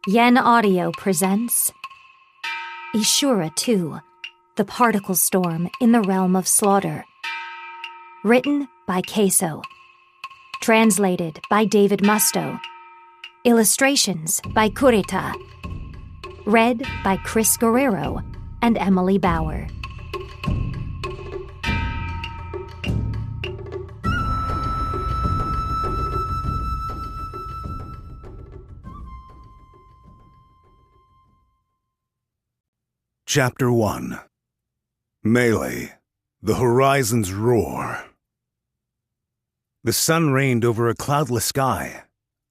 Yen Audio presents Ishura 2, The Particle Storm in the Realm of Slaughter. Written by Keiso. Translated by David Musto. Illustrations by Kurita. Read by Chris Guerrero and Emily Bauer. Chapter 1. Melee, the Horizon's Roar. The sun reigned over a cloudless sky,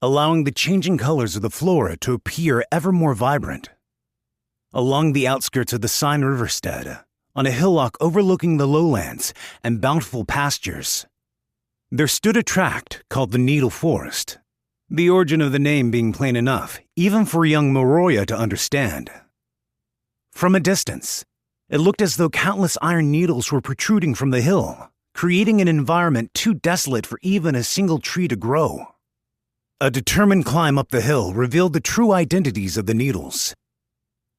allowing the changing colors of the flora to appear ever more vibrant. Along the outskirts of the Seine Riverstead, on a hillock overlooking the lowlands and bountiful pastures, there stood a tract called the Needle Forest, the origin of the name being plain enough, even for young Moroya to understand. From a distance, it looked as though countless iron needles were protruding from the hill, creating an environment too desolate for even a single tree to grow. A determined climb up the hill revealed the true identities of the needles.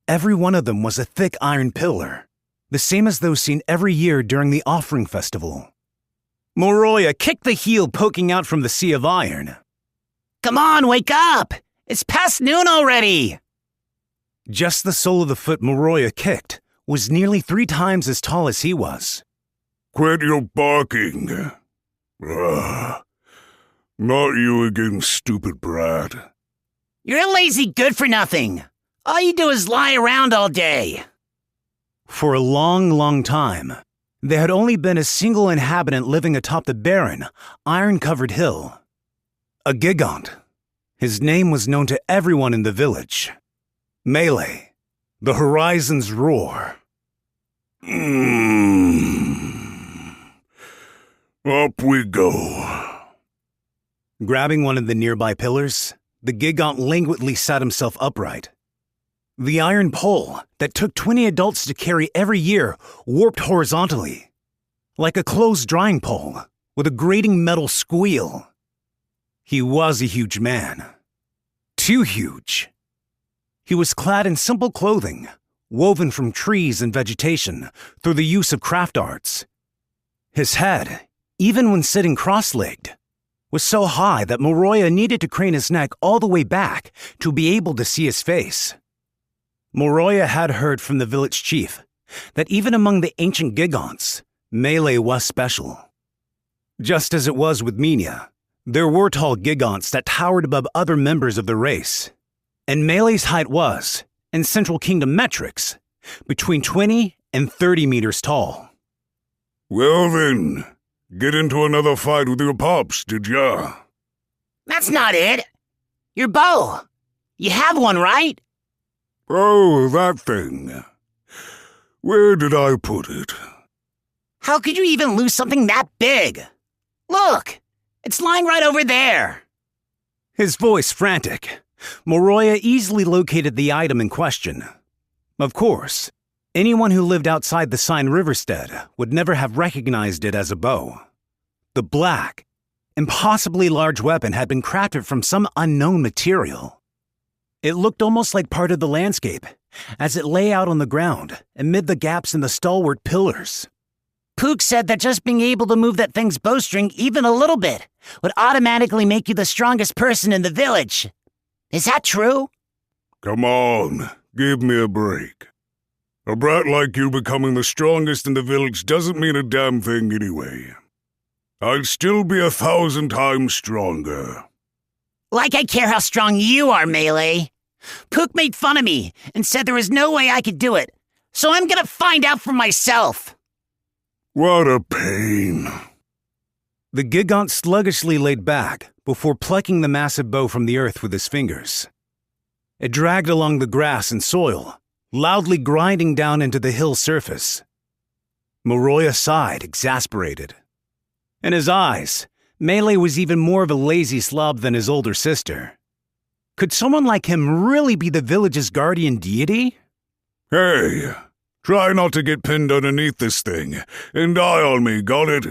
Every one of them was a thick iron pillar, the same as those seen every year during the offering festival. Moroya kicked the heel poking out from the sea of iron. Come on, wake up! It's past noon already! Just the sole of the foot Moroya kicked was nearly 3 times as tall as he was. Quit your barking. Not you again, stupid brat. You're a lazy good-for-nothing. All you do is lie around all day. For a long, long time, there had only been a single inhabitant living atop the barren, iron-covered hill. A gigant. His name was known to everyone in the village. Melee, the Horizon's Roar. Up we go. Grabbing one of the nearby pillars, the gigant languidly sat himself upright. The iron pole that took 20 adults to carry every year warped horizontally, like a closed drying pole with a grating metal squeal. He was a huge man. Too huge. He was clad in simple clothing, woven from trees and vegetation through the use of craft arts. His head, even when sitting cross-legged, was so high that Moroya needed to crane his neck all the way back to be able to see his face. Moroya had heard from the village chief that even among the ancient gigantes, Melee was special. Just as it was with Minya, there were tall gigantes that towered above other members of the race. And Melee's height was, in Central Kingdom metrics, between 20 and 30 meters tall. Well then, get into another fight with your pops, did ya? That's not it. Your bow. You have one, right? Oh, that thing. Where did I put it? How could you even lose something that big? Look, it's lying right over there. His voice frantic, Moroya easily located the item in question. Of course, anyone who lived outside the Seine Riverstead would never have recognized it as a bow. The black, impossibly large weapon had been crafted from some unknown material. It looked almost like part of the landscape, as it lay out on the ground amid the gaps in the stalwart pillars. Pook said that just being able to move that thing's bowstring even a little bit would automatically make you the strongest person in the village. Is that true? Come on, give me a break. A brat like you becoming the strongest in the village doesn't mean a damn thing anyway. I'd still be 1,000 times stronger. Like I care how strong you are, Melee. Pook made fun of me and said there was no way I could do it, so I'm gonna find out for myself. What a pain. The gigant sluggishly laid back before plucking the massive bow from the earth with his fingers. It dragged along the grass and soil, loudly grinding down into the hill surface. Moroya sighed, exasperated. In his eyes, Melee was even more of a lazy slob than his older sister. Could someone like him really be the village's guardian deity? Hey, try not to get pinned underneath this thing and die on me, got it?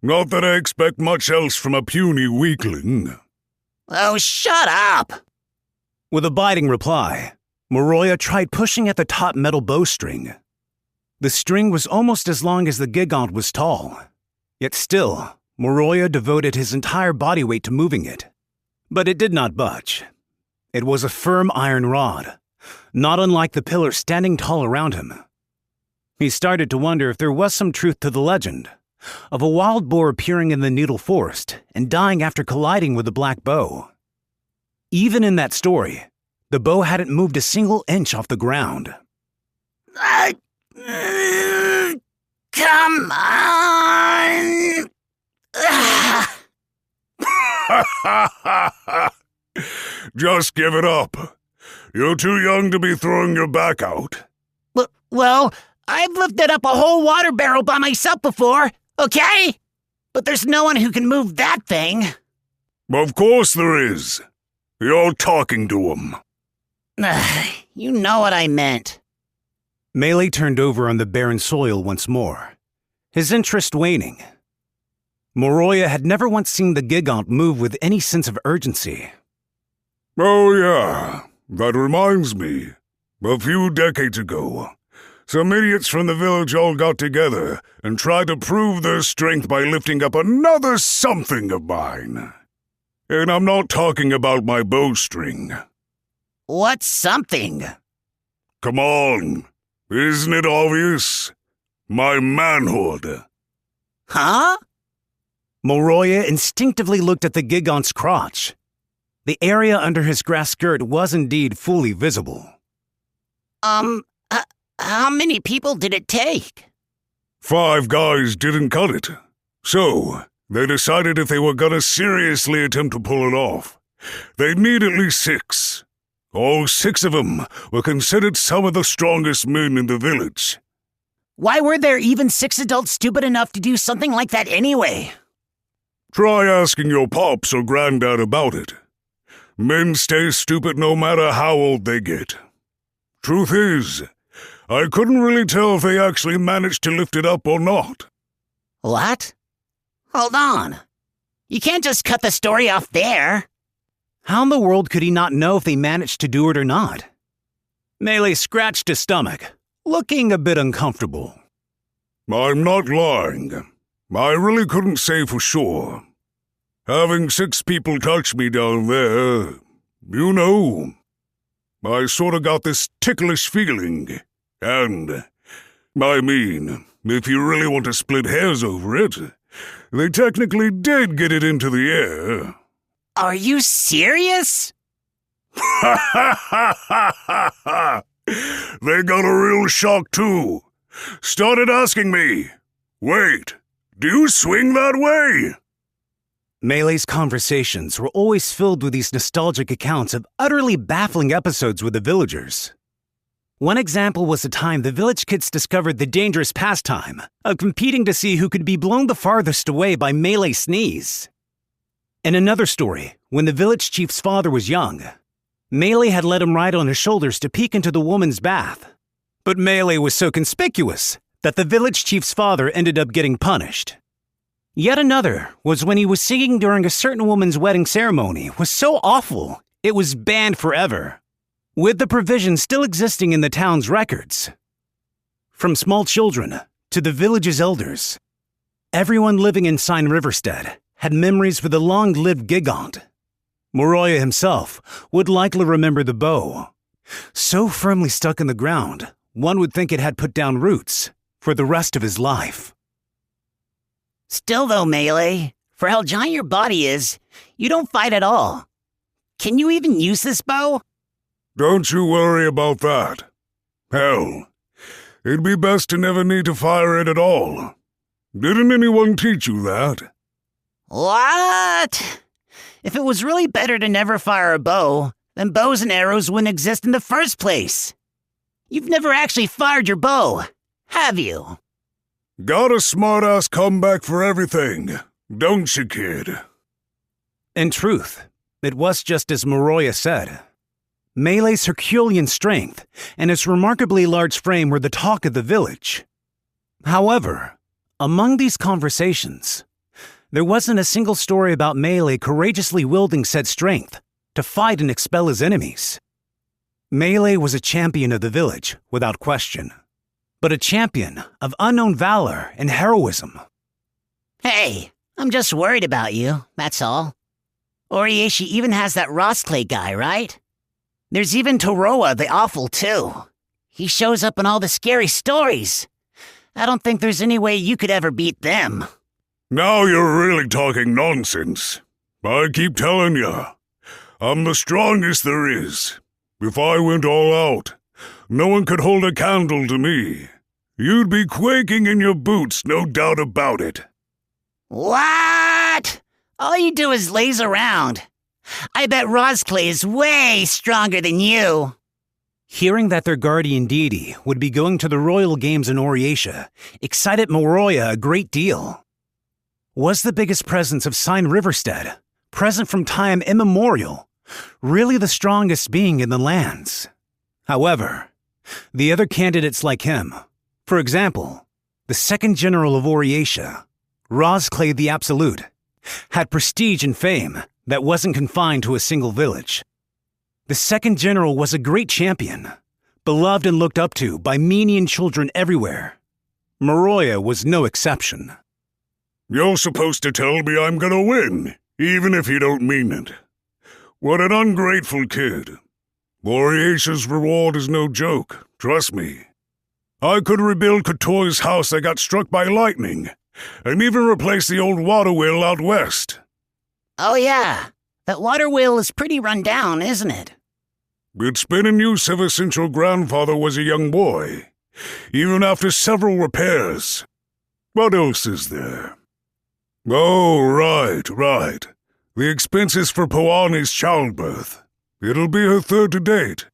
Not that I expect much else from a puny weakling. Oh, shut up! With a biting reply, Moroya tried pushing at the top metal bowstring. The string was almost as long as the gigant was tall, yet still, Moroya devoted his entire body weight to moving it. But it did not budge. It was a firm iron rod, not unlike the pillars standing tall around him. He started to wonder if there was some truth to the legend of a wild boar appearing in the Needle Forest and dying after colliding with a black bow. Even in that story, the bow hadn't moved a single inch off the ground. Come on! Just give it up. You're too young to be throwing your back out. Well, I've lifted up a whole water barrel by myself before, okay? But there's no one who can move that thing. Of course there is. You're talking to him. You know what I meant. Melee turned over on the barren soil once more, his interest waning. Moroya had never once seen the gigant move with any sense of urgency. Oh yeah, that reminds me. A few decades ago, some idiots from the village all got together and tried to prove their strength by lifting up another something of mine. And I'm not talking about my bowstring. What's something? Come on, isn't it obvious? My manhood. Huh? Moroya instinctively looked at the gigant's crotch. The area under his grass skirt was indeed fully visible. How many people did it take? 5 guys didn't cut it. So, they decided if they were gonna seriously attempt to pull it off, they'd need at least 6. All 6 of them were considered some of the strongest men in the village. Why were there even 6 adults stupid enough to do something like that anyway? Try asking your pops or granddad about it. Men stay stupid no matter how old they get. Truth is, I couldn't really tell if they actually managed to lift it up or not. What? Hold on. You can't just cut the story off there. How in the world could he not know if they managed to do it or not? Melee scratched his stomach, looking a bit uncomfortable. I'm not lying. I really couldn't say for sure. Having 6 people touch me down there, you know, I sort of got this ticklish feeling. And, I mean, if you really want to split hairs over it, they technically did get it into the air. Are you serious? Ha ha ha ha ha! They got a real shock too. Started asking me, wait, do you swing that way? Melee's conversations were always filled with these nostalgic accounts of utterly baffling episodes with the villagers. One example was the time the village kids discovered the dangerous pastime of competing to see who could be blown the farthest away by Melee's sneeze. In another story, when the village chief's father was young, Melee had let him ride on his shoulders to peek into the woman's bath. But Melee was so conspicuous that the village chief's father ended up getting punished. Yet another was when he was singing during a certain woman's wedding ceremony was so awful it was banned forever, with the provision still existing in the town's records. From small children to the village's elders, everyone living in Sign Riverstead had memories with the long-lived gigant. Moroya himself would likely remember the bow, so firmly stuck in the ground one would think it had put down roots for the rest of his life. Still though, Melee, for how giant your body is, you don't fight at all. Can you even use this bow? Don't you worry about that. Hell, it'd be best to never need to fire it at all. Didn't anyone teach you that? What? If it was really better to never fire a bow, then bows and arrows wouldn't exist in the first place. You've never actually fired your bow, have you? Got a smart-ass comeback for everything, don't you, kid? In truth, it was just as Moroya said. Melee's Herculean strength and his remarkably large frame were the talk of the village. However, among these conversations, there wasn't a single story about Melee courageously wielding said strength to fight and expel his enemies. Melee was a champion of the village, without question, but a champion of unknown valor and heroism. Hey, I'm just worried about you, that's all. Oriashi even has that Rosclay guy, right? There's even Toroa the Awful, too. He shows up in all the scary stories. I don't think there's any way you could ever beat them. Now you're really talking nonsense. I keep telling you, I'm the strongest there is. If I went all out, no one could hold a candle to me. You'd be quaking in your boots, no doubt about it. What? All you do is laze around. I bet Rosclay is way stronger than you. Hearing that their guardian deity would be going to the Royal Games in Oriatia excited Moroya a great deal. Was the biggest presence of Sign Riverstead, present from time immemorial, really the strongest being in the lands? However, the other candidates like him, for example, the second general of Oriatia, Rosclay the Absolute, had prestige and fame that wasn't confined to a single village. The second general was a great champion, beloved and looked up to by Menian children everywhere. Moroya was no exception. You're supposed to tell me I'm gonna win, even if you don't mean it. What an ungrateful kid. Oriacia's reward is no joke, trust me. I could rebuild Kotoi's house that got struck by lightning, and even replace the old water wheel out west. Oh yeah, that water wheel is pretty run down, isn't it? It's been in use ever since your grandfather was a young boy, even after several repairs. What else is there? Oh, right. The expenses for Poani's childbirth. It'll be her third to date.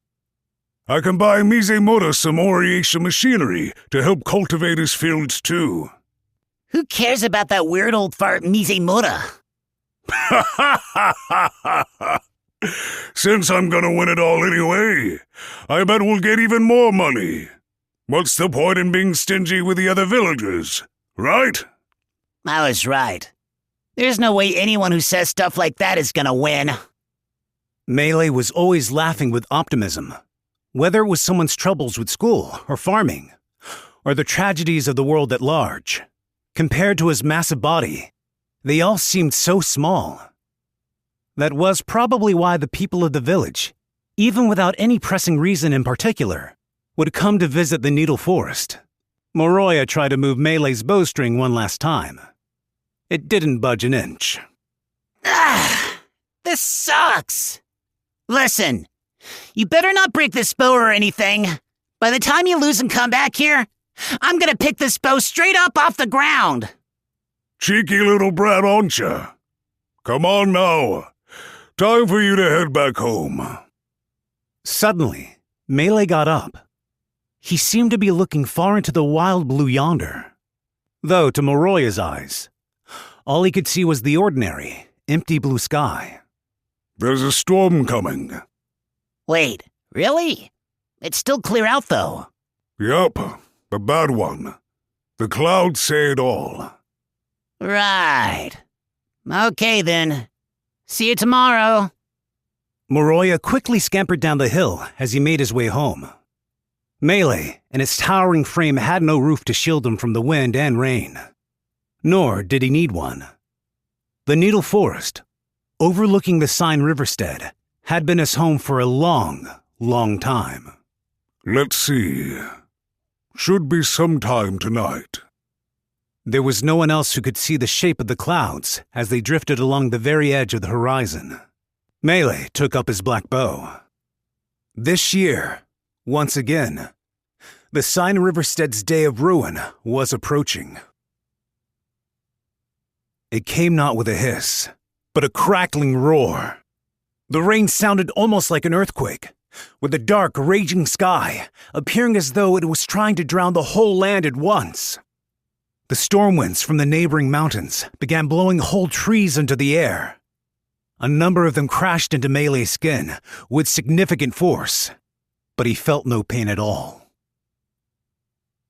I can buy Mizemura some Oriatia machinery to help cultivate his fields too. Who cares about that weird old fart Mizemura? Since I'm gonna win it all anyway, I bet we'll get even more money. What's the point in being stingy with the other villagers, right? I was right. There's no way anyone who says stuff like that is gonna win. Melee was always laughing with optimism, whether it was someone's troubles with school or farming, or the tragedies of the world at large. Compared to his massive body, they all seemed so small. That was probably why the people of the village, even without any pressing reason in particular, would come to visit the Needle Forest. Moroya tried to move Melee's bowstring one last time. It didn't budge an inch. This sucks. Listen, you better not break this bow or anything. By the time you lose and come back here, I'm gonna pick this bow straight up off the ground. Cheeky little brat, aren't ya? Come on now. Time for you to head back home. Suddenly, Melee got up. He seemed to be looking far into the wild blue yonder. Though, to Moroya's eyes, all he could see was the ordinary, empty blue sky. There's a storm coming. Wait, really? It's still clear out, though. Yup, a bad one. The clouds say it all. Right. Okay, then. See you tomorrow. Moroya quickly scampered down the hill as he made his way home. Melee and its towering frame had no roof to shield him from the wind and rain. Nor did he need one. The Needle Forest, overlooking the Sign Riverstead, had been his home for a long, long time. Let's see. Should be sometime tonight. There was no one else who could see the shape of the clouds as they drifted along the very edge of the horizon. Melee took up his black bow. This year, once again, the Sign Riverstead's day of ruin was approaching. It came not with a hiss, but a crackling roar. The rain sounded almost like an earthquake, with the dark, raging sky appearing as though it was trying to drown the whole land at once. The storm winds from the neighboring mountains began blowing whole trees into the air. A number of them crashed into Melee's skin with significant force, but he felt no pain at all.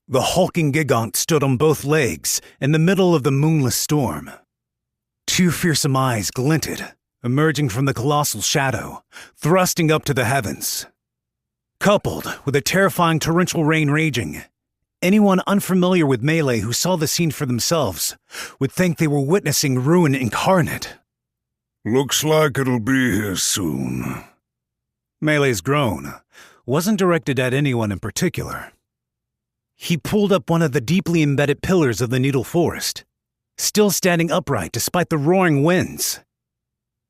The hulking gigant stood on both legs in the middle of the moonless storm. Two fearsome eyes glinted, emerging from the colossal shadow, thrusting up to the heavens. Coupled with a terrifying torrential rain raging, anyone unfamiliar with Melee who saw the scene for themselves would think they were witnessing ruin incarnate. Looks like it'll be here soon. Melee's groan wasn't directed at anyone in particular. He pulled up one of the deeply embedded pillars of the Needle Forest, still standing upright despite the roaring winds.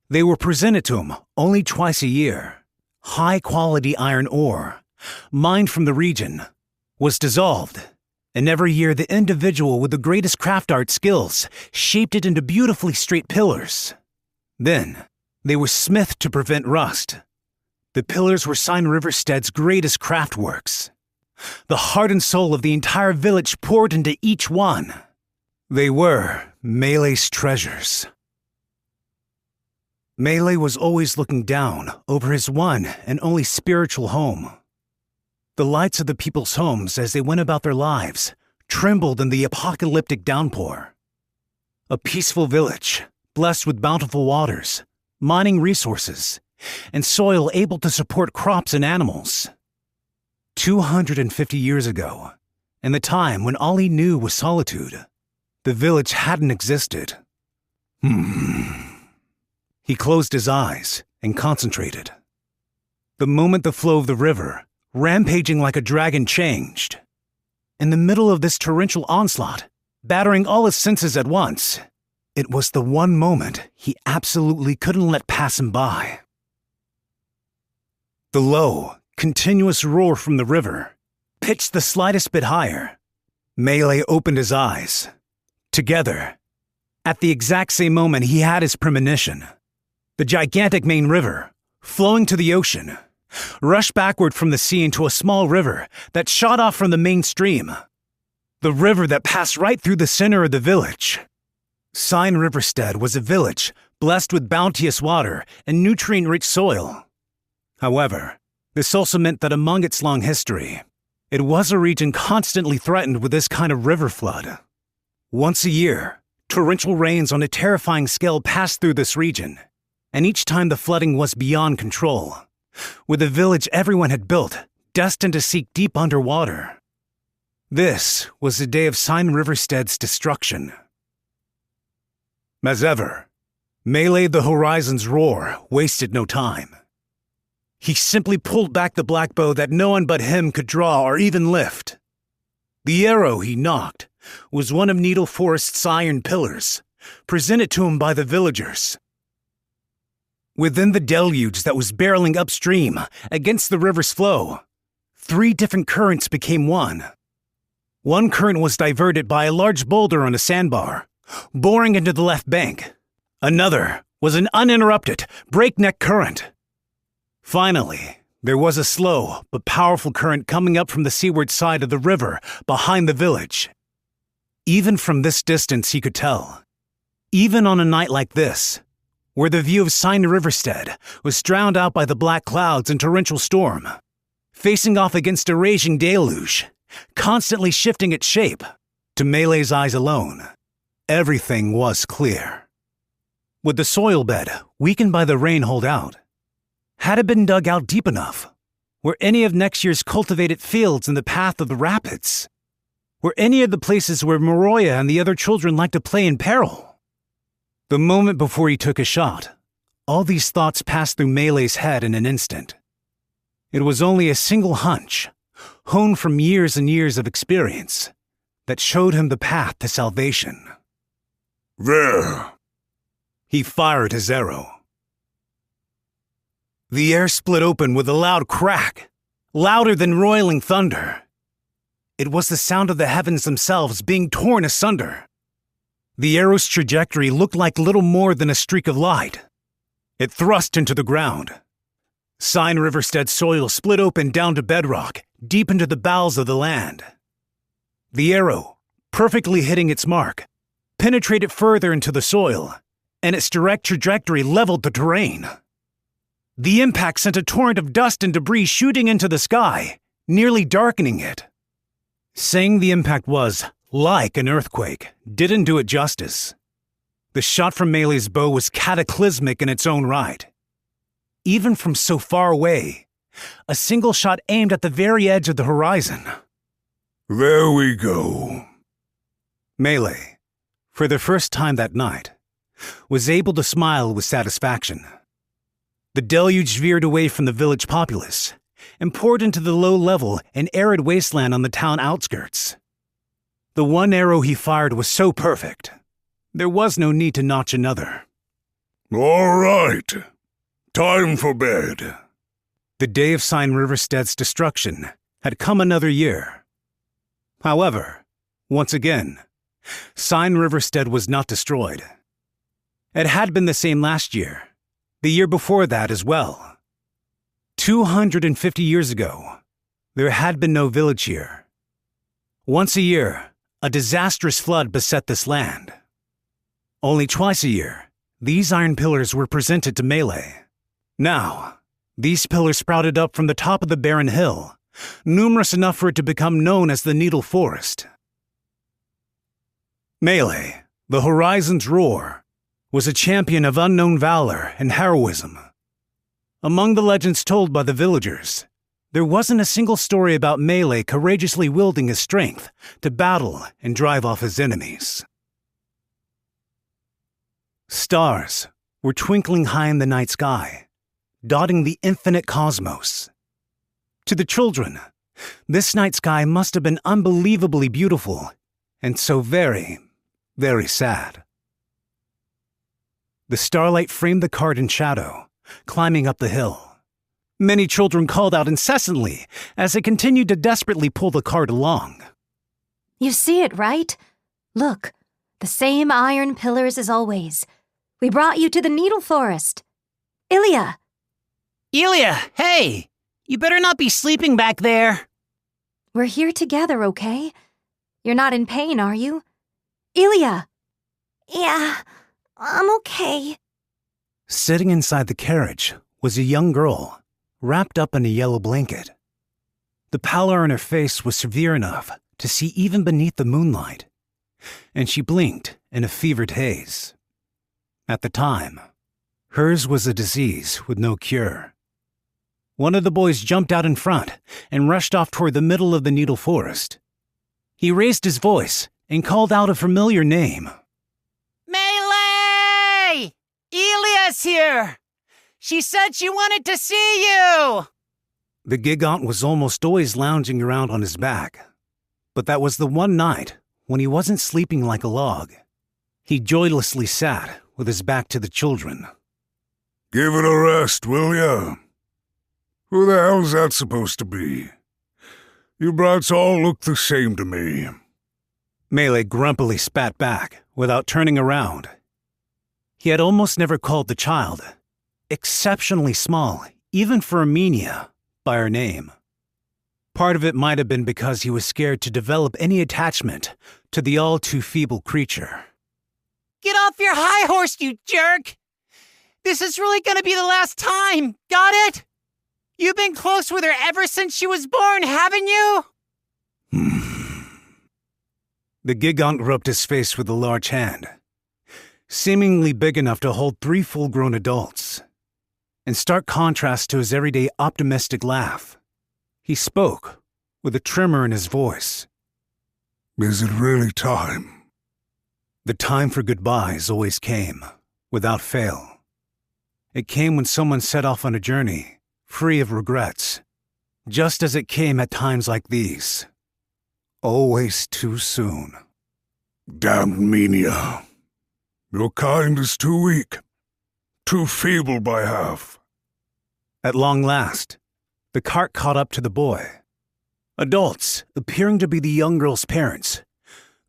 They were presented to him only twice a year. High-quality iron ore, mined from the region, was dissolved, and every year the individual with the greatest craft art skills shaped it into beautifully straight pillars. Then, they were smithed to prevent rust. The pillars were Sign Riverstead's greatest craft works. The heart and soul of the entire village poured into each one. They were Melee's treasures. Melee was always looking down over his one and only spiritual home. The lights of the people's homes as they went about their lives trembled in the apocalyptic downpour. A peaceful village, blessed with bountiful waters, mining resources, and soil able to support crops and animals. 250 years ago, in the time when all he knew was solitude, the village hadn't existed. He closed his eyes and concentrated. The moment the flow of the river, rampaging like a dragon, changed. In the middle of this torrential onslaught, battering all his senses at once, it was the one moment he absolutely couldn't let pass him by. The low, continuous roar from the river pitched the slightest bit higher. Melee opened his eyes. Together, at the exact same moment he had his premonition, the gigantic main river, flowing to the ocean, rushed backward from the sea into a small river that shot off from the main stream. The river that passed right through the center of the village. Sign Riverstead was a village blessed with bounteous water and nutrient-rich soil. However, this also meant that among its long history, it was a region constantly threatened with this kind of river flood. Once a year, torrential rains on a terrifying scale passed through this region, and each time the flooding was beyond control, with the village everyone had built destined to sink deep underwater. This was the day of Sign Riverstead's destruction. As ever, Melee the Horizon's roar wasted no time. He simply pulled back the black bow that no one but him could draw or even lift. The arrow he knocked was one of Needle Forest's iron pillars, presented to him by the villagers. Within the deluge that was barreling upstream against the river's flow, 3 different currents became one. One current was diverted by a large boulder on a sandbar, boring into the left bank. Another was an uninterrupted, breakneck current. Finally, there was a slow but powerful current coming up from the seaward side of the river behind the village. Even from this distance he could tell. Even on a night like this, where the view of Sign Riverstead was drowned out by the black clouds and torrential storm, facing off against a raging deluge, constantly shifting its shape, to Melee's eyes alone, everything was clear. Would the soil bed, weakened by the rain, hold out? Had it been dug out deep enough? Were any of next year's cultivated fields in the path of the rapids? Were any of the places where Moroya and the other children liked to play in peril? The moment before he took a shot, all these thoughts passed through Melee's head in an instant. It was only a single hunch, honed from years and years of experience, that showed him the path to salvation. There! He fired his arrow. The air split open with a loud crack, louder than roiling thunder. It was the sound of the heavens themselves being torn asunder. The arrow's trajectory looked like little more than a streak of light. It thrust into the ground. Sign Riverstead's soil split open down to bedrock, deep into the bowels of the land. The arrow, perfectly hitting its mark, penetrated further into the soil, and its direct trajectory leveled the terrain. The impact sent a torrent of dust and debris shooting into the sky, nearly darkening it. Saying the impact was like an earthquake didn't do it justice. The shot from Melee's bow was cataclysmic in its own right. Even from so far away, a single shot aimed at the very edge of the horizon. There we go. Melee, for the first time that night, was able to smile with satisfaction. The deluge veered away from the village populace and poured into the low-level and arid wasteland on the town outskirts. The one arrow he fired was so perfect, there was no need to notch another. All right. Time for bed. The day of Sign Riverstead's destruction had come another year. However, once again, Sign Riverstead was not destroyed. It had been the same last year, the year before that as well. 250 years ago, there had been no village here. Once a year, a disastrous flood beset this land. Only twice a year, these iron pillars were presented to Melee. Now, these pillars sprouted up from the top of the barren hill, numerous enough for it to become known as the Needle Forest. Melee, the Horizon's Roar, was a champion of unknown valor and heroism. Among the legends told by the villagers, there wasn't a single story about Melee courageously wielding his strength to battle and drive off his enemies. Stars were twinkling high in the night sky, dotting the infinite cosmos. To the children, this night sky must have been unbelievably beautiful and so very, very sad. The starlight framed the cart in shadow, climbing up the hill. Many children called out incessantly as they continued to desperately pull the cart along. You see it, right? Look, the same iron pillars as always. We brought you to the Needle Forest. Ilya! Ilya, hey! You better not be sleeping back there. We're here together, okay? You're not in pain, are you? Ilya! Yeah, I'm okay. Sitting inside the carriage was a young girl, wrapped up in a yellow blanket. The pallor on her face was severe enough to see even beneath the moonlight, and she blinked in a fevered haze. At the time, hers was a disease with no cure. One of the boys jumped out in front and rushed off toward the middle of the Needle Forest. He raised his voice and called out a familiar name. Melee! Ilya's here! She said she wanted to see you! The gigant was almost always lounging around on his back, but that was the one night when he wasn't sleeping like a log. He joylessly sat with his back to the children. Give it a rest, will ya? Who the hell's that supposed to be? You brats all look the same to me. Melee grumpily spat back without turning around. He had almost never called the child, exceptionally small, even for Armenia, by her name. Part of it might have been because he was scared to develop any attachment to the all-too-feeble creature. Get off your high horse, you jerk! This is really gonna be the last time, got it? You've been close with her ever since she was born, haven't you? The gigant rubbed his face with a large hand, seemingly big enough to hold 3 full-grown adults. In stark contrast to his everyday optimistic laugh, he spoke with a tremor in his voice. Is it really time? The time for goodbyes always came, without fail. It came when someone set off on a journey, free of regrets, just as it came at times like these. Always too soon. Damned Menia. Your kind is too weak, too feeble by half. At long last, the cart caught up to the boy. Adults, appearing to be the young girl's parents,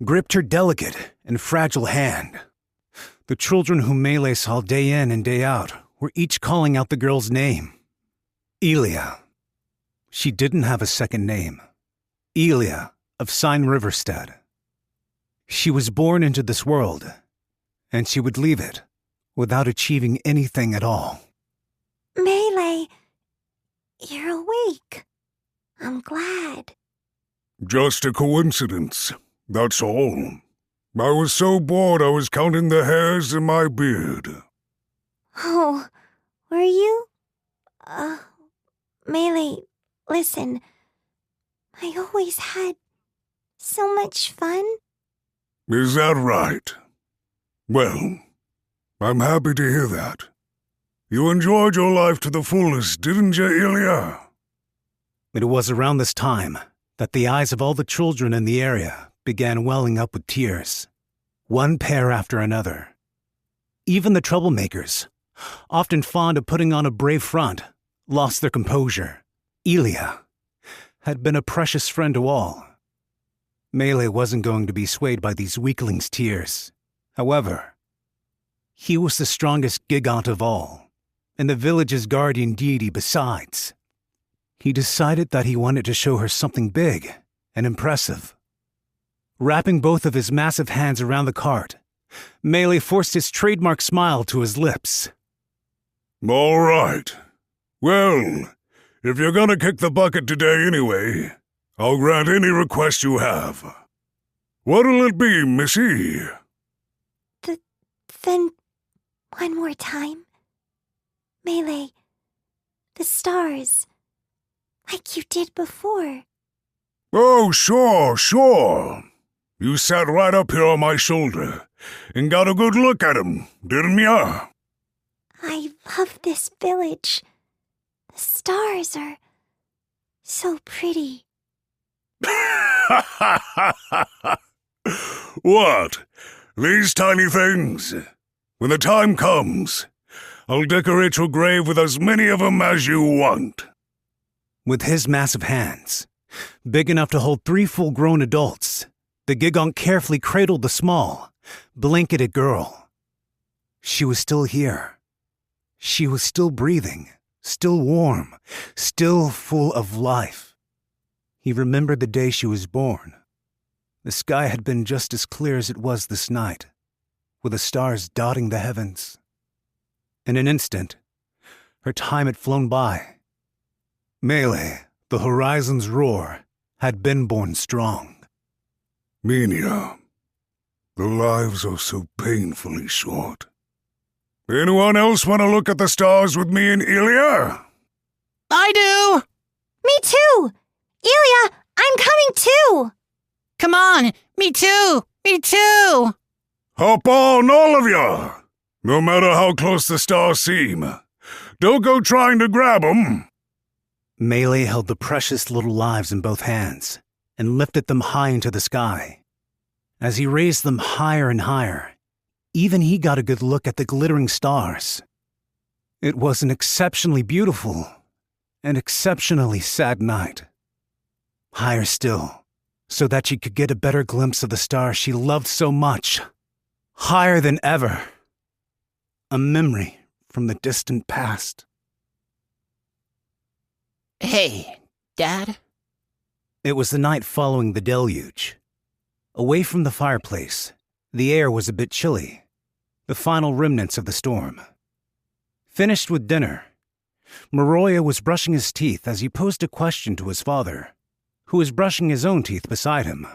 gripped her delicate and fragile hand. The children whom Melee saw day in and day out were each calling out the girl's name. Ilya. She didn't have a second name. Ilya of Sign Riverstead. She was born into this world, and she would leave it without achieving anything at all. Melee, you're awake. I'm glad. Just a coincidence, that's all. I was so bored I was counting the hairs in my beard. Oh, were you? Melee, listen. I always had so much fun. Is that right? Well, I'm happy to hear that. You enjoyed your life to the fullest, didn't you, Ilya? It was around this time that the eyes of all the children in the area began welling up with tears, one pair after another. Even the troublemakers, often fond of putting on a brave front, lost their composure. Ilya had been a precious friend to all. Melee wasn't going to be swayed by these weaklings' tears. However, he was the strongest gigant of all, and the village's guardian deity besides. He decided that he wanted to show her something big and impressive. Wrapping both of his massive hands around the cart, Melee forced his trademark smile to his lips. All right. Well, if you're gonna kick the bucket today anyway, I'll grant any request you have. What'll it be, Missy? Then, one more time. Melee, the stars, like you did before. Oh, sure. You sat right up here on my shoulder and got a good look at 'em, didn't ya? I love this village. The stars are so pretty. What? These tiny things? When the time comes, I'll decorate your grave with as many of 'em as you want. With his massive hands, big enough to hold 3 full-grown adults, the gigant carefully cradled the small, blanketed girl. She was still here. She was still breathing, still warm, still full of life. He remembered the day she was born. The sky had been just as clear as it was this night, with the stars dotting the heavens. In an instant, her time had flown by. Melee, the horizon's roar, had been born strong. Minya, the lives are so painfully short. Anyone else want to look at the stars with me and Ilya? I do! Me too! Ilya, I'm coming too! Come on! Me too! Me too! Hop on, all of you! No matter how close the stars seem, don't go trying to grab 'em. Melee held the precious little lives in both hands and lifted them high into the sky. As he raised them higher and higher, even he got a good look at the glittering stars. It was an exceptionally beautiful and exceptionally sad night. Higher still, so that she could get a better glimpse of the star she loved so much. Higher than ever. A memory from the distant past. Hey, Dad? It was the night following the deluge. Away from the fireplace, the air was a bit chilly, the final remnants of the storm. Finished with dinner, Moroya was brushing his teeth as he posed a question to his father, who was brushing his own teeth beside him.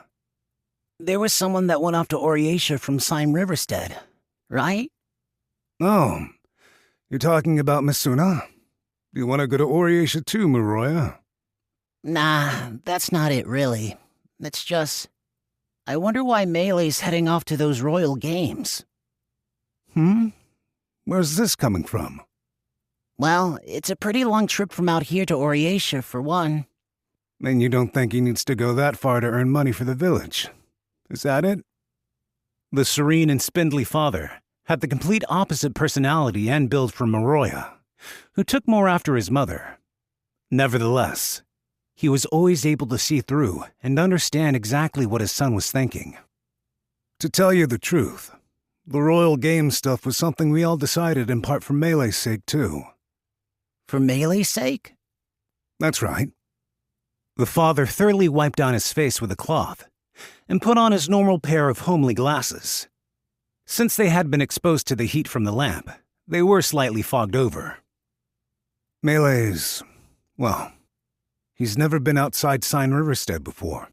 There was someone that went off to Oriatia from Sime Riverstead, right? Oh, you're talking about Misuna? Do you want to go to Oriatia too, Moroya? Nah, that's not it really. It's just, I wonder why Melee's heading off to those royal games. Where's this coming from? Well, it's a pretty long trip from out here to Oriatia, for one. And you don't think he needs to go that far to earn money for the village? Is that it? The serene and spindly father had the complete opposite personality and build from Moroya, who took more after his mother. Nevertheless, he was always able to see through and understand exactly what his son was thinking. To tell you the truth, the royal game stuff was something we all decided in part for Melee's sake too. For Melee's sake? That's right. The father thoroughly wiped down his face with a cloth and put on his normal pair of homely glasses. Since they had been exposed to the heat from the lamp, they were slightly fogged over. Melee's, well, he's never been outside Sime Riverstead before.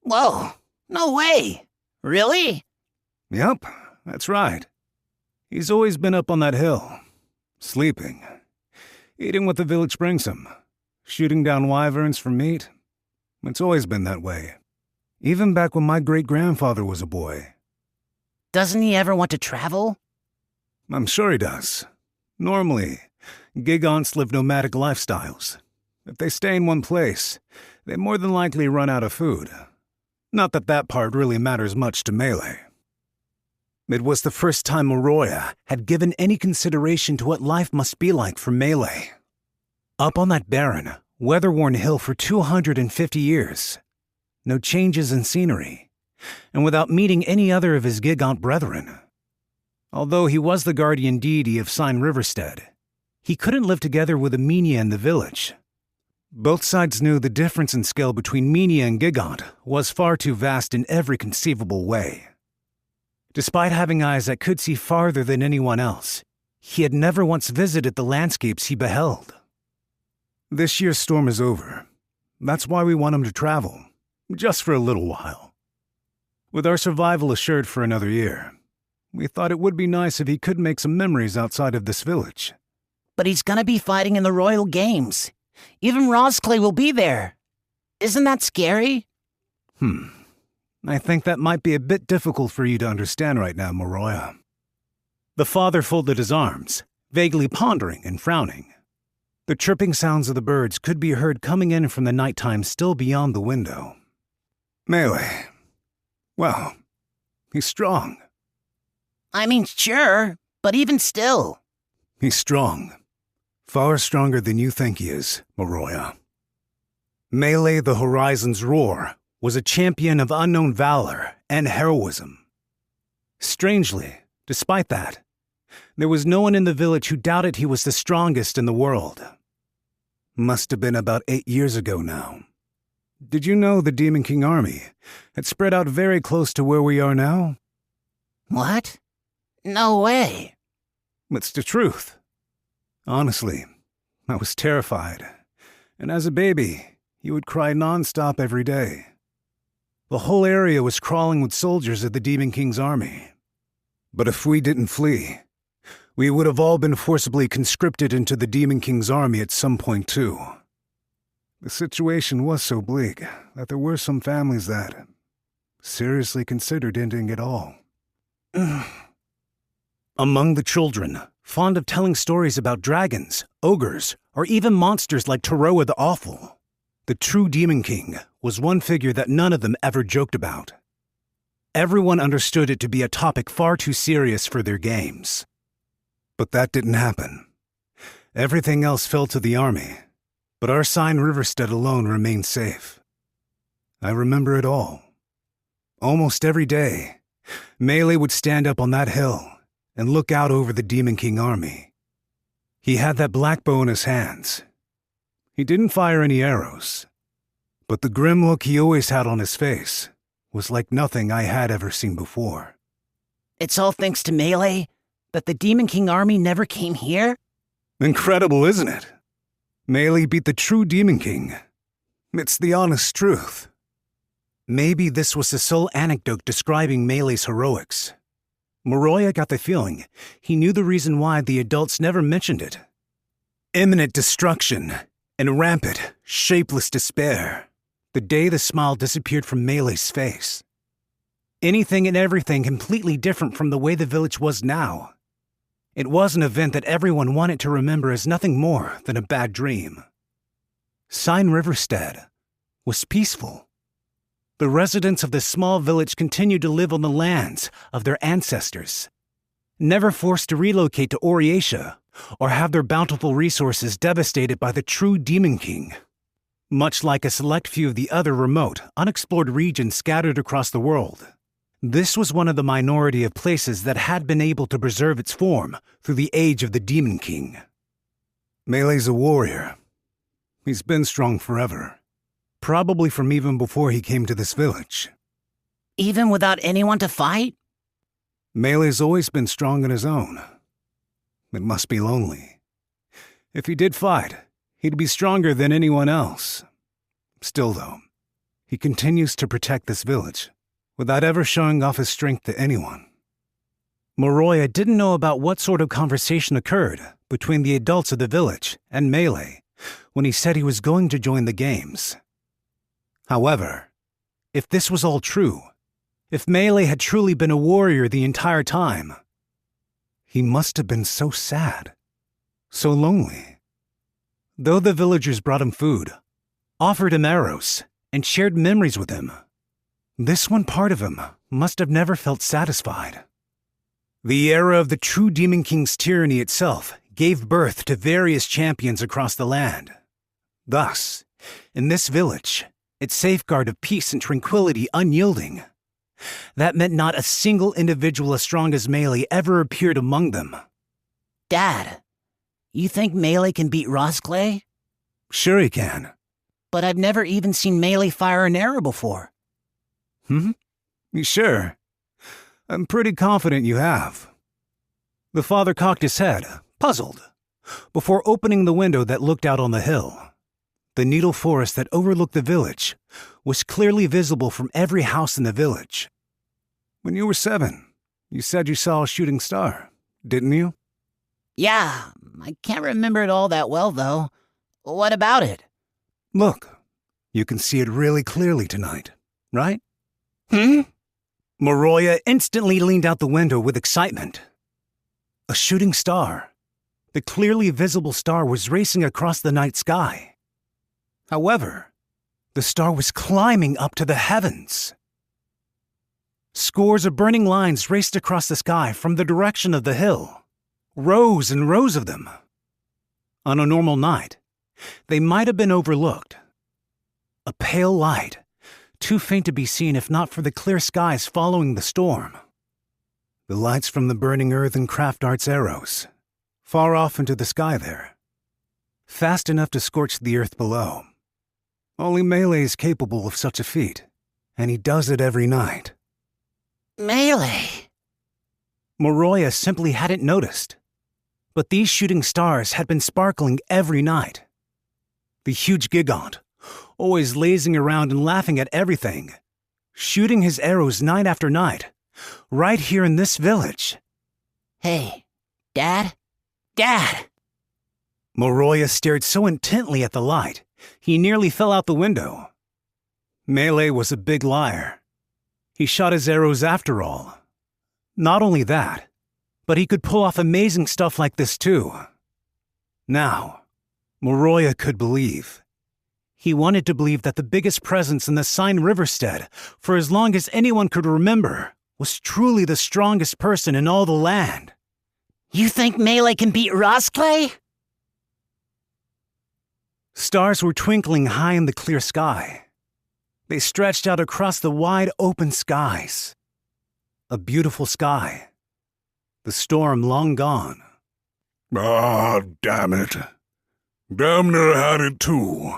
Whoa, no way. Really? Yep, that's right. He's always been up on that hill, sleeping, eating what the village brings him, shooting down wyverns for meat. It's always been that way. Even back when my great-grandfather was a boy. Doesn't he ever want to travel? I'm sure he does. Normally, Gigonts live nomadic lifestyles. If they stay in one place, they more than likely run out of food. Not that that part really matters much to Melee. It was the first time Moroya had given any consideration to what life must be like for Melee. Up on that barren, weather-worn hill for 250 years. No changes in scenery, and without meeting any other of his Gigant brethren. Although he was the guardian deity of Sign Riverstead, he couldn't live together with Amenia in the village. Both sides knew the difference in scale between Menia and Gigant was far too vast in every conceivable way. Despite having eyes that could see farther than anyone else, he had never once visited the landscapes he beheld. This year's storm is over. That's why we want him to travel, just for a little while. With our survival assured for another year, we thought it would be nice if he could make some memories outside of this village. But he's gonna be fighting in the Royal Games. Even Rosclay will be there. Isn't that scary? I think that might be a bit difficult for you to understand right now, Moroya. The father folded his arms, vaguely pondering and frowning. The chirping sounds of the birds could be heard coming in from the nighttime still beyond the window. Melee. Well, he's strong. I mean, sure, but even still. He's strong. Far stronger than you think he is, Moroya. Melee the Horizon's Roar was a champion of unknown valor and heroism. Strangely, despite that, there was no one in the village who doubted he was the strongest in the world. Must have been about 8 years ago now. Did you know the Demon King army had spread out very close to where we are now? What? No way. It's the truth. Honestly, I was terrified. And as a baby, he would cry nonstop every day. The whole area was crawling with soldiers of the Demon King's army. But if we didn't flee, we would have all been forcibly conscripted into the Demon King's army at some point too. The situation was so bleak that there were some families that seriously considered ending it all. Among the children, fond of telling stories about dragons, ogres, or even monsters like Taroa the Awful, the true Demon King was one figure that none of them ever joked about. Everyone understood it to be a topic far too serious for their games. But that didn't happen. Everything else fell to the army, but our Sign Riverstead alone remained safe. I remember it all. Almost every day, Melee would stand up on that hill and look out over the Demon King army. He had that black bow in his hands. He didn't fire any arrows, but the grim look he always had on his face was like nothing I had ever seen before. It's all thanks to Melee that the Demon King army never came here? Incredible, isn't it? Melee beat the true Demon King. It's the honest truth. Maybe this was the sole anecdote describing Melee's heroics. Moroya got the feeling he knew the reason why the adults never mentioned it. Imminent destruction and rampant, shapeless despair. The day the smile disappeared from Melee's face. Anything and everything completely different from the way the village was now. It was an event that everyone wanted to remember as nothing more than a bad dream. Sign Riverstead was peaceful. The residents of this small village continued to live on the lands of their ancestors, never forced to relocate to Oriatia or have their bountiful resources devastated by the true Demon King. Much like a select few of the other remote, unexplored regions scattered across the world, this was one of the minority of places that had been able to preserve its form through the age of the Demon King. Melee's a warrior. He's been strong forever. Probably from even before he came to this village. Even without anyone to fight? Melee's always been strong on his own. It must be lonely. If he did fight, he'd be stronger than anyone else. Still, though, he continues to protect this village without ever showing off his strength to anyone. Moroya didn't know about what sort of conversation occurred between the adults of the village and Melee when he said he was going to join the games. However, if this was all true, if Melee had truly been a warrior the entire time, he must have been so sad, so lonely. Though the villagers brought him food, offered him arrows, and shared memories with him, this one part of him must have never felt satisfied. The era of the true Demon King's tyranny itself gave birth to various champions across the land. Thus, in this village, its safeguard of peace and tranquility unyielding, that meant not a single individual as strong as Melee ever appeared among them. Dad, you think Melee can beat Rosklee? Sure he can. But I've never even seen Melee fire an arrow before. Sure. I'm pretty confident you have. The father cocked his head, puzzled, before opening the window that looked out on the hill. The needle forest that overlooked the village was clearly visible from every house in the village. When you were 7, you said you saw a shooting star, didn't you? Yeah, I can't remember it all that well, though. What about it? Look, you can see it really clearly tonight, right? Moroya instantly leaned out the window with excitement. A shooting star. The clearly visible star was racing across the night sky. However, the star was climbing up to the heavens. Scores of burning lines raced across the sky from the direction of the hill. Rows and rows of them. On a normal night, they might have been overlooked. A pale light, too faint to be seen if not for the clear skies following the storm. The lights from the burning earth and craft arts arrows, far off into the sky there. Fast enough to scorch the earth below. Only Melee is capable of such a feat, and he does it every night. Melee! Moroya simply hadn't noticed. But these shooting stars had been sparkling every night. The huge gigant, always lazing around and laughing at everything, shooting his arrows night after night, right here in this village. Hey, Dad? Dad! Moroya stared so intently at the light, he nearly fell out the window. Melee was a big liar. He shot his arrows after all. Not only that, but he could pull off amazing stuff like this too. Now, Moroya could believe. He wanted to believe that the biggest presence in the Sign Riverstead, for as long as anyone could remember, was truly the strongest person in all the land. You think Melee can beat Rosklee? Stars were twinkling high in the clear sky. They stretched out across the wide open skies. A beautiful sky. The storm long gone. Ah, damn it. Damn near had it too.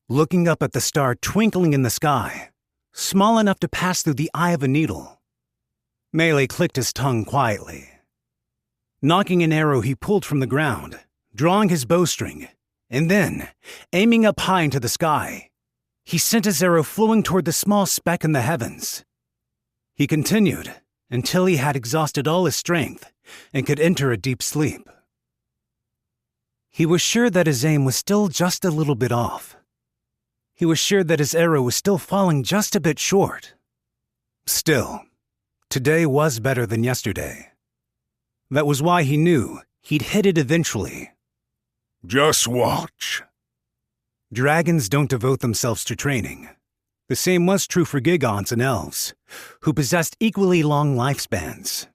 Looking up at the star twinkling in the sky, small enough to pass through the eye of a needle, Melee clicked his tongue quietly. Knocking an arrow he pulled from the ground, drawing his bowstring, and then, aiming up high into the sky, he sent his arrow flowing toward the small speck in the heavens. He continued until he had exhausted all his strength and could enter a deep sleep. He was sure that his aim was still just a little bit off. He was sure that his arrow was still falling just a bit short. Still, today was better than yesterday. That was why he knew he'd hit it eventually. Just watch. Dragons don't devote themselves to training. The same was true for Gigants and elves, who possessed equally long lifespans.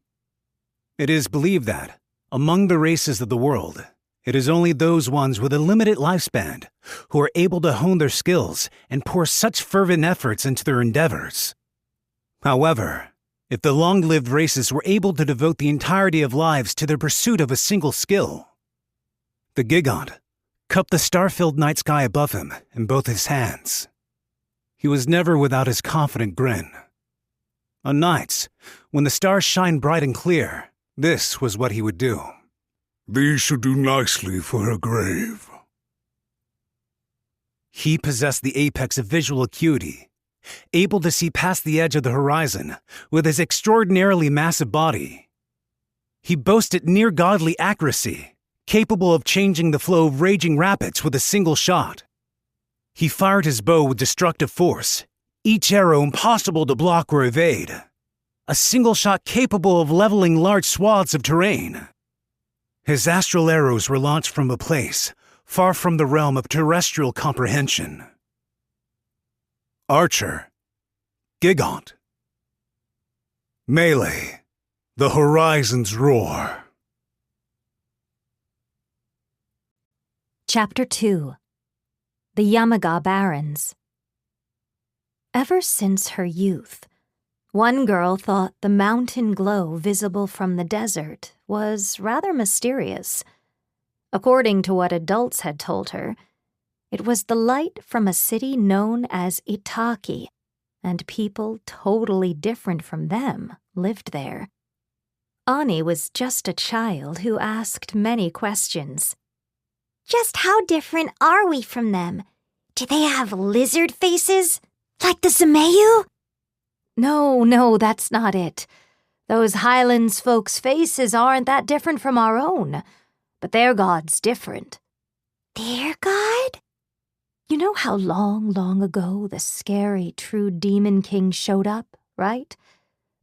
It is believed that, among the races of the world, it is only those ones with a limited lifespan who are able to hone their skills and pour such fervent efforts into their endeavors. However, if the long-lived races were able to devote the entirety of lives to their pursuit of a single skill, the Gigant cupped the star-filled night sky above him in both his hands. He was never without his confident grin. On nights, when the stars shine bright and clear, this was what he would do. These should do nicely for her grave. He possessed the apex of visual acuity, able to see past the edge of the horizon with his extraordinarily massive body. He boasted near-godly accuracy, capable of changing the flow of raging rapids with a single shot. He fired his bow with destructive force, each arrow impossible to block or evade. A single shot capable of leveling large swaths of terrain. His astral arrows were launched from a place far from the realm of terrestrial comprehension. Archer, Gigaunt. Melee, the horizon's roar. Chapter 2. The Yamaga Barons. Ever since her youth, one girl thought the mountain glow visible from the desert was rather mysterious. According to what adults had told her, it was the light from a city known as Itaki, and people totally different from them lived there. Ani was just a child who asked many questions. Just how different are we from them? Do they have lizard faces? Like the Zumeyu? No, that's not it. Those Highlands folks' faces aren't that different from our own, but their god's different. Their god? You know how long ago the scary true demon king showed up, right?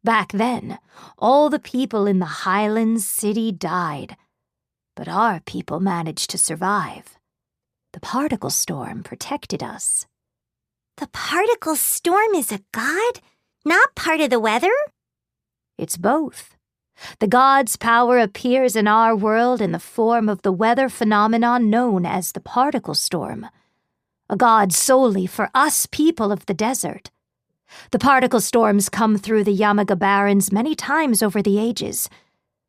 Back then, all the people in the Highlands city died, but our people managed to survive. The particle storm protected us. The particle storm is a god? Not part of the weather? It's both. The god's power appears in our world in the form of the weather phenomenon known as the particle storm. A god solely for us people of the desert. The particle storms come through the Yamaga Barons many times over the ages,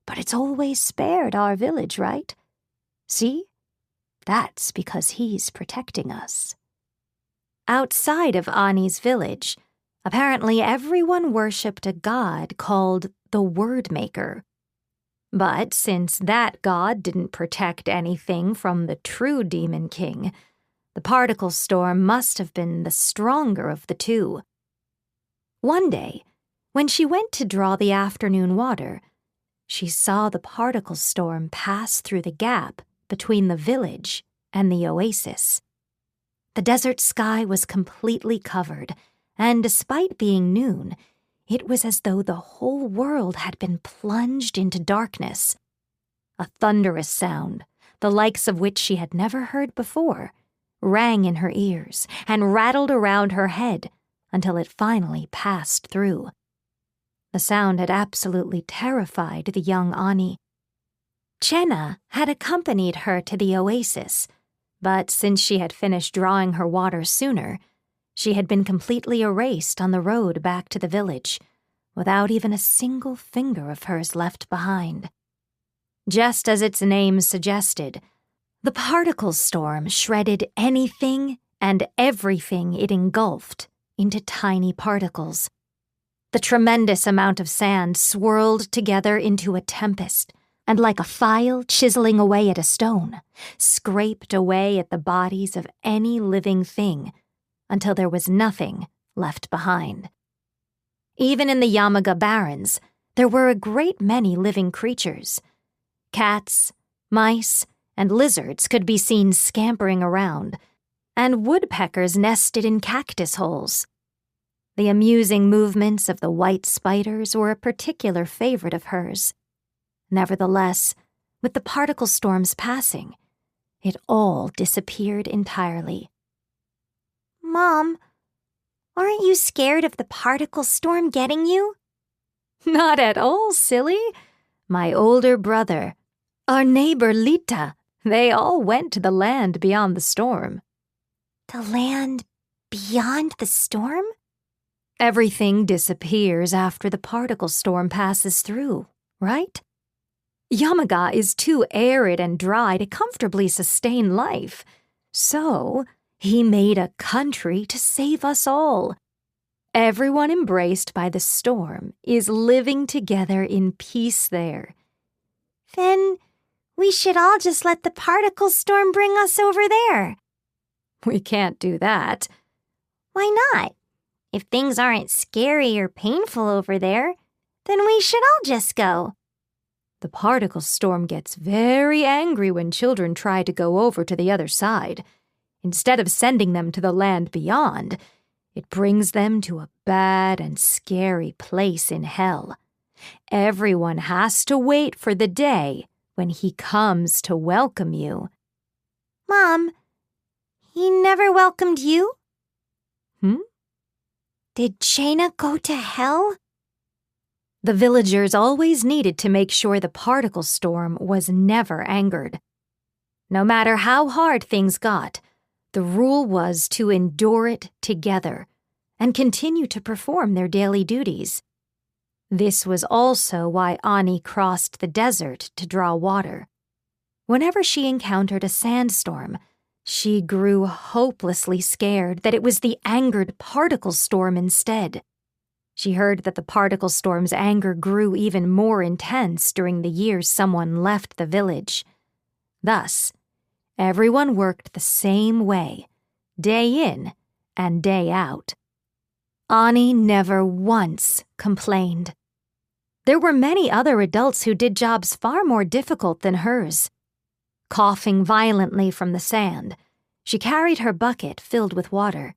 but it's always spared our village, right? See? That's because he's protecting us. Outside of Ani's village, apparently everyone worshipped a god called the Wordmaker. But since that god didn't protect anything from the true Demon King, the particle storm must have been the stronger of the two. One day, when she went to draw the afternoon water, she saw the particle storm pass through the gap between the village and the oasis. The desert sky was completely covered, and despite being noon, it was as though the whole world had been plunged into darkness. A thunderous sound, the likes of which she had never heard before, rang in her ears and rattled around her head until it finally passed through. The sound had absolutely terrified the young Ani. Chenna had accompanied her to the oasis, but since she had finished drawing her water sooner, she had been completely erased on the road back to the village, without even a single finger of hers left behind. Just as its name suggested, the particle storm shredded anything and everything it engulfed into tiny particles. The tremendous amount of sand swirled together into a tempest, and like a file chiseling away at a stone, scraped away at the bodies of any living thing until there was nothing left behind. Even in the Yamaga Barons, there were a great many living creatures. Cats, mice, and lizards could be seen scampering around, and woodpeckers nested in cactus holes. The amusing movements of the white spiders were a particular favorite of hers. Nevertheless, with the particle storm's passing, it all disappeared entirely. Mom, aren't you scared of the particle storm getting you? Not at all, silly. My older brother, our neighbor Lita, they all went to the land beyond the storm. The land beyond the storm? Everything disappears after the particle storm passes through, right? Yamaga is too arid and dry to comfortably sustain life, so he made a country to save us all. Everyone embraced by the storm is living together in peace there. Then we should all just let the particle storm bring us over there. We can't do that. Why not? If things aren't scary or painful over there, then we should all just go. The particle storm gets very angry when children try to go over to the other side. Instead of sending them to the land beyond, it brings them to a bad and scary place in hell. Everyone has to wait for the day when he comes to welcome you. Mom, he never welcomed you? Did Jaina go to hell? The villagers always needed to make sure the particle storm was never angered. No matter how hard things got, the rule was to endure it together and continue to perform their daily duties. This was also why Ani crossed the desert to draw water. Whenever she encountered a sandstorm, she grew hopelessly scared that it was the angered particle storm instead. She heard that the particle storm's anger grew even more intense during the years someone left the village. Thus, everyone worked the same way, day in and day out. Ani never once complained. There were many other adults who did jobs far more difficult than hers. Coughing violently from the sand, she carried her bucket filled with water.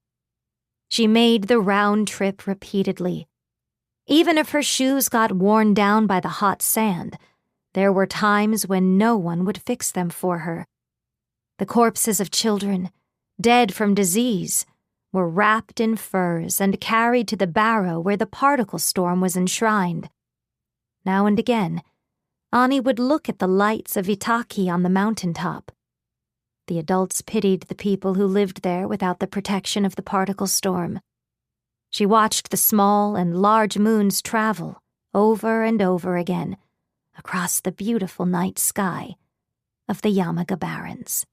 She made the round trip repeatedly. Even if her shoes got worn down by the hot sand, there were times when no one would fix them for her. The corpses of children, dead from disease, were wrapped in furs and carried to the barrow where the particle storm was enshrined. Now and again, Ani would look at the lights of Itaki on the mountaintop. The adults pitied the people who lived there without the protection of the particle storm. She watched the small and large moons travel over and over again across the beautiful night sky of the Yamaga Barrens.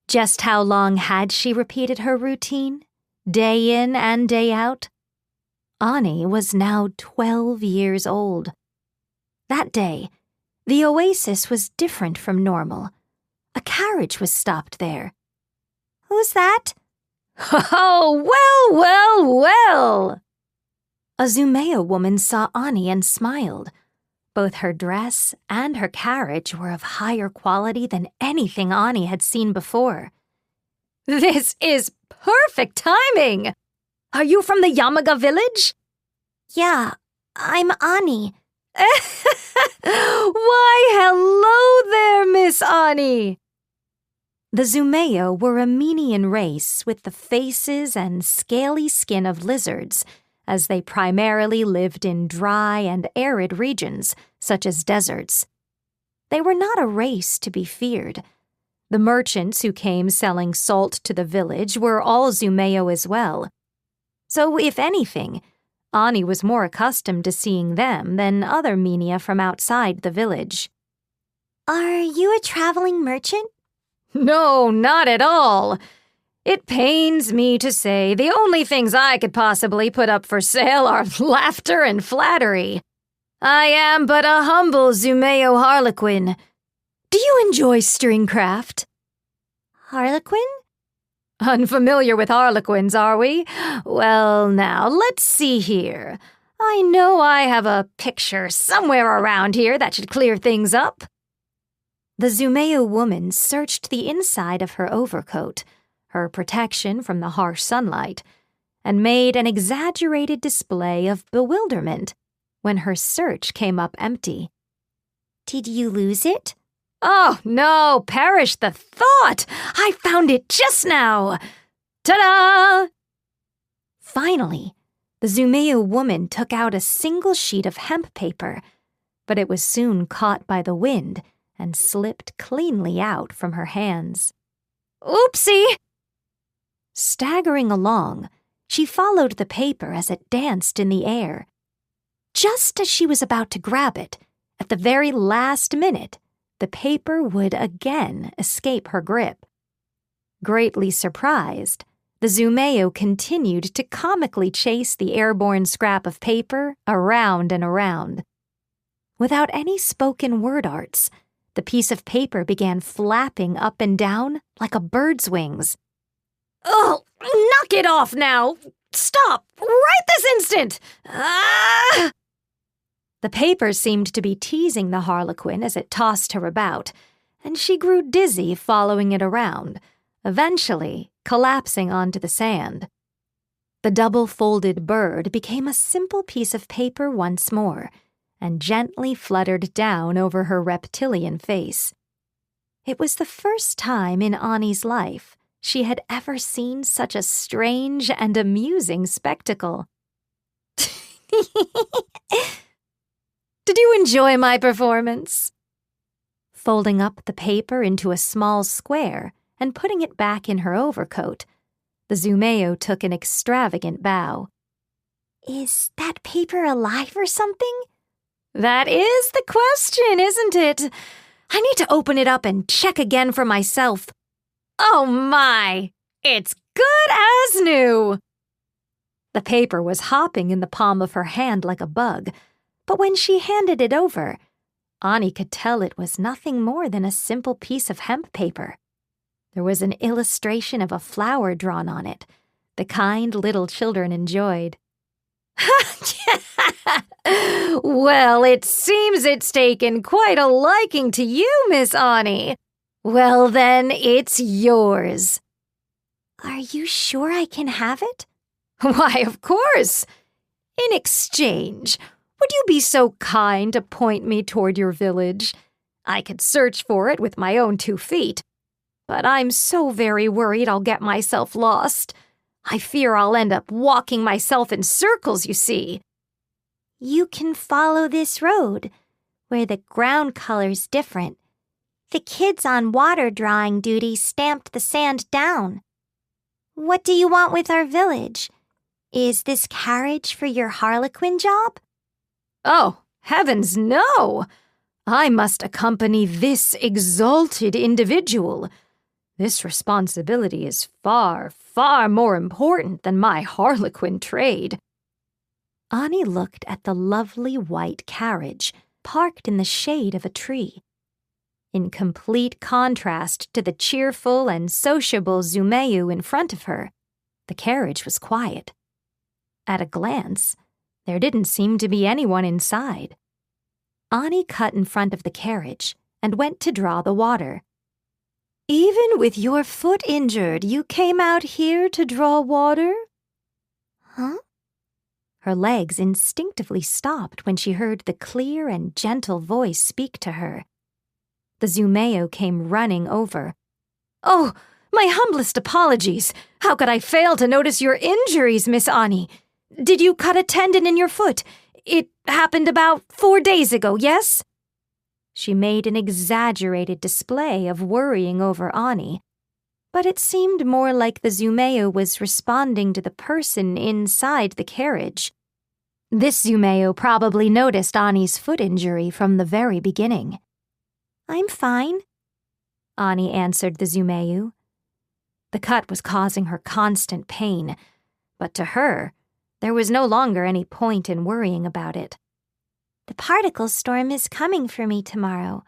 Just how long had she repeated her routine, day in and day out? Ani was now 12 years old. That day, the oasis was different from normal. A carriage was stopped there. Who's that? Oh, well! A Zumeo woman saw Ani and smiled. Both her dress and her carriage were of higher quality than anything Ani had seen before. This is perfect timing! Are you from the Yamaga village? Yeah, I'm Ani. Why, hello there, Miss Ani! The Zumeo were a Menian race with the faces and scaly skin of lizards, as they primarily lived in dry and arid regions, such as deserts. They were not a race to be feared. The merchants who came selling salt to the village were all Zumeo as well. So, if anything, Ani was more accustomed to seeing them than other Menia from outside the village. Are you a traveling merchant? No, not at all. It pains me to say the only things I could possibly put up for sale are laughter and flattery. I am but a humble Zumeo harlequin. Do you enjoy stringcraft? Harlequin? Unfamiliar with harlequins, are we? Well, now, let's see here. I know I have a picture somewhere around here that should clear things up. The Zumeo woman searched the inside of her overcoat, her protection from the harsh sunlight, and made an exaggerated display of bewilderment when her search came up empty. Did you lose it? Oh, no, perish the thought! I found it just now! Ta-da! Finally, the Zumeo woman took out a single sheet of hemp paper, but it was soon caught by the wind and slipped cleanly out from her hands. Oopsie! Staggering along, she followed the paper as it danced in the air. Just as she was about to grab it, at the very last minute, the paper would again escape her grip. Greatly surprised, the Zumeo continued to comically chase the airborne scrap of paper around and around. Without any spoken word arts, the piece of paper began flapping up and down like a bird's wings. Oh, knock it off now! Stop! Right this instant! Ah! The The paper seemed to be teasing the Harlequin as it tossed her about, and she grew dizzy following it around, eventually collapsing onto the sand. The double-folded bird became a simple piece of paper once more, and gently fluttered down over her reptilian face. It was the first time in Ani's life she had ever seen such a strange and amusing spectacle. Did you enjoy my performance? Folding up the paper into a small square and putting it back in her overcoat, the Zumeo took an extravagant bow. Is that paper alive or something? That is the question, isn't it? I need to open it up and check again for myself. Oh my! It's good as new! The paper was hopping in the palm of her hand like a bug, but when she handed it over, Ani could tell it was nothing more than a simple piece of hemp paper. There was an illustration of a flower drawn on it, the kind little children enjoyed. Well, it seems it's taken quite a liking to you, Miss Ani. Well, then, it's yours. Are you sure I can have it? Why, of course. In exchange, would you be so kind to point me toward your village? I could search for it with my own 2 feet, but I'm so very worried I'll get myself lost. I fear I'll end up walking myself in circles, you see. You can follow this road, where the ground color's different. The kids on water drawing duty stamped the sand down. What do you want with our village? Is this carriage for your Harlequin job? Oh, heavens no! I must accompany this exalted individual. This responsibility is far, far more important than my Harlequin trade. Ani looked at the lovely white carriage parked in the shade of a tree. In complete contrast to the cheerful and sociable Zumeu in front of her, the carriage was quiet. At a glance, there didn't seem to be anyone inside. Ani cut in front of the carriage and went to draw the water. Even with your foot injured, you came out here to draw water? Huh? Her legs instinctively stopped when she heard the clear and gentle voice speak to her. The Zumeo came running over. Oh, my humblest apologies. How could I fail to notice your injuries, Miss Ani? Did you cut a tendon in your foot? It happened about 4 days ago, yes? She made an exaggerated display of worrying over Ani, but it seemed more like the Zumeo was responding to the person inside the carriage. This Zumeo probably noticed Ani's foot injury from the very beginning. I'm fine, Ani answered the Zumeu. The cut was causing her constant pain, but to her, there was no longer any point in worrying about it. The particle storm is coming for me tomorrow.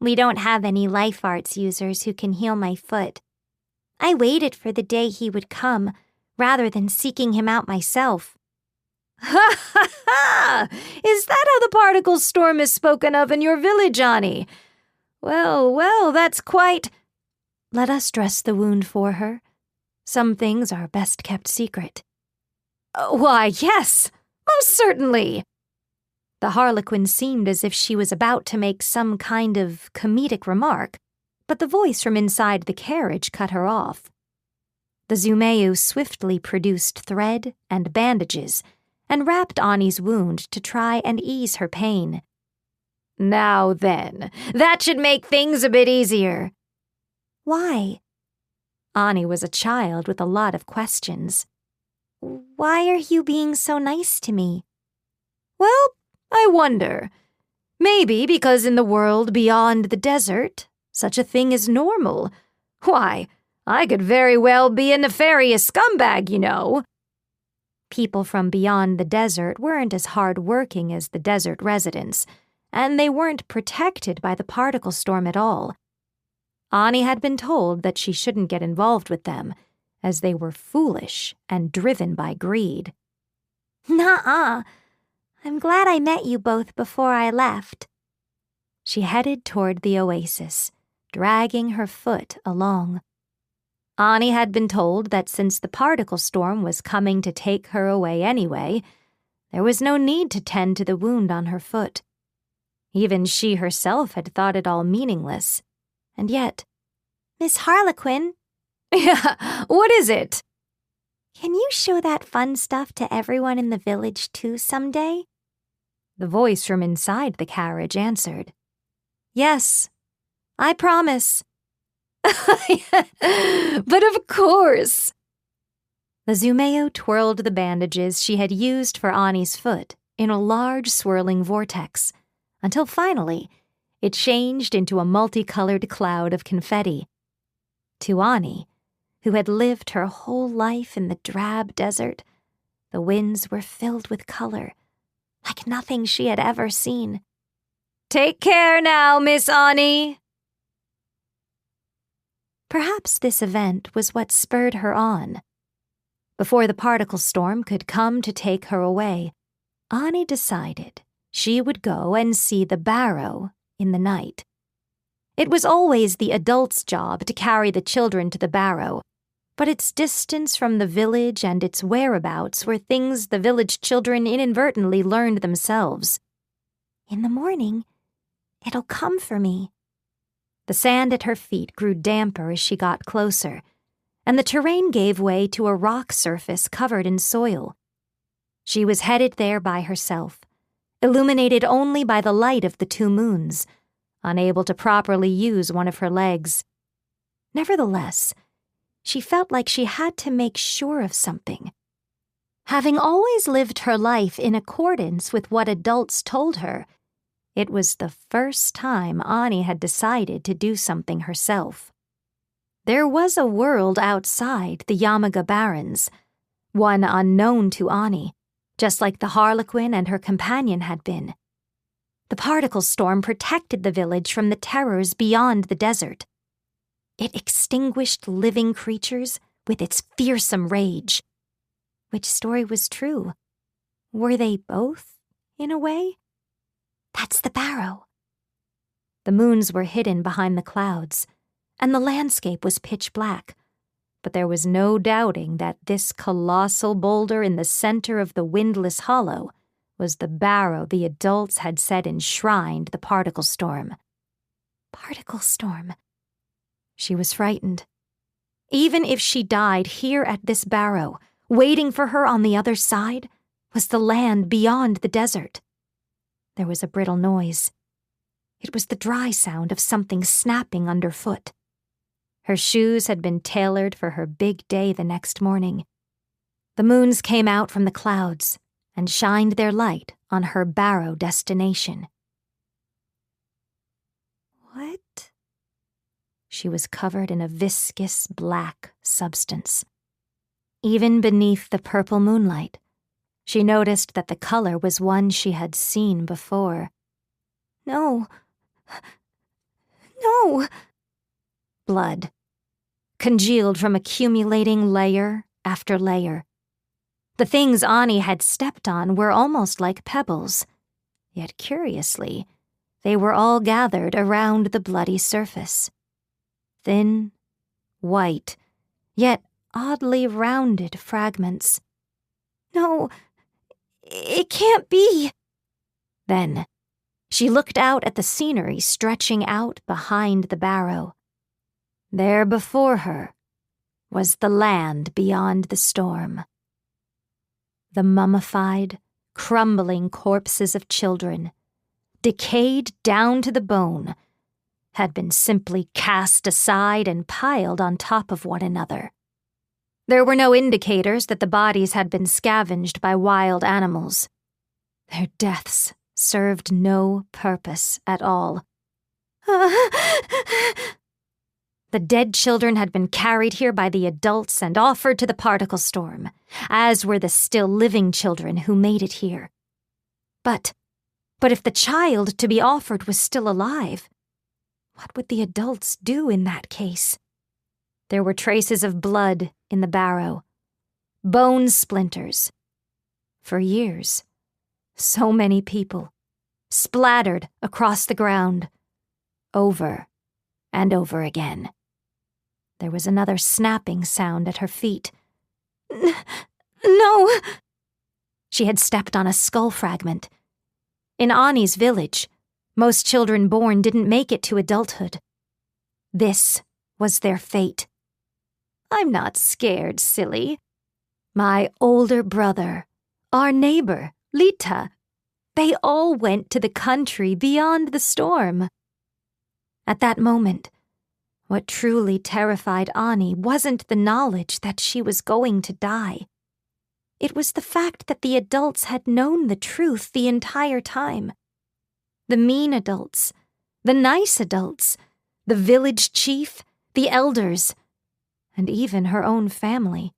We don't have any life arts users who can heal my foot. I waited for the day he would come, rather than seeking him out myself. Ha ha ha! Is that how the particle storm is spoken of in your village, Ani? Well, well, that's quite... Let us dress the wound for her. Some things are best kept secret. Why, yes, most certainly. The Harlequin seemed as if she was about to make some kind of comedic remark, but the voice from inside the carriage cut her off. The Zumeu swiftly produced thread and bandages and wrapped Ani's wound to try and ease her pain. Now then, that should make things a bit easier. Why? Ani was a child with a lot of questions. Why are you being so nice to me? Well, I wonder. Maybe because in the world beyond the desert, such a thing is normal. Why, I could very well be a nefarious scumbag, you know. People from beyond the desert weren't as hard-working as the desert residents, and they weren't protected by the particle storm at all. Ani had been told that she shouldn't get involved with them, as they were foolish and driven by greed. Nuh-uh. I'm glad I met you both before I left. She headed toward the oasis, dragging her foot along. Ani had been told that since the particle storm was coming to take her away anyway, there was no need to tend to the wound on her foot. Even she herself had thought it all meaningless. And yet, Miss Harlequin, yeah, what is it? can you show that fun stuff to everyone in the village too someday? The voice from inside the carriage answered. Yes, I promise. But of course. The Zumeo twirled the bandages she had used for Ani's foot in a large swirling vortex, until finally it changed into a multicolored cloud of confetti. To Ani, who had lived her whole life in the drab desert, the winds were filled with color, like nothing she had ever seen. Take care now, Miss Ani. Perhaps this event was what spurred her on. Before the particle storm could come to take her away, Ani decided she would go and see the barrow in the night. It was always the adults' job to carry the children to the barrow, but its distance from the village and its whereabouts were things the village children inadvertently learned themselves. In the morning, it'll come for me. The sand at her feet grew damper as she got closer, and the terrain gave way to a rock surface covered in soil. She was headed there by herself, illuminated only by the light of the two moons, unable to properly use one of her legs. Nevertheless, she felt like she had to make sure of something. Having always lived her life in accordance with what adults told her, it was the first time Ani had decided to do something herself. There was a world outside the Yamaga Barrens, one unknown to Ani, just like the Harlequin and her companion had been. The particle storm protected the village from the terrors beyond the desert. It extinguished living creatures with its fearsome rage. Which story was true? Were they both, in a way? That's the barrow. The moons were hidden behind the clouds, and the landscape was pitch black, but there was no doubting that this colossal boulder in the center of the windless hollow was the barrow the adults had said enshrined the particle storm. Particle storm. She was frightened. Even if she died here at this barrow, waiting for her on the other side was the land beyond the desert. There was a brittle noise. It was the dry sound of something snapping underfoot. Her shoes had been tailored for her big day the next morning. The moons came out from the clouds and shined their light on her barrow destination. What? She was covered in a viscous black substance. Even beneath the purple moonlight, she noticed that the color was one she had seen before. No. No. Blood, congealed from accumulating layer after layer. The things Ani had stepped on were almost like pebbles, yet curiously, they were all gathered around the bloody surface. Thin, white, yet oddly rounded fragments. No, it can't be. Then, she looked out at the scenery stretching out behind the barrow. There before her was the land beyond the storm. The mummified, crumbling corpses of children, decayed down to the bone, had been simply cast aside and piled on top of one another. There were no indicators that the bodies had been scavenged by wild animals. Their deaths served no purpose at all. The dead children had been carried here by the adults and offered to the particle storm, as were the still living children who made it here. But if the child to be offered was still alive, what would the adults do in that case? There were traces of blood in the barrow, bone splinters. For years, So many people, splattered across the ground, over and over again. There was another snapping sound at her feet. No! She had stepped on a skull fragment. In Ani's village, most children born didn't make it to adulthood. This was their fate. I'm not scared, silly. My older brother, our neighbor, Lita, they all went to the country beyond the storm. At that moment, what truly terrified Ani wasn't the knowledge that she was going to die. It was the fact that the adults had known the truth the entire time. The mean adults, the nice adults, the village chief, the elders, and even her own family.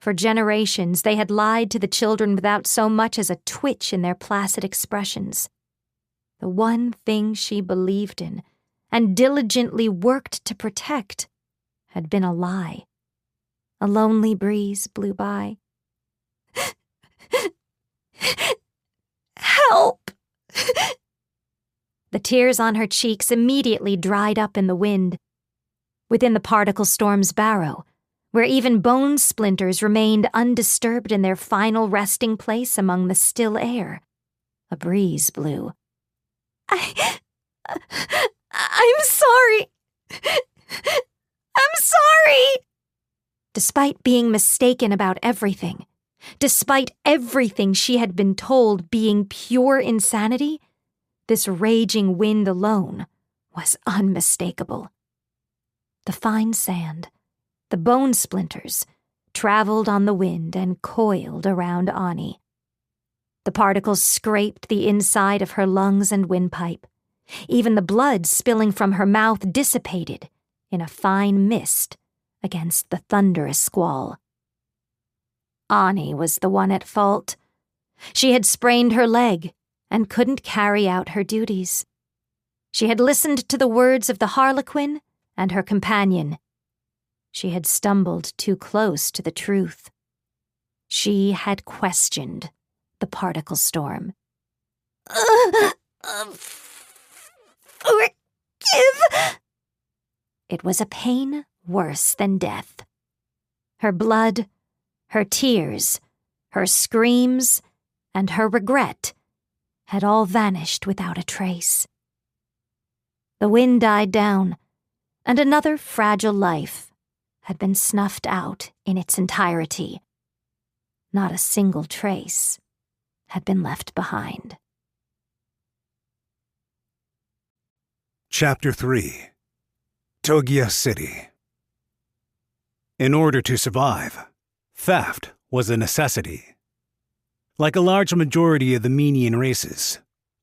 For generations, they had lied to the children without so much as a twitch in their placid expressions. The one thing she believed in and diligently worked to protect had been a lie. A lonely breeze blew by. Help! The tears on her cheeks immediately dried up in the wind. Within the particle storm's barrow, where even bone splinters remained undisturbed in their final resting place among the still air, a breeze blew. I'm sorry. I'm sorry. Despite being mistaken about everything, despite everything she had been told being pure insanity, this raging wind alone was unmistakable. The fine sand, the bone splinters, traveled on the wind and coiled around Ani. The particles scraped the inside of her lungs and windpipe. Even the blood spilling from her mouth dissipated in a fine mist against the thunderous squall. Ani was the one at fault. She had sprained her leg and couldn't carry out her duties. She had listened to the words of the Harlequin and her companion. She had stumbled too close to the truth. She had questioned the particle storm. Forgive! It was a pain worse than death. Her blood, her tears, her screams, and her regret had all vanished without a trace. The wind died down, and another fragile life had been snuffed out in its entirety. Not a single trace had been left behind. Chapter 3. Togia City. In order to survive, theft was a necessity. Like a large majority of the Menian races,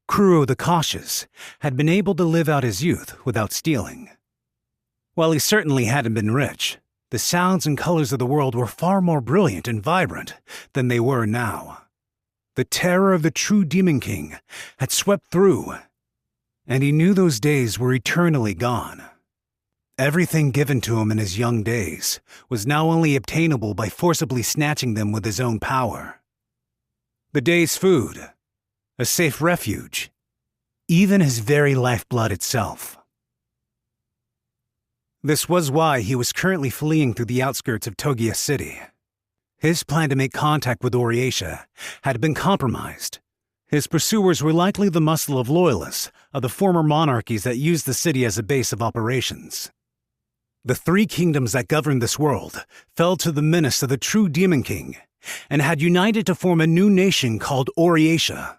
Kuro the Cautious had been able to live out his youth without stealing. While he certainly hadn't been rich, the sounds and colors of the world were far more brilliant and vibrant than they were now. The terror of the true Demon King had swept through, and he knew those days were eternally gone. Everything given to him in his young days was now only obtainable by forcibly snatching them with his own power. The day's food, a safe refuge, even his very lifeblood itself. This was why he was currently fleeing through the outskirts of Togia City. His plan to make contact with Oriatia had been compromised. His pursuers were likely the muscle of loyalists of the former monarchies that used the city as a base of operations. The three kingdoms that governed this world fell to the menace of the true Demon King and had united to form a new nation called Oriatia.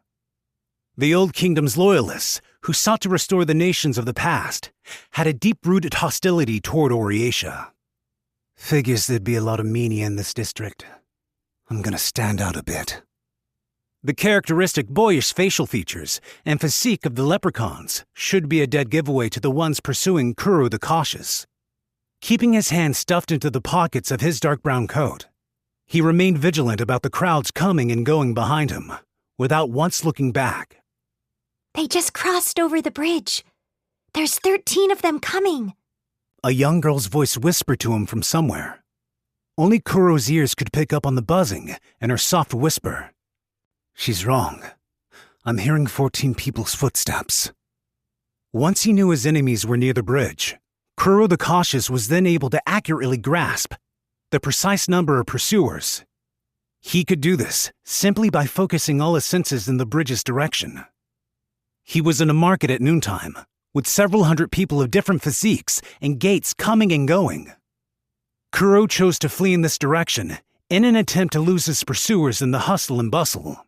The old kingdom's loyalists, who sought to restore the nations of the past, had a deep-rooted hostility toward Oriatia. Figures there'd be a lot of Menia in this district. I'm gonna stand out a bit. The characteristic boyish facial features and physique of the leprechauns should be a dead giveaway to the ones pursuing Kuro the Cautious. Keeping his hands stuffed into the pockets of his dark brown coat, he remained vigilant about the crowds coming and going behind him, without once looking back. They just crossed over the bridge. There's 13 of them coming. A young girl's voice whispered to him from somewhere. Only Kuro's ears could pick up on the buzzing and her soft whisper. She's wrong. I'm hearing 14 people's footsteps. Once he knew his enemies were near the bridge, Kuro the Cautious was then able to accurately grasp the precise number of pursuers. He could do this simply by focusing all his senses in the bridge's direction. He was in a market at noontime, with several hundred people of different physiques and gaits coming and going. Kuro chose to flee in this direction in an attempt to lose his pursuers in the hustle and bustle.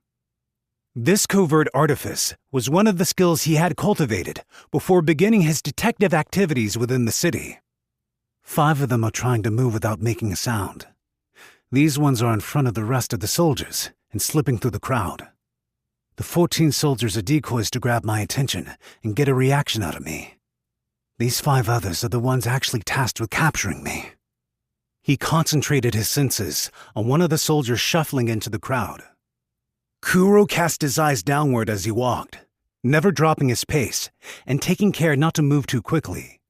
This covert artifice was one of the skills he had cultivated before beginning his detective activities within the city. 5 of them are trying to move without making a sound. These ones are in front of the rest of the soldiers and slipping through the crowd. The 14 soldiers are decoys to grab my attention and get a reaction out of me. These 5 others are the ones actually tasked with capturing me. He concentrated his senses on one of the soldiers shuffling into the crowd. Kuro cast his eyes downward as he walked, never dropping his pace and taking care not to move too quickly.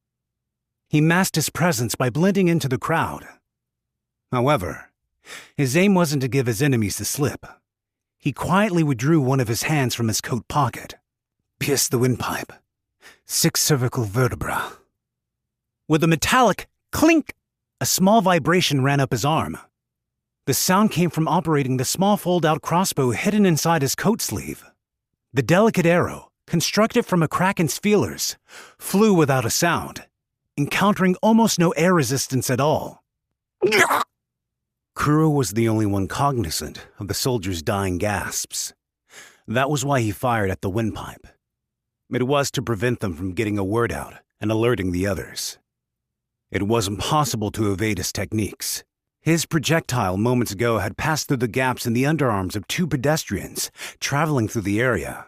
He masked his presence by blending into the crowd. However, his aim wasn't to give his enemies the slip. He quietly withdrew one of his hands from his coat pocket, pierced the windpipe, 6 cervical vertebrae. With a metallic clink, a small vibration ran up his arm. The sound came from operating the small fold-out crossbow hidden inside his coat sleeve. The delicate arrow, constructed from a kraken's feelers, flew without a sound, encountering almost no air resistance at all. Kuro was the only one cognizant of the soldier's dying gasps. That was why he fired at the windpipe. It was to prevent them from getting a word out and alerting the others. It wasn't possible to evade his techniques. His projectile moments ago had passed through the gaps in the underarms of 2 pedestrians traveling through the area.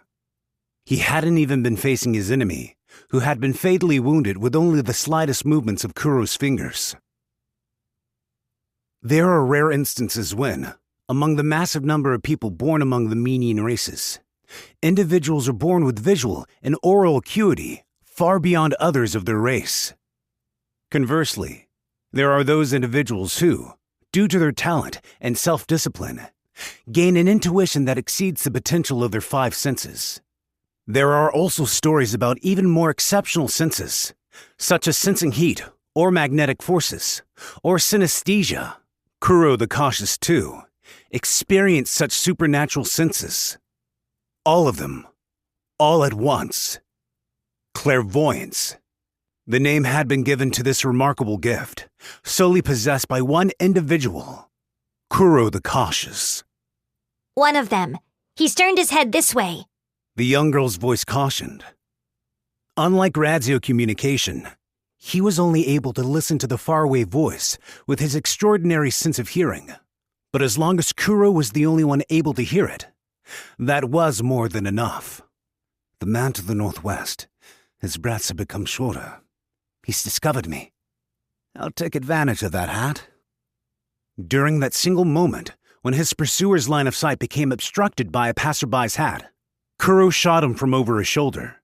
He hadn't even been facing his enemy, who had been fatally wounded with only the slightest movements of Kuro's fingers. There are rare instances when, among the massive number of people born among the Menian races, individuals are born with visual and oral acuity far beyond others of their race. Conversely, there are those individuals who, due to their talent and self-discipline, gain an intuition that exceeds the potential of their 5 senses. There are also stories about even more exceptional senses, such as sensing heat or magnetic forces, or synesthesia. Kuro the Cautious, too, experienced such supernatural senses. All of them, all at once. Clairvoyance. The name had been given to this remarkable gift, solely possessed by one individual, Kuro the Cautious. One of them. He's turned his head this way. The young girl's voice cautioned. Unlike radio communication, he was only able to listen to the faraway voice with his extraordinary sense of hearing. But as long as Kuro was the only one able to hear it, that was more than enough. The man to the northwest, his breaths have become shorter. He's discovered me. I'll take advantage of that, hat. During that single moment, when his pursuer's line of sight became obstructed by a passerby's hat, Kuro shot him from over his shoulder.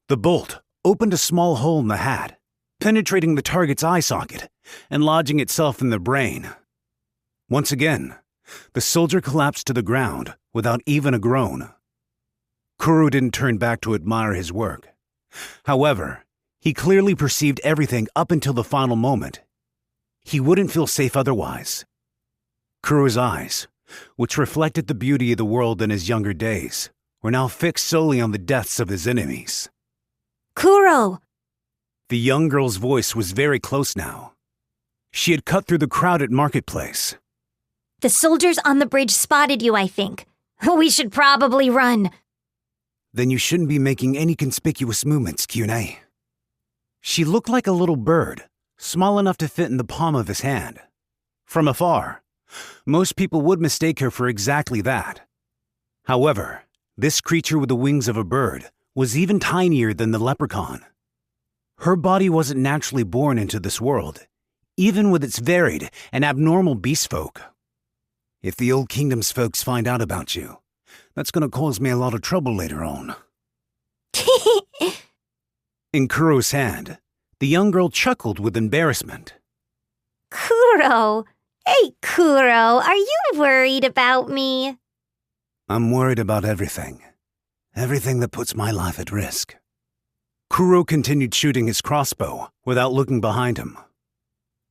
The bolt opened a small hole in the hat, penetrating the target's eye socket and lodging itself in the brain. Once again, the soldier collapsed to the ground without even a groan. Kuro didn't turn back to admire his work. However, he clearly perceived everything up until the final moment. He wouldn't feel safe otherwise. Kuro's eyes, which reflected the beauty of the world in his younger days, were now fixed solely on the deaths of his enemies. Kuro! The young girl's voice was very close now. She had cut through the crowded marketplace. The soldiers on the bridge spotted you, I think. We should probably run. Then you shouldn't be making any conspicuous movements, Kyune. She looked like a little bird, small enough to fit in the palm of his hand. From afar, most people would mistake her for exactly that. However, this creature with the wings of a bird was even tinier than the leprechaun. Her body wasn't naturally born into this world, even with its varied and abnormal beast folk. If the Old Kingdom's folks find out about you, that's gonna cause me a lot of trouble later on. In Kuro's hand, the young girl chuckled with embarrassment. Kuro! Hey, Kuro, are you worried about me? I'm worried about everything. Everything that puts my life at risk. Kuro continued shooting his crossbow without looking behind him.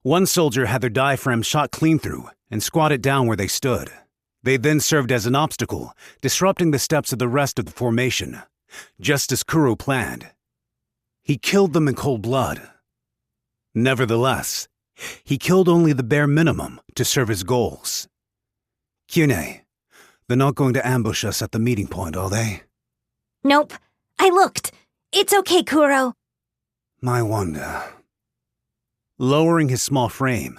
One soldier had their diaphragm shot clean through and squatted down where they stood. They then served as an obstacle, disrupting the steps of the rest of the formation, just as Kuro planned. He killed them in cold blood. Nevertheless, he killed only the bare minimum to serve his goals. Kyune, they're not going to ambush us at the meeting point, are they? Nope. I looked. It's okay, Kuro. My wonder. Lowering his small frame,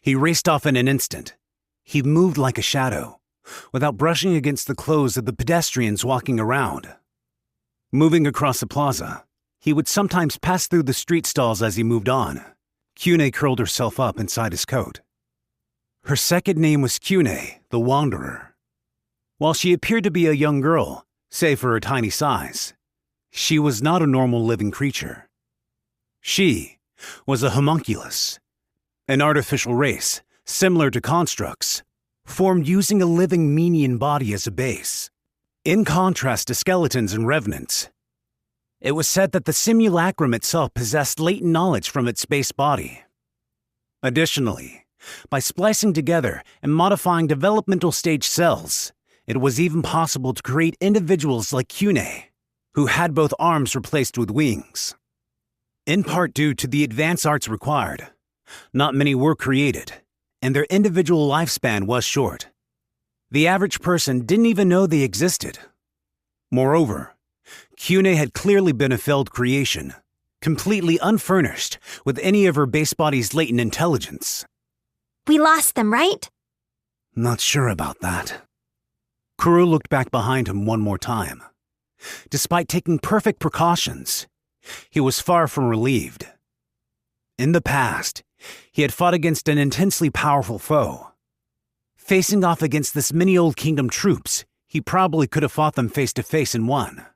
he raced off in an instant. He moved like a shadow, without brushing against the clothes of the pedestrians walking around. Moving across the plaza, he would sometimes pass through the street stalls as he moved on. Kyune curled herself up inside his coat. Her second name was Kyune, the Wanderer. While she appeared to be a young girl, save for her tiny size, she was not a normal living creature. She was a homunculus, an artificial race similar to constructs, formed using a living menian body as a base. In contrast to skeletons and revenants, it was said that the simulacrum itself possessed latent knowledge from its base body. Additionally, by splicing together and modifying developmental stage cells, it was even possible to create individuals like Kyune, who had both arms replaced with wings. In part due to the advanced arts required, not many were created, and their individual lifespan was short. The average person didn't even know they existed. Moreover, Kyune had clearly been a failed creation, completely unfurnished with any of her base body's latent intelligence. We lost them, right? Not sure about that. Kuro looked back behind him one more time. Despite taking perfect precautions, he was far from relieved. In the past, he had fought against an intensely powerful foe. Facing off against this many Old Kingdom troops, he probably could have fought them face to face and won.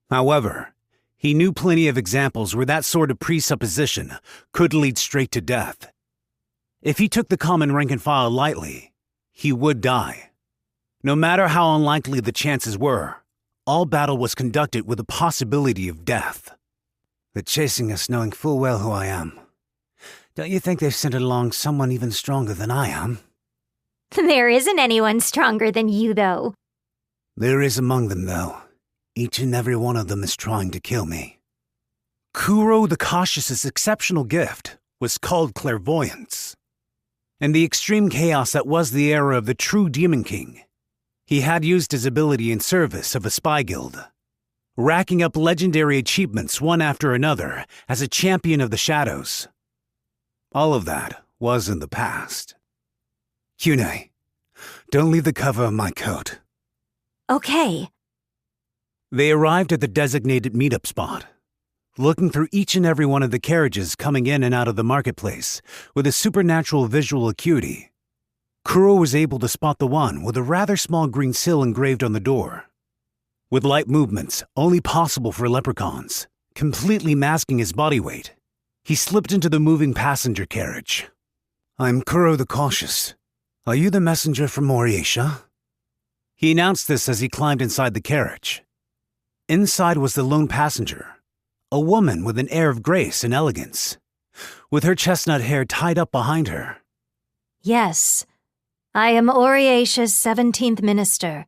However, he knew plenty of examples where that sort of presupposition could lead straight to death. If he took the common rank and file lightly, he would die. No matter how unlikely the chances were, all battle was conducted with the possibility of death. They're chasing us knowing full well who I am. Don't you think they've sent along someone even stronger than I am? There isn't anyone stronger than you, though. There is among them, though. Each and every one of them is trying to kill me. Kuro the Cautious's exceptional gift was called clairvoyance. In the extreme chaos that was the era of the true Demon King, he had used his ability in service of a spy guild, racking up legendary achievements one after another as a champion of the shadows. All of that was in the past. Kyune, don't leave the cover of my coat. Okay. They arrived at the designated meetup spot, looking through each and every one of the carriages coming in and out of the marketplace with a supernatural visual acuity. Kuro was able to spot the one with a rather small green seal engraved on the door. With light movements only possible for leprechauns, completely masking his body weight, he slipped into the moving passenger carriage. I'm Kuro the Cautious. Are you the messenger from Moriatia? He announced this as he climbed inside the carriage. Inside was the lone passenger, a woman with an air of grace and elegance, with her chestnut hair tied up behind her. Yes, I am Oriatia's 17th minister,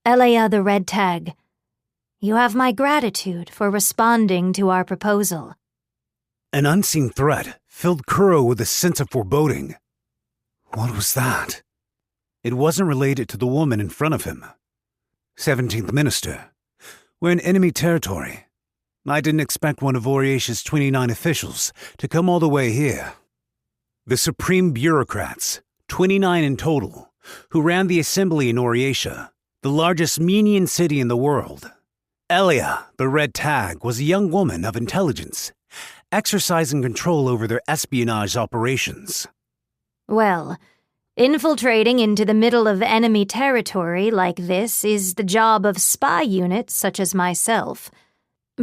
Elia the Red Tag. You have my gratitude for responding to our proposal. An unseen threat filled Kuro with a sense of foreboding. What was that? It wasn't related to the woman in front of him. 17th minister. We're in enemy territory. I didn't expect one of Oriatia's 29 officials to come all the way here. The supreme bureaucrats, 29 in total, who ran the assembly in Oriatia, the largest menian city in the world. Elia, the Red Tag, was a young woman of intelligence, exercising control over their espionage operations. Well, infiltrating into the middle of enemy territory like this is the job of spy units such as myself.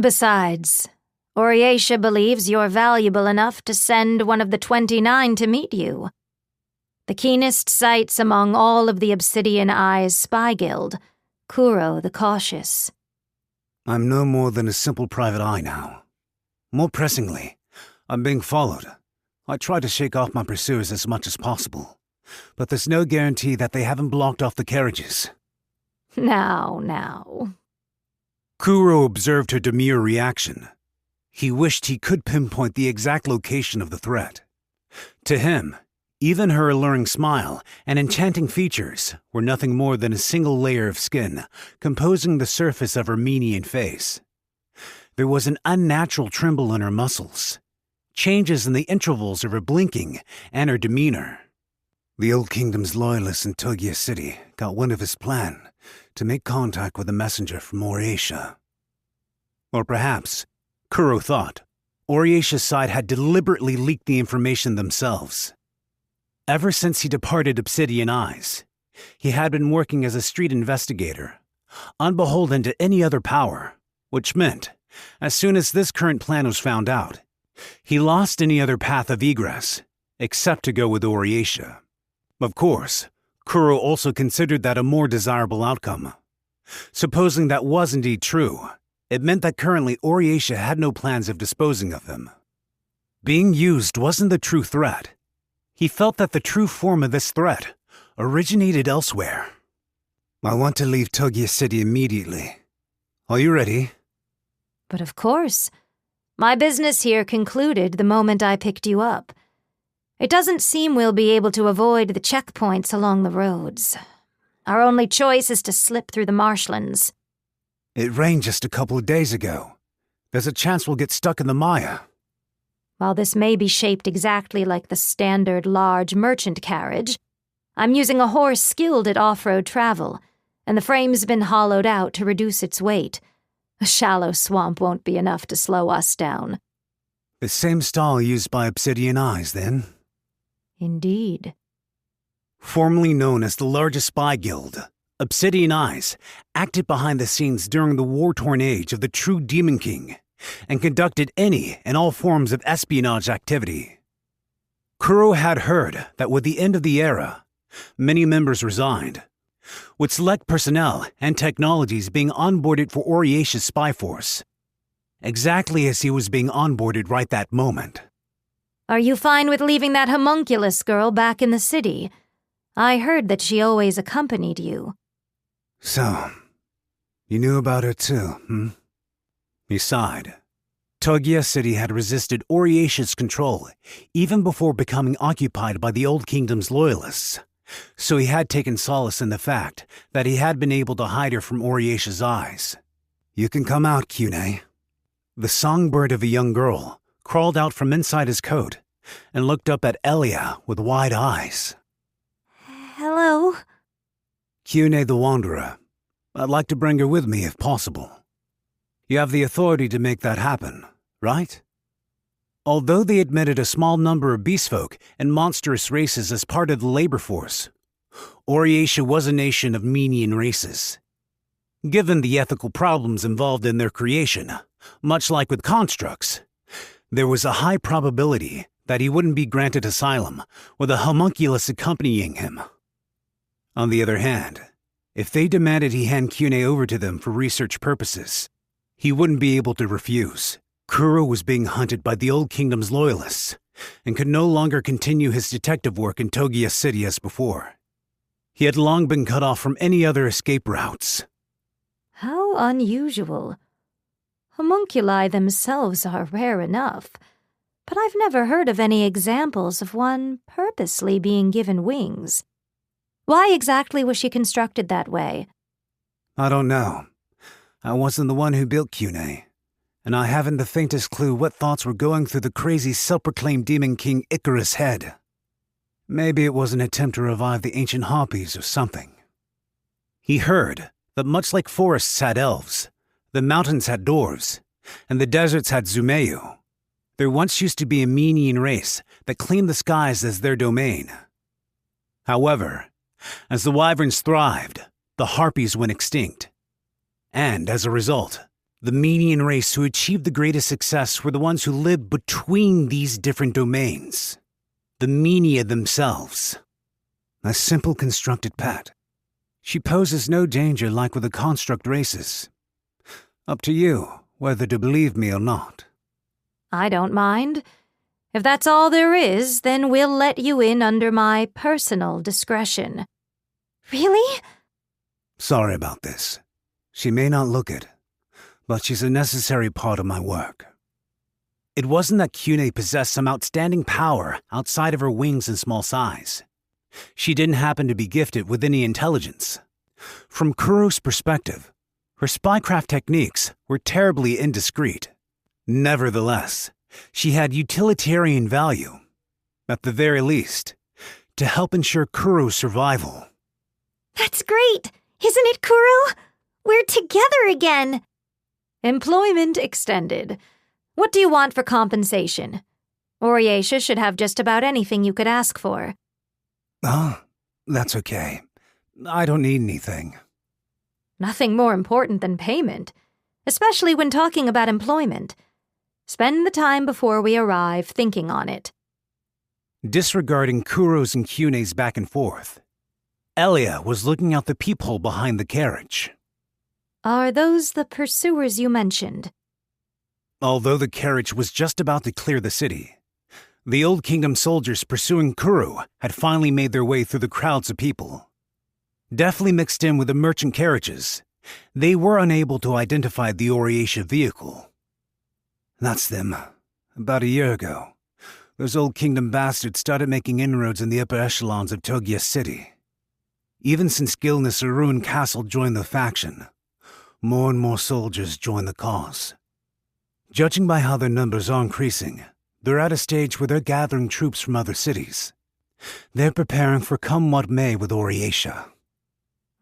Besides, Oriatia believes you're valuable enough to send one of the 29 to meet you. The keenest sights among all of the Obsidian Eyes Spy Guild, Kuro the Cautious. I'm no more than a simple private eye now. More pressingly, I'm being followed. I try to shake off my pursuers as much as possible, but there's no guarantee that they haven't blocked off the carriages. Now. Kuro observed her demure reaction. He wished he could pinpoint the exact location of the threat. To him, even her alluring smile and enchanting features were nothing more than a single layer of skin composing the surface of her Menian face. There was an unnatural tremble in her muscles, changes in the intervals of her blinking and her demeanor. The Old Kingdom's loyalists in Togia City got wind of his plan to make contact with a messenger from Oriatia. Or perhaps, Kuro thought, Oriasha's side had deliberately leaked the information themselves. Ever since he departed Obsidian Eyes, he had been working as a street investigator, unbeholden to any other power, which meant, as soon as this current plan was found out, he lost any other path of egress, except to go with Oriatia. Of course, Kuro also considered that a more desirable outcome. Supposing that was indeed true, it meant that currently Oriatia had no plans of disposing of him. Being used wasn't the true threat. He felt that the true form of this threat originated elsewhere. I want to leave Togia City immediately. Are you ready? But of course. My business here concluded the moment I picked you up. It doesn't seem we'll be able to avoid the checkpoints along the roads. Our only choice is to slip through the marshlands. It rained just a couple of days ago. There's a chance we'll get stuck in the mire. While this may be shaped exactly like the standard large merchant carriage, I'm using a horse skilled at off-road travel, and the frame's been hollowed out to reduce its weight. A shallow swamp won't be enough to slow us down. The same style used by Obsidian Eyes, then? Indeed. Formerly known as the largest spy guild, Obsidian Eyes acted behind the scenes during the war-torn age of the true Demon King and conducted any and all forms of espionage activity. Kuro had heard that with the end of the era, many members resigned, with select personnel and technologies being onboarded for Oriasha's spy force, exactly as he was being onboarded right that moment. Are you fine with leaving that homunculus girl back in the city? I heard that she always accompanied you. So, you knew about her too, He sighed. Togia City had resisted Oriasha's control even before becoming occupied by the Old Kingdom's loyalists, so he had taken solace in the fact that he had been able to hide her from Oriasha's eyes. You can come out, Kyune. The songbird of a young girl crawled out from inside his coat and looked up at Elia with wide eyes. Hello? Kyune the Wanderer. I'd like to bring her with me if possible. You have the authority to make that happen, right? Although they admitted a small number of beastfolk and monstrous races as part of the labor force, Oriatia was a nation of Menian races. Given the ethical problems involved in their creation, much like with constructs, there was a high probability that he wouldn't be granted asylum with a homunculus accompanying him. On the other hand, if they demanded he hand Kyune over to them for research purposes, he wouldn't be able to refuse. Kuro was being hunted by the Old Kingdom's loyalists and could no longer continue his detective work in Togia City as before. He had long been cut off from any other escape routes. How unusual. Homunculi themselves are rare enough, but I've never heard of any examples of one purposely being given wings. Why exactly was she constructed that way? I don't know. I wasn't the one who built Kyune, and I haven't the faintest clue what thoughts were going through the crazy self-proclaimed Demon King Icarus' head. Maybe it was an attempt to revive the ancient harpies or something. He heard that much like forests had elves, the mountains had dwarves, and the deserts had Zumeyu, there once used to be a Menian race that claimed the skies as their domain. However, as the wyverns thrived, the harpies went extinct. And as a result, the Menian race who achieved the greatest success were the ones who lived between these different domains. The Menia themselves. A simple constructed pet. She poses no danger like with the construct races. Up to you whether to believe me or not. I don't mind. If that's all there is, then we'll let you in under my personal discretion. Really? Sorry about this. She may not look it, but she's a necessary part of my work. It wasn't that Kyune possessed some outstanding power outside of her wings and small size. She didn't happen to be gifted with any intelligence. From Kuro's perspective, her spycraft techniques were terribly indiscreet. Nevertheless, she had utilitarian value, at the very least, to help ensure Kuro's survival. That's great! Isn't it, Kuro? We're together again! Employment extended. What do you want for compensation? Oriesha should have just about anything you could ask for. Oh, that's okay. I don't need anything. Nothing more important than payment, especially when talking about employment. Spend the time before we arrive thinking on it. Disregarding Kuro's and Kyune's back and forth, Elia was looking out the peephole behind the carriage. Are those the pursuers you mentioned? Although the carriage was just about to clear the city, the Old Kingdom soldiers pursuing Kuro had finally made their way through the crowds of people. Deftly mixed in with the merchant carriages, they were unable to identify the Oriesha vehicle. That's them. About a year ago, those Old Kingdom bastards started making inroads in the upper echelons of Togia City. Even since Gilness Arun Castle joined the faction, more and more soldiers joined the cause. Judging by how their numbers are increasing, they're at a stage where they're gathering troops from other cities. They're preparing for come what may with Oriesha.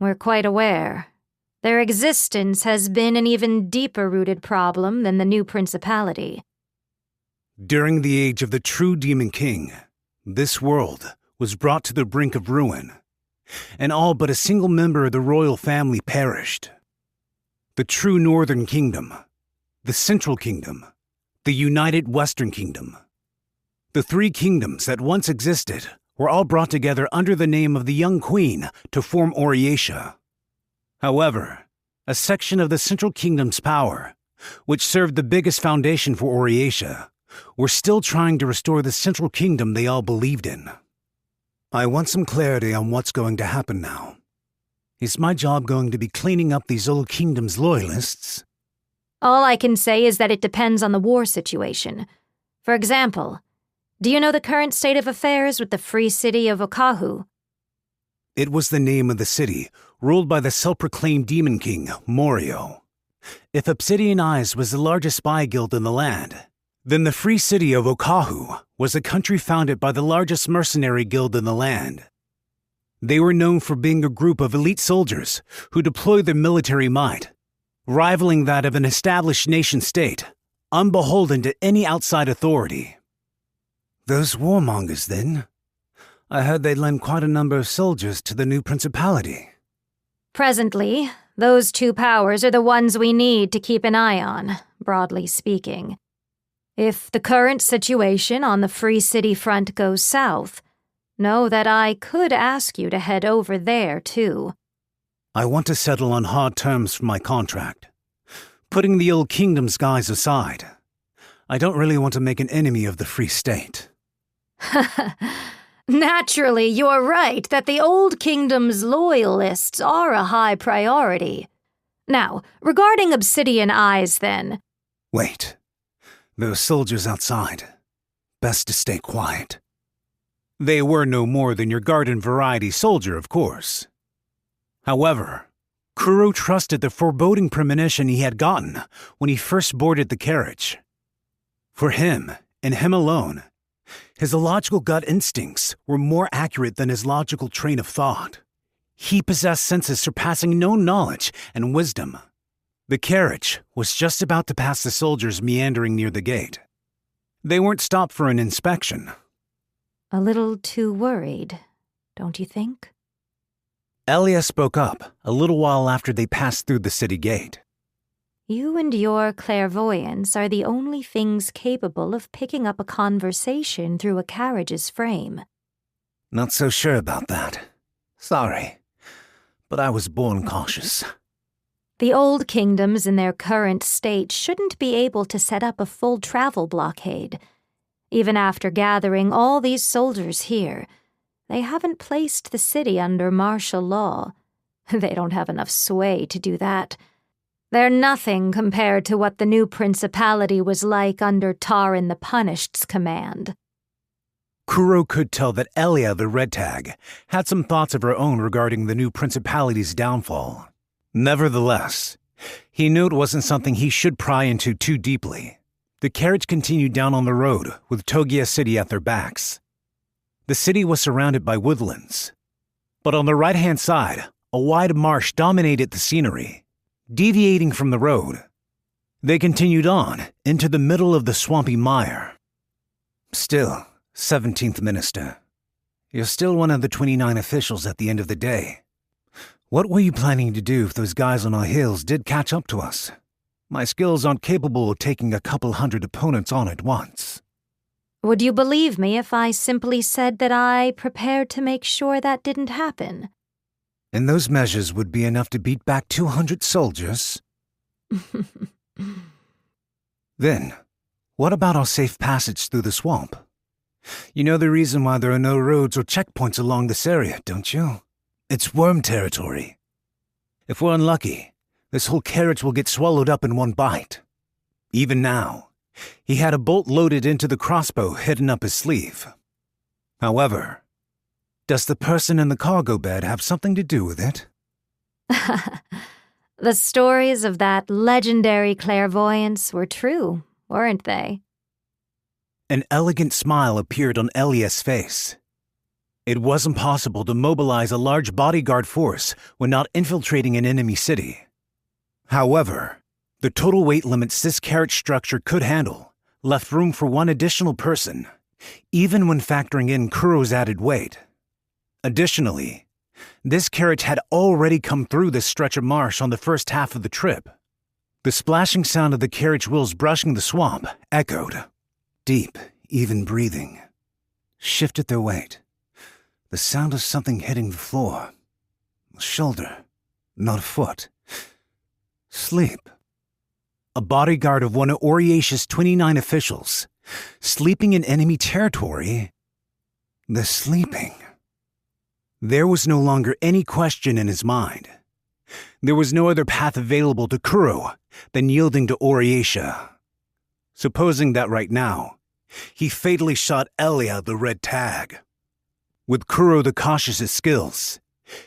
We're quite aware. Their existence has been an even deeper-rooted problem than the new principality. During the age of the true Demon King, this world was brought to the brink of ruin, and all but a single member of the royal family perished. The true Northern Kingdom, the Central Kingdom, the United Western Kingdom. The three kingdoms that once existed were all brought together under the name of the Young Queen to form Oriesha. However, a section of the Central Kingdom's power, which served the biggest foundation for Oriesha, were still trying to restore the Central Kingdom they all believed in. I want some clarity on what's going to happen now. Is my job going to be cleaning up these Old Kingdom's loyalists? All I can say is that it depends on the war situation. For example, do you know the current state of affairs with the free city of Okahu? It was the name of the city, ruled by the self-proclaimed Demon King, Morio. If Obsidian Eyes was the largest spy guild in the land, then the free city of Okahu was a country founded by the largest mercenary guild in the land. They were known for being a group of elite soldiers who deployed their military might, rivaling that of an established nation-state, unbeholden to any outside authority. Those warmongers, then? I heard they'd lend quite a number of soldiers to the new principality. Presently, those two powers are the ones we need to keep an eye on, broadly speaking. If the current situation on the Free City front goes south, know that I could ask you to head over there, too. I want to settle on hard terms for my contract. Putting the Old Kingdom's guys aside, I don't really want to make an enemy of the Free State. Naturally, you're right that the Old Kingdom's loyalists are a high priority. Now, regarding Obsidian Eyes, then... Wait. Those soldiers outside. Best to stay quiet. They were no more than your garden variety soldier, of course. However, Kuro trusted the foreboding premonition he had gotten when he first boarded the carriage. For him, and him alone, his illogical gut instincts were more accurate than his logical train of thought. He possessed senses surpassing known knowledge and wisdom. The carriage was just about to pass the soldiers meandering near the gate. They weren't stopped for an inspection. A little too worried, don't you think? Elia spoke up a little while after they passed through the city gate. You and your clairvoyance are the only things capable of picking up a conversation through a carriage's frame. Not so sure about that. Sorry. but I was born cautious. The old kingdoms in their current state shouldn't be able to set up a full travel blockade. Even after gathering all these soldiers here, they haven't placed the city under martial law. They don't have enough sway to do that. They're nothing compared to what the new principality was like under Taran the Punished's command. Kuro could tell that Elia the Red Tag had some thoughts of her own regarding the new principality's downfall. Nevertheless, he knew it wasn't something he should pry into too deeply. The carriage continued down on the road with Togia City at their backs. The city was surrounded by woodlands, but on the right-hand side, a wide marsh dominated the scenery. Deviating from the road, they continued on into the middle of the swampy mire. Still, 17th Minister, you're still one of the 29 officials at the end of the day. What were you planning to do if those guys on our hills did catch up to us? My skills aren't capable of taking a couple hundred opponents on at once. Would you believe me if I simply said that I prepared to make sure that didn't happen? And those measures would be enough to beat back 200 soldiers? Then, what about our safe passage through the swamp? You know the reason why there are no roads or checkpoints along this area, don't you? It's worm territory. If we're unlucky, this whole carriage will get swallowed up in one bite. Even now, he had a bolt loaded into the crossbow hidden up his sleeve. However, does the person in the cargo bed have something to do with it? The stories of that legendary clairvoyance were true, weren't they? An elegant smile appeared on Elia's face. It wasn't possible to mobilize a large bodyguard force when not infiltrating an enemy city. However, the total weight limits this carriage structure could handle left room for one additional person, even when factoring in Kuro's added weight. Additionally, this carriage had already come through this stretch of marsh on the first half of the trip. The splashing sound of the carriage wheels brushing the swamp echoed. Deep, even breathing shifted their weight. The sound of something hitting the floor. A shoulder, not a foot. Sleep. A bodyguard of one of Oriasha's 29 officials, sleeping in enemy territory. The sleeping. There was no longer any question in his mind. There was no other path available to Kuro than yielding to Oriasha. Supposing that right now, he fatally shot Elia the Red Tag. With Kuro the Cautious's skills,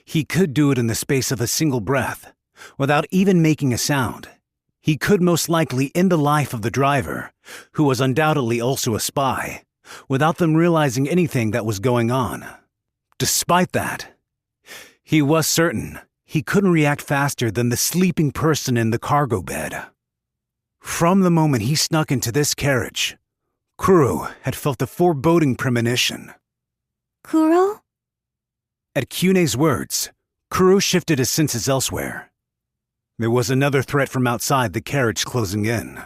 he could do it in the space of a single breath, without even making a sound. He could most likely end the life of the driver, who was undoubtedly also a spy, without them realizing anything that was going on. Despite that, he was certain he couldn't react faster than the sleeping person in the cargo bed. From the moment he snuck into this carriage, Kuro had felt a foreboding premonition. Kuro? At Kyune's words, Kuro shifted his senses elsewhere. There was another threat from outside the carriage closing in.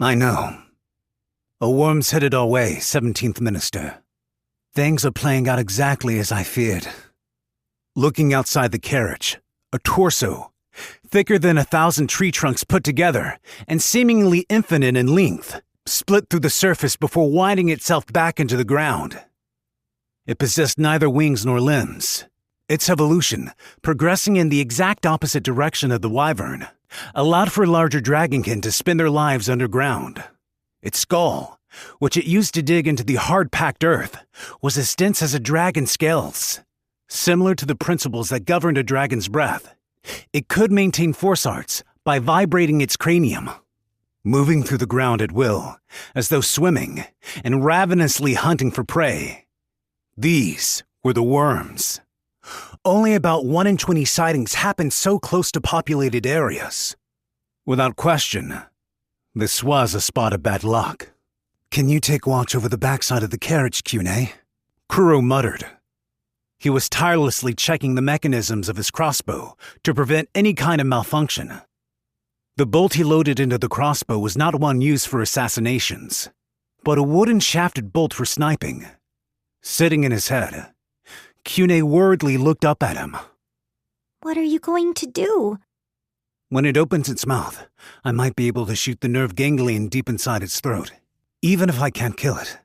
I know. A worm's headed our way, 17th Minister. Things are playing out exactly as I feared. Looking outside the carriage, a torso, thicker than 1,000 tree trunks put together and seemingly infinite in length, split through the surface before winding itself back into the ground. It possessed neither wings nor limbs. Its evolution, progressing in the exact opposite direction of the wyvern, allowed for larger dragonkin to spend their lives underground. Its skull, which it used to dig into the hard-packed earth, was as dense as a dragon's scales. Similar to the principles that governed a dragon's breath, it could maintain force arts by vibrating its cranium, moving through the ground at will, as though swimming, and ravenously hunting for prey. These were the worms. Only about 1 in 20 sightings happened so close to populated areas. Without question, this was a spot of bad luck. Can you take watch over the backside of the carriage, Kyune? Kuro muttered. He was tirelessly checking the mechanisms of his crossbow to prevent any kind of malfunction. The bolt he loaded into the crossbow was not one used for assassinations, but a wooden shafted bolt for sniping. Sitting in his head, Kyune worriedly looked up at him. What are you going to do? When it opens its mouth, I might be able to shoot the nerve ganglion deep inside its throat. Even if I can't kill it,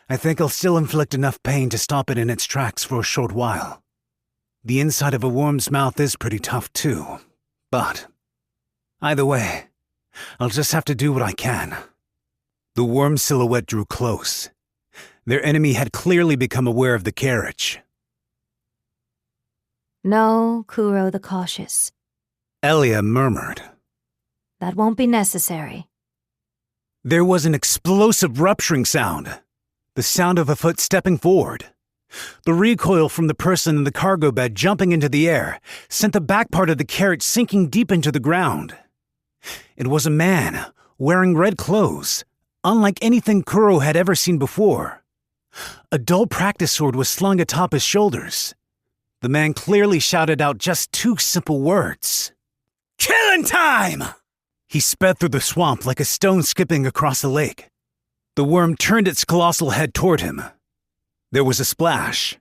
I think I'll still inflict enough pain to stop it in its tracks for a short while. The inside of a worm's mouth is pretty tough too, but either way, I'll just have to do what I can. The worm silhouette drew close. Their enemy had clearly become aware of the carriage. No, Kuro the Cautious. Elia murmured. That won't be necessary. There was an explosive rupturing sound, the sound of a foot stepping forward. The recoil from the person in the cargo bed jumping into the air sent the back part of the carriage sinking deep into the ground. It was a man wearing red clothes, unlike anything Kuro had ever seen before. A dull practice sword was slung atop his shoulders. The man clearly shouted out just two simple words. "Killing time!" He sped through the swamp like a stone skipping across a lake. The worm turned its colossal head toward him. There was a splash.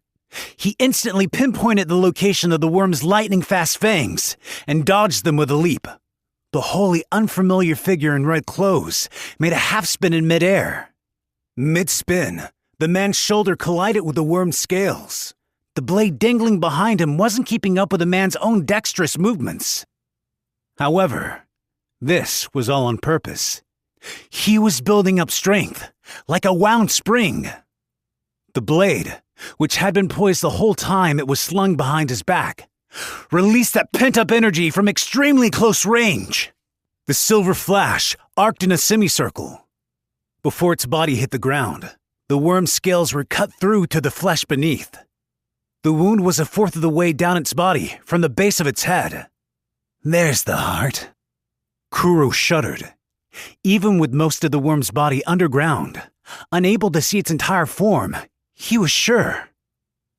He instantly pinpointed the location of the worm's lightning-fast fangs and dodged them with a leap. The wholly unfamiliar figure in red clothes made a half-spin in midair. Mid-spin, the man's shoulder collided with the worm's scales. The blade dangling behind him wasn't keeping up with the man's own dexterous movements. However, this was all on purpose. He was building up strength, like a wound spring. The blade, which had been poised the whole time it was slung behind his back, released that pent-up energy from extremely close range. The silver flash arced in a semicircle. Before its body hit the ground, the worm's scales were cut through to the flesh beneath. The wound was a fourth of the way down its body from the base of its head. There's the heart. Kuro shuddered. Even with most of the worm's body underground, unable to see its entire form, he was sure.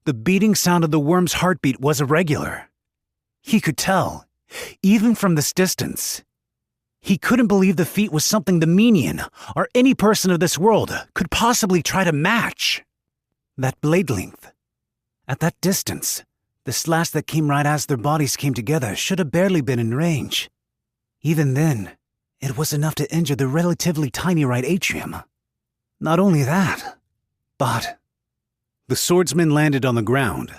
The beating sound of the worm's heartbeat was irregular. He could tell, even from this distance. He couldn't believe the feat was something the Menian, or any person of this world, could possibly try to match. That blade length. At that distance, the slash that came right as their bodies came together should have barely been in range. Even then, it was enough to injure the relatively tiny right atrium. Not only that, but... The swordsman landed on the ground,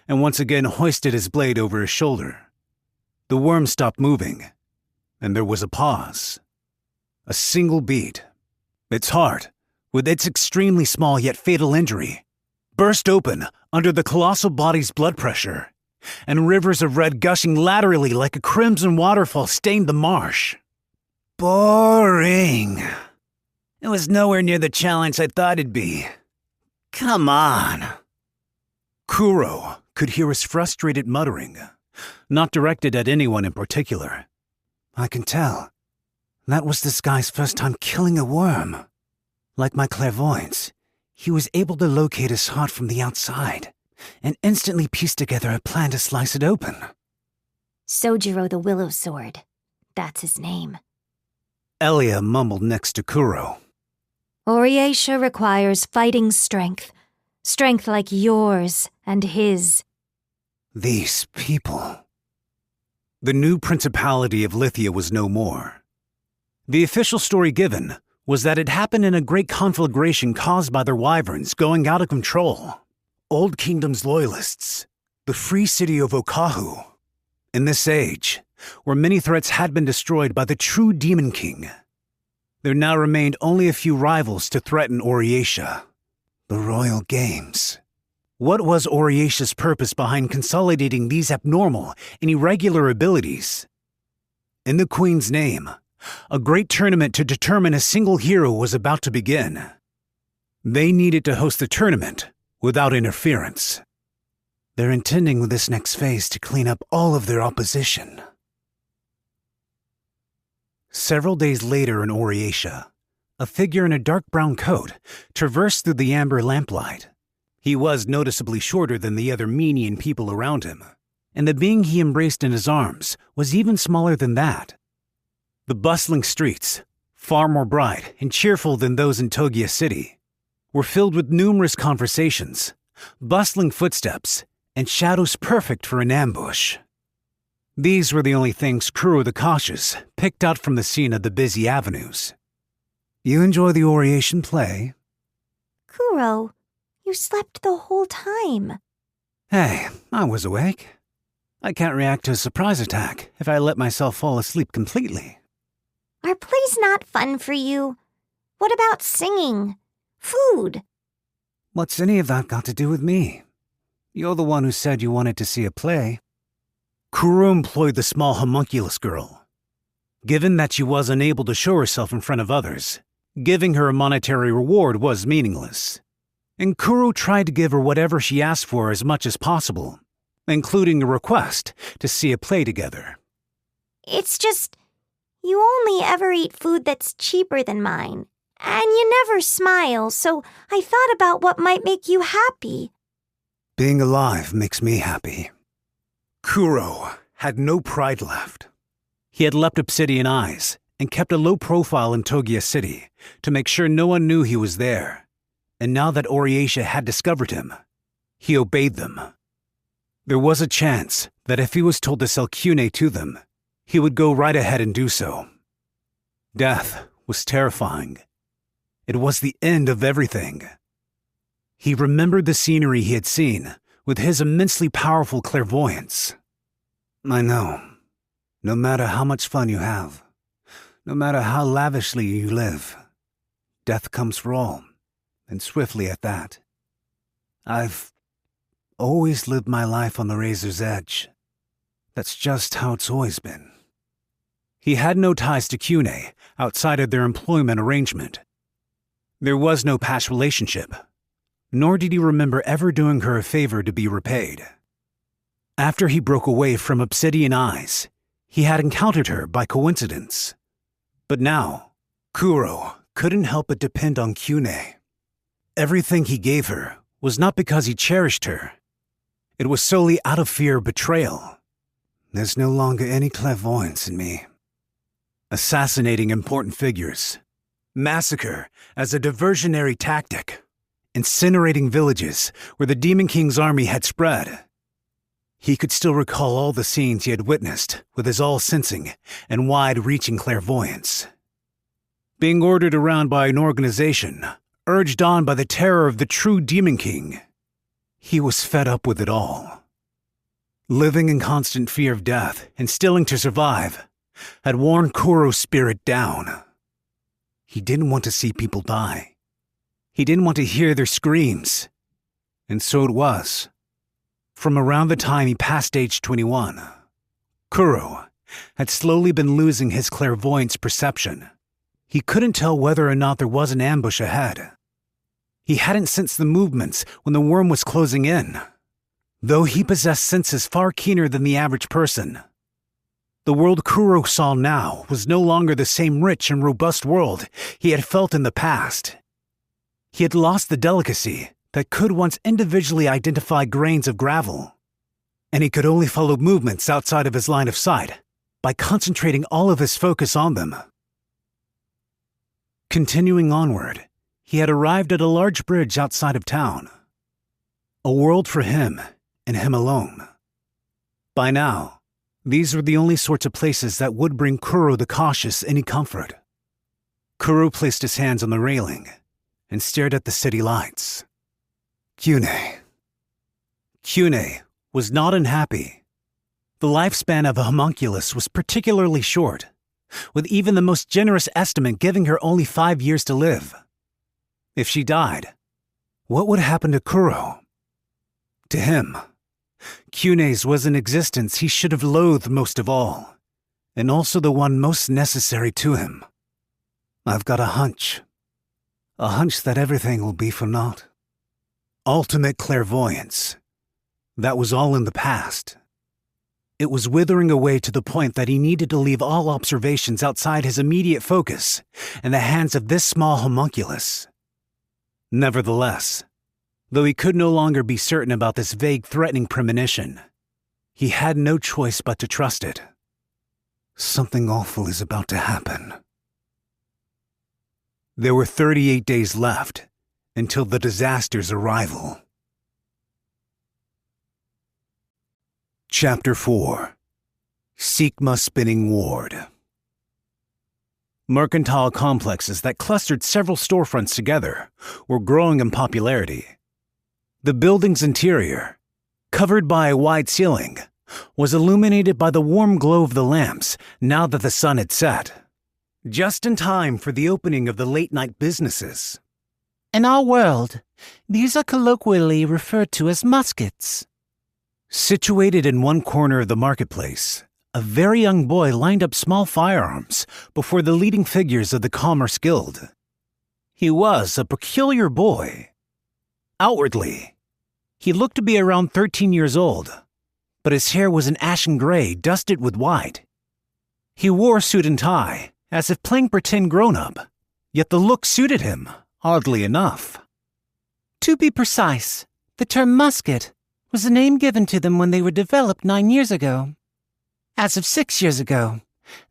and once again hoisted his blade over his shoulder. The worm stopped moving, and there was a pause. A single beat. Its heart, with its extremely small yet fatal injury, burst open under the colossal body's blood pressure, and rivers of red gushing laterally like a crimson waterfall stained the marsh. Boring. It was nowhere near the challenge I thought it'd be. Come on. Kuro could hear his frustrated muttering, not directed at anyone in particular. I can tell. That was this guy's first time killing a worm. Like my clairvoyance, he was able to locate his heart from the outside and instantly piece together a plan to slice it open. Sojiro the Willow Sword. That's his name. Elia mumbled next to Kuro. Oriesha requires fighting strength. Strength like yours and his. These people. The new Principality of Lithia was no more. The official story given was that it happened in a great conflagration caused by their wyverns going out of control. Old Kingdom's loyalists, the free city of Okahu. In this age, where many threats had been destroyed by the true Demon King, there now remained only a few rivals to threaten Oriesha. The Royal Games. What was Oriesha's purpose behind consolidating these abnormal and irregular abilities? In the Queen's name, a great tournament to determine a single hero was about to begin. They needed to host the tournament without interference. They're intending with this next phase to clean up all of their opposition. Several days later in Oriesha, a figure in a dark brown coat traversed through the amber lamplight. He was noticeably shorter than the other Menian people around him, and the being he embraced in his arms was even smaller than that. The bustling streets, far more bright and cheerful than those in Togia City, were filled with numerous conversations, bustling footsteps, and shadows perfect for an ambush. These were the only things Kuro the Cautious picked out from the scene of the busy avenues. You enjoy the Oriation play? Kuro, you slept the whole time. Hey, I was awake. I can't react to a surprise attack if I let myself fall asleep completely. Are plays not fun for you? What about singing? Food? What's any of that got to do with me? You're the one who said you wanted to see a play. Kuro employed the small homunculus girl. Given that she was unable to show herself in front of others, giving her a monetary reward was meaningless. And Kuro tried to give her whatever she asked for as much as possible, including a request to see a play together. It's just, you only ever eat food that's cheaper than mine, and you never smile, so I thought about what might make you happy. Being alive makes me happy. Kuro had no pride left. He had left Obsidian Eyes and kept a low profile in Togia City to make sure no one knew he was there. And now that Oriatia had discovered him, he obeyed them. There was a chance that if he was told to sell Kyune to them, he would go right ahead and do so. Death was terrifying. It was the end of everything. He remembered the scenery he had seen with his immensely powerful clairvoyance. I know. No matter how much fun you have, no matter how lavishly you live, death comes for all, and swiftly at that. I've always lived my life on the razor's edge. That's just how it's always been. He had no ties to Kyune outside of their employment arrangement. There was no past relationship, nor did he remember ever doing her a favor to be repaid. After he broke away from Obsidian Eyes, he had encountered her by coincidence. But now, Kuro couldn't help but depend on Kyune. Everything he gave her was not because he cherished her. It was solely out of fear of betrayal. There's no longer any clairvoyance in me. Assassinating important figures. Massacre as a diversionary tactic. Incinerating villages where the Demon King's army had spread. He could still recall all the scenes he had witnessed with his all-sensing and wide-reaching clairvoyance. Being ordered around by an organization, urged on by the terror of the true Demon King, he was fed up with it all. Living in constant fear of death and stilling to survive had worn Kuro's spirit down. He didn't want to see people die. He didn't want to hear their screams. And so it was. From around the time he passed age 21, Kuro had slowly been losing his clairvoyance perception. He couldn't tell whether or not there was an ambush ahead. He hadn't sensed the movements when the worm was closing in, though he possessed senses far keener than the average person. The world Kuro saw now was no longer the same rich and robust world he had felt in the past. He had lost the delicacy that could once individually identify grains of gravel, and he could only follow movements outside of his line of sight by concentrating all of his focus on them. Continuing onward, he had arrived at a large bridge outside of town. A world for him, and him alone. By now, these were the only sorts of places that would bring Kuro the Cautious any comfort. Kuro placed his hands on the railing and stared at the city lights. Kyune was not unhappy. The lifespan of a homunculus was particularly short, with even the most generous estimate giving her only 5 years to live. If she died, what would happen to Kuro? To him, Kyune's was an existence he should have loathed most of all, and also the one most necessary to him. I've got a hunch that everything will be for naught. Ultimate clairvoyance. That was all in the past. It was withering away to the point that he needed to leave all observations outside his immediate focus in the hands of this small homunculus. Nevertheless, though he could no longer be certain about this vague, threatening premonition, he had no choice but to trust it. Something awful is about to happen. There were 38 days left until the disaster's arrival. Chapter 4. Sikma Spinning Ward. Mercantile complexes that clustered several storefronts together were growing in popularity. The building's interior, covered by a wide ceiling, was illuminated by the warm glow of the lamps now that the sun had set, just in time for the opening of the late-night businesses. In our world, these are colloquially referred to as muskets. Situated in one corner of the marketplace, a very young boy lined up small firearms before the leading figures of the Commerce Guild. He was a peculiar boy. Outwardly, he looked to be around 13 years old, but his hair was an ashen gray dusted with white. He wore a suit and tie, as if playing pretend grown-up, yet the look suited him, oddly enough. To be precise, the term musket was a name given to them when they were developed 9 years ago. As of 6 years ago,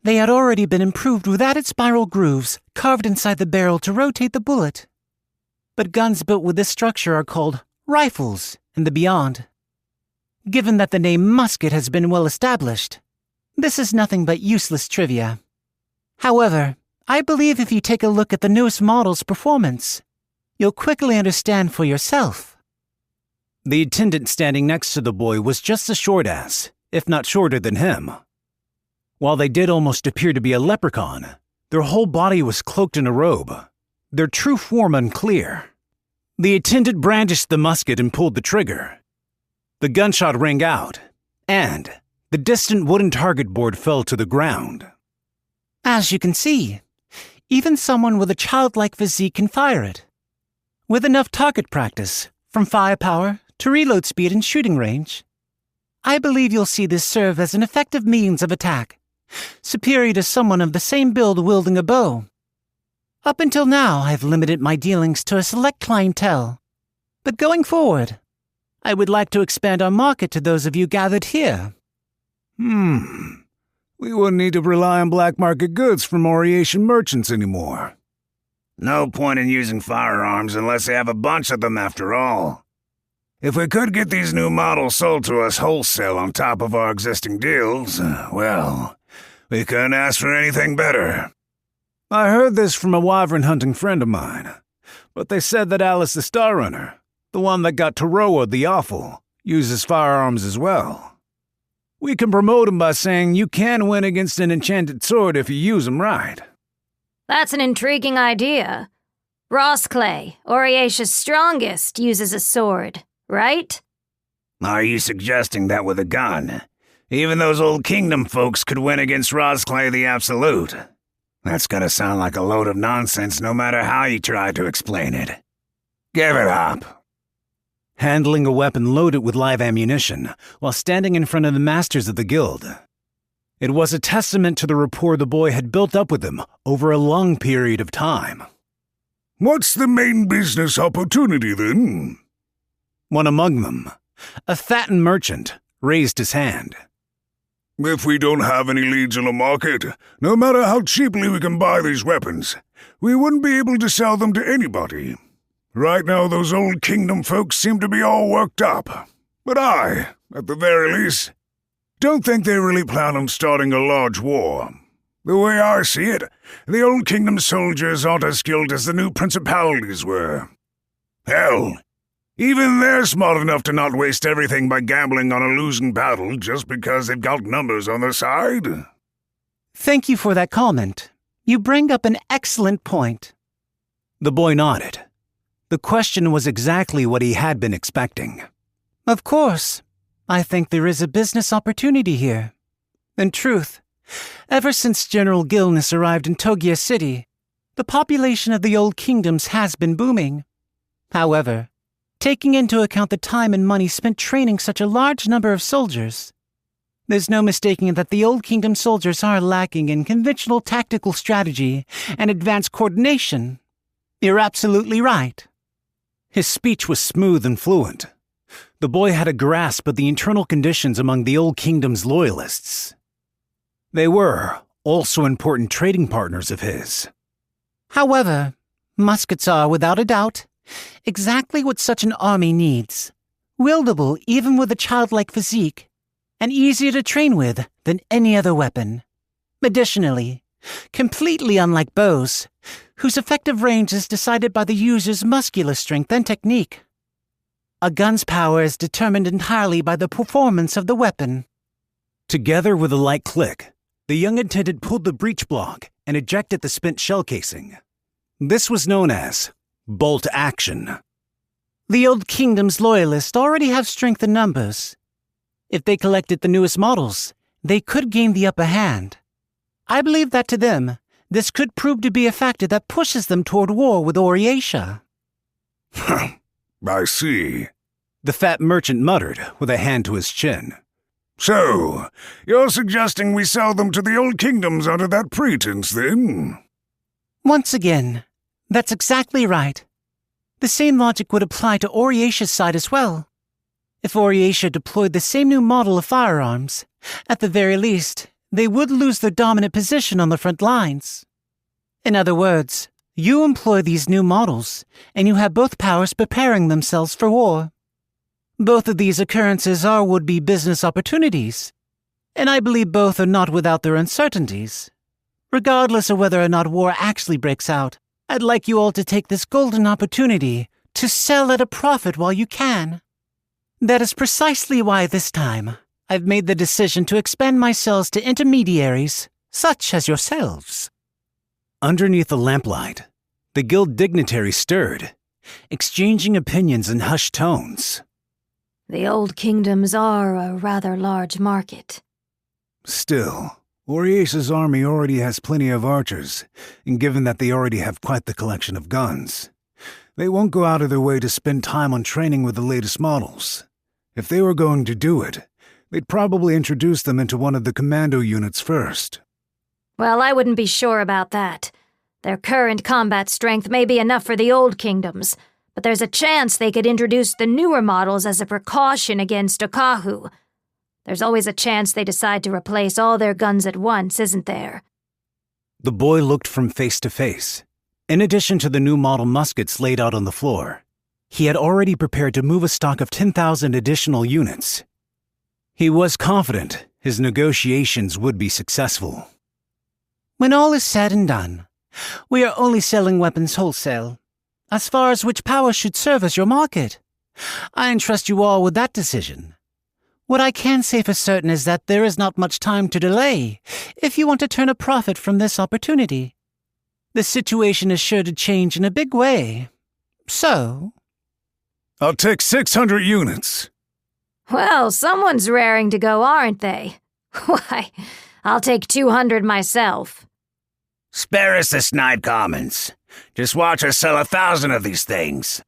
they had already been improved with added spiral grooves carved inside the barrel to rotate the bullet. But guns built with this structure are called rifles in the beyond. Given that the name musket has been well established, this is nothing but useless trivia. However, I believe if you take a look at the newest model's performance, you'll quickly understand for yourself. The attendant standing next to the boy was just as short as, if not shorter than him. While they did almost appear to be a leprechaun, their whole body was cloaked in a robe, their true form unclear. The attendant brandished the musket and pulled the trigger. The gunshot rang out, and the distant wooden target board fell to the ground. As you can see, even someone with a childlike physique can fire it. With enough target practice, from firepower to reload speed and shooting range, I believe you'll see this serve as an effective means of attack, superior to someone of the same build wielding a bow. Up until now, I've limited my dealings to a select clientele, but going forward, I would like to expand our market to those of you gathered here. We wouldn't need to rely on black market goods from Oriation merchants anymore. No point in using firearms unless they have a bunch of them after all. If we could get these new models sold to us wholesale on top of our existing deals, well, we couldn't ask for anything better. I heard this from a wyvern-hunting friend of mine, but they said that Alice the Star Runner, the one that got Taroa the Awful, uses firearms as well. We can promote him by saying you can win against an enchanted sword if you use them right. That's an intriguing idea. Rossclay, Oriacia's strongest, uses a sword, right? Are you suggesting that with a gun, even those old kingdom folks could win against Rossclay the Absolute? That's gonna sound like a load of nonsense no matter how you try to explain it. Give it up. Handling a weapon loaded with live ammunition while standing in front of the masters of the guild. It was a testament to the rapport the boy had built up with them over a long period of time. What's the main business opportunity, then? One among them, a fattened merchant, raised his hand. If we don't have any leads in the market, no matter how cheaply we can buy these weapons, we wouldn't be able to sell them to anybody. Right now, those old kingdom folks seem to be all worked up. But I, at the very least, don't think they really plan on starting a large war. The way I see it, the old kingdom soldiers aren't as skilled as the new principalities were. Hell, even they're smart enough to not waste everything by gambling on a losing battle just because they've got numbers on their side. Thank you for that comment. You bring up an excellent point. The boy nodded. The question was exactly what he had been expecting. Of course. I think there is a business opportunity here. In truth, ever since General Gilness arrived in Togia City, the population of the old kingdoms has been booming. However, taking into account the time and money spent training such a large number of soldiers, there's no mistaking that the old kingdom soldiers are lacking in conventional tactical strategy and advanced coordination. You're absolutely right. His speech was smooth and fluent. The boy had a grasp of the internal conditions among the old kingdom's loyalists. They were also important trading partners of his. However, muskets are, without a doubt, exactly what such an army needs. Wieldable even with a childlike physique, and easier to train with than any other weapon. Additionally, completely unlike bows, whose effective range is decided by the user's muscular strength and technique. A gun's power is determined entirely by the performance of the weapon. Together with a light click, the young attendant pulled the breech block and ejected the spent shell casing. This was known as bolt action. The Old Kingdom's loyalists already have strength in numbers. If they collected the newest models, they could gain the upper hand. I believe that to them, this could prove to be a factor that pushes them toward war with Oriatia. I see. The fat merchant muttered with a hand to his chin. So, you're suggesting we sell them to the Old Kingdoms under that pretense, then? Once again, that's exactly right. The same logic would apply to Oriatia's side as well. If Oriatia deployed the same new model of firearms, at the very least, they would lose their dominant position on the front lines. In other words, you employ these new models, and you have both powers preparing themselves for war. Both of these occurrences are would-be business opportunities, and I believe both are not without their uncertainties. Regardless of whether or not war actually breaks out, I'd like you all to take this golden opportunity to sell at a profit while you can. That is precisely why this time I've made the decision to expand my sales to intermediaries, such as yourselves. Underneath the lamplight, the guild dignitary stirred, exchanging opinions in hushed tones. The Old Kingdoms are a rather large market. Still, Oriace's army already has plenty of archers, and given that they already have quite the collection of guns, they won't go out of their way to spend time on training with the latest models. If they were going to do it, they'd probably introduce them into one of the commando units first. Well, I wouldn't be sure about that. Their current combat strength may be enough for the Old Kingdoms, but there's a chance they could introduce the newer models as a precaution against Okahu. There's always a chance they decide to replace all their guns at once, isn't there? The boy looked from face to face. In addition to the new model muskets laid out on the floor, he had already prepared to move a stock of 10,000 additional units. He was confident his negotiations would be successful. When all is said and done, we are only selling weapons wholesale. As far as which power should serve as your market, I entrust you all with that decision. What I can say for certain is that there is not much time to delay if you want to turn a profit from this opportunity. The situation is sure to change in a big way. So... I'll take 600 units. Well, someone's raring to go, aren't they? Why, I'll take 200 myself. Spare us the snide comments. Just watch us sell 1,000 of these things.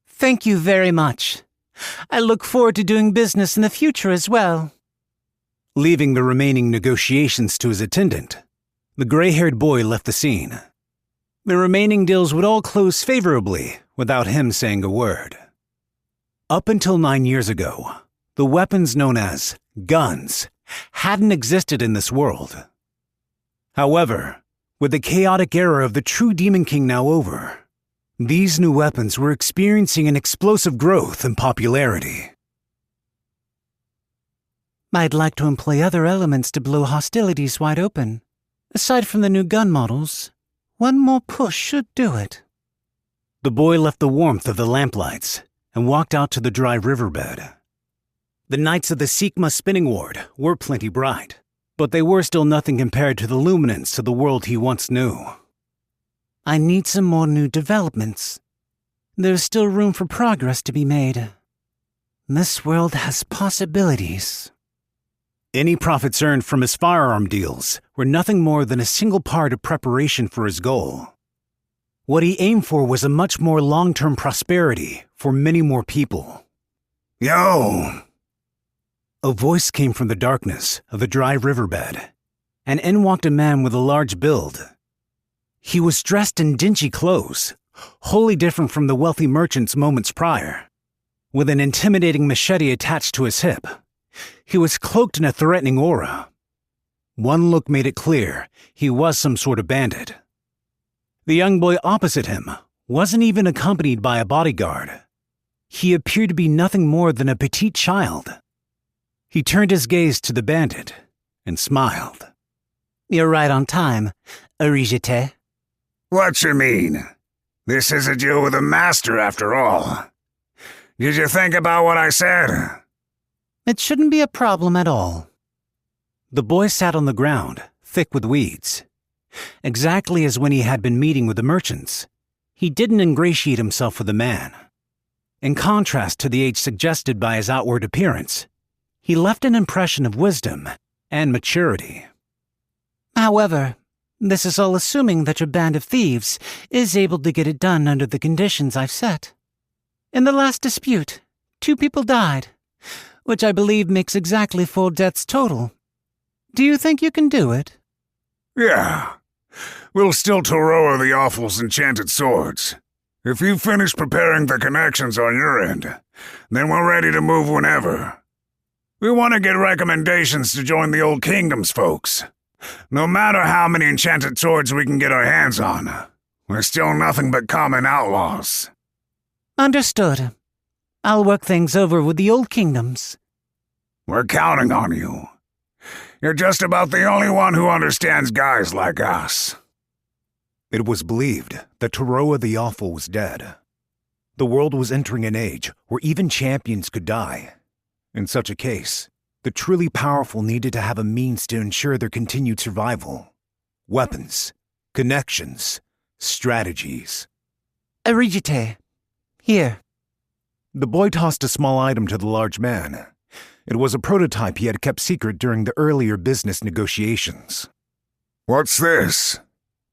Thank you very much. I look forward to doing business in the future as well. Leaving the remaining negotiations to his attendant, the gray-haired boy left the scene. The remaining deals would all close favorably without him saying a word. Up until 9 years ago, the weapons known as guns hadn't existed in this world. However, with the chaotic era of the true Demon King now over, these new weapons were experiencing an explosive growth in popularity. I'd like to employ other elements to blow hostilities wide open. Aside from the new gun models, one more push should do it. The boy left the warmth of the lamplights and walked out to the dry riverbed. The nights of the Sigma spinning ward were plenty bright, but they were still nothing compared to the luminance of the world he once knew. I need some more new developments. There's still room for progress to be made. This world has possibilities. Any profits earned from his firearm deals were nothing more than a single part of preparation for his goal. What he aimed for was a much more long-term prosperity for many more people. Yo! A voice came from the darkness of the dry riverbed, and in walked a man with a large build. He was dressed in dingy clothes, wholly different from the wealthy merchants moments prior. With an intimidating machete attached to his hip, he was cloaked in a threatening aura. One look made it clear he was some sort of bandit. The young boy opposite him wasn't even accompanied by a bodyguard. He appeared to be nothing more than a petite child. He turned his gaze to the bandit and smiled. You're right on time, Arijite. What you mean? This is a deal with a master after all. Did you think about what I said? It shouldn't be a problem at all. The boy sat on the ground, thick with weeds. Exactly as when he had been meeting with the merchants, he didn't ingratiate himself with the man. In contrast to the age suggested by his outward appearance, he left an impression of wisdom and maturity. However, this is all assuming that your band of thieves is able to get it done under the conditions I've set. In the last dispute, 2 people died, which I believe makes exactly 4 deaths total. Do you think you can do it? Yeah. We'll still Toroa the Awful's enchanted swords. If you finish preparing the connections on your end, then we're ready to move whenever. We want to get recommendations to join the Old Kingdom's folks. No matter how many enchanted swords we can get our hands on, we're still nothing but common outlaws. Understood. I'll work things over with the Old Kingdoms. We're counting on you. You're just about the only one who understands guys like us. It was believed that Toroa the Awful was dead. The world was entering an age where even champions could die. In such a case, the truly powerful needed to have a means to ensure their continued survival. Weapons, connections, strategies. Arijite, here. The boy tossed a small item to the large man. It was a prototype he had kept secret during the earlier business negotiations. What's this?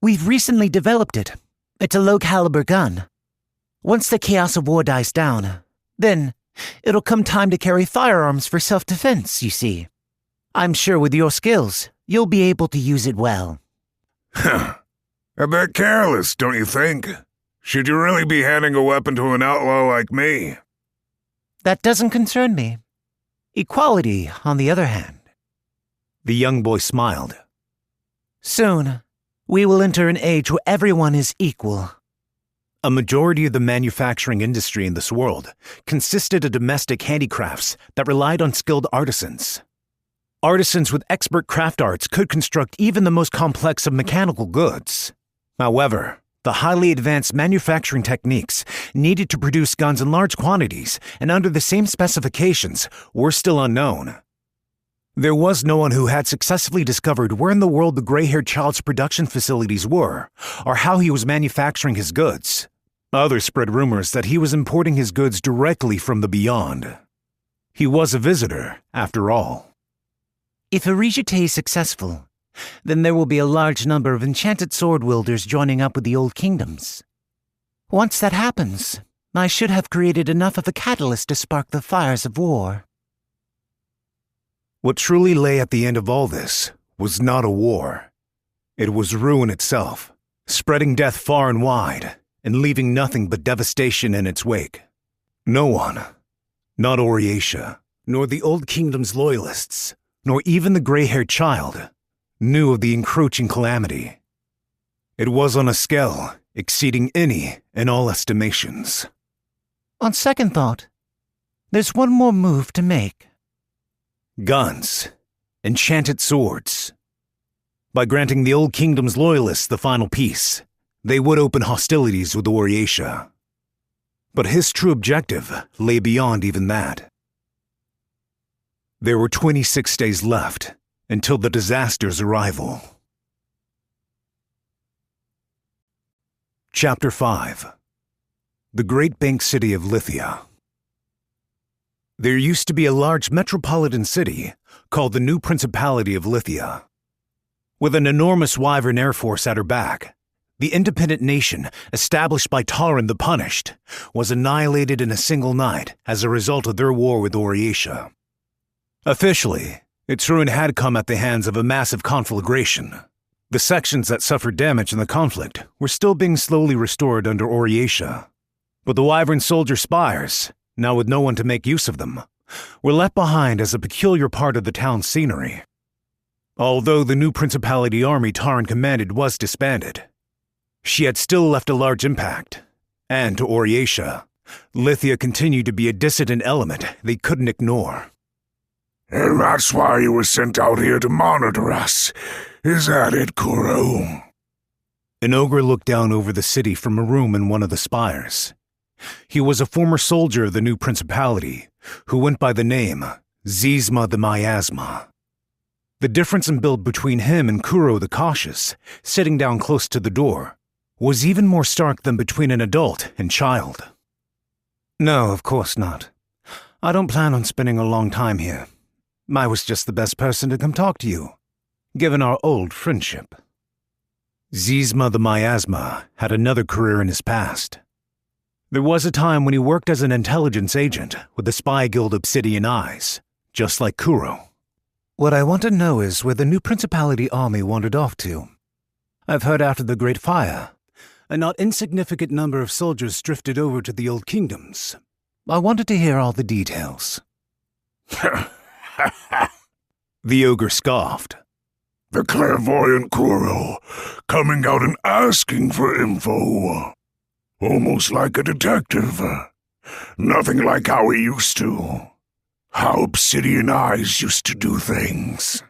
We've recently developed it. It's a low-caliber gun. Once the chaos of war dies down, then it'll come time to carry firearms for self-defense, you see. I'm sure with your skills, you'll be able to use it well. Huh. A bit careless, don't you think? Should you really be handing a weapon to an outlaw like me? That doesn't concern me. Equality, on the other hand. The young boy smiled. Soon, we will enter an age where everyone is equal. A majority of the manufacturing industry in this world consisted of domestic handicrafts that relied on skilled artisans. Artisans with expert craft arts could construct even the most complex of mechanical goods. However, the highly advanced manufacturing techniques needed to produce guns in large quantities and under the same specifications were still unknown. There was no one who had successfully discovered where in the world the gray-haired child's production facilities were, or how he was manufacturing his goods. Others spread rumors that he was importing his goods directly from the beyond. He was a visitor, after all. If Arijite is successful, then there will be a large number of enchanted sword wielders joining up with the Old Kingdoms. Once that happens, I should have created enough of a catalyst to spark the fires of war. What truly lay at the end of all this was not a war. It was ruin itself, spreading death far and wide, and leaving nothing but devastation in its wake. No one, not Oriatia, nor the Old Kingdom's loyalists, nor even the gray-haired child, knew of the encroaching calamity. It was on a scale exceeding any and all estimations. On second thought, there's one more move to make. Guns, enchanted swords. By granting the Old Kingdom's loyalists the final peace, they would open hostilities with Oriatia. But his true objective lay beyond even that. There were 26 days left until the disaster's arrival. Chapter 5. The Great Bank City of Lithia. There used to be a large metropolitan city called the New Principality of Lithia. With an enormous wyvern air force at her back, the independent nation, established by Taran the Punished, was annihilated in a single night as a result of their war with Oriatia. Officially, its ruin had come at the hands of a massive conflagration. The sections that suffered damage in the conflict were still being slowly restored under Oriatia. But the wyvern soldier spires, now with no one to make use of them, were left behind as a peculiar part of the town's scenery. Although the New Principality army Taran commanded was disbanded, she had still left a large impact, and to Oriatia, Lithia continued to be a dissident element they couldn't ignore. And that's why you were sent out here to monitor us. Is that it, Kuro? An ogre looked down over the city from a room in one of the spires. He was a former soldier of the new principality, who went by the name Zizma the Miasma. The difference in build between him and Kuro the Cautious, sitting down close to the door, was even more stark than between an adult and child. No, of course not. I don't plan on spending a long time here. I was just the best person to come talk to you, given our old friendship. Zizma the Miasma had another career in his past. There was a time when he worked as an intelligence agent with the spy guild Obsidian Eyes, just like Kuro. What I want to know is where the new principality army wandered off to. I've heard after the Great Fire, a not insignificant number of soldiers drifted over to the old kingdoms. I wanted to hear all the details. The ogre scoffed. The clairvoyant Kuro, coming out and asking for info. Almost like a detective. Nothing like how he used to. How Obsidian Eyes used to do things.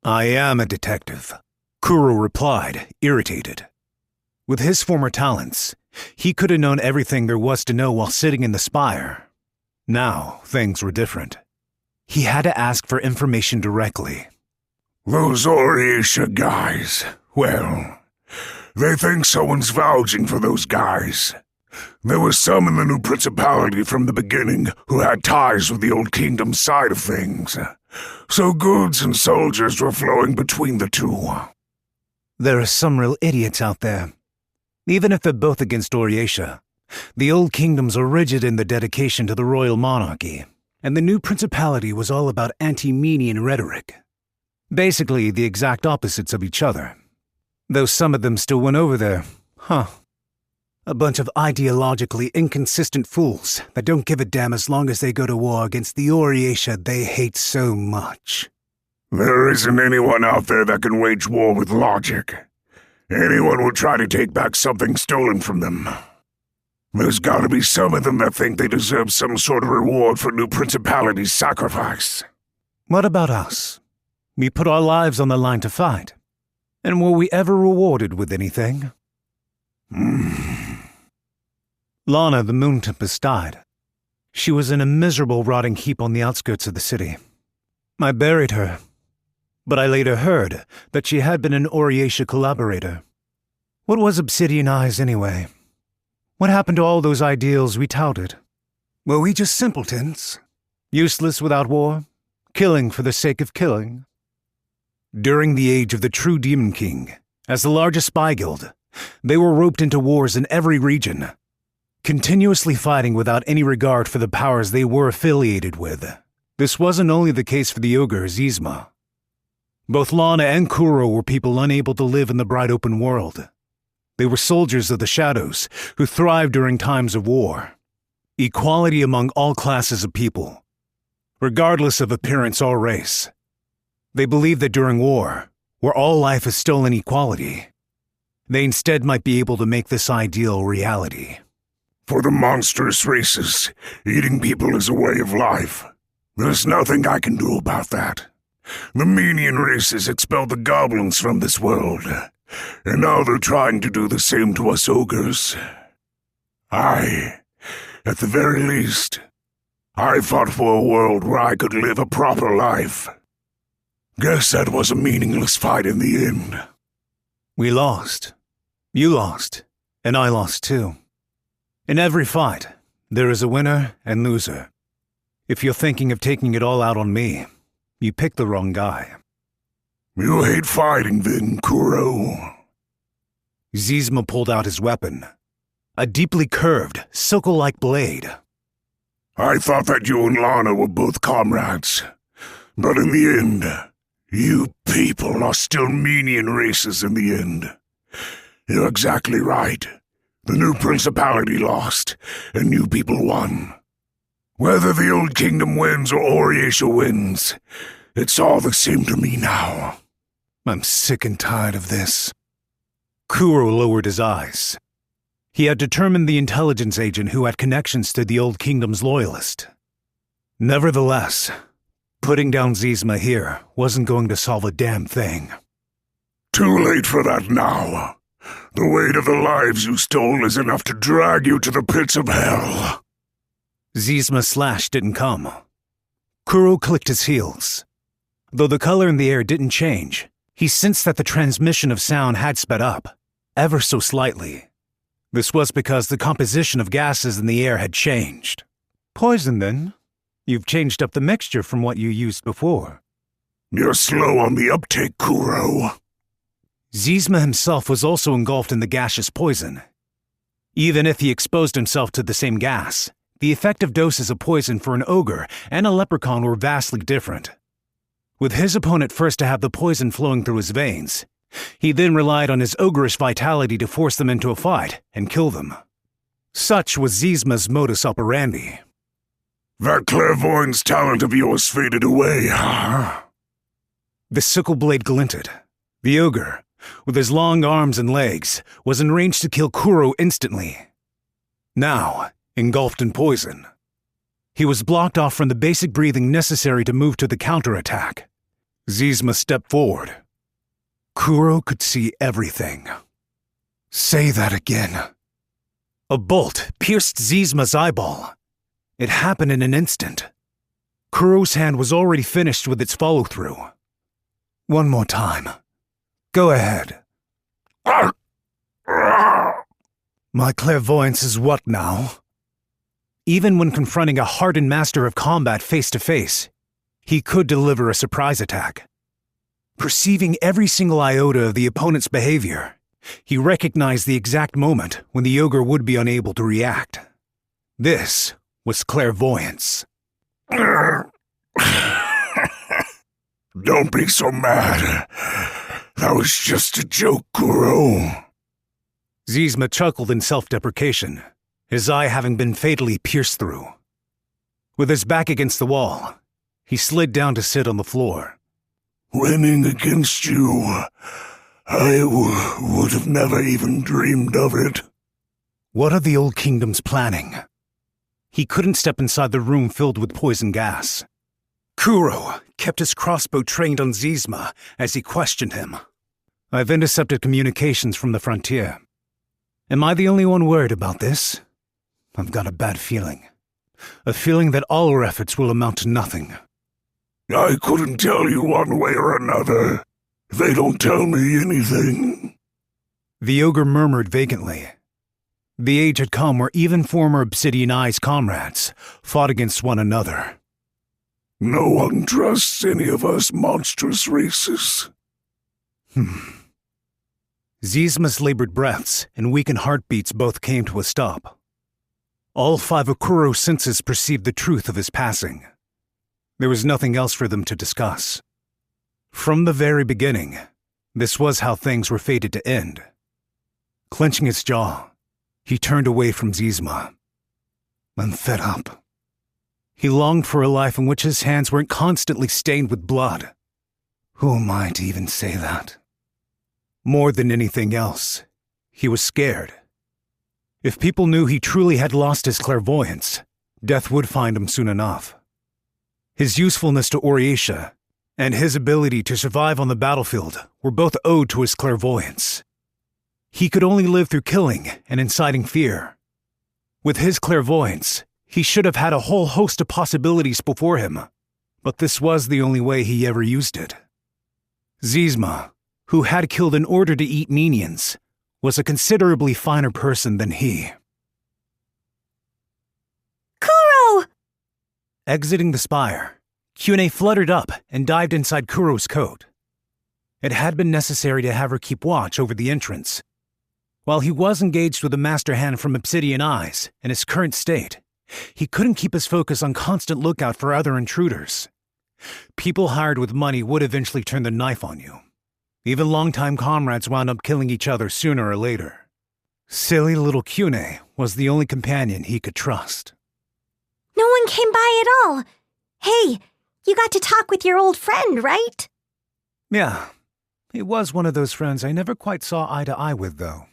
I am a detective, Kuro replied, irritated. With his former talents, he could have known everything there was to know while sitting in the spire. Now, things were different. He had to ask for information directly. Those Orisha guys, well, they think someone's vouching for those guys. There were some in the new principality from the beginning who had ties with the old kingdom side of things. So goods and soldiers were flowing between the two. There are some real idiots out there. Even if they're both against Orisha, the old kingdoms are rigid in their dedication to the royal monarchy, and the new principality was all about anti-Menian rhetoric. Basically, the exact opposites of each other. Though some of them still went over there, A bunch of ideologically inconsistent fools that don't give a damn as long as they go to war against the Orisha they hate so much. There isn't anyone out there that can wage war with logic. Anyone will try to take back something stolen from them. There's gotta be some of them that think they deserve some sort of reward for new principality's sacrifice. What about us? We put our lives on the line to fight. And were we ever rewarded with anything? Lana, the Moon Tempest, died. She was in a miserable rotting heap on the outskirts of the city. I buried her, but I later heard that she had been an Orisha collaborator. What was Obsidian Eyes anyway? What happened to all those ideals we touted? Were we just simpletons? Useless without war? Killing for the sake of killing? During the age of the true Demon King, as the largest spy guild, they were roped into wars in every region, continuously fighting without any regard for the powers they were affiliated with. This wasn't only the case for the ogre Zizma. Both Lana and Kuro were people unable to live in the bright open world. They were soldiers of the shadows who thrived during times of war. Equality among all classes of people, regardless of appearance or race. They believed that during war, where all life is stolen equality, they instead might be able to make this ideal reality. For the monstrous races, eating people is a way of life. There's nothing I can do about that. The Menian races expelled the goblins from this world, and now they're trying to do the same to us ogres. At the very least, I fought for a world where I could live a proper life. Guess that was a meaningless fight in the end. We lost. You lost, and I lost too. In every fight, there is a winner and loser. If you're thinking of taking it all out on me, you picked the wrong guy. You hate fighting then, Kuro. Zizma pulled out his weapon, a deeply curved, sickle-like blade. I thought that you and Lana were both comrades, but in the end, you people are still Menian races in the end. You're exactly right. The new principality lost, and you people won. Whether the old kingdom wins or Orisha wins, it's all the same to me now. I'm sick and tired of this. Kuro lowered his eyes. He had determined the intelligence agent who had connections to the old kingdom's loyalist. Nevertheless, Putting down Zizma here wasn't going to solve a damn thing. Too late for that now. The weight of the lives you stole is enough to drag you to the pits of hell. Zizma's slash didn't come. Kuro clicked his heels. Though the color in the air didn't change, he sensed that the transmission of sound had sped up, ever so slightly. This was because the composition of gases in the air had changed. Poison, then? You've changed up the mixture from what you used before. You're slow on the uptake, Kuro. Zizma himself was also engulfed in the gaseous poison. Even if he exposed himself to the same gas, the effective doses of poison for an ogre and a leprechaun were vastly different. With his opponent first to have the poison flowing through his veins, he then relied on his ogreish vitality to force them into a fight and kill them. Such was Zizma's modus operandi. That clairvoyance talent of yours faded away, huh? The sickle blade glinted. The ogre, with his long arms and legs, was in range to kill Kuro instantly. Now, engulfed in poison, he was blocked off from the basic breathing necessary to move to the counterattack. Zizma stepped forward. Kuro could see everything. Say that again. A bolt pierced Zizma's eyeball. It happened in an instant. Kuro's hand was already finished with its follow-through. One more time. Go ahead. My clairvoyance is what now? Even when confronting a hardened master of combat face-to-face, he could deliver a surprise attack. Perceiving every single iota of the opponent's behavior, he recognized the exact moment when the ogre would be unable to react. This was clairvoyance. Don't be so mad. That was just a joke, Kuro. Zizma chuckled in self-deprecation, his eye having been fatally pierced through. With his back against the wall, he slid down to sit on the floor. Winning against you, I would have never even dreamed of it. What are the old kingdoms planning? He couldn't step inside the room filled with poison gas. Kuro kept his crossbow trained on Zizma as he questioned him. I've intercepted communications from the frontier. Am I the only one worried about this? I've got a bad feeling. A feeling that all our efforts will amount to nothing. I couldn't tell you one way or another. They don't tell me anything. The ogre murmured vacantly. The age had come where even former Obsidian Eye's comrades fought against one another. No one trusts any of us monstrous races. Zizma's labored breaths and weakened heartbeats both came to a stop. All five of Kuro's senses perceived the truth of his passing. There was nothing else for them to discuss. From the very beginning, this was how things were fated to end. Clenching his jaw, he turned away from Zizma. I'm fed up. He longed for a life in which his hands weren't constantly stained with blood. Who am I to even say that? More than anything else, he was scared. If people knew he truly had lost his clairvoyance, death would find him soon enough. His usefulness to Oriesha and his ability to survive on the battlefield were both owed to his clairvoyance. He could only live through killing and inciting fear. With his clairvoyance, he should have had a whole host of possibilities before him, but this was the only way he ever used it. Zizma, who had killed in order to eat minions, was a considerably finer person than he. Kuro! Exiting the spire, Kyune fluttered up and dived inside Kuro's coat. It had been necessary to have her keep watch over the entrance. While he was engaged with the master hand from Obsidian Eyes in his current state, he couldn't keep his focus on constant lookout for other intruders. People hired with money would eventually turn the knife on you. Even longtime comrades wound up killing each other sooner or later. Silly little Kyune was the only companion he could trust. No one came by at all. Hey, you got to talk with your old friend, right? Yeah, he was one of those friends I never quite saw eye to eye with, though.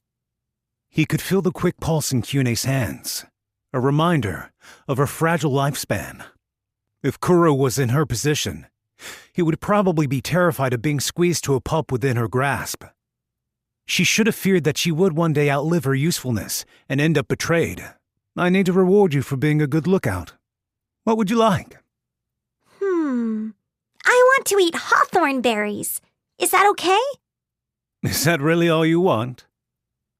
He could feel the quick pulse in Kyune's hands, a reminder of her fragile lifespan. If Kuro was in her position, he would probably be terrified of being squeezed to a pulp within her grasp. She should have feared that she would one day outlive her usefulness and end up betrayed. I need to reward you for being a good lookout. What would you like? I want to eat hawthorn berries. Is that okay? Is that really all you want?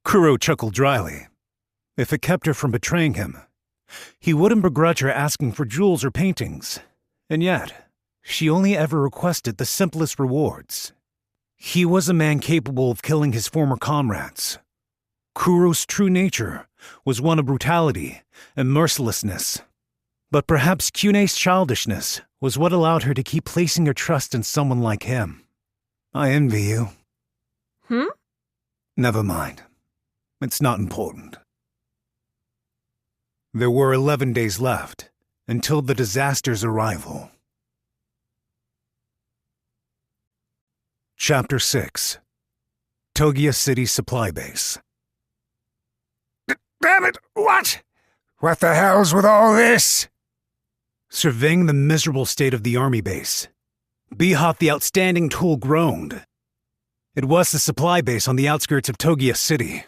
Kuro chuckled dryly. If it kept her from betraying him, he wouldn't begrudge her asking for jewels or paintings. And yet, she only ever requested the simplest rewards. He was a man capable of killing his former comrades. Kuro's true nature was one of brutality and mercilessness. But perhaps Kyune's childishness was what allowed her to keep placing her trust in someone like him. I envy you. Never mind. It's not important. There were 11 days left until the disaster's arrival. Chapter 6. Togia City Supply Base. Damn it! What? What the hell's with all this? Surveying the miserable state of the army base, Behat the outstanding tool groaned. It was the supply base on the outskirts of Togia City.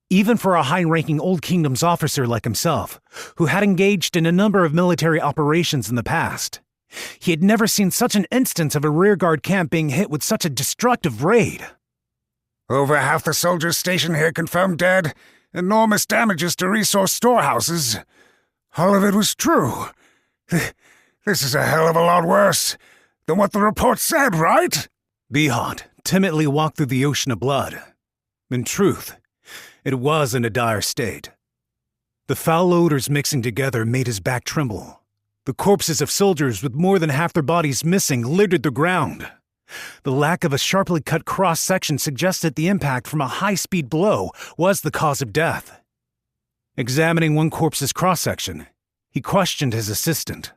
Even for a high-ranking Old Kingdom's officer like himself, who had engaged in a number of military operations in the past, he had never seen such an instance of a rearguard camp being hit with such a destructive raid. Over half the soldiers stationed here confirmed dead, enormous damages to resource storehouses. All of it was true. This is a hell of a lot worse than what the report said, right? Behat timidly walked through the ocean of blood. In truth, it was in a dire state. The foul odors mixing together made his back tremble. The corpses of soldiers with more than half their bodies missing littered the ground. The lack of a sharply cut cross-section suggested the impact from a high-speed blow was the cause of death. Examining one corpse's cross-section, he questioned his assistant.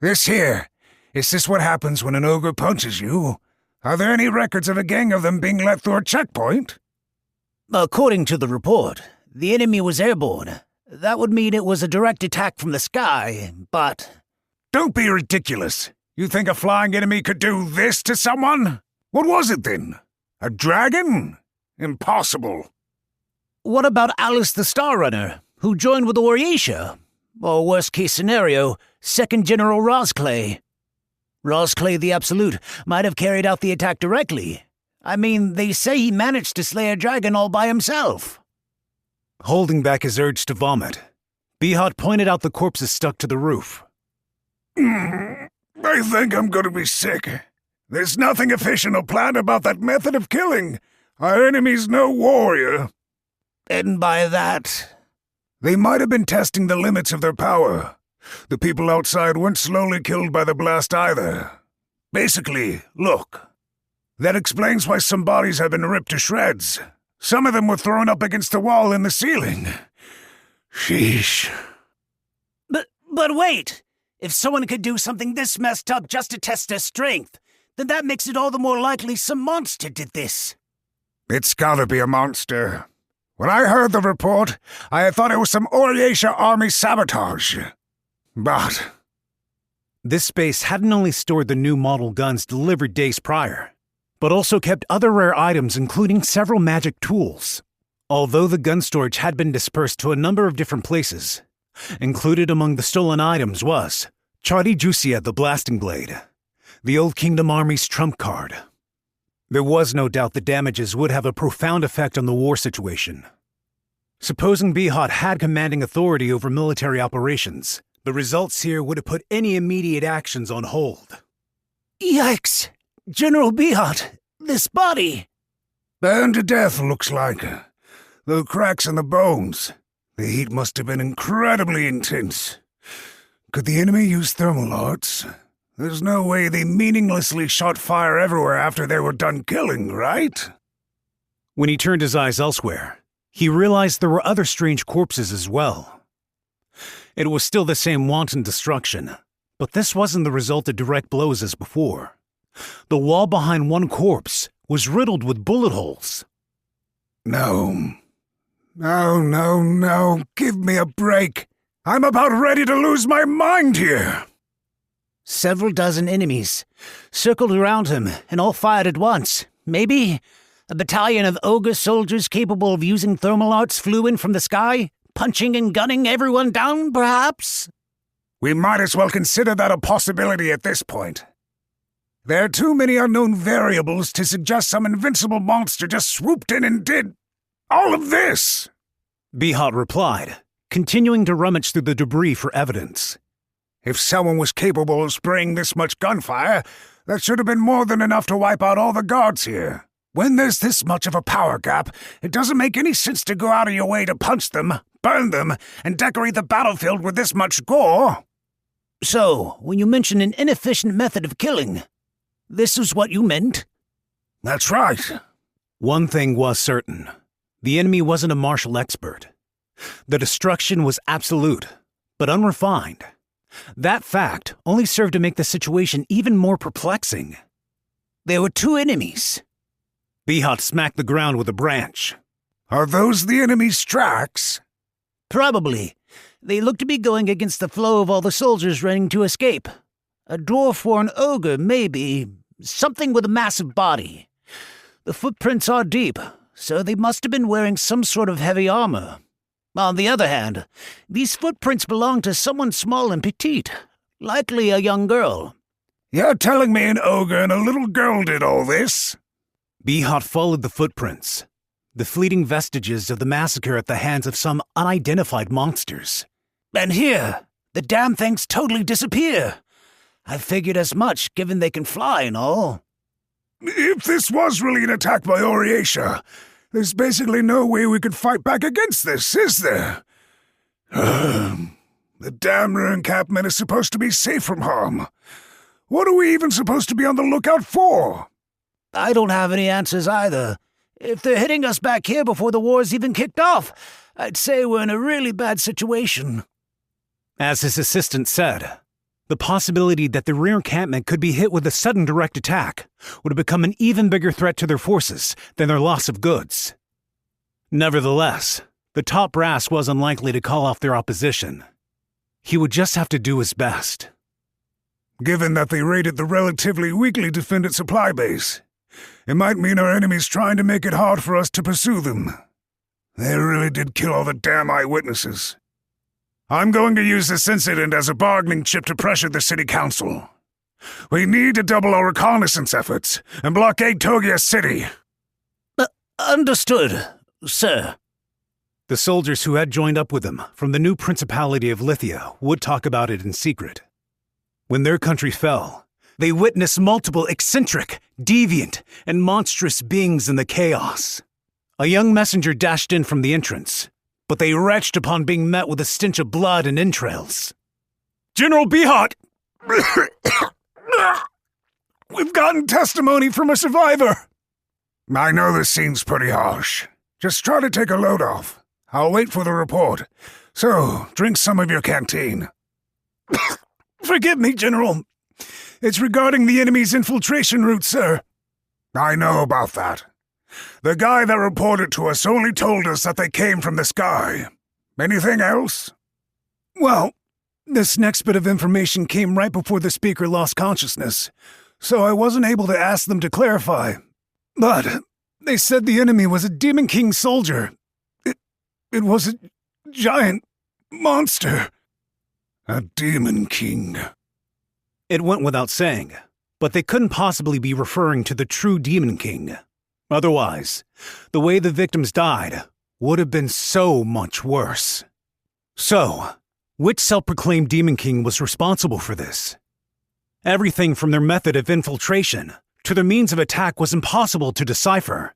Is this what happens when an ogre punches you? Are there any records of a gang of them being let through a checkpoint? According to the report, the enemy was airborne. That would mean it was a direct attack from the sky, but... Don't be ridiculous. You think a flying enemy could do this to someone? What was it then? A dragon? Impossible. What about Alice the Star Runner, who joined with Oriesha? Or worst case scenario, Second General Rosclay. Rosclay the Absolute might have carried out the attack directly. I mean, they say he managed to slay a dragon all by himself. Holding back his urge to vomit, Behat pointed out the corpses stuck to the roof. I think I'm going to be sick. There's nothing efficient or planned about that method of killing. Our enemy's no warrior. And by that... They might have been testing the limits of their power. The people outside weren't slowly killed by the blast either. Basically, look. That explains why some bodies have been ripped to shreds. Some of them were thrown up against the wall in the ceiling. Sheesh. But wait! If someone could do something this messed up just to test their strength, then that makes it all the more likely some monster did this. It's gotta be a monster. When I heard the report, I had thought it was some Oriesha army sabotage. But... This base hadn't only stored the new model guns delivered days prior, but also kept other rare items including several magic tools. Although the gun storage had been dispersed to a number of different places, included among the stolen items was Chari Jusia the Blasting Blade, the Old Kingdom Army's trump card. There was no doubt the damages would have a profound effect on the war situation. Supposing Behat had commanding authority over military operations, the results here would have put any immediate actions on hold. Yikes! General Behat, this body! Burned to death, looks like. The cracks in the bones. The heat must have been incredibly intense. Could the enemy use thermal arts? There's no way they meaninglessly shot fire everywhere after they were done killing, right? When he turned his eyes elsewhere, he realized there were other strange corpses as well. It was still the same wanton destruction, but this wasn't the result of direct blows as before. The wall behind one corpse was riddled with bullet holes. No. No. Give me a break. I'm about ready to lose my mind here. several dozen enemies, circled around him and all fired at once. Maybe a battalion of ogre soldiers capable of using thermal arts flew in from the sky, punching and gunning everyone down, perhaps? We might as well consider that a possibility at this point. There are too many unknown variables to suggest some invincible monster just swooped in and did all of this. Behat replied, continuing to rummage through the debris for evidence. If someone was capable of spraying this much gunfire, that should have been more than enough to wipe out all the guards here. When there's this much of a power gap, it doesn't make any sense to go out of your way to punch them, burn them, and decorate the battlefield with this much gore. So, when you mention an inefficient method of killing, this is what you meant? That's right. One thing was certain. The enemy wasn't a martial expert. The destruction was absolute, but unrefined. That fact only served to make the situation even more perplexing. There were two enemies. Behat smacked the ground with a branch. Are those the enemy's tracks? Probably. They look to be going against the flow of all the soldiers running to escape. A dwarf or an ogre, maybe. Something with a massive body. The footprints are deep, so they must have been wearing some sort of heavy armor. On the other hand, these footprints belong to someone small and petite, likely a young girl. You're telling me an ogre and a little girl did all this? Behat followed the footprints, the fleeting vestiges of the massacre at the hands of some unidentified monsters. And here, the damn things totally disappear. I figured as much, given they can fly and all. If this was really an attack by Oriesha, there's basically no way we could fight back against this, is there? The damn encampment is supposed to be safe from harm. What are we even supposed to be on the lookout for? I don't have any answers either. If they're hitting us back here before the war's even kicked off, I'd say we're in a really bad situation. As his assistant said, the possibility that the rear encampment could be hit with a sudden direct attack would have become an even bigger threat to their forces than their loss of goods. Nevertheless, the top brass was unlikely to call off their opposition. He would just have to do his best. Given that they raided the relatively weakly defended supply base, it might mean our enemies trying to make it hard for us to pursue them. They really did kill all the damn eyewitnesses. I'm going to use this incident as a bargaining chip to pressure the city council. We need to double our reconnaissance efforts and blockade Togia City. Understood, sir. The soldiers who had joined up with them from the new Principality of Lithia would talk about it in secret. When their country fell, they witnessed multiple eccentric, deviant, and monstrous beings in the chaos. A young messenger dashed in from the entrance, but they retched upon being met with a stench of blood and entrails. General Behat! We've gotten testimony from a survivor! I know this seems pretty harsh. Just try to take a load off. I'll wait for the report. So, drink some of your canteen. Forgive me, General. It's regarding the enemy's infiltration route, sir. I know about that. The guy that reported to us only told us that they came from the sky. Anything else? Well, this next bit of information came right before the speaker lost consciousness, so I wasn't able to ask them to clarify. But they said the enemy was a Demon King soldier. It was a giant monster. A Demon King. It went without saying, but they couldn't possibly be referring to the true Demon King. Otherwise, the way the victims died would have been so much worse. So, which self-proclaimed Demon King was responsible for this? Everything from their method of infiltration to their means of attack was impossible to decipher.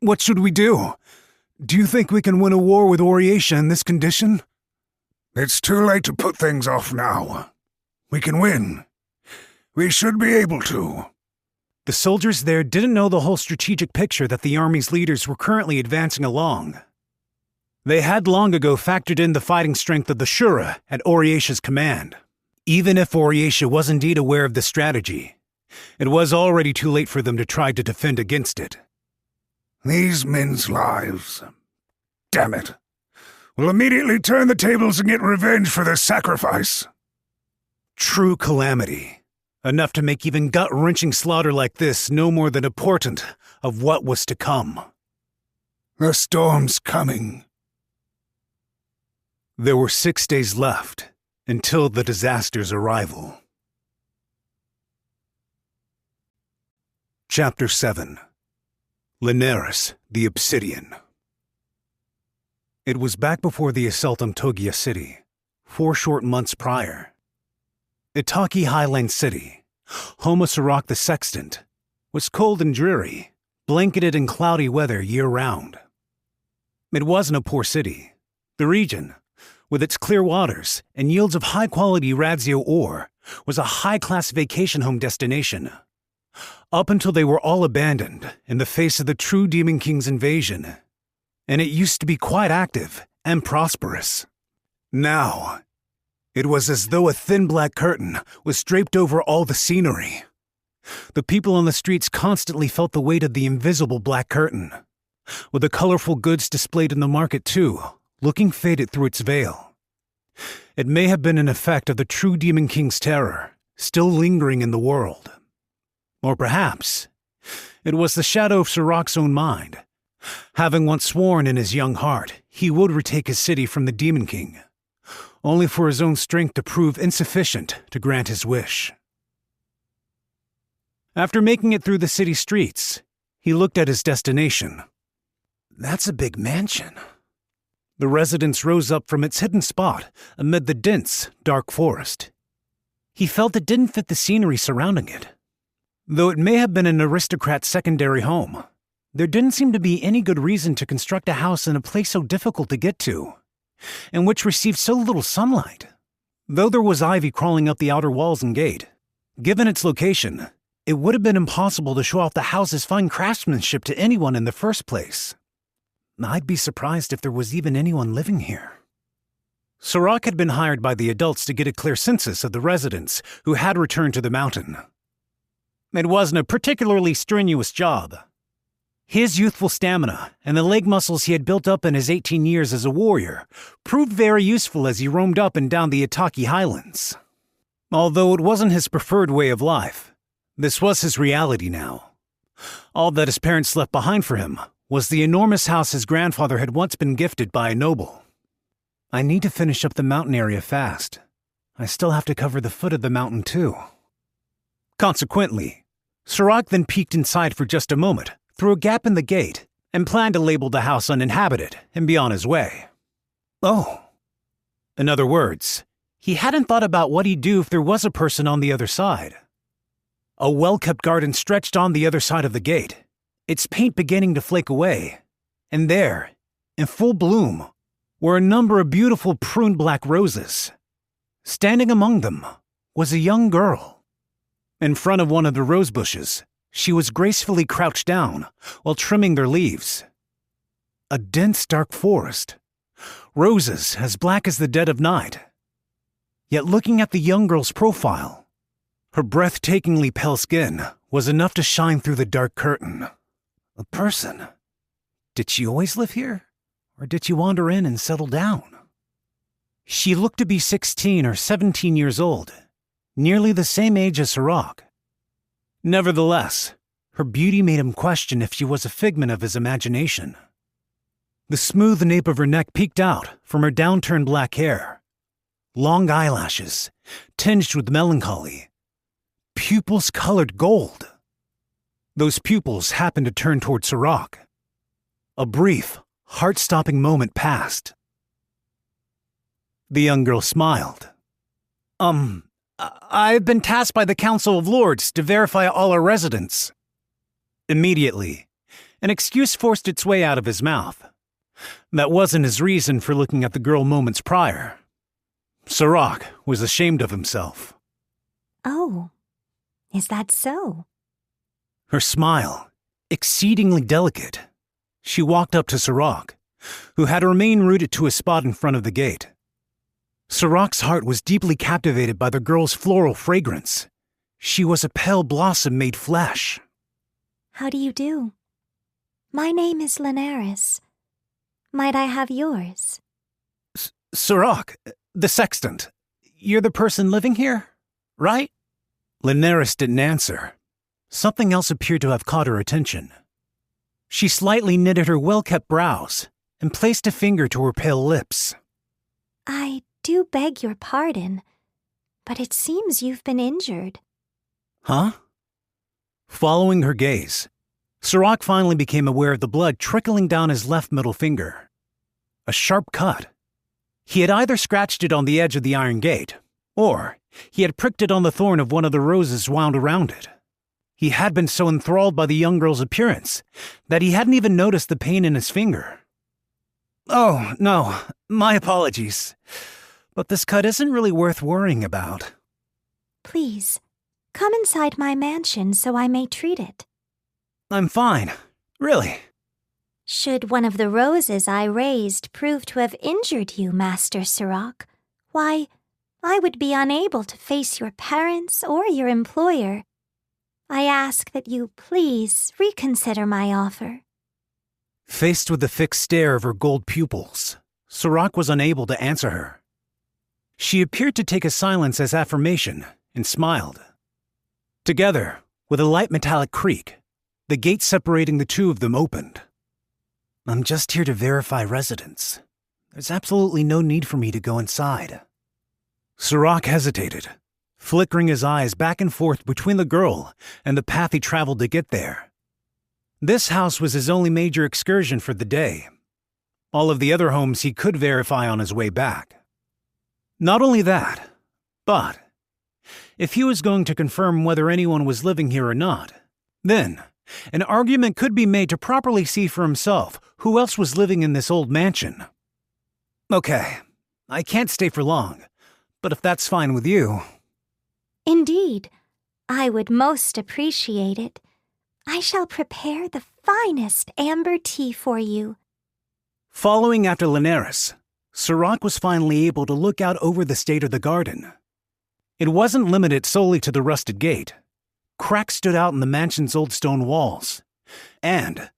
What should we do? Do you think we can win a war with Oriesha in this condition? It's too late to put things off now. We can win. We should be able to. The soldiers there didn't know the whole strategic picture that the army's leaders were currently advancing along. They had long ago factored in the fighting strength of the Ishura at Oriesha's command. Even if Oriesha was indeed aware of the strategy, it was already too late for them to try to defend against it. These men's lives. Damn it. We'll immediately turn the tables and get revenge for their sacrifice. True calamity. Enough to make even gut-wrenching slaughter like this no more than a portent of what was to come. A storm's coming. There were 6 days left until the disaster's arrival. Chapter 7. Linares, the Obsidian. It was back before the assault on Togia City, 4 short months prior. Itaki Highland City, home of Sirach the Sextant, was cold and dreary, blanketed in cloudy weather year-round. It wasn't a poor city. The region, with its clear waters and yields of high-quality Radzio ore, was a high-class vacation home destination. Up until they were all abandoned in the face of the true Demon King's invasion. And it used to be quite active and prosperous. Now, it was as though a thin black curtain was draped over all the scenery. The people on the streets constantly felt the weight of the invisible black curtain, with the colorful goods displayed in the market too, looking faded through its veil. It may have been an effect of the true Demon King's terror, still lingering in the world. Or perhaps it was the shadow of Sirach's own mind, having once sworn in his young heart he would retake his city from the Demon King, only for his own strength to prove insufficient to grant his wish. After making it through the city streets, he looked at his destination. That's a big mansion. The residence rose up from its hidden spot amid the dense, dark forest. He felt it didn't fit the scenery surrounding it. Though it may have been an aristocrat's secondary home, there didn't seem to be any good reason to construct a house in a place so difficult to get to, and which received so little sunlight. Though there was ivy crawling up the outer walls and gate, given its location, it would have been impossible to show off the house's fine craftsmanship to anyone in the first place. I'd be surprised if there was even anyone living here. Sirach had been hired by the adults to get a clear census of the residents who had returned to the mountain. It wasn't a particularly strenuous job. His youthful stamina and the leg muscles he had built up in his 18 years as a warrior proved very useful as he roamed up and down the Itaki Highlands. Although it wasn't his preferred way of life, this was his reality now. All that his parents left behind for him was the enormous house his grandfather had once been gifted by a noble. I need to finish up the mountain area fast. I still have to cover the foot of the mountain too. Consequently, Sirach then peeked inside for just a moment, through a gap in the gate, and planned to label the house uninhabited and be on his way. Oh. In other words, he hadn't thought about what he'd do if there was a person on the other side. A well-kept garden stretched on the other side of the gate, its paint beginning to flake away, and there, in full bloom, were a number of beautiful pruned black roses. Standing among them was a young girl. In front of one of the rose bushes, she was gracefully crouched down while trimming their leaves. A dense, dark forest. Roses as black as the dead of night. Yet looking at the young girl's profile, her breathtakingly pale skin was enough to shine through the dark curtain. A person. Did she always live here? Or did she wander in and settle down? She looked to be 16 or 17 years old, nearly the same age as Sirach. Nevertheless, her beauty made him question if she was a figment of his imagination. The smooth nape of her neck peeked out from her downturned black hair. Long eyelashes, tinged with melancholy. Pupils colored gold. Those pupils happened to turn toward Sirach. A brief, heart-stopping moment passed. The young girl smiled. I've been tasked by the Council of Lords to verify all our residents. Immediately, an excuse forced its way out of his mouth. That wasn't his reason for looking at the girl moments prior. Sirach was ashamed of himself. Oh, is that so? Her smile, exceedingly delicate. She walked up to Sirach, who had remained rooted to a spot in front of the gate. Sirach's heart was deeply captivated by the girl's floral fragrance. She was a pale blossom made flesh. How do you do? My name is Linares. Might I have yours? Sirach, the sextant. You're the person living here? right? Linares didn't answer. Something else appeared to have caught her attention. She slightly knitted her well-kept brows and placed a finger to her pale lips. I do beg your pardon, but it seems you've been injured. Huh? Following her gaze, Sirach finally became aware of the blood trickling down his left middle finger. A sharp cut. He had either scratched it on the edge of the iron gate, or he had pricked it on the thorn of one of the roses wound around it. He had been so enthralled by the young girl's appearance that he hadn't even noticed the pain in his finger. Oh, no, my apologies. But this cut isn't really worth worrying about. Please, come inside my mansion so I may treat it. I'm fine, really. Should one of the roses I raised prove to have injured you, Master Sirach, why, I would be unable to face your parents or your employer. I ask that you please reconsider my offer. Faced with the fixed stare of her gold pupils, Sirach was unable to answer her. She appeared to take a silence as affirmation and smiled. Together, with a light metallic creak, the gate separating the two of them opened. I'm just here to verify residence. There's absolutely no need for me to go inside. Sirach hesitated, flickering his eyes back and forth between the girl and the path he traveled to get there. This house was his only major excursion for the day. All of the other homes he could verify on his way back. Not only that, but if he was going to confirm whether anyone was living here or not, then an argument could be made to properly see for himself who else was living in this old mansion. Okay, I can't stay for long, but if that's fine with you... Indeed, I would most appreciate it. I shall prepare the finest amber tea for you. Following after Linares, Sirach was finally able to look out over the state of the garden. It wasn't limited solely to the rusted gate. Cracks stood out in the mansion's old stone walls. And,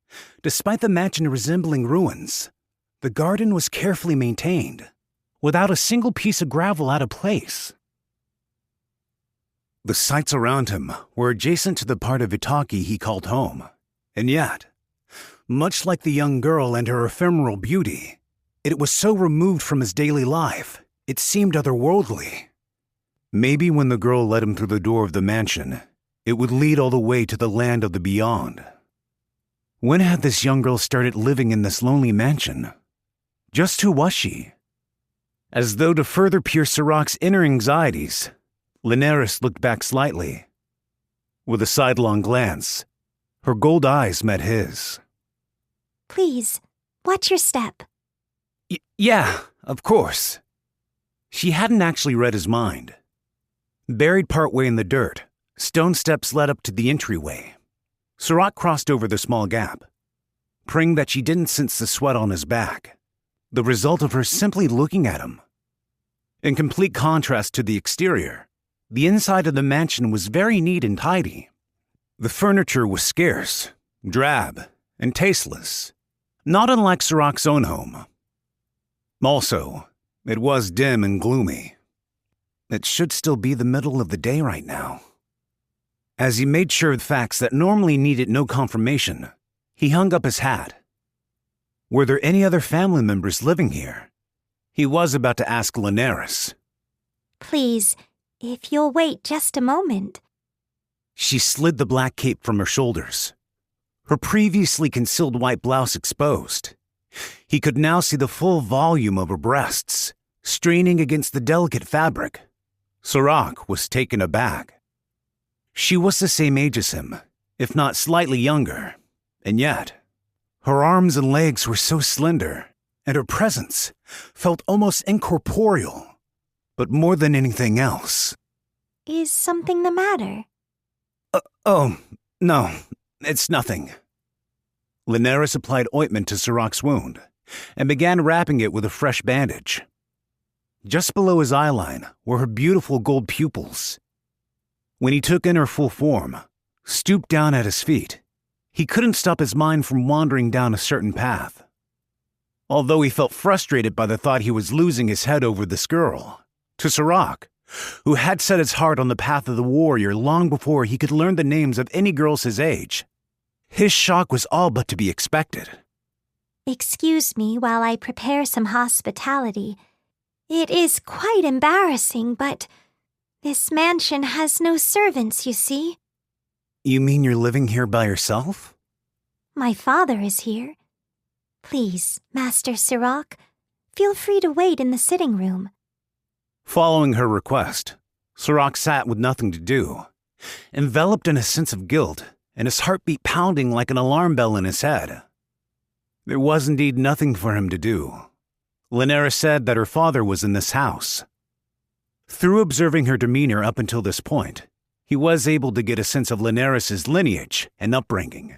despite the mansion resembling ruins, the garden was carefully maintained, without a single piece of gravel out of place. The sights around him were adjacent to the part of Itaki he called home, and yet, much like the young girl and her ephemeral beauty, it was so removed from his daily life, it seemed otherworldly. Maybe when the girl led him through the door of the mansion, it would lead all the way to the land of the beyond. When had this young girl started living in this lonely mansion? Just who was she? As though to further pierce Sirach's inner anxieties, Linares looked back slightly. With a sidelong glance, her gold eyes met his. Please, watch your step. Yeah, of course. She hadn't actually read his mind. Buried partway in the dirt, stone steps led up to the entryway. Sirach crossed over the small gap, praying that she didn't sense the sweat on his back, the result of her simply looking at him. In complete contrast to the exterior, the inside of the mansion was very neat and tidy. The furniture was scarce, drab, and tasteless, not unlike Sirach's own home. Also, it was dim and gloomy. It should still be the middle of the day right now. As he made sure of facts that normally needed no confirmation, he hung up his hat. Were there any other family members living here? He was about to ask Linares. Please, if you'll wait just a moment. She slid the black cape from her shoulders, her previously concealed white blouse exposed. He could now see the full volume of her breasts, straining against the delicate fabric. Sirach was taken aback. She was the same age as him, if not slightly younger, and yet, her arms and legs were so slender, and her presence felt almost incorporeal. But more than anything else... Is something the matter? Oh, no, it's nothing. Linares applied ointment to Sirach's wound and began wrapping it with a fresh bandage. Just below his eyeline were her beautiful gold pupils. When he took in her full form, stooped down at his feet, he couldn't stop his mind from wandering down a certain path. Although he felt frustrated by the thought he was losing his head over this girl, to Sirach, who had set his heart on the path of the warrior long before he could learn the names of any girls his age. His shock was all but to be expected. Excuse me while I prepare some hospitality. It is quite embarrassing, but this mansion has no servants, you see. You mean you're living here by yourself? My father is here. Please, Master Sirach, feel free to wait in the sitting room. Following her request, Sirach sat with nothing to do, enveloped in a sense of guilt and his heartbeat pounding like an alarm bell in his head. There was indeed nothing for him to do. Linares said that her father was in this house. Through observing her demeanor up until this point, he was able to get a sense of Linares' lineage and upbringing.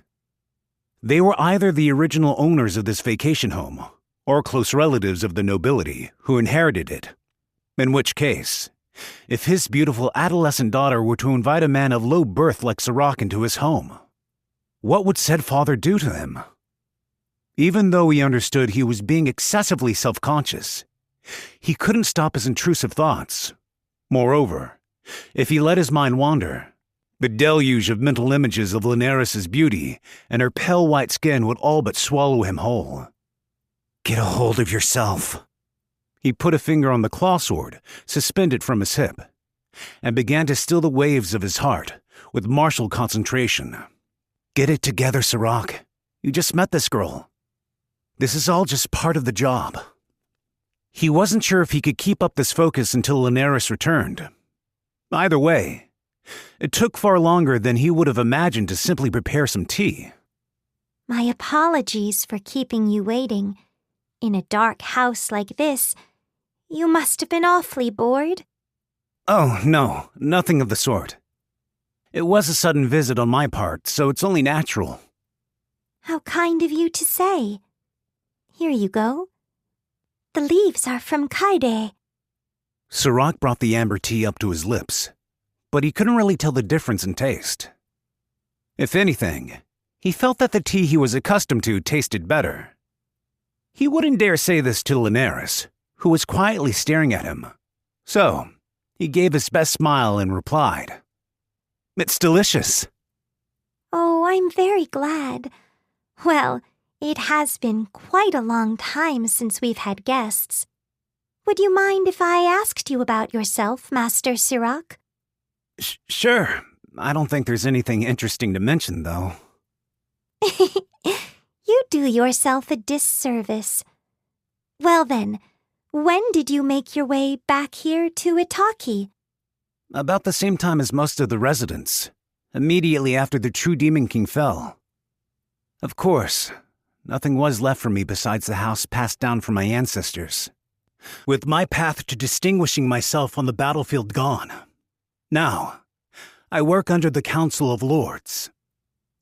They were either the original owners of this vacation home or close relatives of the nobility who inherited it. In which case, if his beautiful adolescent daughter were to invite a man of low birth like Sirach into his home, what would said father do to him? Even though he understood he was being excessively self-conscious, he couldn't stop his intrusive thoughts. Moreover, if he let his mind wander, the deluge of mental images of Linares' beauty and her pale white skin would all but swallow him whole. Get a hold of yourself. He put a finger on the claw sword, suspended from his hip, and began to still the waves of his heart with martial concentration. Get it together, Sirach. You just met this girl. This is all just part of the job. He wasn't sure if he could keep up this focus until Linares returned. Either way, it took far longer than he would have imagined to simply prepare some tea. My apologies for keeping you waiting. In a dark house like this, you must have been awfully bored. Oh, no, nothing of the sort. It was a sudden visit on my part, so it's only natural. How kind of you to say. Here you go. The leaves are from Kaide. Sirach brought the amber tea up to his lips, but he couldn't really tell the difference in taste. If anything, he felt that the tea he was accustomed to tasted better. He wouldn't dare say this to Linares, who was quietly staring at him. So, he gave his best smile and replied, "It's delicious." Oh, I'm very glad. Well, it has been quite a long time since we've had guests. Would you mind if I asked you about yourself, Master Sirach? Sure. I don't think there's anything interesting to mention, though. You do yourself a disservice. Well then, when did you make your way back here to Itaki? About the same time as most of the residents, immediately after the true Demon King fell. Of course, nothing was left for me besides the house passed down from my ancestors, with my path to distinguishing myself on the battlefield gone. Now, I work under the Council of Lords.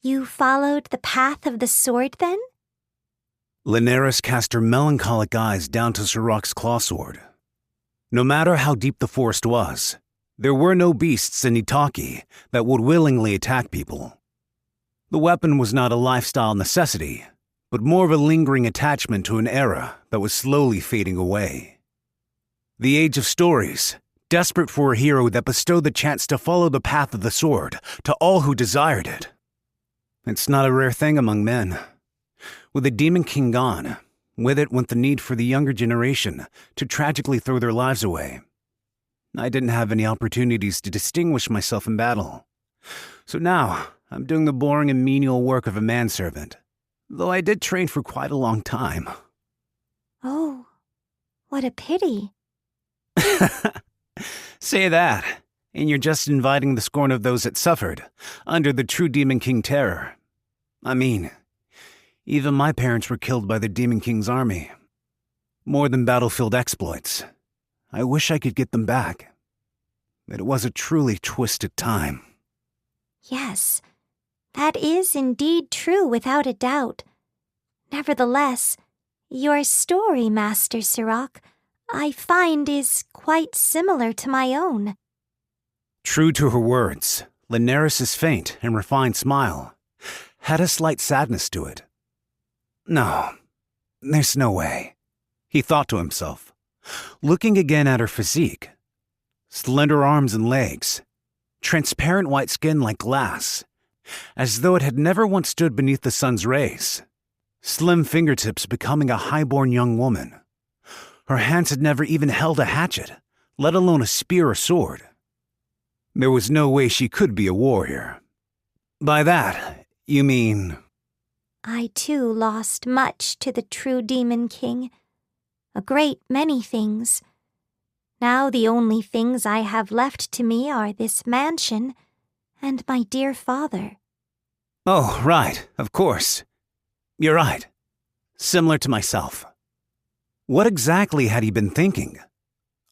You followed the path of the sword, then? Linares cast her melancholic eyes down to Sirach's claw sword. No matter how deep the forest was, there were no beasts in Itaki that would willingly attack people. The weapon was not a lifestyle necessity, but more of a lingering attachment to an era that was slowly fading away. The age of stories, desperate for a hero that bestowed the chance to follow the path of the sword to all who desired it. It's not a rare thing among men. With the Demon King gone, with it went the need for the younger generation to tragically throw their lives away. I didn't have any opportunities to distinguish myself in battle. So now, I'm doing the boring and menial work of a manservant, though I did train for quite a long time. Oh, what a pity. Say that, and you're just inviting the scorn of those that suffered under the true Demon King terror. I mean, even my parents were killed by the Demon King's army. More than battlefield exploits, I wish I could get them back. But it was a truly twisted time. Yes, that is indeed true without a doubt. Nevertheless, your story, Master Sirach, I find is quite similar to my own. True to her words, Linares' faint and refined smile had a slight sadness to it. No, there's no way, he thought to himself, looking again at her physique. slender arms and legs, transparent white skin like glass, as though it had never once stood beneath the sun's rays, slim fingertips becoming a high-born young woman. Her hands had never even held a hatchet, let alone a spear or sword. There was no way she could be a warrior. By that, you mean... I too lost much to the true Demon King. A great many things. Now the only things I have left to me are this mansion and my dear father. Oh, right, of course. You're right. Similar to myself. What exactly had he been thinking?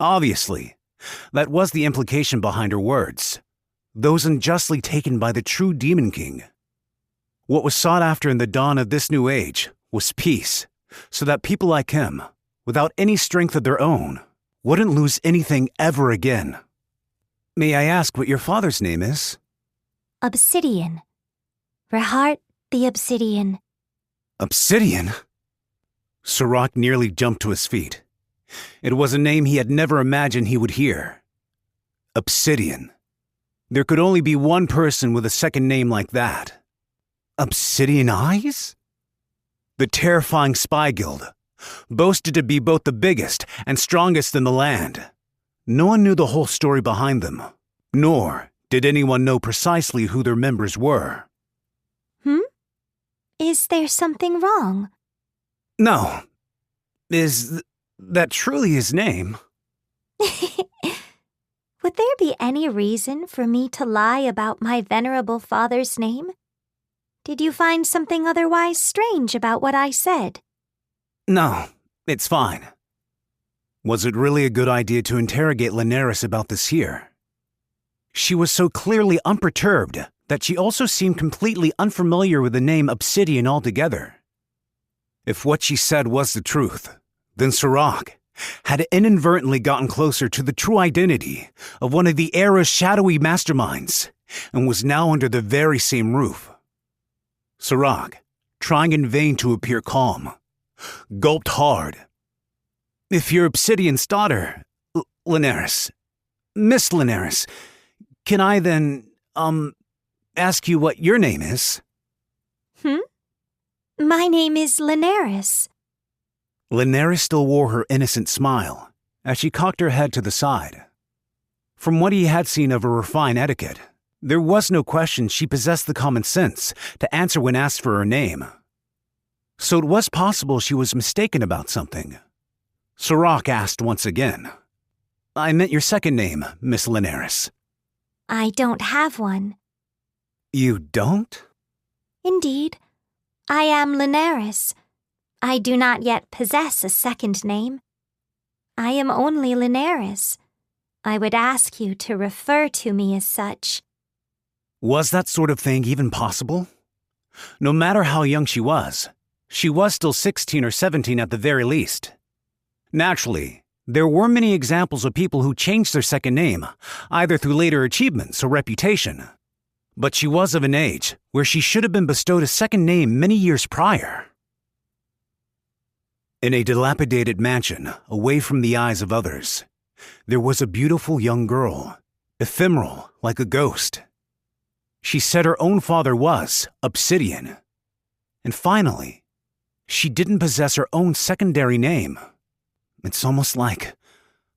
Obviously, that was the implication behind her words. Those unjustly taken by the true Demon King. What was sought after in the dawn of this new age was peace, so that people like him, without any strength of their own, wouldn't lose anything ever again. May I ask what your father's name is? Obsidian. Rahart the Obsidian. Obsidian? Sirach nearly jumped to his feet. It was a name he had never imagined he would hear. Obsidian. There could only be one person with a second name like that. Obsidian Eyes? The terrifying spy guild, boasted to be both the biggest and strongest in the land. No one knew the whole story behind them, nor did anyone know precisely who their members were. Is there something wrong? No. Is that truly his name? Would there be any reason for me to lie about my venerable father's name? Did you find something otherwise strange about what I said? No, it's fine. Was it really a good idea to interrogate Linares about this here? She was so clearly unperturbed that she also seemed completely unfamiliar with the name Obsidian altogether. If what she said was the truth, then Sirach had inadvertently gotten closer to the true identity of one of the era's shadowy masterminds and was now under the very same roof. Sirach, trying in vain to appear calm, gulped hard. If you're Obsidian's daughter, Linares, Miss Linares, can I then, ask you what your name is? My name is Linares. Linares still wore her innocent smile as she cocked her head to the side. From what he had seen of her refined etiquette, there was no question she possessed the common sense to answer when asked for her name. So it was possible she was mistaken about something. Sirach asked once again. I meant your second name, Miss Linares. I don't have one. You don't? Indeed. I am Linares. I do not yet possess a second name. I am only Linares. I would ask you to refer to me as such. Was that sort of thing even possible? No matter how young she was still 16 or 17 at the very least. Naturally, there were many examples of people who changed their second name, either through later achievements or reputation. But she was of an age where she should have been bestowed a second name many years prior. In a dilapidated mansion, away from the eyes of others, there was a beautiful young girl, ephemeral like a ghost. She said her own father was Obsidian. And finally, she didn't possess her own secondary name. It's almost like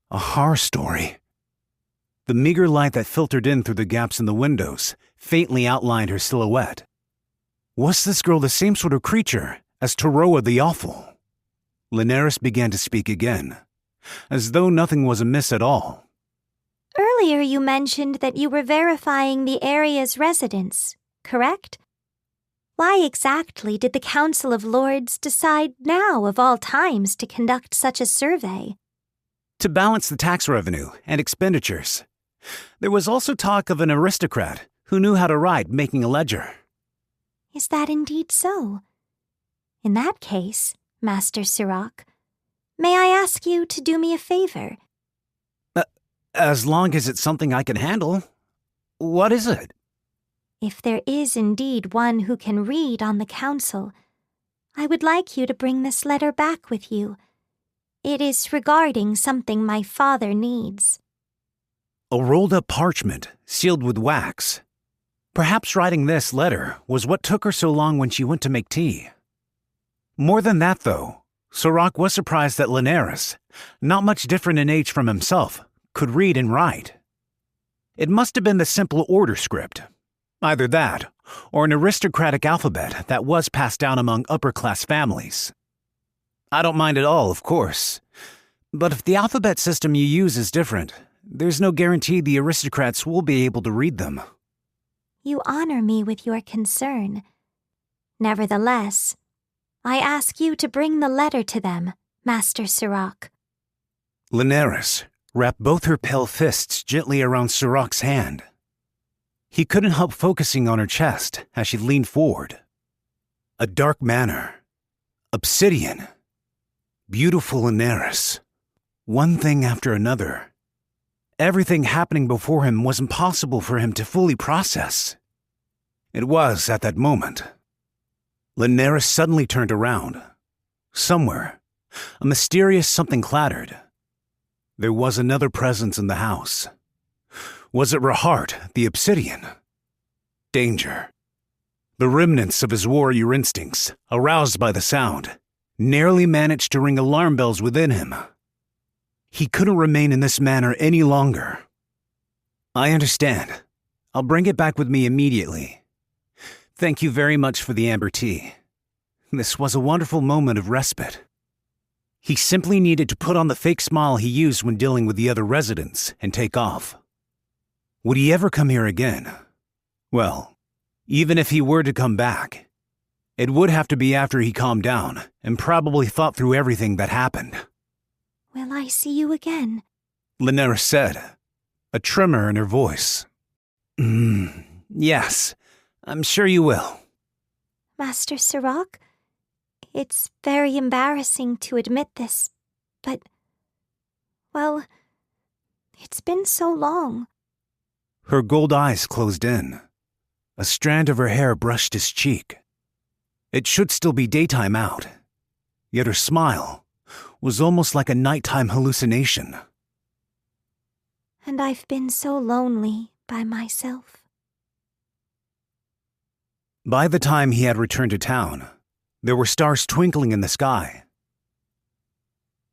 a horror story. The meager light that filtered in through the gaps in the windows faintly outlined her silhouette. Was this girl the same sort of creature as Taroa the Awful? Linares began to speak again, as though nothing was amiss at all. Earlier you mentioned that you were verifying the area's residents, correct? Why exactly did the Council of Lords decide now of all times to conduct such a survey? To balance the tax revenue and expenditures. There was also talk of an aristocrat who knew how to write, making a ledger. Is that indeed so? In that case, Master Sirach, may I ask you to do me a favor? As long as it's something I can handle. What is it? If there is indeed one who can read on the council, I would like you to bring this letter back with you. It is regarding something my father needs. A rolled-up parchment sealed with wax. Perhaps writing this letter was what took her so long when she went to make tea. More than that, though, Sirach was surprised that Linares, not much different in age from himself, could read and write. It must have been the simple order script. Either that, or an aristocratic alphabet that was passed down among upper-class families. I don't mind at all, of course. But if the alphabet system you use is different, there's no guarantee the aristocrats will be able to read them. You honor me with your concern. Nevertheless, I ask you to bring the letter to them, Master Sirach. Linares wrapped both her pale fists gently around Sirach's hand. He couldn't help focusing on her chest as she leaned forward. A dark manor. Obsidian. Beautiful Linares. One thing after another. Everything happening before him was impossible for him to fully process. It was at that moment. Linares suddenly turned around. Somewhere, a mysterious something clattered. There was another presence in the house. Was it Rahart, the Obsidian? Danger. The remnants of his warrior instincts, aroused by the sound, nearly managed to ring alarm bells within him. He couldn't remain in this manner any longer. I understand. I'll bring it back with me immediately. Thank you very much for the amber tea. This was a wonderful moment of respite. He simply needed to put on the fake smile he used when dealing with the other residents and take off. Would he ever come here again? Well, even if he were to come back, it would have to be after he calmed down and probably thought through everything that happened. Will I see you again? Linares said, a tremor in her voice. Yes, I'm sure you will. Master Sirach, it's very embarrassing to admit this, but, well, it's been so long. Her gold eyes closed in. A strand of her hair brushed his cheek. It should still be daytime out, yet her smile was almost like a nighttime hallucination. And I've been so lonely by myself. By the time he had returned to town, there were stars twinkling in the sky.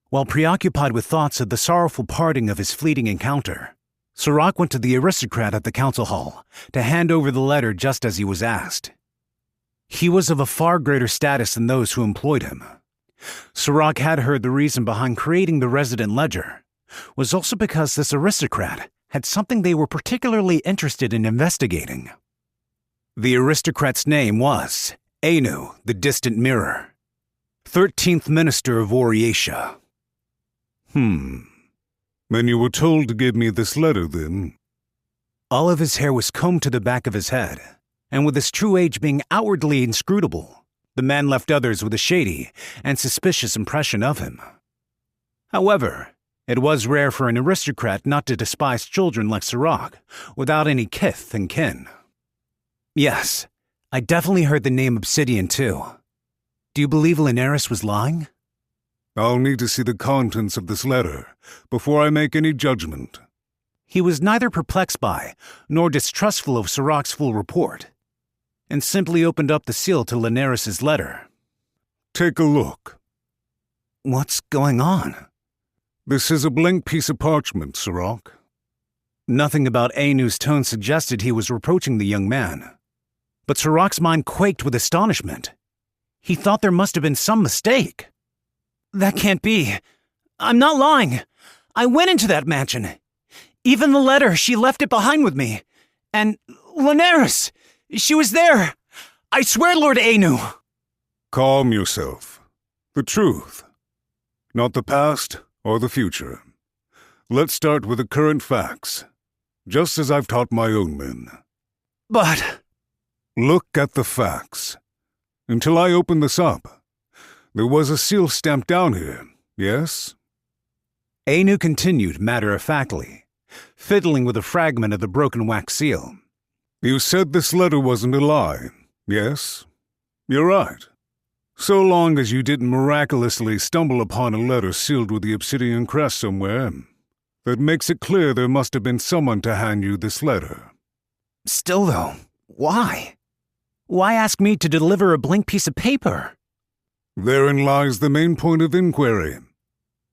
While preoccupied with thoughts of the sorrowful parting of his fleeting encounter, Sirach went to the aristocrat at the council hall to hand over the letter just as he was asked. He was of a far greater status than those who employed him. Sirach had heard the reason behind creating the resident ledger was also because this aristocrat had something they were particularly interested in investigating. The aristocrat's name was Anu, the Distant Mirror, 13th Minister of Oriatia. Then you were told to give me this letter, then? All of his hair was combed to the back of his head, and with his true age being outwardly inscrutable, the man left others with a shady and suspicious impression of him. However, it was rare for an aristocrat not to despise children like Sirach without any kith and kin. Yes, I definitely heard the name Obsidian too. Do you believe Linares was lying? I'll need to see the contents of this letter before I make any judgment. He was neither perplexed by nor distrustful of Sirach's full report, and simply opened up the seal to Linares' letter. Take a look. What's going on? This is a blank piece of parchment, Sirach. Nothing about Anu's tone suggested he was reproaching the young man. But Sirach's mind quaked with astonishment. He thought there must have been some mistake. That can't be. I'm not lying. I went into that mansion. Even the letter, she left it behind with me. And Linares, she was there. I swear, Lord Anu. Calm yourself. The truth. Not the past or the future. Let's start with the current facts, just as I've taught my own men. But... Look at the facts. Until I open this up, there was a seal stamped down here, yes? Anu continued matter-of-factly, fiddling with a fragment of the broken wax seal. You said this letter wasn't a lie, yes? You're right. So long as you didn't miraculously stumble upon a letter sealed with the obsidian crest somewhere, That makes it clear there must have been someone to hand you this letter. Still though, why? Why ask me to deliver a blank piece of paper? Therein lies the main point of inquiry.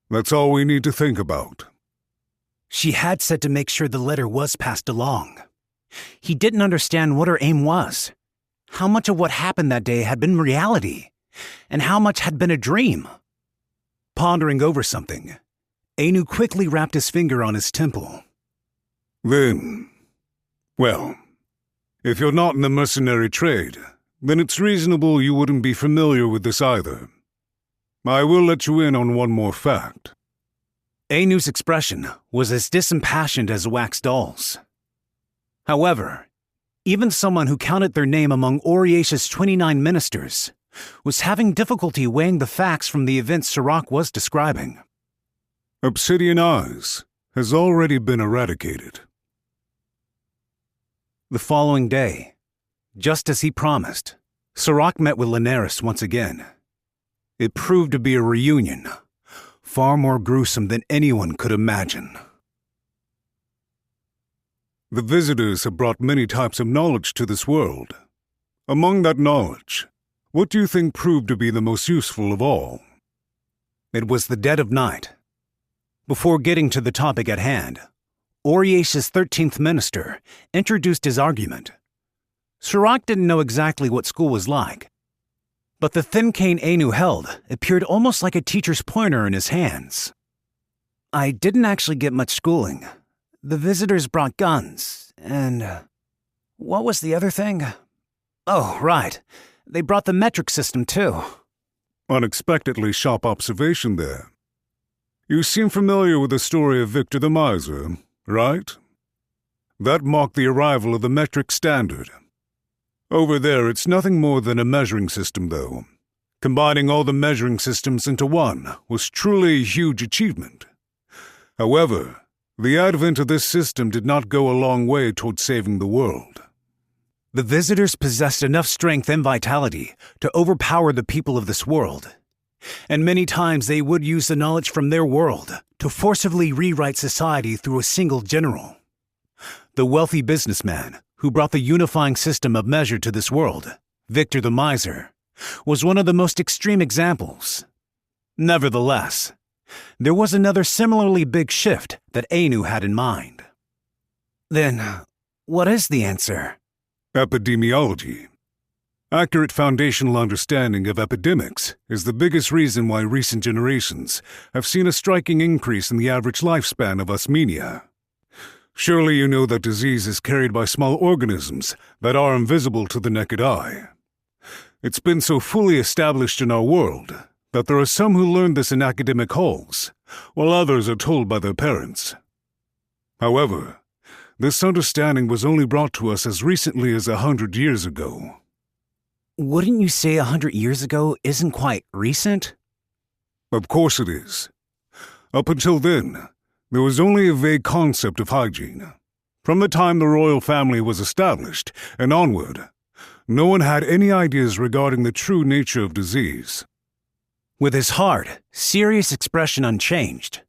That's all we need to think about. She had said to make sure the letter was passed along. He didn't understand what her aim was. How much of what happened that day had been reality, and how much had been a dream. Pondering over something, Ainu quickly wrapped his finger on his temple. Then, well, if you're not in the mercenary trade, then it's reasonable you wouldn't be familiar with this either. I will let you in on one more fact. Ainu's expression was as disimpassioned as a wax doll's. However, even someone who counted their name among Oriesha's 29 ministers was having difficulty weighing the facts from the events Sirach was describing. Obsidian Eyes has already been eradicated. The following day, just as he promised, Sirach met with Linares once again. It proved to be a reunion, far more gruesome than anyone could imagine. The visitors have brought many types of knowledge to this world. Among that knowledge, what do you think proved to be the most useful of all? It was the dead of night. Before getting to the topic at hand, Oriesha's 13th minister introduced his argument. Sirach didn't know exactly what school was like, but the thin cane Ainu held appeared almost like a teacher's pointer in his hands. I didn't actually get much schooling. The visitors brought guns, and what was the other thing? Oh, right. They brought the metric system, too. Unexpectedly sharp observation there. You seem familiar with the story of Victor the Miser, right? That marked the arrival of the metric standard. Over there, it's nothing more than a measuring system, though. Combining all the measuring systems into one was truly a huge achievement. However, the advent of this system did not go a long way toward saving the world. The visitors possessed enough strength and vitality to overpower the people of this world, and many times they would use the knowledge from their world to forcibly rewrite society through a single general. The wealthy businessman who brought the unifying system of measure to this world, Victor the Miser, was one of the most extreme examples. Nevertheless, there was another similarly big shift that Ainu had in mind. Then, what is the answer? Epidemiology. Accurate foundational understanding of epidemics is the biggest reason why recent generations have seen a striking increase in the average lifespan of us Menia. Surely you know that disease is carried by small organisms that are invisible to the naked eye. It's been so fully established in our world that there are some who learn this in academic halls, while others are told by their parents. However, this understanding was only brought to us as recently as 100 years ago. Wouldn't you say 100 years ago isn't quite recent? Of course it is. Up until then, there was only a vague concept of hygiene. From the time the royal family was established and onward, no one had any ideas regarding the true nature of disease. With his hard, serious expression unchanged,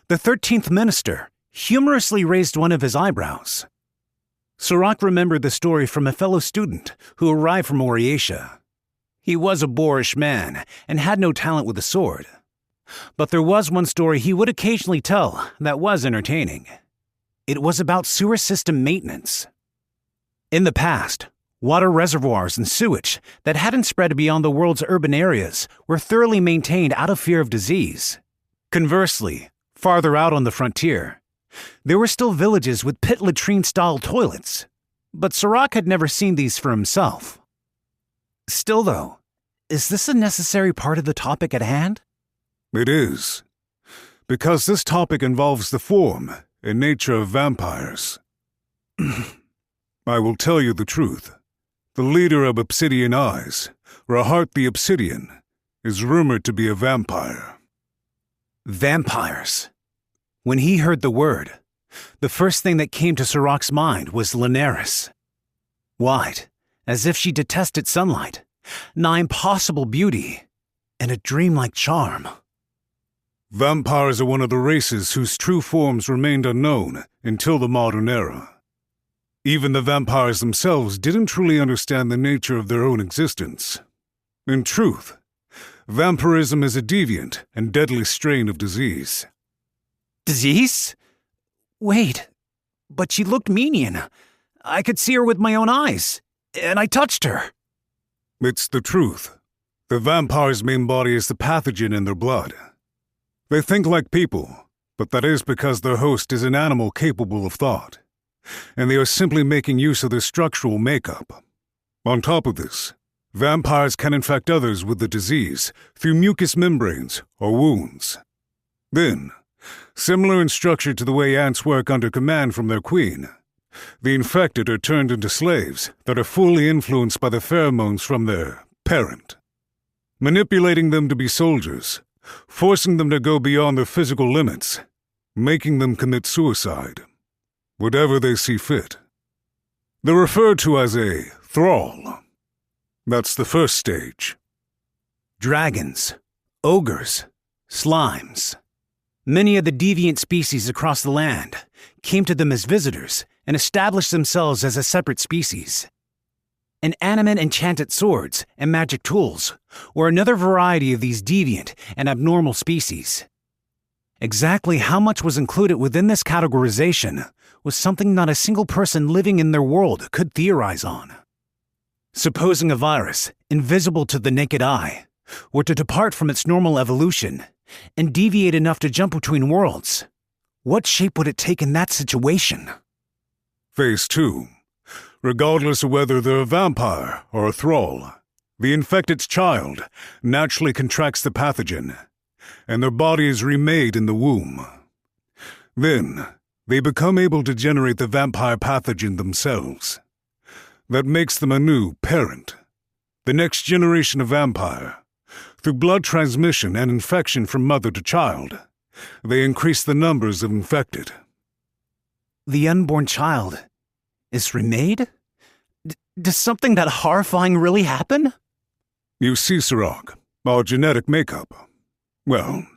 the 13th minister humorously raised one of his eyebrows. Sirach remembered the story from a fellow student who arrived from Oriesha. He was a boorish man and had no talent with a sword. But there was one story he would occasionally tell that was entertaining. It was about sewer system maintenance. In the past, water reservoirs and sewage that hadn't spread beyond the world's urban areas were thoroughly maintained out of fear of disease. Conversely, farther out on the frontier, there were still villages with pit latrine-style toilets, but Sirach had never seen these for himself. Still though, is this a necessary part of the topic at hand? It is, because this topic involves the form and nature of vampires. I will tell you the truth. The leader of Obsidian Eyes, Rahart the Obsidian, is rumored to be a vampire. Vampires. When he heard the word, the first thing that came to Sirach's mind was Linares. White, as if she detested sunlight, nigh impossible beauty, and a dreamlike charm. Vampires are one of the races whose true forms remained unknown until the modern era. Even the vampires themselves didn't truly understand the nature of their own existence. In truth, vampirism is a deviant and deadly strain of disease. Disease? Wait, but she looked menian. I could see her with my own eyes, and I touched her. It's the truth. The vampire's main body is the pathogen in their blood. They think like people, but that is because their host is an animal capable of thought, and they are simply making use of their structural makeup. On top of this, vampires can infect others with the disease through mucous membranes or wounds. Then, similar in structure to the way ants work under command from their queen, the infected are turned into slaves that are fully influenced by the pheromones from their parent, manipulating them to be soldiers, forcing them to go beyond their physical limits, making them commit suicide, whatever they see fit. They're referred to as a thrall. That's the first stage. Dragons, ogres, slimes. Many of the deviant species across the land came to them as visitors and established themselves as a separate species. Inanimate enchanted swords and magic tools were another variety of these deviant and abnormal species. Exactly how much was included within this categorization was something not a single person living in their world could theorize on. Supposing a virus, invisible to the naked eye, were to depart from its normal evolution and deviate enough to jump between worlds, what shape would it take in that situation? Phase 2. Regardless of whether they're a vampire or a thrall, the infected's child naturally contracts the pathogen, and their body is remade in the womb. Then, they become able to generate the vampire pathogen themselves. That makes them a new parent, the next generation of vampire. Through blood transmission and infection from mother to child, they increase the numbers of infected. The unborn child is remade? Does something that horrifying really happen? You see, Sirach, our genetic makeup. Well,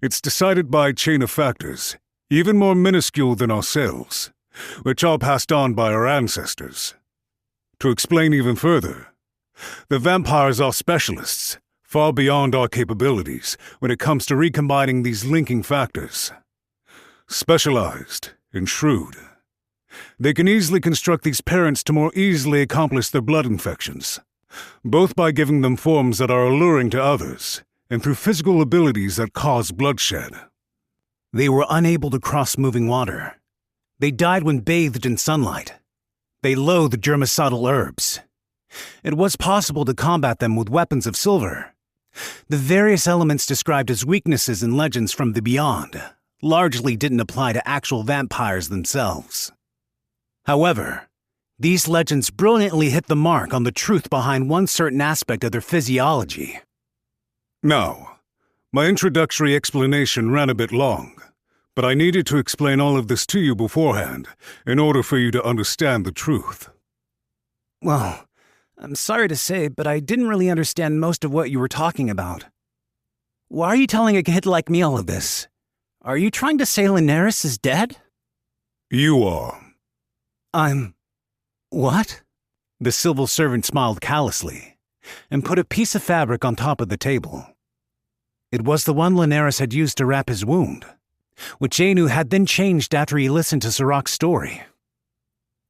it's decided by a chain of factors, even more minuscule than our cells, which are passed on by our ancestors. To explain even further, the vampires are specialists, far beyond our capabilities when it comes to recombining these linking factors. Specialized and shrewd. They can easily construct these parents to more easily accomplish their blood infections, both by giving them forms that are alluring to others, and through physical abilities that cause bloodshed. They were unable to cross moving water. They died when bathed in sunlight. They loathed germicidal herbs. It was possible to combat them with weapons of silver. The various elements described as weaknesses in legends from the beyond largely didn't apply to actual vampires themselves. However, these legends brilliantly hit the mark on the truth behind one certain aspect of their physiology. Now, my introductory explanation ran a bit long, but I needed to explain all of this to you beforehand in order for you to understand the truth. Well, I'm sorry to say, but I didn't really understand most of what you were talking about. Why are you telling a kid like me all of this? Are you trying to say Linares is dead? You are. What? The civil servant smiled callously and put a piece of fabric on top of the table. It was the one Linares had used to wrap his wound, which Anu had then changed after he listened to Sirach's story.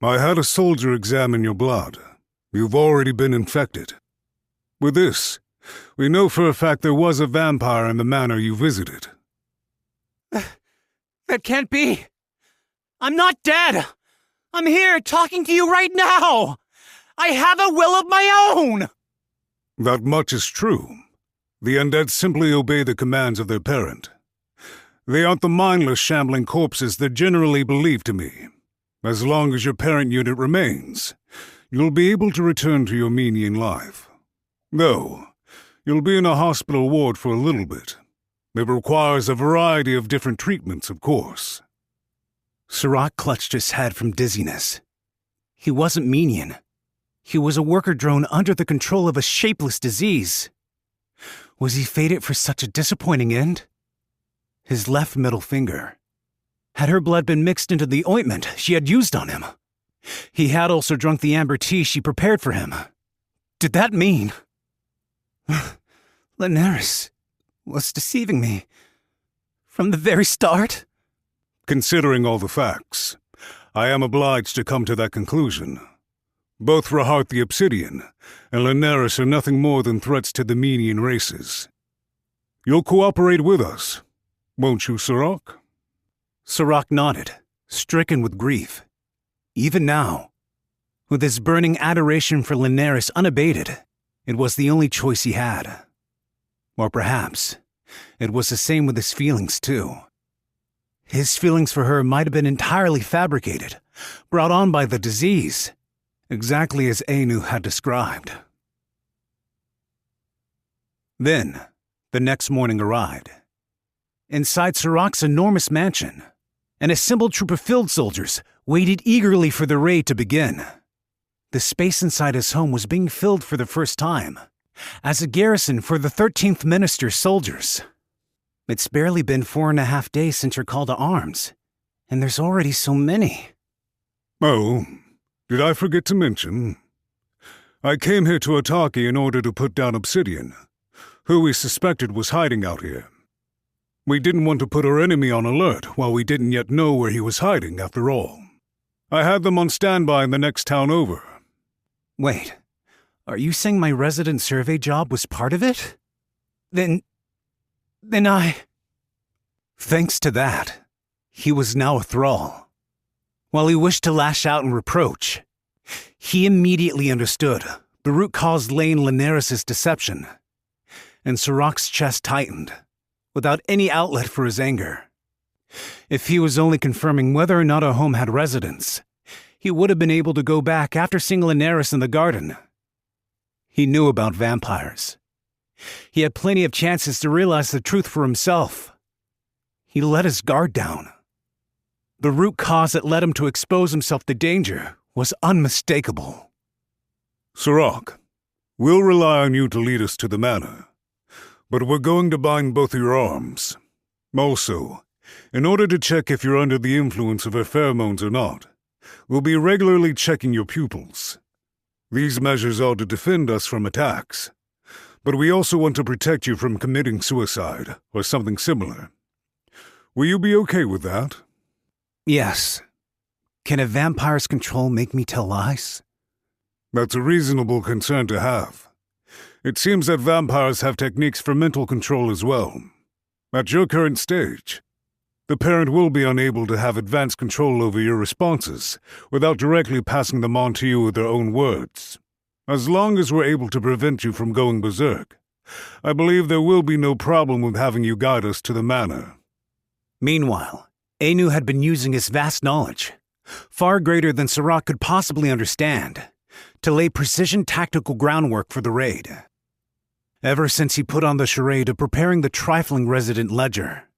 I had a soldier examine your blood. You've already been infected. With this, we know for a fact there was a vampire in the manor you visited. That can't be. I'm not dead. I'm here talking to you right now. I have a will of my own. That much is true. The undead simply obey the commands of their parent. They aren't the mindless, shambling corpses they're generally believed to be. As long as your parent unit remains, you'll be able to return to your menian life. Though, you'll be in a hospital ward for a little bit. It requires a variety of different treatments, of course. Sirach clutched his head from dizziness. He wasn't menian. He was a worker drone under the control of a shapeless disease. Was he fated for such a disappointing end? his left middle finger. Had her blood been mixed into the ointment she had used on him? He had also drunk the amber tea she prepared for him. Did that mean... Linares was deceiving me from the very start? Considering all the facts, I am obliged to come to that conclusion. Both Rahat the Obsidian and Linares are nothing more than threats to the Menian races. You'll cooperate with us, won't you, Sirach? Sirach nodded, stricken with grief. Even now, with his burning adoration for Linares unabated, it was the only choice he had. Or perhaps, it was the same with his feelings, too. His feelings for her might have been entirely fabricated, brought on by the disease, exactly as Anu had described. Then, the next morning arrived. Inside Sirach's enormous mansion, an assembled troop of field soldiers waited eagerly for the raid to begin. The space inside his home was being filled for the first time, as a garrison for the 13th Minister's soldiers. It's barely been 4.5 days since your call to arms, and there's already so many. Oh, did I forget to mention? I came here to Ataki in order to put down Obsidian, who we suspected was hiding out here. We didn't want to put our enemy on alert while we didn't yet know where he was hiding, after all. I had them on standby in the next town over. Wait, are you saying my resident survey job was part of it? Then I... Thanks to that, he was now a thrall. While he wished to lash out in reproach, he immediately understood the root cause lay in Linares' deception, and Sirach's chest tightened, without any outlet for his anger. If he was only confirming whether or not a home had residents, he would have been able to go back after seeing Linares in the garden. He knew about vampires. He had plenty of chances to realize the truth for himself. He let his guard down. The root cause that led him to expose himself to danger was unmistakable. Sirach, we'll rely on you to lead us to the manor, but we're going to bind both your arms. Also, in order to check if you're under the influence of her pheromones or not, we'll be regularly checking your pupils. These measures are to defend us from attacks, but we also want to protect you from committing suicide or something similar. Will you be okay with that? Yes. Can a vampire's control make me tell lies? That's a reasonable concern to have. It seems that vampires have techniques for mental control as well. At your current stage, the parent will be unable to have advanced control over your responses without directly passing them on to you with their own words. As long as we're able to prevent you from going berserk, I believe there will be no problem with having you guide us to the manor. Meanwhile, Anu had been using his vast knowledge, far greater than Sirach could possibly understand, to lay precision tactical groundwork for the raid. Ever since he put on the charade of preparing the trifling resident ledger.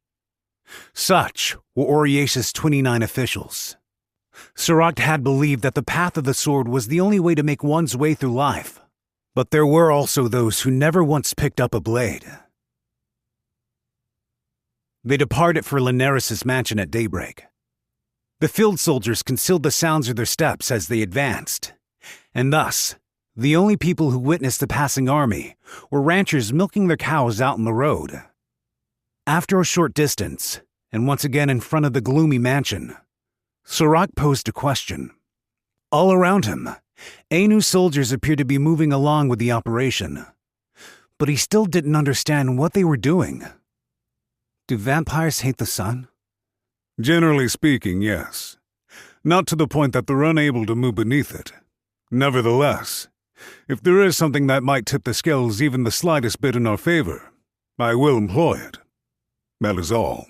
Such were Oriace's 29 officials. Sirach had believed that the path of the sword was the only way to make one's way through life, but there were also those who never once picked up a blade. They departed for Linares' mansion at daybreak. The field soldiers concealed the sounds of their steps as they advanced, and thus, the only people who witnessed the passing army were ranchers milking their cows out in the road. After a short distance, and once again in front of the gloomy mansion, Sirach posed a question. All around him, Anu's soldiers appeared to be moving along with the operation, but he still didn't understand what they were doing. Do vampires hate the sun? Generally speaking, yes. Not to the point that they're unable to move beneath it. Nevertheless, if there is something that might tip the scales even the slightest bit in our favor, I will employ it. That is all.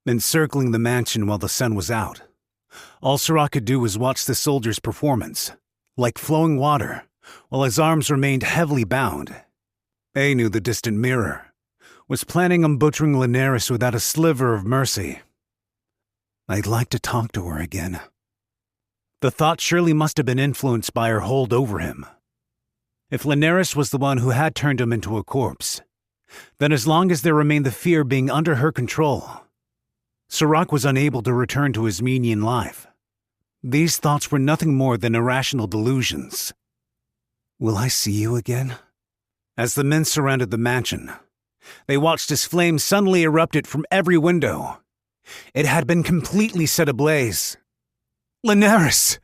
Encircling the mansion while the sun was out, all Sirach could do was watch the soldiers' performance, like flowing water, while his arms remained heavily bound. Anu, the distant mirror, was planning on butchering Linares without a sliver of mercy. I'd like to talk to her again. The thought surely must have been influenced by her hold over him. If Linares was the one who had turned him into a corpse, then as long as there remained the fear of being under her control, Sirach was unable to return to his menian life. These thoughts were nothing more than irrational delusions. Will I see you again? As the men surrounded the mansion, they watched as flames suddenly erupted from every window. It had been completely set ablaze. Linares!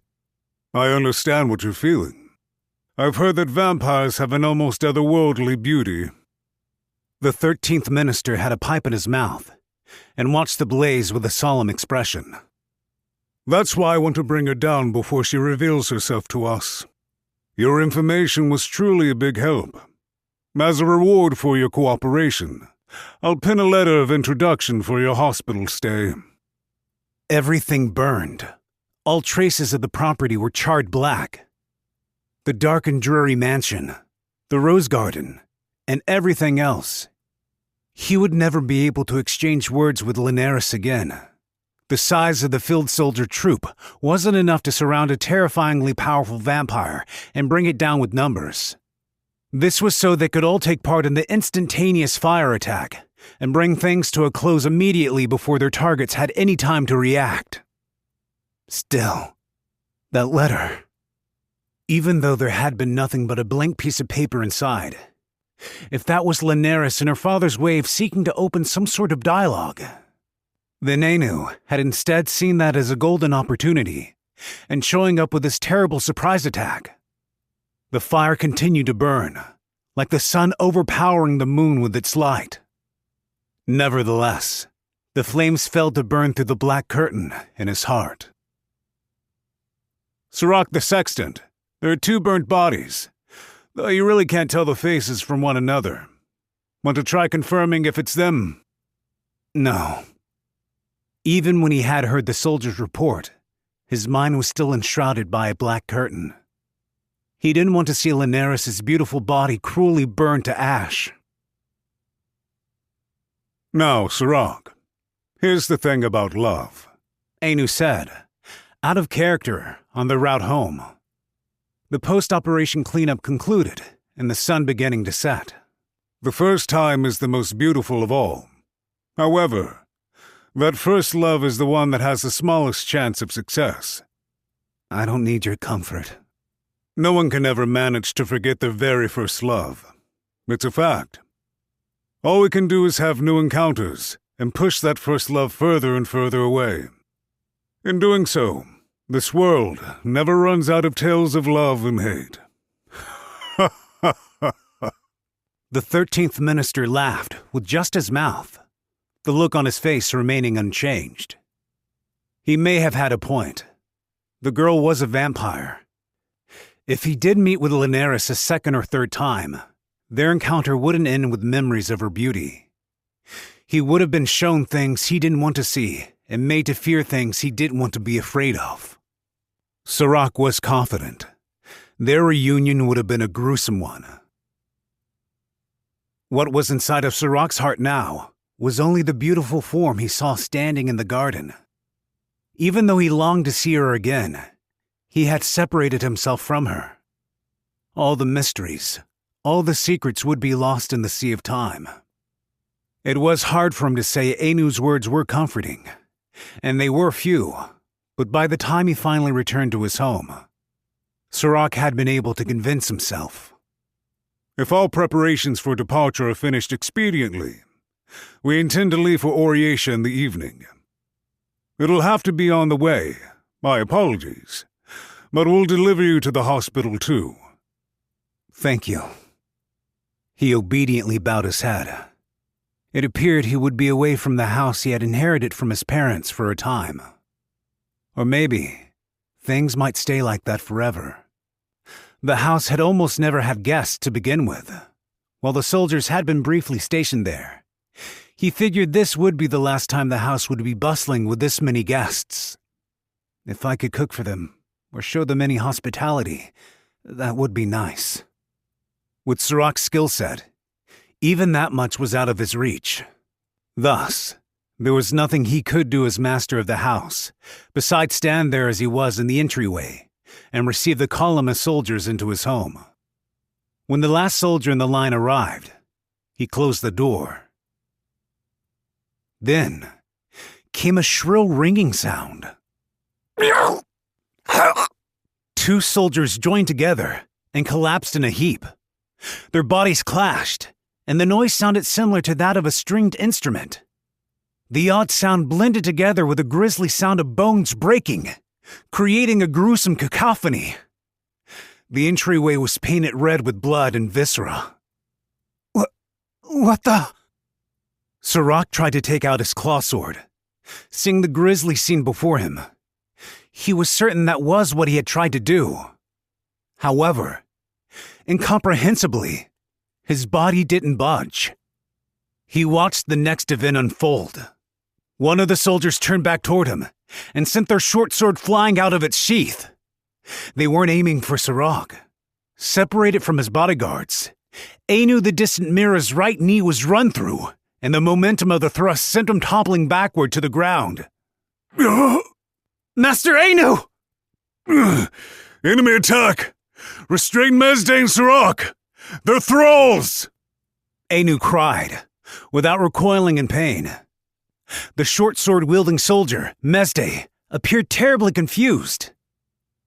I understand what you're feeling. I've heard that vampires have an almost otherworldly beauty. The 13th minister had a pipe in his mouth and watched the blaze with a solemn expression. That's why I want to bring her down before she reveals herself to us. Your information was truly a big help. As a reward for your cooperation, I'll pin a letter of introduction for your hospital stay. Everything burned. All traces of the property were charred black. The dark and dreary mansion, the rose garden, and everything else. He would never be able to exchange words with Linares again. The size of the field soldier troop wasn't enough to surround a terrifyingly powerful vampire and bring it down with numbers. This was so they could all take part in the instantaneous fire attack and bring things to a close immediately before their targets had any time to react. Still, that letter, even though there had been nothing but a blank piece of paper inside, if that was Linares and her father's way of seeking to open some sort of dialogue, then Anu had instead seen that as a golden opportunity and showing up with this terrible surprise attack. The fire continued to burn, like the sun overpowering the moon with its light. Nevertheless, the flames failed to burn through the black curtain in his heart. Sirach the Sextant, there are 2 burnt bodies, though you really can't tell the faces from one another. Want to try confirming if it's them? No. Even when he had heard the soldier's report, his mind was still enshrouded by a black curtain. He didn't want to see Linares' beautiful body cruelly burned to ash. Now, Sirach, here's the thing about love, Anu said, out of character on their route home. The post-operation cleanup concluded, and the sun beginning to set. The first time is the most beautiful of all. However, that first love is the one that has the smallest chance of success. I don't need your comfort. No one can ever manage to forget their very first love. It's a fact. All we can do is have new encounters and push that first love further and further away. In doing so, this world never runs out of tales of love and hate. The 13th minister laughed with just his mouth, the look on his face remaining unchanged. He may have had a point. The girl was a vampire. If he did meet with Linares a second or third time, their encounter wouldn't end with memories of her beauty. He would have been shown things he didn't want to see and made to fear things he didn't want to be afraid of. Sirach was confident. Their reunion would have been a gruesome one. What was inside of Sirach's heart now was only the beautiful form he saw standing in the garden. Even though he longed to see her again, he had separated himself from her. All the mysteries, all the secrets would be lost in the sea of time. It was hard for him to say Anu's words were comforting, and they were few, but by the time he finally returned to his home, Sirach had been able to convince himself. If all preparations for departure are finished expediently, we intend to leave for Oriatia in the evening. It'll have to be on the way. My apologies. But we'll deliver you to the hospital too. Thank you. He obediently bowed his head. It appeared he would be away from the house he had inherited from his parents for a time. Or maybe things might stay like that forever. The house had almost never had guests to begin with, while the soldiers had been briefly stationed there. He figured this would be the last time the house would be bustling with this many guests. If I could cook for them, or show them any hospitality, that would be nice. With Sirach's skill set, even that much was out of his reach. Thus, there was nothing he could do as master of the house, besides stand there as he was in the entryway, and receive the column of soldiers into his home. When the last soldier in the line arrived, He closed the door. Then came a shrill ringing sound. Two soldiers joined together and collapsed in a heap. Their bodies clashed, and the noise sounded similar to that of a stringed instrument. The odd sound blended together with a grisly sound of bones breaking, creating a gruesome cacophony. The entryway was painted red with blood and viscera. What the? Sirach tried to take out his claw sword, seeing the grisly scene before him. He was certain that was what he had tried to do. However, incomprehensibly, his body didn't budge. He watched the next event unfold. One of the soldiers turned back toward him and sent their short sword flying out of its sheath. They weren't aiming for Sirach. Separated from his bodyguards, Ainu the distant Mira's right knee was run through, and the momentum of the thrust sent him toppling backward to the ground. Master Ainu! Enemy attack! Restrain Mesde and Sirach! They're thralls! Ainu cried, without recoiling in pain. The short sword-wielding soldier, Mesde, appeared terribly confused.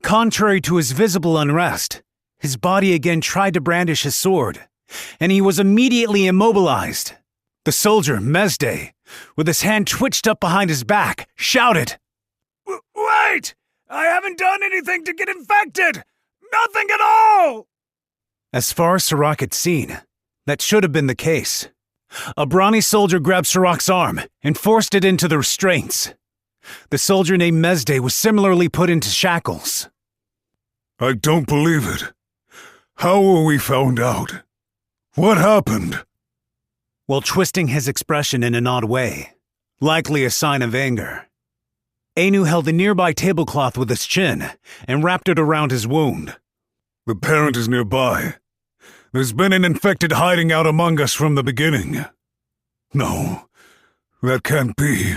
Contrary to his visible unrest, his body again tried to brandish his sword, and he was immediately immobilized. The soldier, Mesde, with his hand twitched up behind his back, shouted, Wait! I haven't done anything to get infected! Nothing at all! As far as Sirach had seen, that should have been the case. A brawny soldier grabbed Sirach's arm and forced it into the restraints. The soldier named Mesde was similarly put into shackles. I don't believe it. How were we found out? What happened? While twisting his expression in an odd way, likely a sign of anger, Ainu held a nearby tablecloth with his chin and wrapped it around his wound. The parent is nearby. There's been an infected hiding out among us from the beginning. No, that can't be.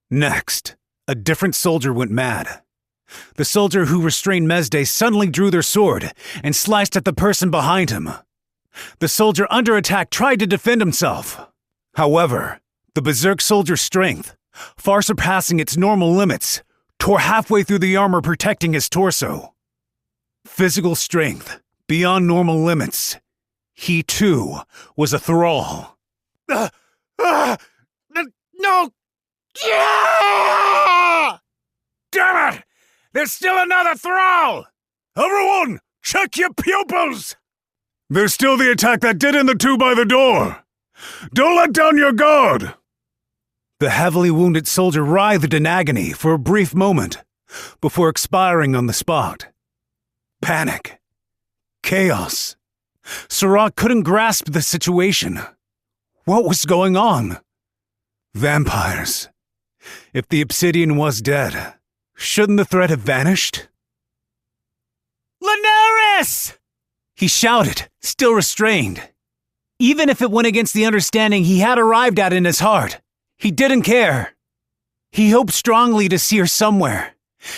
Next, a different soldier went mad. The soldier who restrained Mesde suddenly drew their sword and sliced at the person behind him. The soldier under attack tried to defend himself. However, the berserk soldier's strength, far surpassing its normal limits, tore halfway through the armor protecting his torso. Physical strength beyond normal limits. He, too, was a thrall. No! Yeah! Damn it! There's still another thrall! Everyone, check your pupils! There's still the attack that did in the two by the door. Don't let down your guard! The heavily wounded soldier writhed in agony for a brief moment before expiring on the spot. Panic. Chaos. Sirach couldn't grasp the situation. What was going on? Vampires. If the obsidian was dead, shouldn't the threat have vanished? Linares! He shouted, still restrained. Even if it went against the understanding he had arrived at in his heart, he didn't care. He hoped strongly to see her somewhere,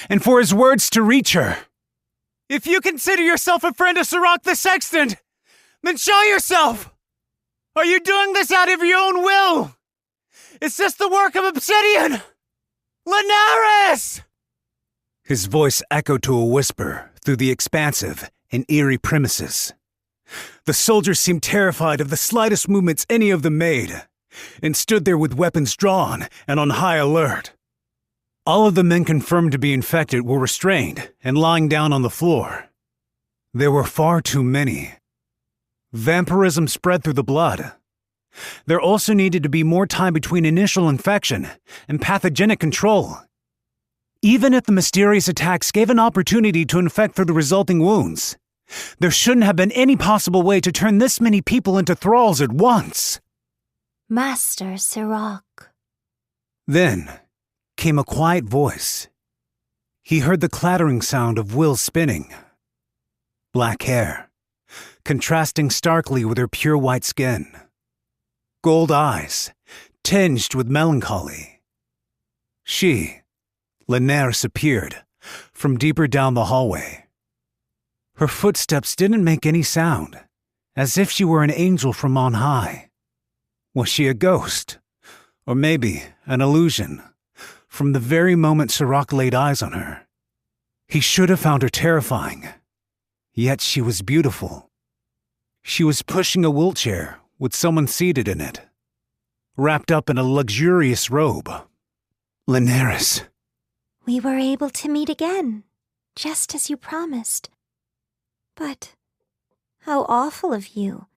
and for his words to reach her. If you consider yourself a friend of Sirach the Sextant, then show yourself! Are you doing this out of your own will? Is this the work of Obsidian? Linares! His voice echoed to a whisper through the expansive and eerie premises. The soldiers seemed terrified of the slightest movements any of them made, and stood there with weapons drawn and on high alert. All of the men confirmed to be infected were restrained and lying down on the floor. There were far too many. Vampirism spread through the blood. There also needed to be more time between initial infection and pathogenic control. Even if the mysterious attacks gave an opportunity to infect through the resulting wounds, there shouldn't have been any possible way to turn this many people into thralls at once. Master Sirach. Then came a quiet voice. He heard the clattering sound of wheels spinning. Black hair, contrasting starkly with her pure white skin. Gold eyes, tinged with melancholy. She, Linares, appeared from deeper down the hallway. Her footsteps didn't make any sound, as if she were an angel from on high. Was she a ghost? Or maybe an illusion? From the very moment Sirach laid eyes on her, he should have found her terrifying. Yet she was beautiful. She was pushing a wheelchair with someone seated in it, wrapped up in a luxurious robe. Linares. We were able to meet again, just as you promised. But how awful of you.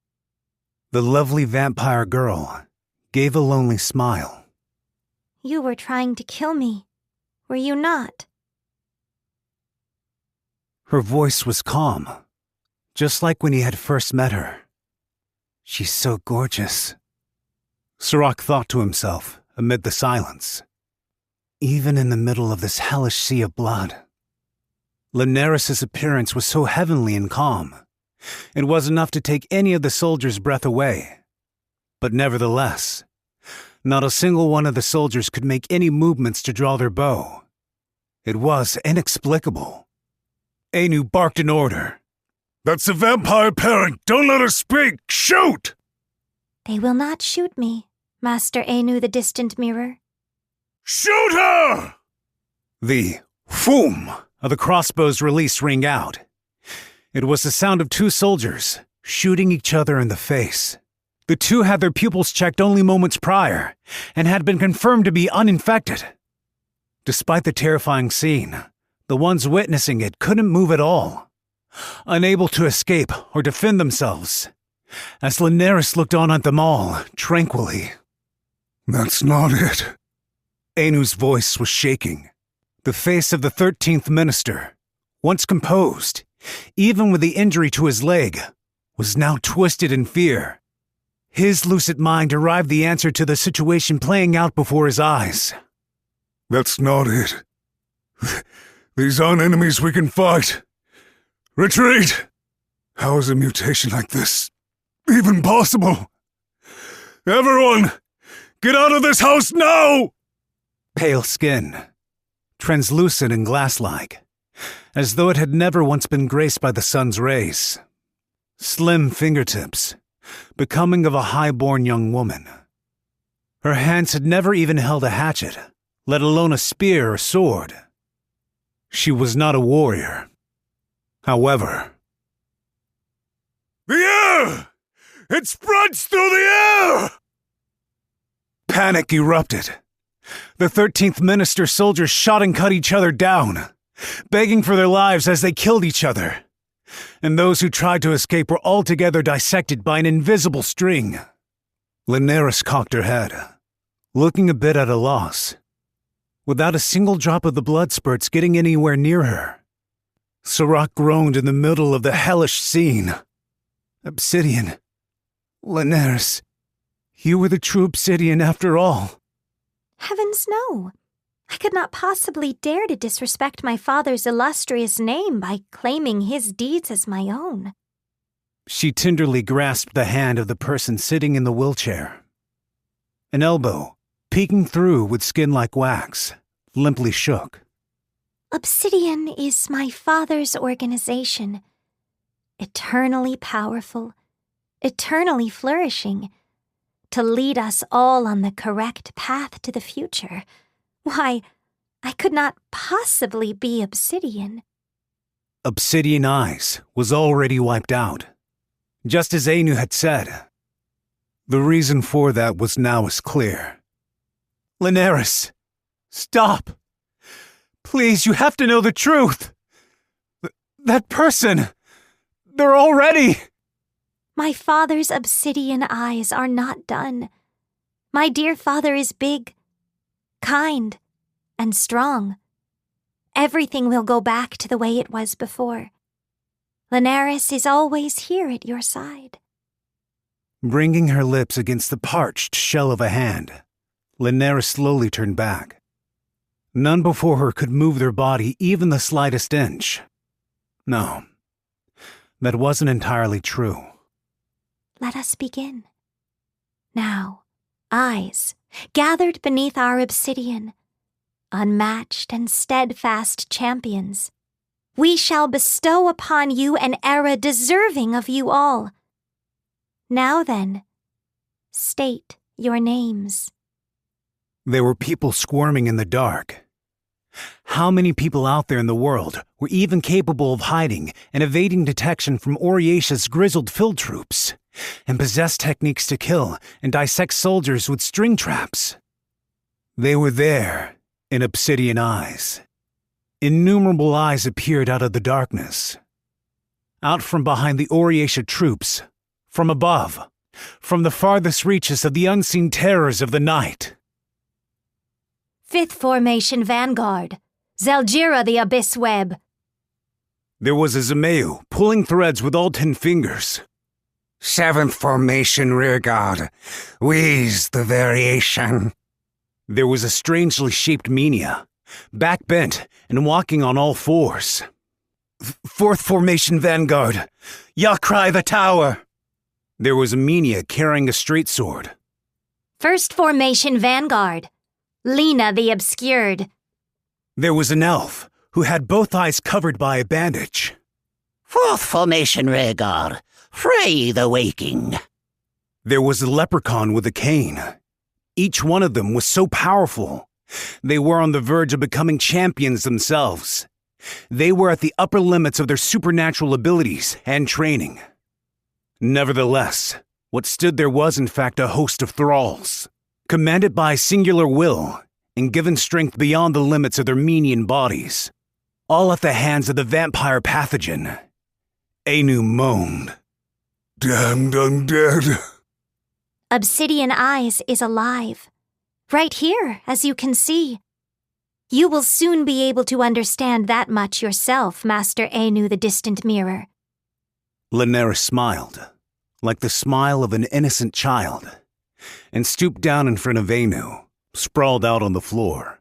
The lovely vampire girl gave a lonely smile. You were trying to kill me, were you not? Her voice was calm, just like when he had first met her. She's so gorgeous, Sirach thought to himself amid the silence. Even in the middle of this hellish sea of blood. Linares' appearance was so heavenly and calm. It was enough to take any of the soldiers' breath away. But nevertheless, not a single one of the soldiers could make any movements to draw their bow. It was inexplicable. Anu barked an order. That's a vampire parent! Don't let her speak! Shoot! They will not shoot me, Master Anu the Distant Mirror. Shoot her! The "foom" of the crossbow's release rang out. It was the sound of two soldiers shooting each other in the face. The two had their pupils checked only moments prior and had been confirmed to be uninfected. Despite the terrifying scene, the ones witnessing it couldn't move at all, unable to escape or defend themselves, as Linares looked on at them all tranquilly. That's not it. Anu's voice was shaking. The face of the 13th minister, once composed, even with the injury to his leg, was now twisted in fear. His lucid mind derived the answer to the situation playing out before his eyes. That's not it. These aren't enemies we can fight. Retreat! How is a mutation like this even possible? Everyone, get out of this house now! Pale skin, translucent and glass-like, as though it had never once been graced by the sun's rays. Slim fingertips, becoming of a high-born young woman. Her hands had never even held a hatchet, let alone a spear or sword. She was not a warrior. However, the air! It spreads through the air! Panic erupted. The 13th minister soldiers shot and cut each other down, begging for their lives as they killed each other. And those who tried to escape were altogether dissected by an invisible string. Linares cocked her head, looking a bit at a loss. Without a single drop of the blood spurts getting anywhere near her, Sirach groaned in the middle of the hellish scene. Obsidian. Linares. You were the true Obsidian after all. Heavens no! I could not possibly dare to disrespect my father's illustrious name by claiming his deeds as my own. She tenderly grasped the hand of the person sitting in the wheelchair. An elbow, peeking through with skin like wax, limply shook. Obsidian is my father's organization. Eternally powerful, eternally flourishing, to lead us all on the correct path to the future. Why, I could not possibly be Obsidian. Obsidian Eyes was already wiped out, just as Anu had said. The reason for that was now as clear. Linares, stop! Please, you have to know the truth! That person! They're already... My father's obsidian eyes are not done. My dear father is big, kind, and strong. Everything will go back to the way it was before. Linares is always here at your side. Bringing her lips against the parched shell of a hand, Linares slowly turned back. None before her could move their body even the slightest inch. No, that wasn't entirely true. Let us begin. Now, eyes, gathered beneath our obsidian, unmatched and steadfast champions, we shall bestow upon you an era deserving of you all. Now then, state your names. There were people squirming in the dark. How many people out there in the world were even capable of hiding and evading detection from Oriesha's grizzled field troops, and possessed techniques to kill and dissect soldiers with string traps? They were there in obsidian eyes. Innumerable eyes appeared out of the darkness. Out from behind the Oriesha troops, from above, from the farthest reaches of the unseen terrors of the night. 5th Formation Vanguard. Zelgira the Abyss Web. There was a Zimeu pulling threads with all 10 fingers. 7th Formation Rearguard. Wheeze the variation. There was a strangely shaped Minia, back-bent and walking on all fours. 4th Formation Vanguard. Yakrai the Tower. There was a Minia carrying a straight sword. 1st Formation Vanguard. Lena the Obscured. There was an elf who had both eyes covered by a bandage. 4th Formation Rearguard. Frey the Waking. There was a leprechaun with a cane. Each one of them was so powerful. They were on the verge of becoming champions themselves. They were at the upper limits of their supernatural abilities and training. Nevertheless, what stood there was in fact a host of thralls, commanded by a singular will and given strength beyond the limits of their menian bodies, all at the hands of the vampire pathogen. Anu moaned. Damned undead. Obsidian Eyes is alive. Right here, as you can see. You will soon be able to understand that much yourself, Master Anu the Distant Mirror. Linares smiled, like the smile of an innocent child, and stooped down in front of Anu, sprawled out on the floor.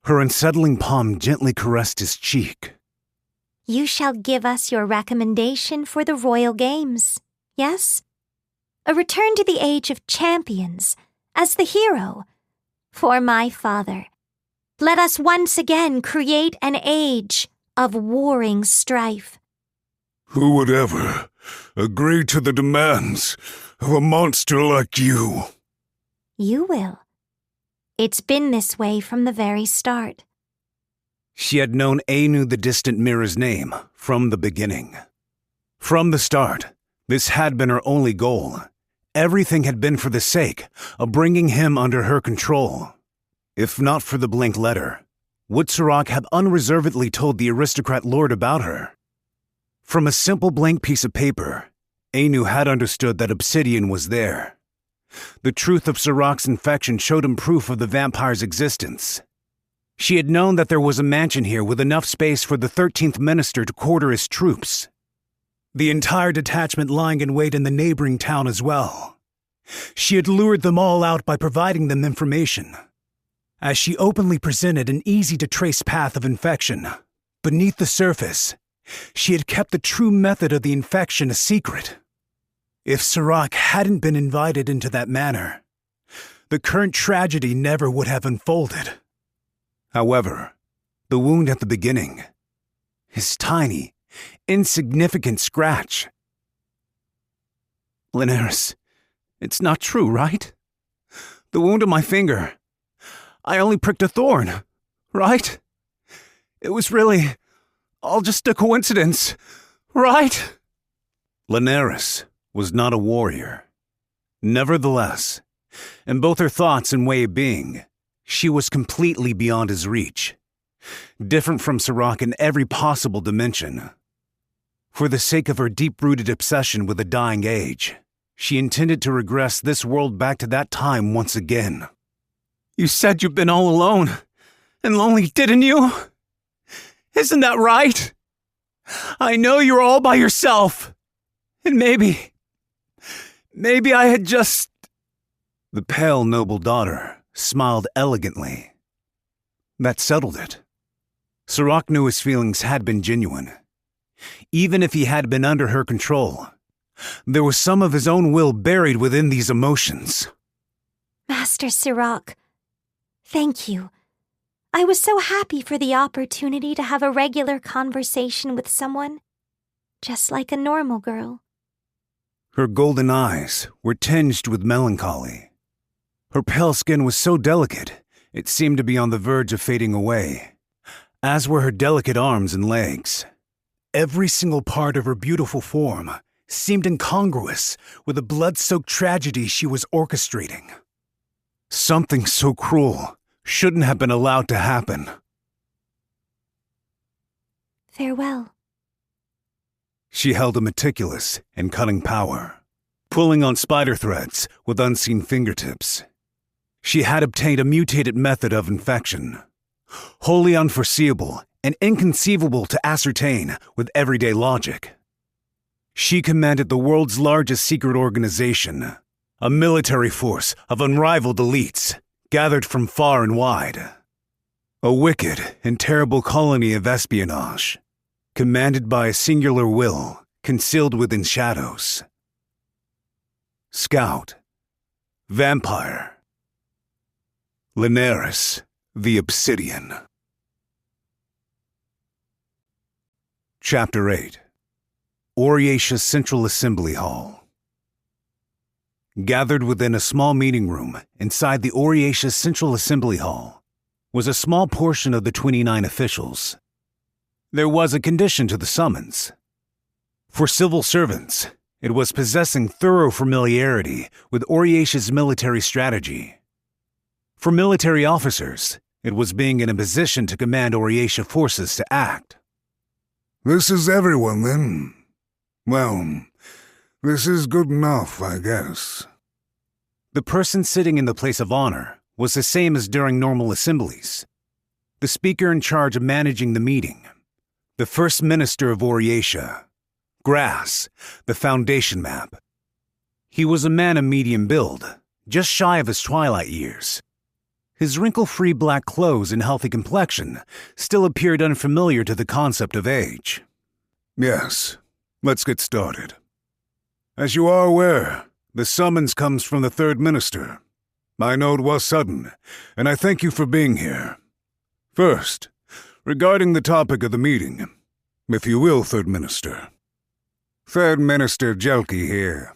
Her unsettling palm gently caressed his cheek. You shall give us your recommendation for the Royal Games, yes? A return to the age of champions, as the hero. For my father, let us once again create an age of warring strife. Who would ever agree to the demands of a monster like you? You will. It's been this way from the very start. She had known Anu the Distant Mirror's name from the beginning. From the start, this had been her only goal. Everything had been for the sake of bringing him under her control. If not for the blank letter, would Sirach have unreservedly told the aristocrat lord about her? From a simple blank piece of paper, Anu had understood that obsidian was there. The truth of Sirach's infection showed him proof of the vampire's existence. She had known that there was a mansion here with enough space for the 13th minister to quarter his troops. The entire detachment lying in wait in the neighboring town as well. She had lured them all out by providing them information. As she openly presented an easy-to-trace path of infection, beneath the surface, she had kept the true method of the infection a secret. If Sirach hadn't been invited into that manor, the current tragedy never would have unfolded. However, the wound at the beginning, his tiny, insignificant scratch. Linares, it's not true, right? The wound on my finger, I only pricked a thorn, right? It was really all just a coincidence, right? Linares was not a warrior. Nevertheless, in both her thoughts and way of being, she was completely beyond his reach, different from Sirach in every possible dimension. For the sake of her deep-rooted obsession with a dying age, she intended to regress this world back to that time once again. You said you've been all alone and lonely, didn't you? Isn't that right? I know you're all by yourself. And maybe I had just... The pale, noble daughter smiled elegantly. That settled it. Sirach knew his feelings had been genuine. Even if he had been under her control, there was some of his own will buried within these emotions. Master Sirach, thank you. I was so happy for the opportunity to have a regular conversation with someone, just like a normal girl. Her golden eyes were tinged with melancholy. Her pale skin was so delicate, it seemed to be on the verge of fading away, as were her delicate arms and legs. Every single part of her beautiful form seemed incongruous with the blood-soaked tragedy she was orchestrating. Something so cruel shouldn't have been allowed to happen. Farewell. She held a meticulous and cunning power, pulling on spider threads with unseen fingertips. She had obtained a mutated method of infection, wholly unforeseeable and inconceivable to ascertain with everyday logic. She commanded the world's largest secret organization, a military force of unrivaled elites gathered from far and wide. A wicked and terrible colony of espionage, commanded by a singular will concealed within shadows. Scout, Vampire, Linares, the Obsidian. Chapter 8. Oriacia Central Assembly Hall. Gathered within a small meeting room inside the Oriacia Central Assembly Hall was a small portion of the 29 officials. There was a condition to the summons. For civil servants, it was possessing thorough familiarity with Oriacia's military strategy. For military officers, it was being in a position to command Oriacia forces to act. This is everyone, then? Well, this is good enough, I guess. The person sitting in the place of honor was the same as during normal assemblies. The speaker in charge of managing the meeting, the First Minister of Oriacia, Grass, the Foundation Map. He was a man of medium build, just shy of his twilight years. His wrinkle-free black clothes and healthy complexion still appeared unfamiliar to the concept of age. Yes, let's get started. As you are aware, the summons comes from the Third Minister. I know it was sudden, and I thank you for being here. First, regarding the topic of the meeting, if you will, Third Minister. Third Minister Jelki here.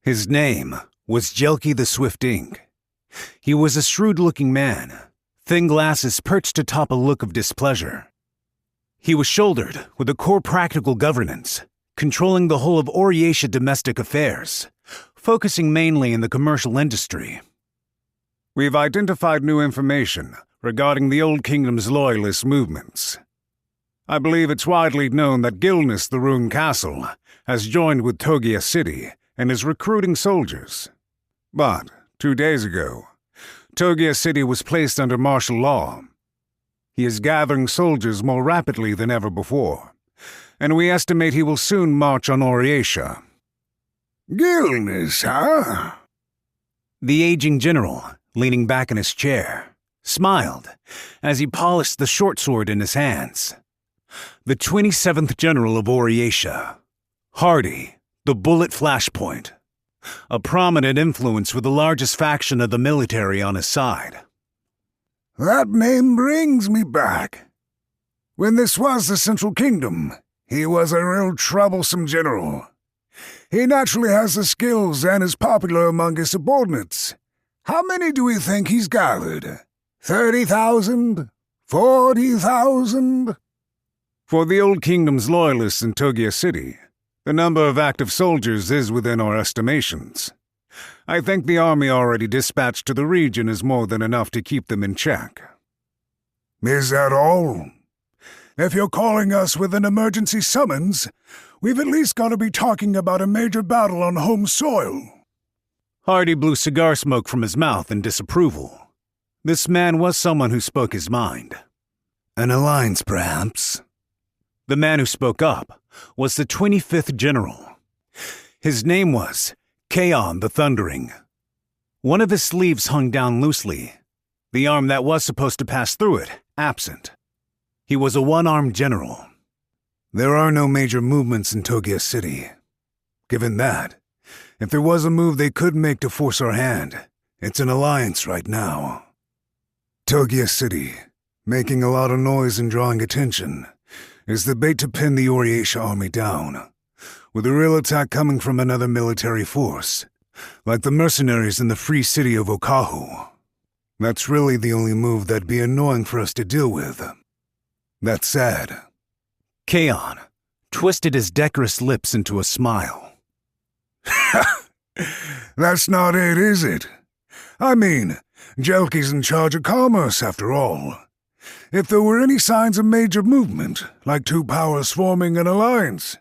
His name was Jelki the Swift Ink. He was a shrewd-looking man, thin glasses perched atop a look of displeasure. He was shouldered with a core practical governance, controlling the whole of Oriacia domestic affairs, focusing mainly in the commercial industry. We've identified new information regarding the Old Kingdom's loyalist movements. I believe it's widely known that Gilness the Rune Castle has joined with Togia City and is recruiting soldiers. But 2 days ago, Togia City was placed under martial law. He is gathering soldiers more rapidly than ever before, and we estimate he will soon march on Oriacia. Gilness, huh? The aging general, leaning back in his chair, smiled as he polished the short sword in his hands. The 27th General of Oriacia, Hardy, the Bullet Flashpoint, a prominent influence with the largest faction of the military on his side. That name brings me back. When this was the Central Kingdom, he was a real troublesome general. He naturally has the skills and is popular among his subordinates. How many do we think he's gathered? 30,000? 40,000? For the Old Kingdom's loyalists in Togia City, the number of active soldiers is within our estimations. I think the army already dispatched to the region is more than enough to keep them in check. Is that all? If you're calling us with an emergency summons, we've at least got to be talking about a major battle on home soil. Hardy blew cigar smoke from his mouth in disapproval. This man was someone who spoke his mind. An alliance, perhaps? The man who spoke up was the 25th General. His name was Keiso the Thundering. One of his sleeves hung down loosely, the arm that was supposed to pass through it absent. He was a one-armed general. There are no major movements in Togia City. Given that, if there was a move they could make to force our hand, it's an alliance right now. Togia City, making a lot of noise and drawing attention, is the bait to pin the Oriacia army down, with a real attack coming from another military force, like the mercenaries in the free city of Okahu. That's really the only move that'd be annoying for us to deal with. That said, Keion twisted his decorous lips into a smile. That's not it, is it? I mean, Jelki's in charge of commerce, after all. If there were any signs of major movement, like two powers forming an alliance,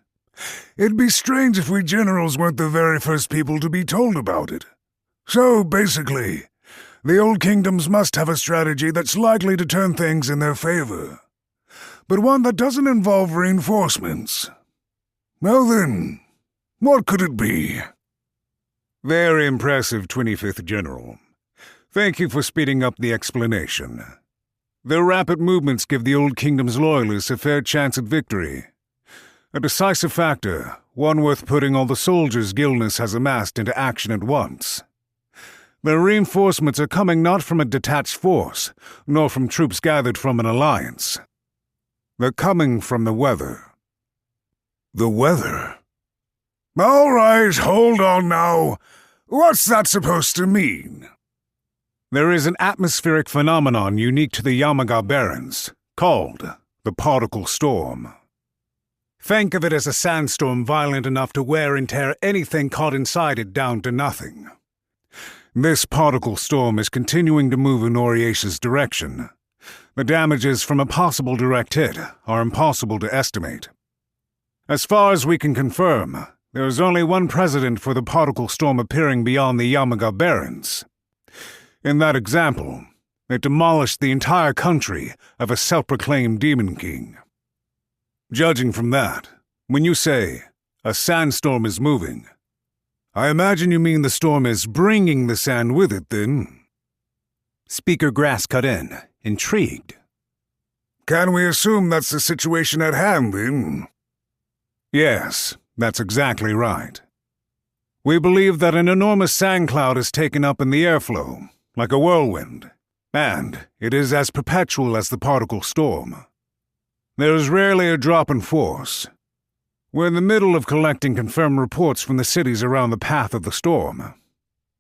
it'd be strange if we generals weren't the very first people to be told about it. So, basically, the old kingdoms must have a strategy that's likely to turn things in their favor, but one that doesn't involve reinforcements. Well then, what could it be? Very impressive, 25th General. Thank you for speeding up the explanation. Their rapid movements give the Old Kingdom's loyalists a fair chance at victory. A decisive factor, one worth putting all the soldiers Gilness has amassed into action at once. Their reinforcements are coming not from a detached force, nor from troops gathered from an alliance. They're coming from the weather. The weather? All right, hold on now. What's that supposed to mean? There is an atmospheric phenomenon unique to the Yamaga Barrens, called the particle storm. Think of it as a sandstorm violent enough to wear and tear anything caught inside it down to nothing. This particle storm is continuing to move in Oriesha's direction. The damages from a possible direct hit are impossible to estimate. As far as we can confirm, there is only one precedent for the particle storm appearing beyond the Yamaga Barrens. In that example, it demolished the entire country of a self-proclaimed demon king. Judging from that, when you say, a sandstorm is moving, I imagine you mean the storm is bringing the sand with it, then? Speaker Grass cut in, intrigued. Can we assume that's the situation at hand, then? Yes, that's exactly right. We believe that an enormous sand cloud is taken up in the airflow, like a whirlwind, and it is as perpetual as the particle storm. There is rarely a drop in force. We're in the middle of collecting confirmed reports from the cities around the path of the storm.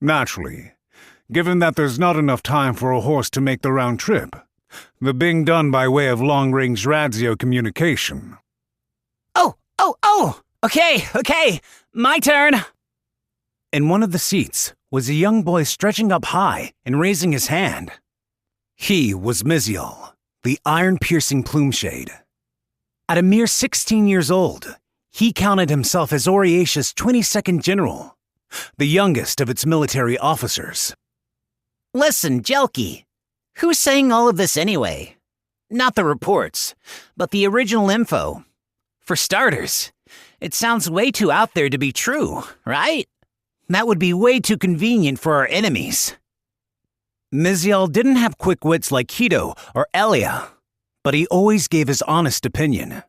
Naturally, given that there's not enough time for a horse to make the round trip, they're being done by way of long-range radio communication. Okay, my turn. In one of the seats was a young boy stretching up high and raising his hand. He was Mizial, the iron-piercing plumeshade. At a mere 16 years old, he counted himself as Oriesha's 22nd general, the youngest of its military officers. Listen, Jelki, who's saying all of this anyway? Not the reports, but the original info. For starters, it sounds way too out there to be true, right? That would be way too convenient for our enemies. Mizial didn't have quick wits like Kido or Elia, but he always gave his honest opinion.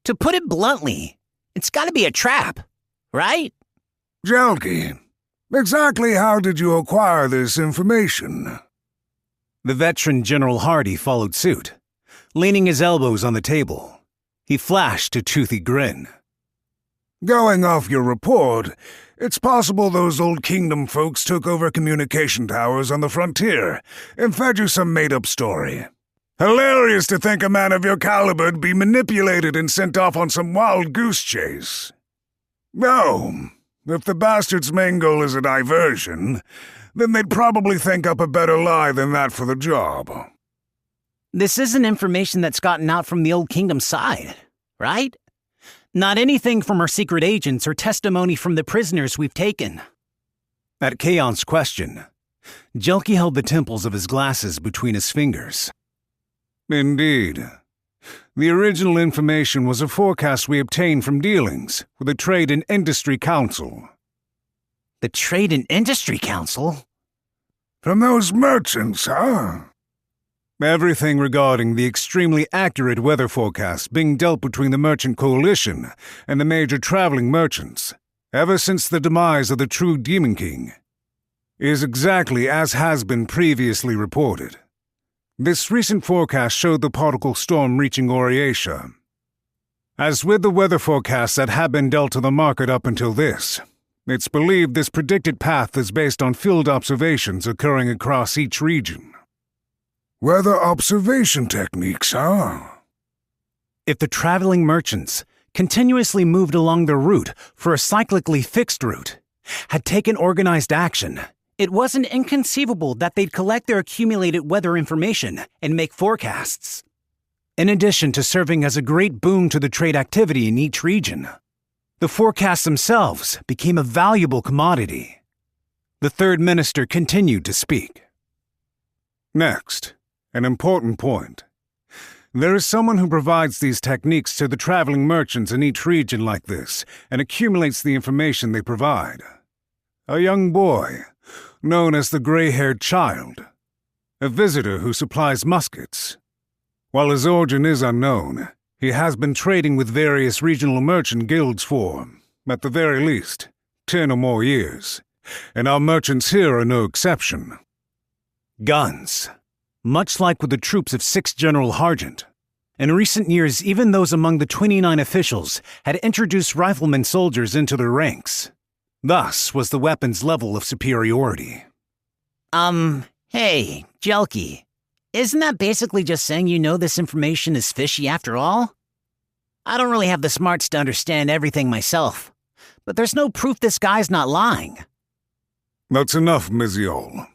To put it bluntly, it's gotta be a trap, right? Jelki, exactly how did you acquire this information? The veteran General Hardy followed suit, leaning his elbows on the table. He flashed a toothy grin. Going off your report, it's possible those old kingdom folks took over communication towers on the frontier and fed you some made-up story. Hilarious to think a man of your caliber'd be manipulated and sent off on some wild goose chase. Oh, if the bastard's main goal is a diversion, then they'd probably think up a better lie than that for the job. This isn't information that's gotten out from the Old Kingdom side, right? Not anything from our secret agents or testimony from the prisoners we've taken. At Keion's question, Jelki held the temples of his glasses between his fingers. Indeed. The original information was a forecast we obtained from dealings with the Trade and Industry Council. The Trade and Industry Council? From those merchants, huh? Everything regarding the extremely accurate weather forecast being dealt between the Merchant Coalition and the major traveling merchants, ever since the demise of the true Demon King, is exactly as has been previously reported. This recent forecast showed the particle storm reaching Oriesha. As with the weather forecasts that have been dealt to the market up until this, it's believed this predicted path is based on field observations occurring across each region. Weather observation techniques, huh? If the traveling merchants continuously moved along their route for a cyclically fixed route, had taken organized action, it wasn't inconceivable that they'd collect their accumulated weather information and make forecasts. In addition to serving as a great boon to the trade activity in each region, the forecasts themselves became a valuable commodity. The third minister continued to speak. Next, an important point. There is someone who provides these techniques to the traveling merchants in each region like this and accumulates the information they provide. A young boy, known as the gray-haired child. A visitor who supplies muskets. While his origin is unknown, he has been trading with various regional merchant guilds for, at the very least, 10 or more years, and our merchants here are no exception. Guns. Much like with the troops of 6th General Hargent. In recent years, even those among the 29 officials had introduced rifleman soldiers into their ranks. Thus was the weapon's level of superiority. Hey, Jelky. Isn't that basically just saying you know this information is fishy after all? I don't really have the smarts to understand everything myself, but there's no proof this guy's not lying. That's enough, Miziol.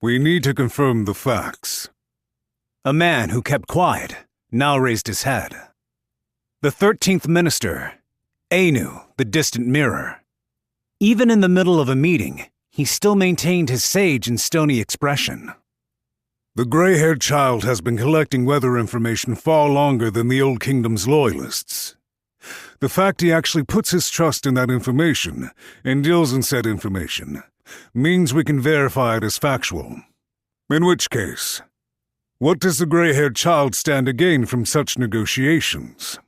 We need to confirm the facts. A man who kept quiet now raised his head. The 13th minister, Anu, the distant mirror. Even in the middle of a meeting, he still maintained his sage and stony expression. The gray-haired child has been collecting weather information far longer than the Old Kingdom's loyalists. The fact he actually puts his trust in that information and deals in said information means we can verify it as factual. In which case, what does the gray-haired child stand to gain from such negotiations?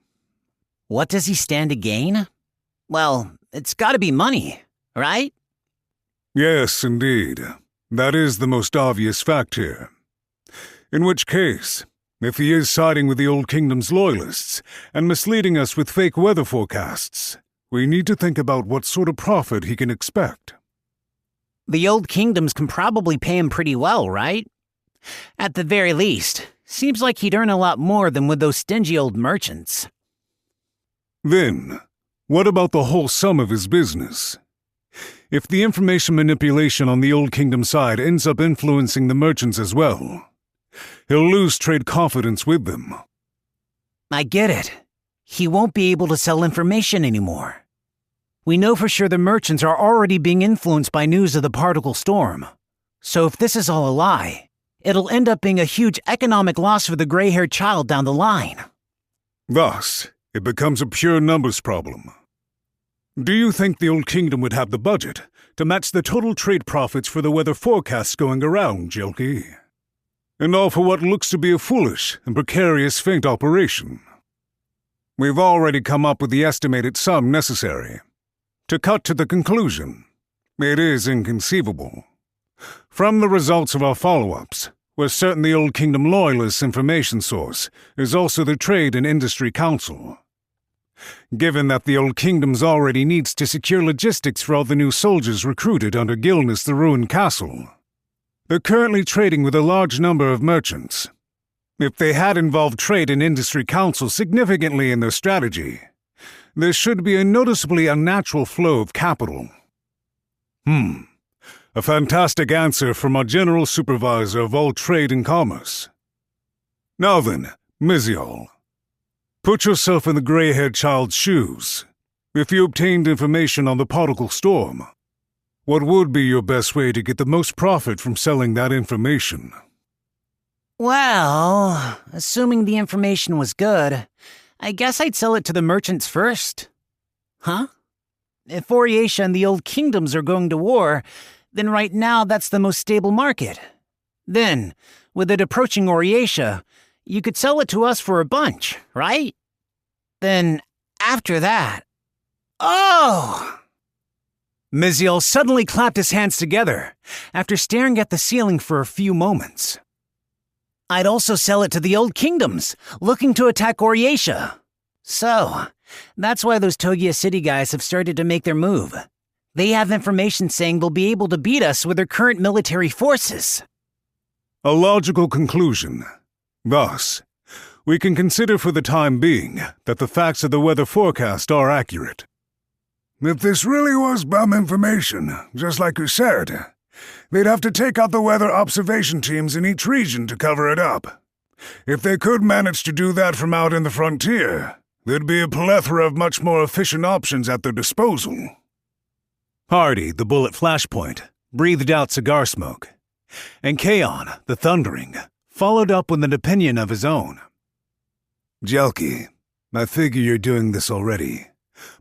What does he stand to gain? Well, it's gotta be money, right? Yes, indeed. That is the most obvious fact here. In which case, if he is siding with the Old Kingdom's loyalists and misleading us with fake weather forecasts, we need to think about what sort of profit he can expect. The Old Kingdoms can probably pay him pretty well, right? At the very least, seems like he'd earn a lot more than with those stingy old merchants. Then, what about the whole sum of his business? If the information manipulation on the Old Kingdom side ends up influencing the merchants as well, he'll lose trade confidence with them. I get it. He won't be able to sell information anymore. We know for sure the merchants are already being influenced by news of the particle storm. So if this is all a lie, it'll end up being a huge economic loss for the gray-haired child down the line. Thus, it becomes a pure numbers problem. Do you think the Old Kingdom would have the budget to match the total trade profits for the weather forecasts going around, Jelky? And all for what looks to be a foolish and precarious feint operation. We've already come up with the estimated sum necessary. To cut to the conclusion, it is inconceivable. From the results of our follow-ups, we're certain the Old Kingdom Loyalists' information source is also the Trade and Industry Council. Given that the Old Kingdoms already needs to secure logistics for all the new soldiers recruited under Gilness the Ruined Castle, they're currently trading with a large number of merchants. If they had involved Trade and Industry Council significantly in their strategy, there should be a noticeably unnatural flow of capital. A fantastic answer from our General Supervisor of all Trade and Commerce. Now then, Miziol, put yourself in the gray-haired child's shoes. If you obtained information on the particle storm, what would be your best way to get the most profit from selling that information? Well, assuming the information was good, I guess I'd sell it to the merchants first. Huh? If Oriatia and the Old Kingdoms are going to war, then right now that's the most stable market. Then, with it approaching Oriatia, you could sell it to us for a bunch, right? Then, after that... Oh! Miziel suddenly clapped his hands together, after staring at the ceiling for a few moments. I'd also sell it to the Old Kingdoms, looking to attack Oriatia. So, That's why those Togia City guys have started to make their move. They have information saying they'll be able to beat us with their current military forces. A logical conclusion. Thus, we can consider for the time being that the facts of the weather forecast are accurate. If this really was bum information, just like you said, they'd have to take out the weather observation teams in each region to cover it up. If they could manage to do that from out in the frontier, there'd be a plethora of much more efficient options at their disposal. Hardy, the bullet flashpoint, breathed out cigar smoke, and Kaon, the thundering, followed up with an opinion of his own. Jelki, I figure you're doing this already,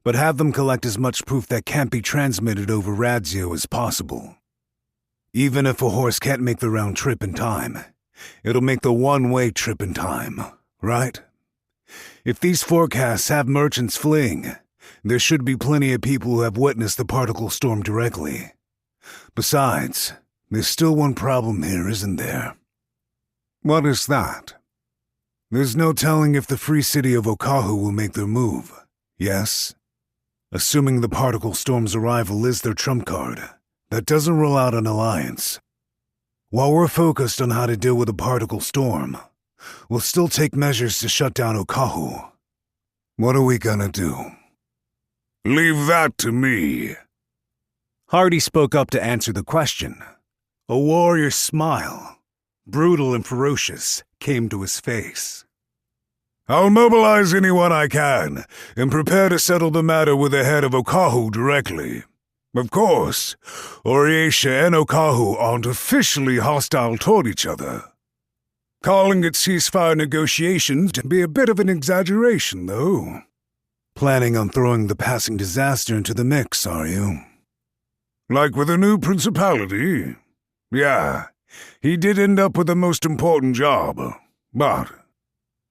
but have them collect as much proof that can't be transmitted over radio as possible. Even if a horse can't make the round trip in time, it'll make the one-way trip in time, right? If these forecasts have merchants fleeing, there should be plenty of people who have witnessed the particle storm directly. Besides, there's still one problem here, isn't there? What is that? There's no telling if the free city of Okahu will make their move, yes? Assuming the particle storm's arrival is their trump card, that doesn't rule out an alliance. While we're focused on how to deal with the particle storm, we'll still take measures to shut down Okahu. What are we gonna do? Leave that to me. Hardy spoke up to answer the question. A warrior's smile, brutal and ferocious, came to his face. I'll mobilize anyone I can, and prepare to settle the matter with the head of Okahu directly. Of course, Oriesha and Okahu aren't officially hostile toward each other. Calling it ceasefire negotiations can be a bit of an exaggeration, though. Planning on throwing the passing disaster into the mix, are you? Like with a new principality? Yeah, he did end up with the most important job. But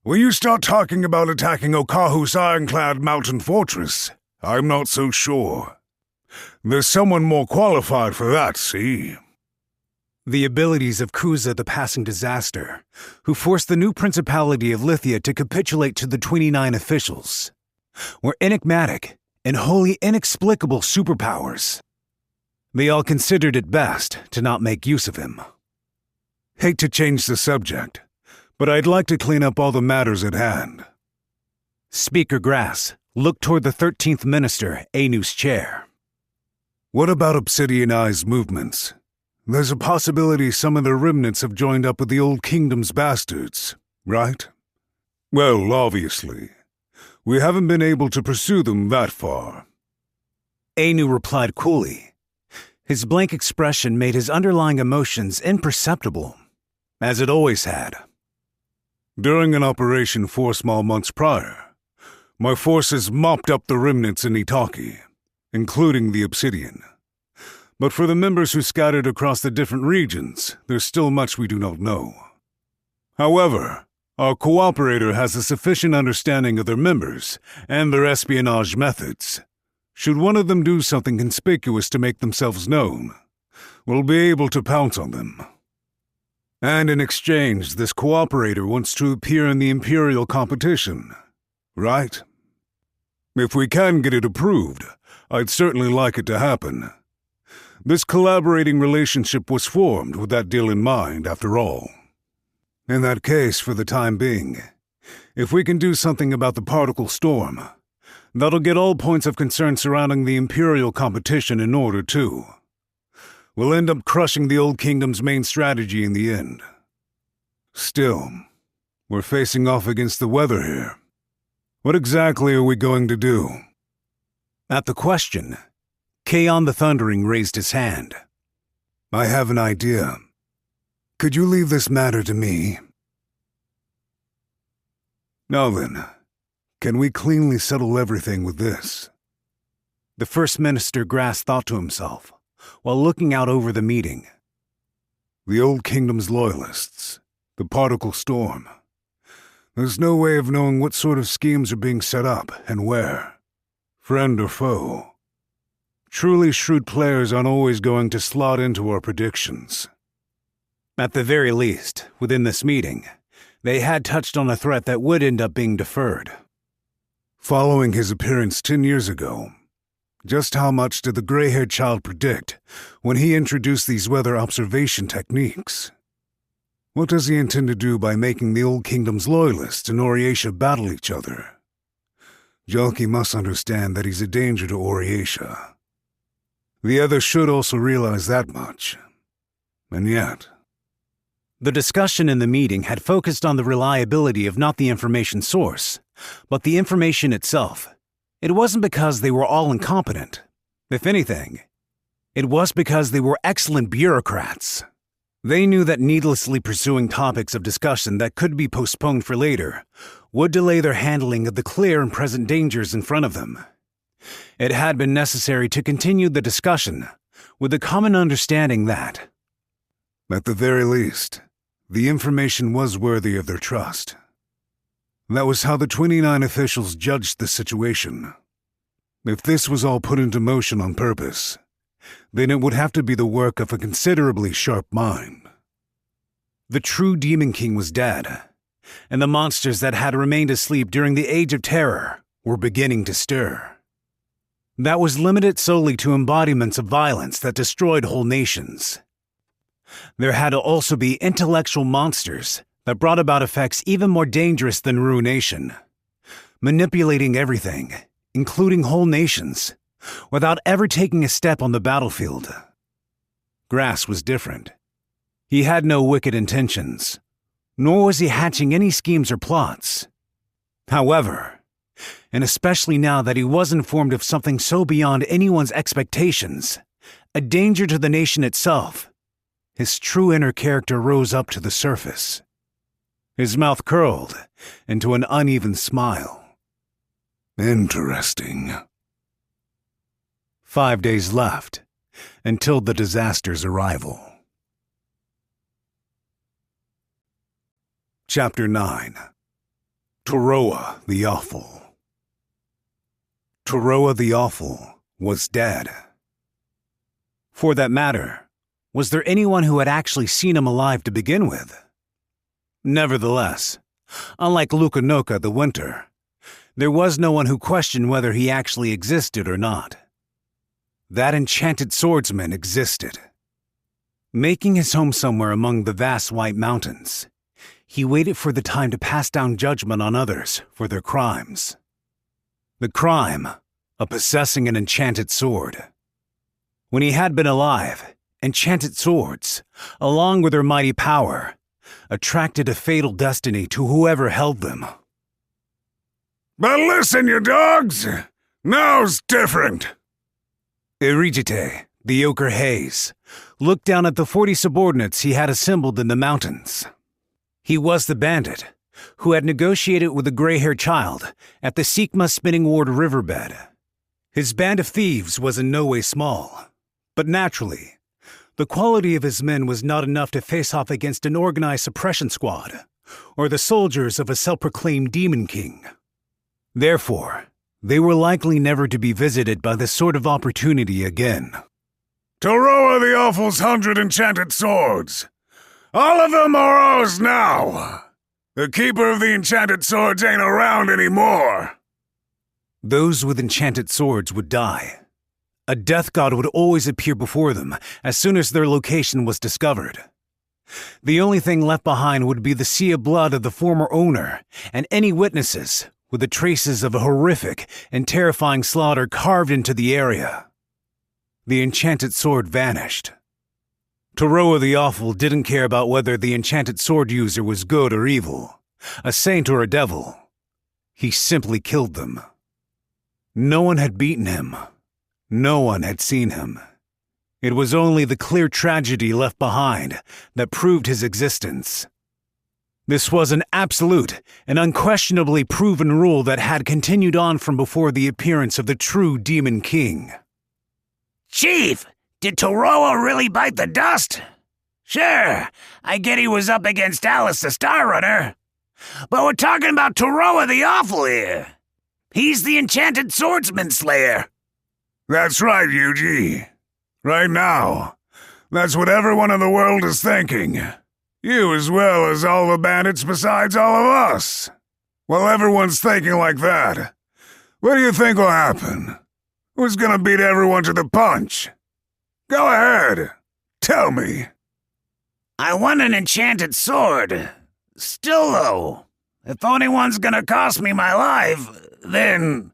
when you start talking about attacking Okahu's ironclad mountain fortress, I'm not so sure. There's someone more qualified for that, see? The abilities of Kuza the Passing Disaster, who forced the new Principality of Lithia to capitulate to the 29 officials, were enigmatic and wholly inexplicable superpowers. They all considered it best to not make use of him. Hate to change the subject, but I'd like to clean up all the matters at hand. Speaker Grass looked toward the 13th Minister, Anu's chair. What about Obsidian Eye's movements? There's a possibility some of their remnants have joined up with the Old Kingdom's bastards, right? Well, obviously. We haven't been able to pursue them that far. Anu replied coolly. His blank expression made his underlying emotions imperceptible, as it always had. During an operation 4 small months prior, my forces mopped up the remnants in Itaki, including the Obsidian. But for the members who scattered across the different regions, there's still much we do not know. However, our cooperator has a sufficient understanding of their members and their espionage methods. Should one of them do something conspicuous to make themselves known, we'll be able to pounce on them. And in exchange, this cooperator wants to appear in the Imperial competition, right? If we can get it approved, I'd certainly like it to happen. This collaborating relationship was formed with that deal in mind, after all. In that case, for the time being, if we can do something about the particle storm, that'll get all points of concern surrounding the Imperial competition in order, too. We'll end up crushing the Old Kingdom's main strategy in the end. Still, we're facing off against the weather here. What exactly are we going to do? At the question, Kaon the Thundering raised his hand. I have an idea. Could you leave this matter to me? Now then, can we cleanly settle everything with this? The First Minister Grass thought to himself, while looking out over the meeting. The Old Kingdom's loyalists, the particle storm. There's no way of knowing what sort of schemes are being set up and where. Friend or foe. Truly shrewd players aren't always going to slot into our predictions. At the very least, within this meeting, they had touched on a threat that would end up being deferred. Following his appearance 10 years ago, just how much did the gray-haired child predict when he introduced these weather observation techniques? What does he intend to do by making the Old Kingdom's loyalists and Oriatia battle each other? Jalki must understand that he's a danger to Oriatia. The others should also realize that much. And yet... The discussion in the meeting had focused on the reliability of not the information source, but the information itself. It wasn't because they were all incompetent. If anything, it was because they were excellent bureaucrats. They knew that needlessly pursuing topics of discussion that could be postponed for later would delay their handling of the clear and present dangers in front of them. It had been necessary to continue the discussion with the common understanding that, at the very least, the information was worthy of their trust. That was how the 29 officials judged the situation. If this was all put into motion on purpose, then it would have to be the work of a considerably sharp mind. The true Demon King was dead, and the monsters that had remained asleep during the Age of Terror were beginning to stir. That was limited solely to embodiments of violence that destroyed whole nations. There had to also be intellectual monsters that brought about effects even more dangerous than ruination, manipulating everything, including whole nations, without ever taking a step on the battlefield. Grass was different. He had no wicked intentions, nor was he hatching any schemes or plots. However, and especially now that he was informed of something so beyond anyone's expectations, a danger to the nation itself, his true inner character rose up to the surface. His mouth curled into an uneven smile. Interesting. 5 days left until the disaster's arrival. Chapter 9. Toroa the Awful. Toroa the Awful was dead. For that matter, was there anyone who had actually seen him alive to begin with? Nevertheless, unlike Lukanoka the Winter, there was no one who questioned whether he actually existed or not. That enchanted swordsman existed. Making his home somewhere among the vast white mountains, he waited for the time to pass down judgment on others for their crimes. The crime of possessing an enchanted sword. When he had been alive, enchanted swords, along with their mighty power, attracted a fatal destiny to whoever held them. But listen, you dogs! Now's different! Erigite, the ochre haze, looked down at the 40 subordinates he had assembled in the mountains. He was the bandit who had negotiated with the gray-haired child at the Sikma Spinning Ward riverbed. His band of thieves was in no way small, but naturally, the quality of his men was not enough to face off against an organized suppression squad or the soldiers of a self-proclaimed Demon King. Therefore, they were likely never to be visited by this sort of opportunity again. Toroa the Awful's 100 enchanted swords! All of them are ours now! The keeper of the enchanted swords ain't around anymore! Those with enchanted swords would die. A death god would always appear before them as soon as their location was discovered. The only thing left behind would be the sea of blood of the former owner and any witnesses with the traces of a horrific and terrifying slaughter carved into the area. The enchanted sword vanished. Toroa the Awful didn't care about whether the enchanted sword user was good or evil, a saint or a devil. He simply killed them. No one had beaten him. No one had seen him. It was only the clear tragedy left behind that proved his existence. This was an absolute and unquestionably proven rule that had continued on from before the appearance of the true Demon King. Chief, did Toroa really bite the dust? Sure, I get he was up against Alice the Star Runner. But we're talking about Toroa the Awful here. He's the enchanted swordsman slayer. That's right, Yuji. Right now, that's what everyone in the world is thinking. You as well as all the bandits besides all of us. While everyone's thinking like that, What do you think will happen? Who's gonna beat everyone to the punch? Go ahead. Tell me. I want an enchanted sword. Still, though, if anyone's gonna cost me my life, then...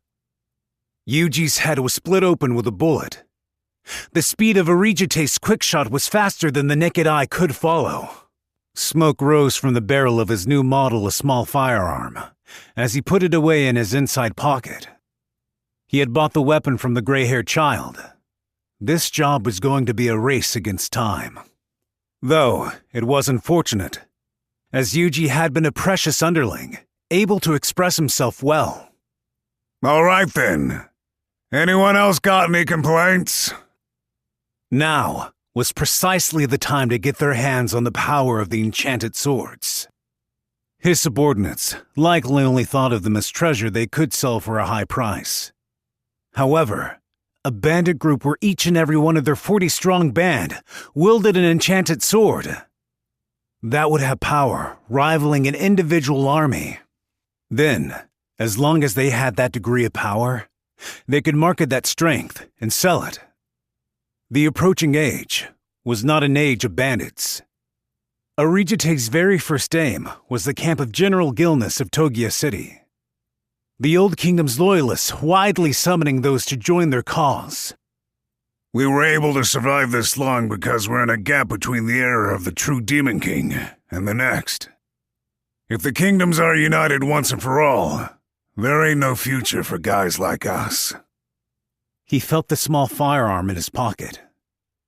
Yuji's head was split open with a bullet. The speed of Arigete's quickshot was faster than the naked eye could follow. Smoke rose from the barrel of his new model, a small firearm, as he put it away in his inside pocket. He had bought the weapon from the gray-haired child. This job was going to be a race against time. Though it was unfortunate, as Yuji had been a precious underling, able to express himself well. All right then. Anyone else got any complaints? Now was precisely the time to get their hands on the power of the enchanted swords. His subordinates likely only thought of them as treasure they could sell for a high price. However, a bandit group where each and every one of their 40-strong band wielded an enchanted sword. That would have power rivaling an individual army. Then, as long as they had that degree of power, they could market that strength and sell it. The approaching age was not an age of bandits. Arigete's very first aim was the camp of General Gilness of Togia City. The Old Kingdom's loyalists widely summoning those to join their cause. We were able to survive this long because we're in a gap between the era of the true Demon King and the next. If the kingdoms are united once and for all, there ain't no future for guys like us. He felt the small firearm in his pocket.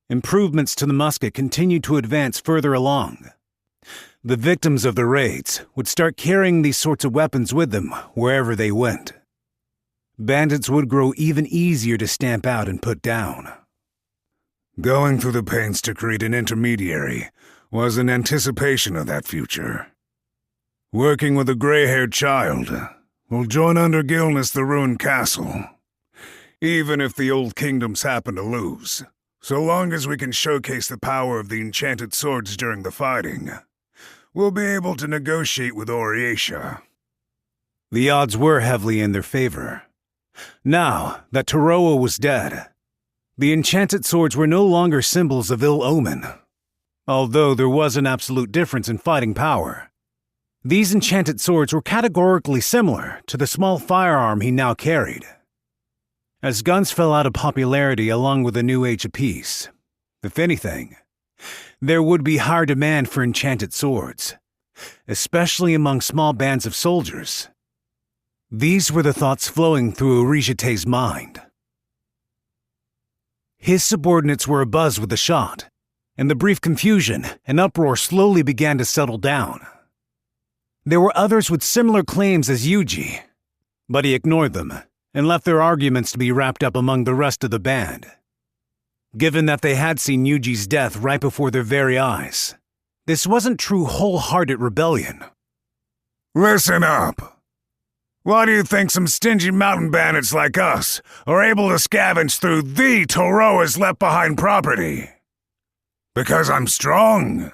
Improvements to the musket continued to advance further along. The victims of the raids would start carrying these sorts of weapons with them wherever they went. Bandits would grow even easier to stamp out and put down. Going through the pains to create an intermediary was in anticipation of that future. Working with a gray-haired child, we'll join under Gilness the ruined castle. Even if the old kingdoms happen to lose, so long as we can showcase the power of the enchanted swords during the fighting, we'll be able to negotiate with Oriesha. The odds were heavily in their favor. Now that Toroa was dead, the enchanted swords were no longer symbols of ill omen. Although there was an absolute difference in fighting power, these enchanted swords were categorically similar to the small firearm he now carried. As guns fell out of popularity along with the new age of peace, if anything, there would be higher demand for enchanted swords, especially among small bands of soldiers. These were the thoughts flowing through Arigete's mind. His subordinates were abuzz with the shot, and the brief confusion and uproar slowly began to settle down. There were others with similar claims as Yuji, but he ignored them and left their arguments to be wrapped up among the rest of the band. Given that they had seen Yuji's death right before their very eyes, this wasn't true wholehearted rebellion. Listen up. Why do you think some stingy mountain bandits like us are able to scavenge through the Toroa's left-behind property? Because I'm strong?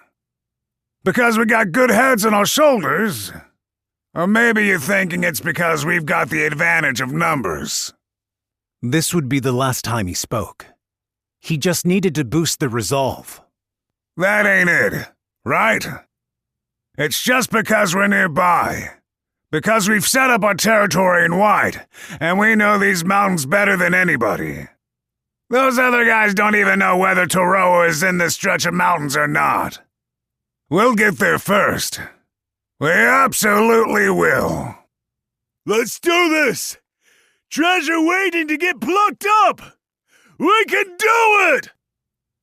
Because we got good heads on our shoulders? Or maybe you're thinking it's because we've got the advantage of numbers. This would be the last time he spoke. He just needed to boost the resolve. That ain't it, right? It's just because we're nearby. Because we've set up our territory in white, and we know these mountains better than anybody. Those other guys don't even know whether Toroa is in this stretch of mountains or not. We'll get there first. We absolutely will. Let's do this! Treasure waiting to get plucked up! We can do it!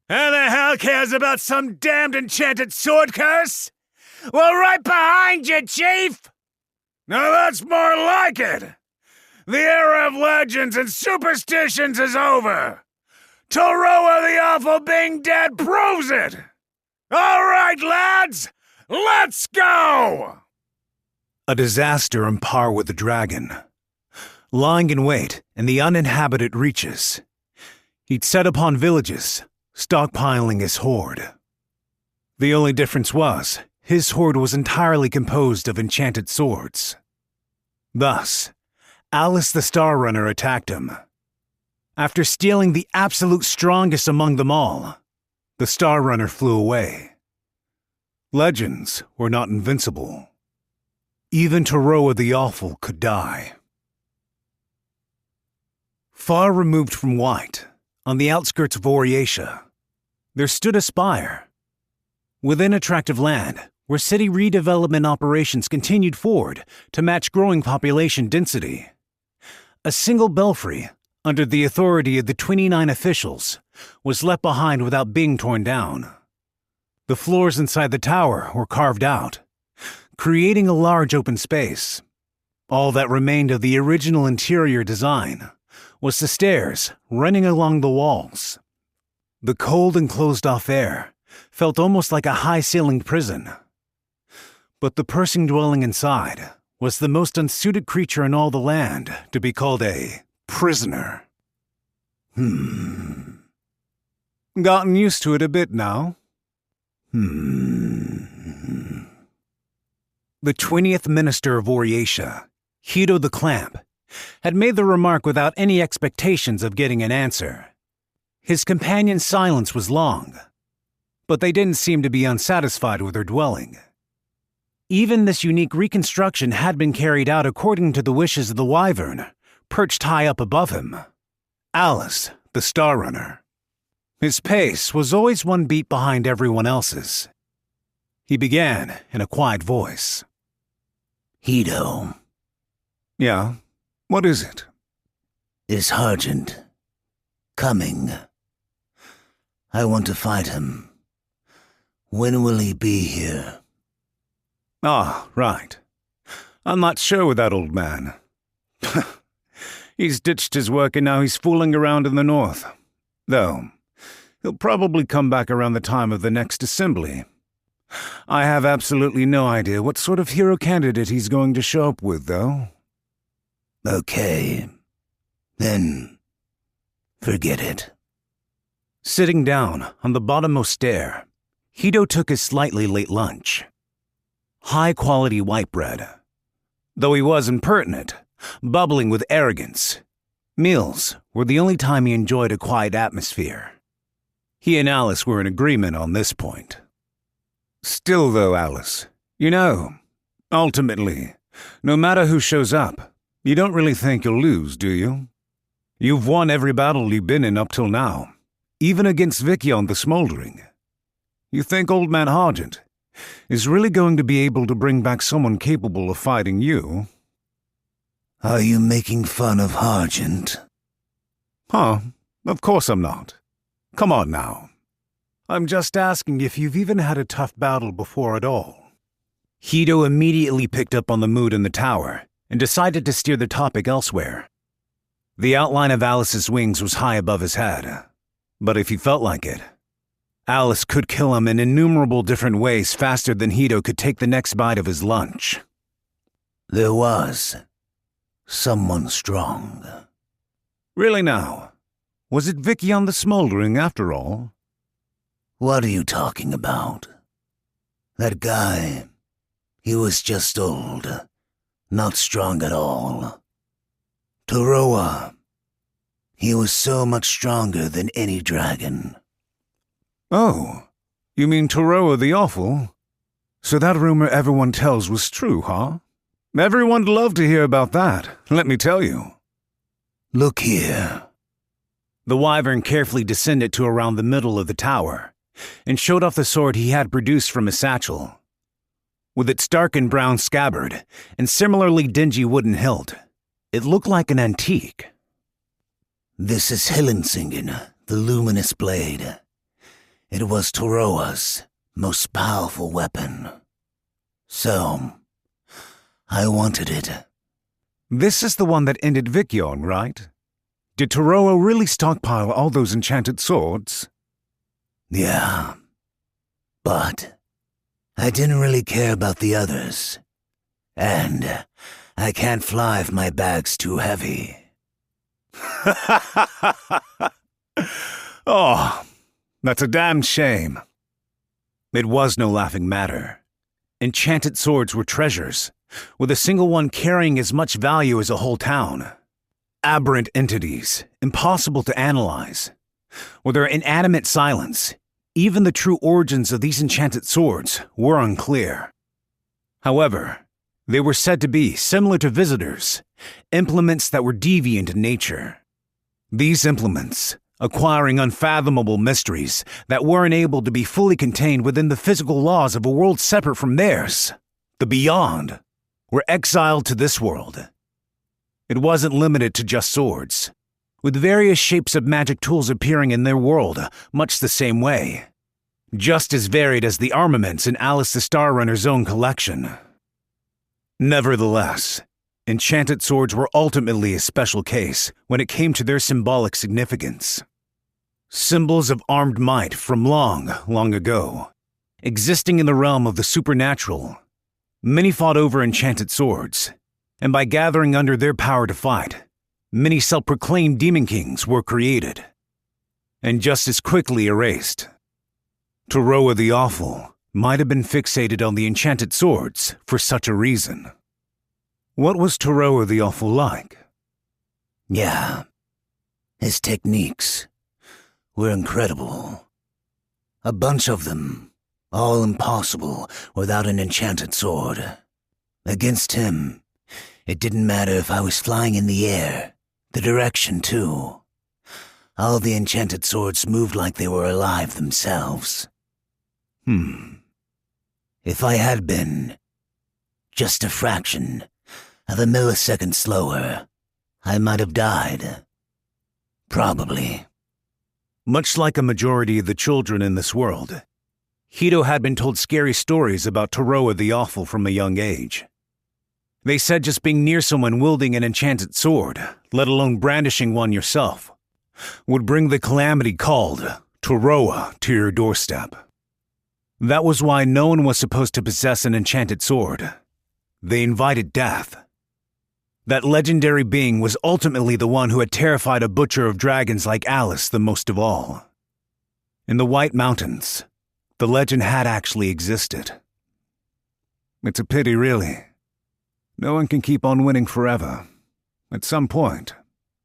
Who the hell cares about some damned enchanted sword curse? We're right behind you, Chief! Now that's more like it! The era of legends and superstitions is over! Toroa the Awful being dead proves it! All right, lads! Let's go! A disaster on par with the dragon. Lying in wait in the uninhabited reaches, he'd set upon villages, stockpiling his hoard. The only difference was, his hoard was entirely composed of enchanted swords. Thus, Alice the Star Runner attacked him. After stealing the absolute strongest among them all, the Star Runner flew away. Legends were not invincible. Even Toroa the Awful could die. Far removed from White, on the outskirts of Oriatia, there stood a spire. Within a tract of land where city redevelopment operations continued forward to match growing population density, a single belfry, under the authority of the 29 officials, was left behind without being torn down. The floors inside the tower were carved out, creating a large open space. All that remained of the original interior design was the stairs running along the walls. The cold and closed-off air felt almost like a high-ceilinged prison. But the person dwelling inside was the most unsuited creature in all the land to be called a prisoner. Gotten used to it a bit now? The 20th Minister of Oriatia, Hito the Clamp, had made the remark without any expectations of getting an answer. His companion's silence was long, but they didn't seem to be unsatisfied with her dwelling. Even this unique reconstruction had been carried out according to the wishes of the wyvern, perched high up above him, Alice, the Star Runner. His pace was always one beat behind everyone else's. He began in a quiet voice. Hito. Yeah? What is it? Is Hargent coming? I want to fight him. When will he be here? Ah, right. I'm not sure with that old man. He's ditched his work and now he's fooling around in the north. Though, he'll probably come back around the time of the next assembly. I have absolutely no idea what sort of hero candidate he's going to show up with, though. Okay. Then, forget it. Sitting down on the bottommost stair, Hito took his slightly late lunch. High-quality white bread. Though he was impertinent, bubbling with arrogance, meals were the only time he enjoyed a quiet atmosphere. He and Alice were in agreement on this point. Still, though, Alice, you know, ultimately, no matter who shows up, you don't really think you'll lose, do you? You've won every battle you've been in up till now, even against Vicyon the Smoldering. You think old man Hargent is really going to be able to bring back someone capable of fighting you? Are you making fun of Hargent? Huh, of course I'm not. Come on now. I'm just asking if you've even had a tough battle before at all. Hito immediately picked up on the mood in the tower and decided to steer the topic elsewhere. The outline of Alice's wings was high above his head, but if he felt like it, Alice could kill him in innumerable different ways faster than Hito could take the next bite of his lunch. There was someone strong. Really now? Was it Vicyon the Smoldering after all? What are you talking about? That guy, he was just old, not strong at all. Toroa, he was so much stronger than any dragon. Oh, you mean Toroa the Awful? So that rumor everyone tells was true, huh? Everyone'd love to hear about that, let me tell you. Look here. The wyvern carefully descended to around the middle of the tower and showed off the sword he had produced from his satchel. With its darkened brown scabbard and similarly dingy wooden hilt, it looked like an antique. This is Hillensingen, the luminous blade. It was Toroa's most powerful weapon. So, I wanted it. This is the one that ended Vicyon, right? Did Toroa really stockpile all those enchanted swords? Yeah. But I didn't really care about the others. And I can't fly if my bag's too heavy. Oh, that's a damn shame. It was no laughing matter. Enchanted swords were treasures, with a single one carrying as much value as a whole town. Aberrant entities, impossible to analyze. With their inanimate silence, even the true origins of these enchanted swords were unclear. However, they were said to be, similar to visitors, implements that were deviant in nature. These implements, acquiring unfathomable mysteries that weren't able to be fully contained within the physical laws of a world separate from theirs, the beyond, were exiled to this world. It wasn't limited to just swords, with various shapes of magic tools appearing in their world much the same way, just as varied as the armaments in Alice the Star Runner's own collection. Nevertheless, enchanted swords were ultimately a special case when it came to their symbolic significance. Symbols of armed might from long, long ago, existing in the realm of the supernatural. Many fought over enchanted swords, and by gathering under their power to fight, many self-proclaimed demon kings were created, and just as quickly erased. Toroa the Awful might have been fixated on the enchanted swords for such a reason. What was Toroa the Awful like? Yeah, his techniques were incredible. A bunch of them, all impossible without an enchanted sword. Against him, it didn't matter if I was flying in the air, the direction too. All the enchanted swords moved like they were alive themselves. If I had been just a fraction of a millisecond slower, I might have died. Probably. Much like a majority of the children in this world, Hito had been told scary stories about Toroa the Awful from a young age. They said just being near someone wielding an enchanted sword, let alone brandishing one yourself, would bring the calamity called Toroa to your doorstep. That was why no one was supposed to possess an enchanted sword. They invited death. That legendary being was ultimately the one who had terrified a butcher of dragons like Alice the most of all. In the White Mountains, the legend had actually existed. It's a pity, really. No one can keep on winning forever. At some point,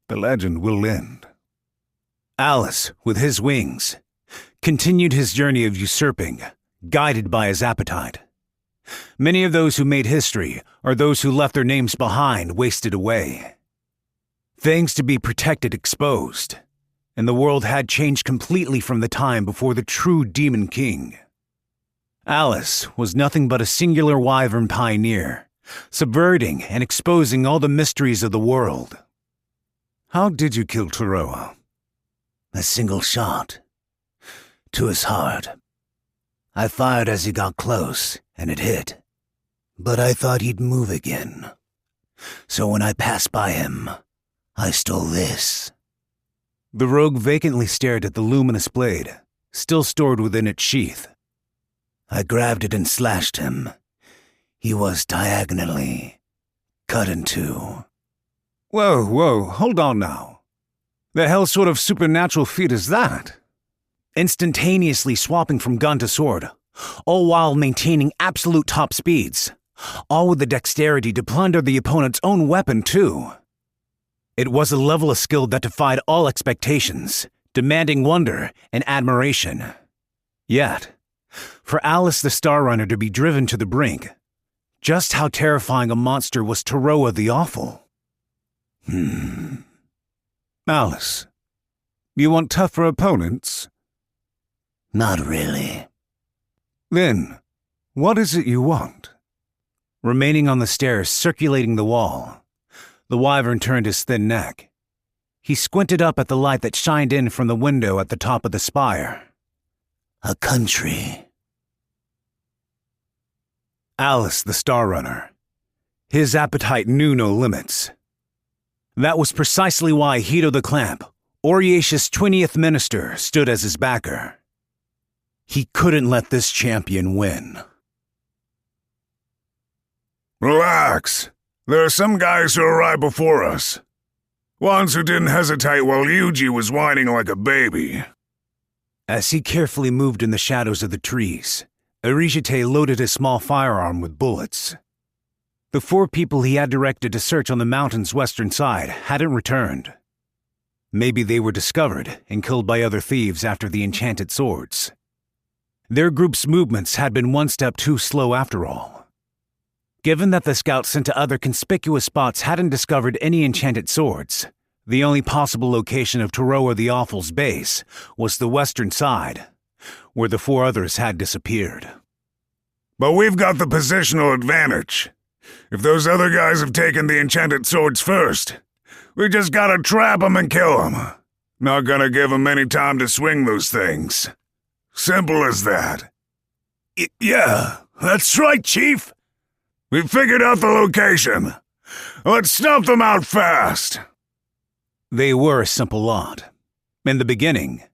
the legend will end. Alice, with his wings, continued his journey of usurping, guided by his appetite. Many of those who made history are those who left their names behind wasted away. Things to be protected exposed, and the world had changed completely from the time before the true Demon King. Alice was nothing but a singular wyvern pioneer, subverting and exposing all the mysteries of the world. How did you kill Toroa? A single shot. To his heart. I fired as he got close, and it hit. But I thought he'd move again. So when I passed by him, I stole this. The rogue vacantly stared at the luminous blade, still stored within its sheath. I grabbed it and slashed him. He was diagonally cut in two. Whoa, hold on now. The hell sort of supernatural feat is that? Instantaneously swapping from gun to sword, all while maintaining absolute top speeds, all with the dexterity to plunder the opponent's own weapon too. It was a level of skill that defied all expectations, demanding wonder and admiration. Yet, for Alice the Star Runner to be driven to the brink, just how terrifying a monster was Toroa the Awful? Alice, you want tougher opponents? Not really. Then, what is it you want? Remaining on the stairs circulating the wall, the wyvern turned his thin neck. He squinted up at the light that shined in from the window at the top of the spire. A country. Alice the Star Runner. His appetite knew no limits. That was precisely why Hito the Clamp, Oriacia's 20th minister, stood as his backer. He couldn't let this champion win. Relax. There are some guys who arrived before us. Ones who didn't hesitate while Yuji was whining like a baby. As he carefully moved in the shadows of the trees, Arishite loaded his small firearm with bullets. The 4 people he had directed to search on the mountain's western side hadn't returned. Maybe they were discovered and killed by other thieves after the enchanted swords. Their group's movements had been one step too slow after all. Given that the scouts sent to other conspicuous spots hadn't discovered any enchanted swords, the only possible location of Taroa the Awful's base was the western side, where the 4 others had disappeared. But we've got the positional advantage. If those other guys have taken the enchanted swords first, we just gotta trap them and kill them. Not gonna give them any time to swing those things. Simple as that. Yeah, that's right, Chief. We figured out the location. Let's snuff them out fast. They were a simple lot. In the beginning,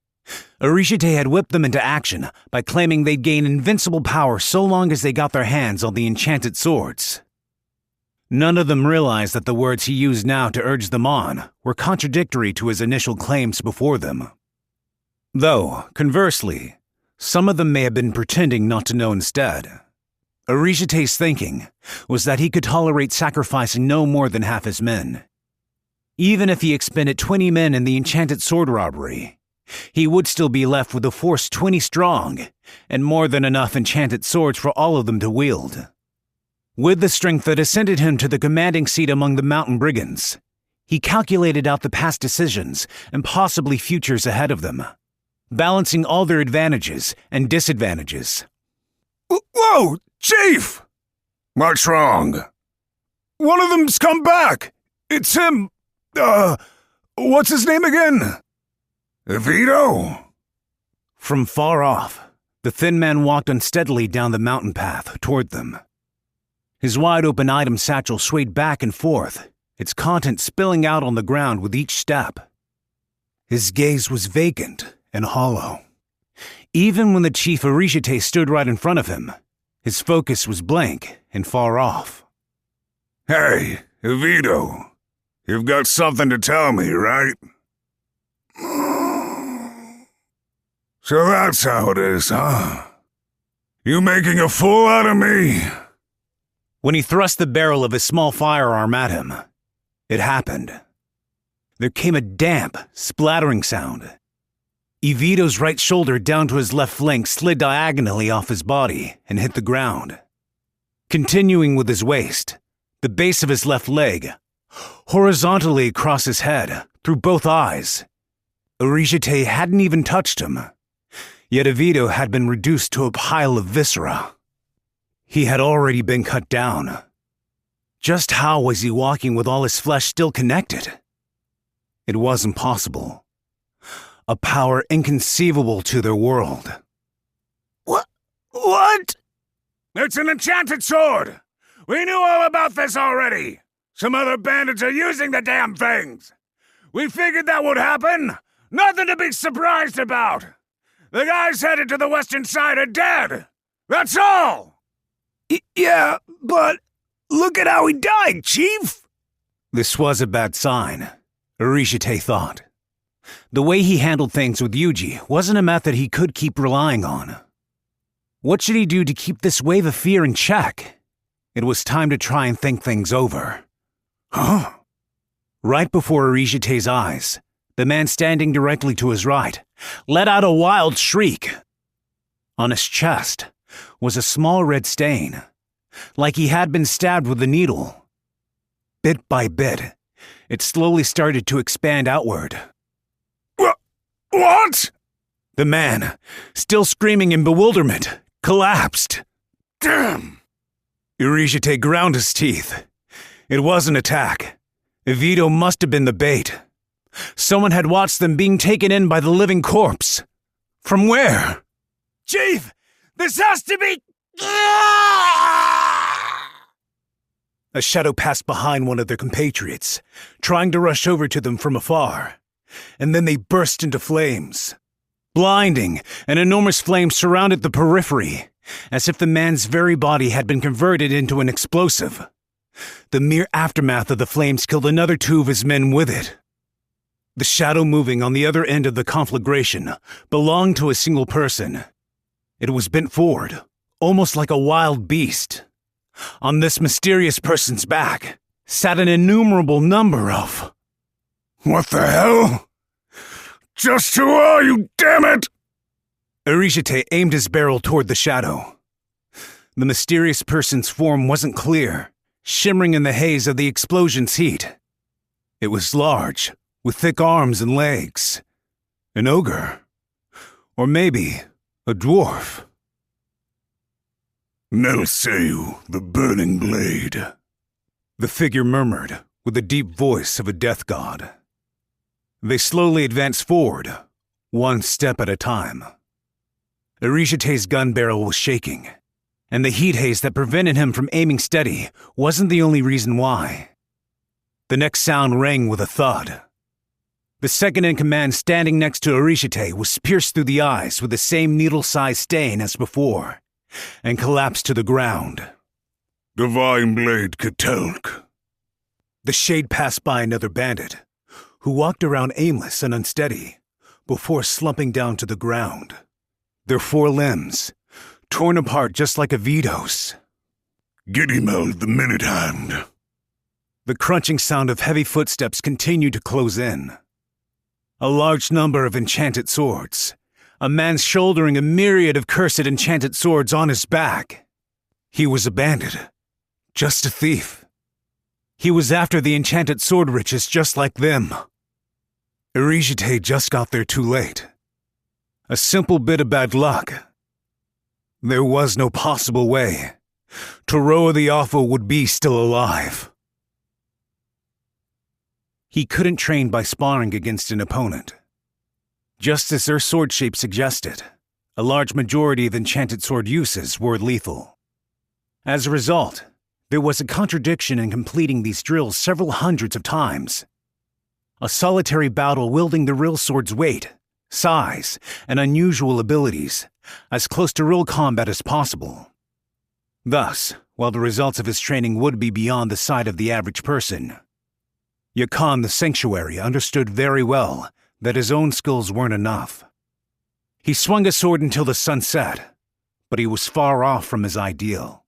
Arishite had whipped them into action by claiming they'd gain invincible power so long as they got their hands on the enchanted swords. None of them realized that the words he used now to urge them on were contradictory to his initial claims before them. Though, conversely, some of them may have been pretending not to know instead. Arishite's thinking was that he could tolerate sacrificing no more than half his men. Even if he expended 20 men in the enchanted sword robbery, he would still be left with a force 20 strong and more than enough enchanted swords for all of them to wield. With the strength that ascended him to the commanding seat among the mountain brigands, he calculated out the past decisions and possibly futures ahead of them, balancing all their advantages and disadvantages. Whoa, Chief! What's wrong? One of them's come back. It's him. What's his name again? Vito? From far off, the thin man walked unsteadily down the mountain path toward them. His wide-open item satchel swayed back and forth, its contents spilling out on the ground with each step. His gaze was vacant and hollow. Even when the Chief Arishite stood right in front of him, his focus was blank and far off. Hey, Vito, you've got something to tell me, right? So that's how it is, huh? You making a fool out of me? When he thrust the barrel of his small firearm at him, it happened. There came a damp, splattering sound. Evito's right shoulder down to his left flank slid diagonally off his body and hit the ground. Continuing with his waist, the base of his left leg, horizontally across his head, through both eyes. Arishite hadn't even touched him, yet Evito had been reduced to a pile of viscera. He had already been cut down. Just how was he walking with all his flesh still connected? It wasn't possible. A power inconceivable to their world. What? It's an enchanted sword! We knew all about this already! Some other bandits are using the damn things! We figured that would happen! Nothing to be surprised about! The guys headed to the western side are dead! That's all! Yeah, but look at how he died, Chief! This was a bad sign, Arishite thought. The way he handled things with Yuji wasn't a method he could keep relying on. What should he do to keep this wave of fear in check? It was time to try and think things over. Huh? Right before Arishite's eyes, the man standing directly to his right let out a wild shriek. On his chest was a small red stain, like he had been stabbed with a needle. Bit by bit, it slowly started to expand outward. What? The man, still screaming in bewilderment, collapsed. Damn! Arishite ground his teeth. It was an attack. Vito must have been the bait. Someone had watched them being taken in by the living corpse. From where? Chief! This has to be... A shadow passed behind one of their compatriots, trying to rush over to them from afar. And then they burst into flames. Blinding, an enormous flame surrounded the periphery, as if the man's very body had been converted into an explosive. The mere aftermath of the flames killed another 2 of his men with it. The shadow moving on the other end of the conflagration belonged to a single person. It was bent forward, almost like a wild beast. On this mysterious person's back sat an innumerable number of... What the hell? Just who are you, damn it? Arishite aimed his barrel toward the shadow. The mysterious person's form wasn't clear, shimmering in the haze of the explosion's heat. It was large, with thick arms and legs. An ogre. Or maybe a dwarf. Nelseu, the burning blade. The figure murmured, with the deep voice of a death god. They slowly advanced forward, one step at a time. Arishite's gun barrel was shaking, and the heat haze that prevented him from aiming steady wasn't the only reason why. The next sound rang with a thud. The second-in-command standing next to Arishite was pierced through the eyes with the same needle-sized stain as before, and collapsed to the ground. Divine Blade Ketelk. The shade passed by another bandit, who walked around aimless and unsteady, before slumping down to the ground. Their four limbs, torn apart just like a Vito's. Giddymeld the Minute Hand. The crunching sound of heavy footsteps continued to close in. A large number of enchanted swords. A man shouldering a myriad of cursed enchanted swords on his back. He was a bandit. Just a thief. He was after the enchanted sword riches just like them. Arishite just got there too late. A simple bit of bad luck. There was no possible way. Toroa the Awful would be still alive. He couldn't train by sparring against an opponent. Just as their sword shape suggested, a large majority of enchanted sword uses were lethal. As a result, there was a contradiction in completing these drills several hundreds of times. A solitary battle wielding the real sword's weight, size, and unusual abilities, as close to real combat as possible. Thus, while the results of his training would be beyond the sight of the average person, Yakan the Sanctuary understood very well that his own skills weren't enough. He swung a sword until the sun set, but he was far off from his ideal.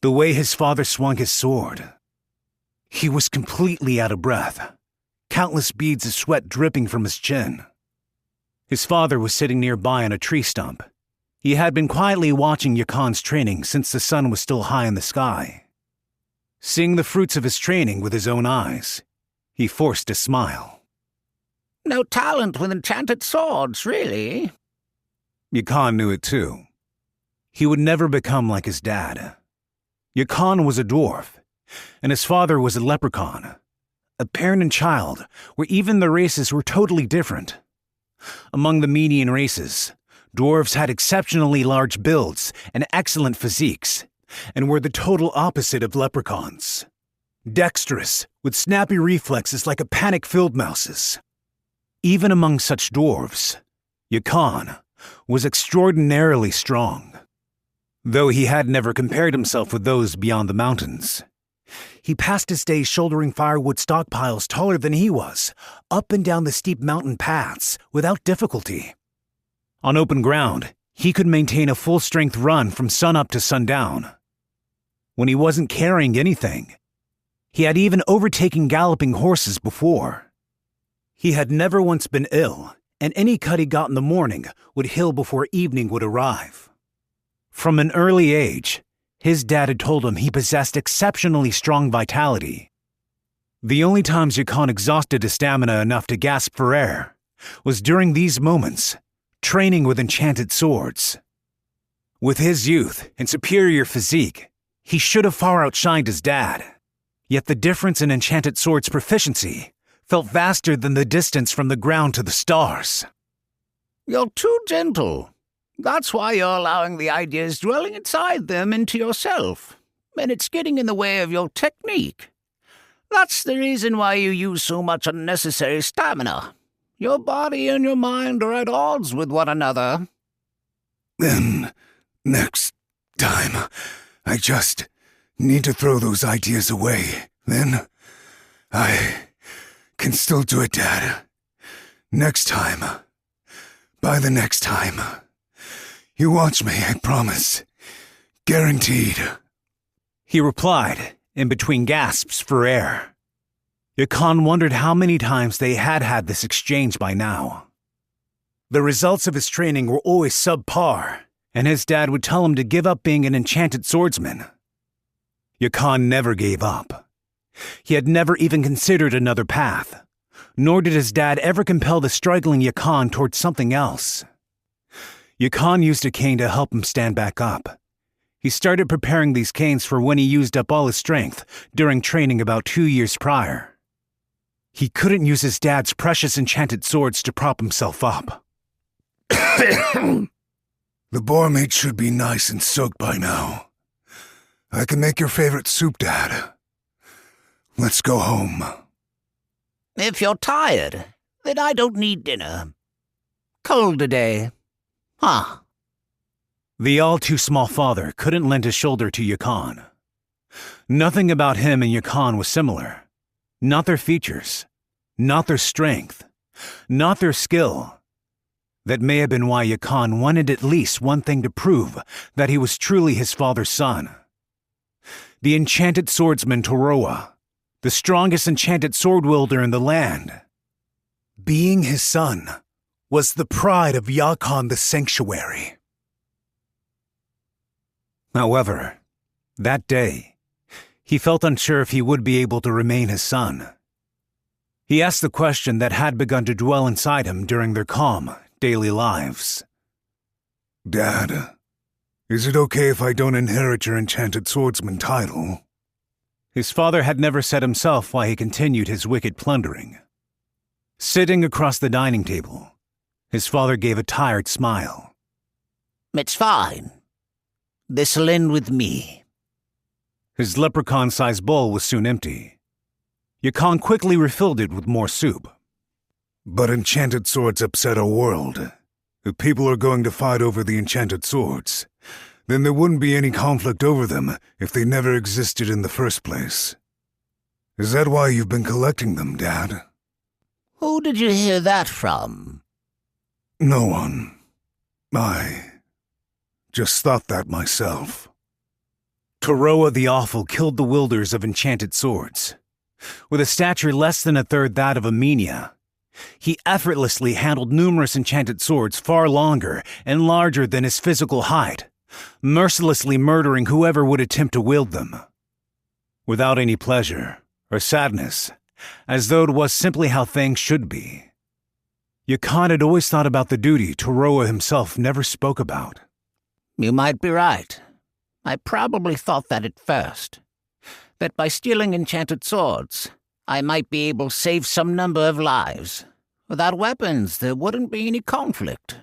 The way his father swung his sword, he was completely out of breath, countless beads of sweat dripping from his chin. His father was sitting nearby on a tree stump. He had been quietly watching Yakan's training since the sun was still high in the sky. Seeing the fruits of his training with his own eyes, he forced a smile. No talent with enchanted swords, really? Yakan knew it too. He would never become like his dad. Yakan was a dwarf, and his father was a leprechaun. A parent and child, where even the races were totally different. Among the median races, dwarves had exceptionally large builds and excellent physiques, and were the total opposite of leprechauns. Dexterous, with snappy reflexes like a panic field mouse's. Even among such dwarves, Yakan was extraordinarily strong. Though he had never compared himself with those beyond the mountains. He passed his days shouldering firewood stockpiles taller than he was, up and down the steep mountain paths without difficulty. On open ground, he could maintain a full-strength run from sunup to sundown. When he wasn't carrying anything, he had even overtaken galloping horses before. He had never once been ill, and any cut he got in the morning would heal before evening would arrive. From an early age, his dad had told him he possessed exceptionally strong vitality. The only times Yakan exhausted his stamina enough to gasp for air was during these moments, training with enchanted swords. With his youth and superior physique, he should have far outshined his dad. Yet the difference in enchanted swords proficiency felt vaster than the distance from the ground to the stars. You're too gentle. That's why you're allowing the ideas dwelling inside them into yourself, and it's getting in the way of your technique. That's the reason why you use so much unnecessary stamina. Your body and your mind are at odds with one another. Then, next time, I just need to throw those ideas away. Then, I can still do it, Dad. Next time. By the next time. You watch me, I promise. Guaranteed. he replied, in between gasps for air. Yakan wondered how many times they had this exchange by now. The results of his training were always subpar, and his dad would tell him to give up being an enchanted swordsman. Yakan never gave up. He had never even considered another path, nor did his dad ever compel the struggling Yakan towards something else. Yakan used a cane to help him stand back up. He started preparing these canes for when he used up all his strength during training about 2 years prior. He couldn't use his dad's precious enchanted swords to prop himself up. The boar meat should be nice and soaked by now. I can make your favorite soup, Dad. Let's go home. If you're tired, then I don't need dinner. Cold today. Huh. The all-too-small father couldn't lend his shoulder to Yakan. Nothing about him and Yakan was similar. Not their features, not their strength, not their skill. That may have been why Yakan wanted at least one thing to prove that he was truly his father's son. The enchanted swordsman Toroa, the strongest enchanted sword wielder in the land. Being his son was the pride of Yakan the Sanctuary. However, that day, he felt unsure if he would be able to remain his son. He asked the question that had begun to dwell inside him during their calm, daily lives. Dad, is it okay if I don't inherit your enchanted swordsman title? His father had never said himself why he continued his wicked plundering. Sitting across the dining table, his father gave a tired smile. It's fine. This'll end with me. His leprechaun-sized bowl was soon empty. Yakan quickly refilled it with more soup. But enchanted swords upset our world. If people are going to fight over the enchanted swords, then there wouldn't be any conflict over them if they never existed in the first place. Is that why you've been collecting them, Dad? Who did you hear that from? No one. I just thought that myself. Toroa the Awful killed the wielders of enchanted swords. With a stature less than a third that of Amenia, he effortlessly handled numerous enchanted swords far longer and larger than his physical height, mercilessly murdering whoever would attempt to wield them. Without any pleasure or sadness, as though it was simply how things should be. Yakan had always thought about the duty Toroa himself never spoke about. You might be right. I probably thought that at first. That by stealing enchanted swords, I might be able to save some number of lives. Without weapons, there wouldn't be any conflict.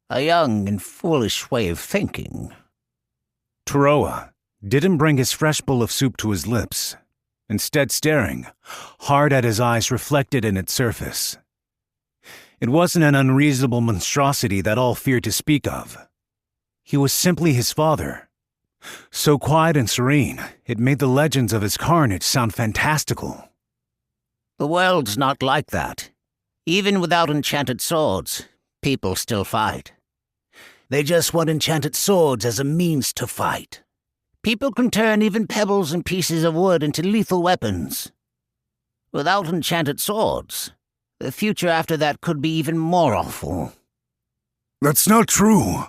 A young and foolish way of thinking. Toroa didn't bring his fresh bowl of soup to his lips, instead staring hard at his eyes reflected in its surface. It wasn't an unreasonable monstrosity that all feared to speak of. He was simply his father. So quiet and serene, it made the legends of his carnage sound fantastical. The world's not like that. Even without enchanted swords, people still fight. They just want enchanted swords as a means to fight. People can turn even pebbles and pieces of wood into lethal weapons. Without enchanted swords, the future after that could be even more awful. That's not true.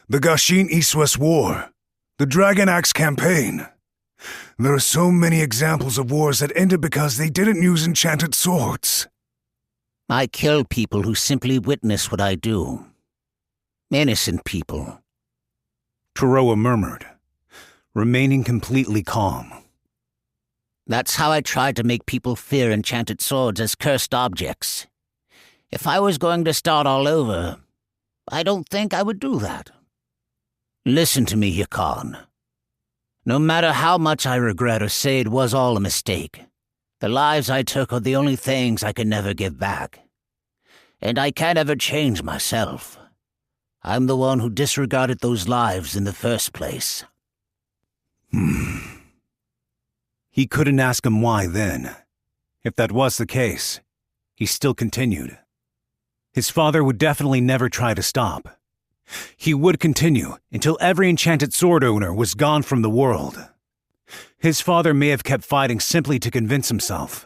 The Gashin East-West War, the Dragon Axe campaign. There are so many examples of wars that ended because they didn't use enchanted swords. I kill people who simply witness what I do. Innocent people. Toroa murmured, remaining completely calm. That's how I tried to make people fear enchanted swords as cursed objects. If I was going to start all over, I don't think I would do that. Listen to me, Yakan. No matter how much I regret or say it was all a mistake, the lives I took are the only things I can never give back. And I can't ever change myself. I'm the one who disregarded those lives in the first place. He couldn't ask him why then. If that was the case, he still continued. His father would definitely never try to stop. He would continue until every enchanted sword owner was gone from the world. His father may have kept fighting simply to convince himself.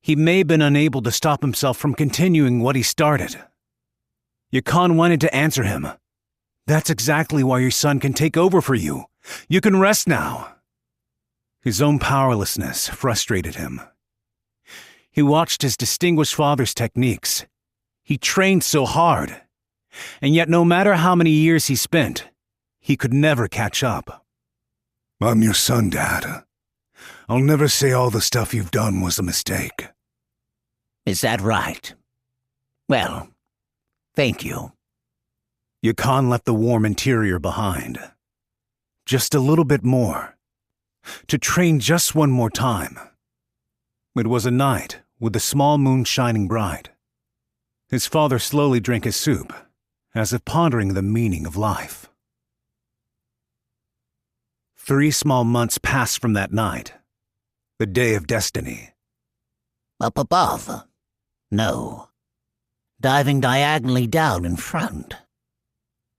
He may have been unable to stop himself from continuing what he started. Yakan wanted to answer him. That's exactly why your son can take over for you. You can rest now. His own powerlessness frustrated him. He watched his distinguished father's techniques. He trained so hard. And yet no matter how many years he spent, he could never catch up. I'm your son, Dad. I'll never say all the stuff you've done was a mistake. Is that right? Well, thank you. Yakan left the warm interior behind. Just a little bit more. To train just one more time. It was a night with the small moon shining bright. His father slowly drank his soup, as if pondering the meaning of life. 3 small months passed from that night, the day of destiny. Up above? No. Diving diagonally down in front.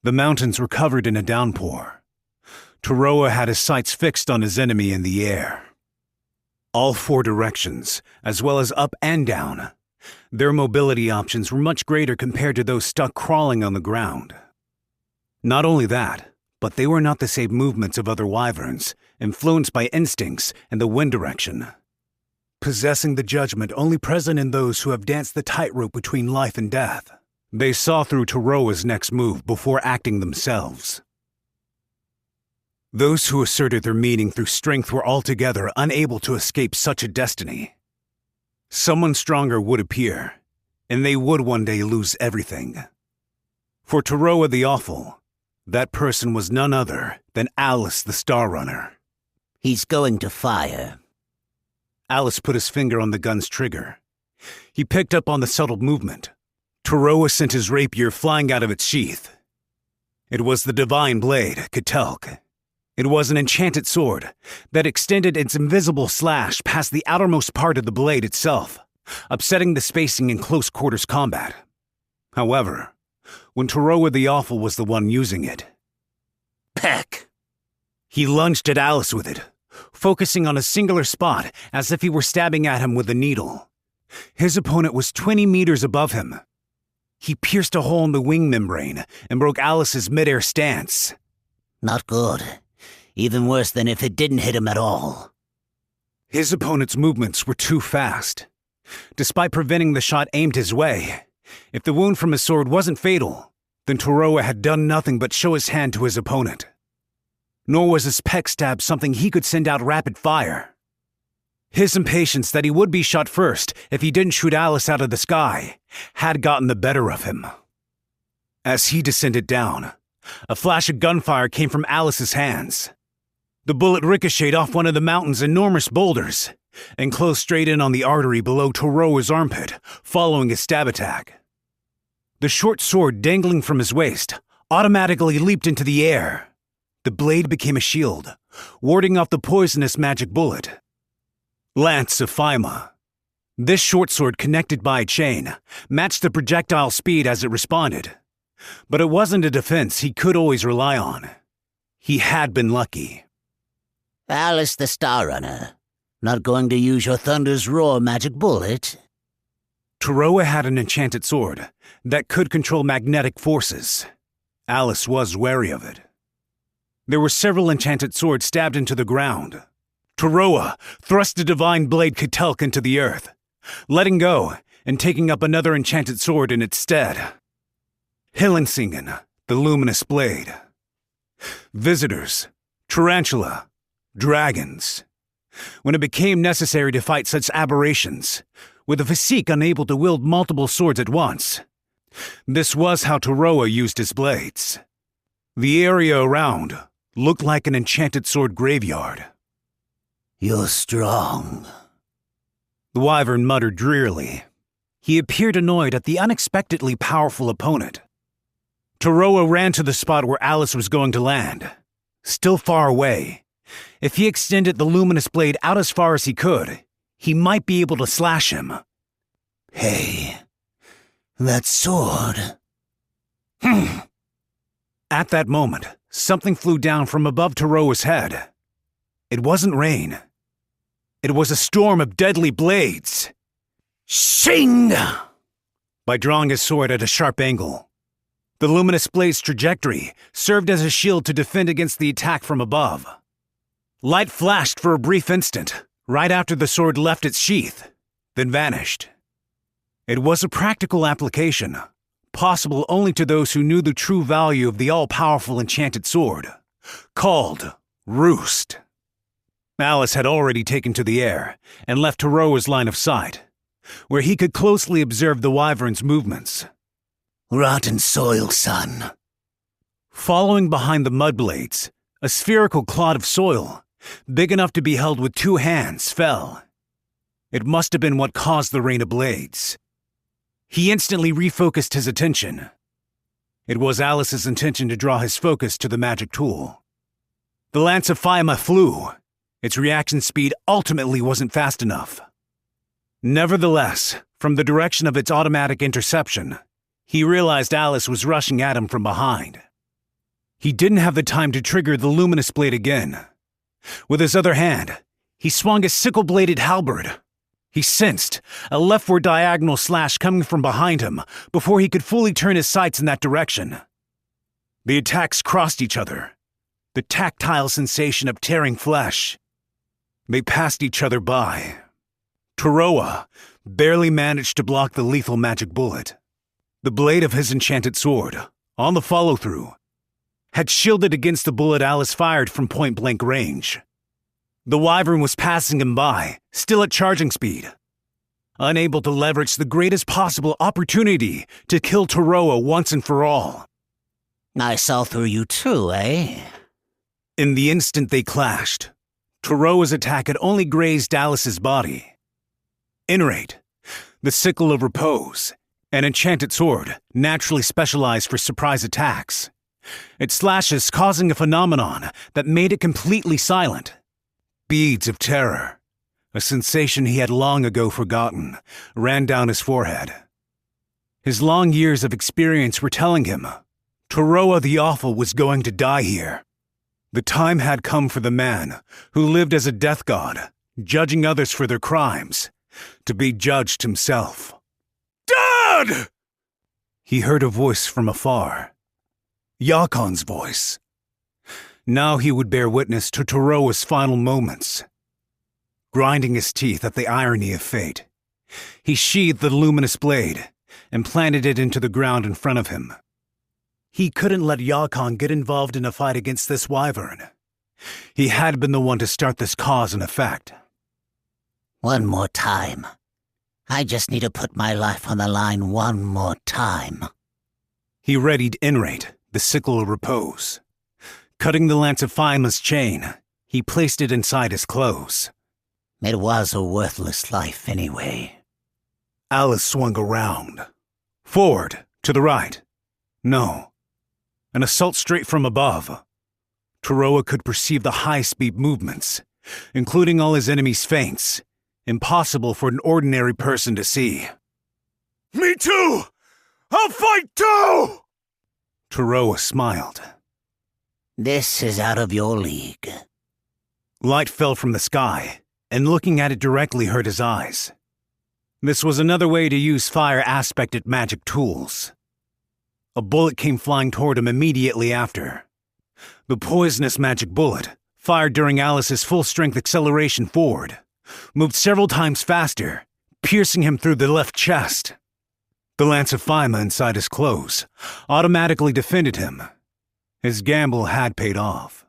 The mountains were covered in a downpour. Toroa had his sights fixed on his enemy in the air. All 4 directions, as well as up and down. Their mobility options were much greater compared to those stuck crawling on the ground. Not only that, but they were not the same movements of other wyverns, influenced by instincts and the wind direction. Possessing the judgment only present in those who have danced the tightrope between life and death, they saw through Toroa's next move before acting themselves. Those who asserted their meaning through strength were altogether unable to escape such a destiny. Someone stronger would appear, and they would one day lose everything. For Toroa the Awful, that person was none other than Alice the Star Runner. He's going to fire. Alice put his finger on the gun's trigger. He picked up on the subtle movement. Toroa sent his rapier flying out of its sheath. It was the divine blade, Ketelk. It was an enchanted sword that extended its invisible slash past the outermost part of the blade itself, upsetting the spacing in close quarters combat. However, when Toroa the Awful was the one using it, Peck! He lunged at Alice with it, focusing on a singular spot as if he were stabbing at him with a needle. His opponent was 20 meters above him. He pierced a hole in the wing membrane and broke Alice's midair stance. Not good. Even worse than if it didn't hit him at all. His opponent's movements were too fast. Despite preventing the shot aimed his way, if the wound from his sword wasn't fatal, then Toroa had done nothing but show his hand to his opponent. Nor was his peck stab something he could send out rapid fire. His impatience that he would be shot first if he didn't shoot Alice out of the sky had gotten the better of him. As he descended down, a flash of gunfire came from Alice's hands. The bullet ricocheted off one of the mountain's enormous boulders and closed straight in on the artery below Toroa's armpit, following his stab attack. The short sword dangling from his waist automatically leaped into the air. The blade became a shield, warding off the poisonous magic bullet. Lance of Phaima. This short sword, connected by a chain, matched the projectile speed as it responded. But it wasn't a defense he could always rely on. He had been lucky. Alice the Star Runner, not going to use your Thunder's Roar magic bullet? Toroa had an enchanted sword that could control magnetic forces. Alice was wary of it. There were several enchanted swords stabbed into the ground. Toroa thrust the divine blade Ketelk into the earth, letting go and taking up another enchanted sword in its stead. Hillensingen, the luminous blade. Visitors, tarantula, dragons. When it became necessary to fight such aberrations, with a physique unable to wield multiple swords at once, this was how Toroa used his blades. The area around looked like an enchanted sword graveyard. You're strong. The wyvern muttered drearily. He appeared annoyed at the unexpectedly powerful opponent. Toroa ran to the spot where Alice was going to land. Still far away, if he extended the luminous blade out as far as he could, he might be able to slash him. Hey, that sword. At that moment, something flew down from above Toroa's head. It wasn't rain. It was a storm of deadly blades. Shing! By drawing his sword at a sharp angle, the luminous blade's trajectory served as a shield to defend against the attack from above. Light flashed for a brief instant, right after the sword left its sheath, then vanished. It was a practical application, possible only to those who knew the true value of the all-powerful enchanted sword, called Roost. Alice had already taken to the air and left Toroa's line of sight, where he could closely observe the wyvern's movements. Rotten soil, son. Following behind the mud blades, a spherical clod of soil, big enough to be held with 2 hands, fell. It must have been what caused the rain of blades. He instantly refocused his attention. It was Alice's intention to draw his focus to the magic tool. The Lance of Faima flew. Its reaction speed ultimately wasn't fast enough. Nevertheless, from the direction of its automatic interception, he realized Alice was rushing at him from behind. He didn't have the time to trigger the luminous blade again. With his other hand, he swung his sickle-bladed halberd. He sensed a leftward diagonal slash coming from behind him before he could fully turn his sights in that direction. The attacks crossed each other, the tactile sensation of tearing flesh. They passed each other by. Toroa barely managed to block the lethal magic bullet. The blade of his enchanted sword, on the follow-through, had shielded against the bullet Alice fired from point-blank range. The wyvern was passing him by, still at charging speed, unable to leverage the greatest possible opportunity to kill Toroa once and for all. I saw through you too, eh? In the instant they clashed, Toroa's attack had only grazed Alice's body. Inrate, the sickle of repose, an enchanted sword naturally specialized for surprise attacks. Its slashes causing a phenomenon that made it completely silent. Beads of terror, a sensation he had long ago forgotten, ran down his forehead. His long years of experience were telling him Toroa the Awful was going to die here. The time had come for the man who lived as a death god, judging others for their crimes, to be judged himself. "Dad!" He heard a voice from afar. Yakon's voice. Now he would bear witness to Toroa's final moments. Grinding his teeth at the irony of fate, he sheathed the luminous blade and planted it into the ground in front of him. He couldn't let Yakon get involved in a fight against this wyvern. He had been the one to start this cause and effect. One more time. I just need to put my life on the line one more time. He readied Inrate, the sickle of repose. Cutting the Lance of Faima's chain, he placed it inside his clothes. It was a worthless life anyway. Alice swung around. Forward, to the right. No. An assault straight from above. Toroa could perceive the high-speed movements, including all his enemies' feints, impossible for an ordinary person to see. Me too! I'll fight too! Toroa smiled. This is out of your league. Light fell from the sky, and looking at it directly hurt his eyes. This was another way to use fire-aspected magic tools. A bullet came flying toward him immediately after. The poisonous magic bullet, fired during Alice's full-strength acceleration forward, moved several times faster, piercing him through the left chest. The Lance of Faima inside his clothes automatically defended him. His gamble had paid off.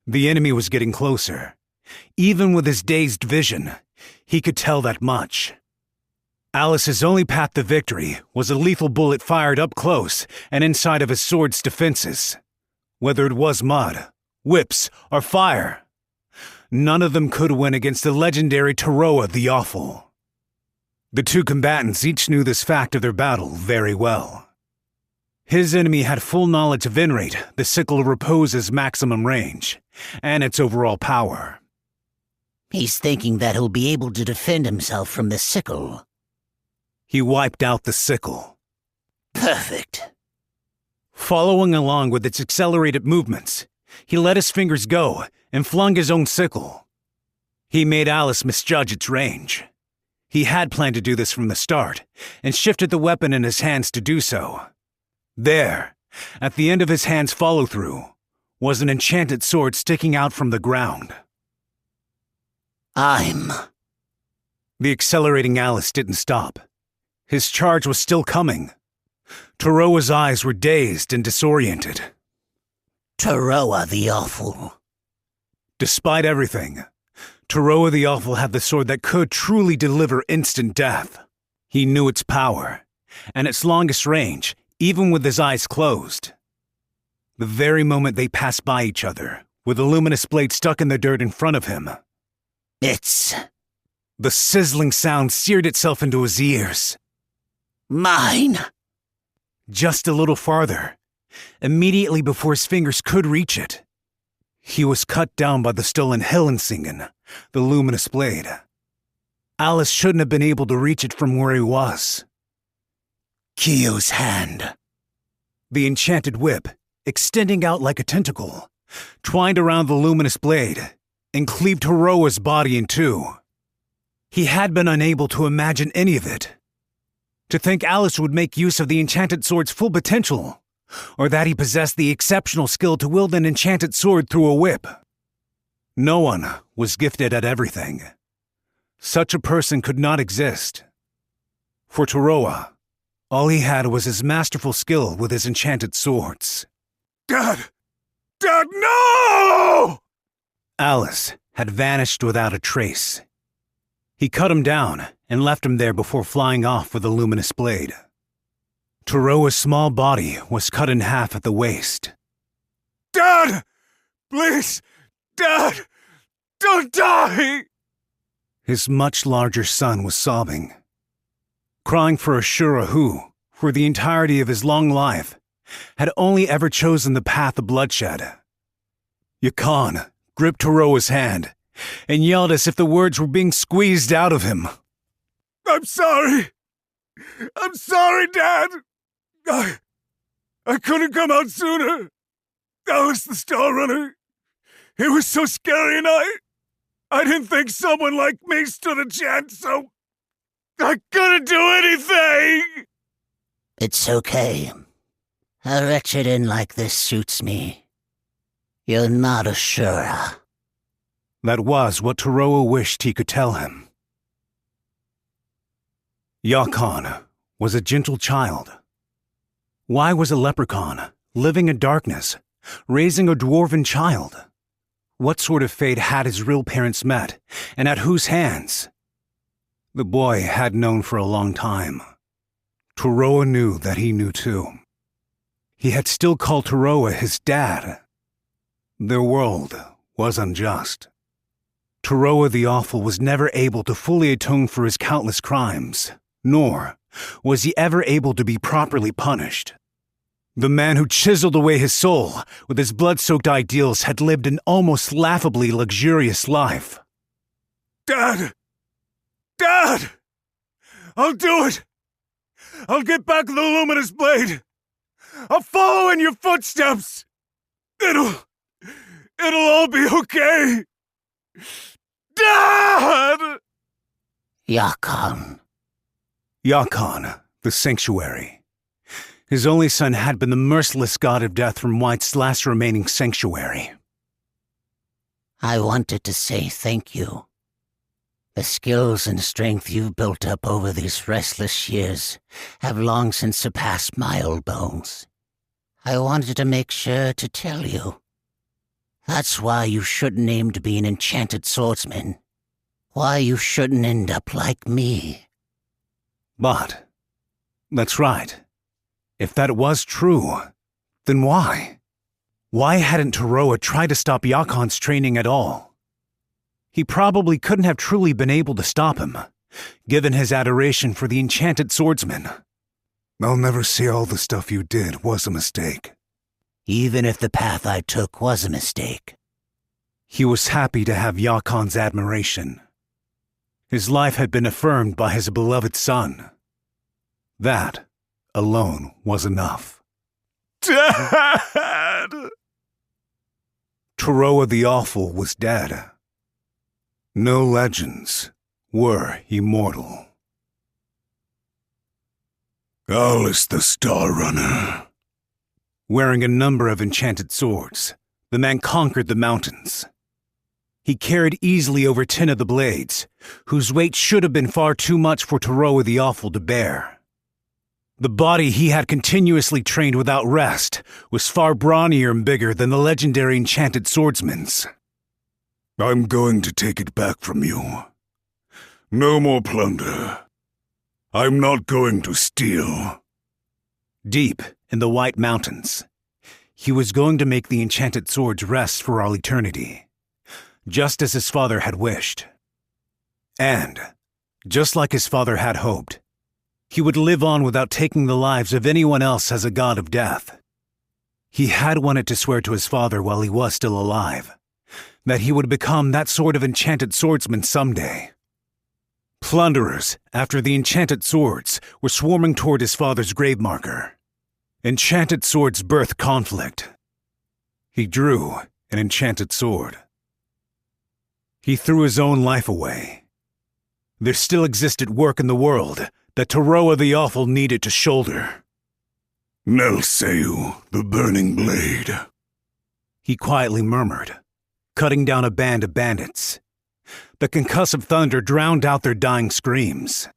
The enemy was getting closer. Even with his dazed vision, he could tell that much. Alice's only path to victory was a lethal bullet fired up close and inside of his sword's defenses. Whether it was mud, whips, or fire, none of them could win against the legendary Toroa the Awful. The two combatants each knew this fact of their battle very well. His enemy had full knowledge of Inrate, the sickle of repose's maximum range, and its overall power. He's thinking that he'll be able to defend himself from the sickle. He wiped out the sickle. Perfect. Following along with its accelerated movements, he let his fingers go and flung his own sickle. He made Alice misjudge its range. He had planned to do this from the start, and shifted the weapon in his hands to do so. There, at the end of his hand's follow-through, was an enchanted sword sticking out from the ground. The accelerating Alice didn't stop. His charge was still coming. Taroa's eyes were dazed and disoriented. Taroa the Awful. Despite everything, Taroa the Awful had the sword that could truly deliver instant death. He knew its power, and its longest range, even with his eyes closed. The very moment they passed by each other, with the luminous blade stuck in the dirt in front of him, the sizzling sound seared itself into his ears. Mine! Just a little farther, immediately before his fingers could reach it, he was cut down by the stolen Hillensingen, the luminous blade. Alice shouldn't have been able to reach it from where he was. Kyo's hand. The enchanted whip, extending out like a tentacle, twined around the luminous blade and cleaved Taroa's body in two. He had been unable to imagine any of it. To think Alice would make use of the enchanted sword's full potential, or that he possessed the exceptional skill to wield an enchanted sword through a whip. No one was gifted at everything. Such a person could not exist. For Taroa, all he had was his masterful skill with his enchanted swords. Dad! Dad, no! Alice had vanished without a trace. He cut him down and left him there before flying off with the luminous blade. Taroa's small body was cut in half at the waist. Dad! Please! Dad! Don't die! His much larger son was sobbing, crying for Ishura who, for the entirety of his long life, had only ever chosen the path of bloodshed. Yakan gripped Taroa's hand and yelled as if the words were being squeezed out of him. I'm sorry! I'm sorry, Dad! I couldn't come out sooner! That was the Star Runner! It was so scary and I didn't think someone like me stood a chance, so I couldn't do anything! It's okay. A wretched end like this suits me. You're not Ishura. That was what Taroa wished he could tell him. Yakan was a gentle child. Why was a leprechaun, living in darkness, raising a dwarven child? What sort of fate had his real parents met, and at whose hands? The boy had known for a long time. Taroa knew that he knew too. He had still called Taroa his dad. Their world was unjust. Taroa the Awful was never able to fully atone for his countless crimes, nor was he ever able to be properly punished. The man who chiseled away his soul with his blood-soaked ideals had lived an almost laughably luxurious life. Dad! Dad! I'll do it! I'll get back the luminous blade! I'll follow in your footsteps! It'll all be okay! Dad! Yakan. Yakan, the sanctuary. His only son had been the merciless god of death from White's last remaining sanctuary. I wanted to say thank you. The skills and strength you've built up over these restless years have long since surpassed my old bones. I wanted to make sure to tell you. That's why you shouldn't aim to be an enchanted swordsman. Why you shouldn't end up like me. But, that's right. If that was true, then why? Why hadn't Taroa tried to stop Yakan's training at all? He probably couldn't have truly been able to stop him, given his adoration for the enchanted swordsman. I'll never say all the stuff you did was a mistake. Even if the path I took was a mistake. He was happy to have Yakan's admiration. His life had been affirmed by his beloved son. That alone was enough. Dad! Toroa the Awful was dead. No legends were immortal. Alice the Star Runner. Wearing a number of enchanted swords, the man conquered the mountains. He carried easily over 10 of the blades, whose weight should have been far too much for Toroa the Awful to bear. The body he had continuously trained without rest was far brawnier and bigger than the legendary enchanted swordsman's. I'm going to take it back from you. No more plunder. I'm not going to steal. Deep in the White Mountains, he was going to make the enchanted swords rest for all eternity, just as his father had wished. And, just like his father had hoped, he would live on without taking the lives of anyone else as a god of death. He had wanted to swear to his father while he was still alive, that he would become that sort of enchanted swordsman someday. Plunderers, after the enchanted swords, were swarming toward his father's grave marker. Enchanted swords birth conflict. He drew an enchanted sword. He threw his own life away. There still existed work in the world that Toroa the Awful needed to shoulder. Nelseu, the Burning Blade. He quietly murmured, cutting down a band of bandits. The concussive thunder drowned out their dying screams.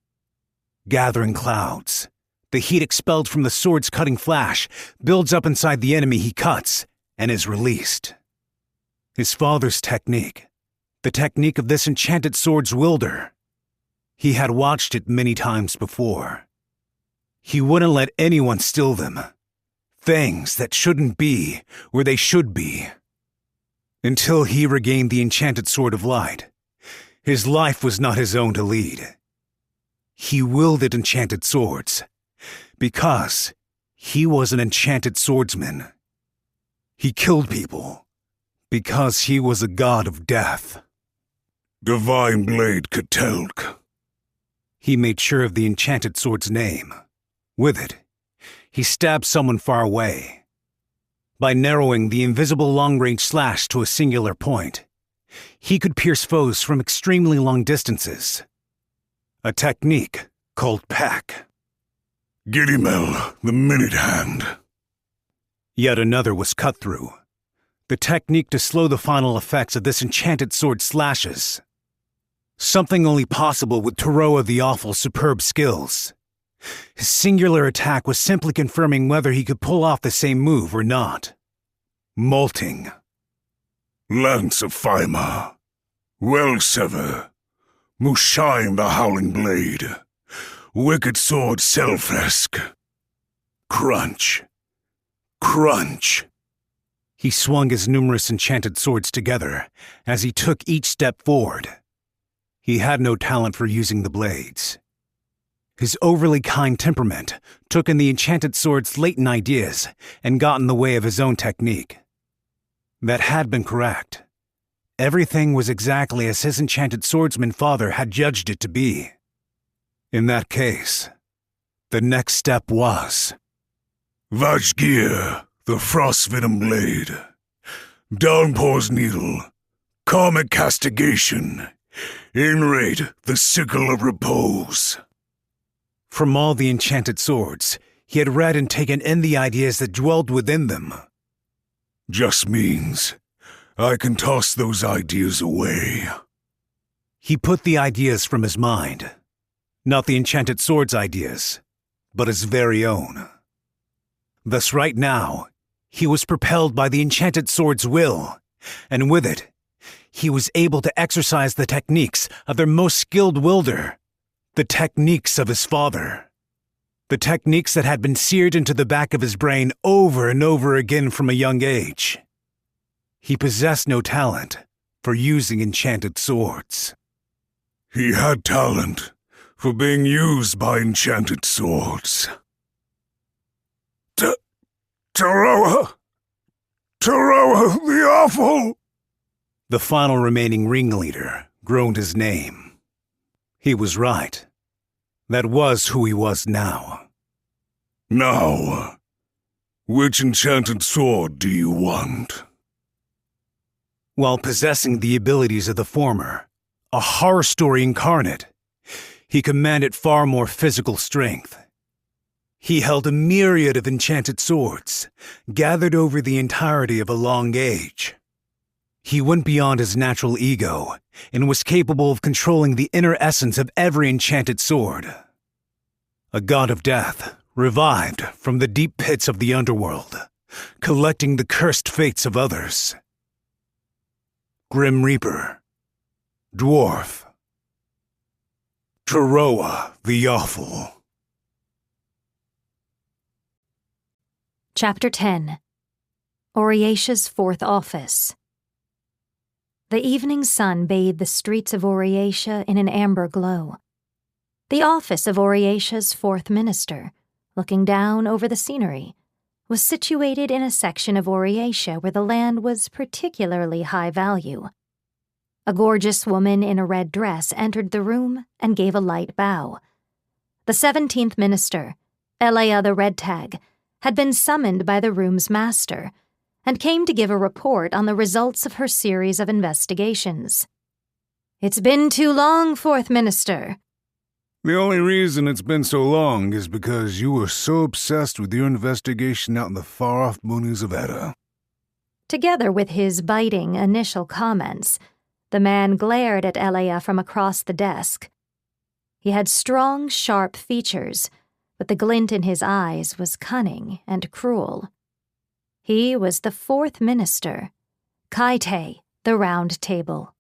Gathering clouds, the heat expelled from the sword's cutting flash builds up inside the enemy he cuts and is released. His father's technique, the technique of this enchanted sword's wielder. He had watched it many times before. He wouldn't let anyone steal them. Things that shouldn't be where they should be. Until he regained the enchanted sword of light, his life was not his own to lead. He wielded enchanted swords because he was an enchanted swordsman. He killed people because he was a god of death. Divine Blade Ketelk. He made sure of the enchanted sword's name. With it, he stabbed someone far away. By narrowing the invisible long-range slash to a singular point, he could pierce foes from extremely long distances. A technique called Peck. Gidimel, the Minute Hand. Yet another was cut through. The technique to slow the final effects of this enchanted sword slashes. Something only possible with Toroa the Awful's superb skills. His singular attack was simply confirming whether he could pull off the same move or not. Molting. Lance of Faima. Well Sever. Mushain the Howling Blade. Wicked Sword Selfresk. Crunch. Crunch. He swung his numerous enchanted swords together as he took each step forward. He had no talent for using the blades. His overly kind temperament took in the enchanted sword's latent ideas and got in the way of his own technique. That had been correct. Everything was exactly as his enchanted swordsman father had judged it to be. In that case, the next step was... Vajgir, the Frost Venom Blade. Downpour's Needle. Karmic Castigation. Inrate, the Sickle of Repose. From all the enchanted swords, he had read and taken in the ideas that dwelled within them. Just means I can toss those ideas away. He put the ideas from his mind. Not the enchanted sword's ideas, but his very own. Thus right now, he was propelled by the enchanted sword's will, and with it, he was able to exercise the techniques of their most skilled wielder, the techniques of his father. The techniques that had been seared into the back of his brain over and over again from a young age. He possessed no talent for using enchanted swords. He had talent for being used by enchanted swords. Toroa! Toroa the Awful! The final remaining ringleader groaned his name. He was right. That was who he was now. Now, which enchanted sword do you want? While possessing the abilities of the former, a horror story incarnate, he commanded far more physical strength. He held a myriad of enchanted swords, gathered over the entirety of a long age. He went beyond his natural ego and was capable of controlling the inner essence of every enchanted sword. A god of death, revived from the deep pits of the underworld, collecting the cursed fates of others. Grim Reaper, Dwarf, Taroa the Awful. Chapter 10. Oriesha's Fourth Office. The evening sun bathed the streets of Oriesha in an amber glow. The office of Oriesha's fourth minister, looking down over the scenery, was situated in a section of Oriesha where the land was particularly high value. A gorgeous woman in a red dress entered the room and gave a light bow. The 17th minister, Elea the Red Tag, had been summoned by the room's master and came to give a report on the results of her series of investigations. "It's been too long, fourth minister." The only reason it's been so long is because you were so obsessed with your investigation out in the far-off boonies of Edda. Together with his biting initial comments, the man glared at Elea from across the desk. He had strong, sharp features, but the glint in his eyes was cunning and cruel. He was the fourth minister, Kaite, the Round Table.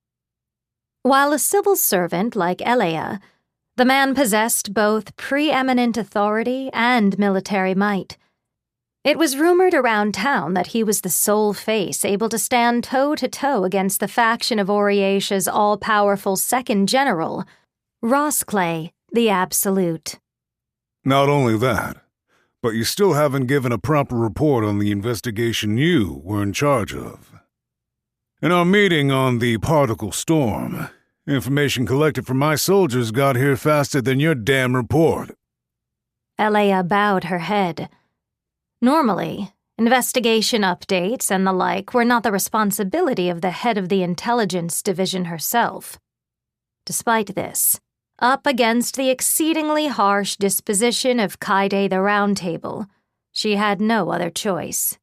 While a civil servant like Elea, the man possessed both preeminent authority and military might. It was rumored around town that he was the sole face able to stand toe-to-toe against the faction of Oriesha's all-powerful second general, Rossclay the Absolute. Not only that, but you still haven't given a proper report on the investigation you were in charge of. In our meeting on the particle storm, information collected from my soldiers got here faster than your damn report. Elea bowed her head. Normally, investigation updates and the like were not the responsibility of the head of the intelligence division herself. Despite this, up against the exceedingly harsh disposition of Kaide the Round Table, she had no other choice.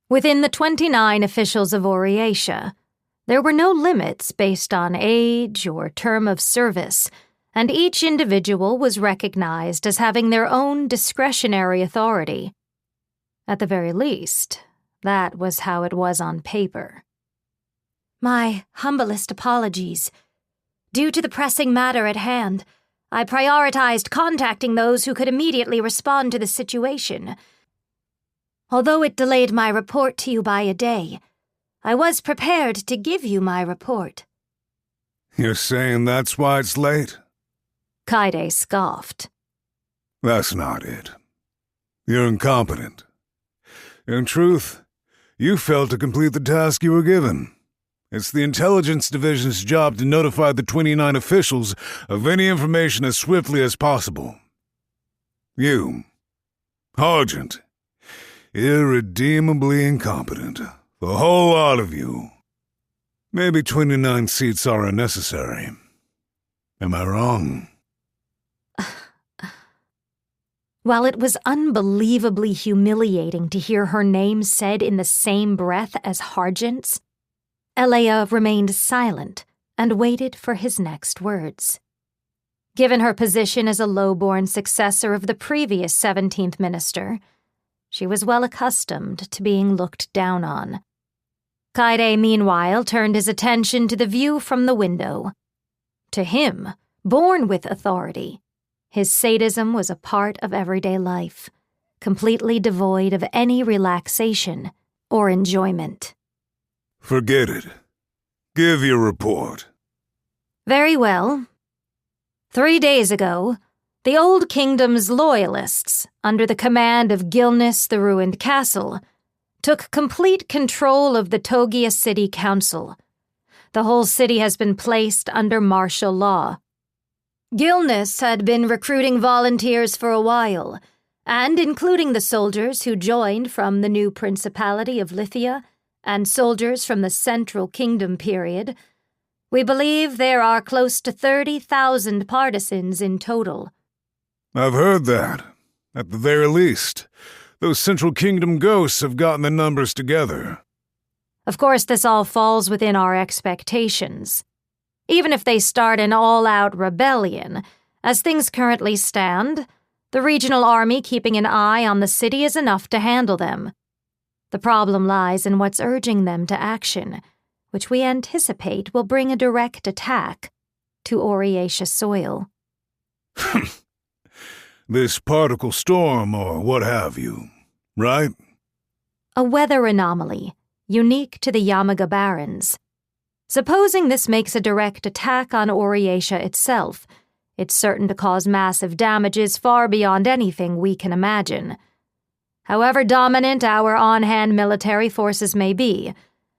Within the 29 officials of Oriesha, there were no limits based on age or term of service, and each individual was recognized as having their own discretionary authority. At the very least, that was how it was on paper. "My humblest apologies. Due to the pressing matter at hand, I prioritized contacting those who could immediately respond to the situation. Although it delayed my report to you by a day, I was prepared to give you my report." You're saying that's why it's late? Kaide scoffed. That's not it. You're incompetent. In truth, you failed to complete the task you were given. It's the Intelligence Division's job to notify the 29 officials of any information as swiftly as possible. You, Argent, irredeemably incompetent. The whole lot of you. Maybe 29 seats are unnecessary. Am I wrong? While it was unbelievably humiliating to hear her name said in the same breath as Hargent's, Elea remained silent and waited for his next words. Given her position as a low-born successor of the previous 17th minister, she was well accustomed to being looked down on. Kaide, meanwhile, turned his attention to the view from the window. To him, born with authority, his sadism was a part of everyday life, completely devoid of any relaxation or enjoyment. Forget it. Give your report. Very well. 3 days ago, the Old Kingdom's loyalists, under the command of Gilnis the Ruined Castle, took complete control of the Togia City Council. The whole city has been placed under martial law. Gilnis had been recruiting volunteers for a while, and including the soldiers who joined from the new Principality of Lithia and soldiers from the Central Kingdom period, we believe there are close to 30,000 partisans in total. I've heard that. At the very least, those Central Kingdom ghosts have gotten the numbers together. Of course, this all falls within our expectations. Even if they start an all-out rebellion, as things currently stand, the regional army keeping an eye on the city is enough to handle them. The problem lies in what's urging them to action, which we anticipate will bring a direct attack to Oriatia soil. This particle storm or what have you, right? A weather anomaly, unique to the Yamaga Barrens. Supposing this makes a direct attack on Oriatia itself, it's certain to cause massive damages far beyond anything we can imagine. However dominant our on-hand military forces may be,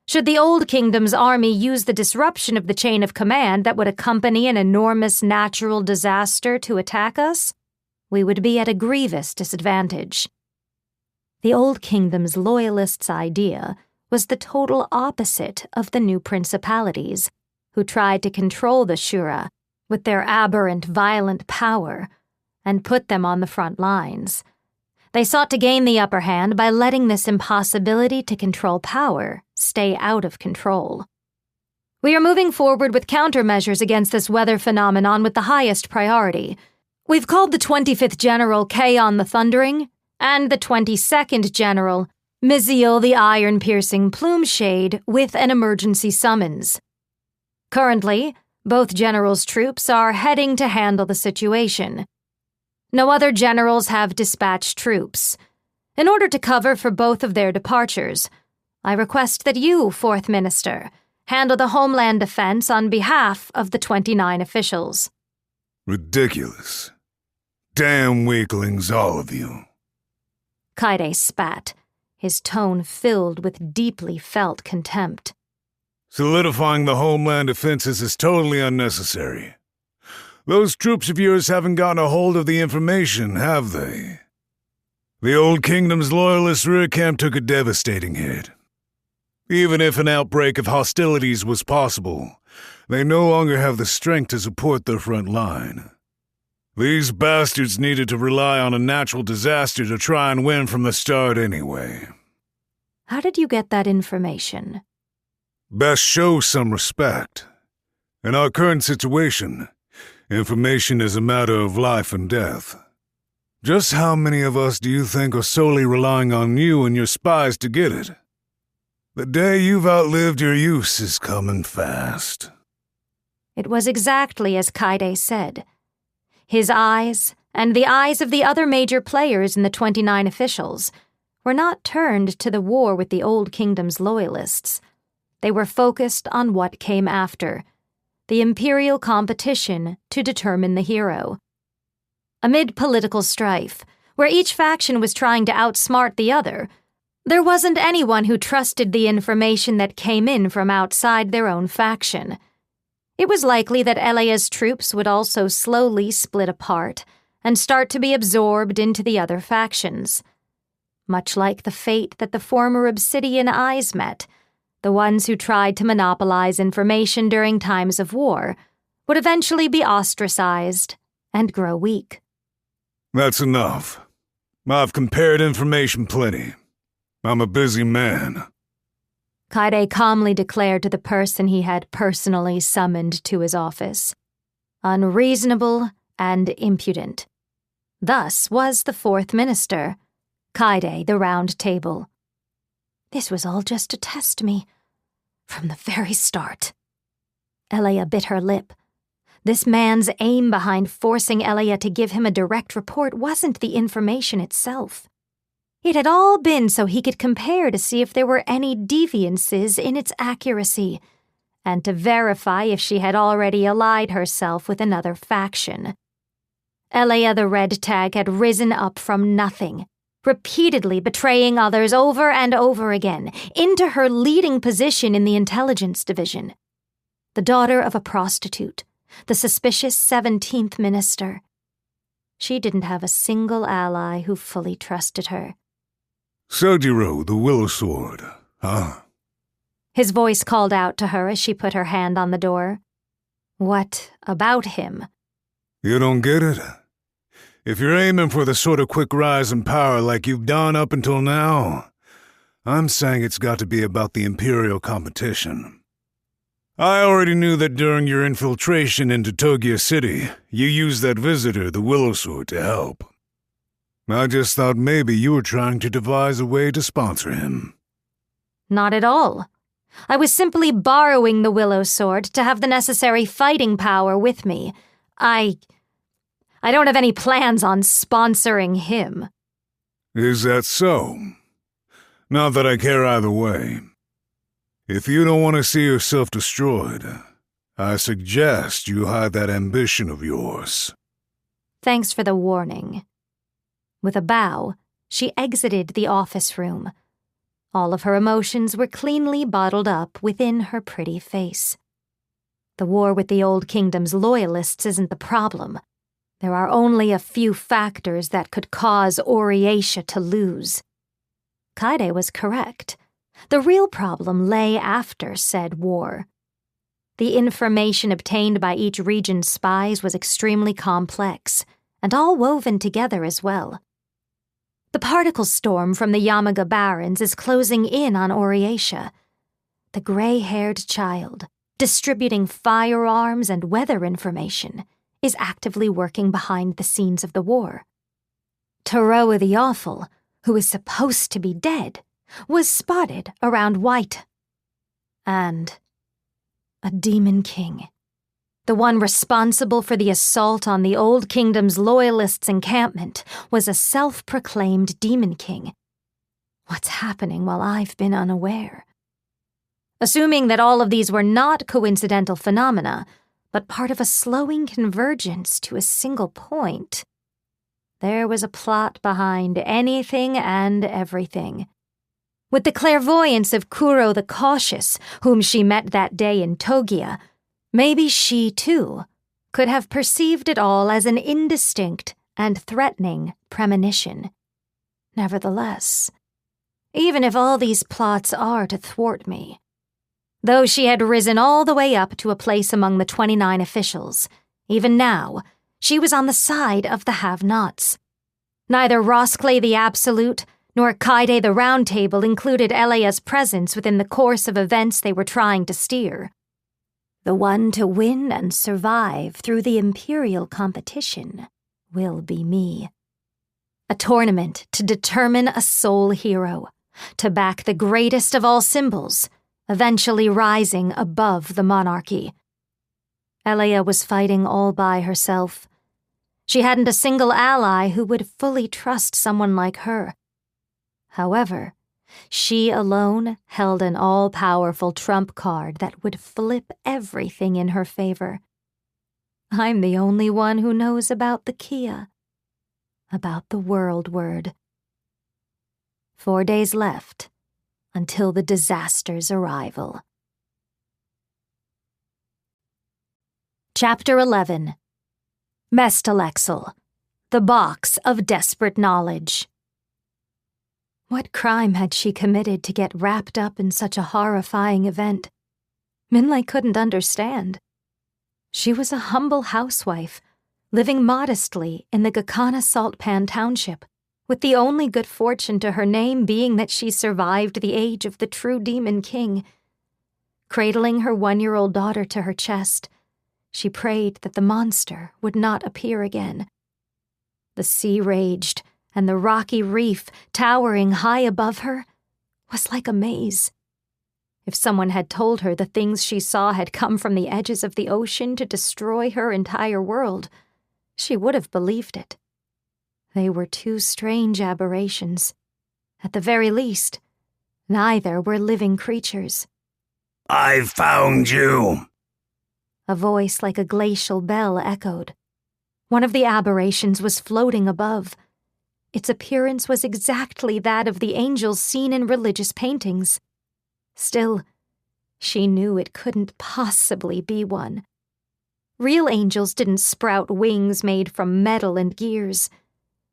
should the Old Kingdom's army use the disruption of the chain of command that would accompany an enormous natural disaster to attack us, we would be at a grievous disadvantage. The Old Kingdom's loyalists' idea was the total opposite of the new principalities, who tried to control the Shura with their aberrant, violent power and put them on the front lines. They sought to gain the upper hand by letting this impossibility to control power stay out of control. We are moving forward with countermeasures against this weather phenomenon with the highest priority. We've called the 25th General Keion the Thundering and the 22nd General Miziel the Iron-Piercing Plumeshade with an emergency summons. Currently, both generals' troops are heading to handle the situation. No other generals have dispatched troops. In order to cover for both of their departures, I request that you, Fourth Minister, handle the Homeland Defense on behalf of the 29 officials. Ridiculous. Damn weaklings, all of you. Kaide spat, his tone filled with deeply felt contempt. Solidifying the Homeland defenses is totally unnecessary. Those troops of yours haven't gotten a hold of the information, have they? The Old Kingdom's loyalist rear camp took a devastating hit. Even if an outbreak of hostilities was possible, they no longer have the strength to support their front line. These bastards needed to rely on a natural disaster to try and win from the start anyway. How did you get that information? Best show some respect. In our current situation, information is a matter of life and death. Just how many of us do you think are solely relying on you and your spies to get it? The day you've outlived your use is coming fast. It was exactly as Kaide said. His eyes, and the eyes of the other major players in the 29 officials, were not turned to the war with the Old Kingdom's loyalists. They were focused on what came after, the imperial competition to determine the hero. Amid political strife, where each faction was trying to outsmart the other, there wasn't anyone who trusted the information that came in from outside their own faction. It was likely that Elea's troops would also slowly split apart and start to be absorbed into the other factions. Much like the fate that the former Obsidian Eyes met, the ones who tried to monopolize information during times of war would eventually be ostracized and grow weak. That's enough. I've compared information plenty. I'm a busy man. Kaide calmly declared to the person he had personally summoned to his office. Unreasonable and impudent. Thus was the Fourth Minister, Kaide the Round Table. This was all just to test me. From the very start. Elea bit her lip. This man's aim behind forcing Elea to give him a direct report wasn't the information itself. It had all been so he could compare to see if there were any deviances in its accuracy, and to verify if she had already allied herself with another faction. Elea the Red Tag had risen up from nothing, repeatedly betraying others over and over again, into her leading position in the intelligence division. The daughter of a prostitute, the suspicious 17th Minister. She didn't have a single ally who fully trusted her. Sojiro, the Willow Sword, huh? His voice called out to her as she put her hand on the door. What about him? You don't get it? If you're aiming for the sort of quick rise in power like you've done up until now, I'm saying it's got to be about the Imperial competition. I already knew that during your infiltration into Togia City, you used that visitor, the Willow Sword, to help. I just thought maybe you were trying to devise a way to sponsor him. Not at all. I was simply borrowing the Willow Sword to have the necessary fighting power with me. I don't have any plans on sponsoring him. Is that so? Not that I care either way. If you don't want to see yourself destroyed, I suggest you hide that ambition of yours. Thanks for the warning. With a bow, she exited the office room. All of her emotions were cleanly bottled up within her pretty face. The war with the Old Kingdom's loyalists isn't the problem. There are only a few factors that could cause Oriatia to lose. Kaide was correct. The real problem lay after said war. The information obtained by each region's spies was extremely complex, and all woven together as well. The particle storm from the Yamaga Barons is closing in on Oriatia. The gray-haired child, distributing firearms and weather information, is actively working behind the scenes of the war. Taroa the Awful, who is supposed to be dead, was spotted around White. And a Demon King, the one responsible for the assault on the Old Kingdom's loyalists' encampment, was a self-proclaimed Demon King. What's happening while I've been unaware? Assuming that all of these were not coincidental phenomena, but part of a slowing convergence to a single point, there was a plot behind anything and everything. With the clairvoyance of Kuro the Cautious, whom she met that day in Togia, maybe she, too, could have perceived it all as an indistinct and threatening premonition. Nevertheless, even if all these plots are to thwart me, though she had risen all the way up to a place among the 29 officials, even now, she was on the side of the have-nots. Neither Rosclay the Absolute nor Kaide the Round Table included Elea's presence within the course of events they were trying to steer. The one to win and survive through the Imperial competition will be me. A tournament to determine a sole hero, to back the greatest of all symbols, eventually rising above the monarchy. Elea was fighting all by herself. She hadn't a single ally who would fully trust someone like her. However, she alone held an all-powerful trump card that would flip everything in her favor. I'm the only one who knows about the Kia, about the World Word. 4 days left until the disaster's arrival. Chapter 11. Mestalexel, the Box of Desperate Knowledge. What crime had she committed to get wrapped up in such a horrifying event? Minlay couldn't understand. She was a humble housewife, living modestly in the Gakana Saltpan township, with the only good fortune to her name being that she survived the age of the true Demon King. Cradling her 1-year-old daughter to her chest, she prayed that the monster would not appear again. The sea raged, and the rocky reef, towering high above her, was like a maze. If someone had told her the things she saw had come from the edges of the ocean to destroy her entire world, she would have believed it. They were two strange aberrations. At the very least, neither were living creatures. "I've found you!" A voice like a glacial bell echoed. One of the aberrations was floating above. Its appearance was exactly that of the angels seen in religious paintings. Still, she knew it couldn't possibly be one. Real angels didn't sprout wings made from metal and gears.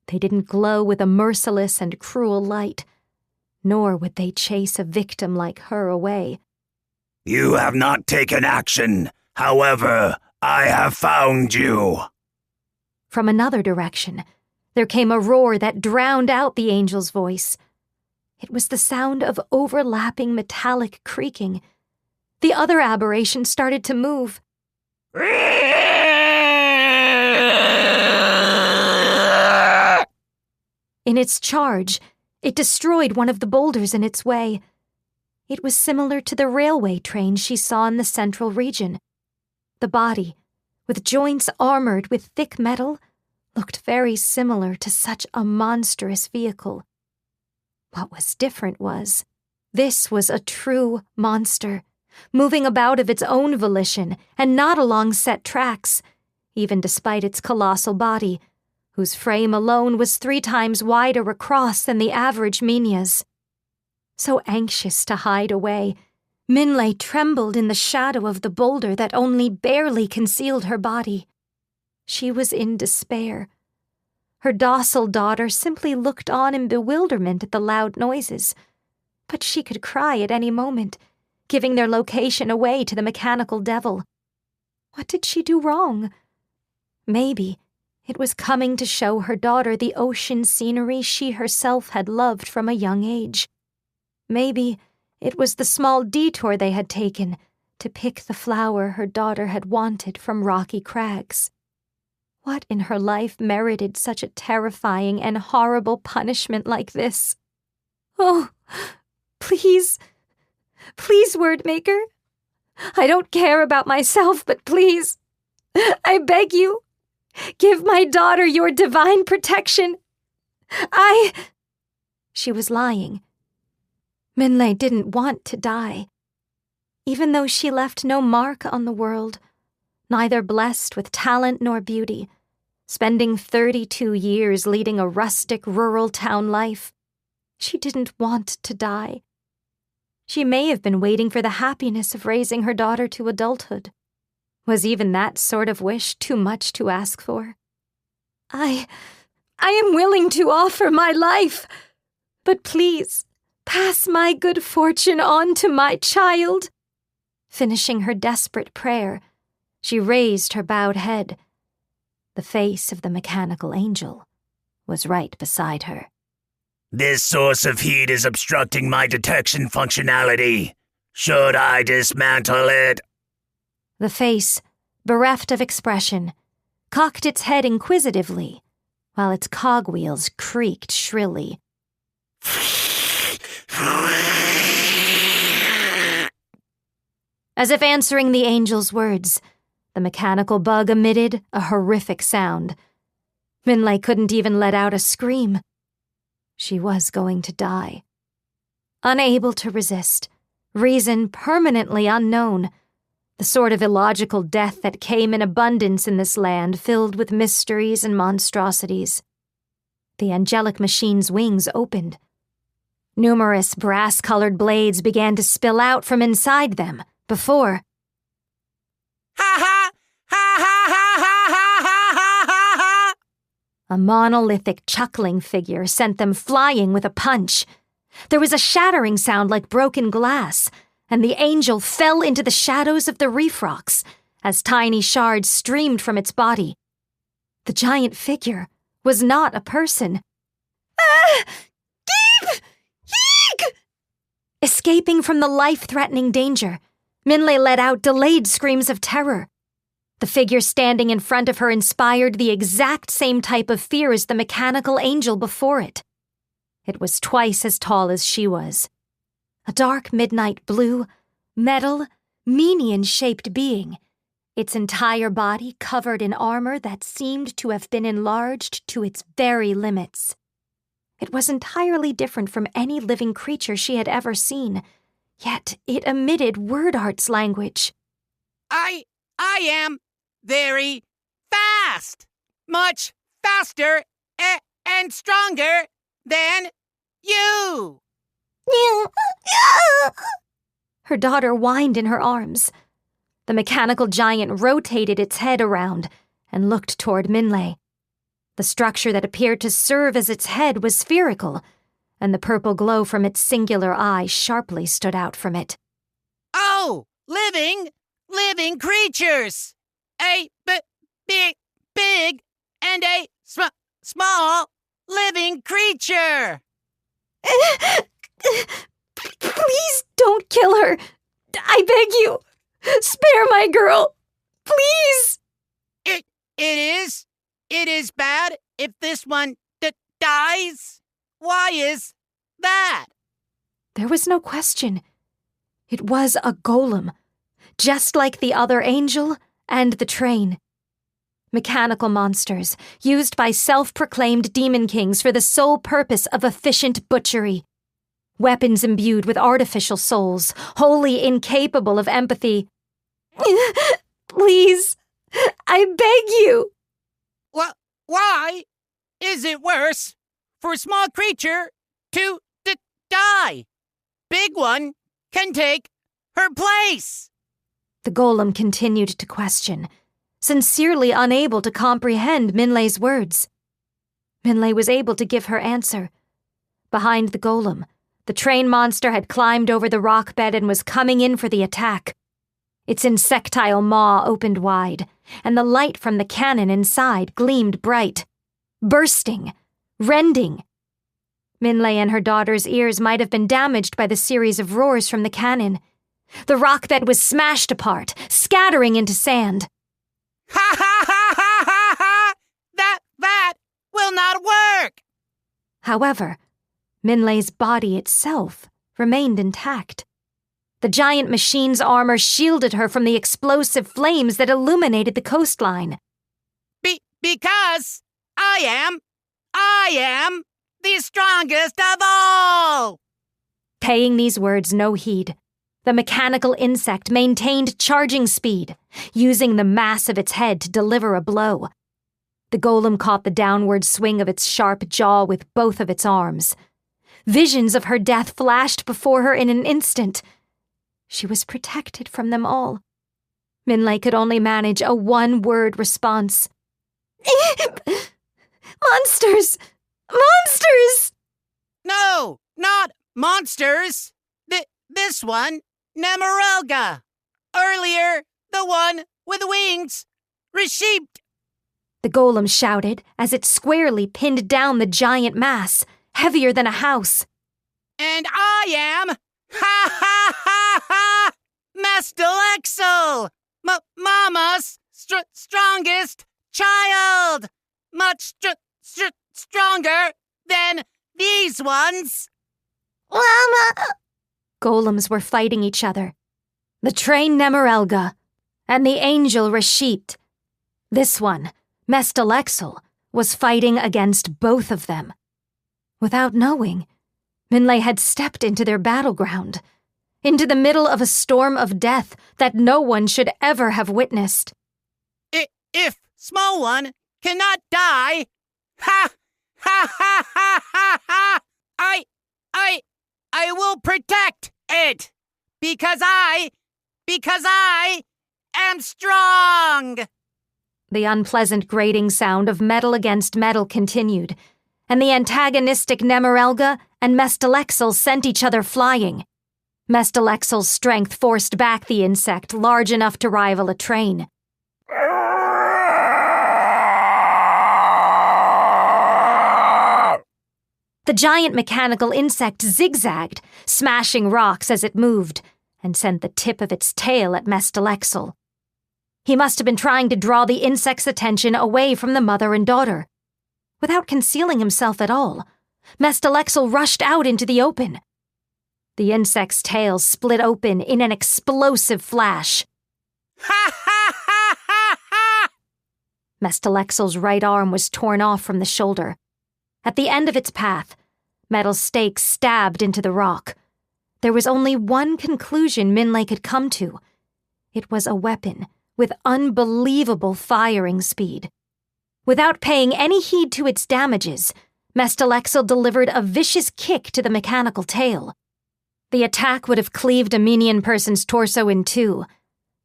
They didn't glow with a merciless and cruel light, nor would they chase a victim like her away. You have not taken action. However, I have found you. From another direction, there came a roar that drowned out the angel's voice. It was the sound of overlapping metallic creaking. The other aberration started to move. In its charge, it destroyed one of the boulders in its way. It was similar to the railway train she saw in the central region. The body, with joints armored with thick metal, looked very similar to such a monstrous vehicle. What was different was, this was a true monster, moving about of its own volition and not along set tracks, even despite its colossal body, whose frame alone was 3 times wider across than the average Minya's. So anxious to hide away, Minlay trembled in the shadow of the boulder that only barely concealed her body. She was in despair. Her docile daughter simply looked on in bewilderment at the loud noises, but she could cry at any moment, giving their location away to the mechanical devil. What did she do wrong? Maybe it was coming to show her daughter the ocean scenery she herself had loved from a young age. Maybe it was the small detour they had taken to pick the flower her daughter had wanted from rocky crags. What in her life merited such a terrifying and horrible punishment like this? Oh, please, please, Wordmaker. I don't care about myself, but please, I beg you, give my daughter your divine protection. She was lying. Minlay didn't want to die. Even though she left no mark on the world, neither blessed with talent nor beauty, spending 32 years leading a rustic rural town life, she didn't want to die. She may have been waiting for the happiness of raising her daughter to adulthood. Was even that sort of wish too much to ask for? I am willing to offer my life, but please, pass my good fortune on to my child. Finishing her desperate prayer, she raised her bowed head. The face of the mechanical angel was right beside her. This source of heat is obstructing my detection functionality. Should I dismantle it? The face, bereft of expression, cocked its head inquisitively, while its cogwheels creaked shrilly. As if answering the angel's words, the mechanical bug emitted a horrific sound. Minlay couldn't even let out a scream. She was going to die. Unable to resist, reason permanently unknown, the sort of illogical death that came in abundance in this land filled with mysteries and monstrosities. The angelic machine's wings opened. Numerous brass-colored blades began to spill out from inside them, before... Ha ha! Ha ha ha ha ha ha ha ha! A monolithic chuckling figure sent them flying with a punch. There was a shattering sound like broken glass, and the angel fell into the shadows of the reef rocks as tiny shards streamed from its body. The giant figure was not a person. Ah! Keep! Eek! Escaping from the life-threatening danger, Minlay let out delayed screams of terror. The figure standing in front of her inspired the exact same type of fear as the mechanical angel before it. It was twice as tall as she was. A dark midnight blue, metal, minion-shaped being, its entire body covered in armor that seemed to have been enlarged to its very limits. It was entirely different from any living creature she had ever seen, yet it emitted word art's language. I am very fast. Much faster and stronger than you. Her daughter whined in her arms. The mechanical giant rotated its head around and looked toward Minlay. The structure that appeared to serve as its head was spherical, and the purple glow from its singular eye sharply stood out from it. Oh, living creatures. A big and a small living creature. Please don't kill her. I beg you. Spare my girl. Please. It is bad if this one dies. Why is that? There was no question. It was a golem, just like the other angel and the train. Mechanical monsters, used by self-proclaimed demon kings for the sole purpose of efficient butchery. Weapons imbued with artificial souls, wholly incapable of empathy. Please, I beg you. Why is it worse for a small creature to die? Big one can take her place. The golem continued to question, sincerely unable to comprehend Minlei's words. Minlei was able to give her answer. Behind the golem, the train monster had climbed over the rock bed and was coming in for the attack. Its insectile maw opened wide, and the light from the cannon inside gleamed bright, bursting, rending. Minlei and her daughter's ears might have been damaged by the series of roars from the cannon. The rock bed was smashed apart, scattering into sand. Ha ha ha ha ha ha! That will not work! However, Minlei's body itself remained intact. The giant machine's armor shielded her from the explosive flames that illuminated the coastline. Because I am the strongest of all! Paying these words no heed, the mechanical insect maintained charging speed, using the mass of its head to deliver a blow. The golem caught the downward swing of its sharp jaw with both of its arms. Visions of her death flashed before her in an instant. She was protected from them all. Minlei could only manage a one-word response. Monsters! Monsters! No, not monsters. This one, Nemerelga. Earlier, the one with wings, reshaped. The golem shouted as it squarely pinned down the giant mass, heavier than a house. And I am, ha ha ha ha, Mestalexel, Mama's strongest child, much stronger than these ones. Mama! Golems were fighting each other. The train Nemerelga and the angel Reshit. This one, Mestalexel, was fighting against both of them. Without knowing, Minlei had stepped into their battleground, into the middle of a storm of death that no one should ever have witnessed. If small one cannot die, ha ha ha ha ha ha, I will protect it because I am strong. The unpleasant grating sound of metal against metal continued, and the antagonistic Nemerelga and Mestalexel sent each other flying. Mestalexel's strength forced back the insect large enough to rival a train. The giant mechanical insect zigzagged, smashing rocks as it moved, and sent the tip of its tail at Mestalexel. He must have been trying to draw the insect's attention away from the mother and daughter. Without concealing himself at all, Mestalexel rushed out into the open. The insect's tail split open in an explosive flash. Ha ha ha ha ha! Mestalexel's right arm was torn off from the shoulder. At the end of its path, metal stakes stabbed into the rock. There was only one conclusion Minlei could come to. It was a weapon with unbelievable firing speed. Without paying any heed to its damages, Mestalexel delivered a vicious kick to the mechanical tail. The attack would have cleaved a minion person's torso in two.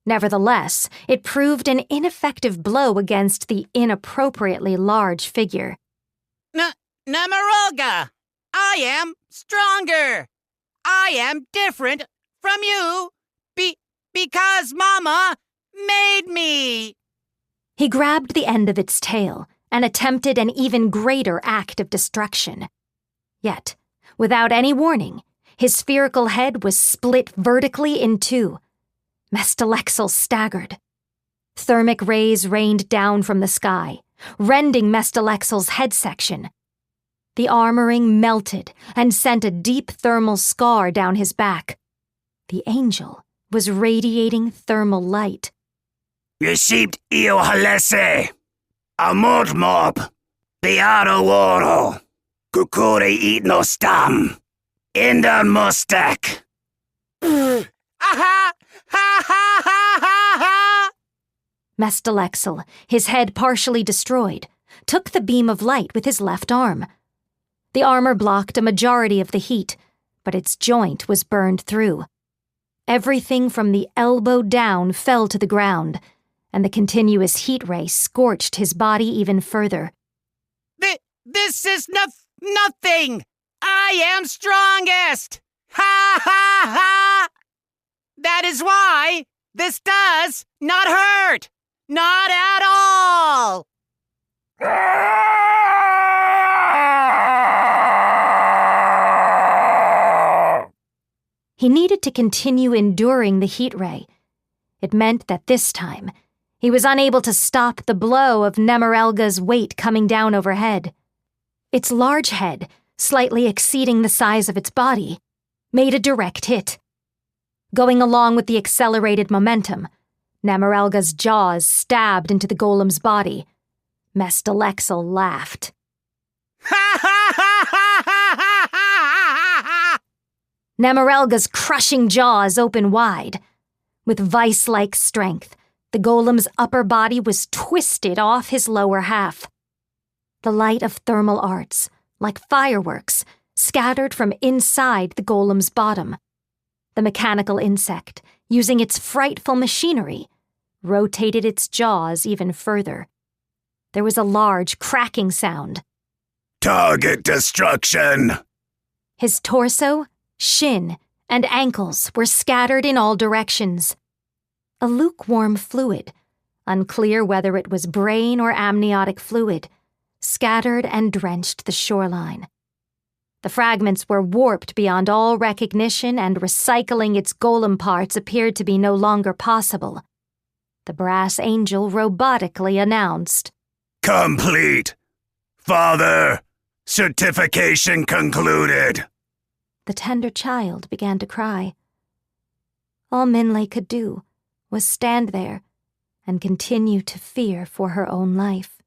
Nevertheless, it proved an ineffective blow against the inappropriately large figure. Nemerelga, I am stronger. I am different from you Because Mama made me! He grabbed the end of its tail and attempted an even greater act of destruction. Yet, without any warning, his spherical head was split vertically in two. Mestalexel staggered. Thermic rays rained down from the sky, rending Mestalexel's head section. The armoring melted and sent a deep thermal scar down his back. The angel was radiating thermal light. Yeshit io halese, amod mob, beado woro, kukure itno stam, indan mustek. Aha! Ha ha ha ha ha! Mestalexel, his head partially destroyed, took the beam of light with his left arm. The armor blocked a majority of the heat, but its joint was burned through. Everything from the elbow down fell to the ground, and the continuous heat ray scorched his body even further. This is nothing! I am strongest! Ha ha ha! That is why this does not hurt! Not at all! He needed to continue enduring the heat ray. It meant that this time, he was unable to stop the blow of Nemerelga's weight coming down overhead. Its large head, slightly exceeding the size of its body, made a direct hit. Going along with the accelerated momentum, Nemerelga's jaws stabbed into the golem's body. Mestalexel laughed. Ha ha ha ha ha ha ha ha! Nemerelga's crushing jaws opened wide. With vice-like strength, the golem's upper body was twisted off his lower half. The light of thermal arts, like fireworks, scattered from inside the golem's bottom. The mechanical insect, using its frightful machinery, rotated its jaws even further. There was a large cracking sound. Target destruction! His torso, shin, and ankles were scattered in all directions. A lukewarm fluid, unclear whether it was brain or amniotic fluid, scattered and drenched the shoreline. The fragments were warped beyond all recognition, and recycling its golem parts appeared to be no longer possible. The brass angel robotically announced, Complete! Father, certification concluded. The tender child began to cry. All Minlay could do was stand there and continue to fear for her own life.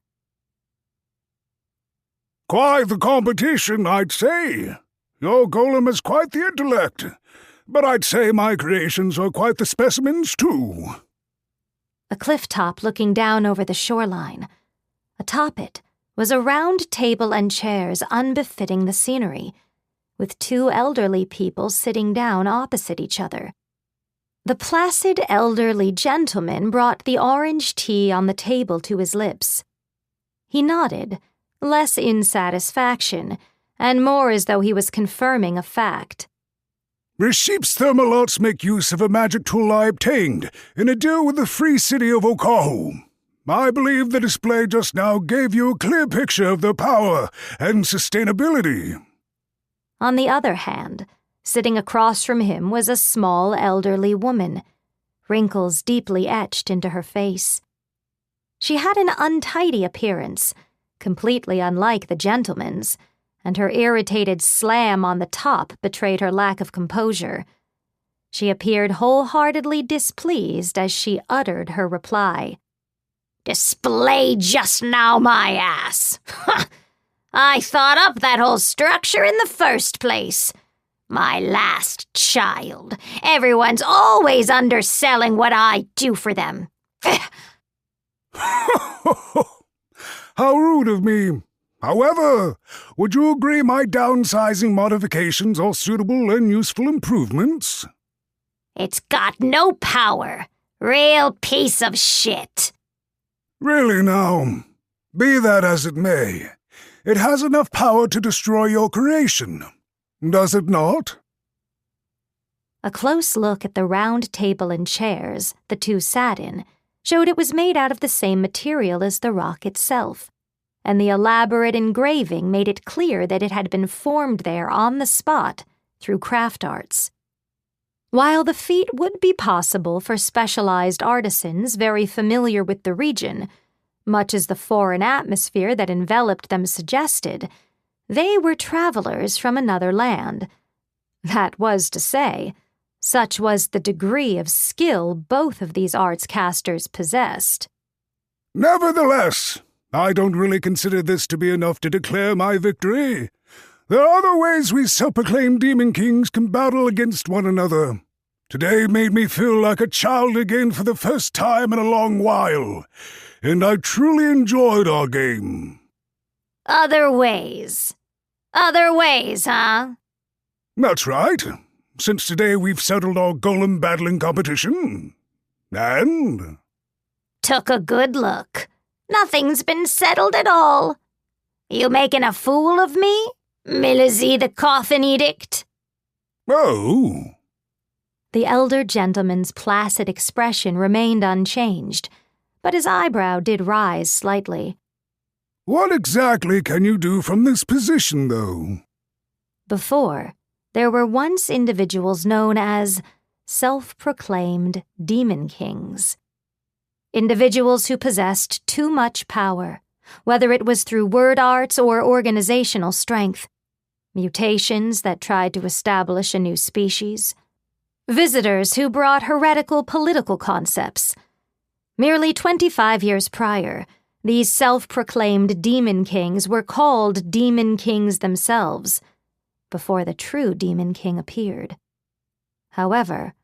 Quite the competition, I'd say. Your golem has quite the intellect, but I'd say my creations are quite the specimens, too. A cliff top looking down over the shoreline. Atop it was a round table and chairs unbefitting the scenery, with two elderly people sitting down opposite each other. The placid elderly gentleman brought the orange tea on the table to his lips. He nodded, less in satisfaction, and more as though he was confirming a fact. Reship's thermal arts make use of a magic tool I obtained in a deal with the free city of Okahu. I believe the display just now gave you a clear picture of their power and sustainability. On the other hand, sitting across from him was a small elderly woman, wrinkles deeply etched into her face. She had an untidy appearance, completely unlike the gentleman's, and her irritated slam on the top betrayed her lack of composure. She appeared wholeheartedly displeased as she uttered her reply. Display just now, my ass. I thought up that whole structure in the first place. My last child. Everyone's always underselling what I do for them. How rude of me. However, would you agree my downsizing modifications are suitable and useful improvements? It's got no power. Real piece of shit. Really now, be that as it may, it has enough power to destroy your creation, does it not? A close look at the round table and chairs the two sat in showed it was made out of the same material as the rock itself, and the elaborate engraving made it clear that it had been formed there on the spot through craft arts. While the feat would be possible for specialized artisans very familiar with the region, much as the foreign atmosphere that enveloped them suggested, they were travelers from another land. That was to say, such was the degree of skill both of these arts casters possessed. Nevertheless, I don't really consider this to be enough to declare my victory. There are other ways we self-proclaimed demon kings can battle against one another. Today made me feel like a child again for the first time in a long while, and I truly enjoyed our game. Other ways? Other ways, huh? That's right. Since today we've settled our golem battling competition. And? Took a good look. Nothing's been settled at all. You making a fool of me? Milazy the Coffin Edict? Oh. The elder gentleman's placid expression remained unchanged, but his eyebrow did rise slightly. What exactly can you do from this position, though? Before, there were once individuals known as self-proclaimed demon kings. Individuals who possessed too much power, whether it was through word arts or organizational strength, mutations that tried to establish a new species, visitors who brought heretical political concepts. Merely 25 years prior, these self-proclaimed demon kings were called demon kings themselves, before the true demon king appeared. However,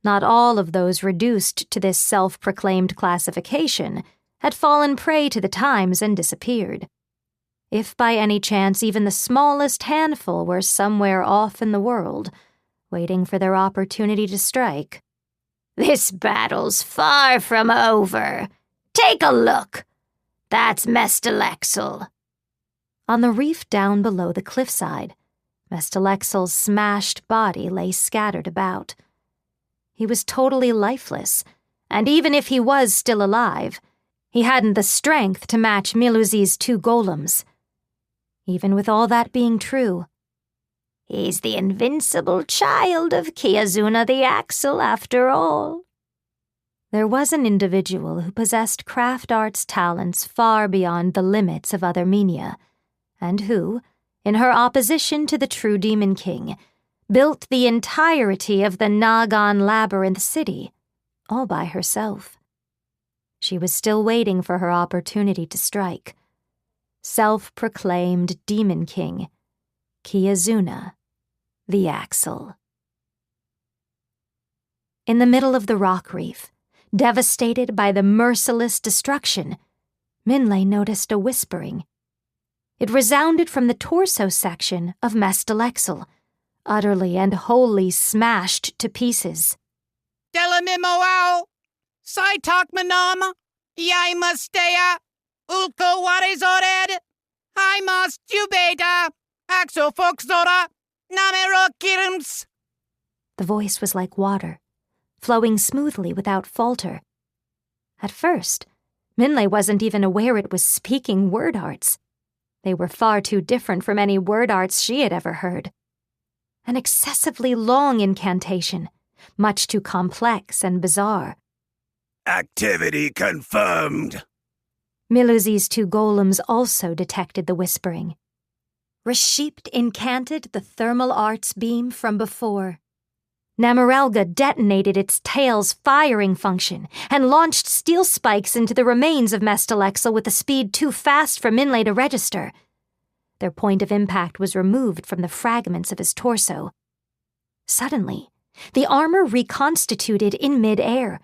not all of those reduced to this self-proclaimed classification had fallen prey to the times and disappeared. If by any chance even the smallest handful were somewhere off in the world, waiting for their opportunity to strike. This battle's far from over. Take a look. That's Mestalexel. On the reef down below the cliffside, Mestalexel's smashed body lay scattered about. He was totally lifeless, and even if he was still alive, he hadn't the strength to match Miluzi's two golems. Even with all that being true, he's the invincible child of Kiazuna the Axle, after all. There was an individual who possessed craft arts talents far beyond the limits of other Minya, and who, in her opposition to the true Demon King, built the entirety of the Nagan Labyrinth City, all by herself. She was still waiting for her opportunity to strike. Self-proclaimed Demon King, Kiazuna the Axle. In the middle of the rock reef, devastated by the merciless destruction, Minlay noticed a whispering. It resounded from the torso section of Mestalexel, utterly and wholly smashed to pieces. Delamimoao, Saitak Manam, Yaimastea, Ulko Warezored, Haimas Jubeta, Axo Foxora, Namero Kirms. The voice was like water, flowing smoothly without falter. At first, Minlay wasn't even aware it was speaking word arts. They were far too different from any word arts she had ever heard. An excessively long incantation, much too complex and bizarre. Activity confirmed. Miluzi's two golems also detected the whispering. Rashipt incanted the thermal arts beam from before. Namarelga detonated its tail's firing function and launched steel spikes into the remains of Mestalexel with a speed too fast for Minlay to register. Their point of impact was removed from the fragments of his torso. Suddenly, the armor reconstituted in mid-air.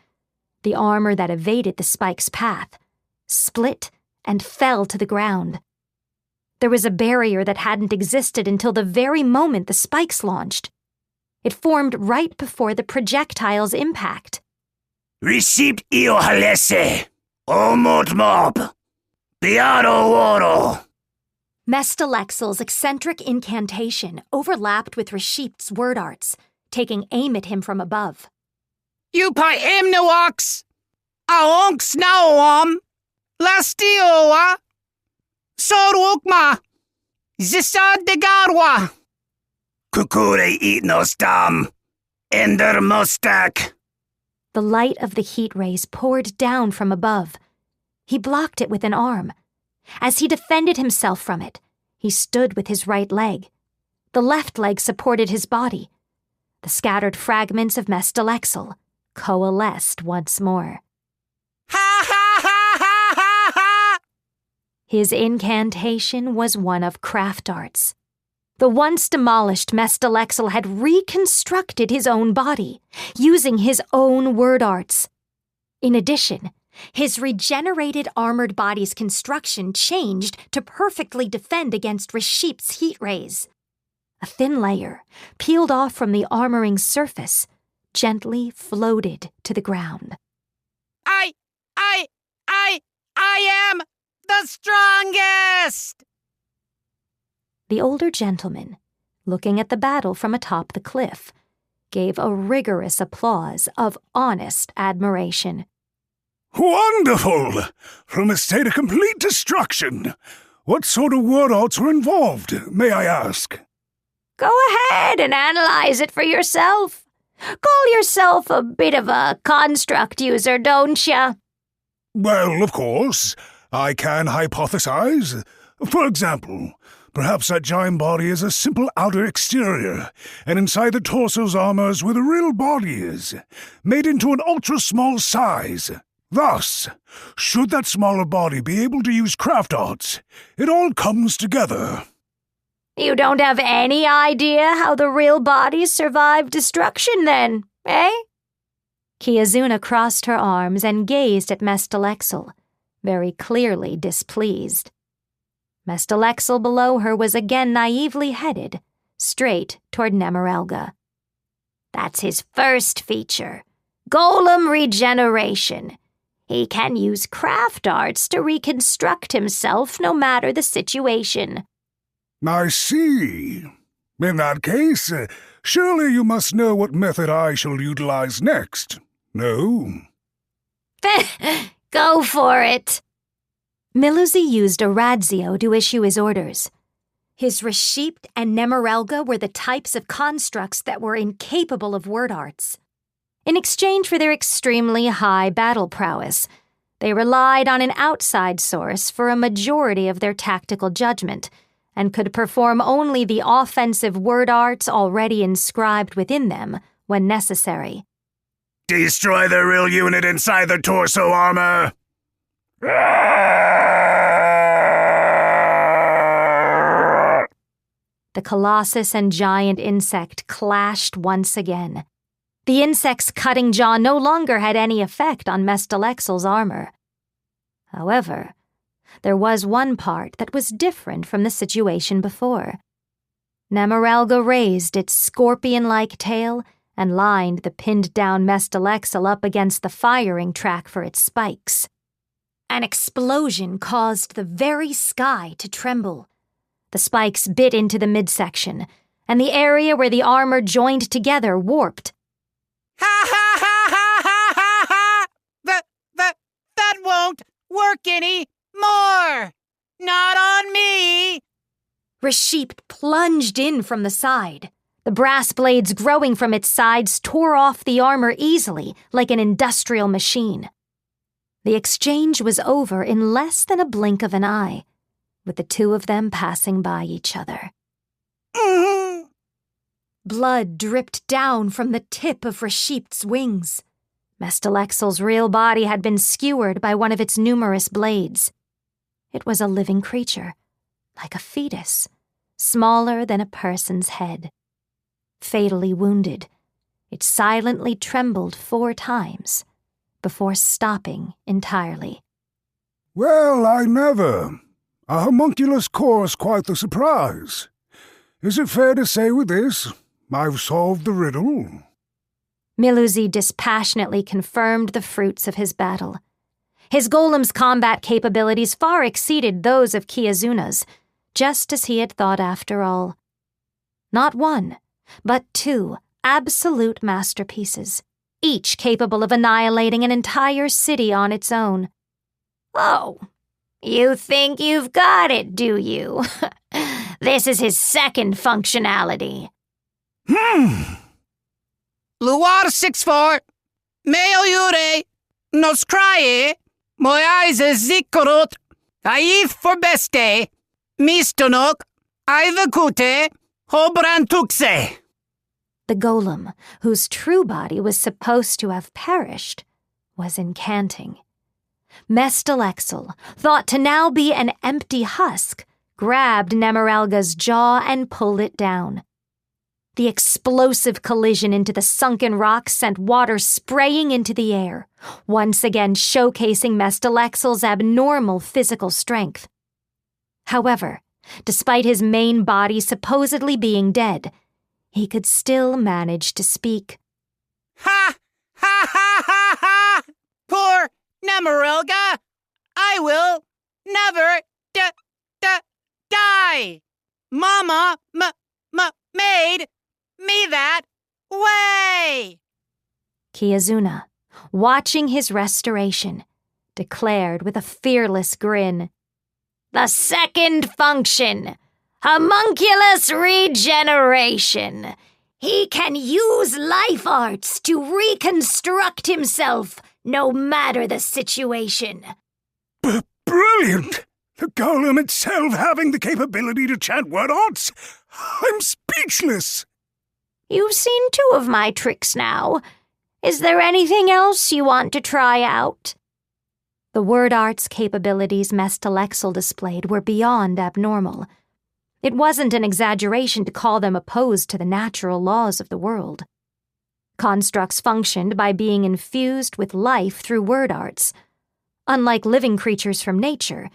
The armor that evaded the spike's path split and fell to the ground. There was a barrier that hadn't existed until the very moment the spikes launched. It formed right before the projectile's impact. Receipt io halese. Omot mob. Piaro woro. Mestalexel's eccentric incantation overlapped with Rashipt's word arts, taking aim at him from above. You pai emnuox. Aonks naoam. Lastioa. Sorukma. Zisad de garwa. Kukure itnos dam. Ender mostak. The light of the heat rays poured down from above. He blocked it with an arm. As he defended himself from it, he stood with his right leg. The left leg supported his body. The scattered fragments of Mestalexel coalesced once more. Ha ha ha ha ha ha! His incantation was one of craft arts. The once demolished Mestalexel had reconstructed his own body, using his own word arts. In addition, his regenerated armored body's construction changed to perfectly defend against Reship's heat rays. A thin layer, peeled off from the armoring's surface, gently floated to the ground. I am the strongest! The older gentleman, looking at the battle from atop the cliff, gave a rigorous applause of honest admiration. Wonderful! From a state of complete destruction. What sort of word arts were involved, may I ask? Go ahead and analyze it for yourself. Call yourself a bit of a construct user, don't ya? Well, of course. I can hypothesize. For example, perhaps that giant body is a simple outer exterior, and inside the torso's armor is where the real body is, made into an ultra-small size. Thus, should that smaller body be able to use craft arts, it all comes together. You don't have any idea how the real bodies survived destruction then, eh? Kiazuna crossed her arms and gazed at Mestalexel, very clearly displeased. Mestalexel below her was again naively headed, straight toward Nemerelga. That's his first feature, golem regeneration. He can use craft arts to reconstruct himself no matter the situation. I see. In that case, surely you must know what method I shall utilize next, no? Go for it. Miluzi used a Radzio to issue his orders. His Reship and Nemerelga were the types of constructs that were incapable of word arts. In exchange for their extremely high battle prowess, they relied on an outside source for a majority of their tactical judgment, and could perform only the offensive word arts already inscribed within them when necessary. Destroy the real unit inside the torso armor! The Colossus and giant insect clashed once again. The insect's cutting jaw no longer had any effect on Mestalexel's armor. However, there was one part that was different from the situation before. Nemerelga raised its scorpion-like tail and lined the pinned-down Mestalexel up against the firing track for its spikes. An explosion caused the very sky to tremble. The spikes bit into the midsection, and the area where the armor joined together warped. Ha ha ha ha ha ha ha! That won't work any more! Not on me! Reship plunged in from the side. The brass blades growing from its sides tore off the armor easily, like an industrial machine. The exchange was over in less than a blink of an eye, with the two of them passing by each other. Blood dripped down from the tip of Reship's wings. Mestalexel's real body had been skewered by one of its numerous blades. It was a living creature, like a fetus, smaller than a person's head. Fatally wounded, it silently trembled 4 times before stopping entirely. Well, I never. A homunculus core is quite the surprise. Is it fair to say with this, I've solved the riddle? Miluzi dispassionately confirmed the fruits of his battle. His golem's combat capabilities far exceeded those of Kiazuna's, just as he had thought after all. Not 1, but 2 absolute masterpieces, each capable of annihilating an entire city on its own. Oh, you think you've got it, do you? This is his second functionality. Luar 6-4, meo jure, nos crie, moiaise zikorot, aith for beste, mistonok, aivakute, hobrantukse. The golem, whose true body was supposed to have perished, was incanting. Mestalexel, thought to now be an empty husk, grabbed Nemerelga's jaw and pulled it down. The explosive collision into the sunken rock sent water spraying into the air, once again showcasing Mestalexel's abnormal physical strength. However, despite his main body supposedly being dead, he could still manage to speak. Ha! Ha ha ha ha! Poor Nemerelga! I will never die! Mama made me that way! Kiazuna, watching his restoration, declared with a fearless grin, The second function, homunculus regeneration. He can use life arts to reconstruct himself, no matter the situation. Brilliant! The golem itself having the capability to chant word arts? I'm speechless! You've seen 2 of my tricks now. Is there anything else you want to try out? The word arts capabilities Mestalexel displayed were beyond abnormal. It wasn't an exaggeration to call them opposed to the natural laws of the world. Constructs functioned by being infused with life through word arts. Unlike living creatures from nature,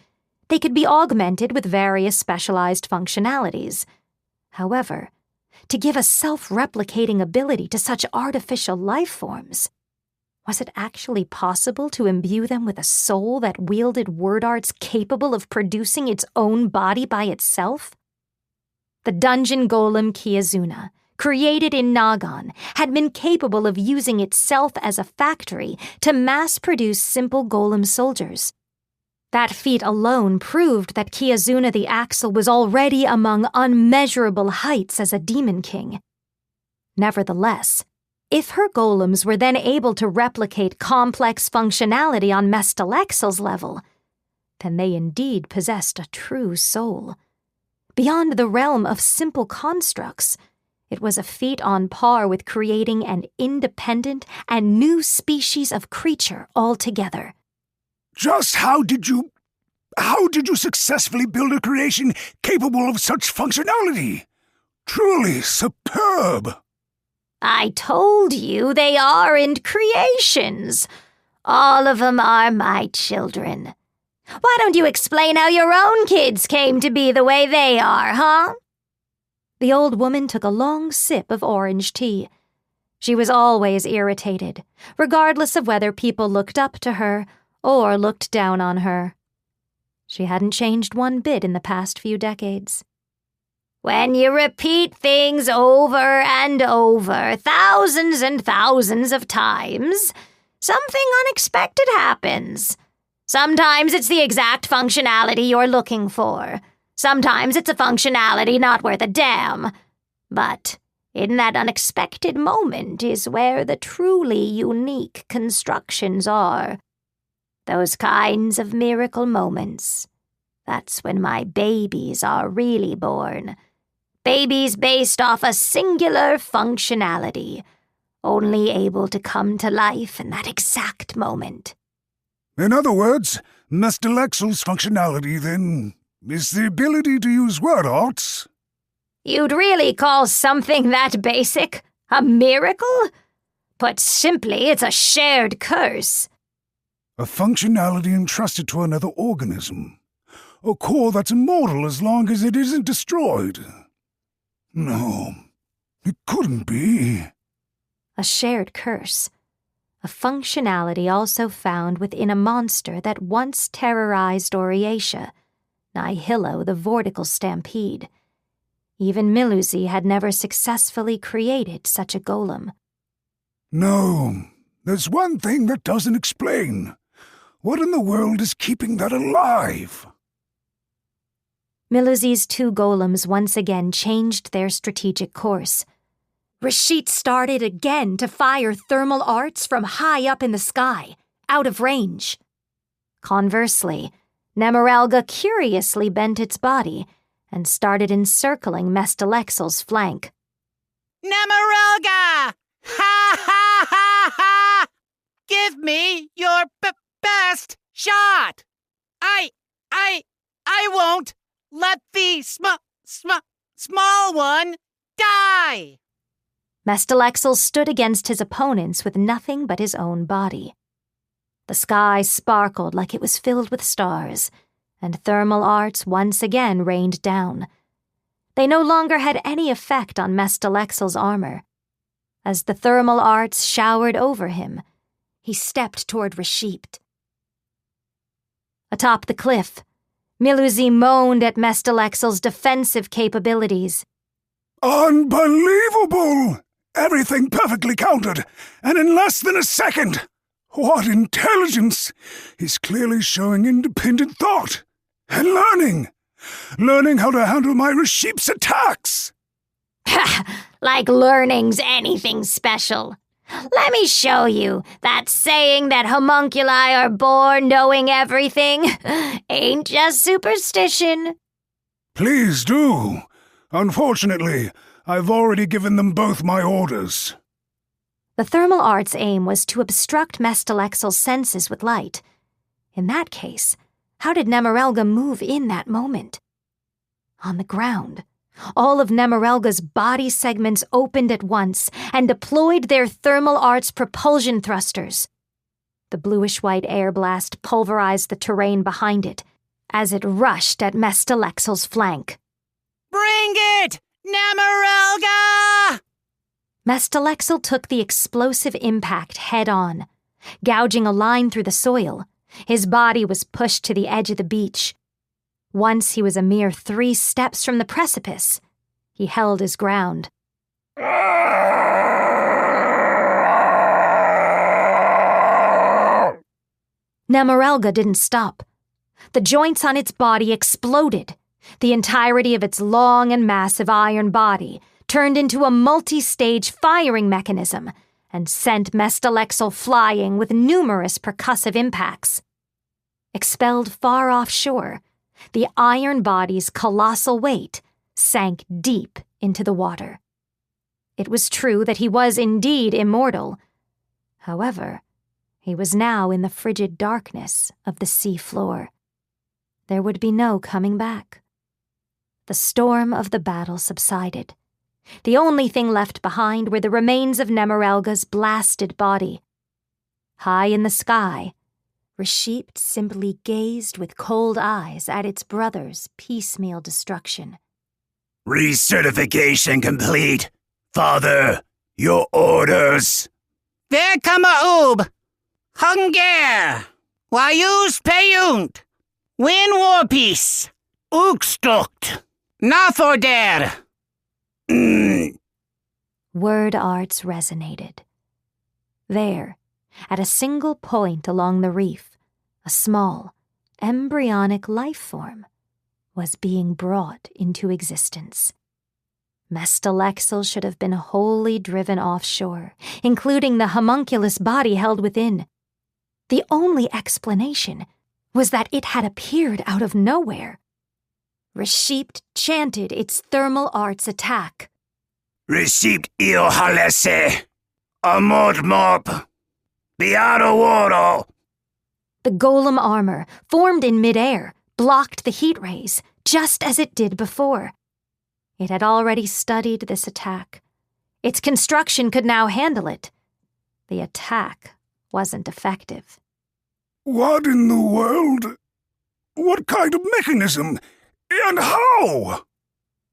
they could be augmented with various specialized functionalities. However, to give a self-replicating ability to such artificial life forms, was it actually possible to imbue them with a soul that wielded word arts capable of producing its own body by itself? The dungeon golem Kiazuna, created in Nagan, had been capable of using itself as a factory to mass-produce simple golem soldiers. That feat alone proved that Kiazuna the Axle was already among unmeasurable heights as a demon king. Nevertheless, if her golems were then able to replicate complex functionality on Mestalexel's level, then they indeed possessed a true soul. Beyond the realm of simple constructs, it was a feat on par with creating an independent and new species of creature altogether. Just how did you successfully build a creation capable of such functionality? Truly superb! I told you they aren't creations. All of them are my children. Why don't you explain how your own kids came to be the way they are, huh? The old woman took a long sip of orange tea. She was always irritated, regardless of whether people looked up to her or looked down on her. She hadn't changed one bit in the past few decades. When you repeat things over and over, thousands and thousands of times, something unexpected happens. Sometimes it's the exact functionality you're looking for. Sometimes it's a functionality not worth a damn. But in that unexpected moment is where the truly unique constructions are. Those kinds of miracle moments. That's when my babies are really born. Babies based off a singular functionality, only able to come to life in that exact moment. In other words, Mestalexel's functionality, then, is the ability to use word arts? You'd really call something that basic a miracle? Put simply, it's a shared curse. A functionality entrusted to another organism. A core that's immortal as long as it isn't destroyed. No, it couldn't be. A shared curse. A functionality also found within a monster that once terrorized Oriatia, Nihilo the Vortical Stampede. Even Miluzi had never successfully created such a golem. No, there's one thing that doesn't explain. What in the world is keeping that alive? Miluzi's 2 golems once again changed their strategic course. Rashid started again to fire thermal arts from high up in the sky, out of range. Conversely, Nemerelga curiously bent its body and started encircling Mestalexel's flank. Nemerelga! Ha ha ha ha! Give me your best shot! I won't let the small one die! Mestalexel stood against his opponents with nothing but his own body. The sky sparkled like it was filled with stars, and thermal arts once again rained down. They no longer had any effect on Mestalexel's armor. As the thermal arts showered over him, he stepped toward Rashid. Atop the cliff, Miluzi moaned at Mestalexel's defensive capabilities. Unbelievable! Everything perfectly countered, and in less than a second! What intelligence! He's clearly showing independent thought. And learning how to handle my Rashid's attacks! Like learning's anything special. Let me show you that saying that homunculi are born knowing everything ain't just superstition. Please do. Unfortunately, I've already given them both my orders. The thermal art's aim was to obstruct Mestalexel's senses with light. In that case, how did Nemerelga move in that moment? On the ground, all of Nemerelga's body segments opened at once and deployed their thermal arts propulsion thrusters. The bluish-white air blast pulverized the terrain behind it as it rushed at Mestalexel's flank. Bring it, Nemerelga! Mestalexel took the explosive impact head-on. Gouging a line through the soil, his body was pushed to the edge of the beach. Once he was a mere 3 steps from the precipice, he held his ground. Nemerelga didn't stop. The joints on its body exploded. The entirety of its long and massive iron body turned into a multi-stage firing mechanism and sent Mestalexel flying with numerous percussive impacts. Expelled far offshore, the iron body's colossal weight sank deep into the water. It was true that he was indeed immortal. However, he was now in the frigid darkness of the sea floor. There would be no coming back. The storm of the battle subsided. The only thing left behind were the remains of Nemerelga's blasted body. High in the sky, Rashid simply gazed with cold eyes at its brother's piecemeal destruction. Recertification complete. Father, your orders. Wer Kammerub! Hunger! Wajus peyunt! Win war peace! Ukstukt! Naforder! Word arts resonated. There, at a single point along the reef, a small, embryonic life form was being brought into existence. Mestalexel should have been wholly driven offshore, including the homunculus body held within. The only explanation was that it had appeared out of nowhere. Rashid chanted its thermal arts attack. Receipt io halese. Amod mop. Biaro. The golem armor, formed in midair, blocked the heat rays, just as it did before. It had already studied this attack. Its construction could now handle it. The attack wasn't effective. What in the world? What kind of mechanism? And how?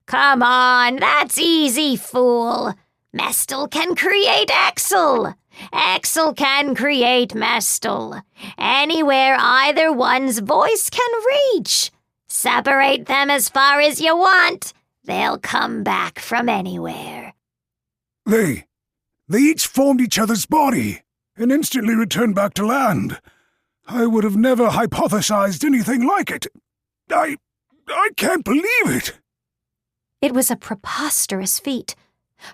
Come on, that's easy, fool. Mestal can create Exel. Exel can create Mestal. Anywhere either one's voice can reach. Separate them as far as you want, They'll come back from anywhere. They each formed each other's body and instantly returned back to land. I would have never hypothesized anything like it. I can't believe it. It was a preposterous feat.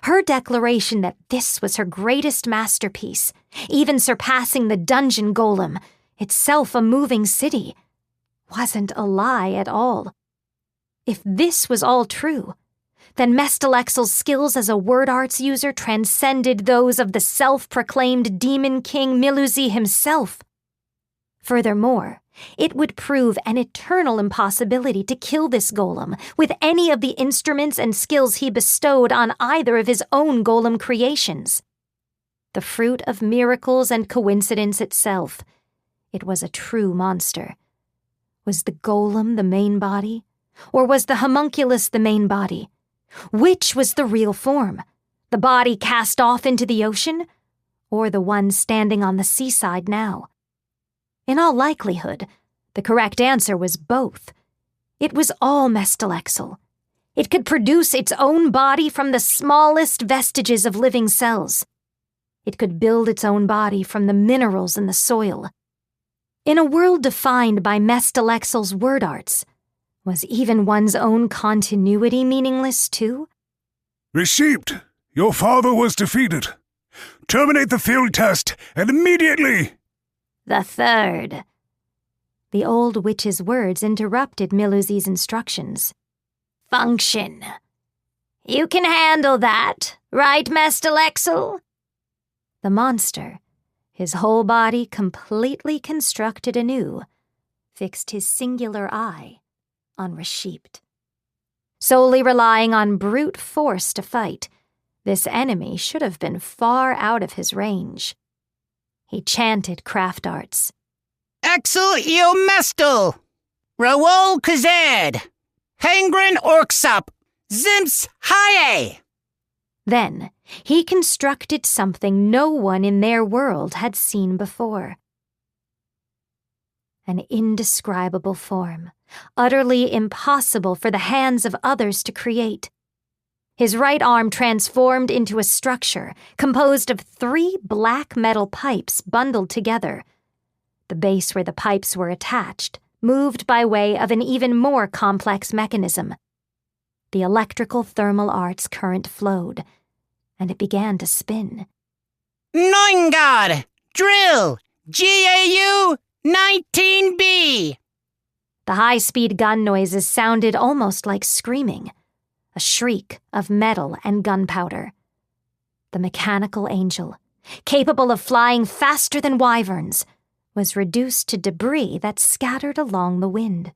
Her declaration that this was her greatest masterpiece, even surpassing the dungeon golem, itself a moving city, wasn't a lie at all. If this was all true, then Mestalexel's skills as a word arts user transcended those of the self-proclaimed demon king Miluzi himself. Furthermore, it would prove an eternal impossibility to kill this golem with any of the instruments and skills he bestowed on either of his own golem creations. The fruit of miracles and coincidence itself, it was a true monster. Was the golem the main body? Or was the homunculus the main body? Which was the real form? The body cast off into the ocean? Or the one standing on the seaside now? In all likelihood, the correct answer was both. It was all Mestalexel. It could produce its own body from the smallest vestiges of living cells. It could build its own body from the minerals in the soil. In a world defined by Mestalexel's word arts, was even one's own continuity meaningless too? Receipt. Your father was defeated. Terminate the field test, and immediately! The third. The old witch's words interrupted Miluzi's instructions. Function. You can handle that, right, Mestalexel? The monster, his whole body completely constructed anew, fixed his singular eye on Rashipt. Solely relying on brute force to fight, this enemy should have been far out of his range. He chanted craft arts. Axel Eomestel, Rawol Kazad, Hangren Orksop, Zimps Haye. Then he constructed something no one in their world had seen before. An indescribable form, utterly impossible for the hands of others to create. His right arm transformed into a structure composed of 3 black metal pipes bundled together. The base where the pipes were attached moved by way of an even more complex mechanism. The electrical thermal arts current flowed, and it began to spin. Neungard, Drill, GAU 19B. The high-speed gun noises sounded almost like screaming, a shriek of metal and gunpowder. The mechanical angel, capable of flying faster than wyverns, was reduced to debris that scattered along the wind.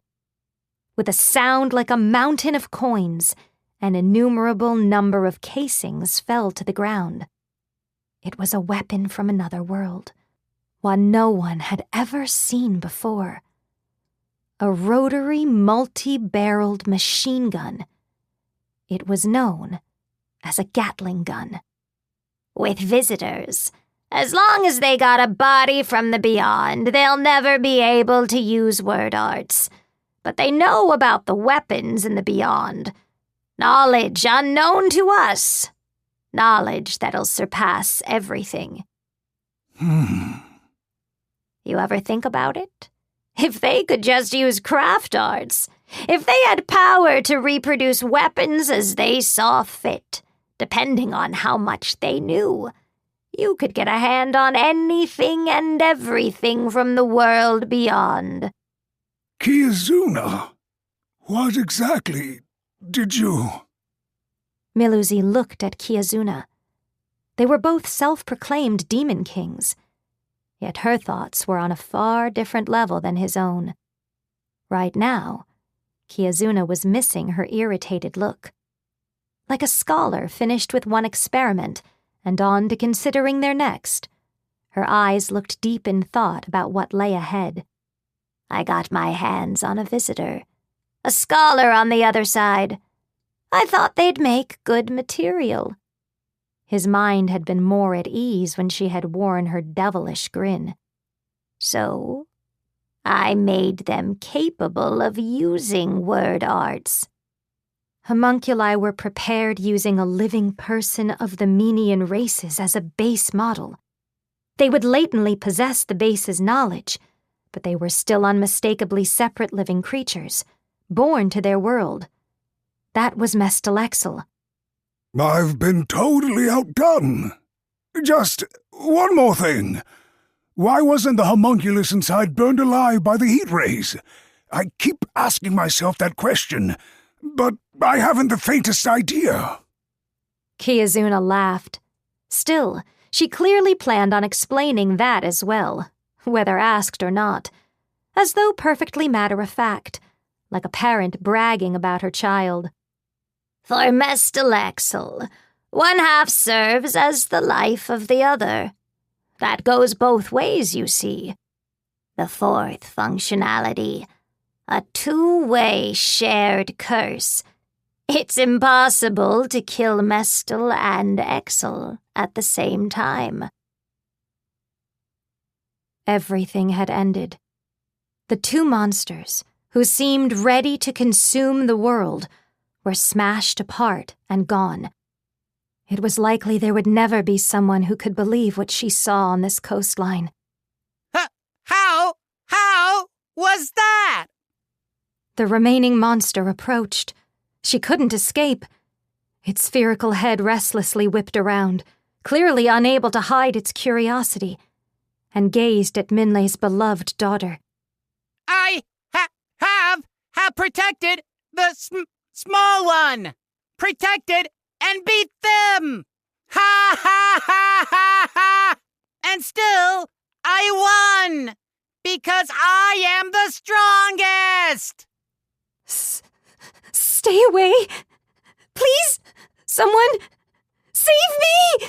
With a sound like a mountain of coins, an innumerable number of casings fell to the ground. It was a weapon from another world, one no one had ever seen before. A rotary multi-barreled machine gun. It was known as a Gatling gun. With visitors, as long as they got a body from the beyond, they'll never be able to use word arts. But they know about the weapons in the beyond. Knowledge unknown to us. Knowledge that'll surpass everything. You ever think about it? If they could just use craft arts, if they had power to reproduce weapons as they saw fit, depending on how much they knew, you could get a hand on anything and everything from the world beyond. Kiyazuna, what exactly did you... Miluzi looked at Kiyazuna. They were both self-proclaimed demon kings, yet her thoughts were on a far different level than his own. Right now, Kiyazuna was missing her irritated look. Like a scholar finished with one experiment and on to considering their next, her eyes looked deep in thought about what lay ahead. I got my hands on a visitor, a scholar on the other side. I thought they'd make good material. His mind had been more at ease when she had worn her devilish grin. So, I made them capable of using word arts. Homunculi were prepared using a living person of the Menian races as a base model. They would latently possess the base's knowledge, but they were still unmistakably separate living creatures, born to their world. That was Mestalexel. I've been totally outdone. Just one more thing. Why wasn't the homunculus inside burned alive by the heat rays? I keep asking myself that question, but I haven't the faintest idea. Kiazuna laughed. Still, she clearly planned on explaining that as well, whether asked or not, as though perfectly matter-of-fact, like a parent bragging about her child. For Mestalexel, one half serves as the life of the other. That goes both ways, you see. The fourth functionality, a two-way shared curse. It's impossible to kill Mestal and Exel at the same time. Everything had ended. The two monsters, who seemed ready to consume the world, were smashed apart and gone. It was likely there would never be someone who could believe what she saw on this coastline. How was that? The remaining monster approached. She couldn't escape. Its spherical head restlessly whipped around, clearly unable to hide its curiosity, and gazed at Minlei's beloved daughter. I have protected the small one. Protected and beat them. Ha ha ha ha ha. And still, I won. Because I am the strongest. Stay away. Please, someone, save me.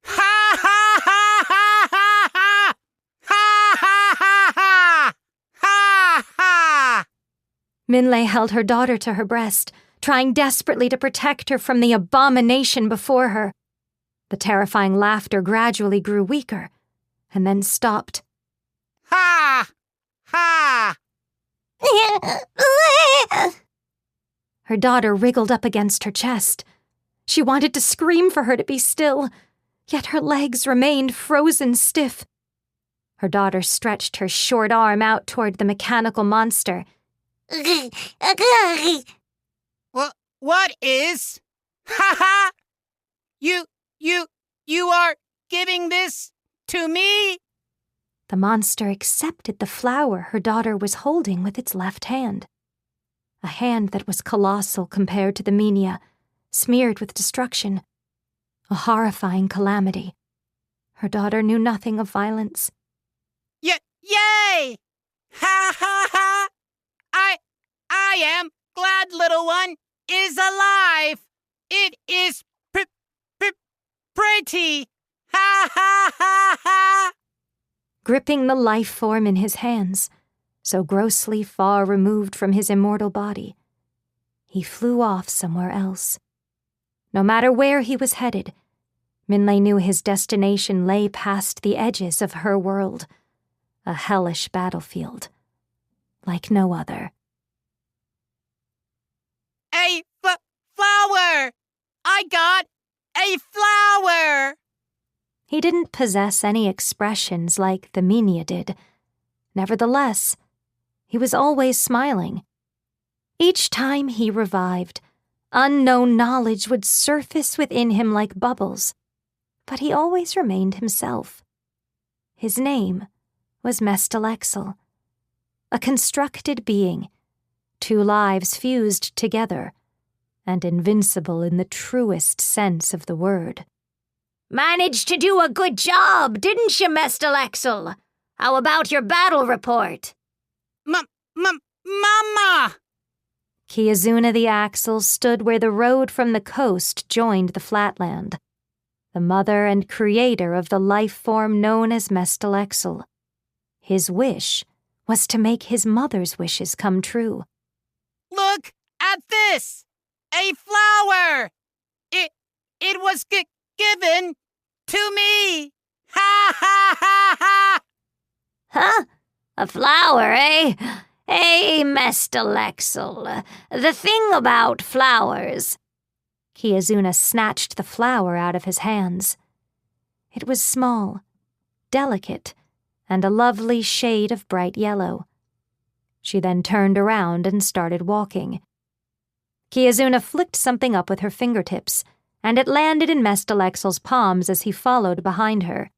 Ha ha ha ha ha ha. Ha ha ha ha. Ha ha! Minlei held her daughter to her breast, trying desperately to protect her from the abomination before her. The terrifying laughter gradually grew weaker, and then stopped. Ha! Ha! Her daughter wriggled up against her chest. She wanted to scream for her to be still, yet her legs remained frozen stiff. Her daughter stretched her short arm out toward the mechanical monster. What is? Ha ha! You are giving this to me? The monster accepted the flower her daughter was holding with its left hand. A hand that was colossal compared to the Menia, smeared with destruction. A horrifying calamity. Her daughter knew nothing of violence. Yay! Ha ha ha! I am glad little one is alive. It is pretty. Ha ha ha ha! Gripping the life form in his hands, so grossly far removed from his immortal body, he flew off somewhere else. No matter where he was headed, Minlei knew his destination lay past the edges of her world, a hellish battlefield, like no other. A flower! I got a flower! He didn't possess any expressions like the Menia did. Nevertheless, he was always smiling. Each time he revived, unknown knowledge would surface within him like bubbles, but he always remained himself. His name was Mestalexel, a constructed being, two lives fused together, and invincible in the truest sense of the word. Managed to do a good job, didn't you, Mestalexel? How about your battle report? Mama! Kiazuna the Axle stood where the road from the coast joined the flatland, the mother and creator of the life form known as Mestalexel. His wish was to make his mother's wishes come true. Look at this! A flower! It was given to me! Ha ha ha ha! Huh? A flower, eh? Hey, Master Lexel, the thing about flowers. Kiazuna snatched the flower out of his hands. It was small, delicate, and a lovely shade of bright yellow. She then turned around and started walking. Kiazuna flicked something up with her fingertips, and it landed in Mestalexel's palms as he followed behind her.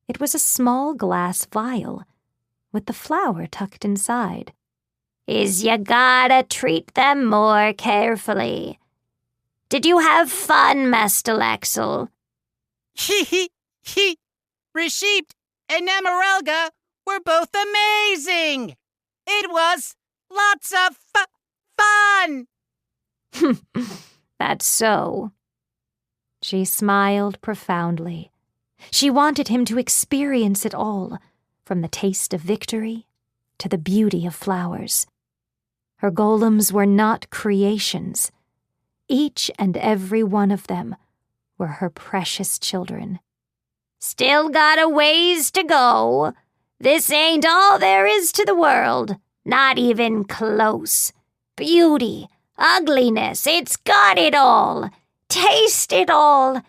It was a small glass vial, with the flower tucked inside. Is ya gotta treat them more carefully. Did you have fun, Master Lexel? Rashid and Amarelga were both amazing. It was lots of fun. That's so. She smiled profoundly. She wanted him to experience it all, from the taste of victory to the beauty of flowers. Her golems were not creations. Each and every one of them were her precious children. Still got a ways to go. This ain't all there is to the world, not even close. Beauty, ugliness, it's got it all. Taste it all.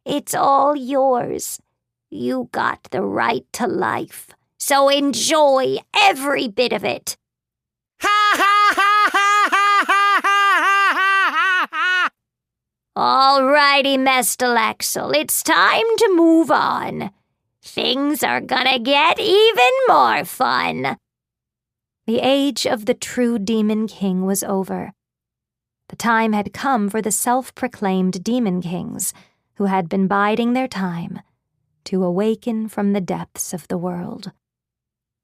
It's all yours. You got the right to life, so enjoy every bit of it. Ha ha ha ha ha ha ha ha ha! All righty, Master Lexel, it's time to move on. Things are gonna get even more fun. The age of the true Demon King was over. The time had come for the self-proclaimed Demon Kings, who had been biding their time, to awaken from the depths of the world.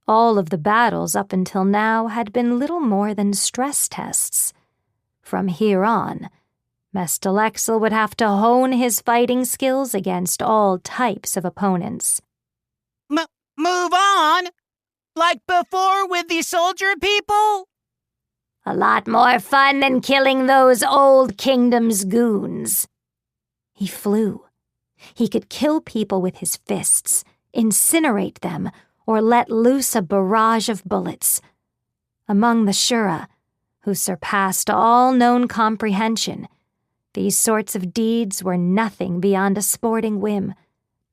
All of the battles up until now had been little more than stress tests. From here on, Mestalexel would have to hone his fighting skills against all types of opponents. Move on? Like before with the soldier people? A lot more fun than killing those old kingdom's goons. He flew. He could kill people with his fists, incinerate them, or let loose a barrage of bullets. Among the Shura, who surpassed all known comprehension, these sorts of deeds were nothing beyond a sporting whim,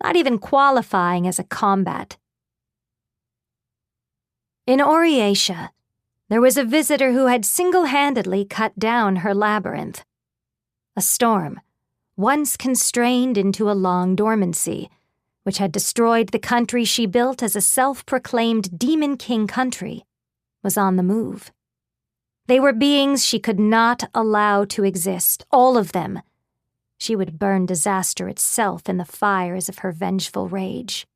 not even qualifying as a combat. In Oriatia, there was a visitor who had single-handedly cut down her labyrinth. A storm, once constrained into a long dormancy, which had destroyed the country she built as a self-proclaimed Demon King country, was on the move. They were beings she could not allow to exist, all of them. She would burn disaster itself in the fires of her vengeful rage.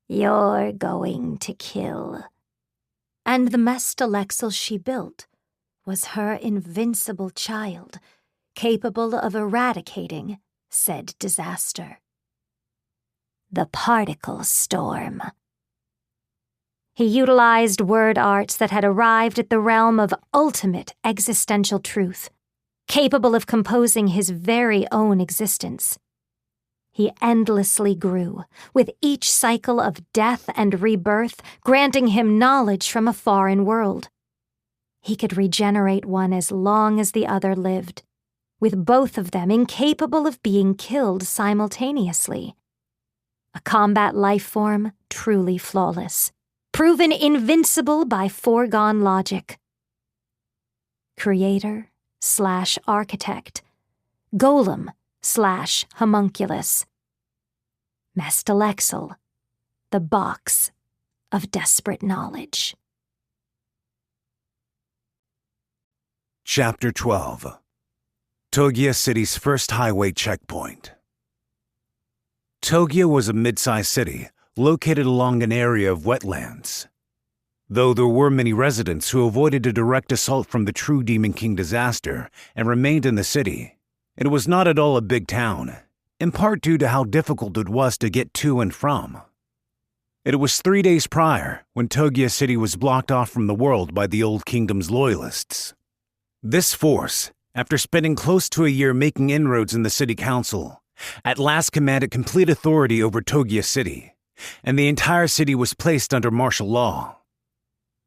You're going to kill. And the Mestalexel she built was her invincible child, capable of eradicating said disaster. The particle storm. He utilized word arts that had arrived at the realm of ultimate existential truth, capable of composing his very own existence. He endlessly grew, with each cycle of death and rebirth granting him knowledge from a foreign world. He could regenerate one as long as the other lived, with both of them incapable of being killed simultaneously. A combat life form truly flawless, proven invincible by foregone logic. Creator/architect, golem/homunculus. Mestalexel, the box of desperate knowledge. Chapter 12. Togia City's first highway checkpoint. Togia was a mid-sized city located along an area of wetlands. Though there were many residents who avoided a direct assault from the true Demon King disaster and remained in the city, it was not at all a big town, in part due to how difficult it was to get to and from. It was 3 days prior when Togia City was blocked off from the world by the Old Kingdom's loyalists. This force, after spending close to a year making inroads in the city council, at last commanded complete authority over Togia City, and the entire city was placed under martial law.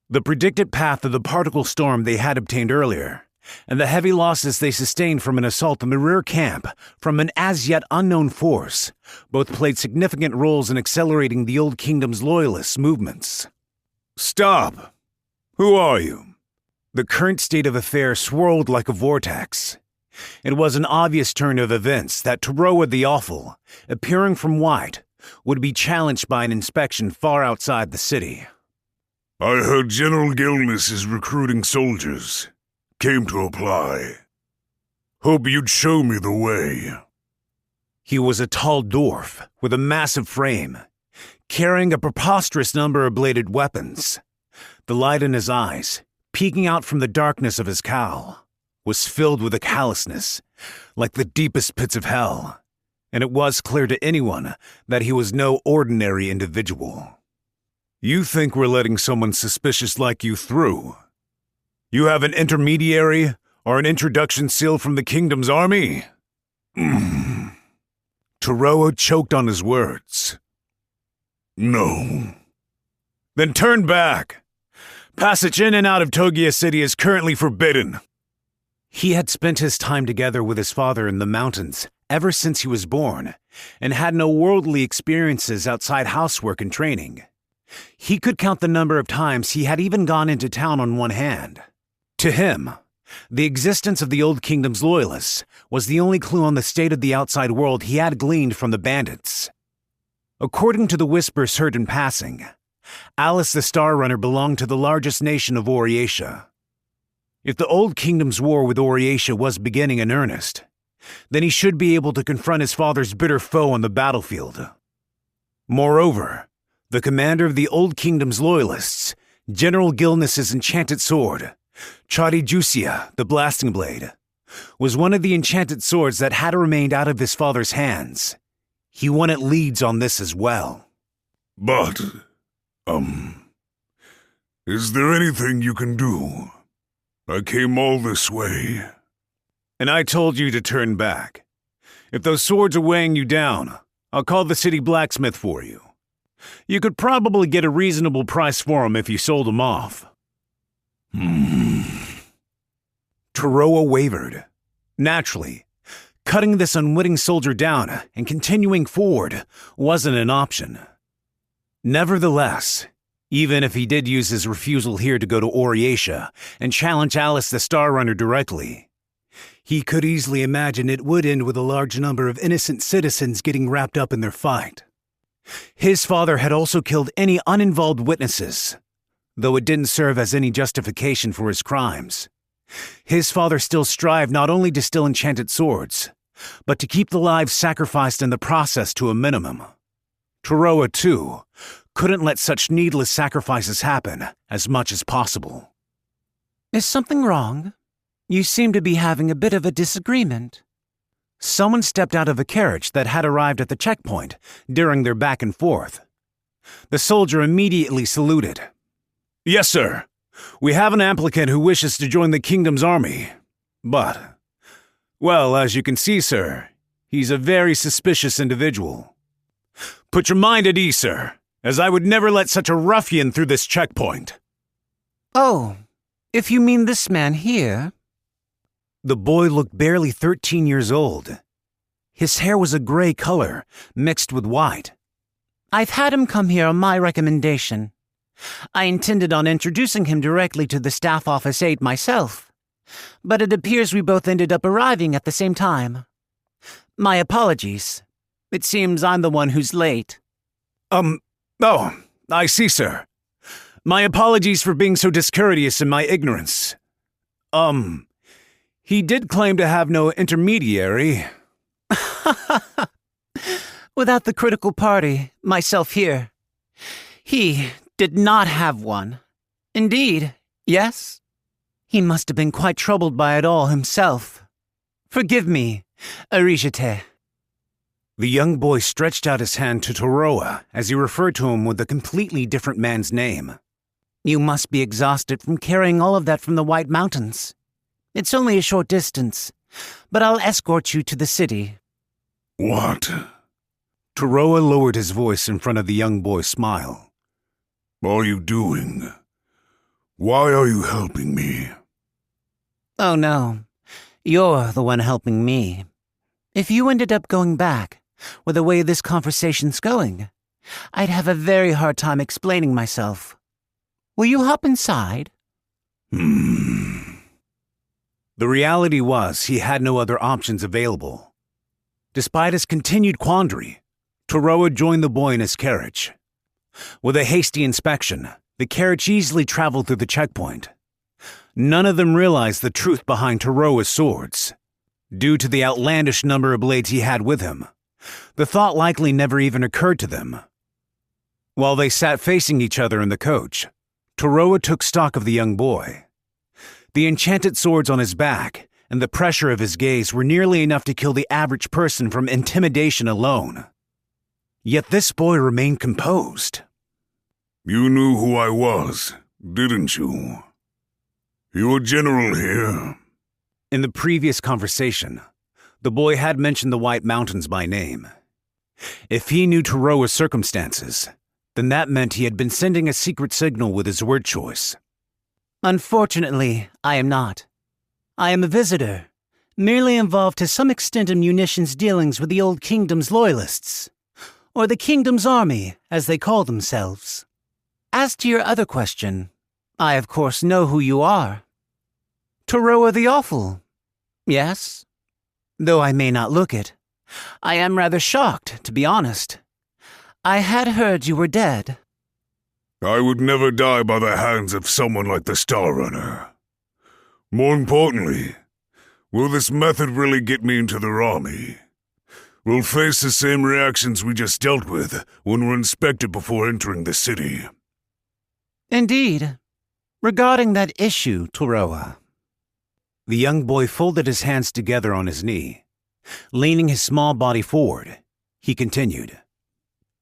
The predicted path of the particle storm they had obtained earlier, and the heavy losses they sustained from an assault on the rear camp from an as-yet unknown force, both played significant roles in accelerating the Old Kingdom's loyalists' movements. Stop! Who are you? The current state of affairs swirled like a vortex. It was an obvious turn of events that Taroa the Awful, appearing from White, would be challenged by an inspection far outside the city. I heard General Gilness is recruiting soldiers. Came to apply. Hope you'd show me the way. He was a tall dwarf with a massive frame, carrying a preposterous number of bladed weapons. The light in his eyes, peeking out from the darkness of his cowl, was filled with a callousness, like the deepest pits of hell, and it was clear to anyone that he was no ordinary individual. You think we're letting someone suspicious like you through? You have an intermediary or an introduction seal from the kingdom's army? Taroa choked on his words. No. Then turn back. Passage in and out of Togia City is currently forbidden. He had spent his time together with his father in the mountains ever since he was born, and had no worldly experiences outside housework and training. He could count the number of times he had even gone into town on one hand. To him, the existence of the Old Kingdom's loyalists was the only clue on the state of the outside world he had gleaned from the bandits. According to the whispers heard in passing, Alice the Star Runner belonged to the largest nation of Oriatia. If the Old Kingdom's war with Oriatia was beginning in earnest, then he should be able to confront his father's bitter foe on the battlefield. Moreover, the commander of the Old Kingdom's loyalists, General Gilness's enchanted sword, Chadi Jusia, the Blasting Blade, was one of the enchanted swords that had remained out of his father's hands. He wanted leads on this as well. But, is there anything you can do? I came all this way. And I told you to turn back. If those swords are weighing you down, I'll call the city blacksmith for you. You could probably get a reasonable price for them if you sold them off. Taroa wavered. Naturally, cutting this unwitting soldier down and continuing forward wasn't an option. Nevertheless, even if he did use his refusal here to go to Oriatia and challenge Alice the Star Runner directly, he could easily imagine it would end with a large number of innocent citizens getting wrapped up in their fight. His father had also killed any uninvolved witnesses, though it didn't serve as any justification for his crimes. His father still strived not only to steal enchanted swords, but to keep the lives sacrificed in the process to a minimum. Taroa, too, couldn't let such needless sacrifices happen as much as possible. Is something wrong? You seem to be having a bit of a disagreement. Someone stepped out of a carriage that had arrived at the checkpoint during their back and forth. The soldier immediately saluted. Yes, sir. We have an applicant who wishes to join the kingdom's army. But, well, as you can see, sir, he's a very suspicious individual. Put your mind at ease, sir, as I would never let such a ruffian through this checkpoint. Oh, if you mean this man here. The boy looked barely 13 years old. His hair was a gray color, mixed with white. I've had him come here on my recommendation. I intended on introducing him directly to the staff office aide myself, but it appears we both ended up arriving at the same time. My apologies. It seems I'm the one who's late. Oh, I see, sir. My apologies for being so discourteous in my ignorance. He did claim to have no intermediary. Without the critical party, myself here. He did not have one. Indeed, yes? He must have been quite troubled by it all himself. Forgive me, Arijite. The young boy stretched out his hand to Taroa as he referred to him with a completely different man's name. You must be exhausted from carrying all of that from the White Mountains. It's only a short distance, but I'll escort you to the city. What? Taroa lowered his voice in front of the young boy's smile. Are you doing? Why are you helping me? Oh no, you're the one helping me. If you ended up going back, with the way this conversation's going, I'd have a very hard time explaining myself. Will you hop inside? The reality was he had no other options available. Despite his continued quandary, Toroa joined the boy in his carriage. With a hasty inspection, the carriage easily traveled through the checkpoint. None of them realized the truth behind Toroa's swords. Due to the outlandish number of blades he had with him, the thought likely never even occurred to them. While they sat facing each other in the coach, Toroa took stock of the young boy. The enchanted swords on his back and the pressure of his gaze were nearly enough to kill the average person from intimidation alone. Yet this boy remained composed. You knew who I was, didn't you? You're General here. In the previous conversation, the boy had mentioned the White Mountains by name. If he knew Toroa's circumstances, then that meant he had been sending a secret signal with his word choice. Unfortunately, I am not. I am a visitor, merely involved to some extent in munitions dealings with the Old Kingdom's loyalists, or the Kingdom's army, as they call themselves. As to your other question, I of course know who you are. Toroa the Awful. Yes. Though I may not look it, I am rather shocked, to be honest. I had heard you were dead. I would never die by the hands of someone like the Star Runner. More importantly, will this method really get me into their army? We'll face the same reactions we just dealt with when we're inspected before entering the city. Indeed. Regarding that issue, Toroa. The young boy folded his hands together on his knee. Leaning his small body forward, he continued.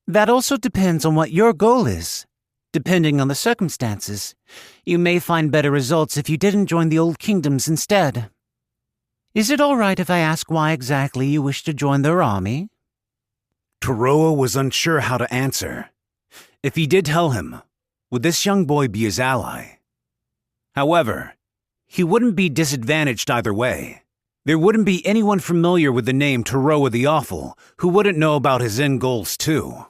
That also depends on what your goal is. Depending on the circumstances, you may find better results if you didn't join the Old Kingdoms instead. Is it all right if I ask why exactly you wish to join their army? Toroa was unsure how to answer. If he did tell him, would this young boy be his ally? However, he wouldn't be disadvantaged either way. There wouldn't be anyone familiar with the name Toroa the Awful who wouldn't know about his end goals too.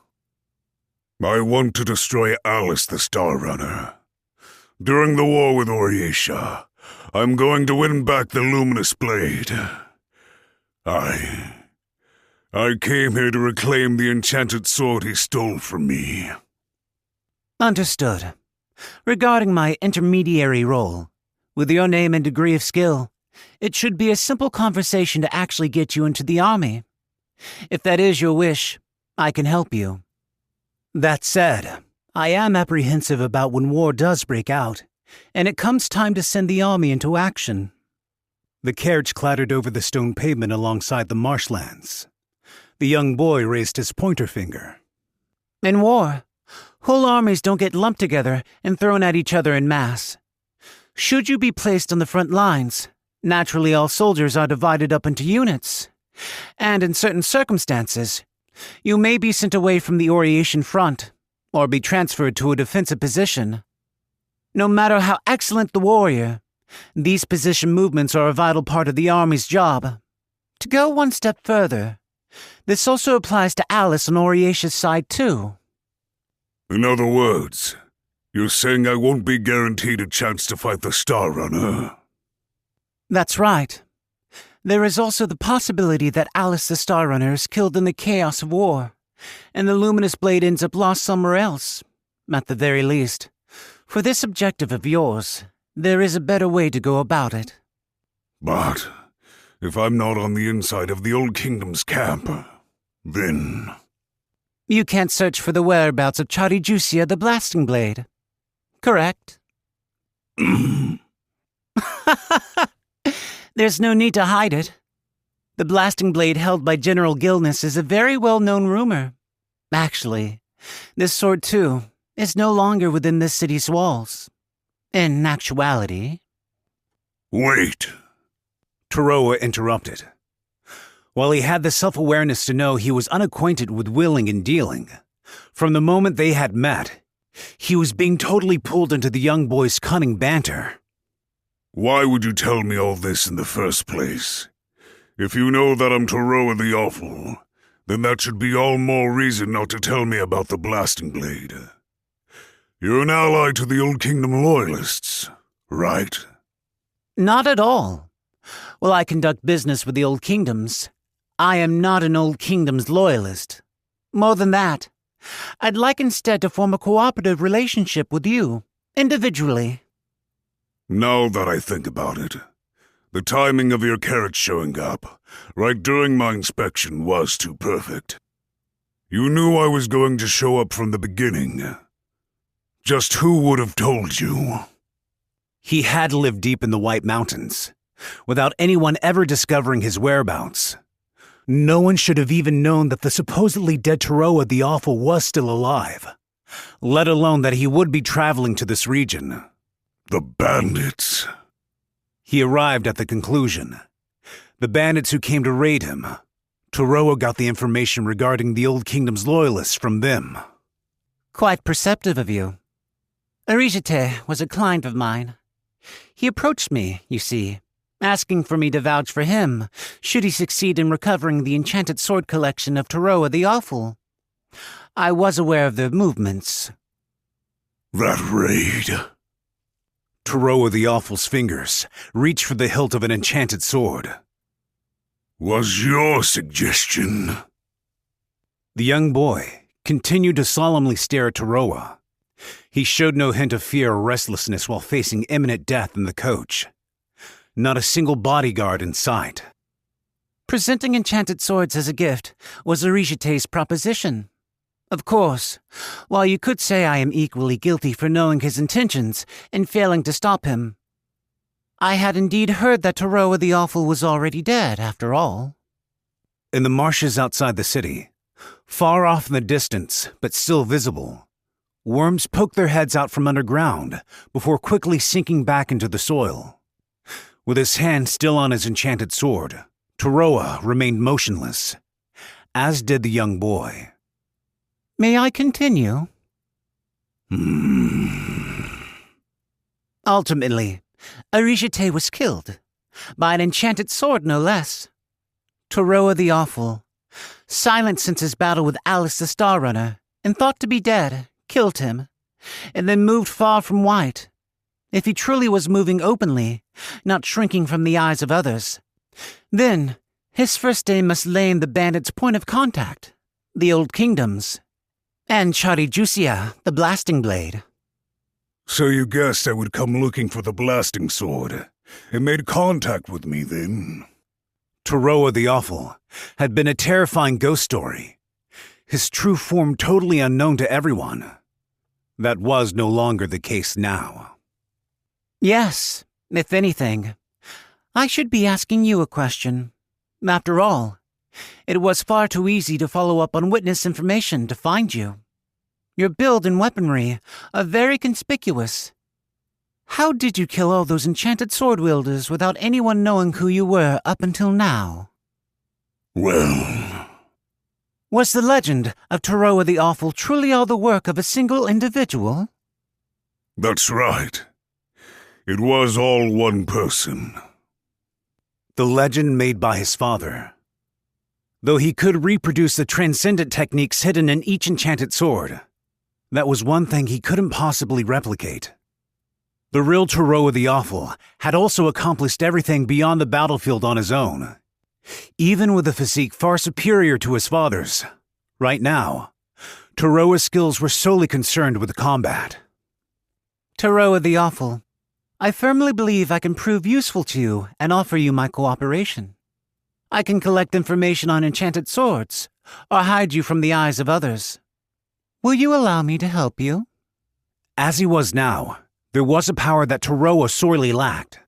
I want to destroy Alice the Star Runner. During the war with Oriesha, I'm going to win back the Luminous Blade. I came here to reclaim the enchanted sword he stole from me. Understood. Regarding my intermediary role, with your name and degree of skill, it should be a simple conversation to actually get you into the army. If that is your wish, I can help you. That said, I am apprehensive about when war does break out, and it comes time to send the army into action. The carriage clattered over the stone pavement alongside the marshlands. The young boy raised his pointer finger. In war, whole armies don't get lumped together and thrown at each other en masse. Should you be placed on the front lines, naturally all soldiers are divided up into units. And in certain circumstances, you may be sent away from the Oriation front, or be transferred to a defensive position. No matter how excellent the warrior, these position movements are a vital part of the army's job. To go one step further, this also applies to Alice on Oriesha's side too. In other words, you're saying I won't be guaranteed a chance to fight the Star Runner? That's right. There is also the possibility that Alice the Star Runner is killed in the chaos of war, and the Luminous Blade ends up lost somewhere else, at the very least. For this objective of yours, there is a better way to go about it. But if I'm not on the inside of the Old Kingdom's camp, then... You can't search for the whereabouts of Charijusia the Blasting Blade, correct? There's no need to hide it. The Blasting Blade held by General Gilness is a very well-known rumor. Actually, this sword, too, is no longer within this city's walls. In actuality... Wait! Toroa interrupted. While he had the self-awareness to know he was unacquainted with willing and dealing, from the moment they had met, He was being totally pulled into the young boy's cunning banter. Why would you tell me all this in the first place? If you know that I'm Toroa the Awful, then that should be all more reason not to tell me about the blasting blade. You're an ally to the Old Kingdom loyalists, right? Not at all. While I conduct business with the Old Kingdoms, I am not an Old Kingdom's loyalist. More than that, I'd like instead to form a cooperative relationship with you, individually. Now that I think about it, the timing of your carrot showing up, right during my inspection, was too perfect. You knew I was going to show up from the beginning. Just who would have told you? He had lived deep in the White Mountains, without anyone ever discovering his whereabouts. No one should have even known that the supposedly dead Toroa the Awful was still alive, let alone that he would be traveling to this region. The bandits. He arrived at the conclusion. The bandits who came to raid him. Toroa got the information regarding the Old Kingdom's loyalists from them. Quite perceptive of you. Arishite was a client of mine. He approached me, you see, asking for me to vouch for him, should he succeed in recovering the enchanted sword collection of Toroa the Awful. I was aware of their movements. That raid. Toroa the Awful's fingers reached for the hilt of an enchanted sword. Was your suggestion? The young boy continued to solemnly stare at Toroa. He showed no hint of fear or restlessness while facing imminent death in the coach. Not a single bodyguard in sight. Presenting enchanted swords as a gift was Arishite's proposition. Of course, while you could say I am equally guilty for knowing his intentions and failing to stop him, I had indeed heard that Toroa the Awful was already dead, after all. In the marshes outside the city, far off in the distance, but still visible, worms poked their heads out from underground before quickly sinking back into the soil. With his hand still on his enchanted sword, Toroa remained motionless, as did the young boy. May I continue? Ultimately, Arishite was killed, by an enchanted sword no less. Toroa the Awful, silent since his battle with Alice the Star Runner, and thought to be dead, killed him, and then moved far from White. If he truly was moving openly, not shrinking from the eyes of others, then his first aim must lay in the bandits' point of contact, the Old Kingdoms, and Charijusia, the blasting blade. So you guessed I would come looking for the blasting sword, and made contact with me then? Toroa the Awful had been a terrifying ghost story, his true form totally unknown to everyone. That was no longer the case now. Yes, if anything, I should be asking you a question. After all, it was far too easy to follow up on witness information to find you. Your build and weaponry are very conspicuous. How did you kill all those enchanted sword wielders without anyone knowing who you were up until now? Well... Was the legend of Toroa the Awful truly all the work of a single individual? That's right. It was all one person. The legend made by his father. Though he could reproduce the transcendent techniques hidden in each enchanted sword, that was one thing he couldn't possibly replicate. The real Toroa the Awful had also accomplished everything beyond the battlefield on his own. Even with a physique far superior to his father's, right now, Toroa's skills were solely concerned with combat. Toroa the Awful, I firmly believe I can prove useful to you and offer you my cooperation. I can collect information on enchanted swords, or hide you from the eyes of others. Will you allow me to help you? As he was now, there was a power that Toroa sorely lacked.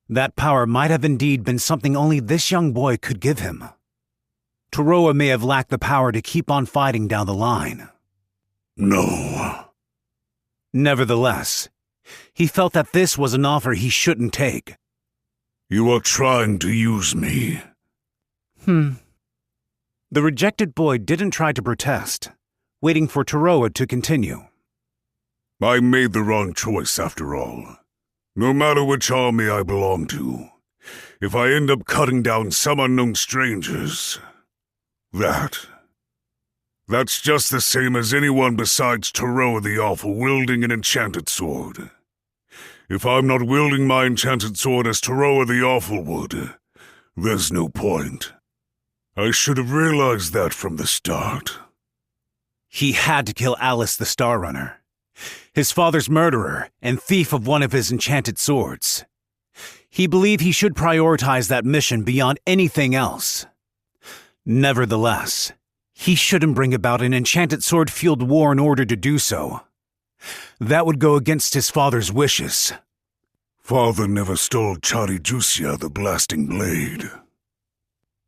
That power might have indeed been something only this young boy could give him. Toroa may have lacked the power to keep on fighting down the line. No. Nevertheless, he felt that this was an offer he shouldn't take. You are trying to use me. The rejected boy didn't try to protest, waiting for Toroa to continue. I made the wrong choice after all. No matter which army I belong to, if I end up cutting down some unknown strangers, that's just the same as anyone besides Toroa the Awful wielding an enchanted sword. If I'm not wielding my enchanted sword as Toroa the Awful would, there's no point. I should have realized that from the start. He had to kill Alice the Star Runner, his father's murderer and thief of one of his enchanted swords. He believed he should prioritize that mission beyond anything else. Nevertheless, he shouldn't bring about an enchanted sword-fueled war in order to do so. That would go against his father's wishes. Father never stole Charijusia the Blasting Blade.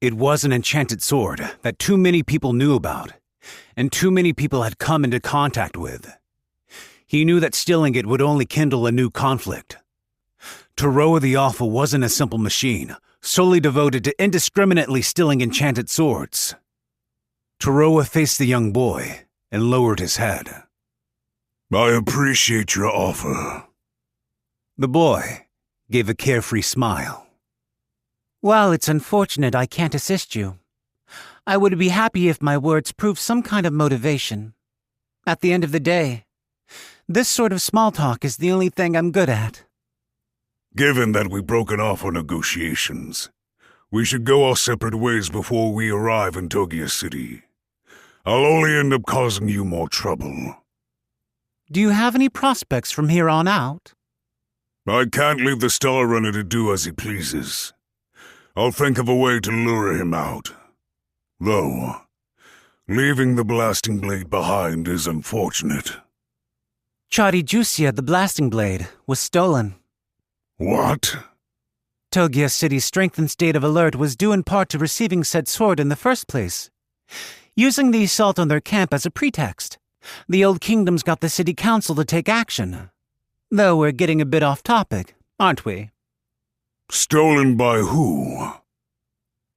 It was an enchanted sword that too many people knew about, and too many people had come into contact with. He knew that stealing it would only kindle a new conflict. Toroa the Awful wasn't a simple machine, solely devoted to indiscriminately stealing enchanted swords. Toroa faced the young boy and lowered his head. I appreciate your offer. The boy gave a carefree smile. Well, it's unfortunate I can't assist you. I would be happy if my words proved some kind of motivation. At the end of the day, this sort of small talk is the only thing I'm good at. Given that we've broken off our negotiations, we should go our separate ways before we arrive in Togia City. I'll only end up causing you more trouble. Do you have any prospects from here on out? I can't leave the Star Runner to do as he pleases. I'll think of a way to lure him out. Though, leaving the Blasting Blade behind is unfortunate. Charijusia, the Blasting Blade, was stolen. What? Togia City's strengthened state of alert was due in part to receiving said sword in the first place. Using the assault on their camp as a pretext, the Old Kingdoms got the city council to take action. Though we're getting a bit off topic, aren't we? Stolen by who?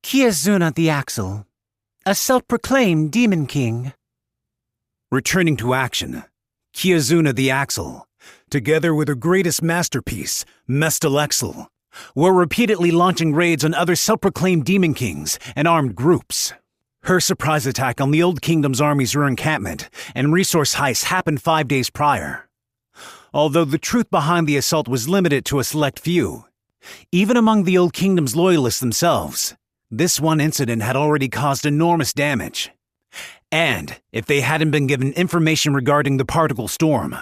Kiazuna the Axle, a self-proclaimed demon king. Returning to action, Kiazuna the Axle, together with her greatest masterpiece, Mestalexel, were repeatedly launching raids on other self-proclaimed demon kings and armed groups. Her surprise attack on the Old Kingdom's army's encampment and resource heist happened 5 days prior. Although the truth behind the assault was limited to a select few, even among the Old Kingdom's loyalists themselves, this one incident had already caused enormous damage. And if they hadn't been given information regarding the particle storm,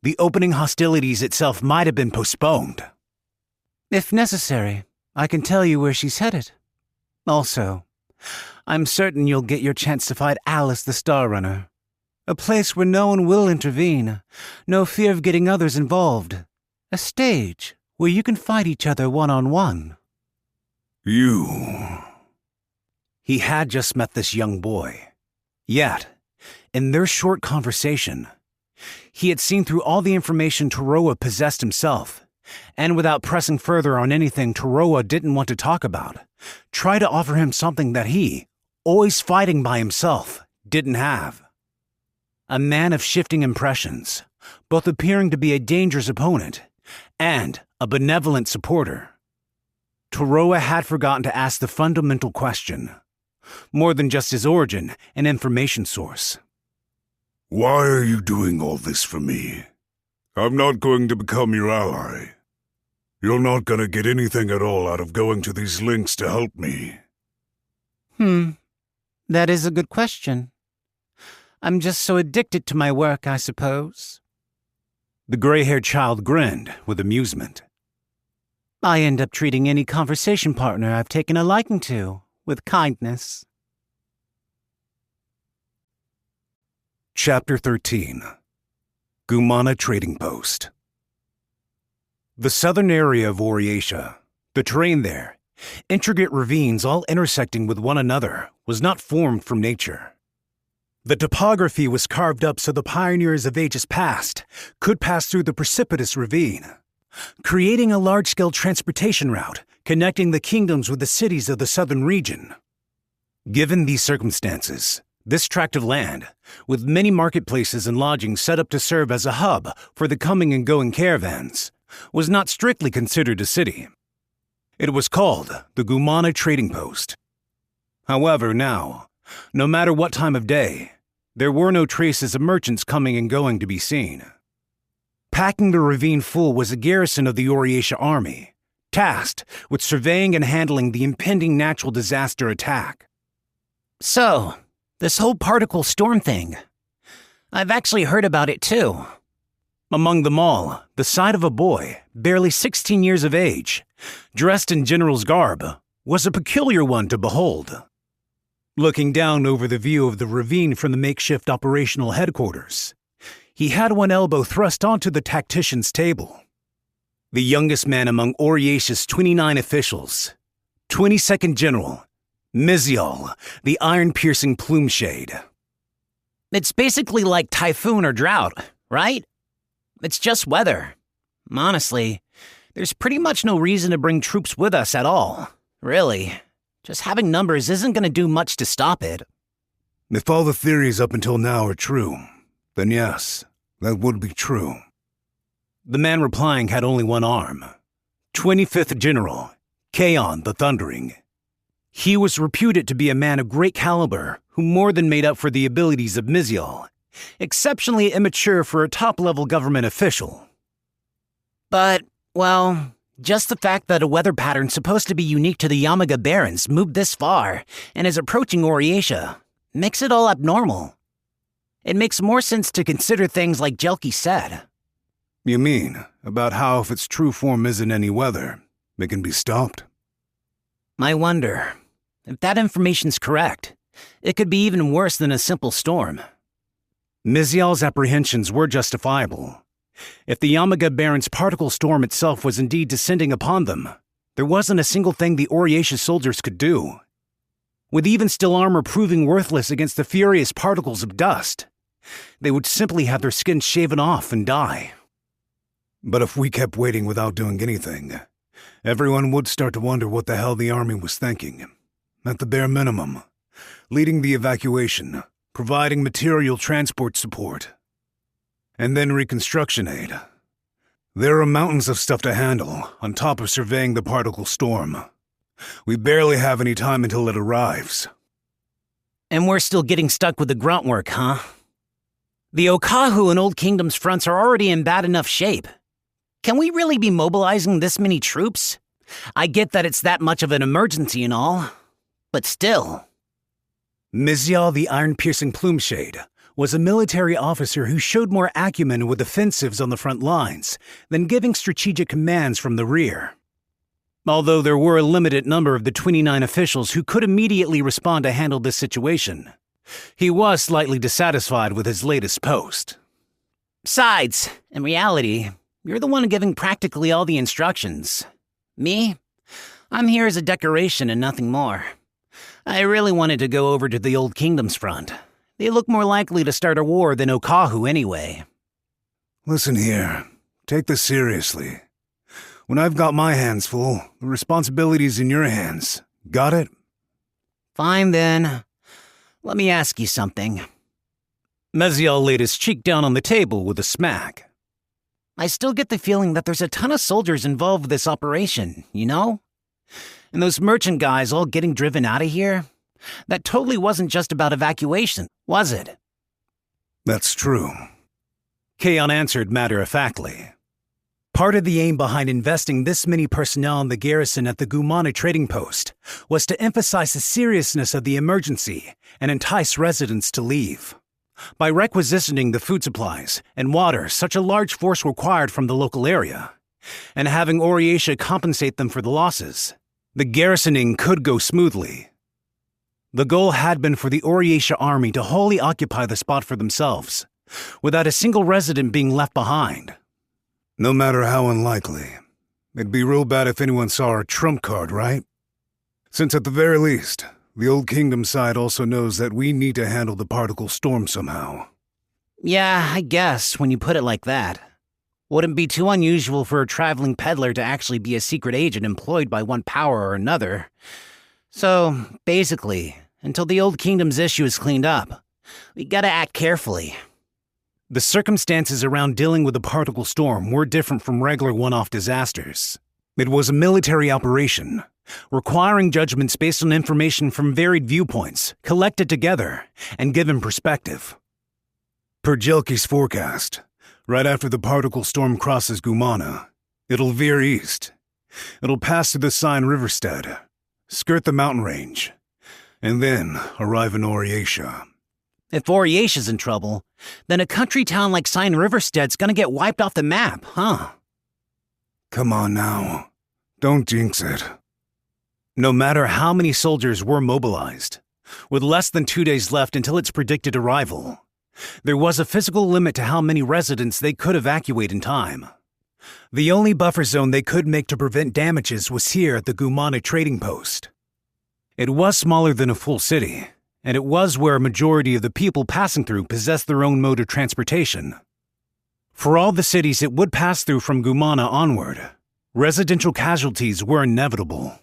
the opening hostilities itself might have been postponed. If necessary, I can tell you where she's headed. Also, I'm certain you'll get your chance to fight Alice the Star Runner. A place where no one will intervene, no fear of getting others involved. A stage where you can fight each other one-on-one. You... He had just met this young boy. Yet, in their short conversation, he had seen through all the information Toroa possessed himself, and without pressing further on anything Toroa didn't want to talk about, try to offer him something that he, always fighting by himself, didn't have. A man of shifting impressions, both appearing to be a dangerous opponent and a benevolent supporter. Toroa had forgotten to ask the fundamental question, more than just his origin and information source. Why are you doing all this for me? I'm not going to become your ally. You're not going to get anything at all out of going to these links to help me. That is a good question. I'm just so addicted to my work, I suppose. The gray-haired child grinned with amusement. I end up treating any conversation partner I've taken a liking to with kindness. Chapter 13. Gumana Trading Post. The southern area of Oriatia, the terrain there, intricate ravines all intersecting with one another, was not formed from nature. The topography was carved up so the pioneers of ages past could pass through the precipitous ravine, creating a large-scale transportation route connecting the kingdoms with the cities of the southern region. Given these circumstances, This tract of land, with many marketplaces and lodgings set up to serve as a hub for the coming and going caravans, was not strictly considered a city. It was called the Gumana Trading Post. However, now, no matter what time of day, there were no traces of merchants coming and going to be seen. Packing the ravine full was a garrison of the Oriatia army, tasked with surveying and handling the impending natural disaster attack. So, this whole particle storm thing. I've actually heard about it too. Among them all, the sight of a boy, barely 16 years of age, dressed in general's garb, was a peculiar one to behold. Looking down over the view of the ravine from the makeshift operational headquarters, he had one elbow thrust onto the tactician's table. The youngest man among Oriacia's 29 officials, 22nd General, Mizial, the iron-piercing plume shade. It's basically like typhoon or drought, right? It's just weather. Honestly, there's pretty much no reason to bring troops with us at all, really. Just having numbers isn't going to do much to stop it. If all the theories up until now are true, then yes, that would be true. The man replying had only one arm. 25th General, Kaon the Thundering. He was reputed to be a man of great caliber who more than made up for the abilities of Mizial, exceptionally immature for a top-level government official. But, well, just the fact that a weather pattern supposed to be unique to the Yamaga Barons moved this far and is approaching Oriatia makes it all abnormal. It makes more sense to consider things like Jelki said. You mean, about how if its true form isn't any weather, it can be stopped? I wonder, if that information's correct, it could be even worse than a simple storm. Mizial's apprehensions were justifiable. If the Yamaga Baron's particle storm itself was indeed descending upon them, there wasn't a single thing the Oriatia soldiers could do. With even still armor proving worthless against the furious particles of dust, they would simply have their skin shaven off and die. But if we kept waiting without doing anything, everyone would start to wonder what the hell the army was thinking. At the bare minimum, leading the evacuation, providing material transport support, and then reconstruction aid. There are mountains of stuff to handle, on top of surveying the particle storm. We barely have any time until it arrives. And we're still getting stuck with the grunt work, huh? The Okahu and Old Kingdom's fronts are already in bad enough shape. Can we really be mobilizing this many troops? I get that it's that much of an emergency and all, but still. Mizial the iron-piercing plume shade was a military officer who showed more acumen with offensives on the front lines than giving strategic commands from the rear. Although there were a limited number of the 29 officials who could immediately respond to handle this situation, he was slightly dissatisfied with his latest post. Besides, in reality, you're the one giving practically all the instructions. Me? I'm here as a decoration and nothing more. I really wanted to go over to the Old Kingdom's front. They look more likely to start a war than Okahu anyway. Listen here, take this seriously. When I've got my hands full, the responsibility's in your hands. Got it? Fine then. Let me ask you something. Mizial laid his cheek down on the table with a smack. I still get the feeling that there's a ton of soldiers involved with this operation, you know? And those merchant guys all getting driven out of here? That totally wasn't just about evacuation, was it? That's true. Kaon answered matter-of-factly. Part of the aim behind investing this many personnel in the garrison at the Gumana Trading Post was to emphasize the seriousness of the emergency and entice residents to leave. By requisitioning the food supplies and water such a large force required from the local area, and having Oriatia compensate them for the losses, the garrisoning could go smoothly. The goal had been for the Oriatia army to wholly occupy the spot for themselves, without a single resident being left behind. No matter how unlikely, it'd be real bad if anyone saw our trump card, right? Since at the very least, the Old Kingdom side also knows that we need to handle the particle storm somehow. Yeah, I guess, when you put it like that. Wouldn't be too unusual for a traveling peddler to actually be a secret agent employed by one power or another. So, basically, until the old kingdom's issue is cleaned up. We gotta act carefully. The circumstances around dealing with the particle storm were different from regular one-off disasters. It was a military operation, requiring judgments based on information from varied viewpoints, collected together, and given perspective. Per Jelke's forecast, right after the particle storm crosses Gumana, it'll veer east. It'll pass through the Seine Riverstead, skirt the mountain range, and then arrive in Oriatia. If Oriacia's in trouble, then a country town like Seine Riverstead's gonna get wiped off the map, huh? Come on now. Don't jinx it. No matter how many soldiers were mobilized, with less than 2 days left until its predicted arrival, there was a physical limit to how many residents they could evacuate in time. The only buffer zone they could make to prevent damages was here at the Gumana trading post. It was smaller than a full city, and it was where a majority of the people passing through possessed their own mode of transportation. For all the cities it would pass through from Gumana onward, residential casualties were inevitable.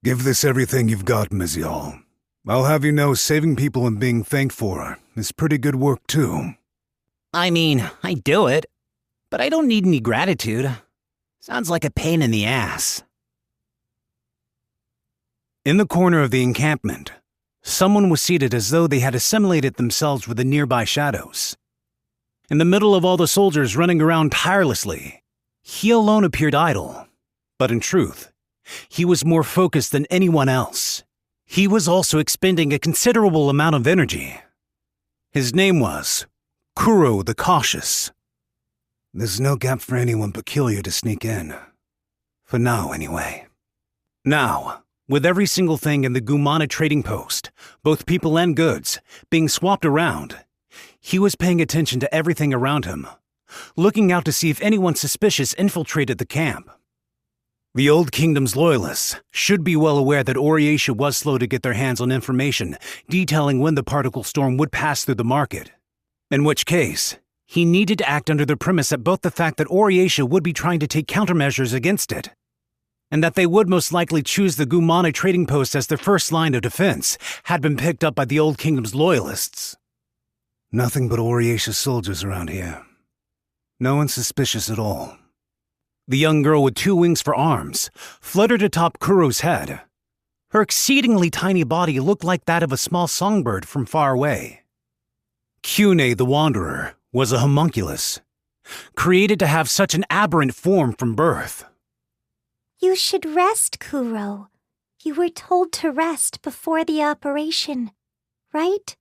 Give this everything you've got, Mizial. I'll have you know saving people and being thanked for is pretty good work, too. I mean, I do it, but I don't need any gratitude. Sounds like a pain in the ass. In the corner of the encampment, someone was seated as though they had assimilated themselves with the nearby shadows. In the middle of all the soldiers running around tirelessly, he alone appeared idle. But in truth, he was more focused than anyone else. He was also expending a considerable amount of energy. His name was Kuro the Cautious. There's no gap for anyone peculiar to sneak in. For now, anyway. Now, with every single thing in the Gumana trading post, both people and goods, being swapped around, he was paying attention to everything around him, looking out to see if anyone suspicious infiltrated the camp. The Old Kingdom's loyalists should be well aware that Oriatia was slow to get their hands on information detailing when the particle storm would pass through the market, in which case, he needed to act under the premise that both the fact that Oriatia would be trying to take countermeasures against it, and that they would most likely choose the Gumana trading post as their first line of defense had been picked up by the Old Kingdom's loyalists. Nothing but Oriatia soldiers around here. No one suspicious at all. The young girl with 2 wings for arms fluttered atop Kuro's head. Her exceedingly tiny body looked like that of a small songbird from far away. Kyune the Wanderer was a homunculus, created to have such an aberrant form from birth. You should rest, Kuro. You were told to rest before the operation, right?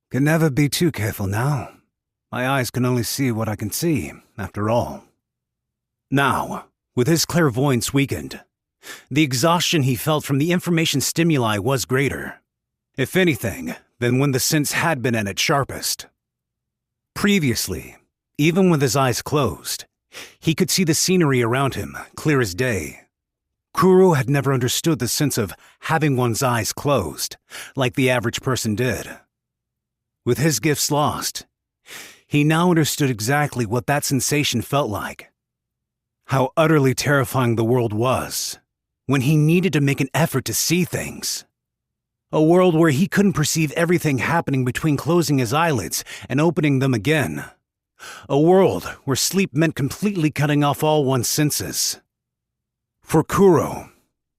Can never be too careful now. My eyes can only see what I can see, after all. Now, with his clairvoyance weakened, the exhaustion he felt from the information stimuli was greater, if anything, than when the sense had been at its sharpest. Previously, even with his eyes closed, he could see the scenery around him, clear as day. Kuro had never understood the sense of having one's eyes closed, like the average person did. With his gifts lost, he now understood exactly what that sensation felt like. How utterly terrifying the world was, when he needed to make an effort to see things. A world where he couldn't perceive everything happening between closing his eyelids and opening them again. A world where sleep meant completely cutting off all one's senses. For Kuro,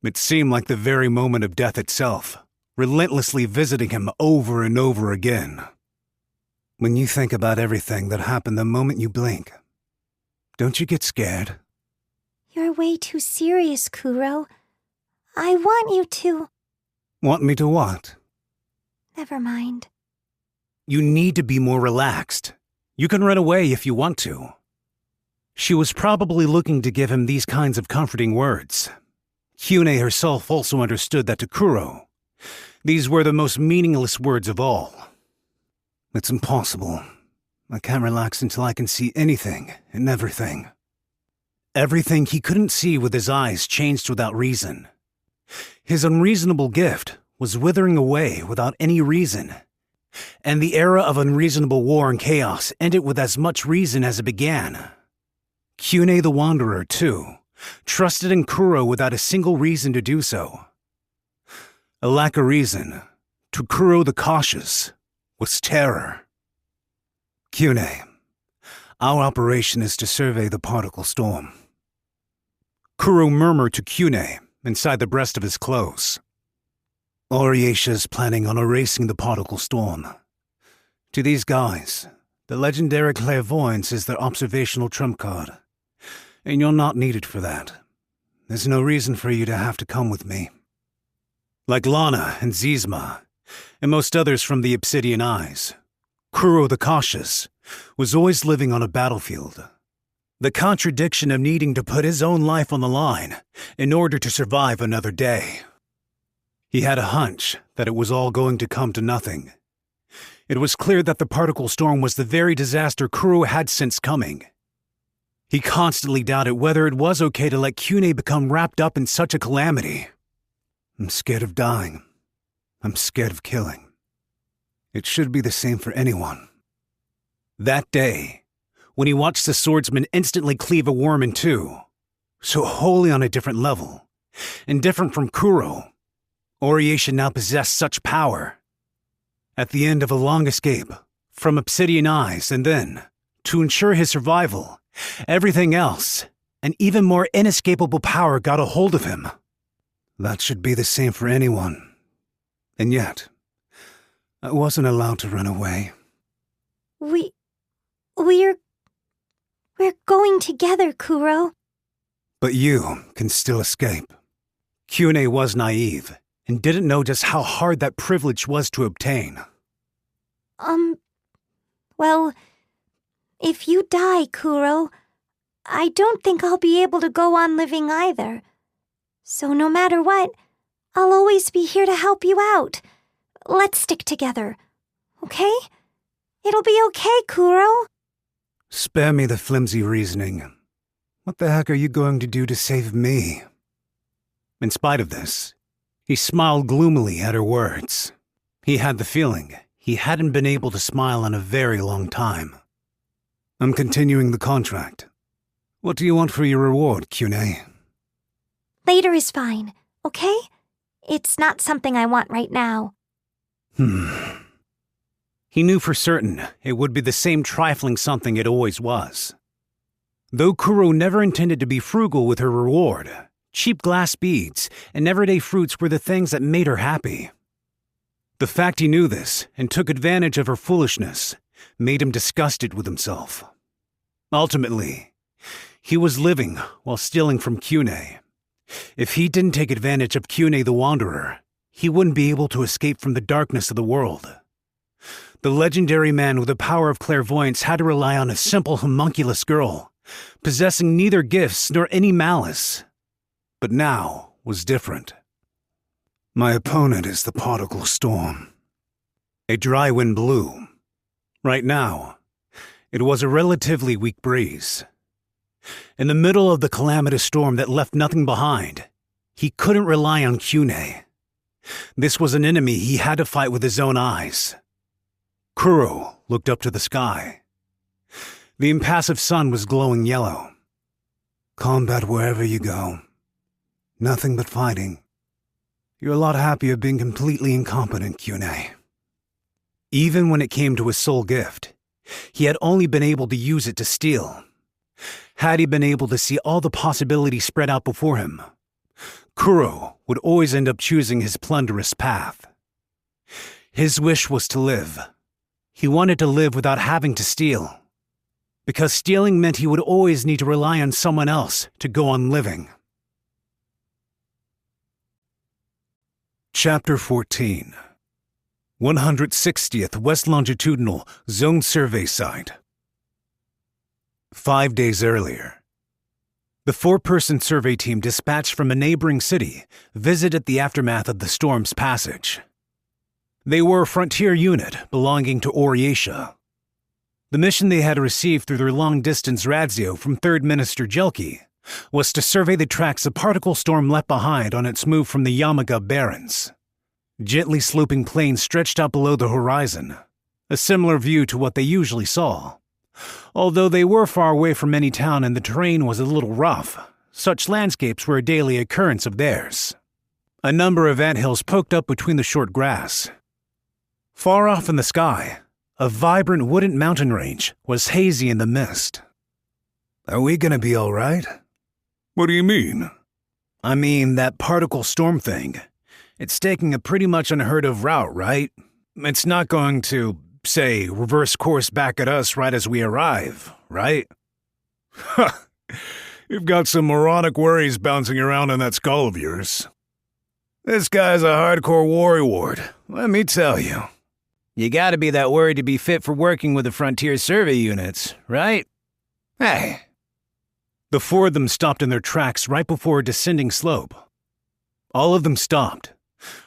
it seemed like the very moment of death itself, relentlessly visiting him over and over again. When you think about everything that happened the moment you blink, don't you get scared? You're way too serious, Kuro. I want you to... Want me to what? Never mind. You need to be more relaxed. You can run away if you want to. She was probably looking to give him these kinds of comforting words. Kyune herself also understood that to Kuro, these were the most meaningless words of all. It's impossible. I can't relax until I can see anything and everything. Everything he couldn't see with his eyes changed without reason. His unreasonable gift was withering away without any reason, and the era of unreasonable war and chaos ended with as much reason as it began. Kyune the Wanderer, too, trusted in Kuro without a single reason to do so. A lack of reason to Kuro the Cautious was terror. Kyune, our operation is to survey the particle storm. Kuro murmured to Kyune inside the breast of his clothes. Oriesha is planning on erasing the particle storm. To these guys, the legendary clairvoyance is their observational trump card, and you're not needed for that. There's no reason for you to have to come with me. Like Lana and Zizma, and most others from the Obsidian Eyes, Kuro the Cautious was always living on a battlefield. The contradiction of needing to put his own life on the line in order to survive another day. He had a hunch that it was all going to come to nothing. It was clear that the particle storm was the very disaster Kuro had sensed coming. He constantly doubted whether it was okay to let Kyune become wrapped up in such a calamity. I'm scared of dying. I'm scared of killing. It should be the same for anyone. That day, when he watched the swordsman instantly cleave a worm in two, so wholly on a different level, and different from Kuro, Oriesha now possessed such power. At the end of a long escape, from Obsidian Eyes, and then, to ensure his survival, everything else, and even more inescapable power got a hold of him. That should be the same for anyone. And yet, I wasn't allowed to run away. We're going together, Kuro. But you can still escape. Kyune was naive and didn't know just how hard that privilege was to obtain. Well, if you die, Kuro, I don't think I'll be able to go on living either. So no matter what, I'll always be here to help you out. Let's stick together, okay? It'll be okay, Kuro. Spare me the flimsy reasoning. What the heck are you going to do to save me? In spite of this, he smiled gloomily at her words. He had the feeling he hadn't been able to smile in a very long time. I'm continuing the contract. What do you want for your reward, Kyune? Later is fine, okay? It's not something I want right now. He knew for certain it would be the same trifling something it always was. Though Kuro never intended to be frugal with her reward, cheap glass beads and everyday fruits were the things that made her happy. The fact he knew this and took advantage of her foolishness made him disgusted with himself. Ultimately, he was living while stealing from Kyune. If he didn't take advantage of Kyune the Wanderer, he wouldn't be able to escape from the darkness of the world. The legendary man with the power of clairvoyance had to rely on a simple homunculus girl, possessing neither gifts nor any malice. But now was different. My opponent is the particle storm. A dry wind blew. Right now, it was a relatively weak breeze. In the middle of the calamitous storm that left nothing behind, he couldn't rely on Kyune. This was an enemy he had to fight with his own eyes. Kuro looked up to the sky. The impassive sun was glowing yellow. Combat wherever you go. Nothing but fighting. You're a lot happier being completely incompetent, Kyune. Even when it came to his soul gift, he had only been able to use it to steal. Had he been able to see all the possibilities spread out before him, Kuro would always end up choosing his plunderous path. His wish was to live. He wanted to live without having to steal. Because stealing meant he would always need to rely on someone else to go on living. Chapter 14. 160th West Longitudinal Zone Survey Site. 5 days earlier, the 4-person survey team dispatched from a neighboring city visited the aftermath of the storm's passage. They were a frontier unit belonging to Oriesha. The mission they had received through their long-distance radio from 3rd Minister Jelki was to survey the tracks the particle storm left behind on its move from the Yamaga Barrens. Gently sloping plains stretched out below the horizon, a similar view to what they usually saw. Although they were far away from any town and the terrain was a little rough, such landscapes were a daily occurrence of theirs. A number of anthills poked up between the short grass, Far off in the sky, a vibrant wooded mountain range was hazy in the mist. Are we gonna be all right? What do you mean? I mean, that particle storm thing. It's taking a pretty much unheard of route, right? It's not going to, say, reverse course back at us right as we arrive, right? Ha! You've got some moronic worries bouncing around in that skull of yours. This guy's a hardcore warlord, let me tell you. You gotta be that worried to be fit for working with the Frontier Survey units, right? Hey. The four of them stopped in their tracks right before a descending slope. All of them stopped,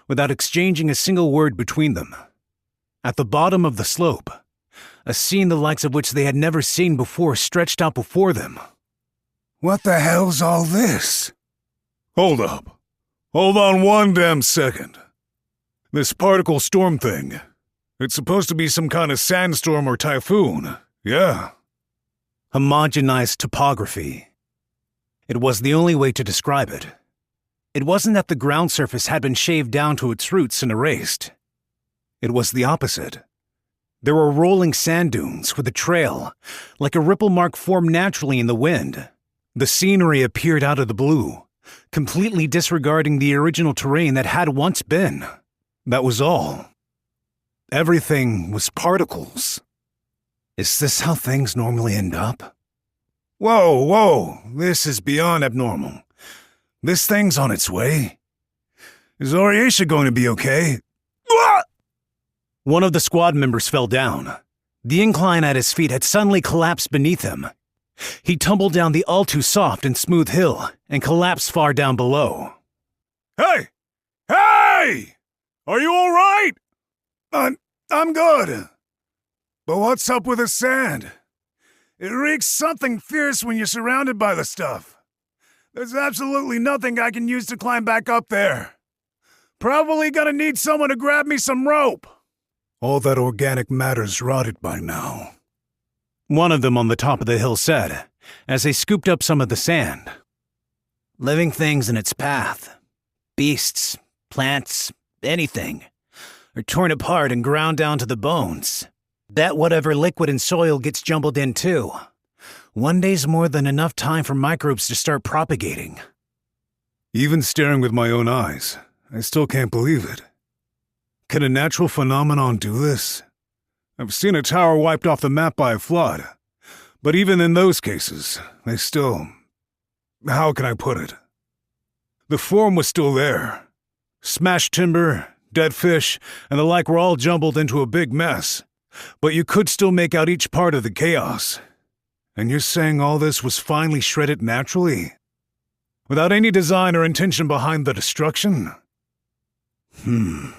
without exchanging a single word between them. At the bottom of the slope, a scene the likes of which they had never seen before stretched out before them. What the hell's all this? Hold up. Hold on one damn second. This particle storm thing, it's supposed to be some kind of sandstorm or typhoon, yeah? Homogenized topography. It was the only way to describe it. It wasn't that the ground surface had been shaved down to its roots and erased. It was the opposite. There were rolling sand dunes with a trail, like a ripple mark formed naturally in the wind. The scenery appeared out of the blue, completely disregarding the original terrain that had once been. That was all. Everything was particles. Is this how things normally end up? Whoa, this is beyond abnormal. This thing's on its way. Is Oriesha going to be okay? One of the squad members fell down. The incline at his feet had suddenly collapsed beneath him. He tumbled down the all too soft and smooth hill and collapsed far down below. Hey! Hey! Are you all right? I'm good. But what's up with the sand? It reeks something fierce when you're surrounded by the stuff. There's absolutely nothing I can use to climb back up there. Probably gonna need someone to grab me some rope. All that organic matter's rotted by now. One of them on the top of the hill said, as they scooped up some of the sand. Living things in its path, beasts, plants, anything, are torn apart and ground down to the bones. Bet whatever liquid and soil gets jumbled in too. One day's more than enough time for microbes to start propagating. Even staring with my own eyes, I still can't believe it. Can a natural phenomenon do this? I've seen a tower wiped off the map by a flood, but even in those cases, they still... How can I put it? The form was still there. Smashed timber, dead fish, and the like were all jumbled into a big mess, but you could still make out each part of the chaos. And you're saying all this was finally shredded naturally? Without any design or intention behind the destruction? The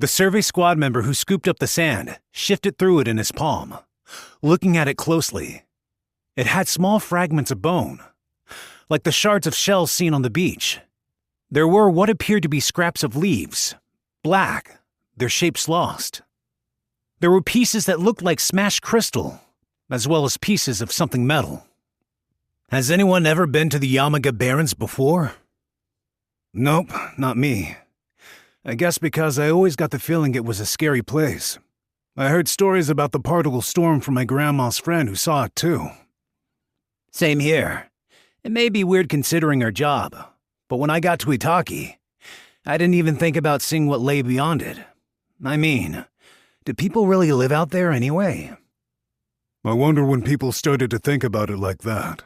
survey squad member who scooped up the sand shifted through it in his palm, looking at it closely. It had small fragments of bone, like the shards of shells seen on the beach. There were what appeared to be scraps of leaves, black, their shapes lost. There were pieces that looked like smashed crystal, as well as pieces of something metal. Has anyone ever been to the Yamaga Barrens before? Nope, not me. I guess because I always got the feeling it was a scary place. I heard stories about the particle storm from my grandma's friend who saw it too. Same here. It may be weird considering our job, but when I got to Itaki, I didn't even think about seeing what lay beyond it. I mean, do people really live out there anyway? I wonder when people started to think about it like that.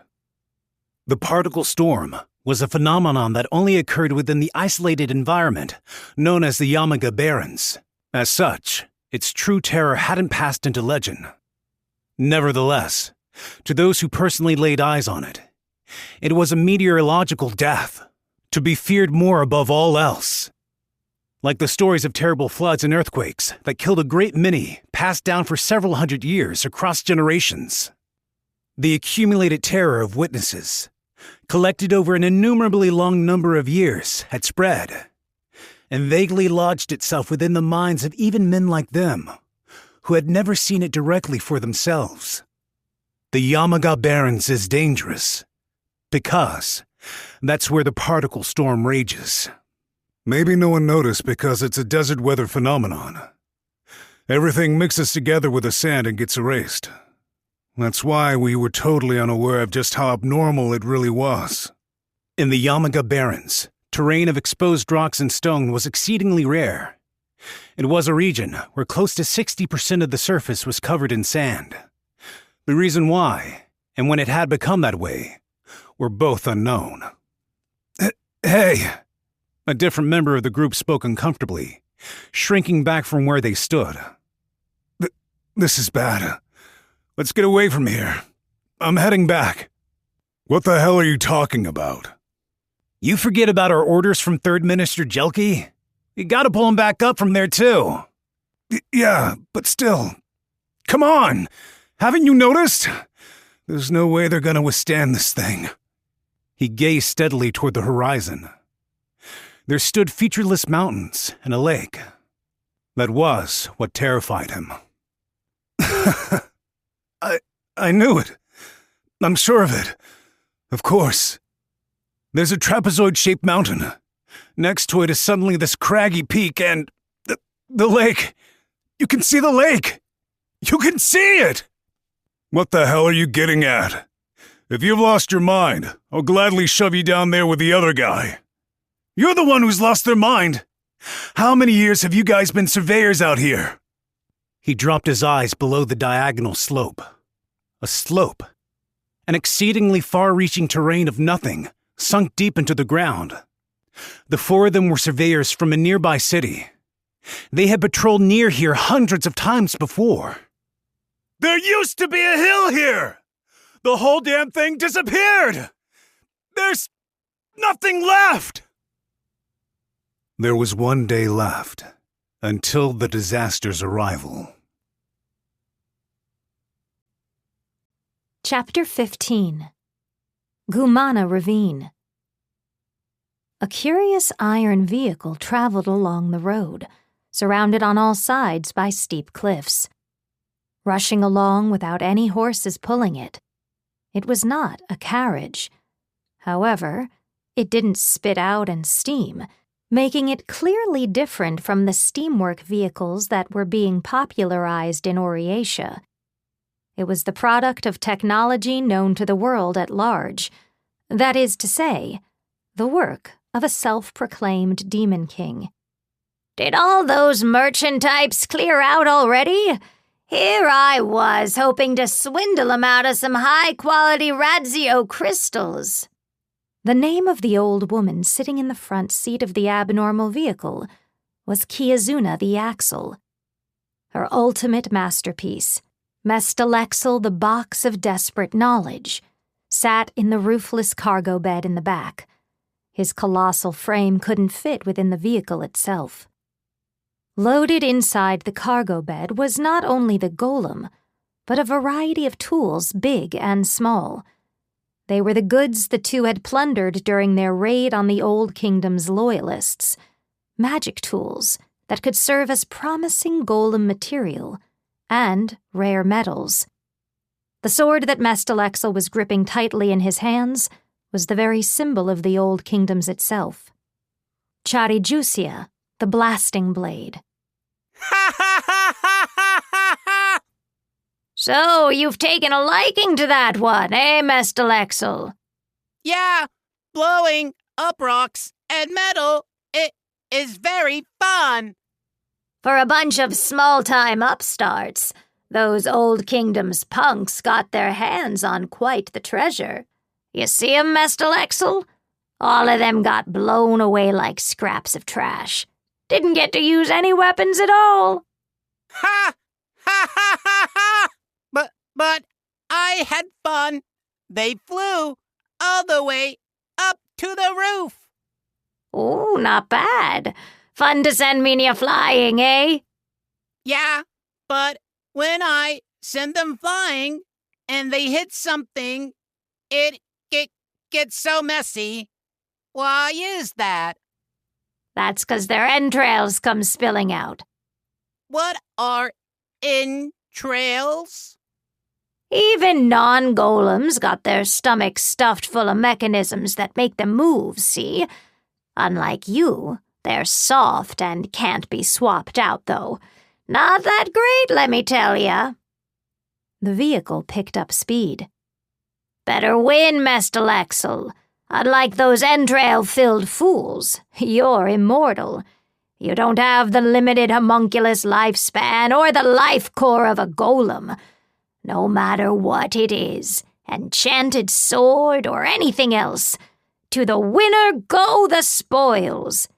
The particle storm was a phenomenon that only occurred within the isolated environment known as the Yamaga Barrens. As such, its true terror hadn't passed into legend. Nevertheless, to those who personally laid eyes on it, it was a meteorological death, to be feared more above all else. Like the stories of terrible floods and earthquakes that killed a great many passed down for several hundred years across generations. The accumulated terror of witnesses, collected over an innumerably long number of years, had spread, and vaguely lodged itself within the minds of even men like them, who had never seen it directly for themselves. The Yamaga Barrens is dangerous, because that's where the particle storm rages. Maybe no one noticed because it's a desert weather phenomenon. Everything mixes together with the sand and gets erased. That's why we were totally unaware of just how abnormal it really was. In the Yamaga Barrens, terrain of exposed rocks and stone was exceedingly rare. It was a region where close to 60% of the surface was covered in sand. The reason why, and when it had become that way, were both unknown. Hey! A different member of the group spoke uncomfortably, shrinking back from where they stood. This is bad. Let's get away from here. I'm heading back. What the hell are you talking about? You forget about our orders from Third Minister Jelke? You gotta pull him back up from there too. Yeah, but still. Come on! Haven't you noticed? There's no way they're gonna withstand this thing. He gazed steadily toward the horizon. There stood featureless mountains and a lake. That was what terrified him. I knew it. I'm sure of it. Of course. There's a trapezoid-shaped mountain. Next to it is suddenly this craggy peak and... the lake. You can see the lake! You can see it! What the hell are you getting at? If you've lost your mind, I'll gladly shove you down there with the other guy. You're the one who's lost their mind. How many years have you guys been surveyors out here? He dropped his eyes below the diagonal slope. A slope. An exceedingly far-reaching terrain of nothing, sunk deep into the ground. The four of them were surveyors from a nearby city. They had patrolled near here hundreds of times before. There used to be a hill here! The whole damn thing disappeared! There's nothing left! There was one day left, until the disaster's arrival. Chapter 15. Gumana Ravine. A curious iron vehicle traveled along the road, surrounded on all sides by steep cliffs. Rushing along without any horses pulling it. It was not a carriage. However, it didn't spit out and steam, making it clearly different from the steamwork vehicles that were being popularized in Oriatia. It was the product of technology known to the world at large. That is to say, the work of a self-proclaimed demon king. Did all those merchant types clear out already? Here I was, hoping to swindle 'em out of some high-quality Radzio crystals. The name of the old woman sitting in the front seat of the abnormal vehicle was Kiyazuna the Axle. Her ultimate masterpiece, Mestalexel the Box of Desperate Knowledge, sat in the roofless cargo bed in the back. His colossal frame couldn't fit within the vehicle itself. Loaded inside the cargo bed was not only the golem, but a variety of tools, big and small. They were the goods the two had plundered during their raid on the Old Kingdom's loyalists, magic tools that could serve as promising golem material, and rare metals. The sword that Mestalexel was gripping tightly in his hands was the very symbol of the Old Kingdoms itself. Charijusia, the blasting blade. So, you've taken a liking to that one, eh, Mestalexel? Yeah, blowing up rocks and metal, it is very fun. For a bunch of small-time upstarts, those Old Kingdom's punks got their hands on quite the treasure. You see 'em, Mestalexel? All of them got blown away like scraps of trash. Didn't get to use any weapons at all. Ha! Ha ha ha ha! But I had fun. They flew all the way up to the roof. Oh, not bad. Fun to send me near flying, eh? Yeah, but when I send them flying and they hit something, it gets so messy. Why is that? That's 'cause their entrails come spilling out. What are entrails? Even non-golems got their stomachs stuffed full of mechanisms that make them move, see? Unlike you, They're soft and can't be swapped out, though. Not that great, let me tell ya. The vehicle picked up speed. Better win, Mestalexel. Unlike those entrail-filled fools, you're immortal. You don't have the limited homunculus lifespan or the life core of a golem. No matter what it is, enchanted sword or anything else, to the winner go the spoils,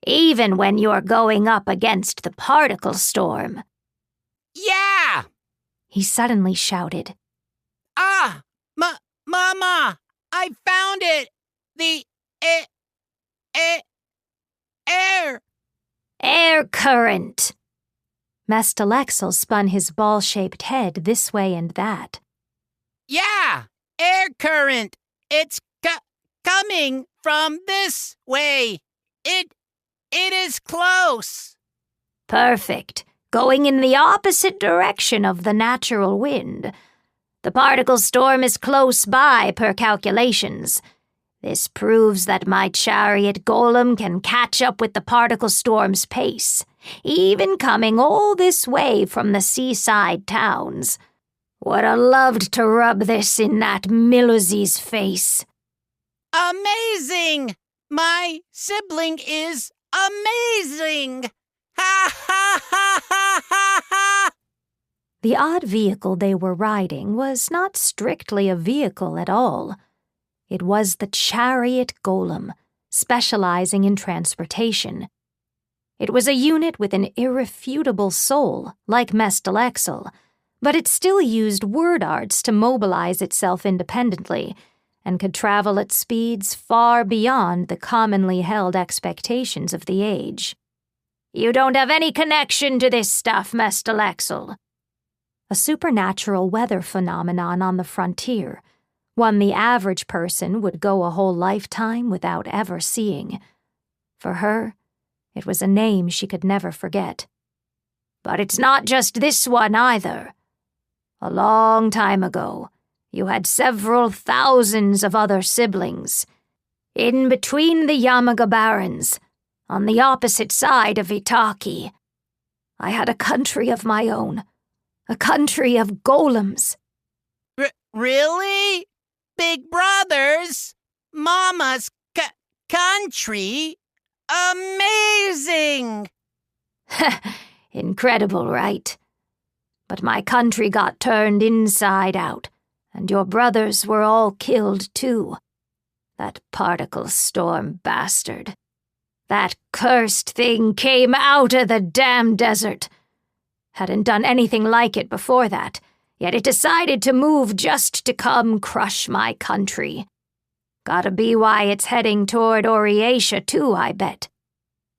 even when you're going up against the particle storm. Yeah! He suddenly shouted. Ah! Mama! I found it! The air! Air current. Mestalexel spun his ball-shaped head this way and that. Yeah! Air current! It's coming from this way. It is close. Perfect. Going in the opposite direction of the natural wind. The particle storm is close by per calculations. This proves that my chariot golem can catch up with the particle storm's pace, even coming all this way from the seaside towns. Would have loved to rub this in that Miluzi's face. Amazing! My sibling is amazing! Ha ha ha ha ha ha! The odd vehicle they were riding was not strictly a vehicle at all. It was the chariot golem, specializing in transportation. It was a unit with an irrefutable soul, like Mestalexel, but it still used word arts to mobilize itself independently, and could travel at speeds far beyond the commonly held expectations of the age. You don't have any connection to this stuff, Mestalexel. A supernatural weather phenomenon on the frontier, one the average person would go a whole lifetime without ever seeing. For her, it was a name she could never forget. But it's not just this one either. A long time ago, you had several thousands of other siblings. In between the Yamaga Barrens, on the opposite side of Itaki. I had a country of my own. A country of golems. Really? Big brothers? Mama's country? Amazing! Incredible, right? But my country got turned inside out, and your brothers were all killed too. That particle storm bastard. That cursed thing came out of the damn desert. Hadn't done anything like it before that, yet it decided to move just to come crush my country. Gotta be why it's heading toward Oriatia too, I bet.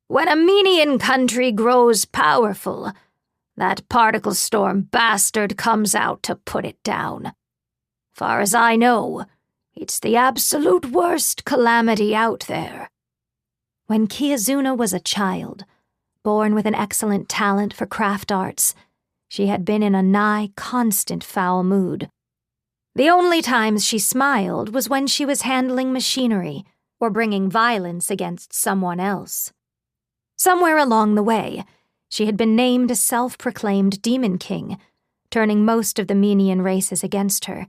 When a Menian country grows powerful, that particle storm bastard comes out to put it down. Far as I know, it's the absolute worst calamity out there. When Kiyazuna was a child, born with an excellent talent for craft arts, she had been in a nigh constant foul mood. The only times she smiled was when she was handling machinery or bringing violence against someone else. Somewhere along the way, she had been named a self-proclaimed demon king, turning most of the Menian races against her,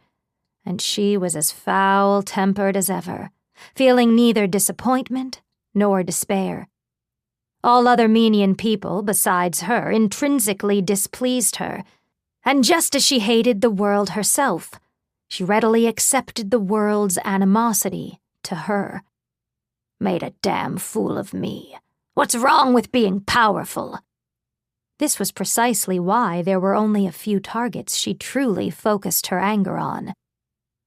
and she was as foul-tempered as ever, feeling neither disappointment nor despair. All other Menian people besides her intrinsically displeased her, and just as she hated the world herself, she readily accepted the world's animosity to her. Made a damn fool of me. What's wrong with being powerful? This was precisely why there were only a few targets she truly focused her anger on.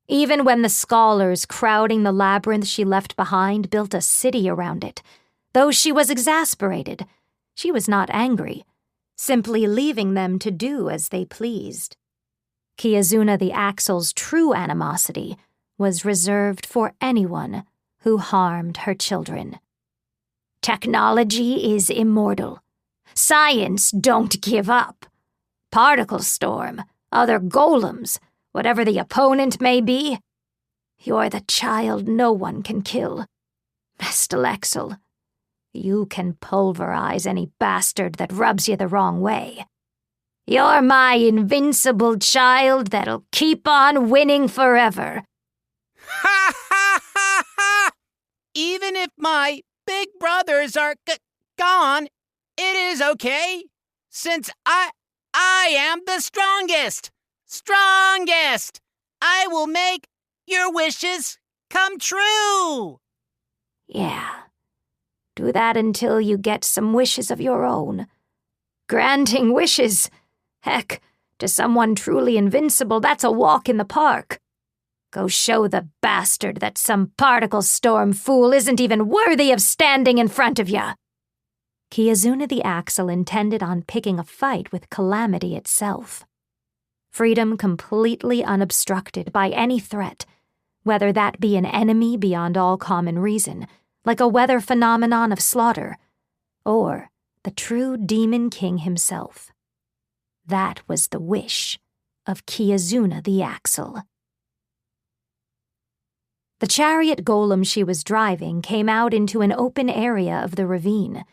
Even when the scholars crowding the labyrinth she left behind built a city around it, though she was exasperated, she was not angry, simply leaving them to do as they pleased. Kiyazuna the Axle's true animosity was reserved for anyone who harmed her children. Technology is immortal. Science don't give up. Particle storm, other golems, whatever the opponent may be, you're the child no one can kill. Mestalexel, You can pulverize any bastard that rubs you the wrong way. You're my invincible child that'll keep on winning forever. Ha ha ha ha! Even if my big brothers are gone, it is okay, since I am the strongest. Strongest! I will make your wishes come true! Yeah. Do that until you get some wishes of your own. Granting wishes. Heck, to someone truly invincible, that's a walk in the park. Go show the bastard that some particle storm fool isn't even worthy of standing in front of ya. Kiazuna the Axle intended on picking a fight with Calamity itself. Freedom completely unobstructed by any threat, whether that be an enemy beyond all common reason, like a weather phenomenon of slaughter, or the true Demon King himself. That was the wish of Kiazuna the Axle. The chariot golem she was driving came out into an open area of the ravine,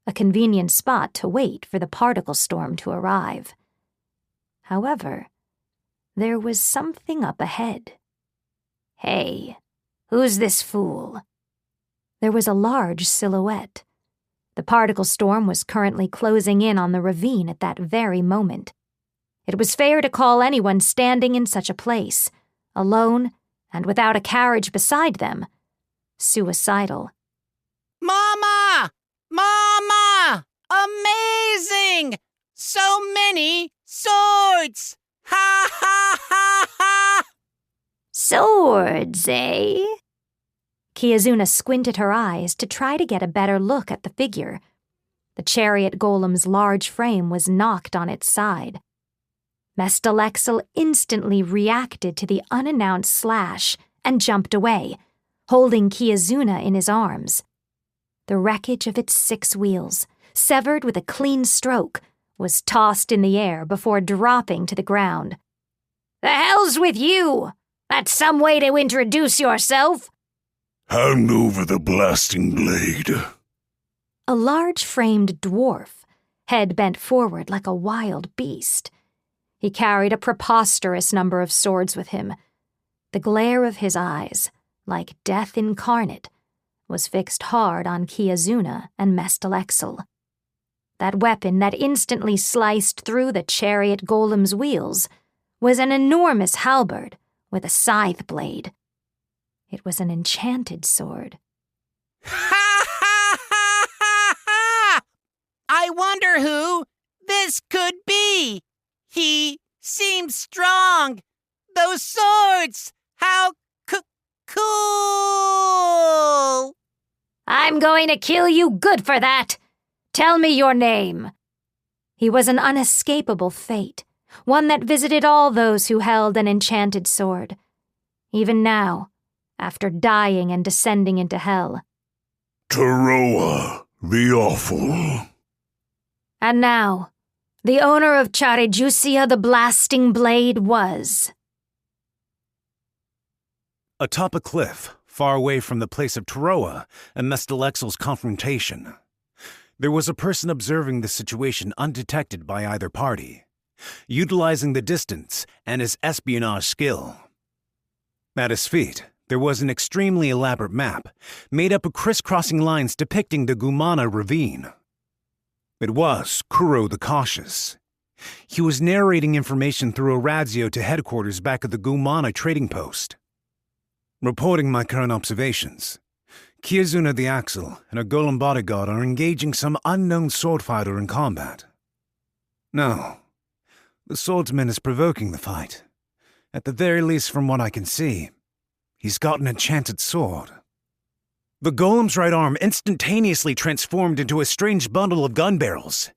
a convenient spot to wait for the particle storm to arrive. However, there was something up ahead. Hey, who's this fool? There was a large silhouette. The particle storm was currently closing in on the ravine at that very moment. It was fair to call anyone standing in such a place, alone and without a carriage beside them, suicidal. Mama! Mama! Amazing! So many swords! Ha ha ha ha! Swords, eh? Kiazuna squinted her eyes to try to get a better look at the figure. The chariot golem's large frame was knocked on its side. Mestalexel instantly reacted to the unannounced slash and jumped away, holding Kiazuna in his arms. The wreckage of its 6 wheels, severed with a clean stroke, was tossed in the air before dropping to the ground. The hell's with you? That's some way to introduce yourself. Hand over the blasting blade. A large-framed dwarf, head bent forward like a wild beast. He carried a preposterous number of swords with him. The glare of his eyes, like death incarnate, was fixed hard on Kiazuna and Mestalexel. That weapon that instantly sliced through the chariot golem's wheels was an enormous halberd with a scythe blade. It was an enchanted sword. Ha ha ha ha ha! I wonder who this could be. He seems strong. Those swords! How cool! I'm going to kill you good for that. Tell me your name. He was an unescapable fate, one that visited all those who held an enchanted sword. Even now, after dying and descending into hell. Taroa, the Awful. And now, the owner of Charejusia the Blasting Blade was... Atop a cliff, far away from the place of Taroa and Mestalexel's confrontation, there was a person observing the situation undetected by either party, utilizing the distance and his espionage skill. At his feet, there was an extremely elaborate map, made up of crisscrossing lines depicting the Gumana ravine. It was Kuro the Cautious. He was narrating information through a radio to headquarters back at the Gumana trading post. Reporting my current observations, Kiazuna the Axle and a golem bodyguard are engaging some unknown sword fighter in combat. No, the swordsman is provoking the fight. At the very least, from what I can see, he's got an enchanted sword. The golem's right arm instantaneously transformed into a strange bundle of gun barrels,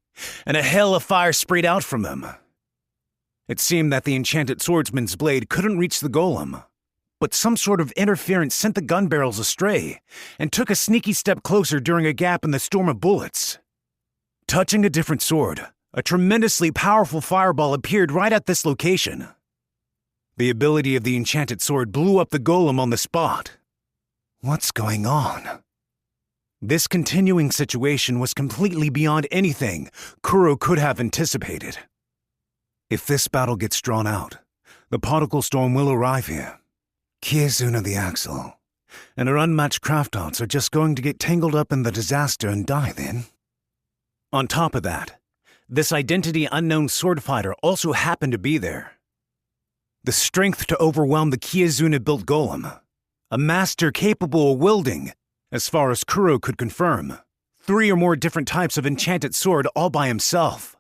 and a hail of fire sprayed out from them. It seemed that the enchanted swordsman's blade couldn't reach the golem, but some sort of interference sent the gun barrels astray and took a sneaky step closer during a gap in the storm of bullets. Touching a different sword, a tremendously powerful fireball appeared right at this location. The ability of the enchanted sword blew up the golem on the spot. What's going on? This continuing situation was completely beyond anything Kuro could have anticipated. If this battle gets drawn out, the particle storm will arrive here. Kiyazuna the Axle and her unmatched craft arts are just going to get tangled up in the disaster and die then. On top of that, this identity unknown sword fighter also happened to be there. The strength to overwhelm the Kiyazuna-built golem, a master capable of wielding, as far as Kuro could confirm, 3 or more different types of enchanted sword all by himself.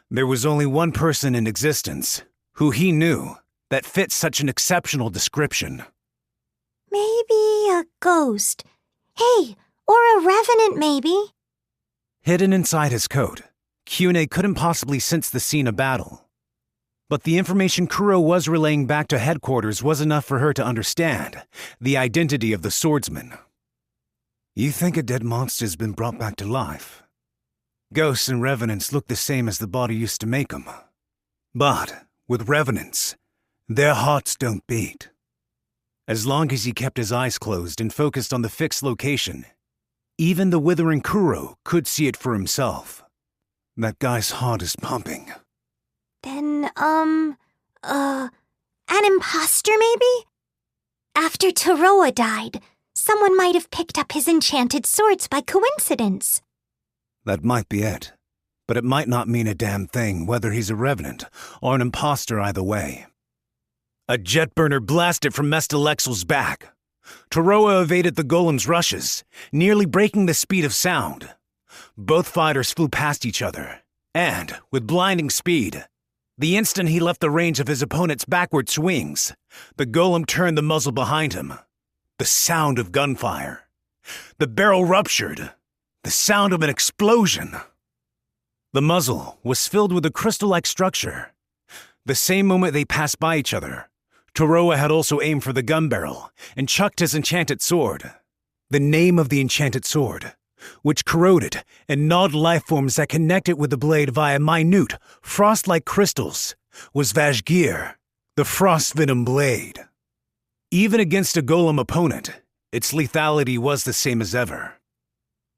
There was only one person in existence who he knew that fit such an exceptional description. Maybe a ghost. Hey, or a revenant maybe. Hidden inside his coat, Kyune couldn't possibly sense the scene of battle. But the information Kuro was relaying back to headquarters was enough for her to understand the identity of the swordsman. You think a dead monster's been brought back to life? Ghosts and revenants look the same as the body used to make them. But with revenants, their hearts don't beat. As long as he kept his eyes closed and focused on the fixed location, even the withering Kuro could see it for himself. That guy's heart is pumping. Then, an imposter maybe? After Toroa died, someone might have picked up his enchanted swords by coincidence. That might be it, but it might not mean a damn thing whether he's a revenant or an imposter either way. A jet burner blasted from Mestalexel's back. Toroa evaded the golem's rushes, nearly breaking the speed of sound. Both fighters flew past each other, and, with blinding speed, the instant he left the range of his opponent's backward swings, the golem turned the muzzle behind him. The sound of gunfire. The barrel ruptured. The sound of an explosion. The muzzle was filled with a crystal-like structure. The same moment they passed by each other, Toroa had also aimed for the gun barrel and chucked his enchanted sword. The name of the enchanted sword, which corroded and gnawed life forms that connected with the blade via minute, frost-like crystals, was Vashgir, the Frost Venom Blade. Even against a golem opponent, its lethality was the same as ever.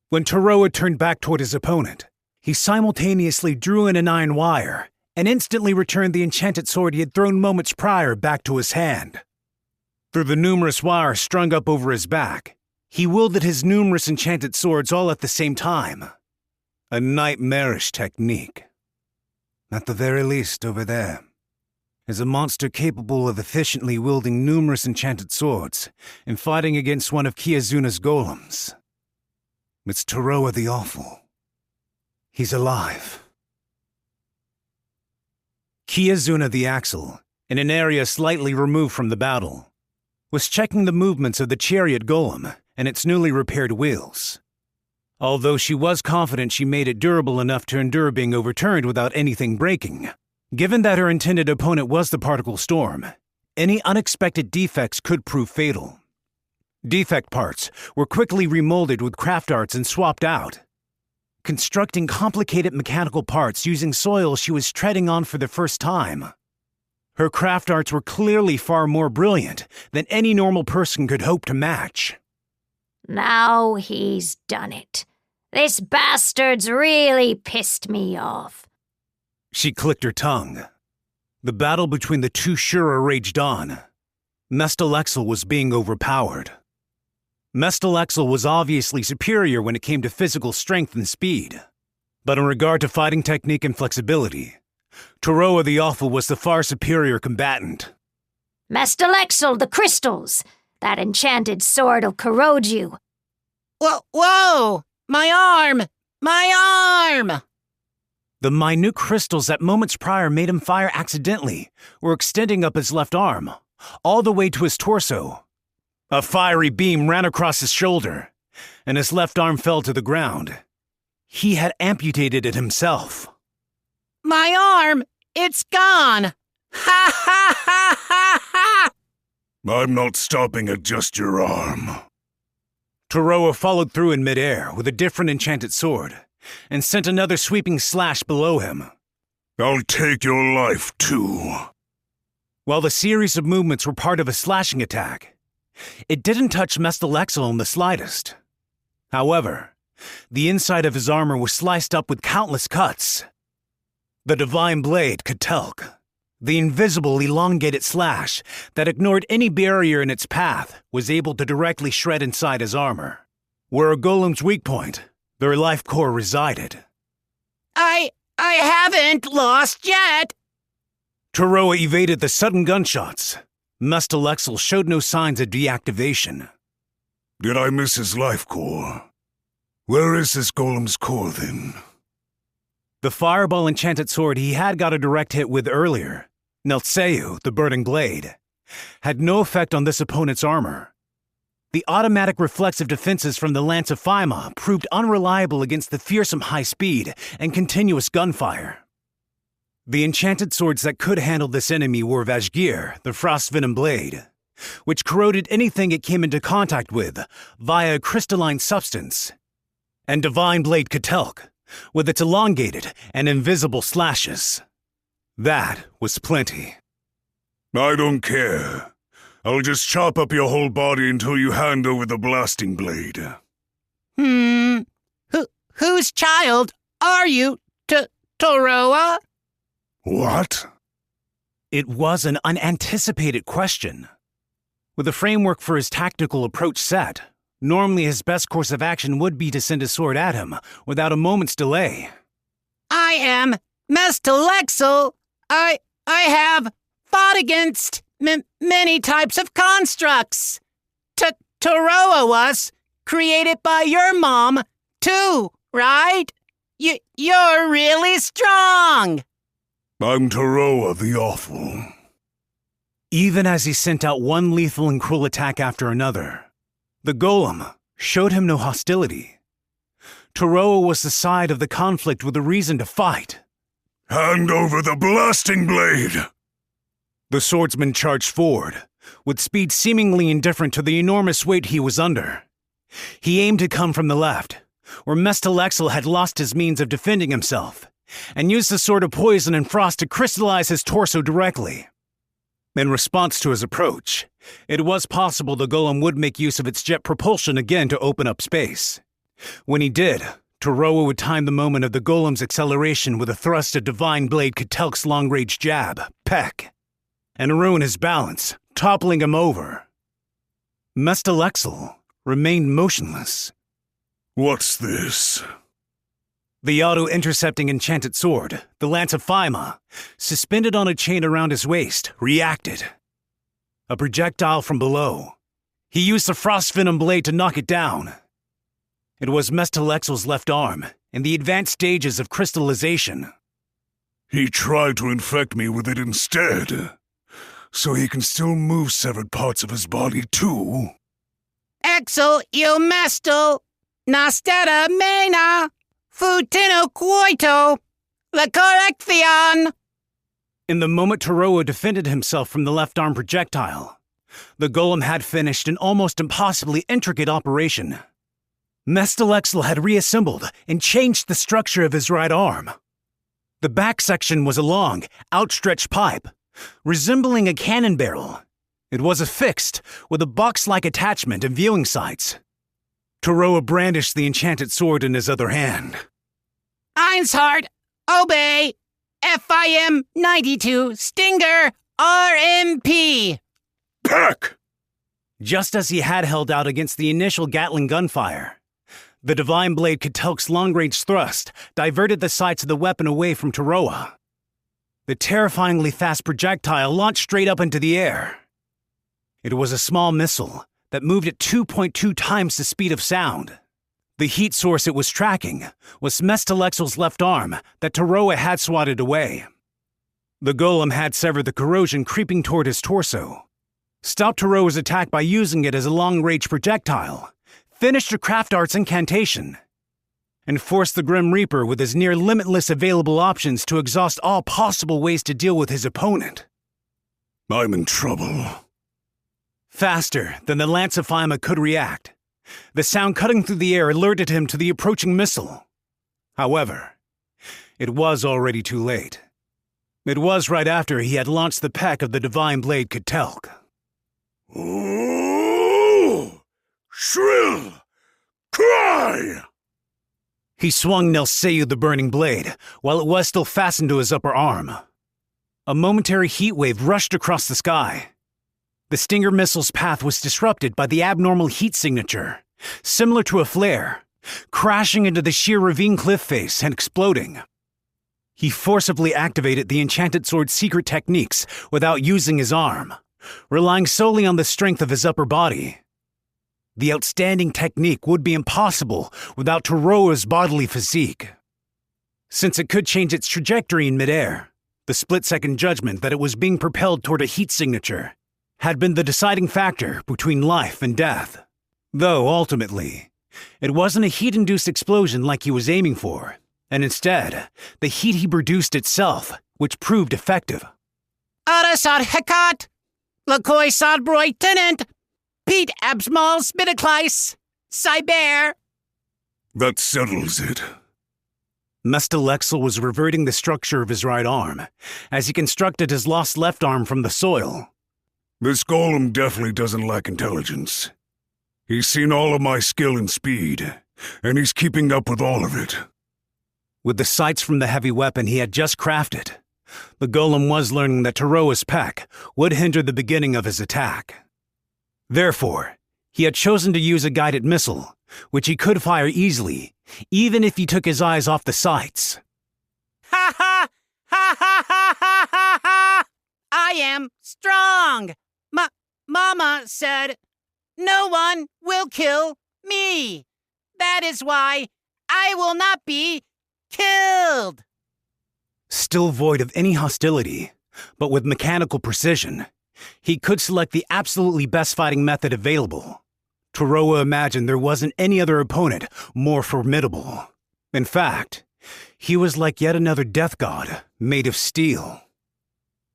When Toroa turned back toward his opponent, he simultaneously drew in an iron wire and instantly returned the enchanted sword he had thrown moments prior back to his hand. Through the numerous wires strung up over his back, he wielded his numerous enchanted swords all at the same time. A nightmarish technique. At the very least, over there, is a monster capable of efficiently wielding numerous enchanted swords and fighting against one of Kiyazuna's golems. It's Toroa the Awful. He's alive. Kiyazuna the Axle, in an area slightly removed from the battle, was checking the movements of the chariot golem and its newly repaired wheels. Although she was confident she made it durable enough to endure being overturned without anything breaking, given that her intended opponent was the particle storm, any unexpected defects could prove fatal. Defect parts were quickly remolded with craft arts and swapped out. Constructing complicated mechanical parts using soil she was treading on for the first time. Her craft arts were clearly far more brilliant than any normal person could hope to match. Now he's done it. This bastard's really pissed me off. She clicked her tongue. The battle between the two Shura raged on. Mestalexel was being overpowered. Mestalexel was obviously superior when it came to physical strength and speed. But in regard to fighting technique and flexibility, Toroa the Awful was the far superior combatant. Mestalexel, the crystals! That enchanted sword'll corrode you. Whoa! My arm! My arm! The minute crystals that moments prior made him fire accidentally were extending up his left arm, all the way to his torso. A fiery beam ran across his shoulder, and his left arm fell to the ground. He had amputated it himself. My arm! It's gone! Ha ha ha ha ha! I'm not stopping at just your arm. Toroa followed through in midair with a different enchanted sword, and sent another sweeping slash below him. I'll take your life, too. While the series of movements were part of a slashing attack, it didn't touch Mestalexel in the slightest. However, the inside of his armor was sliced up with countless cuts. The divine blade, Ketelk, the invisible elongated slash that ignored any barrier in its path, was able to directly shred inside his armor, where a golem's weak point, their life core, resided. I haven't lost yet! Taroa evaded the sudden gunshots. Mestalexel showed no signs of deactivation. Did I miss his life core? Where is this golem's core, then? The fireball enchanted sword he had got a direct hit with earlier, Neltseu, the burning blade, had no effect on this opponent's armor. The automatic reflexive defenses from the Lance of Phaima proved unreliable against the fearsome high speed and continuous gunfire. The enchanted swords that could handle this enemy were Vashgir, the Frost Venom Blade, which corroded anything it came into contact with via a crystalline substance, and Divine Blade Ketelk, with its elongated and invisible slashes. That was plenty. I don't care. I'll just chop up your whole body until you hand over the blasting blade. Whose child are you, Taroa? What? It was an unanticipated question. With the framework for his tactical approach set, normally his best course of action would be to send his sword at him without a moment's delay. I am Mestalexel. I have fought against many types of constructs. Taroa was created by your mom, too, right? You're really strong. I'm Taroa the Awful. Even as he sent out one lethal and cruel attack after another, the golem showed him no hostility. Taroa was the side of the conflict with a reason to fight. Hand over the blasting blade! The swordsman charged forward, with speed seemingly indifferent to the enormous weight he was under. He aimed to come from the left, where Mestalexel had lost his means of defending himself, and used the sword of poison and frost to crystallize his torso directly. In response to his approach, it was possible the golem would make use of its jet propulsion again to open up space. When he did, Taroa would time the moment of the golem's acceleration with a thrust of Divine Blade Ketelk's long-range jab, Peck, and ruin his balance, toppling him over. Mestalexel remained motionless. What's this? The auto-intercepting enchanted sword, the Lance of Phaima, suspended on a chain around his waist, reacted. A projectile from below. He used the Frost Venom Blade to knock it down. It was Mestalexel's left arm, in the advanced stages of crystallization. He tried to infect me with it instead, so he can still move severed parts of his body too. Exo il mesto, nastera mena, futino quoito, la corrección. In the moment Taroa defended himself from the left arm projectile, the golem had finished an almost impossibly intricate operation. Mestalexel had reassembled and changed the structure of his right arm. The back section was a long, outstretched pipe, resembling a cannon barrel. It was affixed with a box-like attachment and viewing sights. Taroa brandished the enchanted sword in his other hand. Einshard, obey, FIM 92, Stinger, RMP. Peck! Just as he had held out against the initial Gatling gunfire, the Divine Blade Ketelk's long-range thrust diverted the sights of the weapon away from Taroa. The terrifyingly fast projectile launched straight up into the air. It was a small missile that moved at 2.2 times the speed of sound. The heat source it was tracking was Mestalexel's left arm that Taroa had swatted away. The golem had severed the corrosion creeping toward his torso, stopped Taroa's attack by using it as a long-range projectile, finished a craft arts incantation, and forced the Grim Reaper with his near-limitless available options to exhaust all possible ways to deal with his opponent. I'm in trouble. Faster than the Lance of Phaima could react, the sound cutting through the air alerted him to the approaching missile. However, it was already too late. It was right after he had launched the peck of the Divine Blade Ketelk. Oh! Shrill! Cry! Die! He swung Nelseyu the burning blade, while it was still fastened to his upper arm. A momentary heat wave rushed across the sky. The Stinger missile's path was disrupted by the abnormal heat signature, similar to a flare, crashing into the sheer ravine cliff face and exploding. He forcibly activated the enchanted sword's secret techniques without using his arm, relying solely on the strength of his upper body. The outstanding technique would be impossible without Toroa's bodily physique. Since it could change its trajectory in midair, the split-second judgment that it was being propelled toward a heat signature had been the deciding factor between life and death. Though, ultimately, it wasn't a heat-induced explosion like he was aiming for, and instead, the heat he produced itself, which proved effective. Arasad Hekat! Lakoi Sadbroy Tenant! Pete Absmal Spidiclice! Cyber! That settles it. Mestalexel was reverting the structure of his right arm, as he constructed his lost left arm from the soil. This golem definitely doesn't lack intelligence. He's seen all of my skill and speed, and he's keeping up with all of it. With the sights from the heavy weapon he had just crafted, the golem was learning that Toroa's peck would hinder the beginning of his attack. Therefore, he had chosen to use a guided missile, which he could fire easily, even if he took his eyes off the sights. Ha ha! Ha ha ha ha ha ha! I am strong! Mama said, no one will kill me. That is why I will not be killed. Still void of any hostility, but with mechanical precision, he could select the absolutely best fighting method available. Toroa imagined there wasn't any other opponent more formidable. In fact, he was like yet another death god made of steel.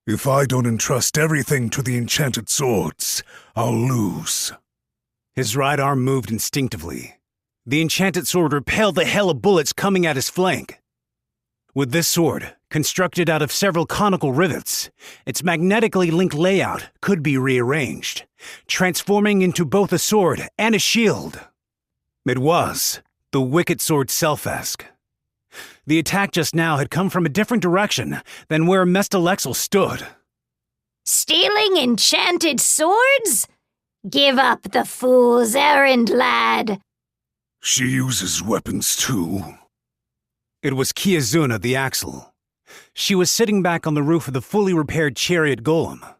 If I don't entrust everything to the enchanted swords, I'll lose. His right arm moved instinctively. The enchanted sword repelled the hail of bullets coming at his flank. With this sword, constructed out of several conical rivets, its magnetically linked layout could be rearranged, transforming into both a sword and a shield. It was the Wicked Sword Self-esque. The attack just now had come from a different direction than where Mestalexel stood. Stealing enchanted swords? Give up the fool's errand, lad. She uses weapons too. It was Kiazuna the Axle. She was sitting back on the roof of the fully repaired chariot golem.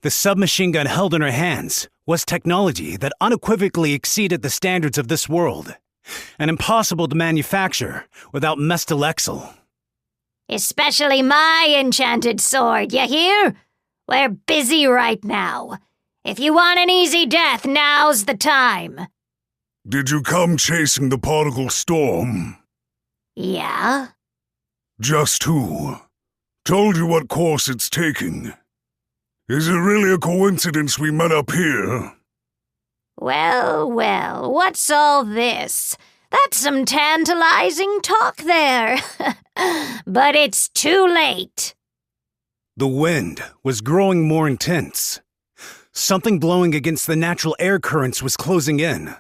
The submachine gun held in her hands was technology that unequivocally exceeded the standards of this world, and impossible to manufacture without Mestalexel. Especially my enchanted sword, you hear? We're busy right now. If you want an easy death, now's the time. Did you come chasing the particle storm? Yeah? Just who? Told you what course it's taking. Is it really a coincidence we met up here? Well, what's all this? That's some tantalizing talk there. But it's too late. The wind was growing more intense. Something blowing against the natural air currents was closing in.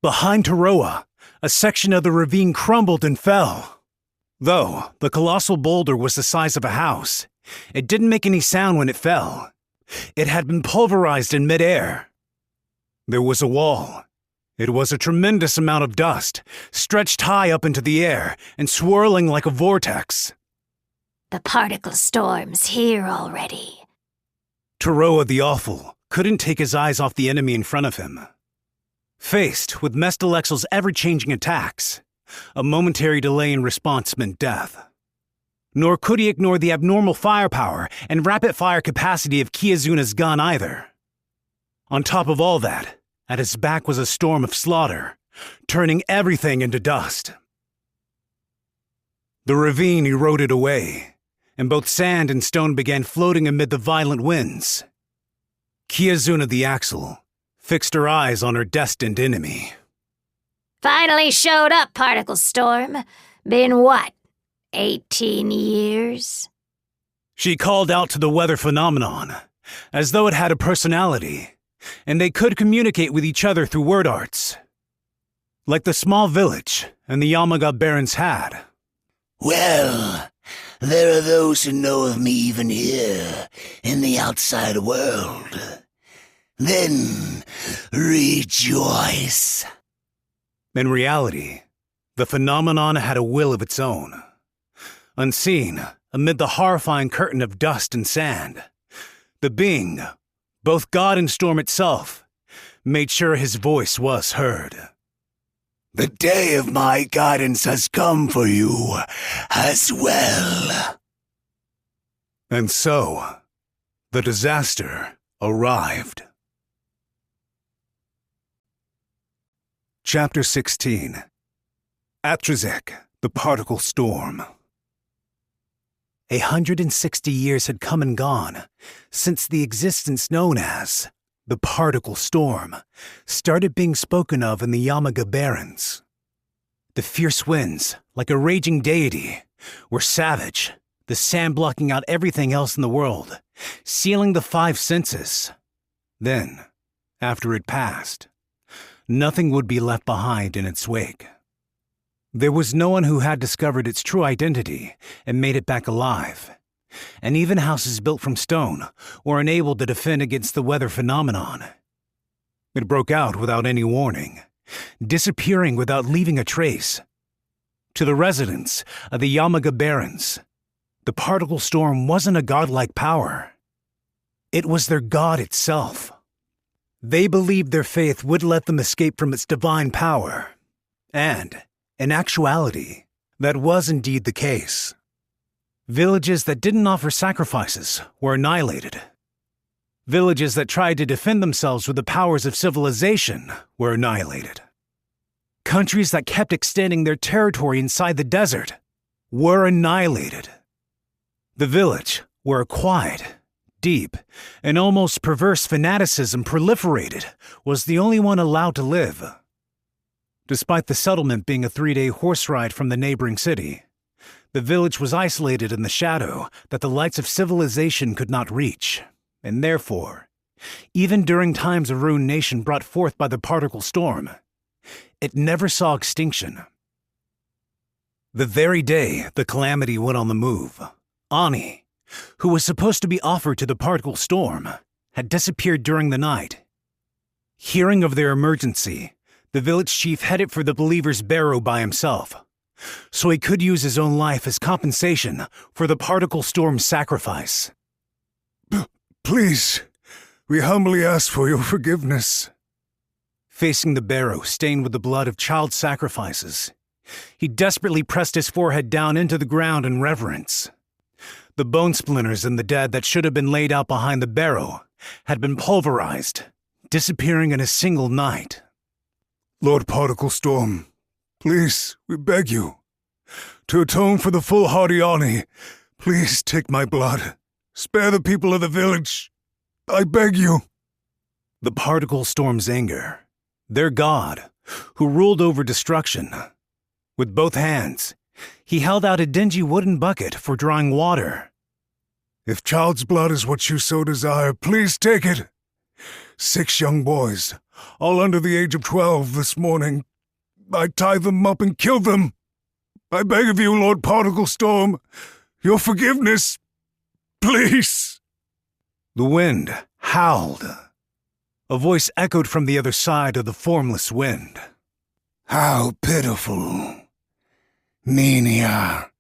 Behind Toroa, a section of the ravine crumbled and fell. Though the colossal boulder was the size of a house, it didn't make any sound when it fell. It had been pulverized in midair. There was a wall. It was a tremendous amount of dust, stretched high up into the air and swirling like a vortex. The particle storm's here already. Toroa the Awful couldn't take his eyes off the enemy in front of him. Faced with Mestalexel's ever-changing attacks, a momentary delay in response meant death. Nor could he ignore the abnormal firepower and rapid-fire capacity of Kiazuna's gun either. On top of all that, at his back was a storm of slaughter, turning everything into dust. The ravine eroded away, and both sand and stone began floating amid the violent winds. Kiazuna the Axle fixed her eyes on her destined enemy. Finally showed up, particle storm. Been what, 18 years? She called out to the weather phenomenon, as though it had a personality, and they could communicate with each other through word arts. like the small village and the Yamaga barons had. Well, there are those who know of me even here, in the outside world. Then rejoice. In reality, the phenomenon had a will of its own. Unseen, amid the horrifying curtain of dust and sand, the being, both God and storm itself, made sure his voice was heard. The day of my guidance has come for you as well. And so, the disaster arrived. Chapter 16. Atrazek, the Particle Storm. 160 years had come and gone since the existence known as the Particle Storm started being spoken of in the Yamaga Barrens. The fierce winds, like a raging deity, were savage, the sand blocking out everything else in the world, sealing the five senses. Then, after it passed, nothing would be left behind in its wake. There was no one who had discovered its true identity and made it back alive, and even houses built from stone were unable to defend against the weather phenomenon. It broke out without any warning, disappearing without leaving a trace. To the residents of the Yamaga Barrens, the particle storm wasn't a godlike power. It was their god itself. They believed their faith would let them escape from its divine power, and, in actuality, that was indeed the case. Villages that didn't offer sacrifices were annihilated. Villages that tried to defend themselves with the powers of civilization were annihilated. Countries that kept extending their territory inside the desert were annihilated. The village, where a quiet, deep, and almost perverse fanaticism proliferated, was the only one allowed to live. Despite the settlement being a 3-day horse ride from the neighboring city, the village was isolated in the shadow that the lights of civilization could not reach, and therefore, even during times of ruination brought forth by the particle storm, it never saw extinction. The very day the calamity went on the move, Ani, who was supposed to be offered to the particle storm, had disappeared during the night. Hearing of their emergency, the village chief headed for the believer's barrow by himself, so he could use his own life as compensation for the particle storm's sacrifice. Please, we humbly ask for your forgiveness. Facing the barrow stained with the blood of child sacrifices, he desperately pressed his forehead down into the ground in reverence. The bone splinters in the dead that should have been laid out behind the barrow had been pulverized, disappearing in a single night. Lord Particle Storm, please, we beg you, to atone for the foolhardy Ani, please take my blood. Spare the people of the village. I beg you. The particle storm's anger, their god, who ruled over destruction. With both hands, he held out a dingy wooden bucket for drawing water. If child's blood is what you so desire, please take it. 6 young boys, all under the age of 12 this morning. I tied them up and killed them. I beg of you, Lord Particle Storm, your forgiveness. Please. The wind howled. A voice echoed from the other side of the formless wind. How pitiful. Ninia,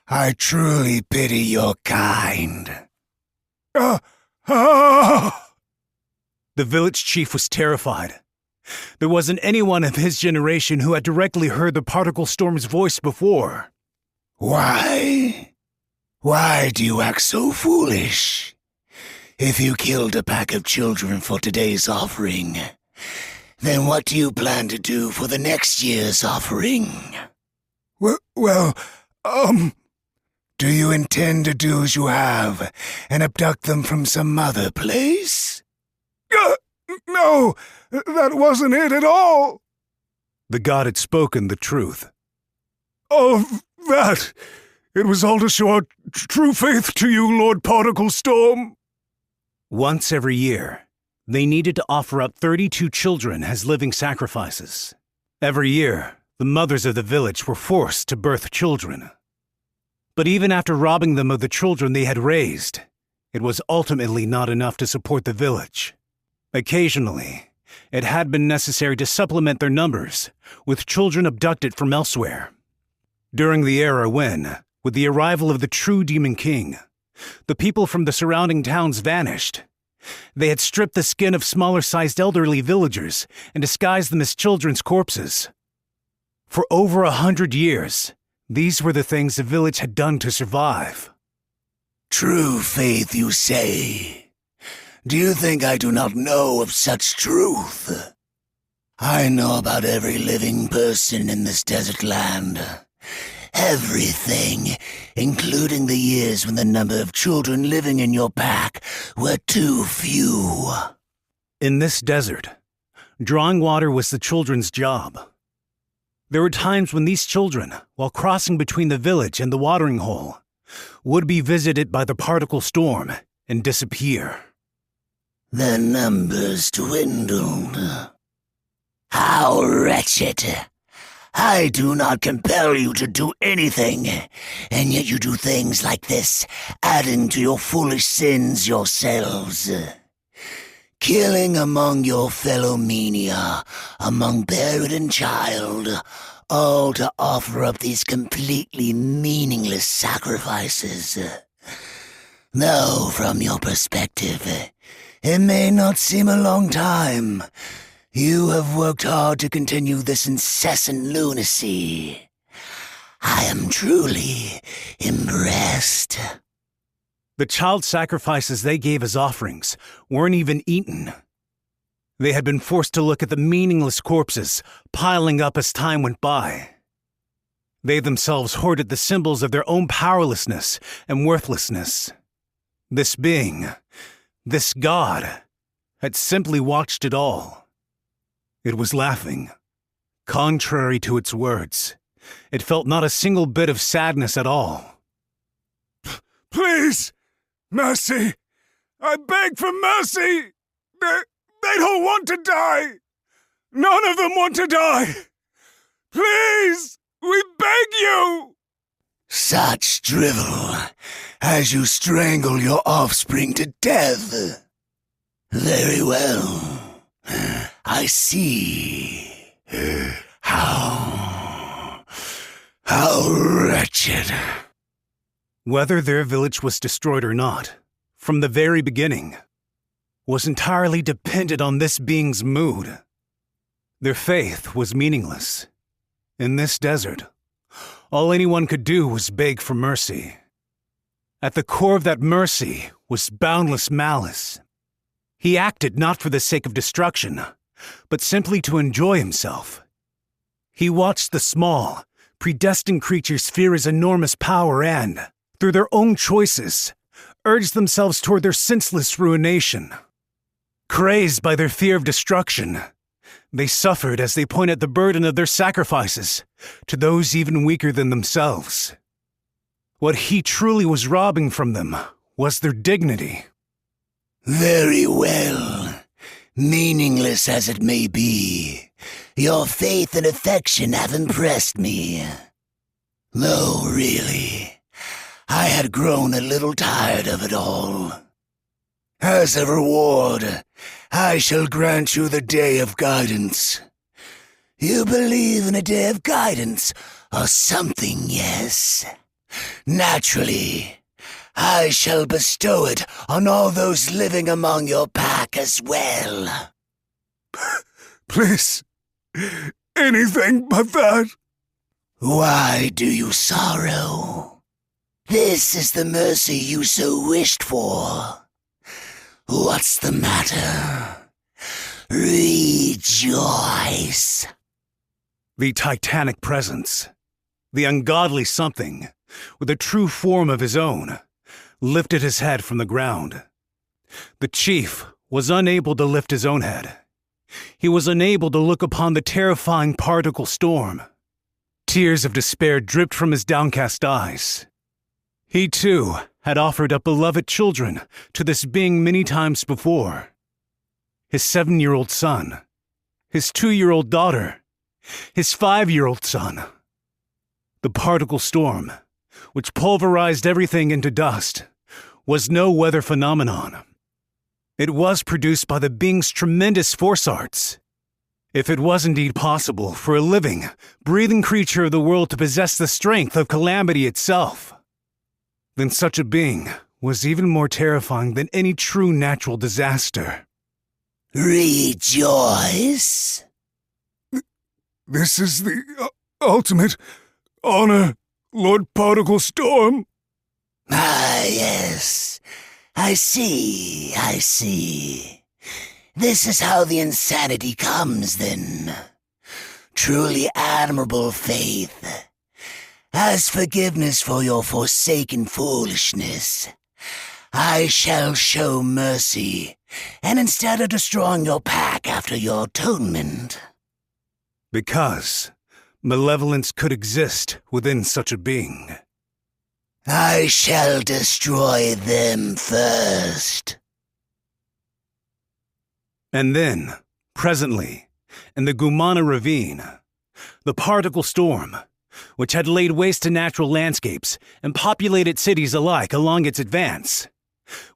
I truly pity your kind. The village chief was terrified. There wasn't anyone of his generation who had directly heard the particle storm's voice before. Why? Why do you act so foolish? If you killed a pack of children for today's offering, then what do you plan to do for the next year's offering? Well, Do you intend to do as you have and abduct them from some other place? No, that wasn't it at all. The god had spoken the truth. All of that, it was all to show our true faith to you, Lord Particle Storm. Once every year, they needed to offer up 32 children as living sacrifices. Every year, the mothers of the village were forced to birth children. But even after robbing them of the children they had raised, it was ultimately not enough to support the village. Occasionally, it had been necessary to supplement their numbers with children abducted from elsewhere. During the era when, with the arrival of the true Demon King, the people from the surrounding towns vanished, they had stripped the skin of smaller-sized elderly villagers and disguised them as children's corpses. For over 100 years, these were the things the village had done to survive. True faith, you say? Do you think I do not know of such truth? I know about every living person in this desert land. Everything, including the years when the number of children living in your pack were too few. In this desert, drawing water was the children's job. There were times when these children, while crossing between the village and the watering hole, would be visited by the particle storm and disappear. The numbers dwindled. How wretched! I do not compel you to do anything, and yet you do things like this, adding to your foolish sins yourselves. Killing among your fellow mania, among parent and child, all to offer up these completely meaningless sacrifices. Though, from your perspective, it may not seem a long time, you have worked hard to continue this incessant lunacy. I am truly impressed. The child sacrifices they gave as offerings weren't even eaten. They had been forced to look at the meaningless corpses piling up as time went by. They themselves hoarded the symbols of their own powerlessness and worthlessness. This being, this god, had simply watched it all. It was laughing. Contrary to its words, it felt not a single bit of sadness at all. Please! Mercy! I beg for mercy! They don't want to die! None of them want to die! Please! We beg you! Such drivel as you strangle your offspring to death. Very well. I see. How wretched. Whether their village was destroyed or not, from the very beginning, was entirely dependent on this being's mood. Their faith was meaningless. In this desert, all anyone could do was beg for mercy. At the core of that mercy was boundless malice. He acted not for the sake of destruction, but simply to enjoy himself. He watched the small, predestined creatures fear his enormous power and, through their own choices, urged themselves toward their senseless ruination. Crazed by their fear of destruction, they suffered as they pointed the burden of their sacrifices to those even weaker than themselves. What he truly was robbing from them was their dignity. Very well. Meaningless as it may be, your faith and affection have impressed me. Though, really, I had grown a little tired of it all. As a reward, I shall grant you the Day of Guidance. You believe in a Day of Guidance, or something, yes? Naturally, I shall bestow it on all those living among your pack as well. Please, anything but that. Why do you sorrow? This is the mercy you so wished for. What's the matter? Rejoice. The titanic presence, the ungodly something, with a true form of his own, lifted his head from the ground. The chief was unable to lift his own head. He was unable to look upon the terrifying particle storm. Tears of despair dripped from his downcast eyes. He, too, had offered up beloved children to this being many times before. His 7-year-old son, his 2-year-old daughter, his 5-year-old son. The particle storm, which pulverized everything into dust, was no weather phenomenon. It was produced by the being's tremendous force arts. If it was indeed possible for a living, breathing creature of the world to possess the strength of calamity itself, then such a being was even more terrifying than any true natural disaster. Rejoice. This is the ultimate honor, Lord Particle Storm. Ah, yes. I see. This is how the insanity comes, then. Truly admirable faith. As forgiveness for your forsaken foolishness, I shall show mercy, and instead of destroying your pack after your atonement. Because malevolence could exist within such a being. I shall destroy them first. And then, presently, in the Gumana ravine, the particle storm, which had laid waste to natural landscapes and populated cities alike along its advance,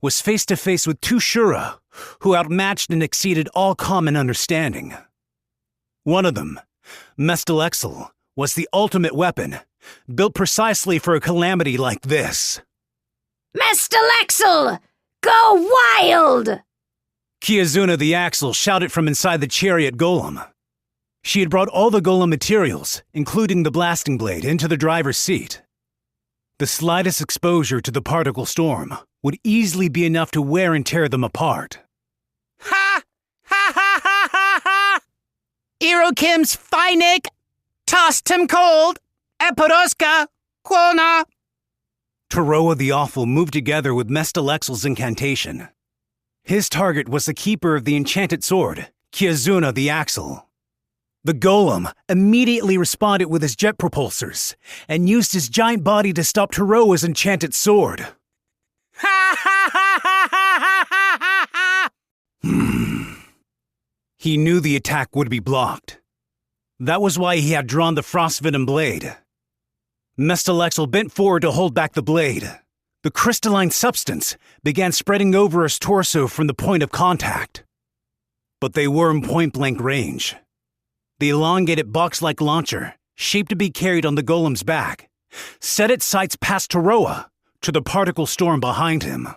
was face to face with two Shura who outmatched and exceeded all common understanding. One of them, Mestalexel, was the ultimate weapon, built precisely for a calamity like this. Mestalexel! Go wild! Kiazuna the Axle shouted from inside the chariot golem. She had brought all the golem materials, including the blasting blade, into the driver's seat. The slightest exposure to the particle storm would easily be enough to wear and tear them apart. Ha! Ha ha ha ha ha! Irokim's Finik! Tossed him cold! Eporoska! Quona! Taroa the Awful moved together with Mestalexel's incantation. His target was the keeper of the enchanted sword, Kiazuna the Axle. The golem immediately responded with his jet propulsors and used his giant body to stop Taroa's enchanted sword. Ha ha ha ha ha ha ha! He knew the attack would be blocked. That was why he had drawn the frost-venom blade. Mestalexel bent forward to hold back the blade. The crystalline substance began spreading over his torso from the point of contact. But they were in point-blank range. The elongated box-like launcher, shaped to be carried on the golem's back, set its sights past Taroa to the particle storm behind him.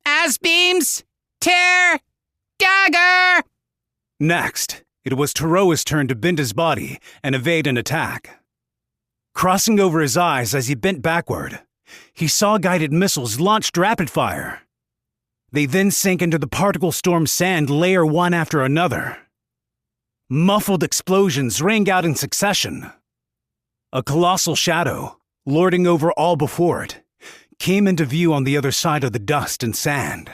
As beams! Tear! Dagger! Next, it was Taroa's turn to bend his body and evade an attack. Crossing over his eyes as he bent backward, he saw guided missiles launched rapid fire. They then sank into the particle storm sand layer one after another. Muffled explosions rang out in succession. A colossal shadow, lording over all before it, came into view on the other side of the dust and sand.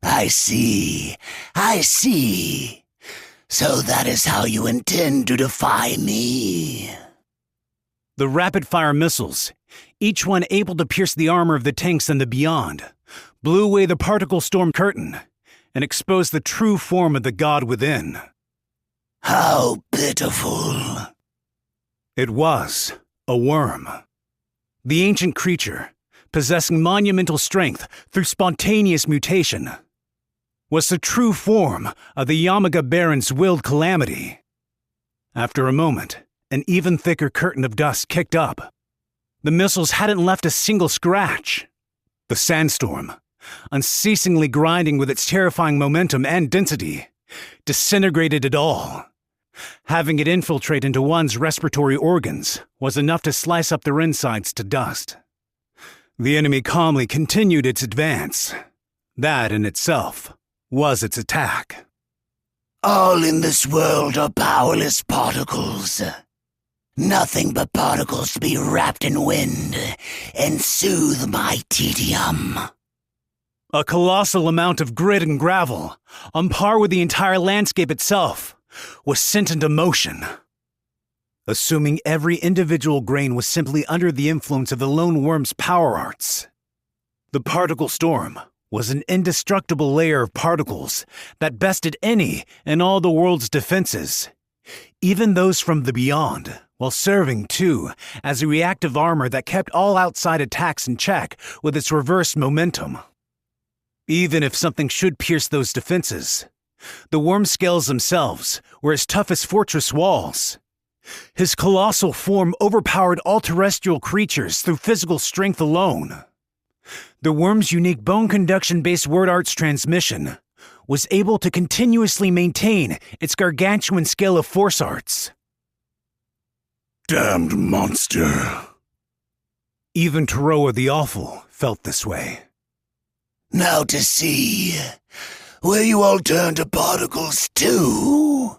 I see. So that is how you intend to defy me. The rapid-fire missiles, each one able to pierce the armor of the tanks and the beyond, blew away the particle storm curtain and exposed the true form of the god within. How pitiful. It was a worm. The ancient creature, possessing monumental strength through spontaneous mutation, was the true form of the Yamaga Baron's willed calamity. After a moment, an even thicker curtain of dust kicked up. The missiles hadn't left a single scratch. The sandstorm, unceasingly grinding with its terrifying momentum and density, disintegrated it all. Having it infiltrate into one's respiratory organs was enough to slice up their insides to dust. The enemy calmly continued its advance. That in itself was its attack. All in this world are powerless particles. Nothing but particles to be wrapped in wind and soothe my tedium. A colossal amount of grit and gravel, on par with the entire landscape itself, was sent into motion. Assuming every individual grain was simply under the influence of the lone worm's power arts, the particle storm was an indestructible layer of particles that bested any and all the world's defenses, even those from the beyond, while serving, too, as a reactive armor that kept all outside attacks in check with its reverse momentum. Even if something should pierce those defenses, the worm scales themselves were as tough as fortress walls. His colossal form overpowered all terrestrial creatures through physical strength alone. The worm's unique bone conduction-based word arts transmission was able to continuously maintain its gargantuan scale of force arts. Damned monster. Even Taroa the Awful felt this way. Now to see, will you all turn to particles too?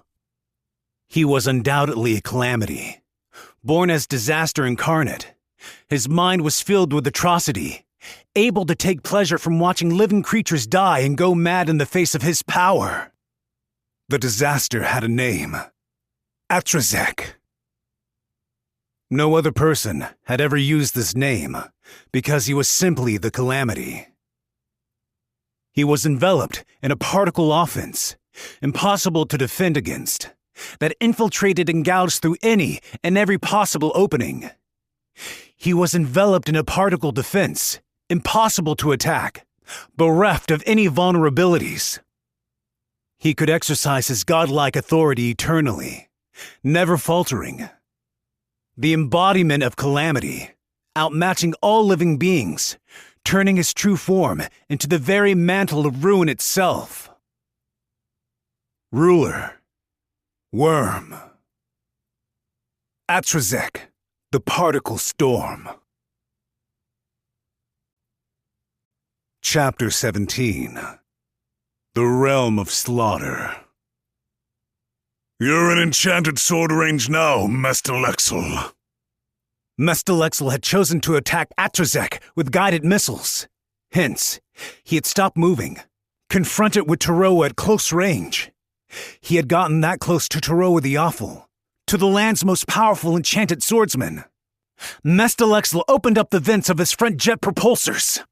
He was undoubtedly a calamity. Born as disaster incarnate, his mind was filled with atrocity, able to take pleasure from watching living creatures die and go mad in the face of his power. The disaster had a name: Atrazek. No other person had ever used this name because he was simply the calamity. He was enveloped in a particle offense, impossible to defend against, that infiltrated and gouged through any and every possible opening. He was enveloped in a particle defense, impossible to attack, bereft of any vulnerabilities. He could exercise his godlike authority eternally, never faltering. The embodiment of calamity, outmatching all living beings, turning his true form into the very mantle of ruin itself. Ruler. Worm. Atrazek, the particle storm. Chapter 17. The Realm of Slaughter. You're in enchanted sword range now, Mestalexel. Mestalexel had chosen to attack Atrazek with guided missiles. Hence, he had stopped moving, confronted with Taroa at close range. He had gotten that close to Taroa the Awful, to the land's most powerful enchanted swordsman. Mestalexel opened up the vents of his front jet propulsors.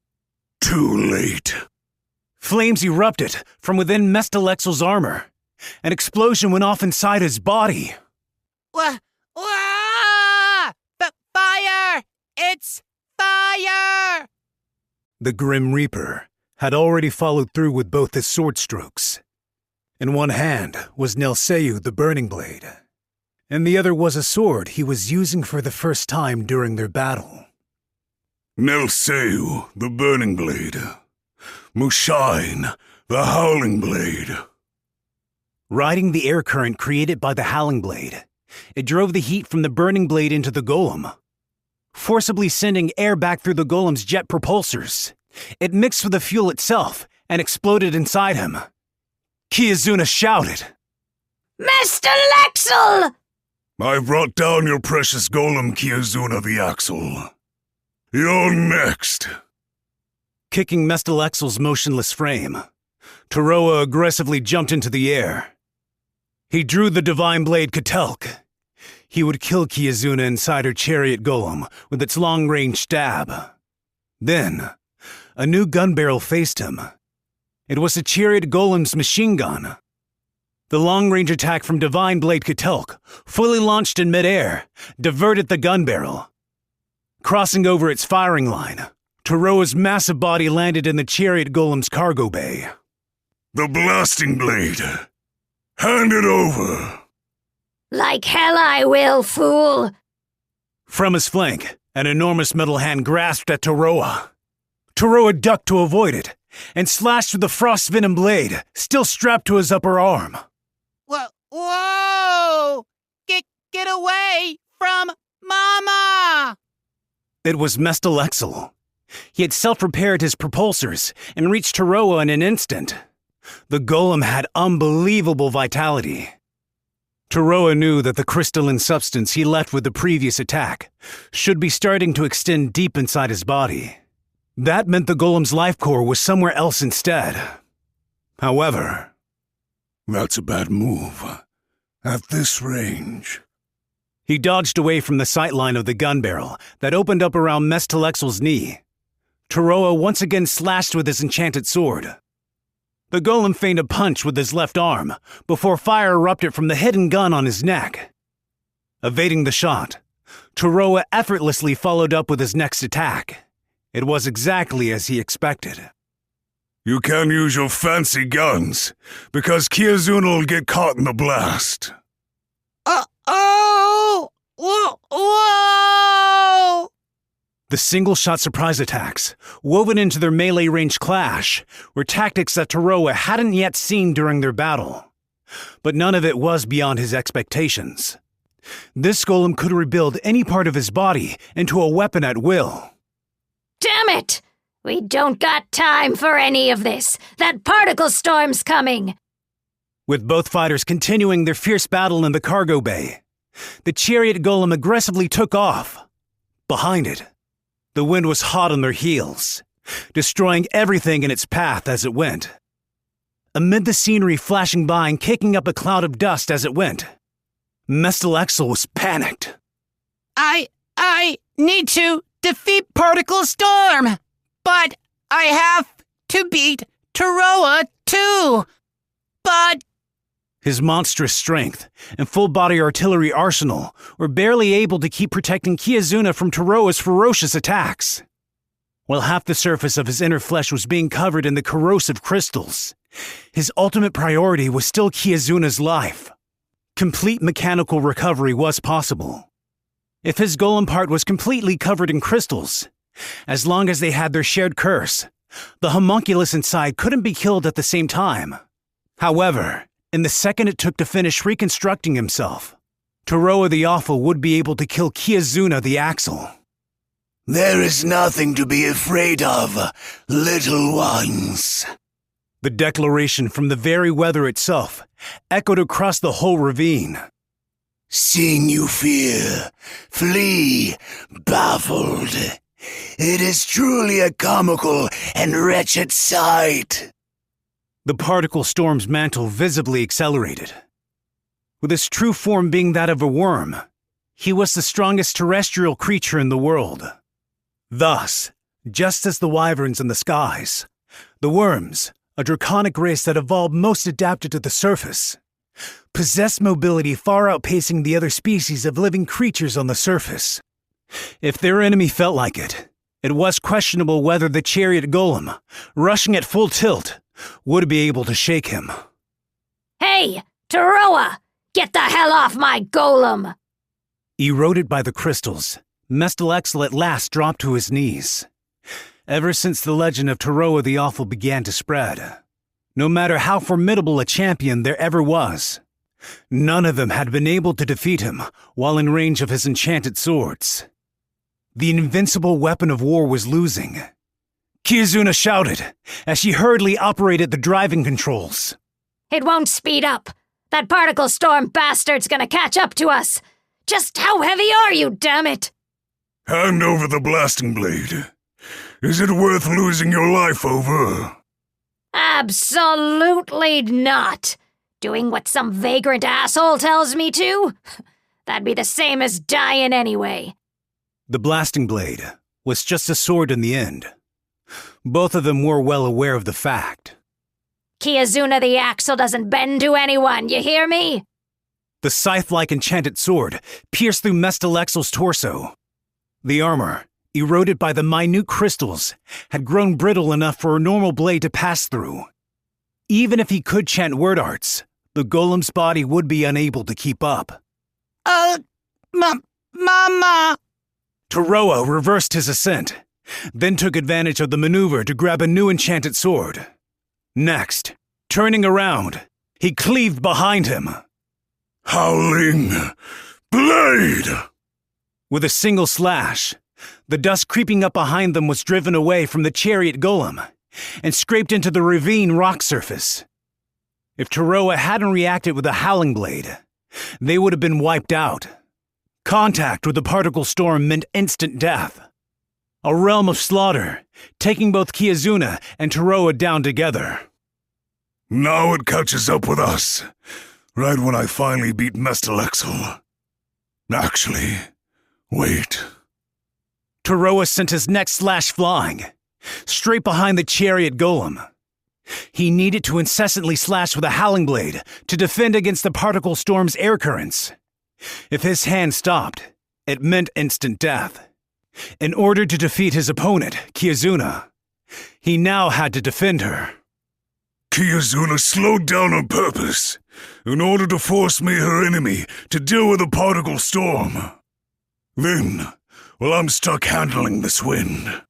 Too late. Flames erupted from within Mestalexel's armor. An explosion went off inside his body. Fire! It's fire! The Grim Reaper had already followed through with both his sword strokes. In one hand was Nelseu the Burning Blade. In the other was a sword he was using for the first time during their battle. Nelseu, the Burning Blade. Mushain, the Howling Blade. Riding the air current created by the Howling Blade, it drove the heat from the Burning Blade into the golem, forcibly sending air back through the golem's jet propulsors. It mixed with the fuel itself and exploded inside him. Kiyazuna shouted, Mestalexel! I've brought down your precious golem, Kiyazuna the Axle. You're next. Kicking Mestalexel's motionless frame, Taroa aggressively jumped into the air. He drew the divine blade Ketelk. He would kill Kiyazuna inside her chariot golem with its long-range stab. Then, a new gun barrel faced him. It was the chariot golem's machine gun. The long-range attack from divine blade Ketelk, fully launched in midair, diverted the gun barrel. Crossing over its firing line, Taroa's massive body landed in the chariot golem's cargo bay. The blasting blade. Hand it over. Like hell I will, fool! From his flank, an enormous metal hand grasped at Taroa. Taroa ducked to avoid it, and slashed with the frost venom blade, still strapped to his upper arm. Whoa! Get away from Mama! It was Mestalexel. He had self-repaired his propulsors and reached Taroa in an instant. The golem had unbelievable vitality. Taroa knew that the crystalline substance he left with the previous attack should be starting to extend deep inside his body. That meant the golem's life core was somewhere else instead. However, that's a bad move. At this range. He dodged away from the sightline of the gun barrel that opened up around Mestalexel's knee. Toroa once again slashed with his enchanted sword. The golem feigned a punch with his left arm before fire erupted from the hidden gun on his neck. Evading the shot, Toroa effortlessly followed up with his next attack. It was exactly as he expected. You can't use your fancy guns, because Kiyozuna'll get caught in the blast. Oh! Whoa! The single-shot surprise attacks, woven into their melee-range clash, were tactics that Toroa hadn't yet seen during their battle. But none of it was beyond his expectations. This golem could rebuild any part of his body into a weapon at will. Damn it! We don't got time for any of this. That particle storm's coming. With both fighters continuing their fierce battle in the cargo bay, the chariot golem aggressively took off. Behind it, the wind was hot on their heels, destroying everything in its path as it went. Amid the scenery flashing by and kicking up a cloud of dust as it went, Mestelexel was panicked. I need to defeat Particle Storm, but I have to beat Toroa too. But his monstrous strength and full-body artillery arsenal were barely able to keep protecting Kiyozuna from Toroa's ferocious attacks. While half the surface of his inner flesh was being covered in the corrosive crystals, his ultimate priority was still Kiyozuna's life. Complete mechanical recovery was possible. If his golem part was completely covered in crystals, as long as they had their shared curse, the homunculus inside couldn't be killed at the same time. However, in the second it took to finish reconstructing himself, Toroa the Awful would be able to kill Kiyozuna the Axle. There is nothing to be afraid of, little ones. The declaration from the very weather itself echoed across the whole ravine. Seeing you fear, flee, baffled. It is truly a comical and wretched sight. The particle storm's mantle visibly accelerated. With his true form being that of a worm, he was the strongest terrestrial creature in the world. Thus, just as the wyverns in the skies, the worms, a draconic race that evolved most adapted to the surface, possessed mobility far outpacing the other species of living creatures on the surface. If their enemy felt like it, it was questionable whether the chariot golem, rushing at full tilt, would be able to shake him. Hey, Toroa! Get the hell off my golem! Eroded by the crystals, Mestelexel at last dropped to his knees. Ever since the legend of Toroa the Awful began to spread, no matter how formidable a champion there ever was, none of them had been able to defeat him while in range of his enchanted swords. The invincible weapon of war was losing. Kiyozuna shouted as she hurriedly operated the driving controls. It won't speed up. That particle storm bastard's gonna catch up to us. Just how heavy are you, damn it? Hand over the blasting blade. Is it worth losing your life over? Absolutely not. Doing what some vagrant asshole tells me to? That'd be the same as dying anyway. The blasting blade was just a sword in the end. Both of them were well aware of the fact. Kiyozuna the Axle doesn't bend to anyone, you hear me? The scythe-like enchanted sword pierced through Mestelexel's torso. The armor, eroded by the minute crystals, had grown brittle enough for a normal blade to pass through. Even if he could chant word arts, the golem's body would be unable to keep up. Mama! Toroa reversed his ascent, then took advantage of the maneuver to grab a new enchanted sword. Next, turning around, he cleaved behind him. Howling blade! With a single slash, the dust creeping up behind them was driven away from the chariot golem and scraped into the ravine rock surface. If Toroa hadn't reacted with a howling blade, they would have been wiped out. Contact with the particle storm meant instant death. A realm of slaughter, taking both Kiyozuna and Toroa down together. Now it catches up with us, right when I finally beat Mestelexel. Actually, wait. Toroa sent his next slash flying, straight behind the chariot golem. He needed to incessantly slash with a howling blade to defend against the particle storm's air currents. If his hand stopped, it meant instant death. In order to defeat his opponent, Kiyazuna, he now had to defend her. Kiyazuna slowed down on purpose, in order to force me, her enemy, to deal with the particle storm. Then, while I'm stuck handling this wind.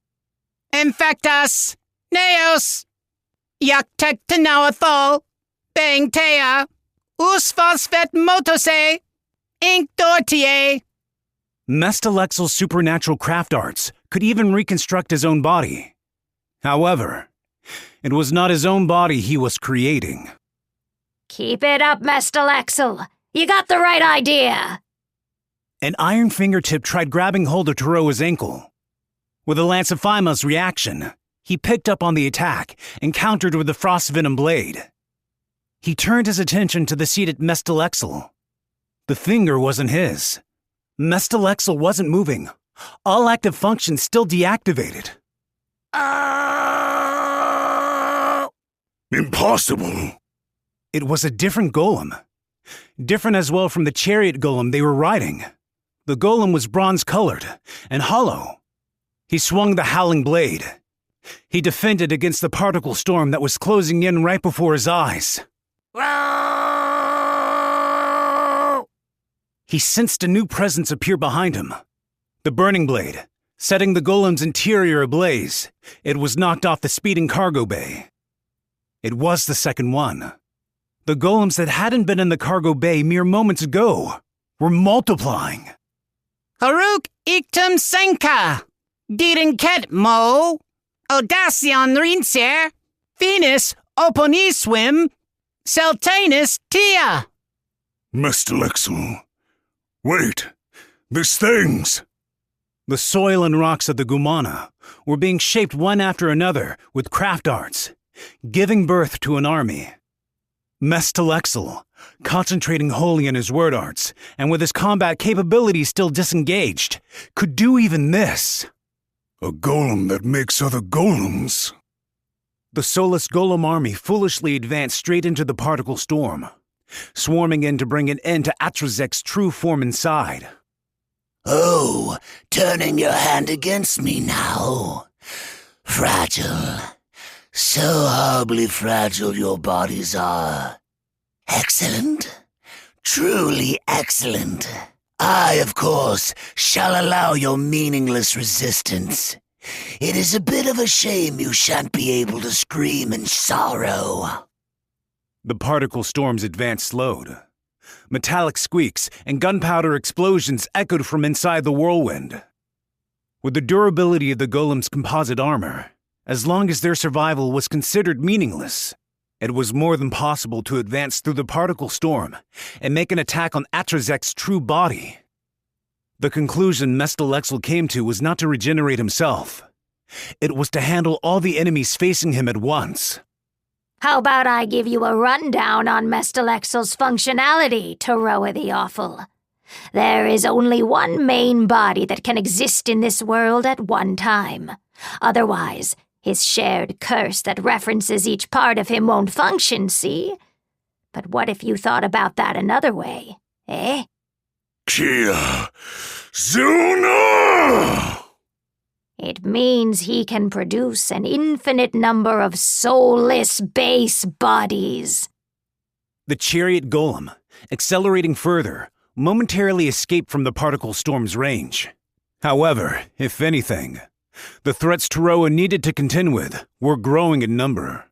Infectus! Neos! Yaktek Tenauathol! Bang Tea! Us Phosphet Motose! Ink Dortier! Mestalexel's supernatural craft arts could even reconstruct his own body. However, it was not his own body he was creating. Keep it up, Mestalexel. You got the right idea. An iron fingertip tried grabbing hold of Taroa's ankle. With a Lance of Phyma's reaction, he picked up on the attack and countered with the Frost Venom blade. He turned his attention to the seated Mestalexel. The finger wasn't his. Mestalexel wasn't moving. All active functions still deactivated. Impossible! It was a different golem. Different as well from the chariot golem they were riding. The golem was bronze-colored and hollow. He swung the howling blade. He defended against the particle storm that was closing in right before his eyes. He sensed a new presence appear behind him. The burning blade, setting the golem's interior ablaze. It was knocked off the speeding cargo bay. It was the second one. The golems that hadn't been in the cargo bay mere moments ago were multiplying. Haruk Iktum Senka! Dirinket Mo! Audacion Rinser! Venus Oponiswim! Celtanus Tia! Mestalexel. Wait, this thing's... The soil and rocks of the Gumana were being shaped one after another with craft arts, giving birth to an army. Mestalexel, concentrating wholly on his word arts, and with his combat capabilities still disengaged, could do even this. A golem that makes other golems. The soulless golem army foolishly advanced straight into the particle storm, swarming in to bring an end to Atrazek's true form inside. Oh, turning your hand against me now. Fragile. So horribly fragile your bodies are. Excellent. Truly excellent. I, of course, shall allow your meaningless resistance. It is a bit of a shame you shan't be able to scream in sorrow. The particle storm's advance slowed. Metallic squeaks and gunpowder explosions echoed from inside the whirlwind. With the durability of the golem's composite armor, as long as their survival was considered meaningless, it was more than possible to advance through the particle storm and make an attack on Atrazek's true body. The conclusion Mestalexel came to was not to regenerate himself. It was to handle all the enemies facing him at once. How about I give you a rundown on Mestalexel's functionality, Taroa the Awful? There is only one main body that can exist in this world at one time. Otherwise, his shared curse that references each part of him won't function, see? But what if you thought about that another way, eh? Kiyazuna! It means he can produce an infinite number of soulless base bodies. The chariot golem, accelerating further, momentarily escaped from the particle storm's range. However, if anything, the threats Taroa needed to contend with were growing in number.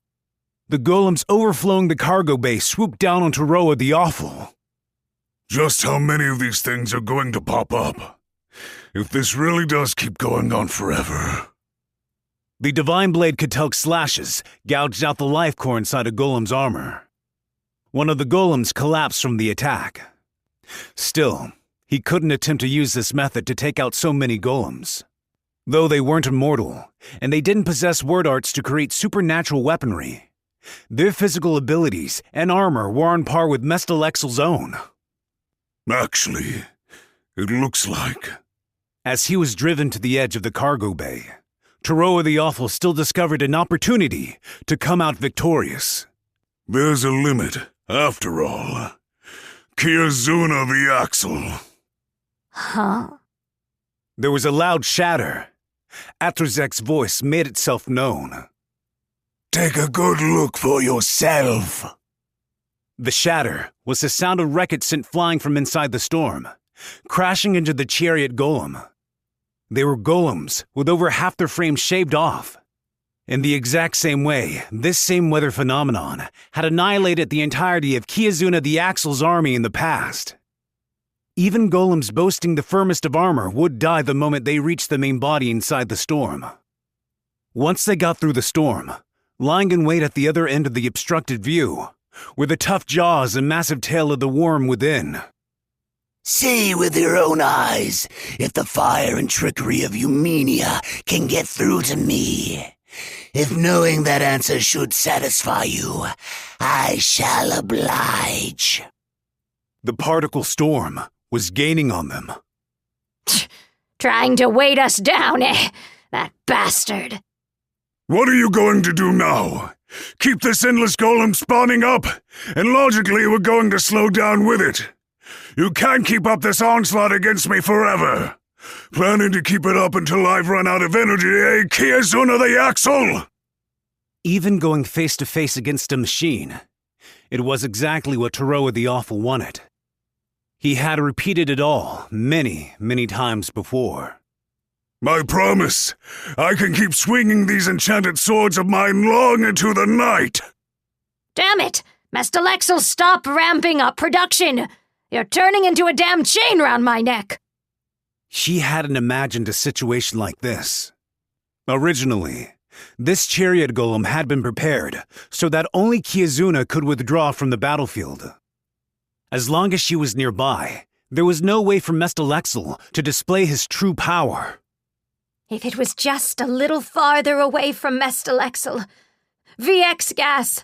The golems overflowing the cargo bay swooped down on Taroa the Awful. Just how many of these things are going to pop up? If this really does keep going on forever. The Divine Blade Ketelk's slashes gouged out the life core inside a golem's armor. One of the golems collapsed from the attack. Still, he couldn't attempt to use this method to take out so many golems. Though they weren't immortal, and they didn't possess word arts to create supernatural weaponry, their physical abilities and armor were on par with Mestalexel's own. Actually, it looks like... As he was driven to the edge of the cargo bay, Toroa the Awful still discovered an opportunity to come out victorious. There's a limit, after all. Kiazuna the Axle. Huh? There was a loud shatter. Atrazek's voice made itself known. Take a good look for yourself. The shatter was the sound of wreckage sent flying from inside the storm, crashing into the chariot golem. They were golems with over half their frames shaved off. In the exact same way, this same weather phenomenon had annihilated the entirety of Kiazuna the Axle's army in the past. Even golems boasting the firmest of armor would die the moment they reached the main body inside the storm. Once they got through the storm, lying in wait at the other end of the obstructed view were the tough jaws and massive tail of the worm within. See with your own eyes if the fire and trickery of Eumenia can get through to me. If knowing that answer should satisfy you, I shall oblige. The particle storm was gaining on them. Trying to weight us down, eh? That bastard. What are you going to do now? Keep this endless golem spawning up, and logically we're going to slow down with it. You can't keep up this onslaught against me forever. Planning to keep it up until I've run out of energy, eh, Kiazuna the Axle? Even going face to face against a machine, it was exactly what Toroa the Awful wanted. He had repeated it all many, many times before. I promise, I can keep swinging these enchanted swords of mine long into the night. Damn it! Mestalexel, stop ramping up production! You're turning into a damn chain round my neck! She hadn't imagined a situation like this. Originally, this chariot golem had been prepared so that only Kiazuna could withdraw from the battlefield. As long as she was nearby, there was no way for Mestalexel to display his true power. If it was just a little farther away from Mestalexel, VX gas,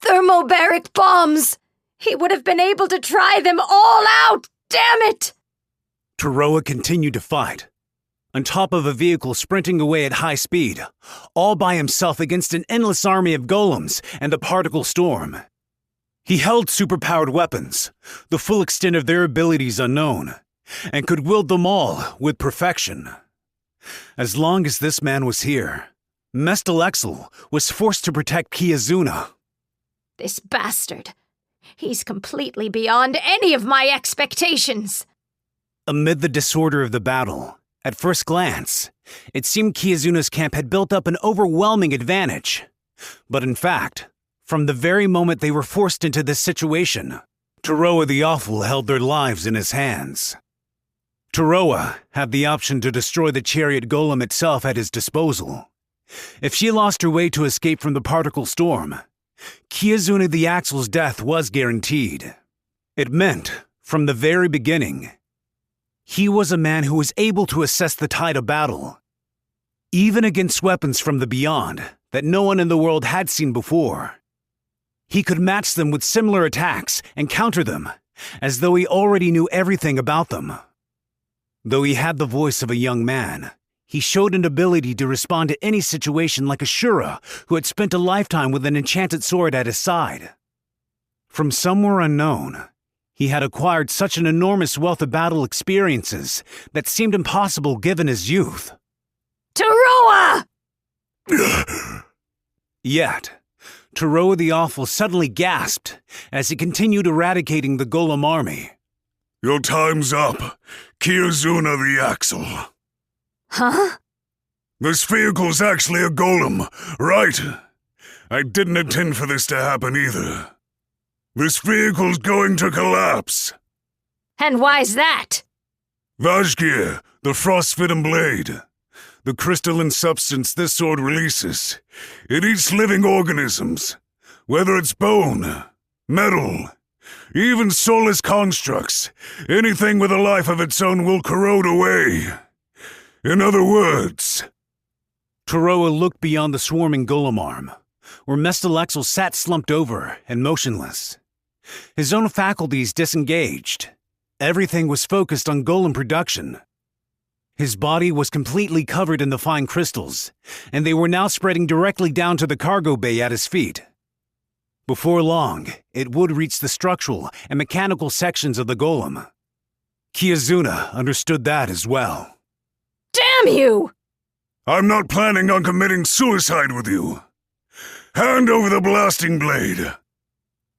thermobaric bombs, he would have been able to try them all out! Damn it! Toroa continued to fight, on top of a vehicle sprinting away at high speed, all by himself against an endless army of golems and the particle storm. He held superpowered weapons, the full extent of their abilities unknown, and could wield them all with perfection. As long as this man was here, Mestalexel was forced to protect Kiazuna. This bastard. He's completely beyond any of my expectations. Amid the disorder of the battle, at first glance, it seemed Kiazuna's camp had built up an overwhelming advantage. But in fact, from the very moment they were forced into this situation, Toroa the Awful held their lives in his hands. Toroa had the option to destroy the chariot golem itself at his disposal. If she lost her way to escape from the particle storm, Kiazuna the Axle's death was guaranteed. It meant, from the very beginning, he was a man who was able to assess the tide of battle, even against weapons from the beyond that no one in the world had seen before. He could match them with similar attacks and counter them, as though he already knew everything about them. Though he had the voice of a young man, he showed an ability to respond to any situation like Ishura, who had spent a lifetime with an enchanted sword at his side. From somewhere unknown, he had acquired such an enormous wealth of battle experiences that seemed impossible given his youth. Toroa! Yet, Toroa the Awful suddenly gasped as he continued eradicating the golem army. Your time's up, Kiazuna the Axle. Huh? This vehicle's actually a golem, right? I didn't intend for this to happen either. This vehicle's going to collapse. And why's that? Vajgir, the frostbitten blade. The crystalline substance this sword releases. It eats living organisms, whether it's bone, metal, even soulless constructs. Anything with a life of its own will corrode away. In other words... Toroa looked beyond the swarming golem arm, where Mestalexel sat slumped over and motionless. His own faculties disengaged. Everything was focused on golem production. His body was completely covered in the fine crystals, and they were now spreading directly down to the cargo bay at his feet. Before long, it would reach the structural and mechanical sections of the golem. Kiazuna understood that as well. Damn you! I'm not planning on committing suicide with you. Hand over the blasting blade.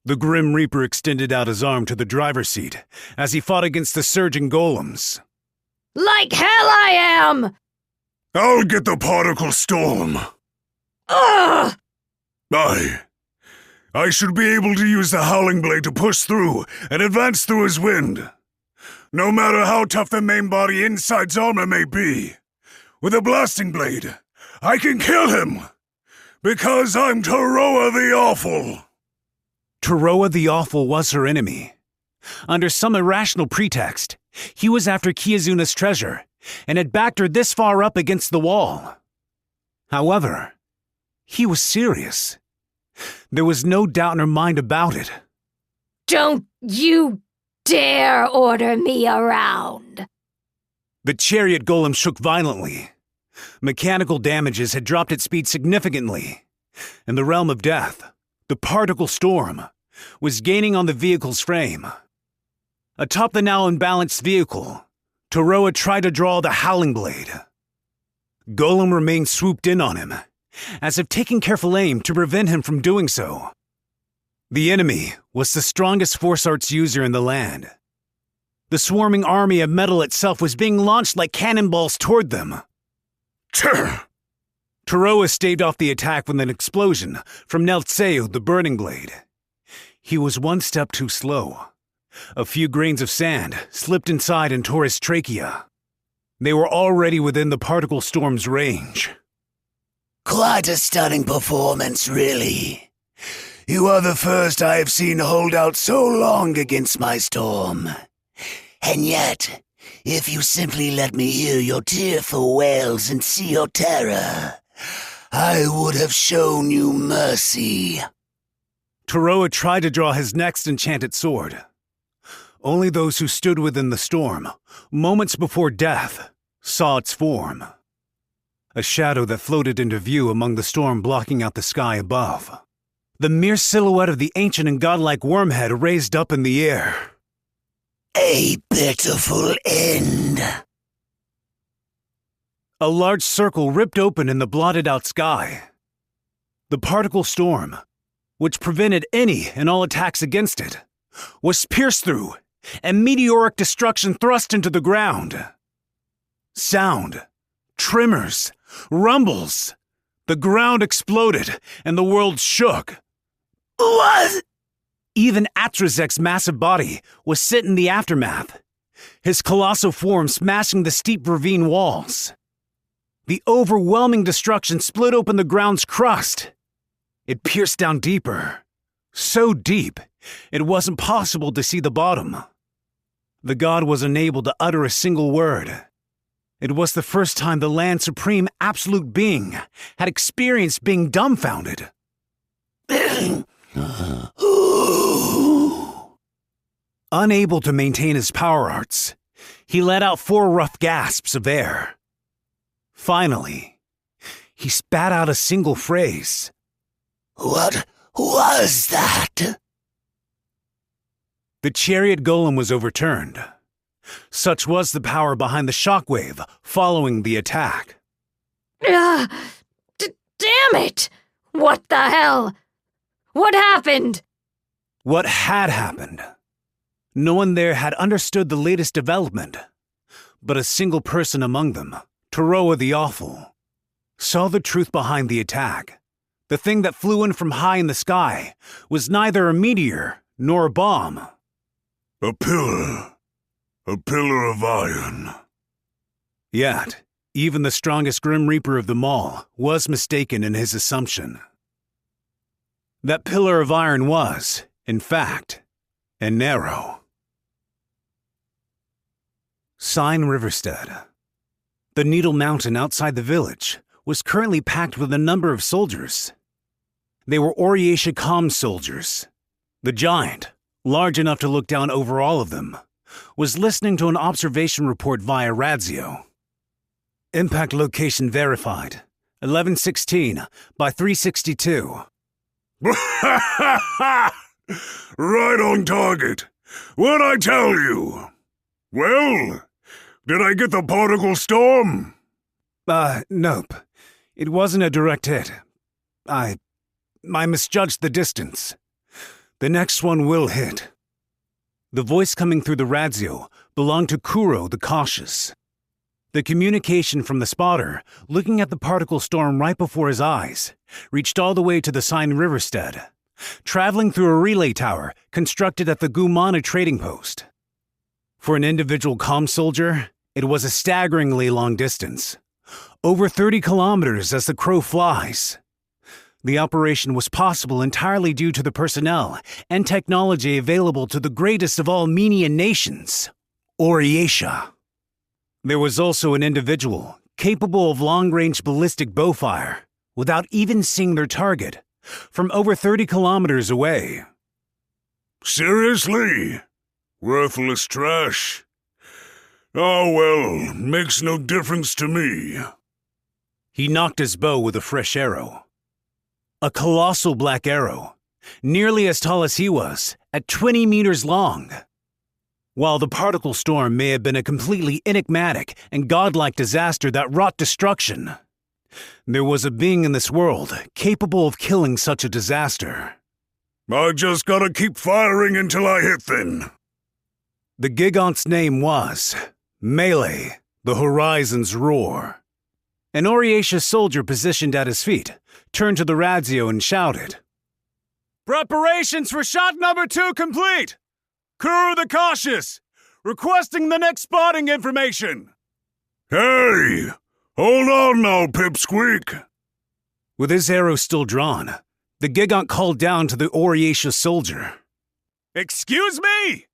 The Grim Reaper extended out his arm to the driver's seat as he fought against the surging golems. Like hell I am! I'll get the particle storm. Ugh! I should be able to use the howling blade to push through and advance through his wind. No matter how tough the main body inside's armor may be, with a blasting blade, I can kill him. Because I'm Taroa the Awful. Taroa the Awful was her enemy. Under some irrational pretext, he was after Kiazuna's treasure and had backed her this far up against the wall. However, he was serious. There was no doubt in her mind about it. Don't you dare order me around! The chariot golem shook violently. Mechanical damages had dropped its speed significantly. In the realm of death, the particle storm was gaining on the vehicle's frame. Atop the now unbalanced vehicle, Taroa tried to draw the howling blade. Golem remained swooped in on him, as if taking careful aim to prevent him from doing so. The enemy was the strongest force arts user in the land. The swarming army of metal itself was being launched like cannonballs toward them. Taroa staved off the attack with an explosion from Neltseu, the burning blade. He was one step too slow. A few grains of sand slipped inside and tore his trachea. They were already within the particle storm's range. Quite a stunning performance, really. You are the first I have seen hold out so long against my storm. And yet, if you simply let me hear your tearful wails and see your terror, I would have shown you mercy. Taroa tried to draw his next enchanted sword. Only those who stood within the storm, moments before death, saw its form. A shadow that floated into view among the storm blocking out the sky above. The mere silhouette of the ancient and godlike wormhead raised up in the air. A pitiful end. A large circle ripped open in the blotted-out sky. The particle storm, which prevented any and all attacks against it, was pierced through, and meteoric destruction thrust into the ground. Sound, tremors, rumbles. The ground exploded, and the world shook. What? Even Atrazek's massive body was set in the aftermath, his colossal form smashing the steep ravine walls. The overwhelming destruction split open the ground's crust. It pierced down deeper, so deep it wasn't possible to see the bottom. The god was unable to utter a single word. It was the first time the land's supreme absolute being had experienced being dumbfounded. Unable to maintain his power arts, he let out 4 rough gasps of air. Finally, he spat out a single phrase. What was that? The chariot golem was overturned. Such was the power behind the shockwave following the attack. Damn it! What the hell? What happened? What had happened? No one there had understood the latest development, but a single person among them, Taroa the Awful, saw the truth behind the attack. The thing that flew in from high in the sky was neither a meteor nor a bomb. A pillar of iron. Yet, even the strongest Grim Reaper of them all was mistaken in his assumption. That pillar of iron was, in fact, an arrow. Sign Riverstead. The Needle Mountain outside the village was currently packed with a number of soldiers. They were Oriesha Calm soldiers. The giant, large enough to look down over all of them, was listening to an observation report via radio. Impact location verified. 1116 by 362. Right on target. What'd I tell you? Well, did I get the particle storm? Nope. It wasn't a direct hit. I misjudged the distance. The next one will hit. The voice coming through the radio belonged to Kuro the Cautious. The communication from the spotter, looking at the particle storm right before his eyes, reached all the way to the Seine Riverstead, traveling through a relay tower constructed at the Gumana trading post. For an individual comm soldier, it was a staggeringly long distance. Over 30 kilometers as the crow flies. The operation was possible entirely due to the personnel and technology available to the greatest of all Menian nations, Oriesha. There was also an individual capable of long-range ballistic bow fire without even seeing their target from over 30 kilometers away. Seriously? Worthless trash. Oh well, makes no difference to me. He knocked his bow with a fresh arrow. A colossal black arrow, nearly as tall as he was, at 20 meters long. While the particle storm may have been a completely enigmatic and godlike disaster that wrought destruction, there was a being in this world capable of killing such a disaster. I just gotta keep firing until I hit then. The gigant's name was Melee, the Horizon's Roar. An Oriesha soldier positioned at his feet turned to the radio and shouted, "Preparations for shot number 2 complete! Kuro the Cautious, requesting the next spotting information." Hey! Hold on now, Pipsqueak! With his arrow still drawn, the gigant called down to the Oriesha soldier. "Excuse me?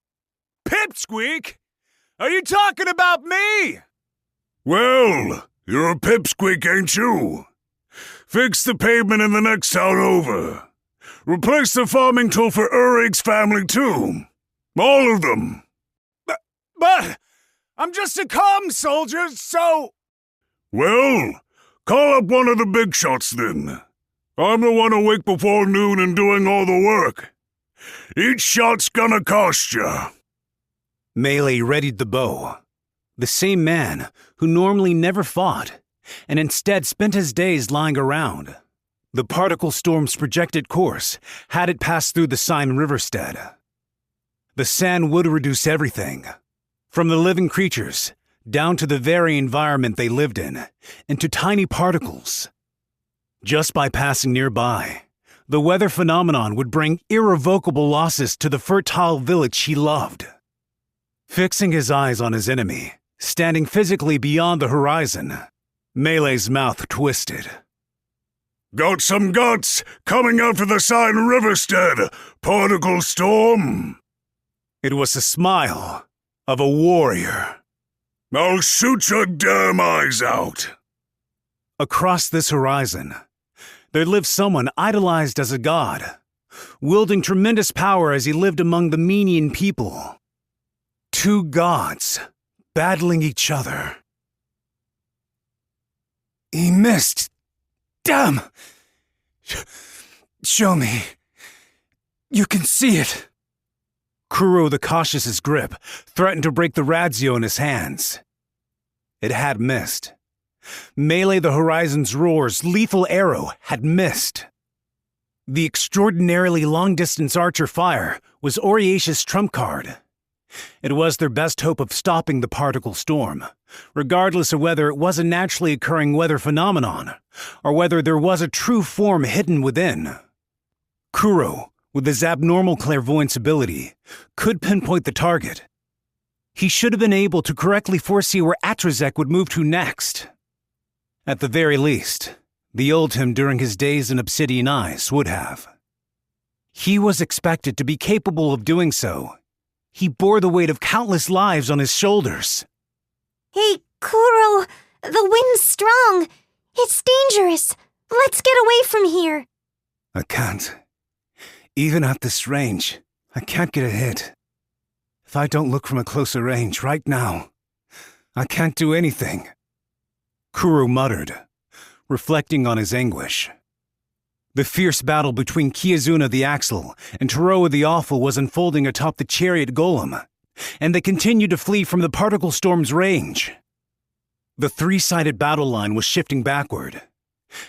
Pipsqueak? Are you talking about me?" Well, you're a Pipsqueak, ain't you? Fix the pavement in the next town over. Replace the farming tool for Urig's family, too. All of them. But I'm just a comm soldier, so... Well, call up one of the big shots then. I'm the one awake before noon and doing all the work. Each shot's gonna cost ya. Melee readied the bow. The same man who normally never fought and instead spent his days lying around. The particle storm's projected course had it pass through the Seine Riverstead. The sand would reduce everything, from the living creatures down to the very environment they lived in, into tiny particles. Just by passing nearby, the weather phenomenon would bring irrevocable losses to the fertile village he loved. Fixing his eyes on his enemy, standing physically beyond the horizon, Melee's mouth twisted. Got some guts coming out of the Seine Riverstead, particle storm. It was the smile of a warrior. I'll shoot your damn eyes out. Across this horizon, there lived someone idolized as a god, wielding tremendous power as he lived among the Menian people. Two gods battling each other. He missed. Damn! Show me. You can see it. Kuro the Cautious's grip threatened to break the radio in his hands. It had missed. Melee the Horizon's Roar's lethal arrow had missed. The extraordinarily long-distance archer fire was Oriesha's trump card. It was their best hope of stopping the particle storm, regardless of whether it was a naturally occurring weather phenomenon or whether there was a true form hidden within. Kuro, with his abnormal clairvoyance ability, could pinpoint the target. He should have been able to correctly foresee where Atrazek would move to next. At the very least, the old him during his days in Obsidian Eyes would have. He was expected to be capable of doing so. He bore the weight of countless lives on his shoulders. Hey, Kuro, the wind's strong. It's dangerous. Let's get away from here. I can't. Even at this range, I can't get a hit. If I don't look from a closer range right now, I can't do anything. Kuro muttered, reflecting on his anguish. The fierce battle between Kiazuna the Axle and Toroa the Awful was unfolding atop the chariot golem, and they continued to flee from the particle storm's range. The three-sided battle line was shifting backward,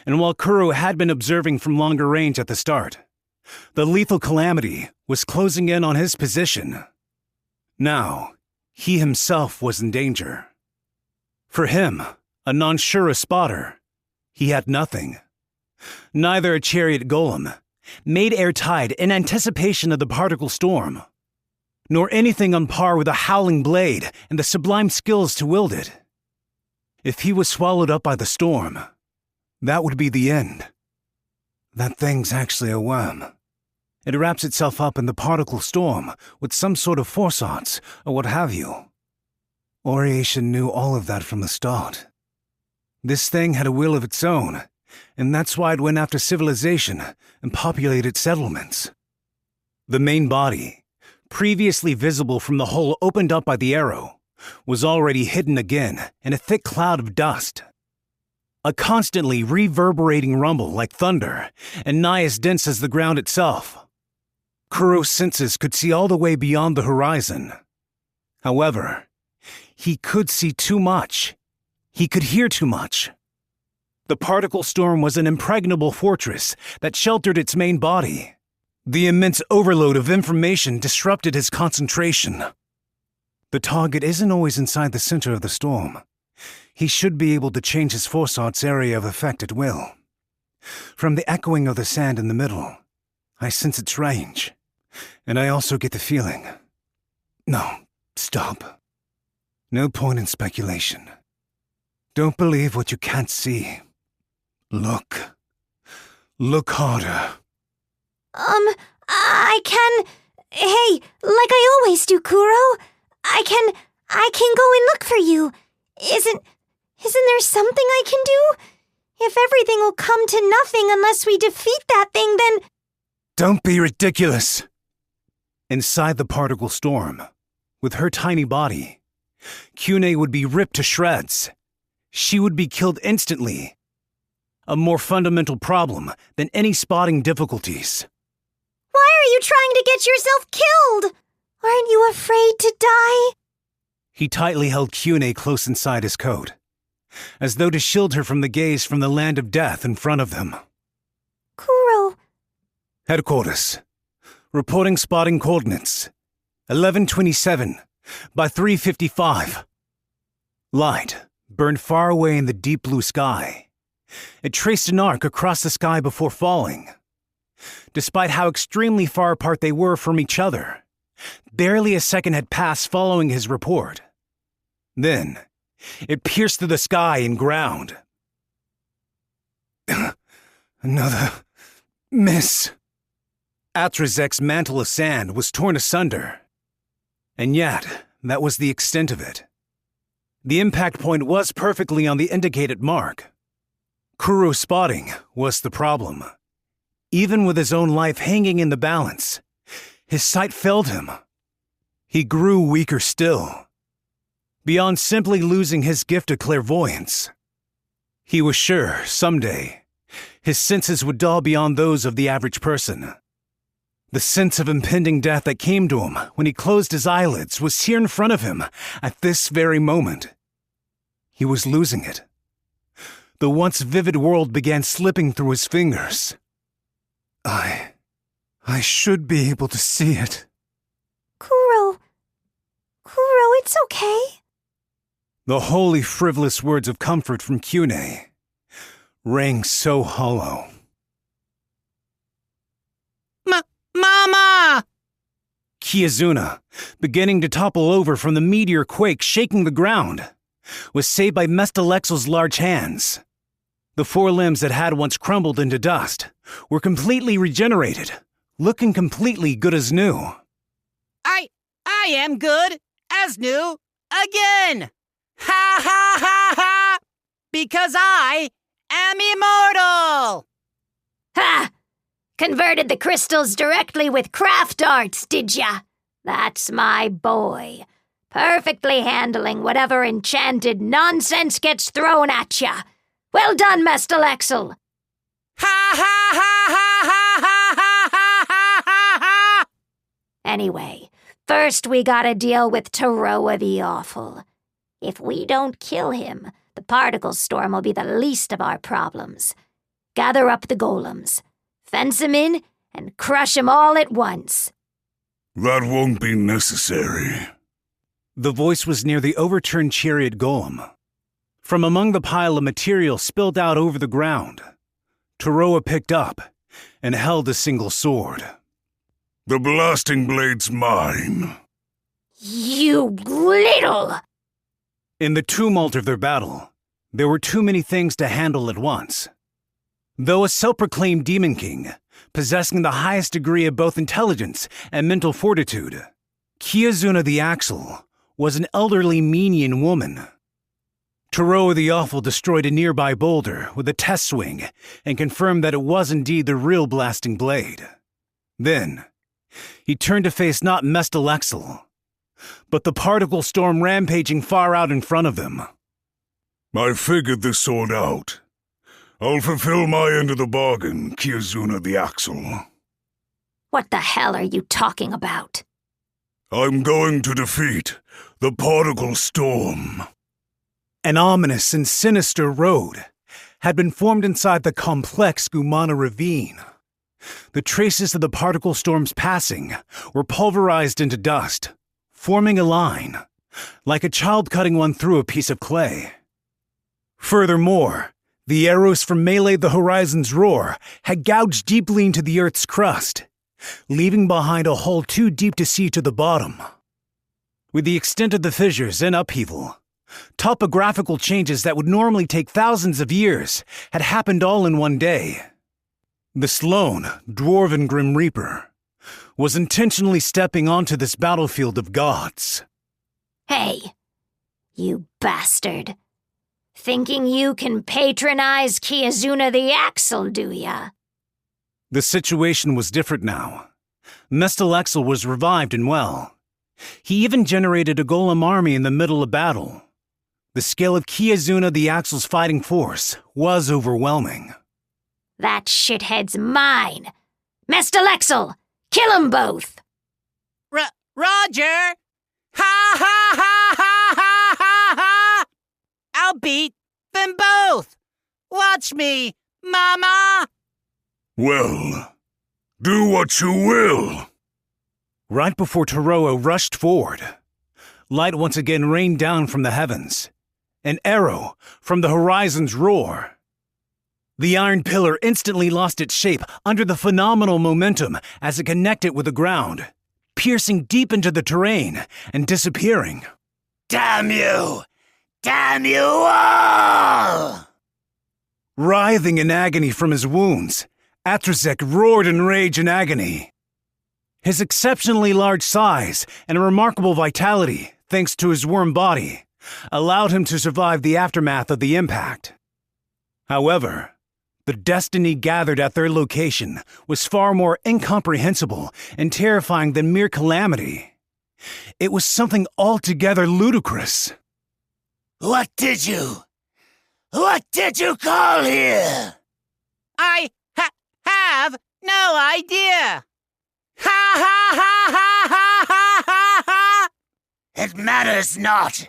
and while Kuro had been observing from longer range at the start, the lethal calamity was closing in on his position. Now, he himself was in danger. For him, a non-Shura spotter, he had nothing. Neither a chariot golem, made airtight in anticipation of the particle storm, nor anything on par with a howling blade and the sublime skills to wield it. If he was swallowed up by the storm, that would be the end. That thing's actually a worm. It wraps itself up in the particle storm with some sort of force or what have you. Oriation knew all of that from the start. This thing had a will of its own, and that's why it went after civilization and populated settlements. The main body, previously visible from the hole opened up by the arrow, was already hidden again in a thick cloud of dust. A constantly reverberating rumble like thunder, and nigh as dense as the ground itself. Kuro's senses could see all the way beyond the horizon. However, he could see too much. He could hear too much. The particle storm was an impregnable fortress that sheltered its main body. The immense overload of information disrupted his concentration. The target isn't always inside the center of the storm. He should be able to change his forceart's area of effect at will. From the echoing of the sand in the middle, I sense its range, and I also get the feeling. No, stop. No point in speculation. Don't believe what you can't see. Look. Look harder. I can... Hey, like I always do, Kuro. I can go and look for you. Isn't there something I can do? If everything will come to nothing unless we defeat that thing, then... Don't be ridiculous. Inside the particle storm, with her tiny body, Kyune would be ripped to shreds. She would be killed instantly. A more fundamental problem than any spotting difficulties. Why are you trying to get yourself killed? Aren't you afraid to die? He tightly held Kyune close inside his coat, as though to shield her from the gaze from the land of death in front of them. Kuro. Headquarters. Reporting spotting coordinates. 1127 by 355. Light burned far away in the deep blue sky. It traced an arc across the sky before falling. Despite how extremely far apart they were from each other, barely a second had passed following his report. Then, it pierced through the sky and ground. Another miss. Atrazek's mantle of sand was torn asunder. And yet, that was the extent of it. The impact point was perfectly on the indicated mark. Kuro's spotting was the problem. Even with his own life hanging in the balance, his sight failed him. He grew weaker still. Beyond simply losing his gift of clairvoyance, he was sure, someday, his senses would dull beyond those of the average person. The sense of impending death that came to him when he closed his eyelids was here in front of him at this very moment. He was losing it. The once vivid world began slipping through his fingers. I should be able to see it. Kuro, it's okay. The wholly frivolous words of comfort from Kyune rang so hollow. Mama! Kiazuna, beginning to topple over from the meteor quake shaking the ground, was saved by Mestalexel's large hands. The four limbs that had once crumbled into dust were completely regenerated, looking completely good as new. I am good as new again! Ha ha ha ha! Because I am immortal! Ha! Converted the crystals directly with craft arts, did ya? That's my boy. Perfectly handling whatever enchanted nonsense gets thrown at ya. Well done, Master Lexel. Ha ha ha ha ha ha ha ha ha ha! Anyway, first we gotta deal with Taroa the Awful. If we don't kill him, the particle storm will be the least of our problems. Gather up the golems, fence 'em in, and crush 'em all at once. That won't be necessary. The voice was near the overturned chariot golem. From among the pile of material spilled out over the ground, Taroa picked up and held a single sword. The blasting blade's mine. You little! In the tumult of their battle, there were too many things to handle at once. Though a self-proclaimed demon king, possessing the highest degree of both intelligence and mental fortitude, Kiyazuna the Axle was an elderly Menian woman. Taroa the Awful destroyed a nearby boulder with a test swing and confirmed that it was indeed the real blasting blade. Then, he turned to face not Mestalexel, but the particle storm rampaging far out in front of them. I figured this sword out. I'll fulfill my end of the bargain, Kiyazuna the Axle. What the hell are you talking about? I'm going to defeat the particle storm. An ominous and sinister road had been formed inside the complex Gumana ravine. The traces of the particle storm's passing were pulverized into dust, forming a line, like a child cutting one through a piece of clay. Furthermore, the arrows from Melee the Horizon's roar had gouged deeply into the Earth's crust, leaving behind a hole too deep to see to the bottom. With the extent of the fissures and upheaval, topographical changes that would normally take thousands of years had happened all in one day. The Sloan, dwarven Grim Reaper, was intentionally stepping onto this battlefield of gods. Hey, you bastard. Thinking you can patronize Kiyazuna the Axle, do ya? The situation was different now. Mestalexel was revived and well. He even generated a golem army in the middle of battle. The scale of Kiyazuna the Axle's fighting force was overwhelming. That shithead's mine. Mestalexel, kill 'em both. Roger! Ha ha ha ha ha ha ha! I'll beat them both! Watch me, Mama! Well, do what you will. Right before Taroa rushed forward, light once again rained down from the heavens, an arrow from the horizon's roar. The iron pillar instantly lost its shape under the phenomenal momentum as it connected with the ground, piercing deep into the terrain and disappearing. Damn you! Damn you all! Writhing in agony from his wounds, Atrazek roared in rage and agony. His exceptionally large size and remarkable vitality, thanks to his worm body, allowed him to survive the aftermath of the impact. However, the destiny gathered at their location was far more incomprehensible and terrifying than mere calamity. It was something altogether ludicrous. What did you call here? I have no idea! Ha ha ha ha ha ha ha ha! It matters not.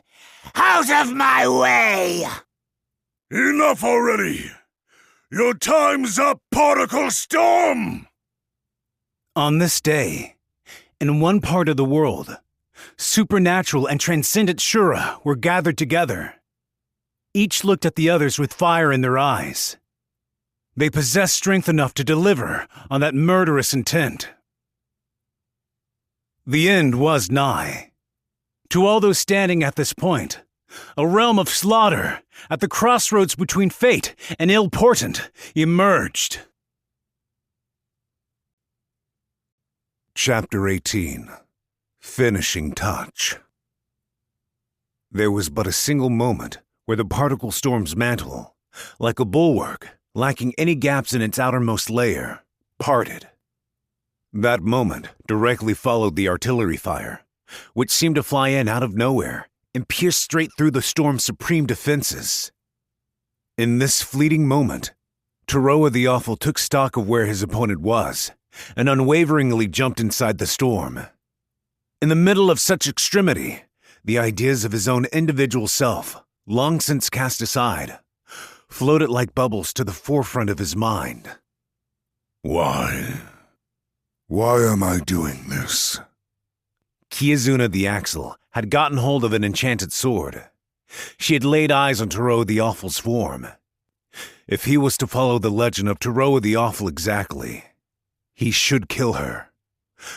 Out of my way! Enough already! Your time's up, Particle Storm! On this day, in one part of the world, supernatural and transcendent Shura were gathered together. Each looked at the others with fire in their eyes. They possessed strength enough to deliver on that murderous intent. The end was nigh. To all those standing at this point, a realm of slaughter, at the crossroads between fate and ill portent, emerged. Chapter 18. Finishing Touch. There was but a single moment where the particle storm's mantle, like a bulwark, lacking any gaps in its outermost layer, parted. That moment directly followed the artillery fire, which seemed to fly in out of nowhere and pierce straight through the storm's supreme defenses. In this fleeting moment, Taroa the Awful took stock of where his opponent was and unwaveringly jumped inside the storm. In the middle of such extremity, the ideas of his own individual self, long since cast aside, floated like bubbles to the forefront of his mind. Why? Why am I doing this? Kiyazuna the Axle had gotten hold of an enchanted sword. She had laid eyes on Taroa the Awful's form. If he was to follow the legend of Taroa the Awful exactly, he should kill her,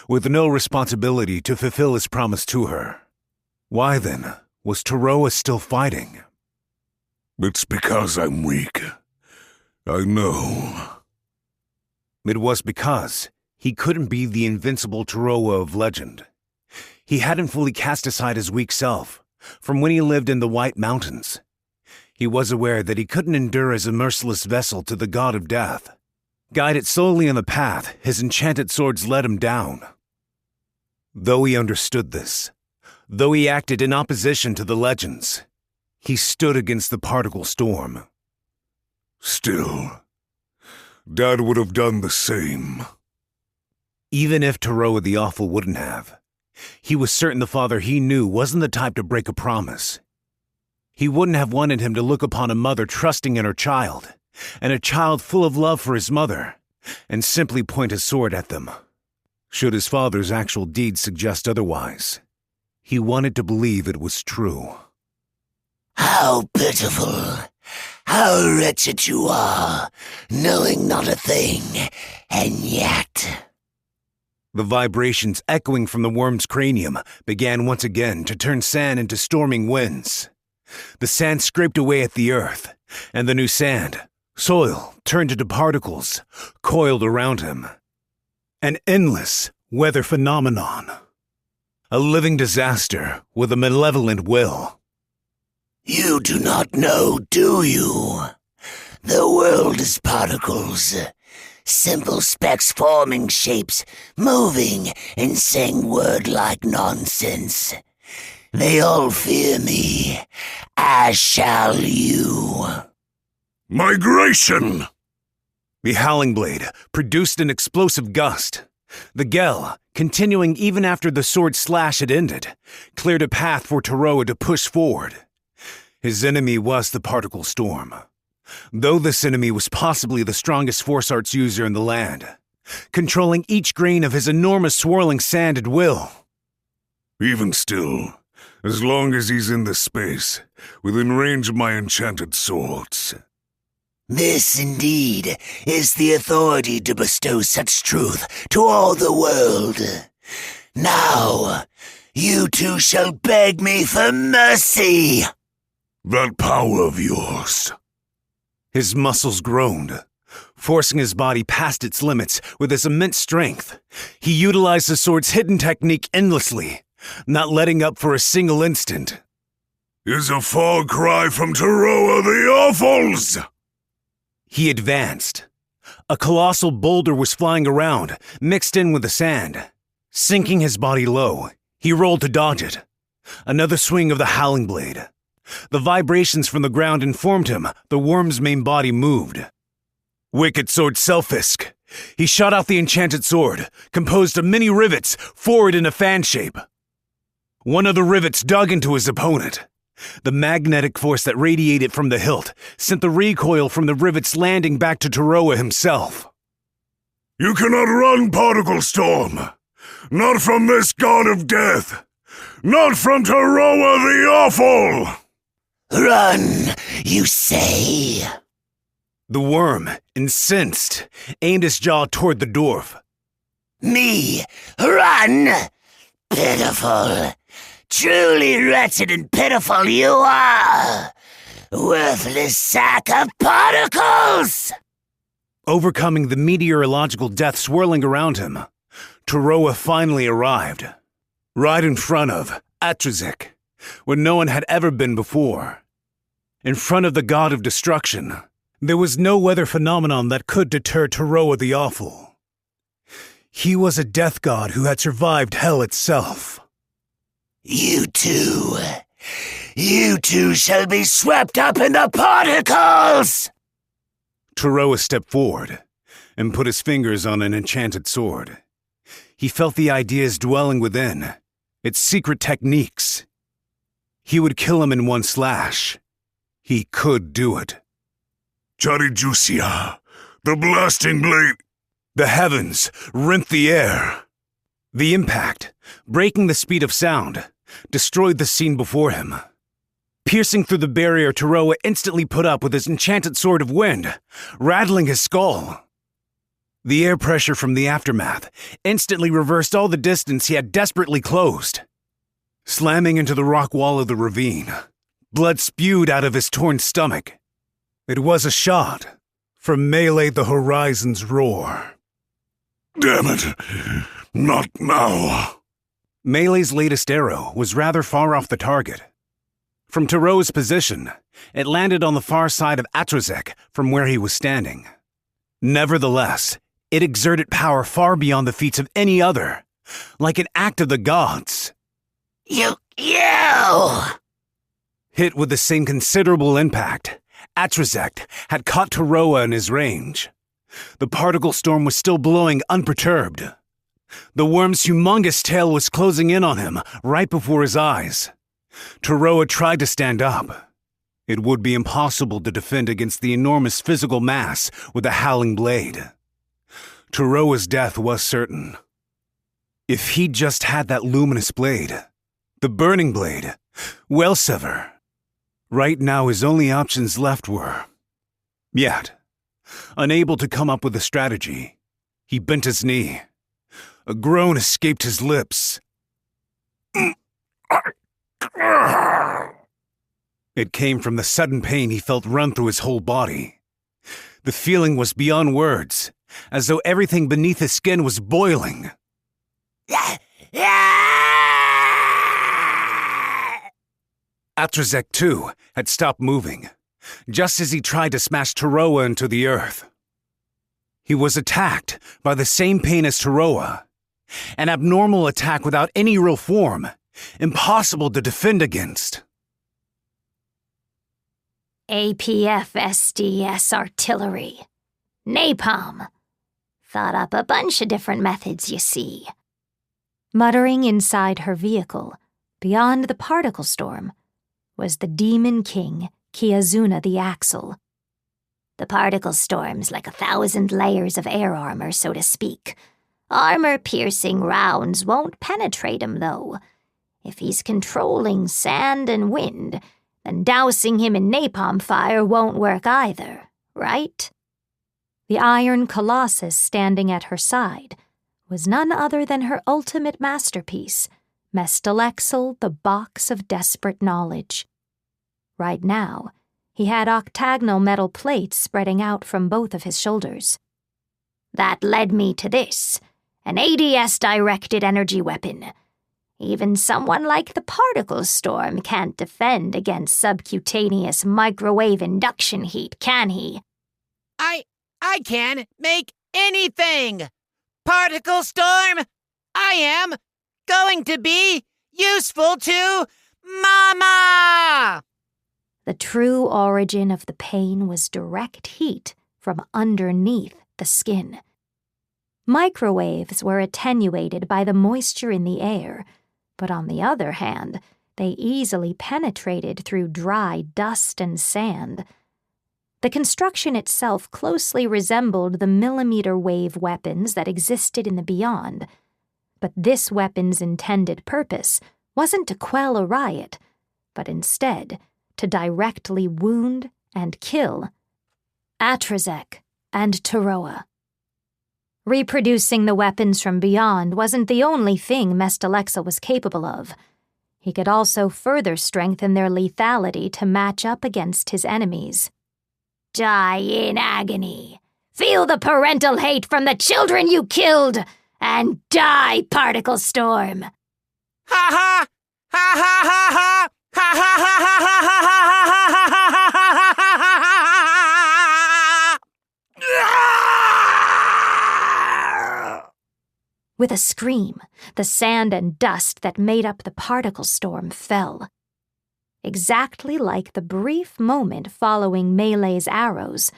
with no responsibility to fulfill his promise to her. Why then was Taroa still fighting? It's because I'm weak. I know. It was because he couldn't be the invincible Taroa of legend. He hadn't fully cast aside his weak self from when he lived in the White Mountains. He was aware that he couldn't endure as a merciless vessel to the god of death. Guided solely on the path his enchanted swords led him down. Though he understood this, though he acted in opposition to the legends, he stood against the particle storm. Still, Dad would have done the same. Even if Taroa the Awful wouldn't have, he was certain the father he knew wasn't the type to break a promise. He wouldn't have wanted him to look upon a mother trusting in her child, and a child full of love for his mother, and simply point his sword at them. Should his father's actual deeds suggest otherwise, he wanted to believe it was true. How pitiful, how wretched you are, knowing not a thing, and yet... The vibrations echoing from the worm's cranium began once again to turn sand into storming winds. The sand scraped away at the earth, and the new sand, soil, turned into particles, coiled around him. An endless weather phenomenon. A living disaster with a malevolent will. You do not know, do you? The world is particles. Simple specks forming shapes, moving, and saying word-like nonsense. They all fear me, as shall you. Migration! The Howling Blade produced an explosive gust. The Gel, continuing even after the sword slash had ended, cleared a path for Taroa to push forward. His enemy was the particle storm. Though this enemy was possibly the strongest force arts user in the land, controlling each grain of his enormous swirling sand at will. Even still, as long as he's in this space, within range of my enchanted swords. This, indeed, is the authority to bestow such truth to all the world. Now, you two shall beg me for mercy. That power of yours. His muscles groaned, forcing his body past its limits with his immense strength. He utilized the sword's hidden technique endlessly, not letting up for a single instant. Is a far cry from Taroa the Awful's! He advanced. A colossal boulder was flying around, mixed in with the sand. Sinking his body low, he rolled to dodge it. Another swing of the Howling Blade. The vibrations from the ground informed him the worm's main body moved. Wicked Sword Selfisk. He shot out the enchanted sword, composed of many rivets, forward in a fan shape. One of the rivets dug into his opponent. The magnetic force that radiated from the hilt sent the recoil from the rivets landing back to Taroa himself. You cannot run, Particle Storm! Not from this god of death! Not from Taroa the Awful! Run, you say? The worm, incensed, aimed his jaw toward the dwarf. Me? Run? Pitiful. Truly wretched and pitiful you are. Worthless sack of particles! Overcoming the meteorological death swirling around him, Taroa finally arrived. Right in front of Atrazik, where no one had ever been before. In front of the god of destruction, there was no weather phenomenon that could deter Taroa the Awful. He was a death god who had survived hell itself. You two shall be swept up in the particles! Taroa stepped forward and put his fingers on an enchanted sword. He felt the ideas dwelling within, its secret techniques. He would kill him in one slash. He could do it. Charijusia, the blasting blade. The heavens rent the air. The impact, breaking the speed of sound, destroyed the scene before him. Piercing through the barrier Taroa instantly put up with his enchanted sword of wind, rattling his skull. The air pressure from the aftermath instantly reversed all the distance he had desperately closed. Slamming into the rock wall of the ravine, blood spewed out of his torn stomach. It was a shot from Melee the Horizon's roar. Damn it, not now. Melee's latest arrow was rather far off the target. From Taroa's position, it landed on the far side of Atrazek from where he was standing. Nevertheless, it exerted power far beyond the feats of any other, like an act of the gods. You! Hit with the same considerable impact, Atrazek had caught Taroa in his range. The particle storm was still blowing unperturbed. The worm's humongous tail was closing in on him right before his eyes. Taroa tried to stand up. It would be impossible to defend against the enormous physical mass with a howling blade. Taroa's death was certain. If he'd just had that luminous blade, the burning blade, Wellsever. Right now his only options left were... Yet, unable to come up with a strategy, he bent his knee. A groan escaped his lips. It came from the sudden pain he felt run through his whole body. The feeling was beyond words, as though everything beneath his skin was boiling. Atrazek, too, had stopped moving, just as he tried to smash Taroa into the earth. He was attacked by the same pain as Taroa, an abnormal attack without any real form, impossible to defend against. APF SDS artillery. Napalm. Thought up a bunch of different methods, you see. Muttering inside her vehicle, beyond the particle storm, was the Demon King, Kiazuna the Axle. The particle storm's like 1,000 layers of air armor, so to speak. Armor-piercing rounds won't penetrate him, though. If he's controlling sand and wind, then dousing him in napalm fire won't work either, right? The iron colossus standing at her side was none other than her ultimate masterpiece, Mestalexel, the Box of Desperate Knowledge. Right now, he had octagonal metal plates spreading out from both of his shoulders. That led me to this, an ADS-directed energy weapon. Even someone like the particle storm can't defend against subcutaneous microwave induction heat, can he? I can make anything! Particle storm, I am going to be useful to Mama! The true origin of the pain was direct heat from underneath the skin. Microwaves were attenuated by the moisture in the air, but on the other hand, they easily penetrated through dry dust and sand. The construction itself closely resembled the millimeter wave weapons that existed in the Beyond, but this weapon's intended purpose wasn't to quell a riot, but instead to directly wound and kill Atrazek and Taroa. Reproducing the weapons from Beyond wasn't the only thing Mestalexel was capable of. He could also further strengthen their lethality to match up against his enemies. Die in agony. Feel the parental hate from the children you killed, and die, particle storm. Ha ha! Ha ha ha ha! Ha ha ha ha ha ha ha ha! With a scream, the sand and dust that made up the particle storm fell. Exactly like the brief moment following Melee's arrows,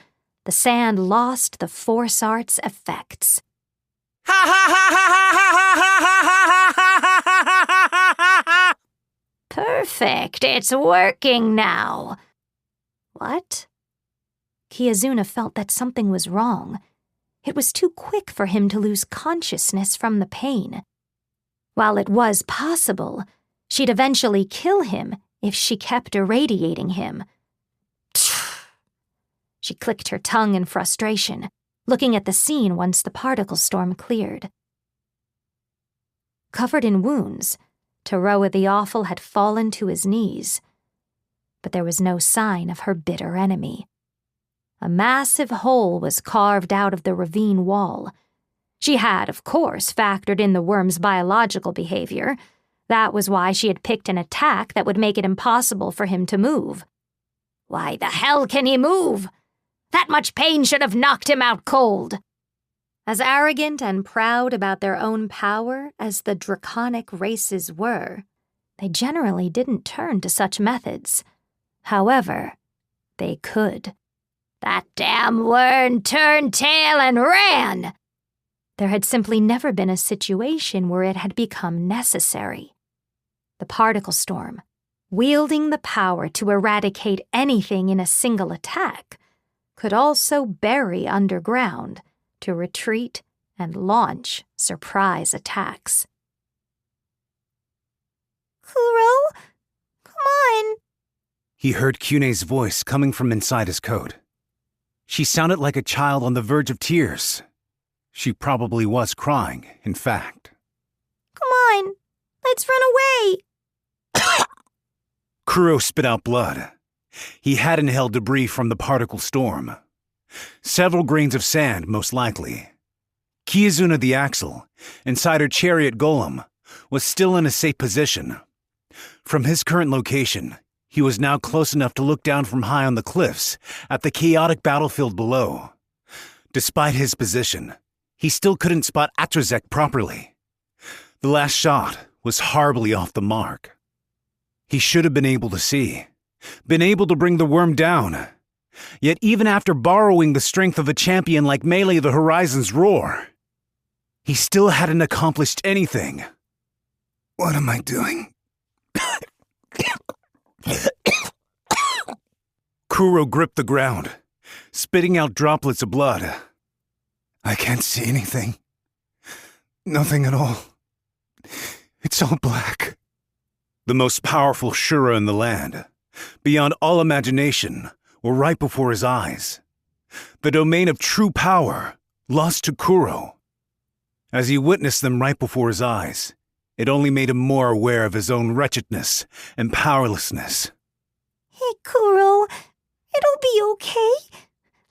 the sand lost the Force Art's effects. Perfect, it's working now. What? Kiazuna felt that something was wrong. It was too quick for him to lose consciousness from the pain. While it was possible, she'd eventually kill him if she kept irradiating him. She clicked her tongue in frustration, looking at the scene once the particle storm cleared. Covered in wounds, Taroa the Awful had fallen to his knees. But there was no sign of her bitter enemy. A massive hole was carved out of the ravine wall. She had, of course, factored in the worm's biological behavior. That was why she had picked an attack that would make it impossible for him to move. Why the hell can he move? That much pain should have knocked him out cold. As arrogant and proud about their own power as the draconic races were, they generally didn't turn to such methods. However, they could. That damn worm turned tail and ran! There had simply never been a situation where it had become necessary. The particle storm, wielding the power to eradicate anything in a single attack, could also bury underground to retreat and launch surprise attacks. Kuro, come on. He heard Kyune's voice coming from inside his coat. She sounded like a child on the verge of tears. She probably was crying, in fact. Come on, let's run away. Kuro spit out blood. He had inhaled debris from the particle storm. Several grains of sand, most likely. Kiazuna the Axle, inside her chariot golem, was still in a safe position. From his current location, he was now close enough to look down from high on the cliffs at the chaotic battlefield below. Despite his position, he still couldn't spot Atrazek properly. The last shot was horribly off the mark. He should have been able to see, been able to bring the worm down. Yet even after borrowing the strength of a champion like Melee the Horizon's Roar, he still hadn't accomplished anything. What am I doing? Kuro gripped the ground, spitting out droplets of blood. I can't see anything. Nothing at all. It's all black. The most powerful Shura in the land, beyond all imagination, were right before his eyes. The domain of true power, lost to Kuro. As he witnessed them right before his eyes, it only made him more aware of his own wretchedness and powerlessness. Hey, Kuro, it'll be okay.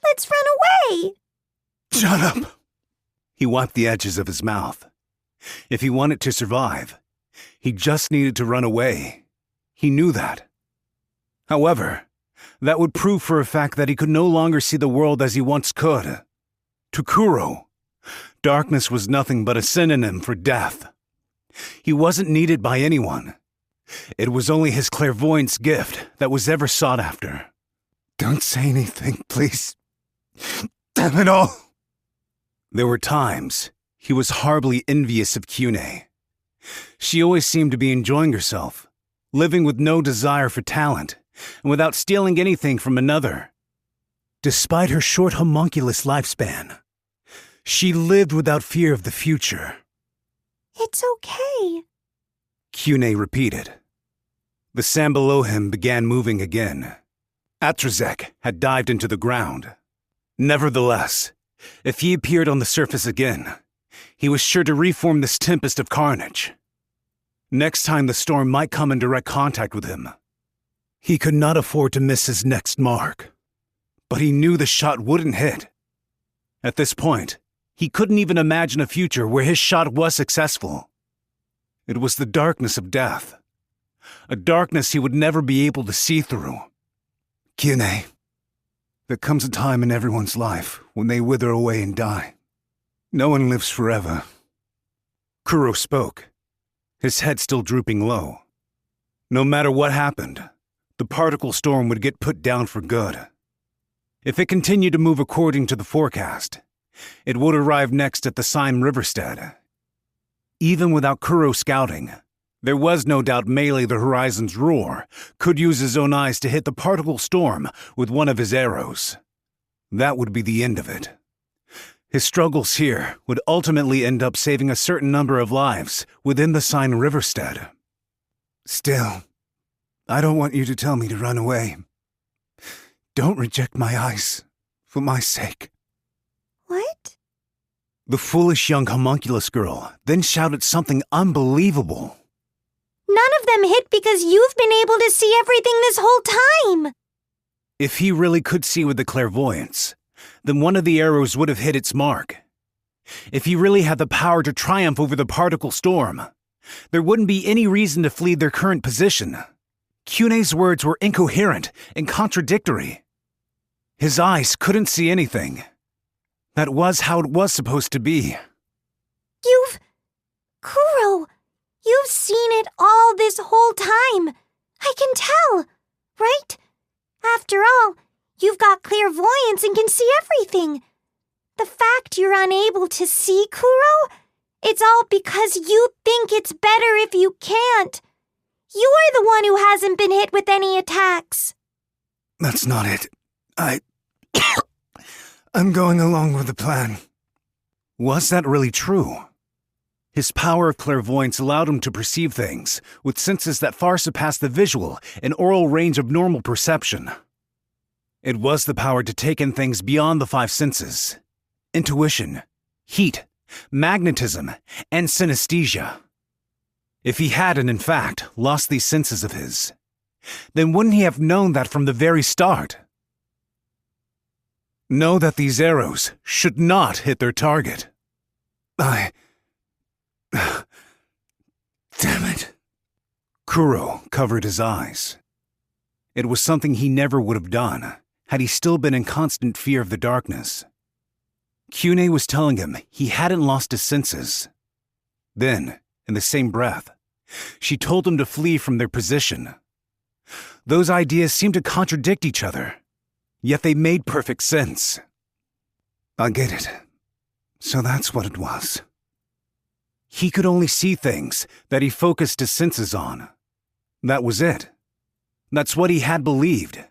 Let's run away. Shut up! He wiped the edges of his mouth. If he wanted to survive, he just needed to run away. He knew that. However, that would prove for a fact that he could no longer see the world as he once could. To Kuro, darkness was nothing but a synonym for death. He wasn't needed by anyone. It was only his clairvoyance gift that was ever sought after. Don't say anything, please. Damn it all. There were times he was horribly envious of Kyune. She always seemed to be enjoying herself, living with no desire for talent, and without stealing anything from another. Despite her short homunculus lifespan, she lived without fear of the future. It's okay. Kyune repeated. The sand below him began moving again. Atrazek had dived into the ground. Nevertheless, if he appeared on the surface again, he was sure to reform this tempest of carnage. Next time the storm might come in direct contact with him. He could not afford to miss his next mark. But he knew the shot wouldn't hit. At this point, he couldn't even imagine a future where his shot was successful. It was the darkness of death. A darkness he would never be able to see through. Kyune, there comes a time in everyone's life when they wither away and die. No one lives forever. Kuro spoke, his head still drooping low. No matter what happened, the particle storm would get put down for good. If it continued to move according to the forecast, it would arrive next at the Sime Riverstead. Even without Kuro scouting, there was no doubt Melee the Horizon's Roar could use his own eyes to hit the particle storm with one of his arrows. That would be the end of it. His struggles here would ultimately end up saving a certain number of lives within the Sime Riverstead. Still, I don't want you to tell me to run away. Don't reject my eyes, for my sake. What? The foolish young homunculus girl then shouted something unbelievable. None of them hit because you've been able to see everything this whole time! If he really could see with the clairvoyance, then one of the arrows would have hit its mark. If he really had the power to triumph over the particle storm, there wouldn't be any reason to flee their current position. Kyune's words were incoherent and contradictory. His eyes couldn't see anything. That was how it was supposed to be. Kuro, you've seen it all this whole time. I can tell, right? After all, you've got clairvoyance and can see everything. The fact you're unable to see, Kuro, it's all because you think it's better if you can't. You're the one who hasn't been hit with any attacks. That's not it. I'm going along with the plan. Was that really true? His power of clairvoyance allowed him to perceive things with senses that far surpassed the visual and aural range of normal perception. It was the power to take in things beyond the five senses: intuition, heat, magnetism, and synesthesia. If he hadn't, in fact, lost these senses of his, then wouldn't he have known that from the very start? Know that these arrows should not hit their target. Damn it. Kuro covered his eyes. It was something he never would have done had he still been in constant fear of the darkness. Kyune was telling him he hadn't lost his senses. Then, in the same breath, she told him to flee from their position. Those ideas seemed to contradict each other, yet they made perfect sense. I get it. So that's what it was. He could only see things that he focused his senses on. That was it. That's what he had believed.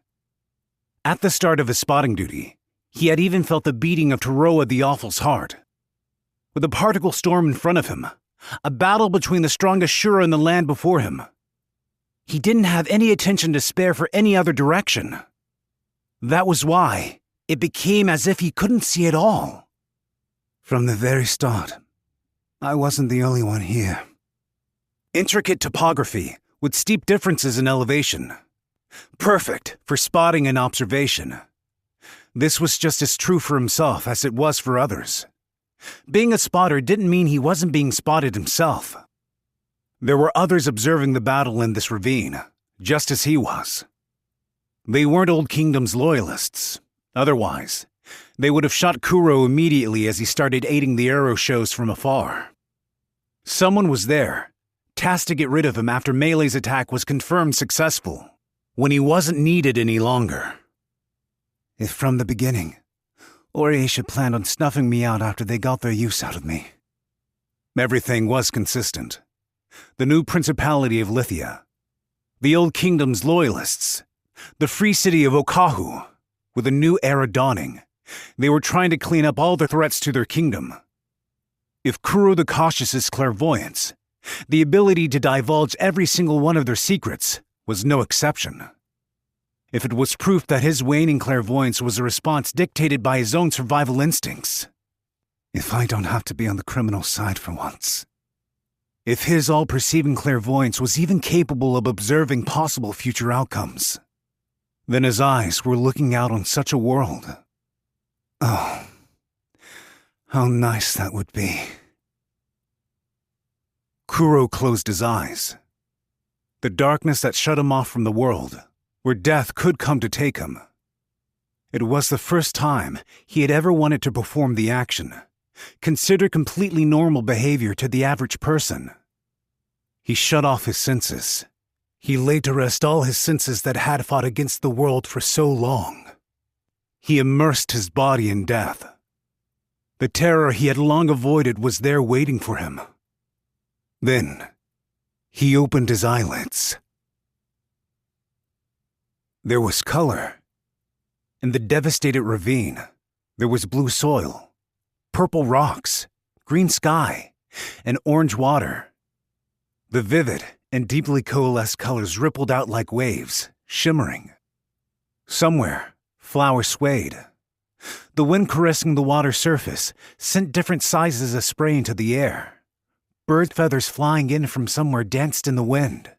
At the start of his spotting duty, he had even felt the beating of Toroa the Awful's heart. With a particle storm in front of him, a battle between the strongest Shura in the land before him, he didn't have any attention to spare for any other direction. That was why it became as if he couldn't see at all. From the very start, I wasn't the only one here. Intricate topography with steep differences in elevation. Perfect for spotting and observation. This was just as true for himself as it was for others. Being a spotter didn't mean he wasn't being spotted himself. There were others observing the battle in this ravine, just as he was. They weren't Old Kingdom's loyalists. Otherwise, they would have shot Kuro immediately as he started aiding the arrow shows from afar. Someone was there, tasked to get rid of him after Melee's attack was confirmed successful, when he wasn't needed any longer. If from the beginning, Oriesha planned on snuffing me out after they got their use out of me. Everything was consistent. The new Principality of Lithia, the Old Kingdom's loyalists, the free city of Okahu, with a new era dawning, they were trying to clean up all the threats to their kingdom. If Kuro the Cautious's clairvoyance, the ability to divulge every single one of their secrets, was no exception. If it was proof that his waning clairvoyance was a response dictated by his own survival instincts. If I don't have to be on the criminal side for once. If his all-perceiving clairvoyance was even capable of observing possible future outcomes, then his eyes were looking out on such a world. Oh, how nice that would be. Kuro closed his eyes. The darkness that shut him off from the world, where death could come to take him. It was the first time he had ever wanted to perform the action, considered completely normal behavior to the average person. He shut off his senses. He laid to rest all his senses that had fought against the world for so long. He immersed his body in death. The terror he had long avoided was there waiting for him. Then, he opened his eyelids. There was color. In the devastated ravine, there was blue soil, purple rocks, green sky, and orange water. The vivid and deeply coalesced colors rippled out like waves, shimmering. Somewhere, flowers swayed. The wind caressing the water surface sent different sizes of spray into the air. Bird feathers flying in from somewhere danced in the wind.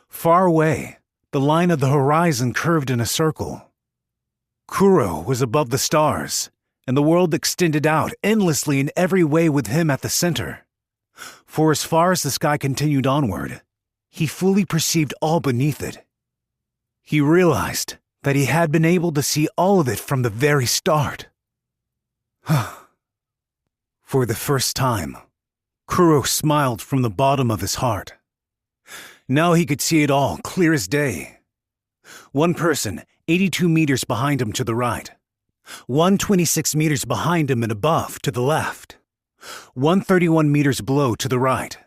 Far away, the line of the horizon curved in a circle. Kuro was above the stars, and the world extended out endlessly in every way with him at the center. For as far as the sky continued onward, he fully perceived all beneath it. He realized that he had been able to see all of it from the very start. For the first time, Kuro smiled from the bottom of his heart. Now he could see it all, clear as day. One person, 82 meters behind him to the right. 126 meters behind him and above to the left. 131 meters below to the right.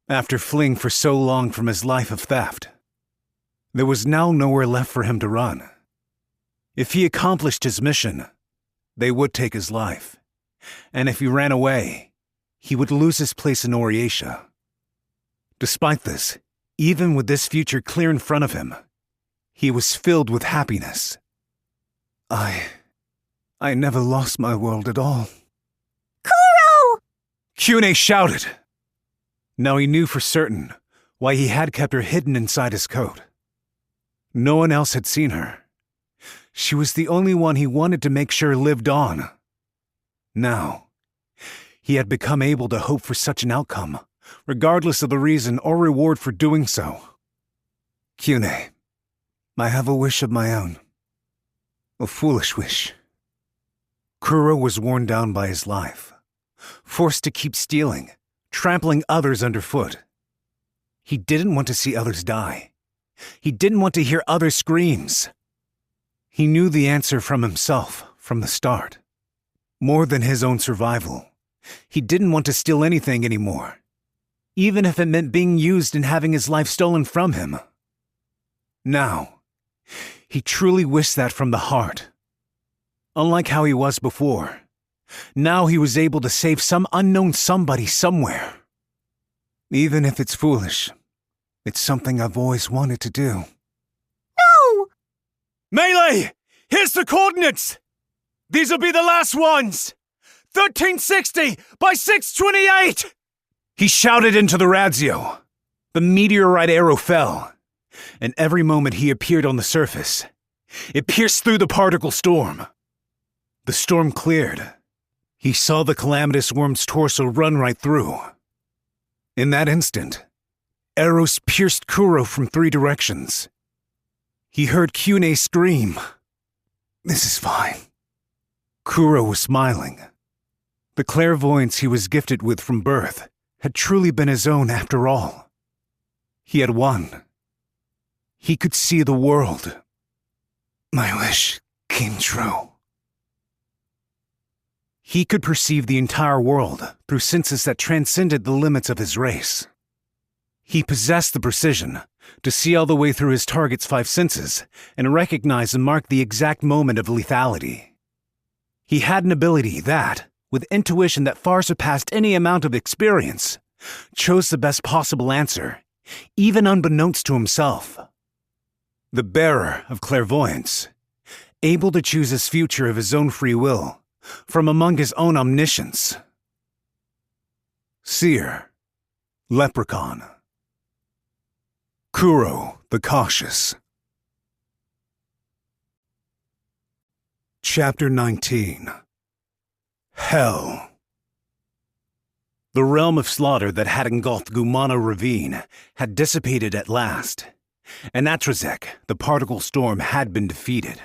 After fleeing for so long from his life of theft, there was now nowhere left for him to run. If he accomplished his mission, they would take his life. And if he ran away, he would lose his place in Oriatia. Despite this, even with this future clear in front of him, he was filled with happiness. I never lost my world at all. Kuro! Kyune shouted. Now he knew for certain why he had kept her hidden inside his coat. No one else had seen her. She was the only one he wanted to make sure lived on. Now, he had become able to hope for such an outcome, regardless of the reason or reward for doing so. Kyune, I have a wish of my own. A foolish wish. Kuro was worn down by his life, forced to keep stealing, trampling others underfoot. He didn't want to see others die. He didn't want to hear other screams. He knew the answer from himself from the start. More than his own survival, he didn't want to steal anything anymore, even if it meant being used and having his life stolen from him. Now, he truly wished that from the heart. Unlike how he was before, now he was able to save some unknown somebody somewhere. Even if it's foolish, it's something I've always wanted to do. No! Melee! Here's the coordinates! These'll be the last ones! 1360 by 628! He shouted into the radio. The meteorite arrow fell, and every moment he appeared on the surface, it pierced through the particle storm. The storm cleared. He saw the calamitous worm's torso run right through. In that instant, arrows pierced Kuro from 3 directions. He heard Kyune scream. This is fine. Kuro was smiling. The clairvoyance he was gifted with from birth had truly been his own after all. He had won. He could see the world. My wish came true. He could perceive the entire world through senses that transcended the limits of his race. He possessed the precision to see all the way through his target's 5 senses and recognize and mark the exact moment of lethality. He had an ability that, with intuition that far surpassed any amount of experience, chose the best possible answer, even unbeknownst to himself. The bearer of clairvoyance, able to choose his future of his own free will, from among his own omniscience. Seer, Leprechaun. Kuro the Cautious. Chapter 19. Hell. The realm of slaughter that had engulfed Gumano Ravine had dissipated at last, and Atrazek, the particle storm, had been defeated.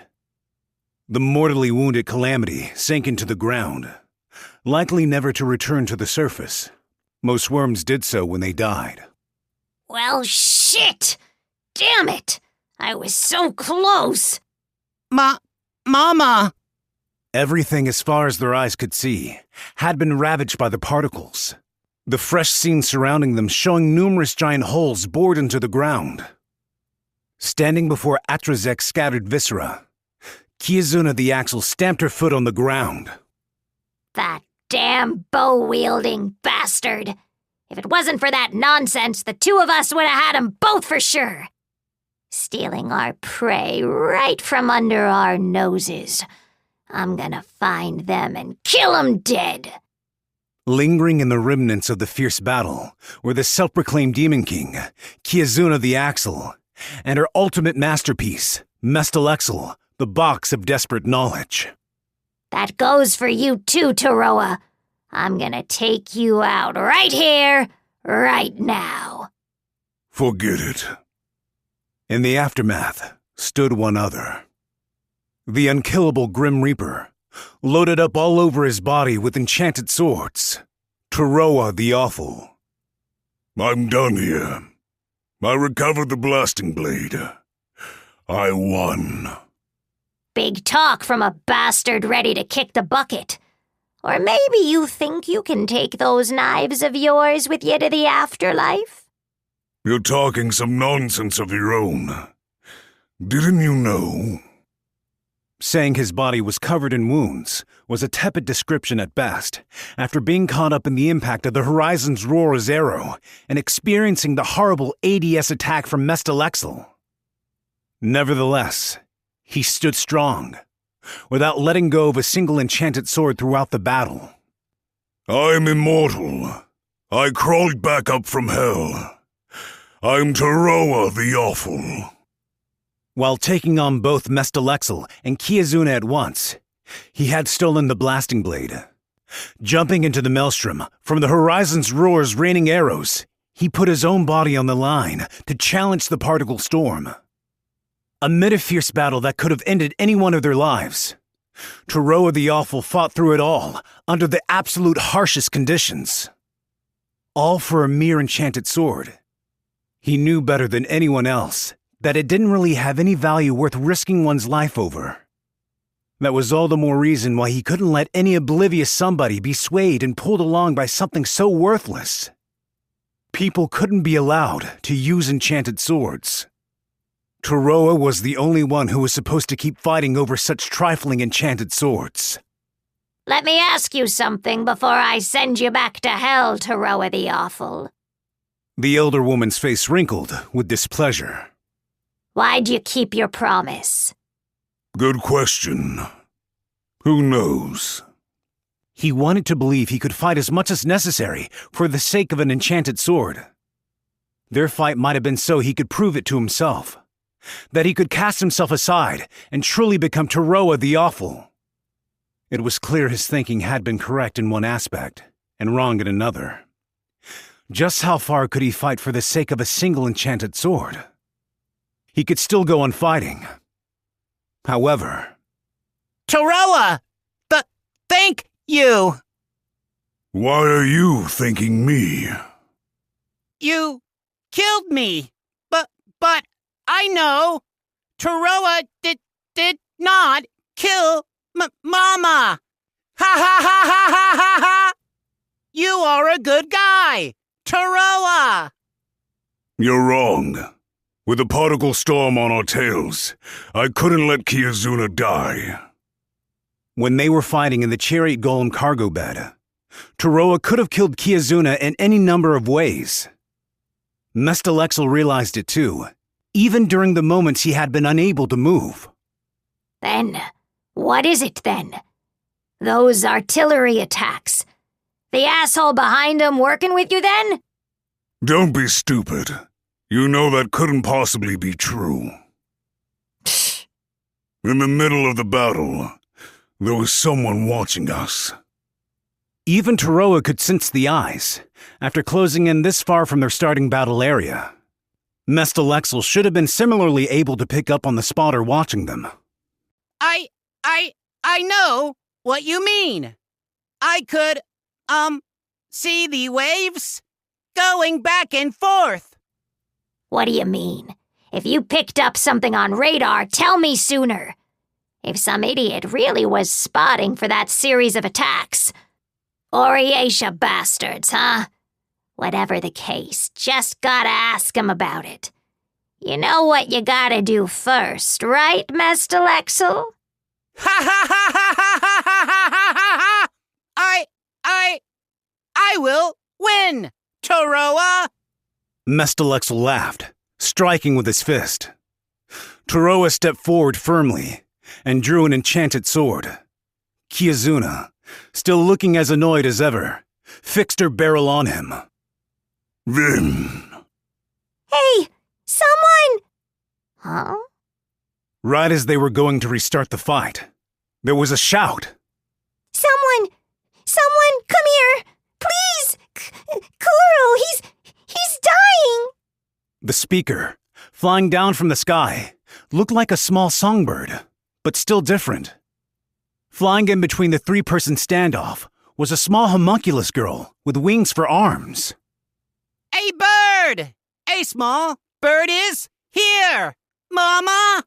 The mortally wounded Calamity sank into the ground, likely never to return to the surface. Most worms did so when they died. Well, shit! Damn it! I was so close! Mama! Everything as far as their eyes could see had been ravaged by the particles, the fresh scene surrounding them showing numerous giant holes bored into the ground. Standing before Atrazek's scattered viscera, Kiyazuna the Axle stamped her foot on the ground. That damn bow-wielding bastard! If it wasn't for that nonsense, the two of us would have had 'em both for sure! Stealing our prey right from under our noses. I'm gonna find them and kill 'em dead! Lingering in the remnants of the fierce battle were the self-proclaimed Demon King, Kiyazuna the Axle, and her ultimate masterpiece, Mestalexel, the Box of Desperate Knowledge. That goes for you too, Taroa. I'm gonna take you out right here, right now. Forget it. In the aftermath stood one other. The unkillable Grim Reaper, loaded up all over his body with enchanted swords, Taroa the Awful. I'm done here. I recovered the blasting blade. I won. Big talk from a bastard ready to kick the bucket. Or maybe you think you can take those knives of yours with you to the afterlife? You're talking some nonsense of your own. Didn't you know? Saying his body was covered in wounds was a tepid description at best, after being caught up in the impact of the Horizon's Roar's arrow and experiencing the horrible ADS attack from Mestalexel. Nevertheless, he stood strong, without letting go of a single enchanted sword throughout the battle. I'm immortal. I crawled back up from hell. I'm Taroa the Awful. While taking on both Mestalexel and Kiyazuna at once, he had stolen the blasting blade. Jumping into the maelstrom from the Horizon's Roar's raining arrows, he put his own body on the line to challenge the particle storm. Amid a fierce battle that could have ended any one of their lives, Taroa the Awful fought through it all under the absolute harshest conditions. All for a mere enchanted sword. He knew better than anyone else that it didn't really have any value worth risking one's life over. That was all the more reason why he couldn't let any oblivious somebody be swayed and pulled along by something so worthless. People couldn't be allowed to use enchanted swords. Taroa was the only one who was supposed to keep fighting over such trifling enchanted swords. Let me ask you something before I send you back to hell, Taroa the Awful. The elder woman's face wrinkled with displeasure. Why'd you keep your promise? Good question. Who knows? He wanted to believe he could fight as much as necessary for the sake of an enchanted sword. Their fight might have been so he could prove it to himself, that he could cast himself aside and truly become Taroa the Awful. It was clear his thinking had been correct in one aspect and wrong in another. Just how far could he fight for the sake of a single enchanted sword? He could still go on fighting. However... Taroa! Thank you! Why are you thanking me? You killed me. But I know. Taroa did not kill Mama. Ha ha ha ha ha ha ha! You are a good guy, Taroa! You're wrong. With the particle storm on our tails, I couldn't let Kiyazuna die. When they were fighting in the Chariot Golem cargo bed, Taroa could have killed Kiyazuna in any number of ways. Mestalexel realized it too, even during the moments he had been unable to move. Then, what is it then? Those artillery attacks. The asshole behind him working with you then? Don't be stupid. You know that couldn't possibly be true. In the middle of the battle, there was someone watching us. Even Taroa could sense the eyes, after closing in this far from their starting battle area. Mestalexel should have been similarly able to pick up on the spotter watching them. I know what you mean. I could, see the waves going back and forth. What do you mean? If you picked up something on radar, tell me sooner. If some idiot really was spotting for that series of attacks. Oriatia bastards, huh? Whatever the case, just gotta ask him about it. You know what you gotta do first, right, Master Lexel? Ha ha ha ha ha ha ha ha ha! I will win, Toroa! Mestalexel laughed, striking with his fist. Toroa stepped forward firmly and drew an enchanted sword. Kiazuna, still looking as annoyed as ever, fixed her barrel on him. Then... Hey, someone! Huh? Right as they were going to restart the fight, there was a shout. Someone, come here! Please! Kuro, he's dying! The speaker, flying down from the sky, looked like a small songbird, but still different. Flying in between the three-person standoff was a small homunculus girl with wings for arms. A bird! A small bird is here, Mama!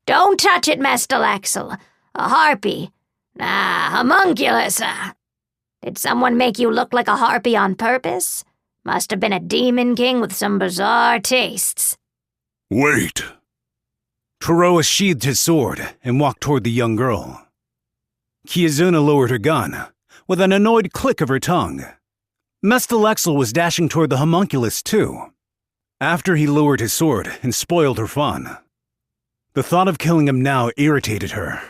Don't touch it, Master Lexel. A harpy. Homunculus. Did someone make you look like a harpy on purpose? Must have been a demon king with some bizarre tastes. Wait. Toroa sheathed his sword and walked toward the young girl. Kiazuna lowered her gun, with an annoyed click of her tongue. Mestalexel was dashing toward the homunculus, too, after he lowered his sword and spoiled her fun. The thought of killing him now irritated her.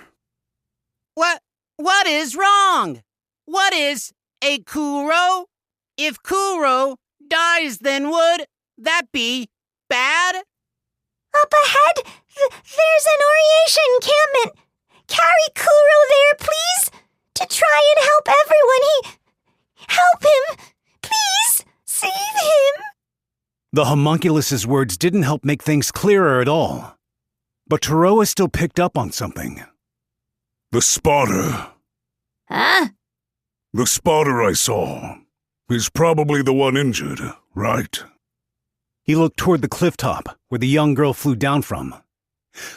What is wrong? What is a Kuro? If Kuro dies, then would that be bad? Up ahead, there's an Oriatia encampment. Carry Kuro there, please, to try and help everyone. Help him! Please! Save him! The homunculus's words didn't help make things clearer at all. But Toroa still picked up on something. The spotter. Huh? The spotter I saw. He's probably the one injured, right? He looked toward the cliff top where the young girl flew down from.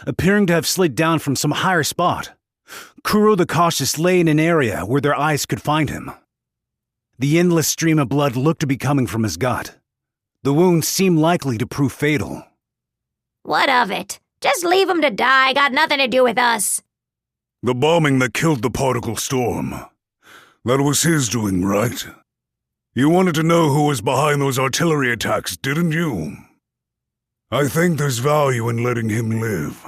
Appearing to have slid down from some higher spot, Kuro the Cautious lay in an area where their eyes could find him. The endless stream of blood looked to be coming from his gut. The wound seemed likely to prove fatal. What of it? Just leave him to die. Got nothing to do with us. The bombing that killed the particle storm. That was his doing, right? You wanted to know who was behind those artillery attacks, didn't you? I think there's value in letting him live.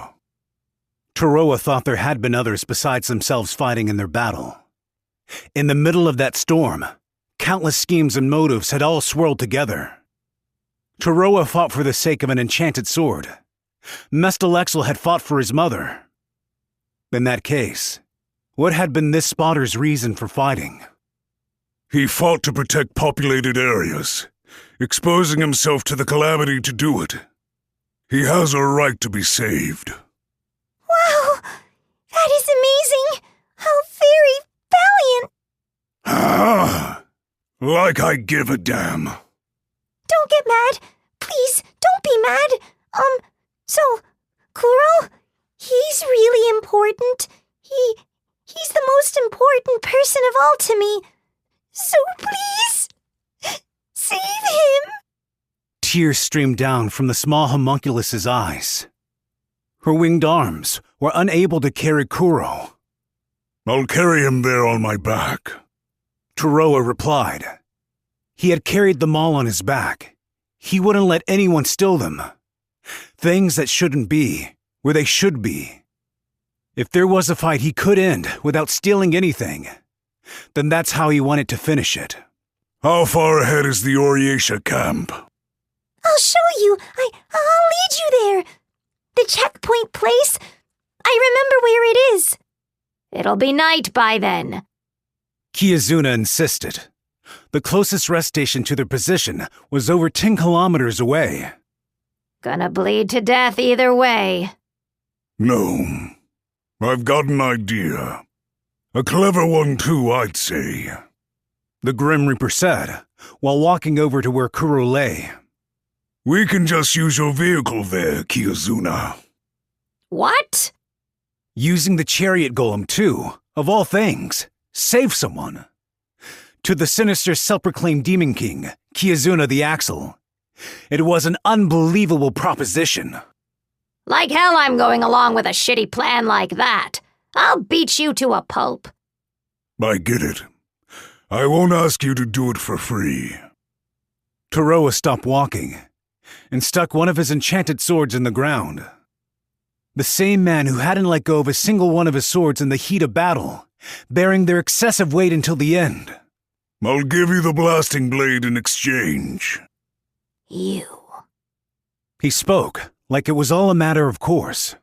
Toroa thought there had been others besides themselves fighting in their battle. In the middle of that storm, countless schemes and motives had all swirled together. Toroa fought for the sake of an enchanted sword. Mestalexel had fought for his mother. In that case, what had been this spotter's reason for fighting? He fought to protect populated areas, exposing himself to the calamity to do it. He has a right to be saved. Wow! That is amazing! How very valiant! Ah! Like I give a damn. Don't get mad. Please, don't be mad. So, Kuro? He's really important. He's the most important person of all to me. So please, save him. Tears streamed down from the small homunculus's eyes. Her winged arms were unable to carry Kuro. I'll carry him there on my back. Toroa replied. He had carried them all on his back. He wouldn't let anyone steal them. Things that shouldn't be where they should be. If there was a fight he could end without stealing anything, then that's how he wanted to finish it. How far ahead is the Oriatia camp? I'll show you. I'll lead you there. The checkpoint place. I remember where it is. It'll be night by then. Kiazuna insisted. The closest rest station to their position was over 10 kilometers away. Gonna bleed to death either way. No. I've got an idea. A clever one too, I'd say. The Grim Reaper said, while walking over to where Kuro lay. We can just use your vehicle there, Kiyazuna. What? Using the chariot golem too, of all things, save someone. To the sinister self-proclaimed Demon King, Kiyazuna the Axle. It was an unbelievable proposition. Like hell I'm going along with a shitty plan like that. I'll beat you to a pulp. I get it. I won't ask you to do it for free. Toroa stopped walking and stuck one of his enchanted swords in the ground. The same man who hadn't let go of a single one of his swords in the heat of battle, bearing their excessive weight until the end. I'll give you the blasting blade in exchange. You. He spoke like it was all a matter of course.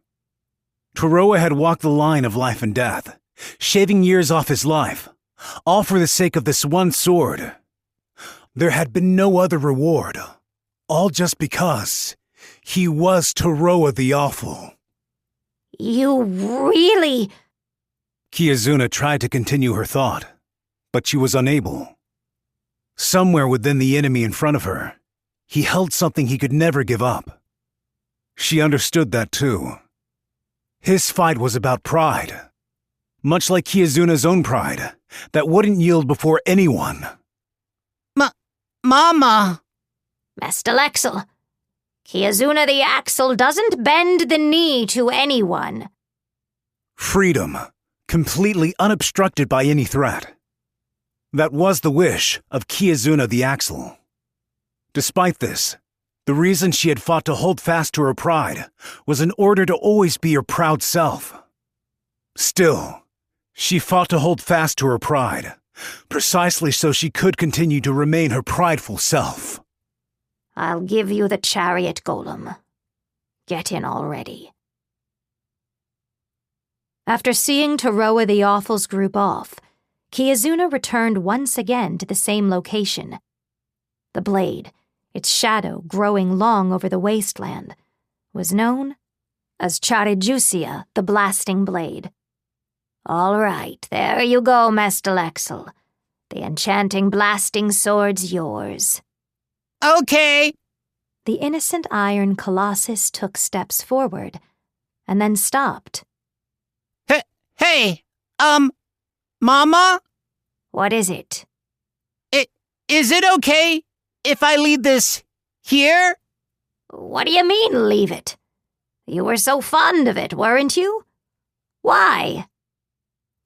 Toroa had walked the line of life and death, shaving years off his life, all for the sake of this one sword. There had been no other reward, all just because he was Toroa the Awful. You really... Kiyazuna tried to continue her thought, but she was unable. Somewhere within the enemy in front of her, he held something he could never give up. She understood that too. His fight was about pride, much like Kiyazuna's own pride, that wouldn't yield before anyone. Mama! Master Lexel, Kiyazuna the Axle doesn't bend the knee to anyone. Freedom, completely unobstructed by any threat. That was the wish of Kiyazuna the Axle. Despite this, the reason she had fought to hold fast to her pride was in order to always be her proud self. Still, she fought to hold fast to her pride, precisely so she could continue to remain her prideful self. I'll give you the chariot golem. Get in already. After seeing Toroa the Awful's group off, Kiyazuna returned once again to the same location. The blade, its shadow growing long over the wasteland, was known as Charijusia, the Blasting Blade. All right, there you go, Master Lexel. The enchanting blasting sword's yours. Okay. The innocent iron colossus took steps forward, and then stopped. Hey, Mama? What is it? Is it okay if I leave this here? What do you mean, leave it? You were so fond of it, weren't you? Why?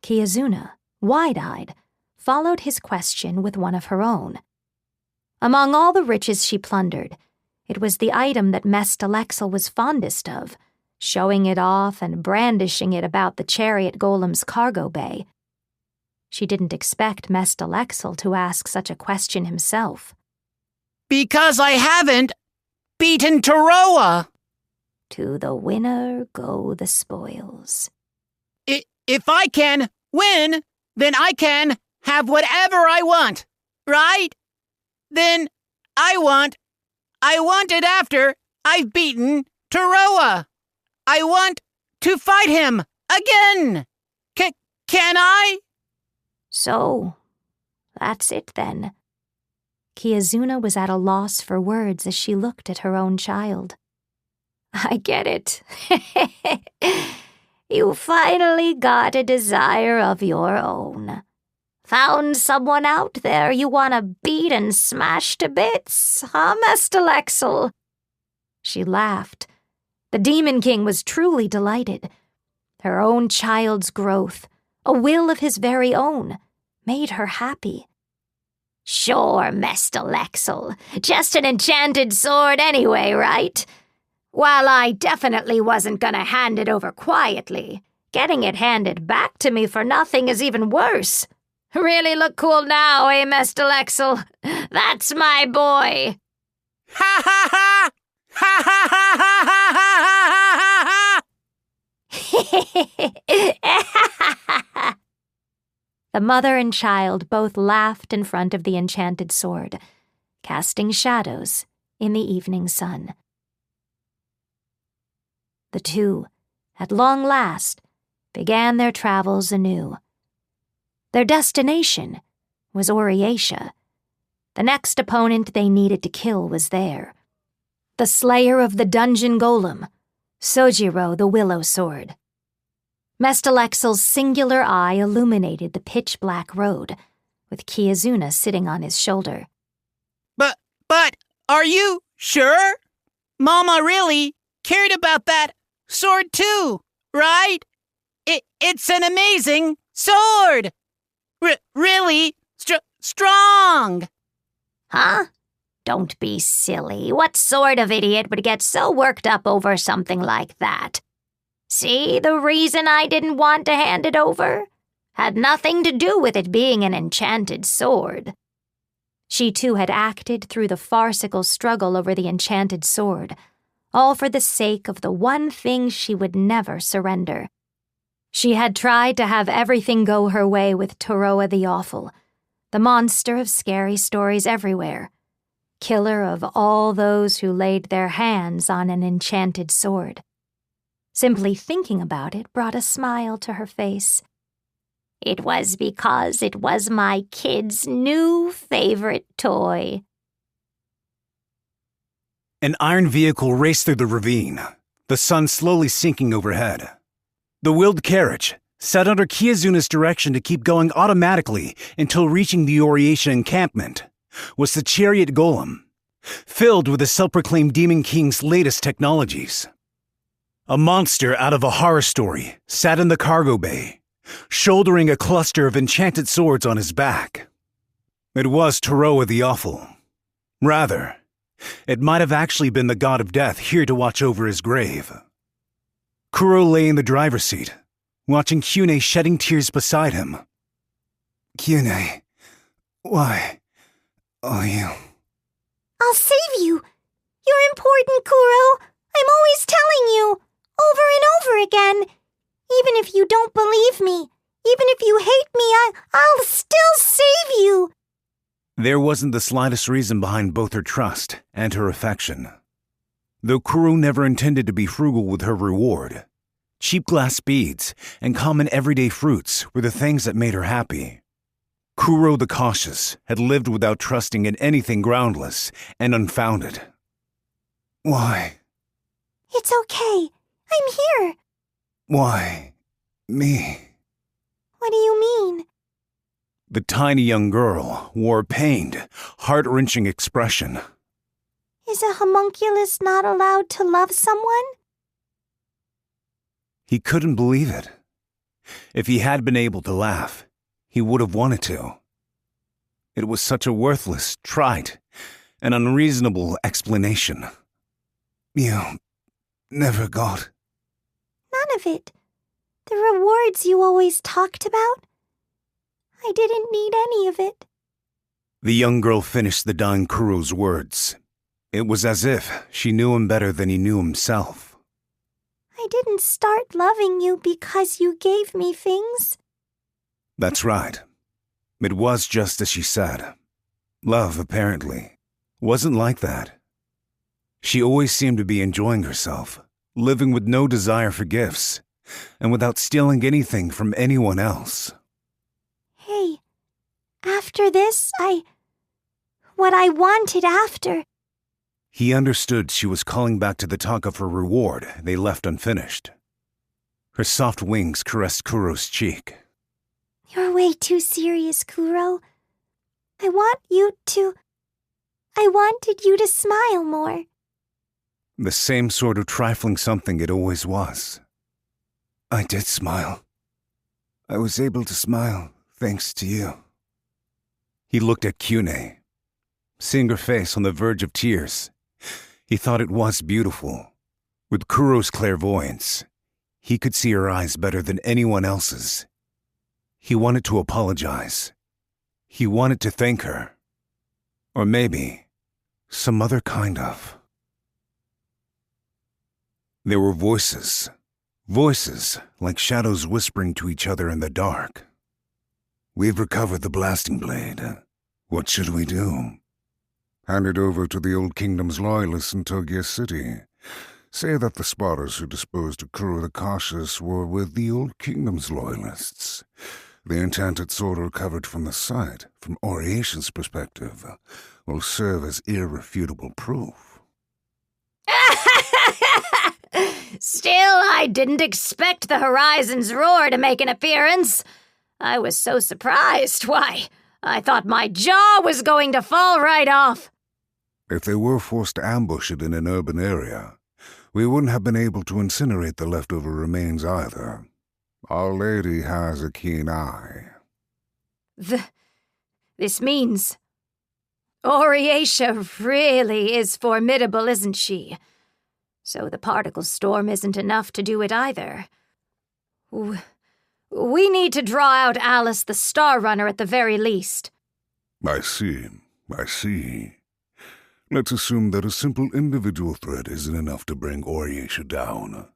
Kiyazuna, wide-eyed, followed his question with one of her own. Among all the riches she plundered, it was the item that Mesta Lexel was fondest of, showing it off and brandishing it about the chariot golem's cargo bay. She didn't expect Mesta Lexel to ask such a question himself. Because I haven't beaten Toroa. To the winner go the spoils. If I can win, then I can have whatever I want, right? Then I want it after I've beaten Toroa. I want to fight him again. Can I? So, that's it then. Kiyazuna was at a loss for words as she looked at her own child. I get it. You finally got a desire of your own. Found someone out there you want to beat and smash to bits, huh, Master Lexel? She laughed. The Demon King was truly delighted. Her own child's growth, a will of his very own, made her happy. Sure, Master Lexel. Just an enchanted sword anyway, right? While I definitely wasn't gonna hand it over quietly, getting it handed back to me for nothing is even worse. Really look cool now, eh, Master Lexel? That's my boy. Ha ha ha! Ha ha ha ha ha ha ha! The mother and child both laughed in front of the enchanted sword, casting shadows in the evening sun. The two, at long last, began their travels anew, Their destination was Oriatia. The next opponent they needed to kill was there. The slayer of the dungeon golem, Sojiro the Willow Sword. Mestalexel's singular eye illuminated the pitch-black road, with Kiazuna sitting on his shoulder. But, are you sure? Mama really cared about that sword too, right? It's an amazing sword! Really strong! Huh? Don't be silly. What sort of idiot would get so worked up over something like that? See, the reason I didn't want to hand it over had nothing to do with it being an enchanted sword. She too had acted through the farcical struggle over the enchanted sword, all for the sake of the one thing she would never surrender. She had tried to have everything go her way with Toroa the Awful, the monster of scary stories everywhere, killer of all those who laid their hands on an enchanted sword. Simply thinking about it brought a smile to her face. It was because it was my kid's new favorite toy. An iron vehicle raced through the ravine, the sun slowly sinking overhead. The wheeled carriage, set under Kiazuna's direction to keep going automatically until reaching the Oriatia encampment, was the chariot golem, filled with the self-proclaimed Demon King's latest technologies. A monster out of a horror story sat in the cargo bay, shouldering a cluster of enchanted swords on his back. It was Toroa the Awful. Rather, it might have actually been the god of death here to watch over his grave. Kuro lay in the driver's seat, watching Kyune shedding tears beside him. Kyune, why are you? I'll save you. You're important, Kuro. I'm always telling you, over and over again. Even if you don't believe me, even if you hate me, I'll still save you. There wasn't the slightest reason behind both her trust and her affection. Though Kuro never intended to be frugal with her reward, cheap glass beads and common everyday fruits were the things that made her happy. Kuro the Cautious had lived without trusting in anything groundless and unfounded. Why? It's okay. I'm here. Why me? What do you mean? The tiny young girl wore a pained, heart-wrenching expression. Is a homunculus not allowed to love someone? He couldn't believe it. If he had been able to laugh, he would have wanted to. It was such a worthless, trite, and unreasonable explanation. You never got... None of it. The rewards you always talked about. I didn't need any of it. The young girl finished the dying Kuro's words. It was as if she knew him better than he knew himself. I didn't start loving you because you gave me things. That's right. It was just as she said. Love, apparently, wasn't like that. She always seemed to be enjoying herself, living with no desire for gifts, and without stealing anything from anyone else. Hey, after this, what I wanted after... He understood she was calling back to the talk of her reward they left unfinished. Her soft wings caressed Kuro's cheek. You're way too serious, Kuro. I wanted you to smile more. The same sort of trifling something it always was. I did smile. I was able to smile thanks to you. He looked at Kyune. Seeing her face on the verge of tears, he thought it was beautiful. With Kuro's clairvoyance, he could see her eyes better than anyone else's. He wanted to apologize. He wanted to thank her. Or maybe some other kind of. There were voices. Voices like shadows whispering to each other in the dark. We've recovered the blasting blade. What should we do? Hand it over to the Old Kingdom's loyalists in Togia City. Say that the spotters who disposed of Kuro the Cautious were with the Old Kingdom's loyalists. The enchanted sword recovered from the site, from Oriation's perspective, will serve as irrefutable proof. Still, I didn't expect the Horizon's Roar to make an appearance. I was so surprised. Why, I thought my jaw was going to fall right off. If they were forced to ambush it in an urban area, we wouldn't have been able to incinerate the leftover remains either. Our Lady has a keen eye. This means... Oriatia really is formidable, isn't she? So the particle storm isn't enough to do it either. We need to draw out Alice the Star Runner at the very least. I see. Let's assume that a simple individual threat isn't enough to bring Oriatia down.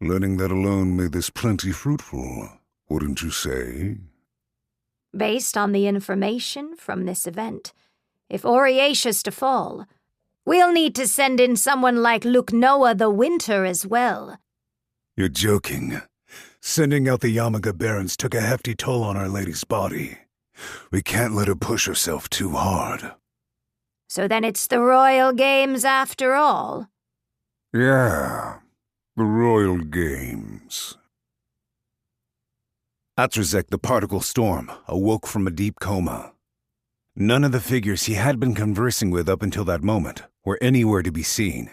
Learning that alone made this plenty fruitful, wouldn't you say? Based on the information from this event, if Oriatia's to fall, we'll need to send in someone like Luknoa the Winter as well. You're joking. Sending out the Yamaga Barons took a hefty toll on Our Lady's body. We can't let her push herself too hard. So then it's the Royal Games after all? Yeah, the Royal Games. Atrazek, the particle storm, awoke from a deep coma. None of the figures he had been conversing with up until that moment were anywhere to be seen.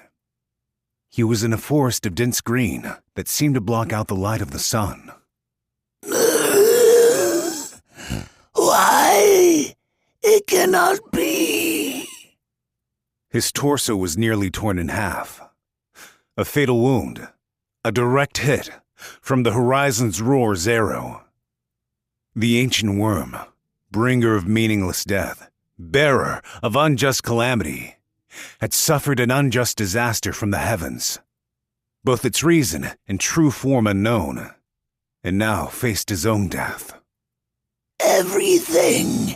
He was in a forest of dense green that seemed to block out the light of the sun. Why? It cannot be. His torso was nearly torn in half. A fatal wound, a direct hit from the Horizon's Roar's arrow. The ancient worm, bringer of meaningless death, bearer of unjust calamity, had suffered an unjust disaster from the heavens, both its reason and true form unknown, and now faced his own death. Everything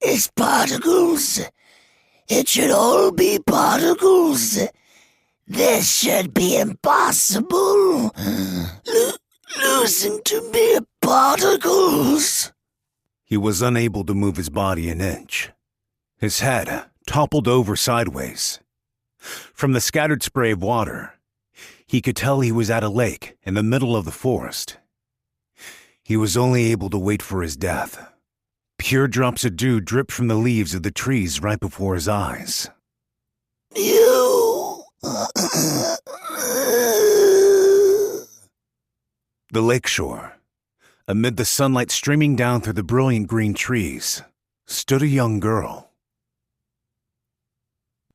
is particles. It should all be particles. This should be impossible. Losing to mere particles. He was unable to move his body an inch. His head toppled over sideways. From the scattered spray of water, he could tell he was at a lake in the middle of the forest. He was only able to wait for his death. Pure drops of dew dripped from the leaves of the trees right before his eyes. You... The lakeshore, amid the sunlight streaming down through the brilliant green trees, stood a young girl.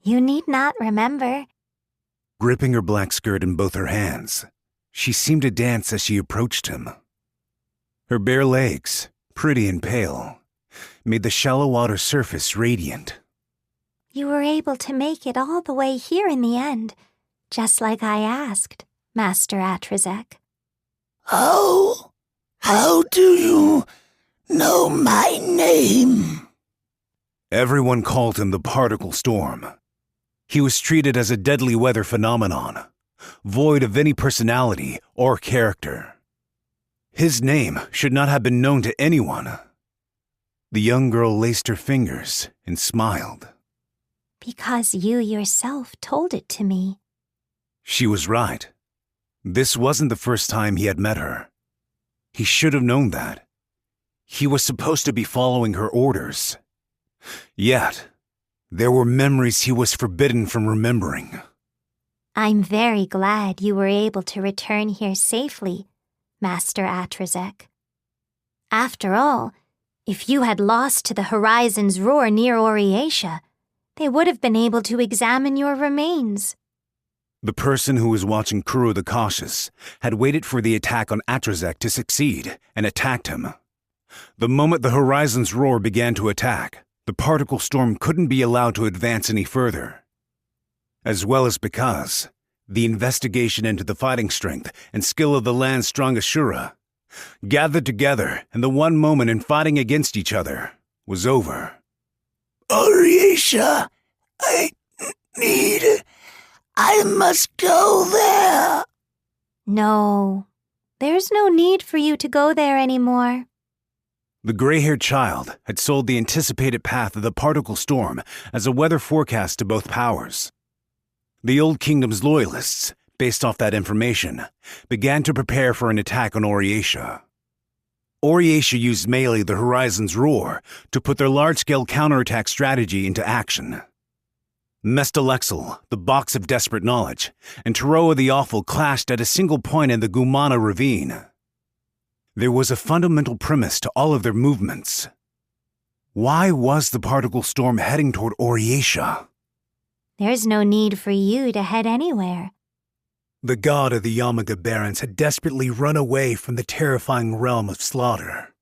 You need not remember. Gripping her black skirt in both her hands, she seemed to dance as she approached him. Her bare legs, pretty and pale, made the shallow water surface radiant. You were able to make it all the way here in the end, just like I asked, Master Atrazek. How do you know my name? Everyone called him the Particle Storm. He was treated as a deadly weather phenomenon, void of any personality or character. His name should not have been known to anyone. The young girl laced her fingers and smiled. Because you yourself told it to me. She was right. This wasn't the first time he had met her. He should have known that. He was supposed to be following her orders. Yet, there were memories he was forbidden from remembering. I'm very glad you were able to return here safely, Master Atrazek. After all, if you had lost to the Horizon's Roar near Oriatia, they would have been able to examine your remains. The person who was watching Kuro the Cautious had waited for the attack on Atrazek to succeed and attacked him. The moment the Horizon's Roar began to attack, the particle storm couldn't be allowed to advance any further. As well as because the investigation into the fighting strength and skill of the land's strong Ishura, gathered together in the one moment in fighting against each other, was over. Oriatia, I must go there. No, there's no need for you to go there anymore. The gray-haired child had sold the anticipated path of the particle storm as a weather forecast to both powers. The Old Kingdom's loyalists, based off that information, began to prepare for an attack on Oriatia. Oriatia used Melee the Horizon's Roar to put their large-scale counterattack strategy into action. Mestalexel, the Box of Desperate Knowledge, and Taroa the Awful clashed at a single point in the Gumana Ravine. There was a fundamental premise to all of their movements. Why was the particle storm heading toward Oriatia? There's no need for you to head anywhere. The god of the Yamaga Barons had desperately run away from the terrifying realm of slaughter.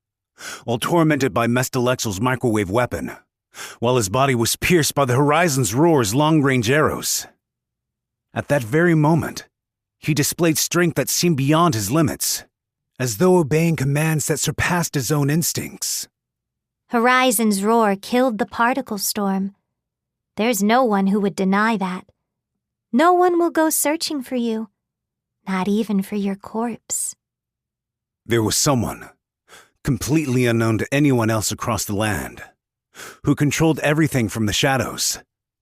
While tormented by Mestalexel's microwave weapon, while his body was pierced by the Horizon's Roar's long-range arrows. At that very moment, he displayed strength that seemed beyond his limits, as though obeying commands that surpassed his own instincts. Horizon's Roar killed the particle storm. There's no one who would deny that. No one will go searching for you, not even for your corpse. There was someone, completely unknown to anyone else across the land, who controlled everything from the shadows,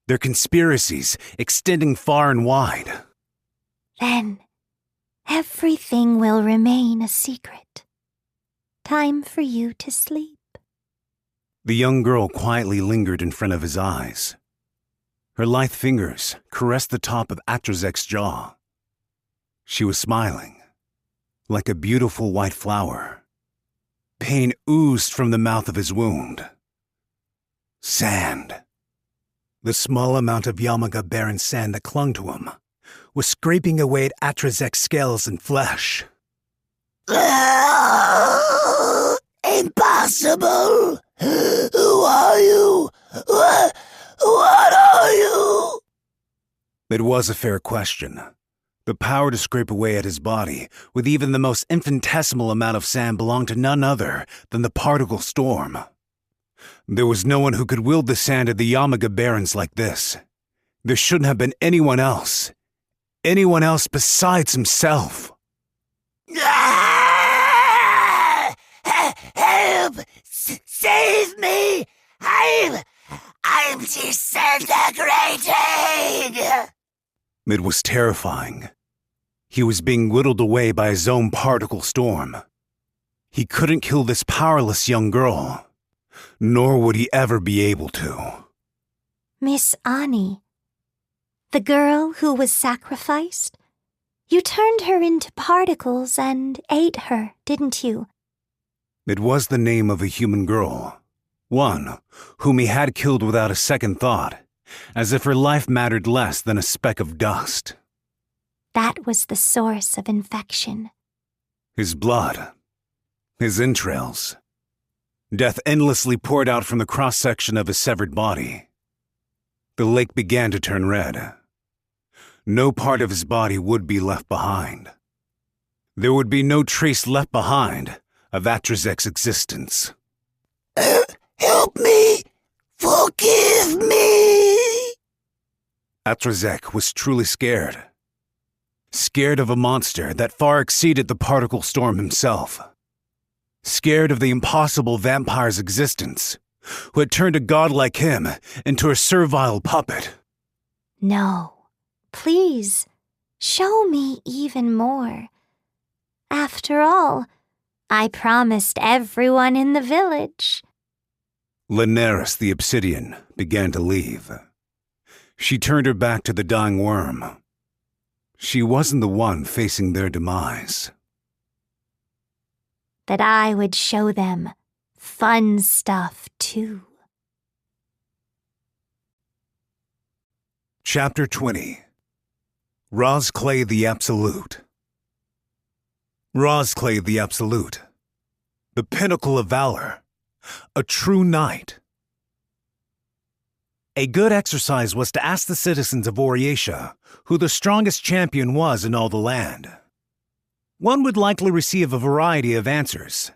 their conspiracies extending far and wide. Then, everything will remain a secret. Time for you to sleep. The young girl quietly lingered in front of his eyes. Her lithe fingers caressed the top of Atrazek's jaw. She was smiling, like a beautiful white flower. Pain oozed from the mouth of his wound. Sand. The small amount of Yamaga Baron sand that clung to him was scraping away at Atrazek's scales and flesh. Impossible! Who are you? What are you? It was a fair question. The power to scrape away at his body with even the most infinitesimal amount of sand belonged to none other than the particle storm. There was no one who could wield the sand of the Yamaga Barons like this. There shouldn't have been anyone else. Anyone else besides himself. Help! Save me! I'm disintegrating! It was terrifying. He was being whittled away by his own particle storm. He couldn't kill this powerless young girl, nor would he ever be able to. Miss Ani, the girl who was sacrificed? You turned her into particles and ate her, didn't you? It was the name of a human girl, one whom he had killed without a second thought, as if her life mattered less than a speck of dust. That was the source of infection. His blood, his entrails. Death endlessly poured out from the cross-section of his severed body. The lake began to turn red. No part of his body would be left behind. There would be no trace left behind of Atrazek's existence. Help me! Forgive me! Atrazek was truly scared. Scared of a monster that far exceeded the particle storm himself. Scared of the impossible vampire's existence, who had turned a god like him into a servile puppet. No, please, show me even more. After all, I promised everyone in the village. Linares the Obsidian began to leave. She turned her back to the dying worm. She wasn't the one facing their demise. That I would show them fun stuff too. Chapter 20. Rosclay the Absolute. Rosclay the Absolute. The pinnacle of valor. A true knight. A good exercise was to ask the citizens of Oriatia who the strongest champion was in all the land. One would likely receive a variety of answers.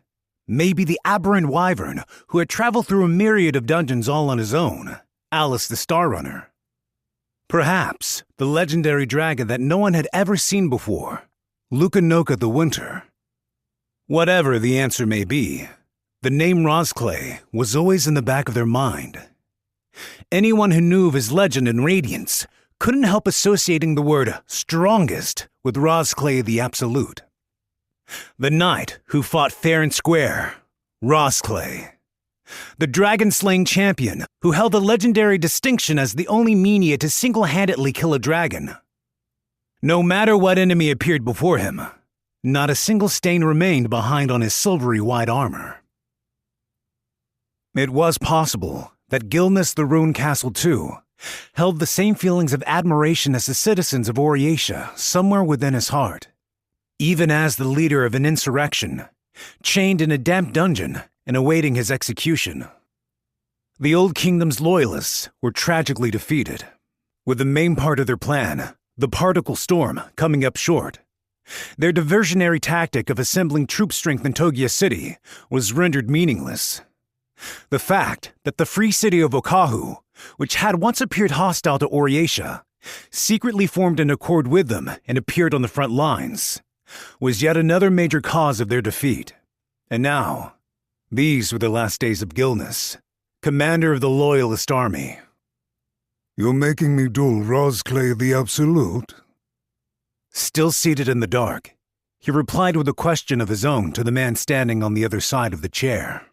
Maybe the aberrant wyvern who had traveled through a myriad of dungeons all on his own, Alice the Star Runner. Perhaps the legendary dragon that no one had ever seen before, Lukanoka the Winter. Whatever the answer may be, The name Rosclay was always in the back of their mind. Anyone who knew of his legend and radiance couldn't help associating the word strongest with Rosclay the Absolute. The knight who fought fair and square, Rosclay. The dragon-slaying champion who held the legendary distinction as the only Menia to single-handedly kill a dragon. No matter what enemy appeared before him, not a single stain remained behind on his silvery white armor. It was possible that Gilneas the Rune Castle, too, held the same feelings of admiration as the citizens of Oriatia somewhere within his heart, even as the leader of an insurrection, chained in a damp dungeon and awaiting his execution. The Old Kingdom's loyalists were tragically defeated, with the main part of their plan, the particle storm, coming up short. Their diversionary tactic of assembling troop strength in Togia City was rendered meaningless. The fact that the free city of Okahu, which had once appeared hostile to Oriatia, secretly formed an accord with them and appeared on the front lines, was yet another major cause of their defeat. And now, these were the last days of Gilneas, commander of the Loyalist army. You're making me duel Rosclay the Absolute? Still seated in the dark, he replied with a question of his own to the man standing on the other side of the chair.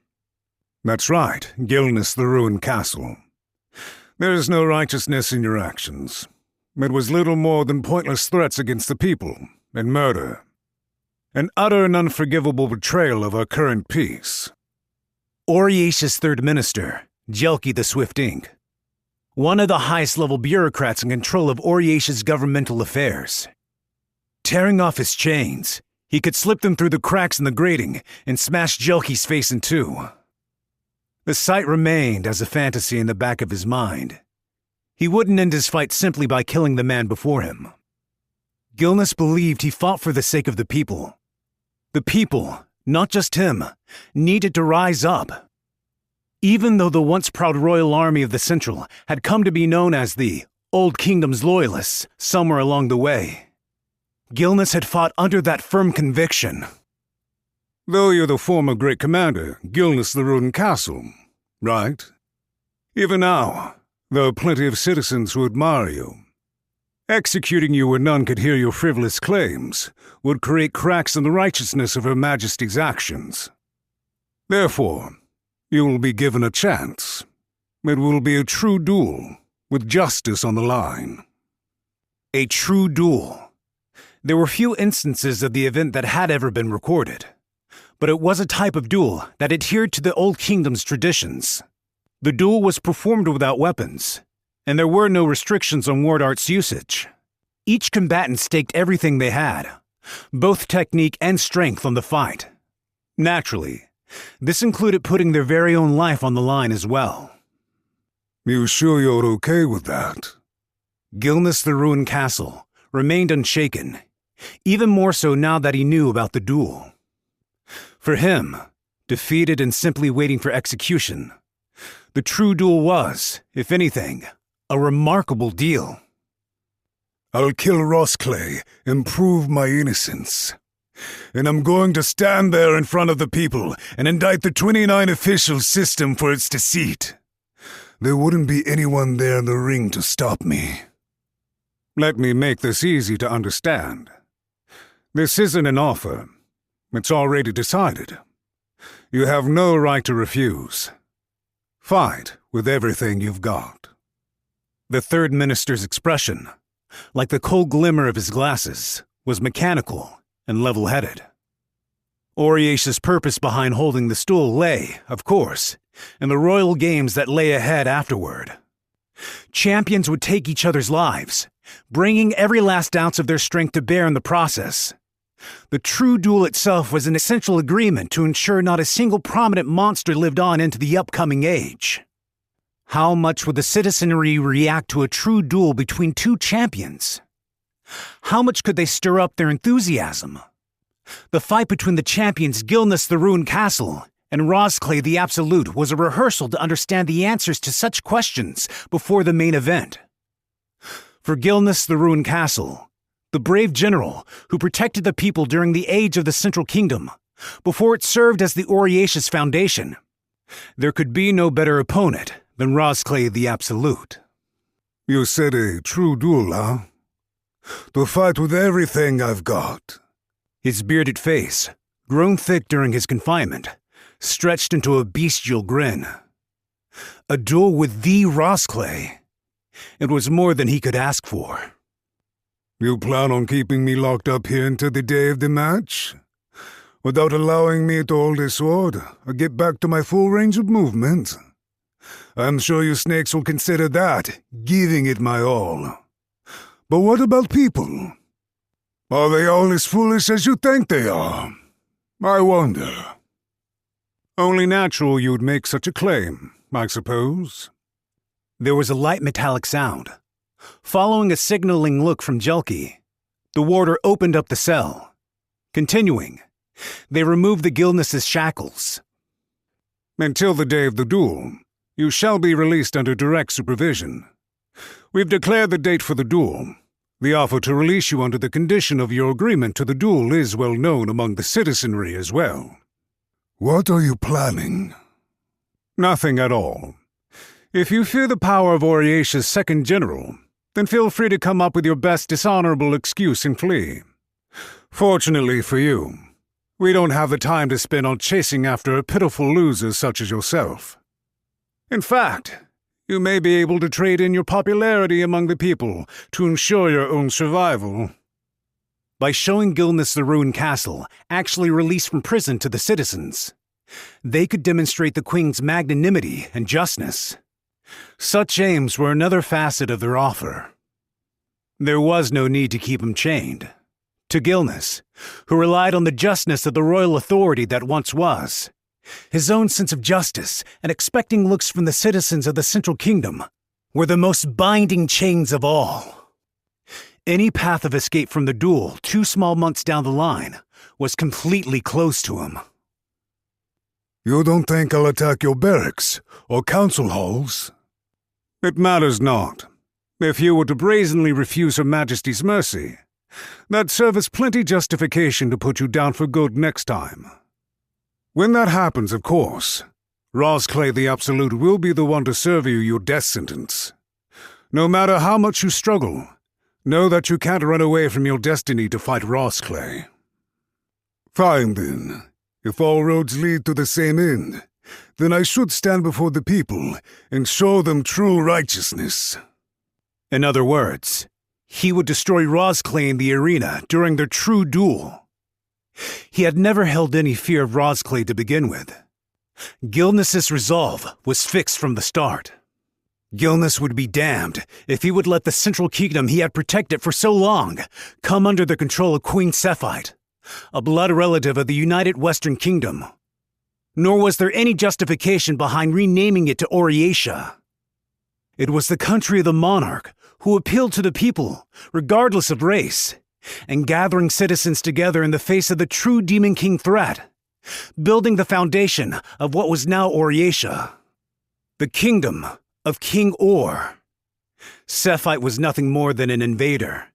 That's right, Gilneas the Rune Castle. There is no righteousness in your actions. It was little more than pointless threats against the people, and murder. An utter and unforgivable betrayal of our current peace. Oriatia's third minister, Jelki the Swift Ink, one of the highest-level bureaucrats in control of Oriatia's governmental affairs. Tearing off his chains, he could slip them through the cracks in the grating and smash Jelki's face in two. The sight remained as a fantasy in the back of his mind. He wouldn't end his fight simply by killing the man before him. Gilneas believed he fought for the sake of the people. The people, not just him, needed to rise up. Even though the once proud royal army of the Central had come to be known as the Old Kingdom's Loyalists somewhere along the way, Gilneas had fought under that firm conviction. Though you're the former great commander, Gilneas the Rune Castle, right? Even now, there are plenty of citizens who admire you. Executing you where none could hear your frivolous claims would create cracks in the righteousness of Her Majesty's actions. Therefore, you will be given a chance. It will be a true duel, with justice on the line. A true duel. There were few instances of the event that had ever been recorded, but it was a type of duel that adhered to the Old Kingdom's traditions. The duel was performed without weapons, and there were no restrictions on ward art's usage. Each combatant staked everything they had, both technique and strength, on the fight. Naturally, this included putting their very own life on the line as well. You sure you're okay with that? Gilneas the Rune Castle remained unshaken, even more so now that he knew about the duel. For him, defeated and simply waiting for execution, the true duel was, if anything, a remarkable deal. I'll kill Rosclay and prove my innocence. And I'm going to stand there in front of the people and indict the 29 official system for its deceit. There wouldn't be anyone there in the ring to stop me. Let me make this easy to understand. This isn't an offer. It's already decided. You have no right to refuse. Fight with everything you've got. The third minister's expression, like the cold glimmer of his glasses, was mechanical and level-headed. Oriatia's purpose behind holding the stool lay, of course, in the royal games that lay ahead afterward. Champions would take each other's lives, bringing every last ounce of their strength to bear in the process. The true duel itself was an essential agreement to ensure not a single prominent monster lived on into the upcoming age. How much would the citizenry react to a true duel between two champions? How much could they stir up their enthusiasm? The fight between the champions Gilneas the Rune Castle and Rosclay the Absolute was a rehearsal to understand the answers to such questions before the main event. For Gilneas the Rune Castle, the brave general who protected the people during the age of the Central Kingdom, before it served as the Oriace's foundation. There could be no better opponent than Rosclay the Absolute. You said a true duel, huh? To fight with everything I've got. His bearded face, grown thick during his confinement, stretched into a bestial grin. A duel with the Rosclay. It was more than he could ask for. You plan on keeping me locked up here until the day of the match? Without allowing me to hold a sword or get back to my full range of movement? I'm sure you snakes will consider that giving it my all. But what about people? Are they all as foolish as you think they are? I wonder. Only natural you'd make such a claim, I suppose. There was a light metallic sound. Following a signaling look from Jelki, the warder opened up the cell. Continuing, they removed the Gilness's shackles. Until the day of the duel, you shall be released under direct supervision. We've declared the date for the duel. The offer to release you under the condition of your agreement to the duel is well known among the citizenry as well. What are you planning? Nothing at all. If you fear the power of Oriace's second general, then feel free to come up with your best dishonorable excuse and flee. Fortunately for you, we don't have the time to spend on chasing after a pitiful loser such as yourself. In fact, you may be able to trade in your popularity among the people to ensure your own survival. By showing Gilness the ruined castle actually released from prison to the citizens, they could demonstrate the Queen's magnanimity and justness. Such aims were another facet of their offer. There was no need to keep him chained. To Gilness, who relied on the justness of the royal authority that once was, his own sense of justice and expecting looks from the citizens of the Central Kingdom were the most binding chains of all. Any path of escape from the duel 2 small months down the line was completely closed to him. You don't think I'll attack your barracks or council halls? It matters not. If you were to brazenly refuse Her Majesty's mercy, that'd serve as plenty justification to put you down for good next time. When that happens, of course, Rosclay the Absolute will be the one to serve you your death sentence. No matter how much you struggle, know that you can't run away from your destiny to fight Rosclay. Fine then. If all roads lead to the same end, then I should stand before the people and show them true righteousness. In other words, he would destroy Rosclay in the arena during their true duel. He had never held any fear of Rosclay to begin with. Gilness's resolve was fixed from the start. Gilness would be damned if he would let the Central Kingdom he had protected for so long come under the control of Queen Cephite, a blood relative of the United Western Kingdom. Nor was there any justification behind renaming it to Oriacia. It was the country of the monarch who appealed to the people, regardless of race, and gathering citizens together in the face of the true Demon King threat, building the foundation of what was now Oriacia, the kingdom of King Or. Cephite was nothing more than an invader,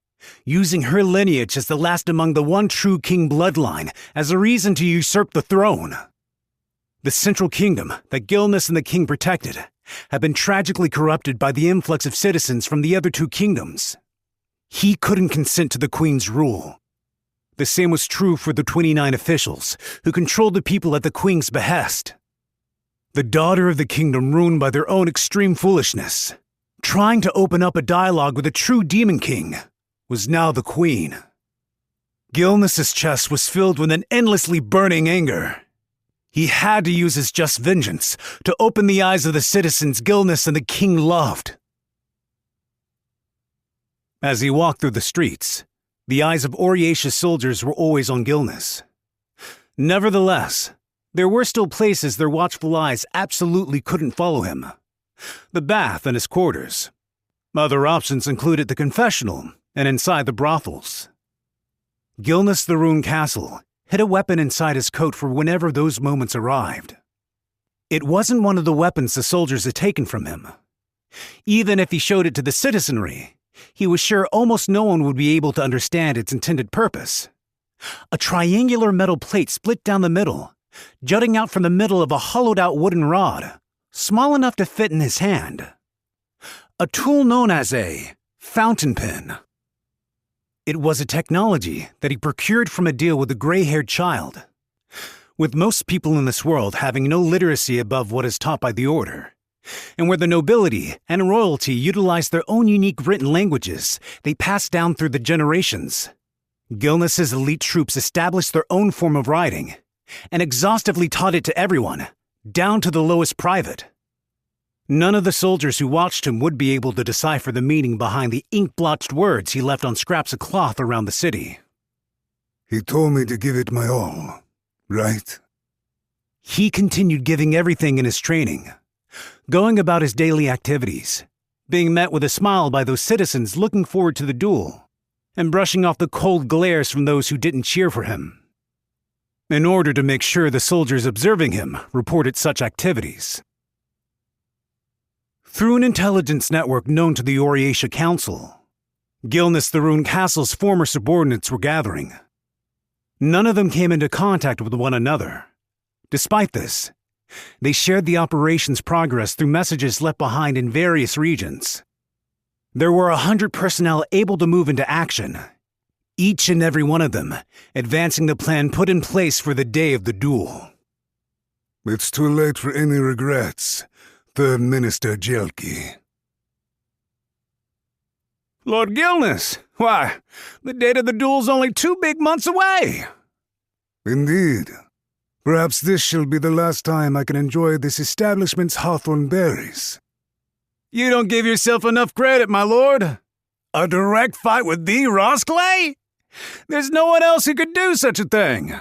using her lineage as the last among the one true king bloodline as a reason to usurp the throne. The Central Kingdom that Gilness and the king protected had been tragically corrupted by the influx of citizens from the other 2 kingdoms. He couldn't consent to the Queen's rule. The same was true for the 29 officials who controlled the people at the Queen's behest. The daughter of the kingdom ruined by their own extreme foolishness, trying to open up a dialogue with a true Demon King, was now the Queen. Gilness's chest was filled with an endlessly burning anger. He had to use his just vengeance to open the eyes of the citizens Gilness and the king loved. As he walked through the streets, the eyes of Oriacia's soldiers were always on Gilness. Nevertheless, there were still places their watchful eyes absolutely couldn't follow him. The bath and his quarters. Other options included the confessional and inside the brothels. Gilness the Ruined Castle hid a weapon inside his coat for whenever those moments arrived. It wasn't one of the weapons the soldiers had taken from him. Even if he showed it to the citizenry, he was sure almost no one would be able to understand its intended purpose. A triangular metal plate split down the middle, jutting out from the middle of a hollowed-out wooden rod, small enough to fit in his hand. A tool known as a fountain pen. It was a technology that he procured from a deal with a gray-haired child. With most people in this world having no literacy above what is taught by the Order, and where the nobility and royalty utilized their own unique written languages they passed down through the generations, Gilnes's elite troops established their own form of writing and exhaustively taught it to everyone, down to the lowest private. None of the soldiers who watched him would be able to decipher the meaning behind the ink-blotched words he left on scraps of cloth around the city. He told me to give it my all, right? He continued giving everything in his training, going about his daily activities, being met with a smile by those citizens looking forward to the duel, and brushing off the cold glares from those who didn't cheer for him, in order to make sure the soldiers observing him reported such activities. Through an intelligence network known to the Oriatia Council, Gilnes the Rune Castle's former subordinates were gathering. None of them came into contact with one another. Despite this, they shared the operation's progress through messages left behind in various regions. There were 100 personnel able to move into action, each and every one of them advancing the plan put in place for the day of the duel. It's too late for any regrets, Third Minister Jelki. Lord Gilnes, why, the date of the duel's only 2 big months away. Indeed. Perhaps this shall be the last time I can enjoy this establishment's hawthorn berries. You don't give yourself enough credit, my lord. A direct fight with thee, Rosclay? There's no one else who could do such a thing.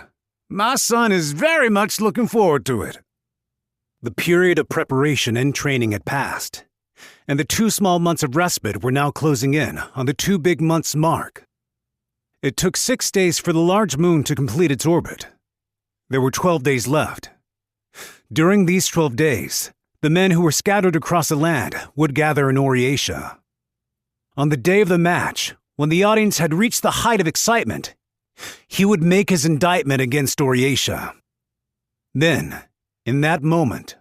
My son is very much looking forward to it. The period of preparation and training had passed, and the 2 small months of respite were now closing in on the 2 big months mark. It took 6 days for the large moon to complete its orbit. There were 12 days left. During these 12 days, the men who were scattered across the land would gather in Oriatia. On the day of the match, when the audience had reached the height of excitement, he would make his indictment against Oriatia. Then, in that moment,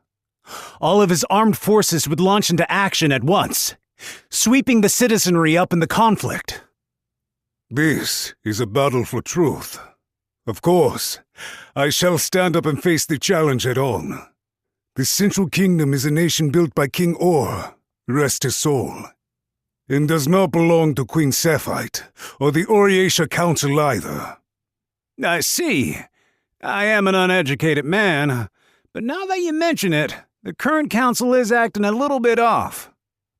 all of his armed forces would launch into action at once, sweeping the citizenry up in the conflict. This is a battle for truth. Of course, I shall stand up and face the challenge head on. The Central Kingdom is a nation built by King Or, rest his soul, and does not belong to Queen Cephite or the Oriatia Council either. I see. I am an uneducated man, but now that you mention it, the current council is acting a little bit off.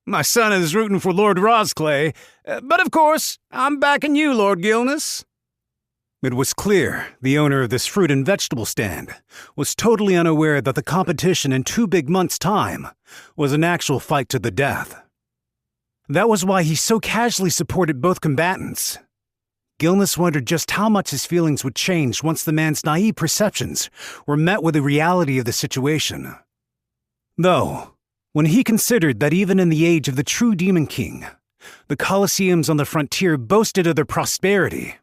My son is rooting for Lord Rosclay, but of course, I'm backing you, Lord Gilnes. It was clear the owner of this fruit and vegetable stand was totally unaware that the competition in 2 big months' time was an actual fight to the death. That was why he so casually supported both combatants. Gilnes wondered just how much his feelings would change once the man's naive perceptions were met with the reality of the situation. Though, when he considered that even in the age of the true Demon King, the Colosseums on the frontier boasted of their prosperity,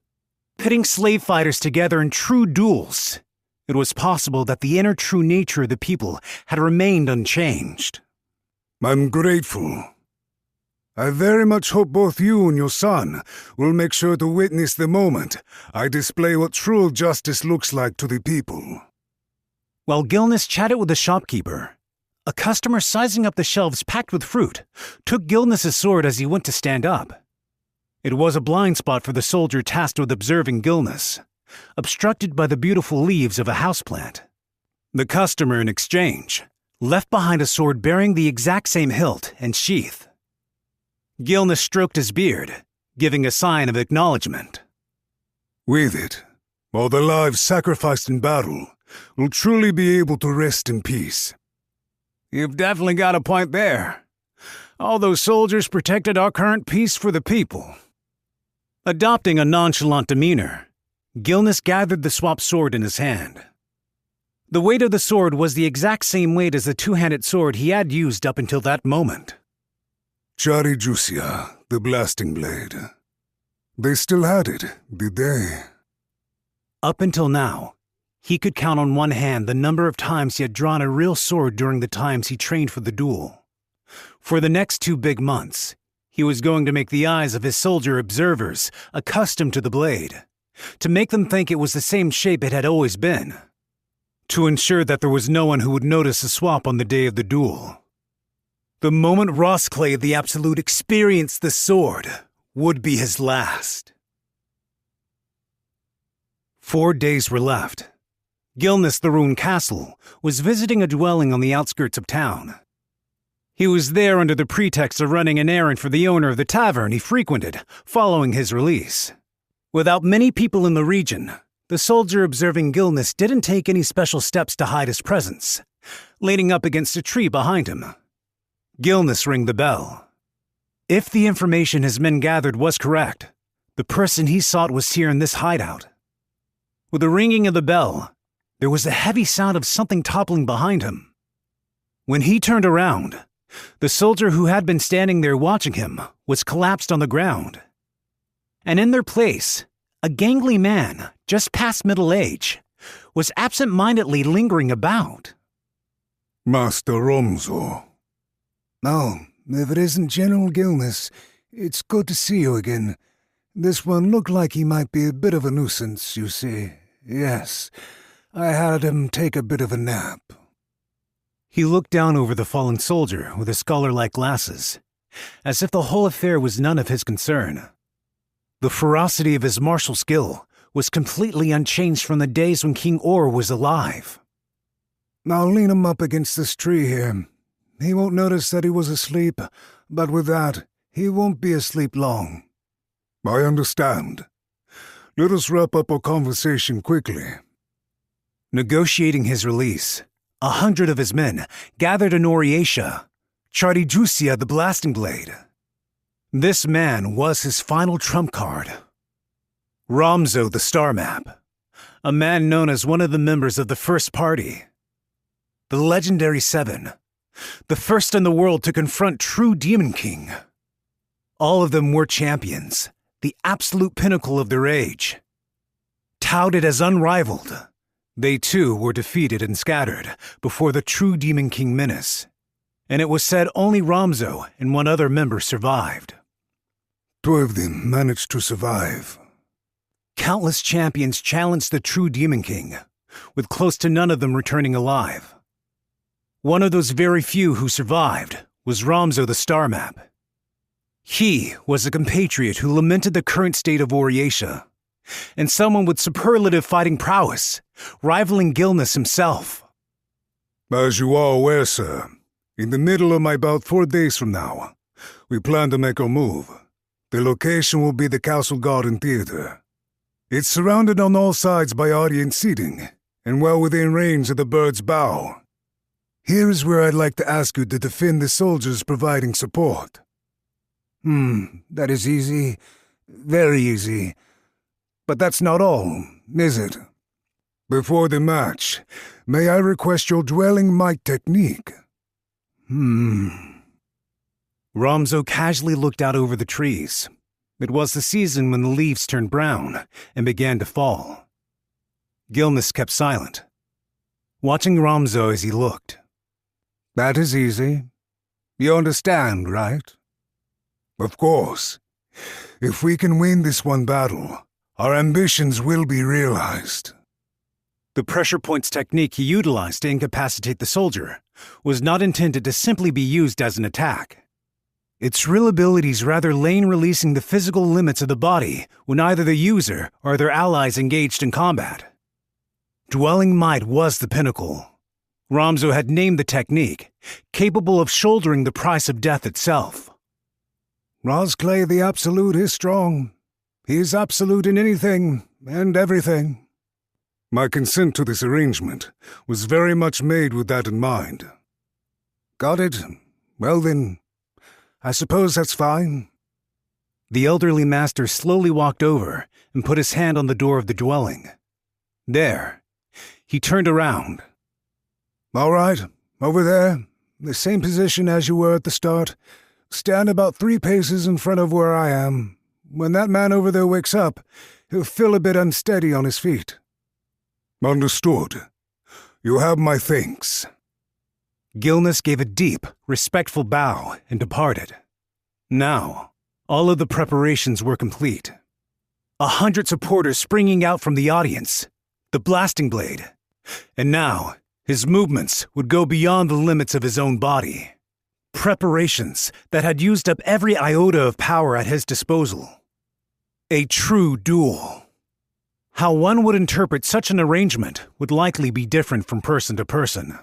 pitting slave fighters together in true duels, it was possible that the inner true nature of the people had remained unchanged. I'm grateful. I very much hope both you and your son will make sure to witness the moment I display what true justice looks like to the people. While Gilnes chatted with the shopkeeper, a customer sizing up the shelves packed with fruit took Gilnes's sword as he went to stand up. It was a blind spot for the soldier tasked with observing Gilnes, obstructed by the beautiful leaves of a houseplant. The customer, in exchange, left behind a sword bearing the exact same hilt and sheath. Gilnes stroked his beard, giving a sign of acknowledgement. With it, all the lives sacrificed in battle will truly be able to rest in peace. You've definitely got a point there. All those soldiers protected our current peace for the people. Adopting a nonchalant demeanor, Gilnes gathered the swapped sword in his hand. The weight of the sword was the exact same weight as the 2-handed sword he had used up until that moment. Chari Jusia, the blasting blade. They still had it, did they? Up until now, he could count on one hand the number of times he had drawn a real sword during the times he trained for the duel. For the next 2 big months, he was going to make the eyes of his soldier observers accustomed to the blade, to make them think it was the same shape it had always been, to ensure that there was no one who would notice a swap on the day of the duel. The moment Rossclay the Absolute experienced the sword would be his last. 4 days were left. Gilness the Rune Castle was visiting a dwelling on the outskirts of town. He was there under the pretext of running an errand for the owner of the tavern he frequented following his release. Without many people in the region, the soldier observing Gilness didn't take any special steps to hide his presence, leaning up against a tree behind him. Gilness rang the bell. If the information his men gathered was correct, the person he sought was here in this hideout. With the ringing of the bell, there was a heavy sound of something toppling behind him. When he turned around, the soldier who had been standing there watching him was collapsed on the ground. And in their place, a gangly man, just past middle age, was absent-mindedly lingering about. Master Romzo. Oh, if it isn't General Gilness, it's good to see you again. This one looked like he might be a bit of a nuisance, you see. Yes, I had him take a bit of a nap. He looked down over the fallen soldier with his scholar-like glasses, as if the whole affair was none of his concern. The ferocity of his martial skill was completely unchanged from the days when King Orr was alive. I'll lean him up against this tree here. He won't notice that he was asleep, but with that, he won't be asleep long. I understand. Let us wrap up our conversation quickly. Negotiating his release, 100 of his men gathered in Oriatia, Charijusia the Blasting Blade. This man was his final trump card. Romzo the Star Map, a man known as one of the members of the First Party. The legendary Seven, the first in the world to confront true Demon King. All of them were champions, the absolute pinnacle of their age. Touted as unrivaled, they too were defeated and scattered before the true Demon King menace, and it was said only Romzo and one other member survived. 2 of them managed to survive. Countless champions challenged the true Demon King, with close to none of them returning alive. One of those very few who survived was Romzo the Star Map. He was a compatriot who lamented the current state of Oriatia, and someone with superlative fighting prowess, rivaling Gilness himself. As you are aware, sir, in the middle of about 4 days from now, we plan to make our move. The location will be the Castle Garden Theater. It's surrounded on all sides by audience seating, and well within range of the bird's bow. Here is where I'd like to ask you to defend the soldiers providing support. That is easy. Very easy. But that's not all, is it? Before the match, may I request your dwelling might technique? Romzo casually looked out over the trees. It was the season when the leaves turned brown and began to fall. Gilness kept silent, watching Romzo as he looked. That is easy. You understand, right? Of course. If we can win this one battle, our ambitions will be realized. The pressure points technique he utilized to incapacitate the soldier was not intended to simply be used as an attack. Its real abilities rather lay in releasing the physical limits of the body when either the user or their allies engaged in combat. Dwelling Might was the pinnacle. Romzo had named the technique, capable of shouldering the price of death itself. Rossclay the Absolute is strong. He's absolute in anything and everything. My consent to this arrangement was very much made with that in mind. Got it. Well then, I suppose that's fine. The elderly master slowly walked over and put his hand on the door of the dwelling. There, he turned around. All right, over there, the same position as you were at the start. Stand about 3 paces in front of where I am. When that man over there wakes up, he'll feel a bit unsteady on his feet. Understood. You have my thanks. Gilness gave a deep, respectful bow and departed. Now, all of the preparations were complete. 100 supporters springing out from the audience, the blasting blade. And now, his movements would go beyond the limits of his own body. Preparations that had used up every iota of power at his disposal. A true duel. How one would interpret such an arrangement would likely be different from person to person.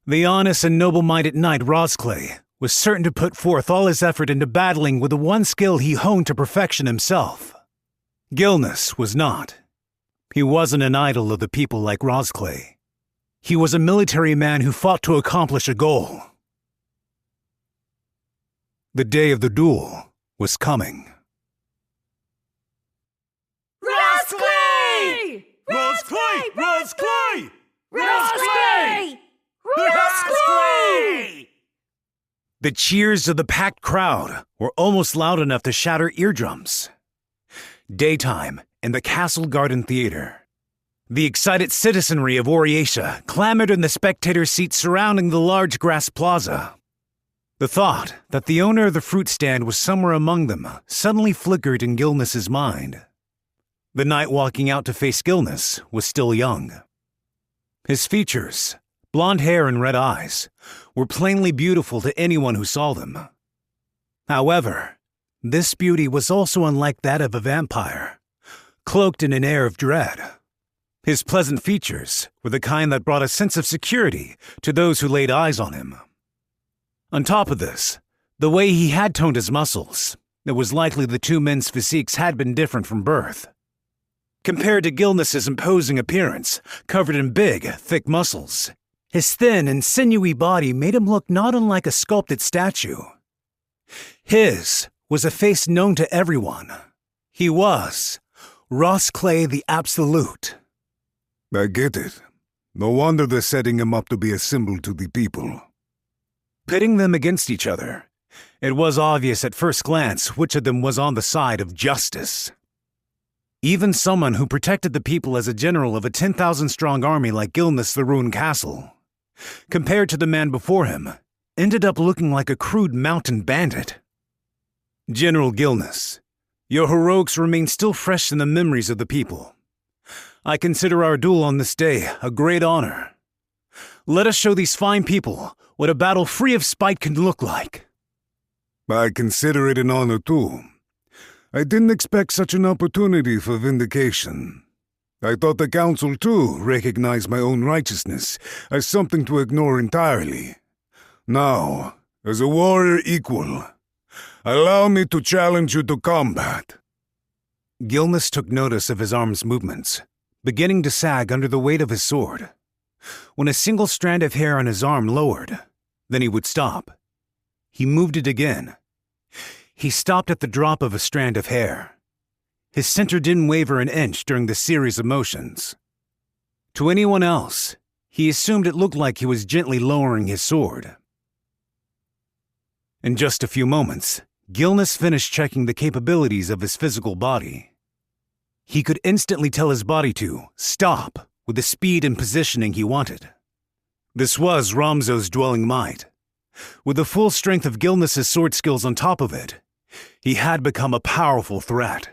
The honest and noble-minded knight Rosclay was certain to put forth all his effort into battling with the one skill he honed to perfection himself. Gilness was not. He wasn't an idol of the people like Rosclay. He was a military man who fought to accomplish a goal. The day of the duel was coming. Rosclay! Rosclay! Rosclay! Rosclay! Rosclay! The cheers of the packed crowd were almost loud enough to shatter eardrums. Daytime in the Castle Garden Theater. The excited citizenry of Oriatia clamored in the spectator seats surrounding the large grass plaza. The thought that the owner of the fruit stand was somewhere among them suddenly flickered in Gilness's mind. The knight walking out to face Gilness was still young. His features, blonde hair and red eyes, were plainly beautiful to anyone who saw them. However, this beauty was also unlike that of a vampire, cloaked in an air of dread. His pleasant features were the kind that brought a sense of security to those who laid eyes on him. On top of this, the way he had toned his muscles, it was likely the two men's physiques had been different from birth. Compared to Gilness's imposing appearance, covered in big, thick muscles, his thin and sinewy body made him look not unlike a sculpted statue. His was a face known to everyone. He was Rosclay the Absolute. I get it. No wonder they're setting him up to be a symbol to the people. Pitting them against each other, it was obvious at first glance which of them was on the side of justice. Even someone who protected the people as a general of a 10,000-strong army like Gilness the Ruined Castle, compared to the man before him, ended up looking like a crude mountain bandit. General Gilness, your heroics remain still fresh in the memories of the people. I consider our duel on this day a great honor. Let us show these fine people what a battle free of spite can look like. I consider it an honor too. I didn't expect such an opportunity for vindication. I thought the council too recognized my own righteousness as something to ignore entirely. Now, as a warrior equal, allow me to challenge you to combat. Gilness took notice of his arm's movements, beginning to sag under the weight of his sword. When a single strand of hair on his arm lowered, then he would stop. He moved it again. He stopped at the drop of a strand of hair. His center didn't waver an inch during the series of motions. To anyone else, he assumed it looked like he was gently lowering his sword. In just a few moments, Gilness finished checking the capabilities of his physical body. He could instantly tell his body to stop with the speed and positioning he wanted. This was Ramzo's dwelling might. With the full strength of Gilness's sword skills on top of it, he had become a powerful threat.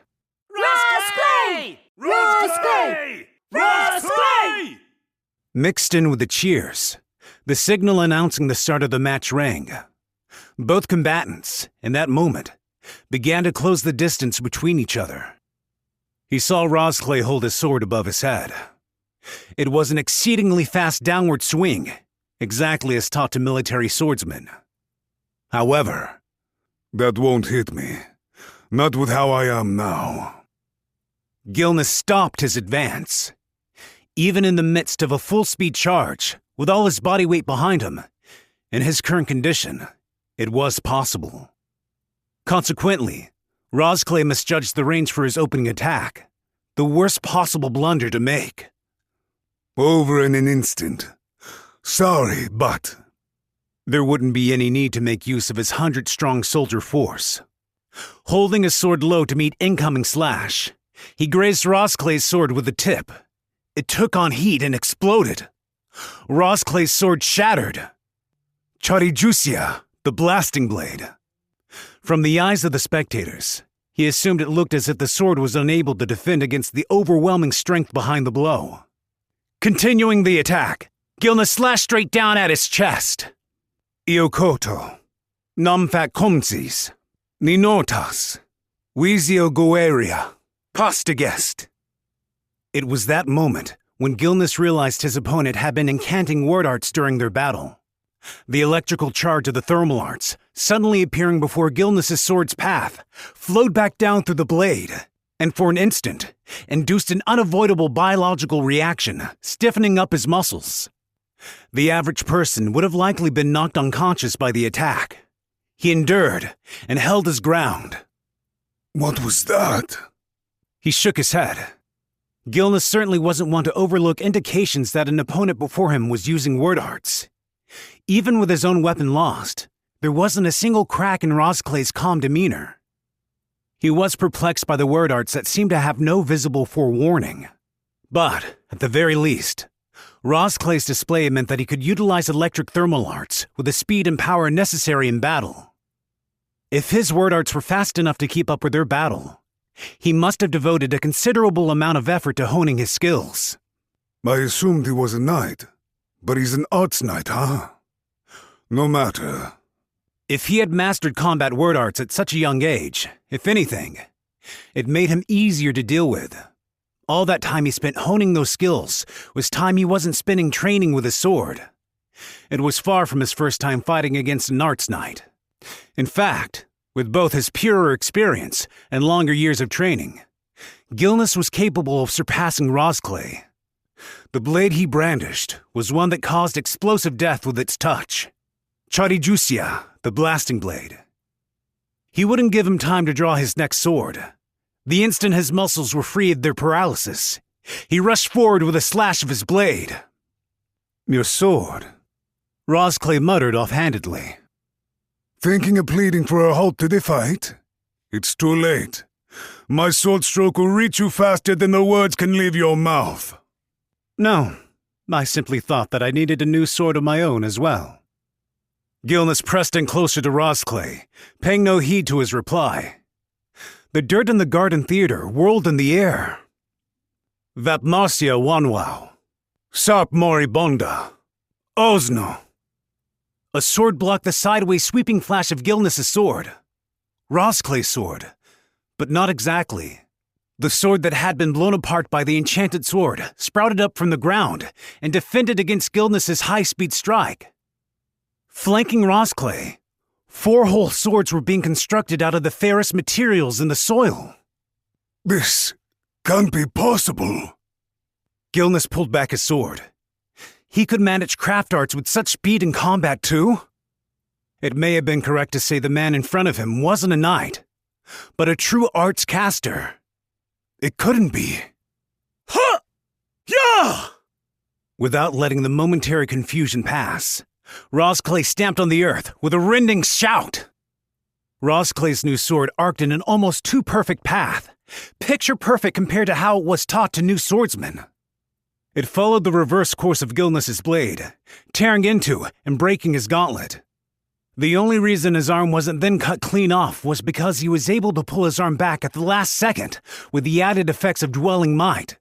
Rosclay! Rosclay! Rosclay! Mixed in with the cheers, the signal announcing the start of the match rang. Both combatants, in that moment, began to close the distance between each other. He saw Rosclay hold his sword above his head. It was an exceedingly fast downward swing, exactly as taught to military swordsmen. However, that won't hit me. Not with how I am now. Gilness stopped his advance. Even in the midst of a full-speed charge, with all his body weight behind him, in his current condition, it was possible. Consequently, Rosclay misjudged the range for his opening attack, the worst possible blunder to make. Over in an instant. Sorry, but... There wouldn't be any need to make use of his 100-strong soldier force. Holding his sword low to meet incoming slash, he grazed Rosclay's sword with the tip, It took on heat and exploded. Rosclay's sword shattered. Charijusia, the blasting blade. From the eyes of the spectators, he assumed it looked as if the sword was unable to defend against the overwhelming strength behind the blow. Continuing the attack, Gilnes slashed straight down at his chest. Iokoto, Namfat Komzis, Ninotas, Wizio Goeria, Pastagest. It was that moment when Gilnes realized his opponent had been incanting word arts during their battle. The electrical charge of the thermal arts, suddenly appearing before Gilnes' sword's path, flowed back down through the blade, and for an instant, induced an unavoidable biological reaction, stiffening up his muscles. The average person would have likely been knocked unconscious by the attack. He endured and held his ground. What was that? He shook his head. Gilnes certainly wasn't one to overlook indications that an opponent before him was using word arts. Even with his own weapon lost, there wasn't a single crack in Rosclay's calm demeanor. He was perplexed by the word arts that seemed to have no visible forewarning. But, at the very least, Rosclay's display meant that he could utilize electric thermal arts with the speed and power necessary in battle. If his word arts were fast enough to keep up with their battle, he must have devoted a considerable amount of effort to honing his skills. I assumed he was a knight, but he's an arts knight, huh? No matter. If he had mastered combat word arts at such a young age, if anything, it made him easier to deal with. All that time he spent honing those skills was time he wasn't spending training with his sword. It was far from his first time fighting against an arts knight. In fact, with both his purer experience and longer years of training, Gilnes was capable of surpassing Rosclay. The blade he brandished was one that caused explosive death with its touch. Charijusia, the blasting blade. He wouldn't give him time to draw his next sword. The instant his muscles were free of their paralysis, he rushed forward with a slash of his blade. Your sword? Rosclay muttered offhandedly. Thinking of pleading for a halt to the fight? It's too late. My sword stroke will reach you faster than the words can leave your mouth. No, I simply thought that I needed a new sword of my own as well. Gilnes pressed in closer to Rosclay, paying no heed to his reply. The dirt in the garden theater whirled in the air. Vapmarcia Wanwao, Sarp Moribonda, Osno. A sword blocked the sideways sweeping flash of Gilnes' sword. Rosclay's sword, but not exactly. The sword that had been blown apart by the enchanted sword sprouted up from the ground and defended against Gilnes' high-speed strike. Flanking Rosclay, 4 whole swords were being constructed out of the fairest materials in the soil. This can't be possible. Gilnes pulled back his sword. He could manage craft arts with such speed in combat too? It may have been correct to say the man in front of him wasn't a knight, but a true arts caster. It couldn't be. Ha! Yeah! Without letting the momentary confusion pass, Rosclay stamped on the earth with a rending shout. Rosclay's new sword arced in an almost too perfect path, picture perfect compared to how it was taught to new swordsmen. It followed the reverse course of Gilnes' blade, tearing into and breaking his gauntlet. The only reason his arm wasn't then cut clean off was because he was able to pull his arm back at the last second with the added effects of dwelling might.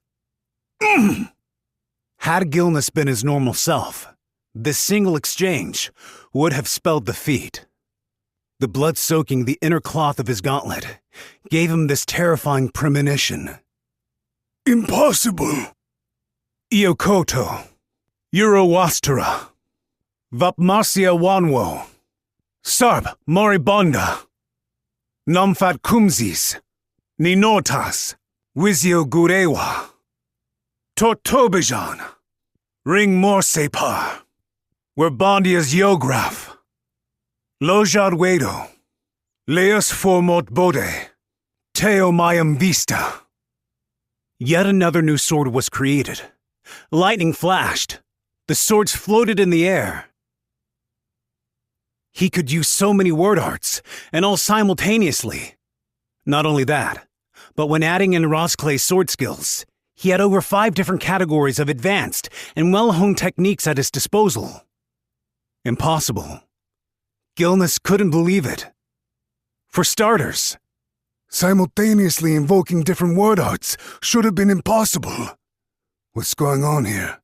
Had Gilnes been his normal self, this single exchange would have spelled defeat. The blood soaking the inner cloth of his gauntlet gave him this terrifying premonition. Impossible! Iokoto, Eurowastera, Vapmarcia Wanwo, Sarp Moribonda, Namfat Kumzis, Ninotas, Wizio Gurewa, Tortobijan, Ring Morsepar, Werbandias Yograf, Lojad Wedo, Leos Formot Bode, Teo Mayam Vista. Yet another new sword was created. Lightning flashed. The swords floated in the air. He could use so many word arts, and all simultaneously. Not only that, but when adding in Rosclay's sword skills, he had over 5 different categories of advanced and well-honed techniques at his disposal. Impossible. Gilness couldn't believe it. For starters, simultaneously invoking different word arts should have been impossible. What's going on here?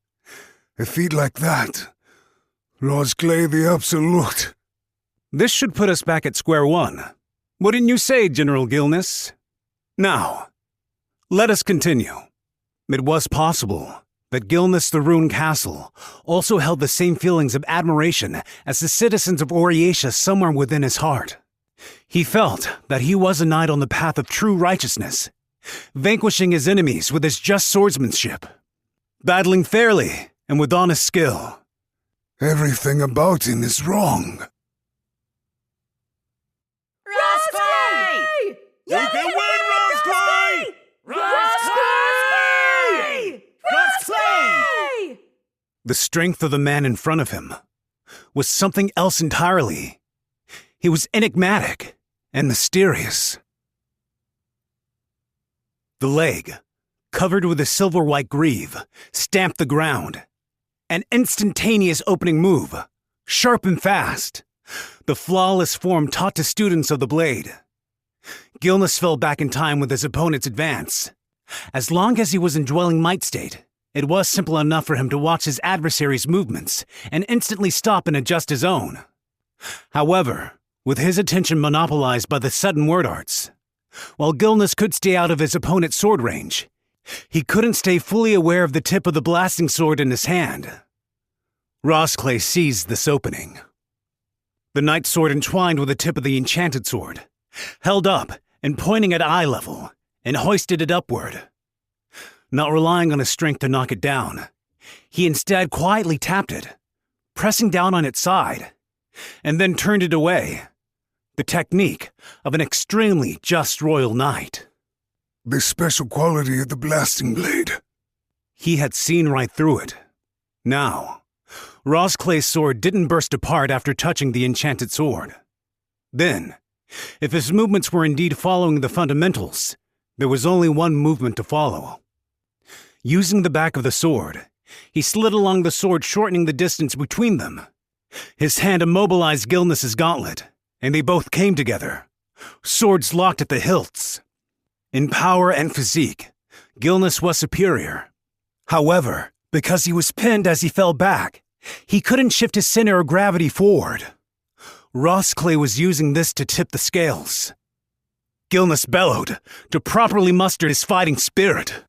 A feat like that. Rosclay the Absolute. this should put us back at square one. Wouldn't you say, General Gilness? Now, let us continue. It was possible that Gilness the Rune Castle also held the same feelings of admiration as the citizens of Oriatia somewhere within his heart. He felt that he was a knight on the path of true righteousness, vanquishing his enemies with his just swordsmanship, battling fairly and with honest skill. Everything about him is wrong. Rosclay! You can win, Rosclay! Rosclay! Rosclay! The strength of the man in front of him was something else entirely. He was enigmatic and mysterious. The leg, covered with a silver-white greave, stamped the ground. An instantaneous opening move, sharp and fast. The flawless form taught to students of the blade. Gilness fell back in time with his opponent's advance. As long as he was in dwelling might state, it was simple enough for him to watch his adversary's movements and instantly stop and adjust his own. However, with his attention monopolized by the sudden word arts, while Gilness could stay out of his opponent's sword range, he couldn't stay fully aware of the tip of the blasting sword in his hand. Rosclay seized this opening. The knight's sword entwined with the tip of the enchanted sword, held up and pointing at eye level, and hoisted it upward. Not relying on his strength to knock it down, he instead quietly tapped it, pressing down on its side, and then turned it away. The technique of an extremely just royal knight. The special quality of the blasting blade. He had seen right through it. Now, Rosclay's sword didn't burst apart after touching the enchanted sword. Then, if his movements were indeed following the fundamentals, there was only one movement to follow. Using the back of the sword, he slid along the sword, shortening the distance between them. His hand immobilized Gilness's gauntlet, and they both came together, swords locked at the hilts. In power and physique, Gilness was superior. However, because he was pinned as he fell back, he couldn't shift his center of gravity forward. Rosclay was using this to tip the scales. Gilness bellowed to properly muster his fighting spirit.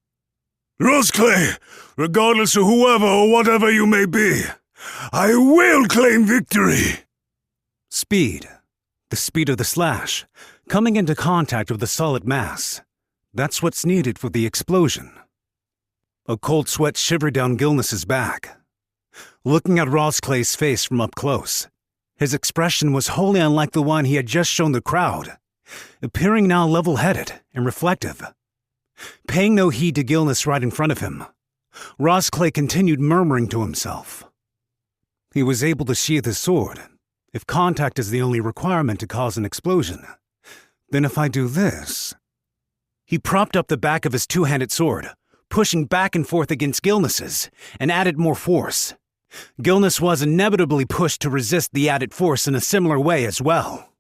Rosclay, regardless of whoever or whatever you may be, I will claim victory! Speed, the speed of the slash, coming into contact with the solid mass. That's what's needed for the explosion. A cold sweat shivered down Gilness's back. Looking at Rosclay's face from up close, his expression was wholly unlike the one he had just shown the crowd, appearing now level-headed and reflective. Paying no heed to Gilness right in front of him, Rosclay continued murmuring to himself. He was able to sheath his sword. If contact is the only requirement to cause an explosion, then if I do this... He propped up the back of his two-handed sword, pushing back and forth against Gilness's, and added more force. Gilness was inevitably pushed to resist the added force in a similar way as well.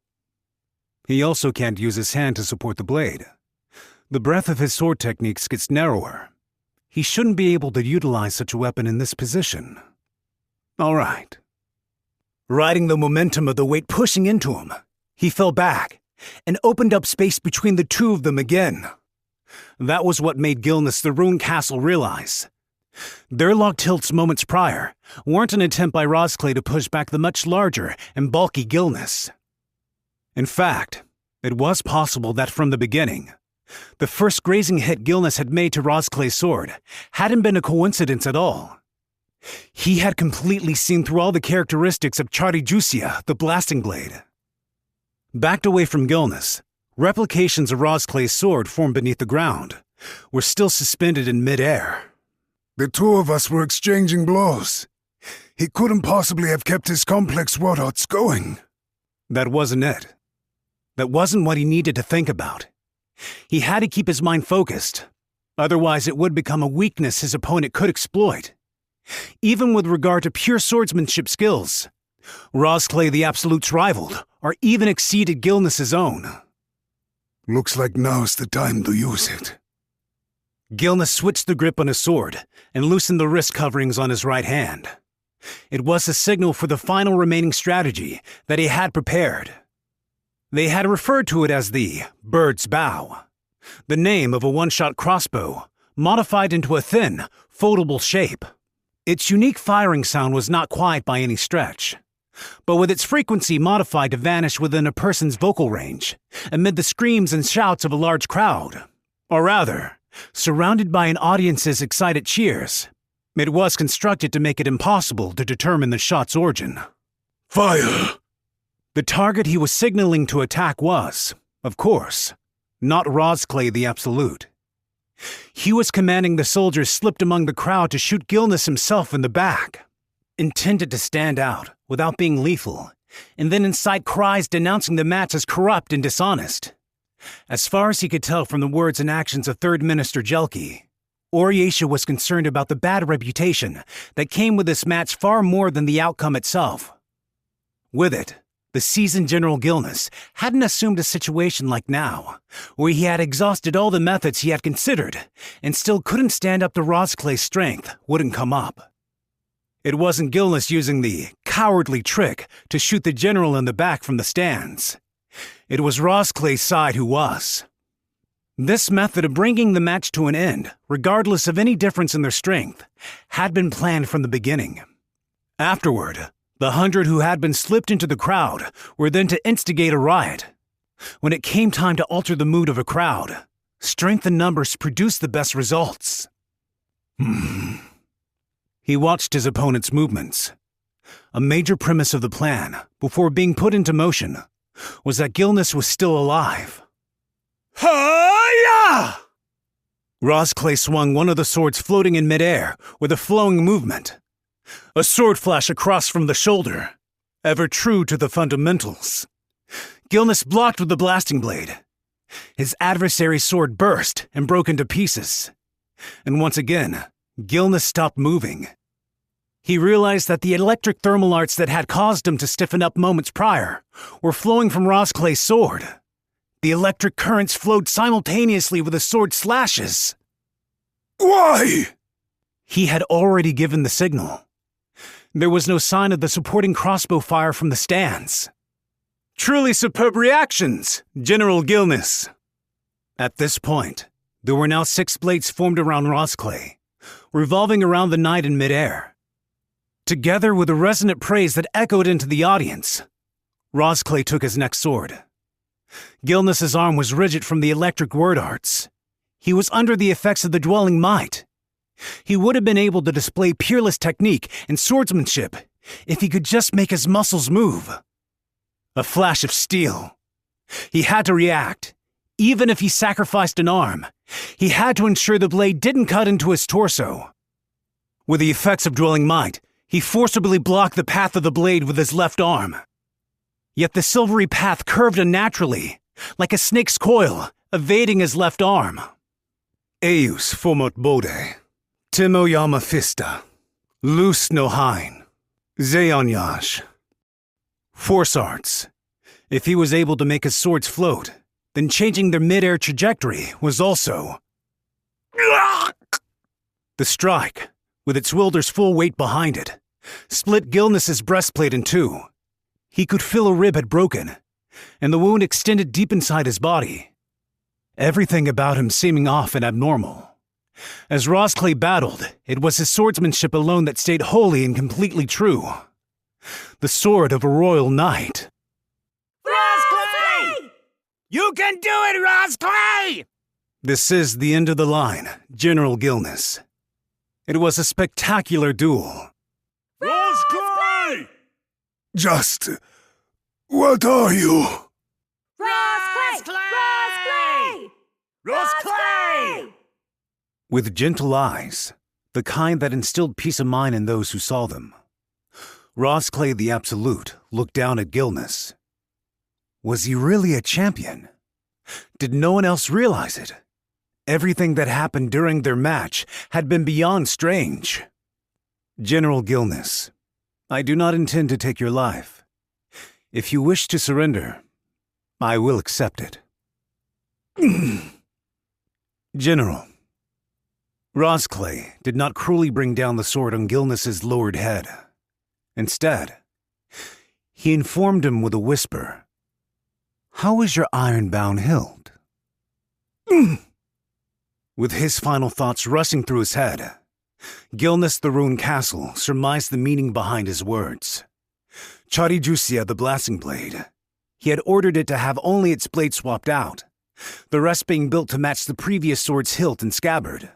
He also can't use his hand to support the blade. The breadth of his sword techniques gets narrower. He shouldn't be able to utilize such a weapon in this position. All right. Riding the momentum of the weight pushing into him, he fell back and opened up space between the two of them again. That was what made Gilness the Rune Castle realize. Their locked hilts moments prior weren't an attempt by Rosclay to push back the much larger and bulky Gilness. In fact, it was possible that from the beginning, the first grazing hit Gilness had made to Rosclay's sword hadn't been a coincidence at all. He had completely seen through all the characteristics of Charijusia, the blasting blade. Backed away from Gilness, replications of Rosclay's sword formed beneath the ground were still suspended in mid-air. The two of us were exchanging blows. He couldn't possibly have kept his complex word arts going. That wasn't it. That wasn't what he needed to think about. He had to keep his mind focused. Otherwise, it would become a weakness his opponent could exploit. Even with regard to pure swordsmanship skills, Rosclay the Absolute's rivaled, or even exceeded Gilnes's own. Looks like now's the time to use it. Gilnes switched the grip on his sword and loosened the wrist coverings on his right hand. It was a signal for the final remaining strategy that he had prepared. They had referred to it as the Bird's Bow, the name of a one-shot crossbow, modified into a thin, foldable shape. Its unique firing sound was not quiet by any stretch, but with its frequency modified to vanish within a person's vocal range, amid the screams and shouts of a large crowd, or rather, surrounded by an audience's excited cheers. It was constructed to make it impossible to determine the shot's origin. Fire! The target he was signaling to attack was, of course, not Rosclay the Absolute. He was commanding the soldiers slipped among the crowd to shoot Gilnes himself in the back, intended to stand out without being lethal, and then incite cries denouncing the match as corrupt and dishonest. As far as he could tell from the words and actions of Third Minister Jelke, Oriesha was concerned about the bad reputation that came with this match far more than the outcome itself. With it, the seasoned General Gilnes hadn't assumed a situation like now, where he had exhausted all the methods he had considered and still couldn't stand up to Rosclay's strength wouldn't come up. It wasn't Gilnes using the cowardly trick to shoot the general in the back from the stands. It was Rosclay's side who was. This method of bringing the match to an end, regardless of any difference in their strength, had been planned from the beginning. Afterward, the 100 who had been slipped into the crowd were then to instigate a riot. When it came time to alter the mood of a crowd, strength and numbers produced the best results. He watched his opponent's movements. A major premise of the plan, before being put into motion, was that Gilnes was still alive. Hi-ya! Rosclay swung one of the swords floating in midair with a flowing movement. A sword flash across from the shoulder, ever true to the fundamentals. Gilnes blocked with the blasting blade. His adversary's sword burst and broke into pieces. And once again, Gilnes stopped moving. He realized that the electric thermal arts that had caused him to stiffen up moments prior were flowing from Rosclay's sword. The electric currents flowed simultaneously with the sword slashes. Why? He had already given the signal. There was no sign of the supporting crossbow fire from the stands. Truly superb reactions, General Gilnes. At this point, there were now 6 blades formed around Rosclay, revolving around the knight in midair. Together with a resonant praise that echoed into the audience, Rosclay took his next sword. Gilnes's arm was rigid from the electric word arts. He was under the effects of the dwelling might. He would have been able to display peerless technique and swordsmanship if he could just make his muscles move. A flash of steel. He had to react. Even if he sacrificed an arm, he had to ensure the blade didn't cut into his torso. With the effects of dwelling might, he forcibly blocked the path of the blade with his left arm. Yet the silvery path curved unnaturally, like a snake's coil, evading his left arm. Eus fomot bode, Timoyama fista, Lus no hein, Zeonyash. Force arts. If he was able to make his swords float, then changing their mid-air trajectory was also. The strike, with its wielder's full weight behind it, split Gilnes's breastplate in two. He could feel a rib had broken, and the wound extended deep inside his body. Everything about him seeming off and abnormal. As Rosclay battled, it was his swordsmanship alone that stayed wholly and completely true. The sword of a royal knight. Rosclay! You can do it, Rosclay! This is the end of the line, General Gilnes. It was a spectacular duel. Rosclay! Just... what are you? Rosclay! Rosclay! Rosclay! With gentle eyes, the kind that instilled peace of mind in those who saw them, Rosclay the Absolute looked down at Gilnes. Was he really a champion? Did no one else realize it? Everything that happened during their match had been beyond strange. General Gilness, I do not intend to take your life. If you wish to surrender, I will accept it. General, Rosclay did not cruelly bring down the sword on Gilness's lowered head. Instead, he informed him with a whisper, "How is your iron-bound hilt?" With his final thoughts rushing through his head, Gilness the Rune Castle surmised the meaning behind his words. Charijusia the Blasting Blade. He had ordered it to have only its blade swapped out, the rest being built to match the previous sword's hilt and scabbard.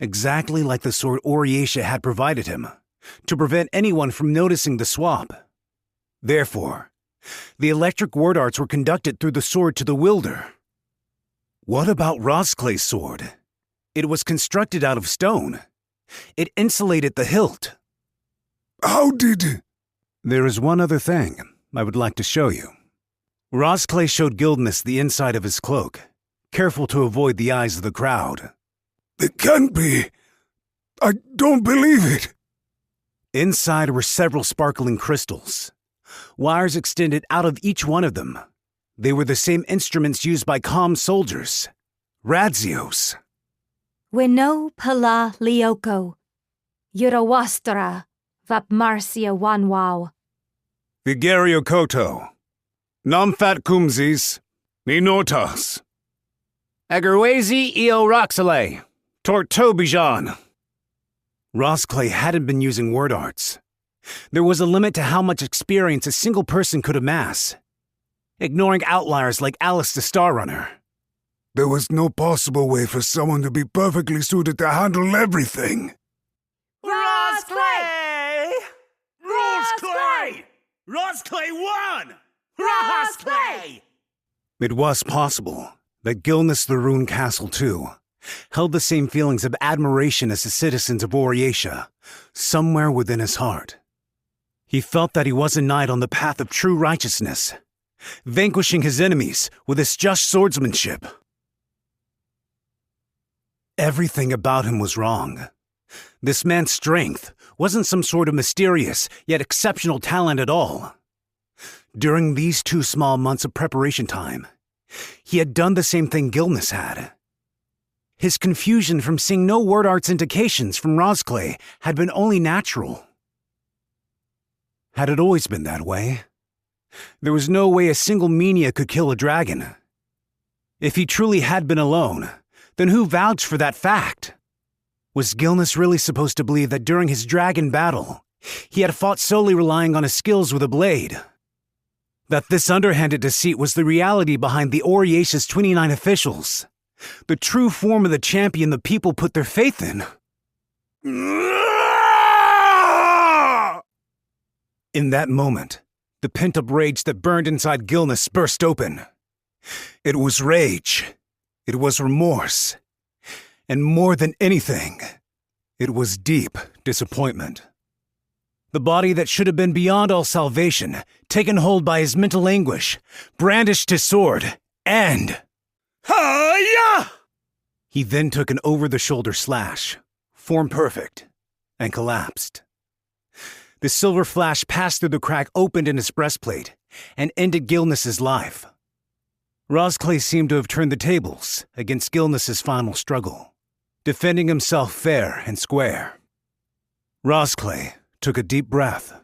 Exactly like the sword Oriatia had provided him, to prevent anyone from noticing the swap. Therefore, the electric word arts were conducted through the sword to the wielder. What about Rosclay's sword? It was constructed out of stone. It insulated the hilt. How did... There is one other thing I would like to show you. Rosclay showed Gilness the inside of his cloak, careful to avoid the eyes of the crowd. It can't be. I don't believe it. Inside were several sparkling crystals. Wires extended out of each one of them. They were the same instruments used by calm soldiers. Radzios. Wino pala lioko. Yurawastra vapmarsia wanwao. Vigario Koto. Namfat Kumzis. Ninotas. Agarwazi eo Roxalay. Tortobijan. Rosclay hadn't been using word arts. There was a limit to how much experience a single person could amass, ignoring outliers like Alice the Star Runner. There was no possible way for someone to be perfectly suited to handle everything. Rosclay! Rosclay! Rosclay won! Rosclay! It was possible that Gilness the Rune Castle, too, held the same feelings of admiration as the citizens of Oriatia, somewhere within his heart. He felt that he was a knight on the path of true righteousness, vanquishing his enemies with his just swordsmanship. Everything about him was wrong. This man's strength wasn't some sort of mysterious yet exceptional talent at all. During these 2 small months of preparation time, he had done the same thing Gilness had. His confusion from seeing no word arts indications from Rosclay had been only natural. Had it always been that way? There was no way a single Menia could kill a dragon. If he truly had been alone, then who vouched for that fact? Was Gilness really supposed to believe that during his dragon battle, he had fought solely relying on his skills with a blade? That this underhanded deceit was the reality behind the Oriacia's 29 officials? The true form of the champion the people put their faith in? In that moment, the pent-up rage that burned inside Gilness burst open. It was rage. It was remorse. And more than anything, it was deep disappointment. The body that should have been beyond all salvation, taken hold by his mental anguish, brandished his sword, and... Hi-ya! He then took an over-the-shoulder slash, form perfect, and collapsed. The silver flash passed through the crack opened in his breastplate and ended Gilness's life. Rosclay seemed to have turned the tables against Gilness's final struggle, defending himself fair and square. Rosclay took a deep breath.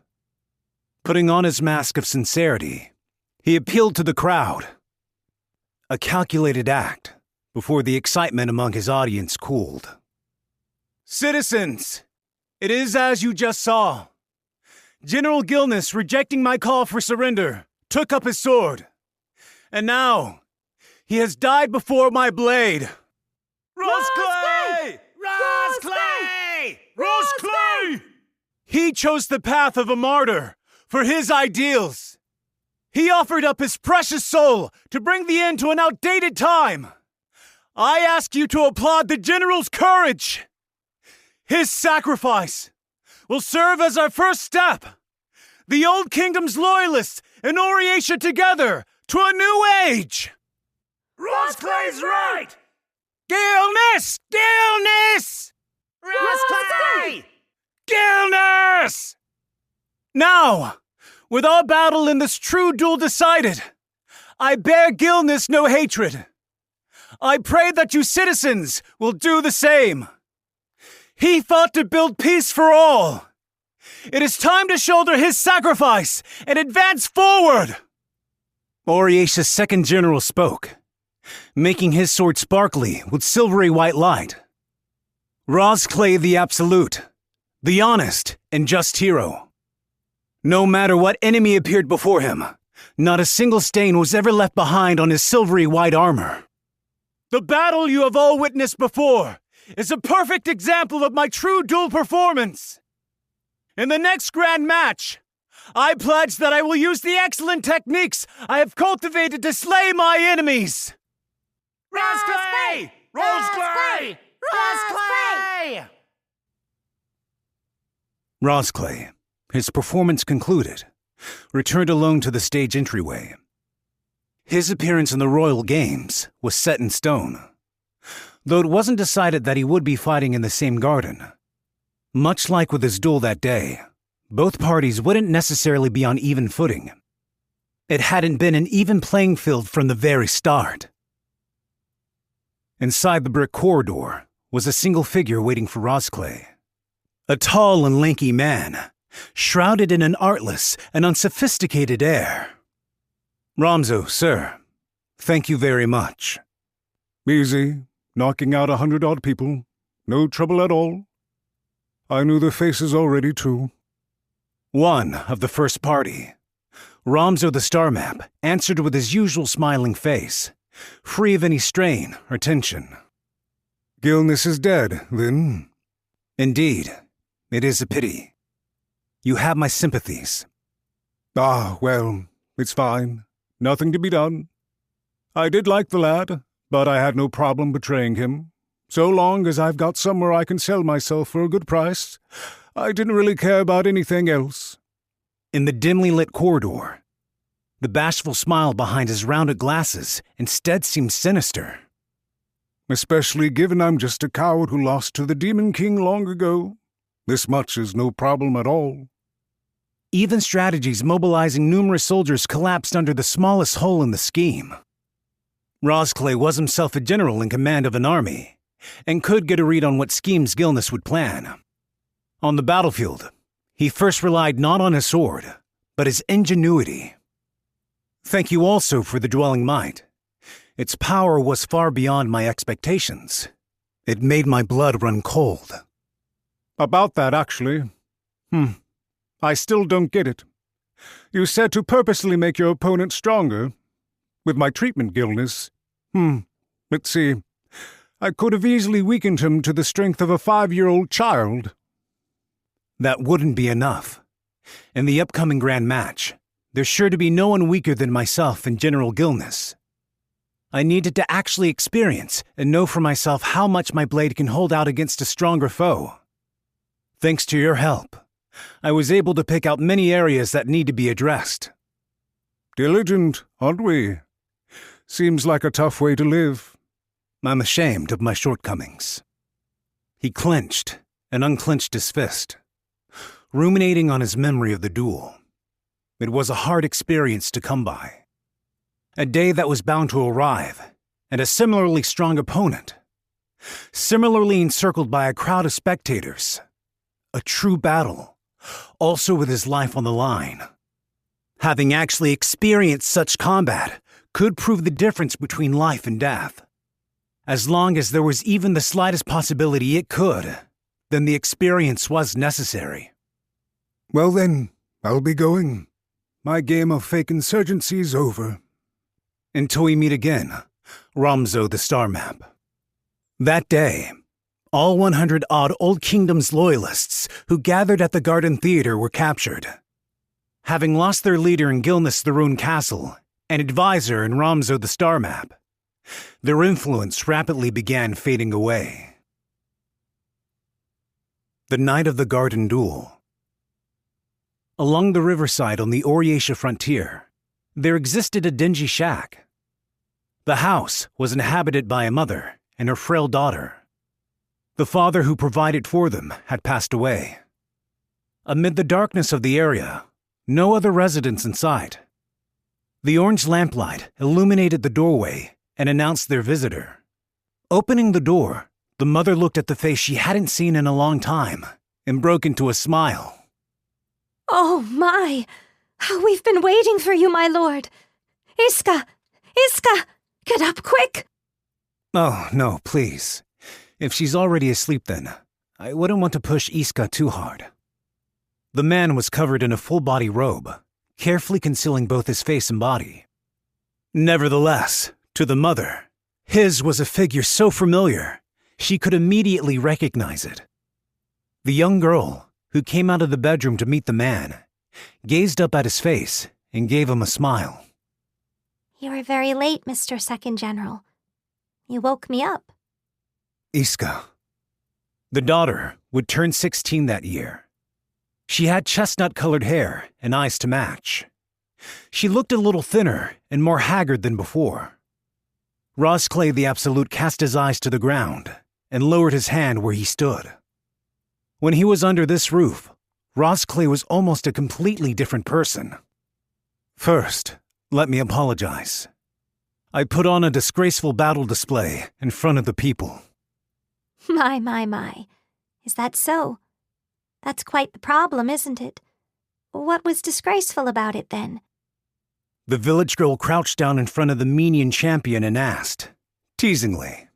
Putting on his mask of sincerity, he appealed to the crowd. A calculated act before the excitement among his audience cooled. "Citizens, it is as you just saw. General Gilness, rejecting my call for surrender, took up his sword. And now, he has died before my blade." Rosclay! Rosclay! Rosclay! He chose the path of a martyr for his ideals. He offered up his precious soul to bring the end to an outdated time. I ask you to applaud the general's courage. His sacrifice will serve as our first step. The old kingdom's loyalists and Oriatia together to a new age. Rosclay's right! Gilness! Gilness! Rosclay! Gilness! Now, with our battle in this true duel decided, I bear Gilness no hatred. I pray that you citizens will do the same. He fought to build peace for all. It is time to shoulder his sacrifice and advance forward. Oriesha's second general spoke, making his sword sparkly with silvery white light. Rosclay the Absolute, the honest and just hero. No matter what enemy appeared before him, not a single stain was ever left behind on his silvery white armor. The battle you have all witnessed before is a perfect example of my true duel performance. In the next grand match, I pledge that I will use the excellent techniques I have cultivated to slay my enemies. Rosclay! Rosclay! Rosclay! Rosclay, his performance concluded, returned alone to the stage entryway. His appearance in the Royal Games was set in stone, though it wasn't decided that he would be fighting in the same garden. Much like with his duel that day, both parties wouldn't necessarily be on even footing. It hadn't been an even playing field from the very start. Inside the brick corridor was a single figure waiting for Rosclay. A tall and lanky man, shrouded in an artless and unsophisticated air. Ramzo, sir, thank you very much. Easy, knocking out 100-odd people. No trouble at all. I knew their faces already, too. One of the first party, Ramzo the Star Map, answered with his usual smiling face, free of any strain or tension. Gilness is dead, then? Indeed, it is a pity. You have my sympathies. Ah, well, it's fine. Nothing to be done. I did like the lad, but I had no problem betraying him. So long as I've got somewhere I can sell myself for a good price, I didn't really care about anything else. In the dimly lit corridor, the bashful smile behind his rounded glasses instead seemed sinister. Especially given I'm just a coward who lost to the Demon King long ago. This much is no problem at all. Even strategies mobilizing numerous soldiers collapsed under the smallest hole in the scheme. Rosclay was himself a general in command of an army, and could get a read on what schemes Gilness would plan. On the battlefield, he first relied not on his sword, but his ingenuity. Thank you also for the dwelling might. Its power was far beyond my expectations. It made my blood run cold. About that, actually. I still don't get it. You said to purposely make your opponent stronger. With my treatment, Gilness. Let's see. I could have easily weakened him to the strength of a 5-year-old child. That wouldn't be enough. In the upcoming grand match, there's sure to be no one weaker than myself and General Gilness. I needed to actually experience and know for myself how much my blade can hold out against a stronger foe. Thanks to your help, I was able to pick out many areas that need to be addressed. Diligent, aren't we? Seems like a tough way to live. I'm ashamed of my shortcomings. He clenched and unclenched his fist, ruminating on his memory of the duel. It was a hard experience to come by. A day that was bound to arrive, and a similarly strong opponent. Similarly encircled by a crowd of spectators. A true battle, also with his life on the line. Having actually experienced such combat could prove the difference between life and death. As long as there was even the slightest possibility it could, then the experience was necessary. Well then, I'll be going. My game of fake insurgency's over. Until we meet again, Ramzo the Star Map. That day, all 100-odd Old Kingdom's loyalists who gathered at the Garden Theater were captured. Having lost their leader in Gilness the Rune Castle and advisor in Ramzo the Star Map, their influence rapidly began fading away. The night of the Garden Duel. Along the riverside on the Oriesha frontier, there existed a dingy shack. The house was inhabited by a mother and her frail daughter. The father who provided for them had passed away. Amid the darkness of the area, no other residents in sight. The orange lamplight illuminated the doorway and announced their visitor. Opening the door, the mother looked at the face she hadn't seen in a long time and broke into a smile. Oh, my! We've been waiting for you, my lord! Iska! Iska! Get up quick! Oh, no, please. If she's already asleep then, I wouldn't want to push Iska too hard. The man was covered in a full-body robe, carefully concealing both his face and body. Nevertheless, to the mother, his was a figure so familiar, she could immediately recognize it. The young girl, who came out of the bedroom to meet the man, gazed up at his face and gave him a smile. You are very late, Mr. Second General. You woke me up. Iska. The daughter would turn 16 that year. She had chestnut-colored hair and eyes to match. She looked a little thinner and more haggard than before. Rosclay the Absolute cast his eyes to the ground and lowered his hand where he stood. When he was under this roof, Rosclay was almost a completely different person. First, let me apologize. I put on a disgraceful battle display in front of the people. My. Is that so? That's quite the problem, isn't it? What was disgraceful about it, then? The village girl crouched down in front of the Menian champion and asked, teasingly,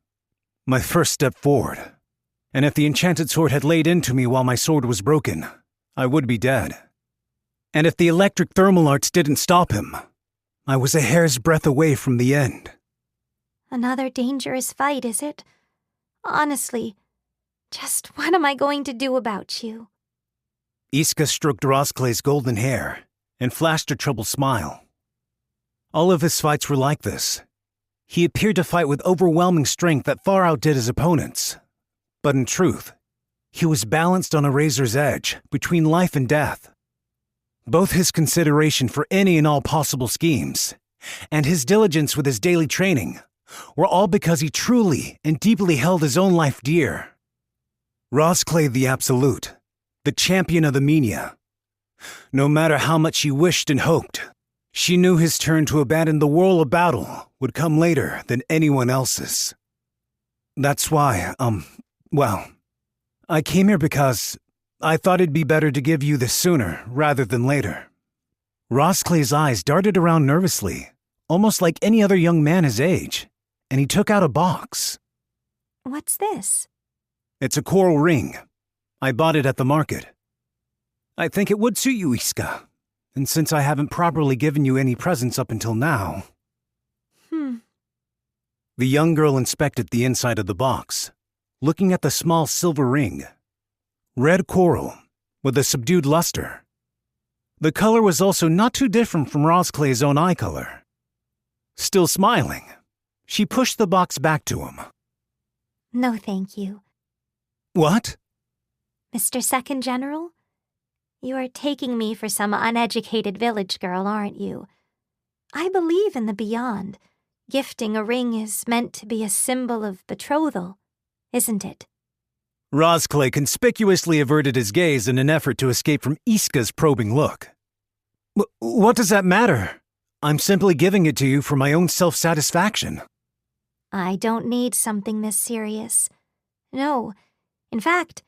my first step forward. And if the enchanted sword had laid into me while my sword was broken, I would be dead. And if the electric thermal arts didn't stop him, I was a hair's breadth away from the end. Another dangerous fight, is it? Honestly, just what am I going to do about you? Iska stroked Rosclay's golden hair and flashed a troubled smile. All of his fights were like this. He appeared to fight with overwhelming strength that far outdid his opponents. But in truth, he was balanced on a razor's edge between life and death. Both his consideration for any and all possible schemes and his diligence with his daily training were all because he truly and deeply held his own life dear. Rosclay the Absolute, the champion of the Menia. No matter how much she wished and hoped, she knew his turn to abandon the whirl of battle would come later than anyone else's. That's why, I came here because I thought it'd be better to give you this sooner rather than later. Rosclay's eyes darted around nervously, almost like any other young man his age, and he took out a box. What's this? It's a coral ring. I bought it at the market. I think it would suit you, Iska, and since I haven't properly given you any presents up until now... The young girl inspected the inside of the box, looking at the small silver ring. Red coral, with a subdued luster. The color was also not too different from Rosclay's own eye color. Still smiling, she pushed the box back to him. No, thank you. What? Mr. Second General? You are taking me for some uneducated village girl, aren't you? I believe in the beyond. Gifting a ring is meant to be a symbol of betrothal, isn't it? Rosclay conspicuously averted his gaze in an effort to escape from Iska's probing look. What does that matter? I'm simply giving it to you for my own self-satisfaction. I don't need something this serious. No, in fact,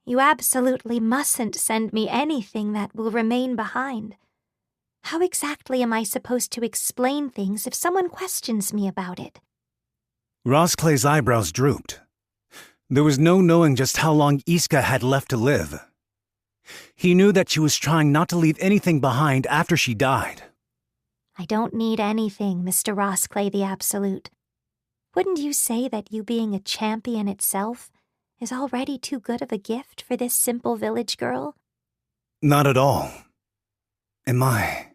you absolutely mustn't send me anything that will remain behind. How exactly am I supposed to explain things if someone questions me about it? Rosclay's eyebrows drooped. There was no knowing just how long Iska had left to live. He knew that she was trying not to leave anything behind after she died. I don't need anything, Mr. Rosclay the Absolute. Wouldn't you say that you being a champion itself is already too good of a gift for this simple village girl? Not at all. Am I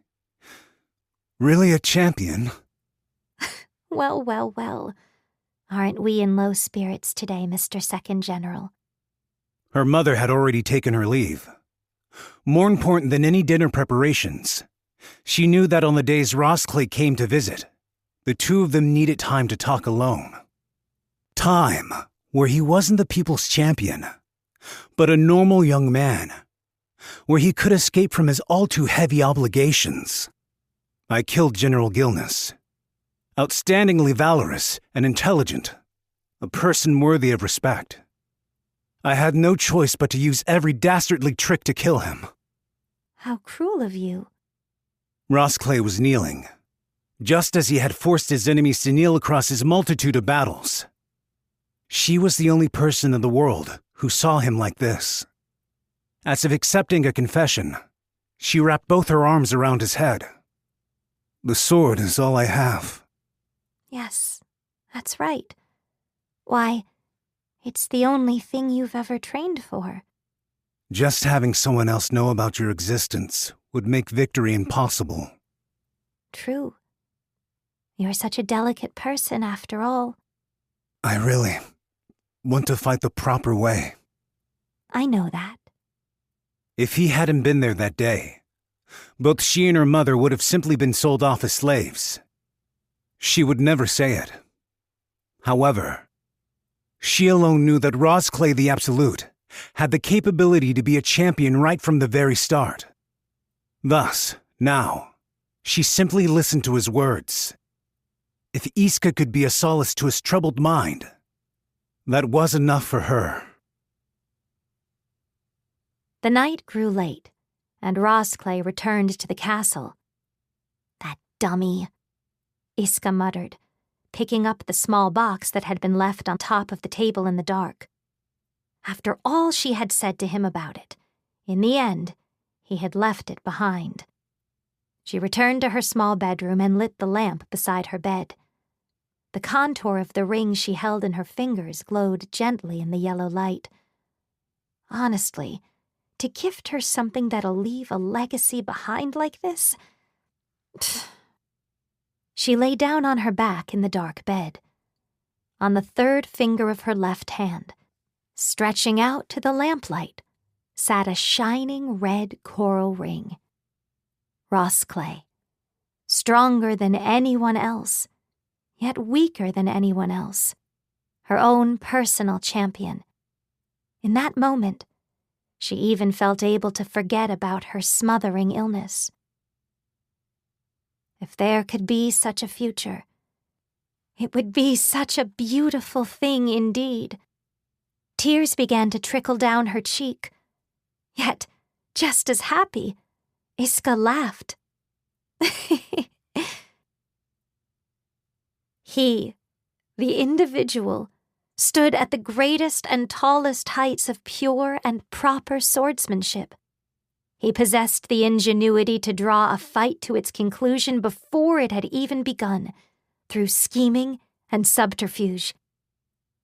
really a champion? Well. Aren't we in low spirits today, Mr. Second General? Her mother had already taken her leave. More important than any dinner preparations, she knew that on the days Rosclay came to visit, the two of them needed time to talk alone. Time where he wasn't the people's champion, but a normal young man, where he could escape from his all-too-heavy obligations. I killed General Gilness. Outstandingly valorous and intelligent, a person worthy of respect. I had no choice but to use every dastardly trick to kill him. How cruel of you. Rosclay was kneeling, just as he had forced his enemies to kneel across his multitude of battles. She was the only person in the world who saw him like this. As if accepting a confession, she wrapped both her arms around his head. The sword is all I have. Yes, that's right. Why, it's the only thing you've ever trained for. Just having someone else know about your existence would make victory impossible. True. You're such a delicate person, after all. I really want to fight the proper way. I know that. If he hadn't been there that day, both she and her mother would have simply been sold off as slaves. She would never say it. However, she alone knew that Rosclay the Absolute had the capability to be a champion right from the very start. Thus, now, she simply listened to his words. If Iska could be a solace to his troubled mind, that was enough for her. The night grew late, and Rosclay returned to the castle. "That dummy," Iska muttered, picking up the small box that had been left on top of the table in the dark. After all she had said to him about it, in the end, he had left it behind. She returned to her small bedroom and lit the lamp beside her bed. The contour of the ring she held in her fingers glowed gently in the yellow light. Honestly, to gift her something that'll leave a legacy behind like this? Pfft. She lay down on her back in the dark bed. On the third finger of her left hand, stretching out to the lamplight, sat a shining red coral ring. Rosclay, stronger than anyone else, yet weaker than anyone else, her own personal champion. In that moment, she even felt able to forget about her smothering illness. If there could be such a future, it would be such a beautiful thing indeed. Tears began to trickle down her cheek. Yet, just as happy, Iska laughed. He, the individual, stood at the greatest and tallest heights of pure and proper swordsmanship. He possessed the ingenuity to draw a fight to its conclusion before it had even begun, through scheming and subterfuge.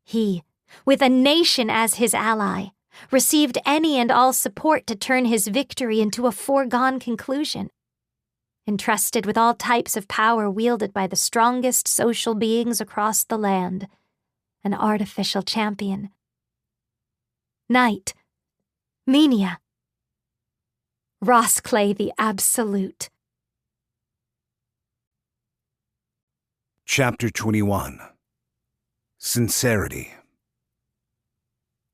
He, with a nation as his ally, received any and all support to turn his victory into a foregone conclusion. Entrusted with all types of power wielded by the strongest social beings across the land, an artificial champion. Night, Menia, Rosclay the Absolute. Chapter 21. Sincerity.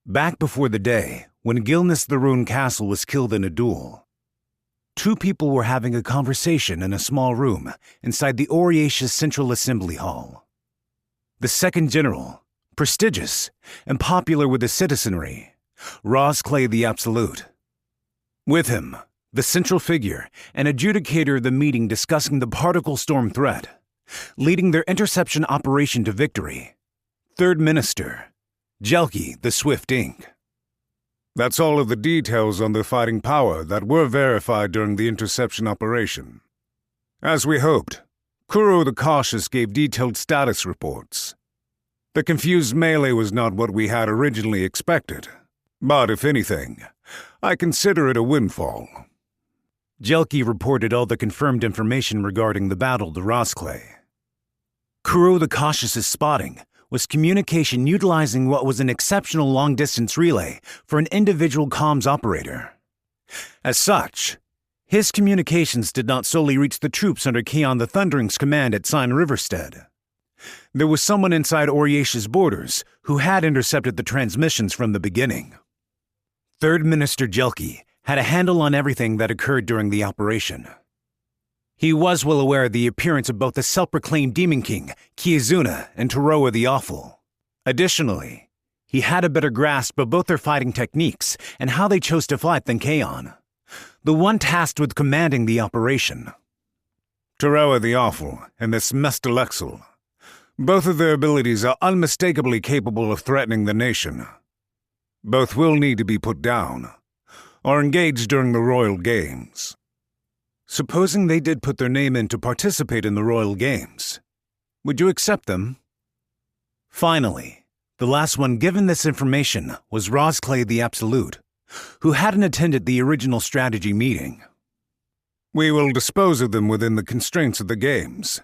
Back before the day when Gilness the Rune Castle was killed in a duel, two people were having a conversation in a small room inside the Oriatia's Central Assembly Hall. The second general, prestigious and popular with the citizenry, Rosclay the Absolute. With him, the central figure and adjudicator of the meeting discussing the particle storm threat, leading their interception operation to victory, Third Minister, Jelki the Swift Ink. That's all of the details on the fighting power that were verified during the interception operation. As we hoped, Kuro the Cautious gave detailed status reports. The confused melee was not what we had originally expected, but if anything, I consider it a windfall. Jelki reported all the confirmed information regarding the battle to Rosclay. Kuro the Cautious's spotting was communication utilizing what was an exceptional long-distance relay for an individual comms operator. As such, his communications did not solely reach the troops under Keon the Thundering's command at Sign Riverstead. There was someone inside Oriesha's borders who had intercepted the transmissions from the beginning. Third Minister Jelki had a handle on everything that occurred during the operation. He was well aware of the appearance of both the self-proclaimed Demon King, Kiizuna, and Toroa the Awful. Additionally, he had a better grasp of both their fighting techniques and how they chose to fight than Keion, the one tasked with commanding the operation. Toroa the Awful and this Mestelexel. Both of their abilities are unmistakably capable of threatening the nation. Both will need to be put down, or engaged during the Royal Games. Supposing they did put their name in to participate in the Royal Games, would you accept them? Finally, the last one given this information was Rosclay the Absolute, who hadn't attended the original strategy meeting. We will dispose of them within the constraints of the Games,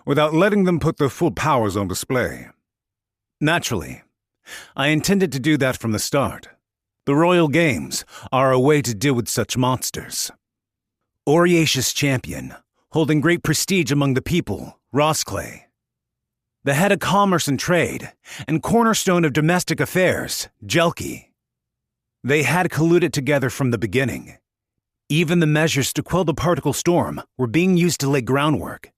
without letting them put their full powers on display. Naturally, I intended to do that from the start. The Royal Games are a way to deal with such monsters. Oriesha's champion, holding great prestige among the people, Rosclay. The head of commerce and trade, and cornerstone of domestic affairs, Jelki. They had colluded together from the beginning. Even the measures to quell the particle storm were being used to lay groundwork,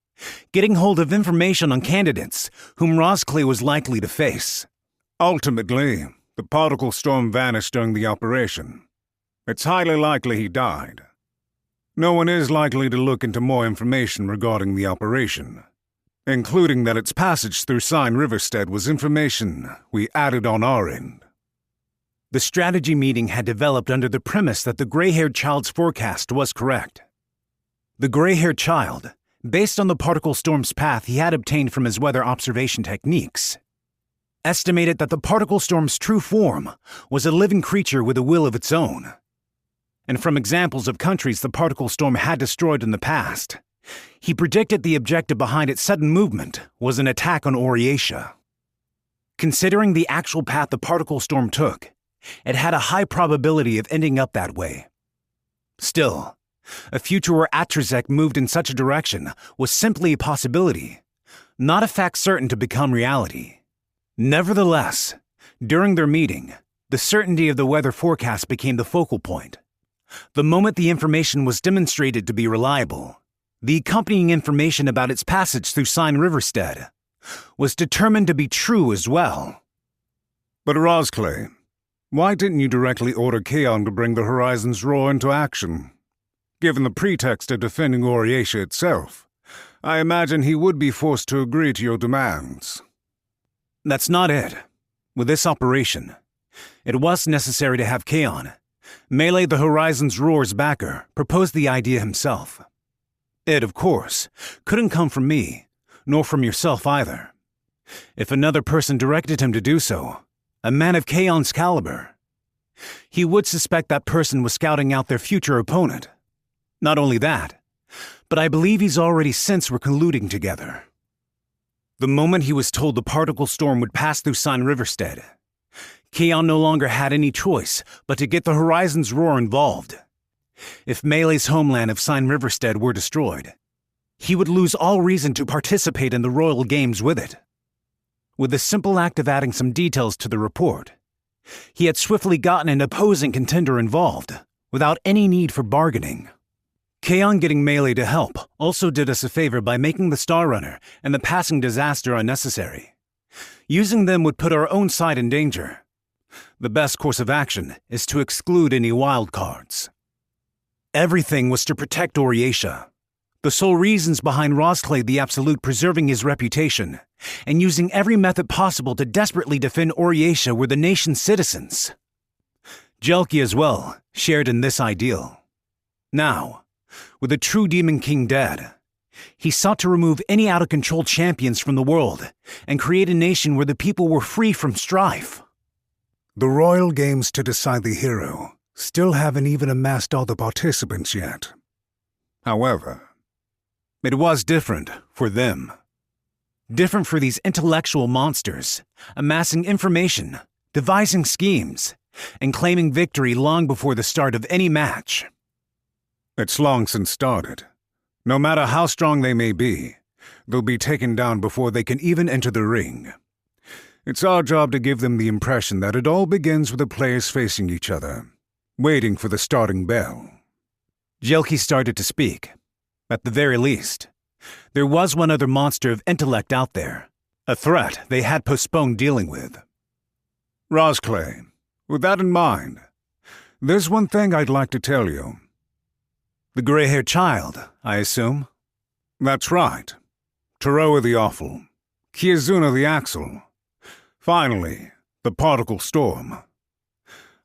getting hold of information on candidates whom Rosclay was likely to face. Ultimately, the particle storm vanished during the operation. It's highly likely he died. No one is likely to look into more information regarding the operation, including that its passage through Sign Riverstead was information we added on our end. The strategy meeting had developed under the premise that the gray-haired child's forecast was correct. The gray-haired child, based on the particle storm's path he had obtained from his weather observation techniques, estimated that the particle storm's true form was a living creature with a will of its own. And from examples of countries the particle storm had destroyed in the past, he predicted the objective behind its sudden movement was an attack on Oriesha. Considering the actual path the particle storm took, it had a high probability of ending up that way. Still, a future where Atrazek moved in such a direction was simply a possibility, not a fact certain to become reality. Nevertheless, during their meeting, the certainty of the weather forecast became the focal point. The moment the information was demonstrated to be reliable, the accompanying information about its passage through Sign Riverstead was determined to be true as well. But Rosclay, why didn't you directly order Keion to bring the Horizon's Roar into action? Given the pretext of defending Oriesha itself, I imagine he would be forced to agree to your demands. That's not it. With this operation, it was necessary to have Keion, Melee the Horizon's Roar's backer, proposed the idea himself. It, of course, couldn't come from me, nor from yourself either. If another person directed him to do so, a man of Keion's caliber, he would suspect that person was scouting out their future opponent. Not only that, but I believe he's already sensed we're colluding together. The moment he was told the particle storm would pass through Sign Riverstead, Keion no longer had any choice but to get the Horizon's Roar involved. If Melee's homeland of Sign Riverstead were destroyed, he would lose all reason to participate in the Royal Games with it. With the simple act of adding some details to the report, he had swiftly gotten an opposing contender involved, without any need for bargaining. Keion getting Melee to help also did us a favor by making the Star Runner and the passing disaster unnecessary. Using them would put our own side in danger. The best course of action is to exclude any wild cards. Everything was to protect Oriesha. The sole reasons behind Rosclay the Absolute preserving his reputation and using every method possible to desperately defend Oriesha were the nation's citizens. Jelki as well shared in this ideal. Now, with the true Demon King dead, he sought to remove any out-of-control champions from the world and create a nation where the people were free from strife. The Royal Games to decide the hero still haven't even amassed all the participants yet. However, it was different for them. Different for these intellectual monsters, amassing information, devising schemes, and claiming victory long before the start of any match. It's long since started. No matter how strong they may be, They'll be taken down before they can even enter the ring. It's our job to give them the impression that it all begins with the players facing each other, waiting for the starting bell. Jelki started to speak. At the very least, there was one other monster of intellect out there, a threat they had postponed dealing with. Rosclay, with that in mind, there's one thing I'd like to tell you. The gray-haired child, I assume? That's right. Taroa the Awful, Kiazuna the Axle. Finally, the Particle Storm.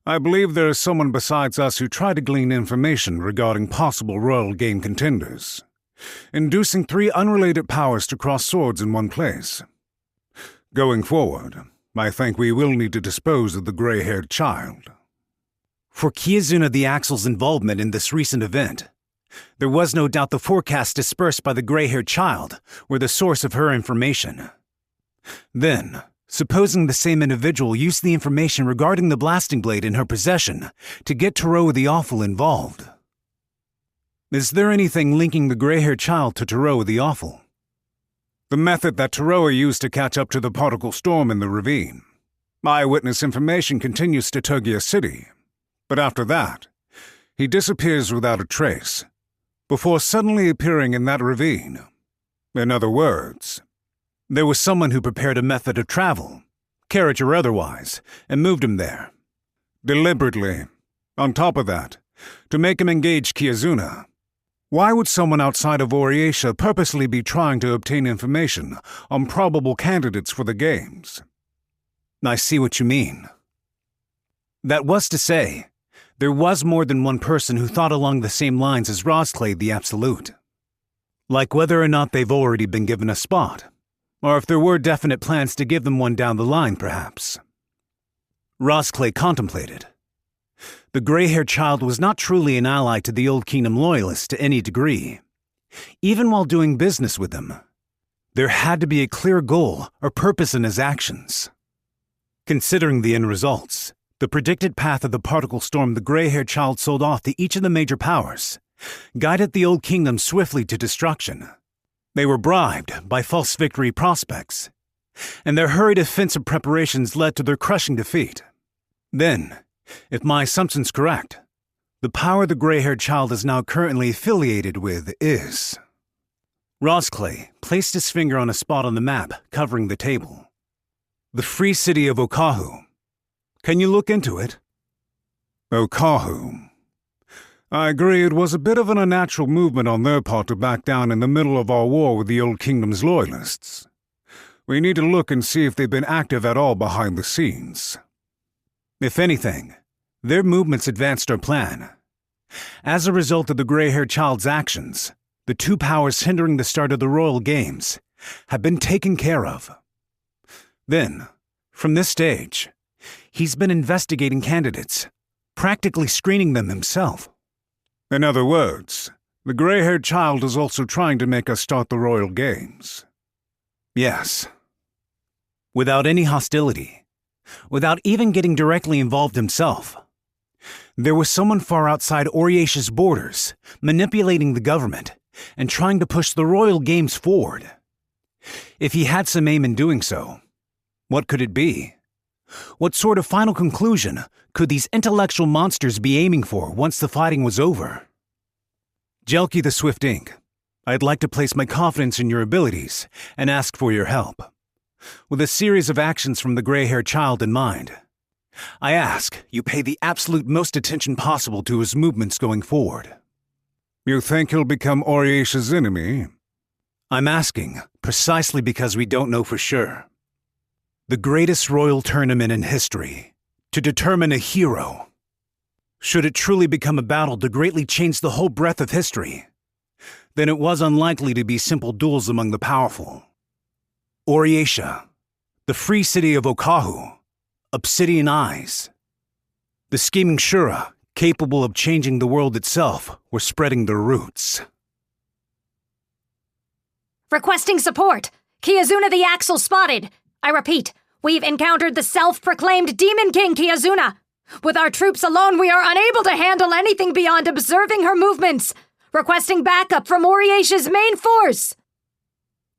I believe there is someone besides us who tried to glean information regarding possible royal game contenders, inducing 3 unrelated powers to cross swords in one place. Going forward, I think we will need to dispose of the gray-haired child. For Kiazuna the Axle's involvement in this recent event, there was no doubt the forecasts dispersed by the gray-haired child were the source of her information. Then, supposing the same individual used the information regarding the blasting blade in her possession to get Taroa the Awful involved. Is there anything linking the gray-haired child to Taroa the Awful? The method that Taroa used to catch up to the particle storm in the ravine. Eyewitness information continues to Togia City, but after that, he disappears without a trace, before suddenly appearing in that ravine. In other words, there was someone who prepared a method of travel, carriage or otherwise, and moved him there. Deliberately. On top of that, to make him engage Kiazuna. Why would someone outside of Oriatia purposely be trying to obtain information on probable candidates for the games? I see what you mean. That was to say, there was more than one person who thought along the same lines as Rosclay the Absolute. Like whether or not they've already been given a spot, or if there were definite plans to give them one down the line, perhaps. Rosclay contemplated. The gray-haired child was not truly an ally to the Old Kingdom loyalists to any degree. Even while doing business with them, there had to be a clear goal or purpose in his actions. Considering the end results, the predicted path of the particle storm the gray-haired child sold off to each of the major powers guided the Old Kingdom swiftly to destruction. They were bribed by false victory prospects, and their hurried offensive preparations led to their crushing defeat. Then, if my assumption's correct, the power the gray-haired child is now currently affiliated with is... Rosclay placed his finger on a spot on the map covering the table. The free city of Okahu. Can you look into it? Okahu. I agree it was a bit of an unnatural movement on their part to back down in the middle of our war with the Old Kingdom's loyalists. We need to look and see if they've been active at all behind the scenes. If anything, their movements advanced our plan. As a result of the gray-haired child's actions, the 2 powers hindering the start of the Royal Games have been taken care of. Then, from this stage, he's been investigating candidates, practically screening them himself. In other words, the gray-haired child is also trying to make us start the Royal Games. Yes. Without any hostility, without even getting directly involved himself. There was someone far outside Oriatia's borders, manipulating the government and trying to push the Royal Games forward. If he had some aim in doing so, what could it be? What sort of final conclusion could these intellectual monsters be aiming for once the fighting was over? Jelki the Swift Ink, I'd like to place my confidence in your abilities and ask for your help. With a series of actions from the gray-haired child in mind, I ask you pay the absolute most attention possible to his movements going forward. You think he'll become Oriatia's enemy? I'm asking precisely because we don't know for sure. The greatest royal tournament in history, to determine a hero. Should it truly become a battle to greatly change the whole breadth of history, then it was unlikely to be simple duels among the powerful. Oriatia, the free city of Okahu, Obsidian Eyes. The scheming Shura, capable of changing the world itself, were spreading their roots. Requesting support! Kiazuna the Axle spotted! I repeat, we've encountered the self-proclaimed Demon King Kiazuna! With our troops alone, we are unable to handle anything beyond observing her movements! Requesting backup from Oriatia's main force!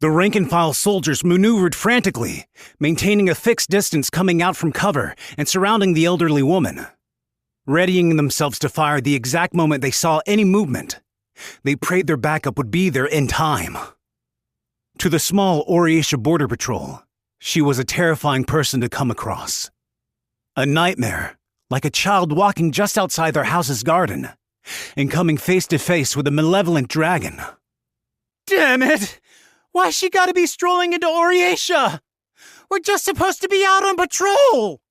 The rank-and-file soldiers maneuvered frantically, maintaining a fixed distance coming out from cover and surrounding the elderly woman. Readying themselves to fire the exact moment they saw any movement, they prayed their backup would be there in time. To the small Oriesha border patrol, she was a terrifying person to come across. A nightmare, like a child walking just outside their house's garden and coming face to face with a malevolent dragon. Damn it! Why's she gotta be strolling into Oriesha? We're just supposed to be out on patrol!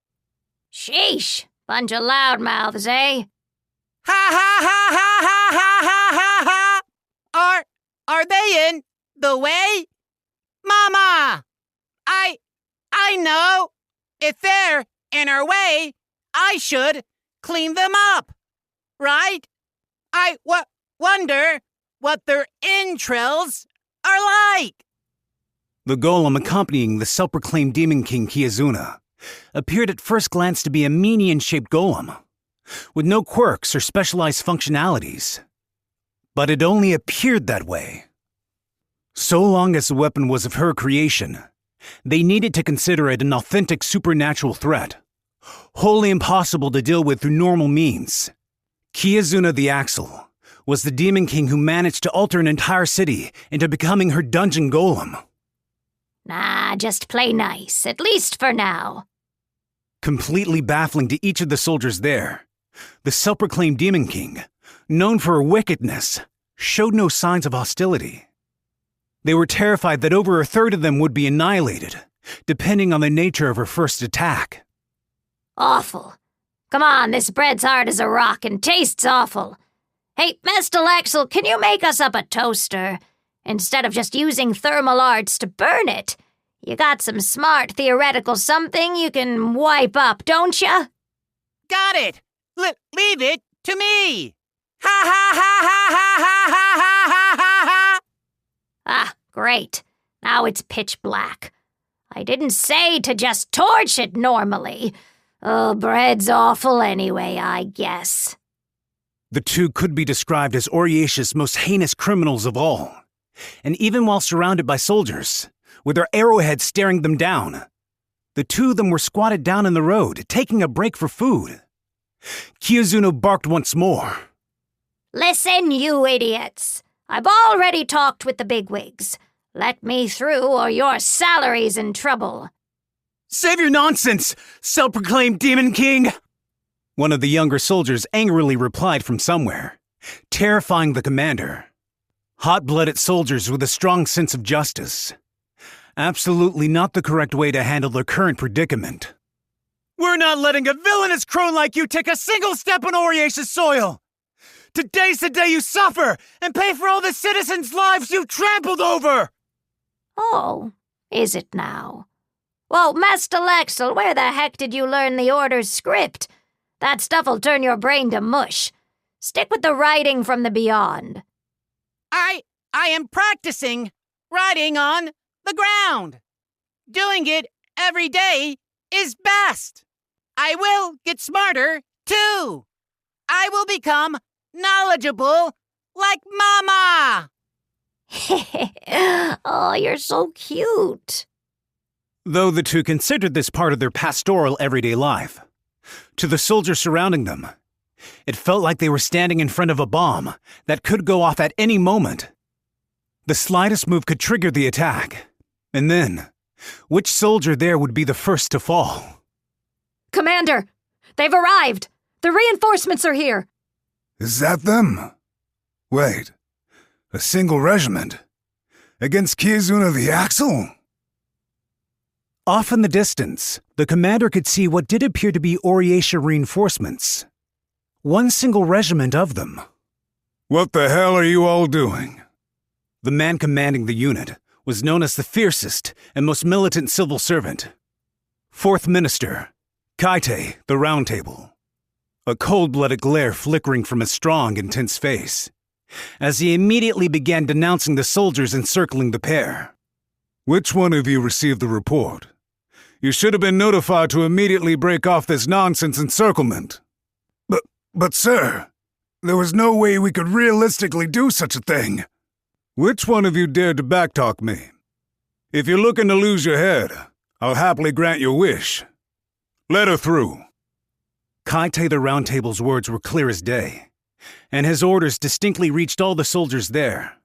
Sheesh! Bunch of loudmouths, eh? Ha ha ha ha ha ha ha ha ha! Are they in the way? Mama! I know! If they're in our way, I should clean them up, right? I wonder what their entrails are like. The golem accompanying the self-proclaimed Demon King Kiyazuna appeared at first glance to be a minion-shaped golem, with no quirks or specialized functionalities. But it only appeared that way. So long as the weapon was of her creation, they needed to consider it an authentic supernatural threat, wholly impossible to deal with through normal means. Kiyazuna the Axle was the Demon King who managed to alter an entire city into becoming her dungeon golem. Nah, just play nice, at least for now. Completely baffling to each of the soldiers there, the self-proclaimed Demon King, known for her wickedness, showed no signs of hostility. They were terrified that over a third of them would be annihilated, depending on the nature of her first attack. Awful. Come on, this bread's hard as a rock and tastes awful. Hey, Master Axel, can you make us up a toaster? Instead of just using thermal arts to burn it, you got some smart theoretical something you can wipe up, don't ya? Got it! Leave it to me! Ha ha ha ha ha ha ha ha ha ha! Ah, great. Now it's pitch black. I didn't say to just torch it normally. Oh, bread's awful anyway, I guess. The two could be described as Oriesha's most heinous criminals of all. And even while surrounded by soldiers, with their arrowheads staring them down, the two of them were squatted down in the road, taking a break for food. Kiyazuna barked once more. Listen, you idiots. I've already talked with the bigwigs. Let me through or your salary's in trouble. Save your nonsense, self-proclaimed Demon King! One of the younger soldiers angrily replied from somewhere, terrifying the commander. Hot-blooded soldiers with a strong sense of justice. Absolutely not the correct way to handle their current predicament. We're not letting a villainous crone like you take a single step on Oriesha's soil! Today's the day you suffer and pay for all the citizens' lives you've trampled over! Oh, is it now? Well, Master Lexel, where the heck did you learn the Order's script? That stuff'll turn your brain to mush. Stick with the writing from the beyond. I am practicing riding on the ground. Doing it every day is best. I will get smarter, too. I will become knowledgeable like Mama. Oh, you're so cute. Though the two considered this part of their pastoral everyday life, to the soldiers surrounding them, it felt like they were standing in front of a bomb that could go off at any moment. The slightest move could trigger the attack, and then, which soldier there would be the first to fall? Commander! They've arrived! The reinforcements are here! Is that them? Wait, a single regiment? Against Kiyazuna the Axle? Off in the distance, the commander could see what did appear to be Oriesha reinforcements. One single regiment of them. What the hell are you all doing? The man commanding the unit was known as the fiercest and most militant civil servant. Fourth Minister, Kaite, the Round Table. A cold-blooded glare flickering from his strong, intense face, as he immediately began denouncing the soldiers encircling the pair. Which one of you received the report? You should have been notified to immediately break off this nonsense encirclement. But sir, there was no way we could realistically do such a thing. Which one of you dared to backtalk me? If you're looking to lose your head, I'll happily grant your wish. Let her through. Kaite the Round Table's words were clear as day, and his orders distinctly reached all the soldiers there.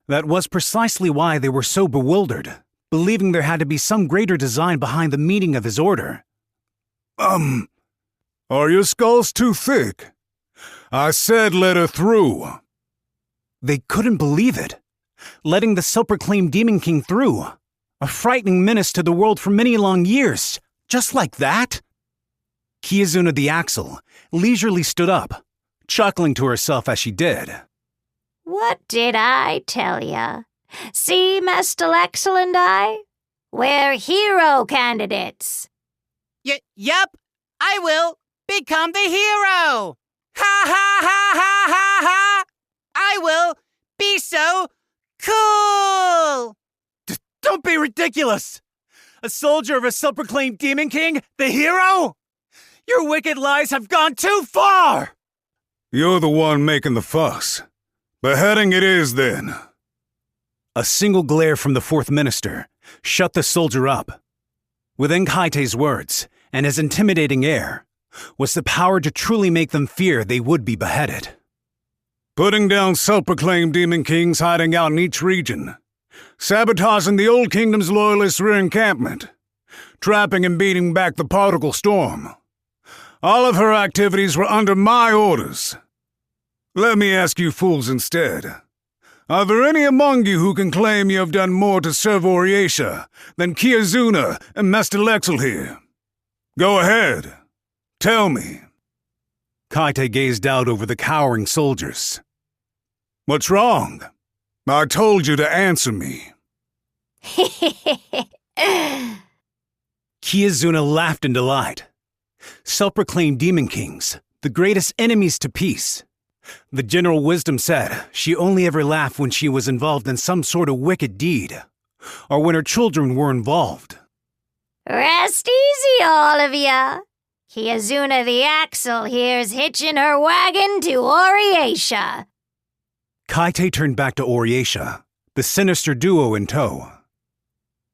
That was precisely why they were so bewildered, believing there had to be some greater design behind the meaning of his order. Are your skulls too thick? I said let her through. They couldn't believe it. Letting the self-proclaimed Demon King through. A frightening menace to the world for many long years. Just like that? Kiyazuna the Axle leisurely stood up, chuckling to herself as she did. What did I tell ya? See, Master Axel and I? We're hero candidates. Yep, I will become the hero! Ha ha ha ha ha ha! I will be so cool! Don't be ridiculous! A soldier of a self-proclaimed Demon King, the hero? Your wicked lies have gone too far! You're the one making the fuss. Beheading it is, then. A single glare from the fourth minister shut the soldier up. Within Kaite's words and his intimidating air was the power to truly make them fear they would be beheaded. Putting down self-proclaimed Demon Kings hiding out in each region. Sabotaging the Old Kingdom's loyalists' rear encampment. Trapping and beating back the particle storm. All of her activities were under my orders. Let me ask you fools instead. Are there any among you who can claim you have done more to serve Oriesha than Kiyazuna and Master Lexel here? Go ahead. Tell me. Kaite gazed out over the cowering soldiers. What's wrong? I told you to answer me. Kiyazuna laughed in delight. Self-proclaimed Demon Kings, the greatest enemies to peace. The general wisdom said she only ever laughed when she was involved in some sort of wicked deed, or when her children were involved. Rest easy, all of ya. Kiyazuna the Axle here's hitching her wagon to Oriesha. Kaite turned back to Oriesha, the sinister duo in tow.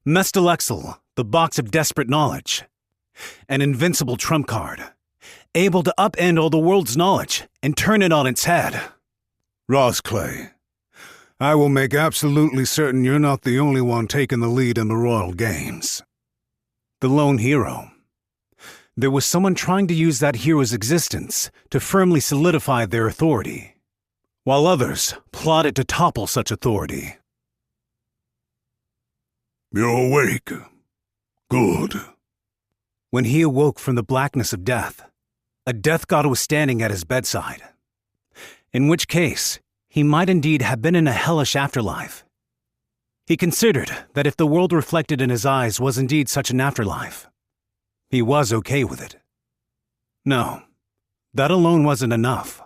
Mestalexel, the box of desperate knowledge. An invincible trump card, able to upend all the world's knowledge and turn it on its head. Rosclay, I will make absolutely certain you're not the only one taking the lead in the Royal Games. The lone hero. There was someone trying to use that hero's existence to firmly solidify their authority, while others plotted to topple such authority. You're awake. Good. When he awoke from the blackness of death, a death god was standing at his bedside. In which case, he might indeed have been in a hellish afterlife. He considered that if the world reflected in his eyes was indeed such an afterlife, he was okay with it. No, that alone wasn't enough.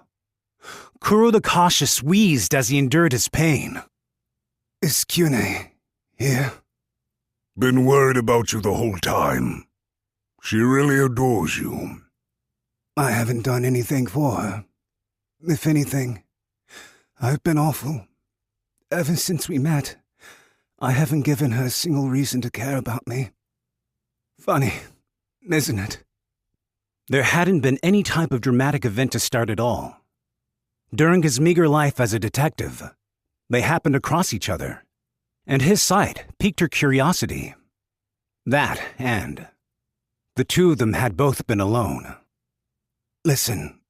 Kuro the Cautious wheezed as he endured his pain. Is Kyune here? Been worried about you the whole time. She really adores you. I haven't done anything for her. If anything, I've been awful. Ever since we met, I haven't given her a single reason to care about me. Funny, isn't it? There hadn't been any type of dramatic event to start at all. During his meager life as a detective, they happened across each other, and his sight piqued her curiosity. That, and the two of them had both been alone. Listen,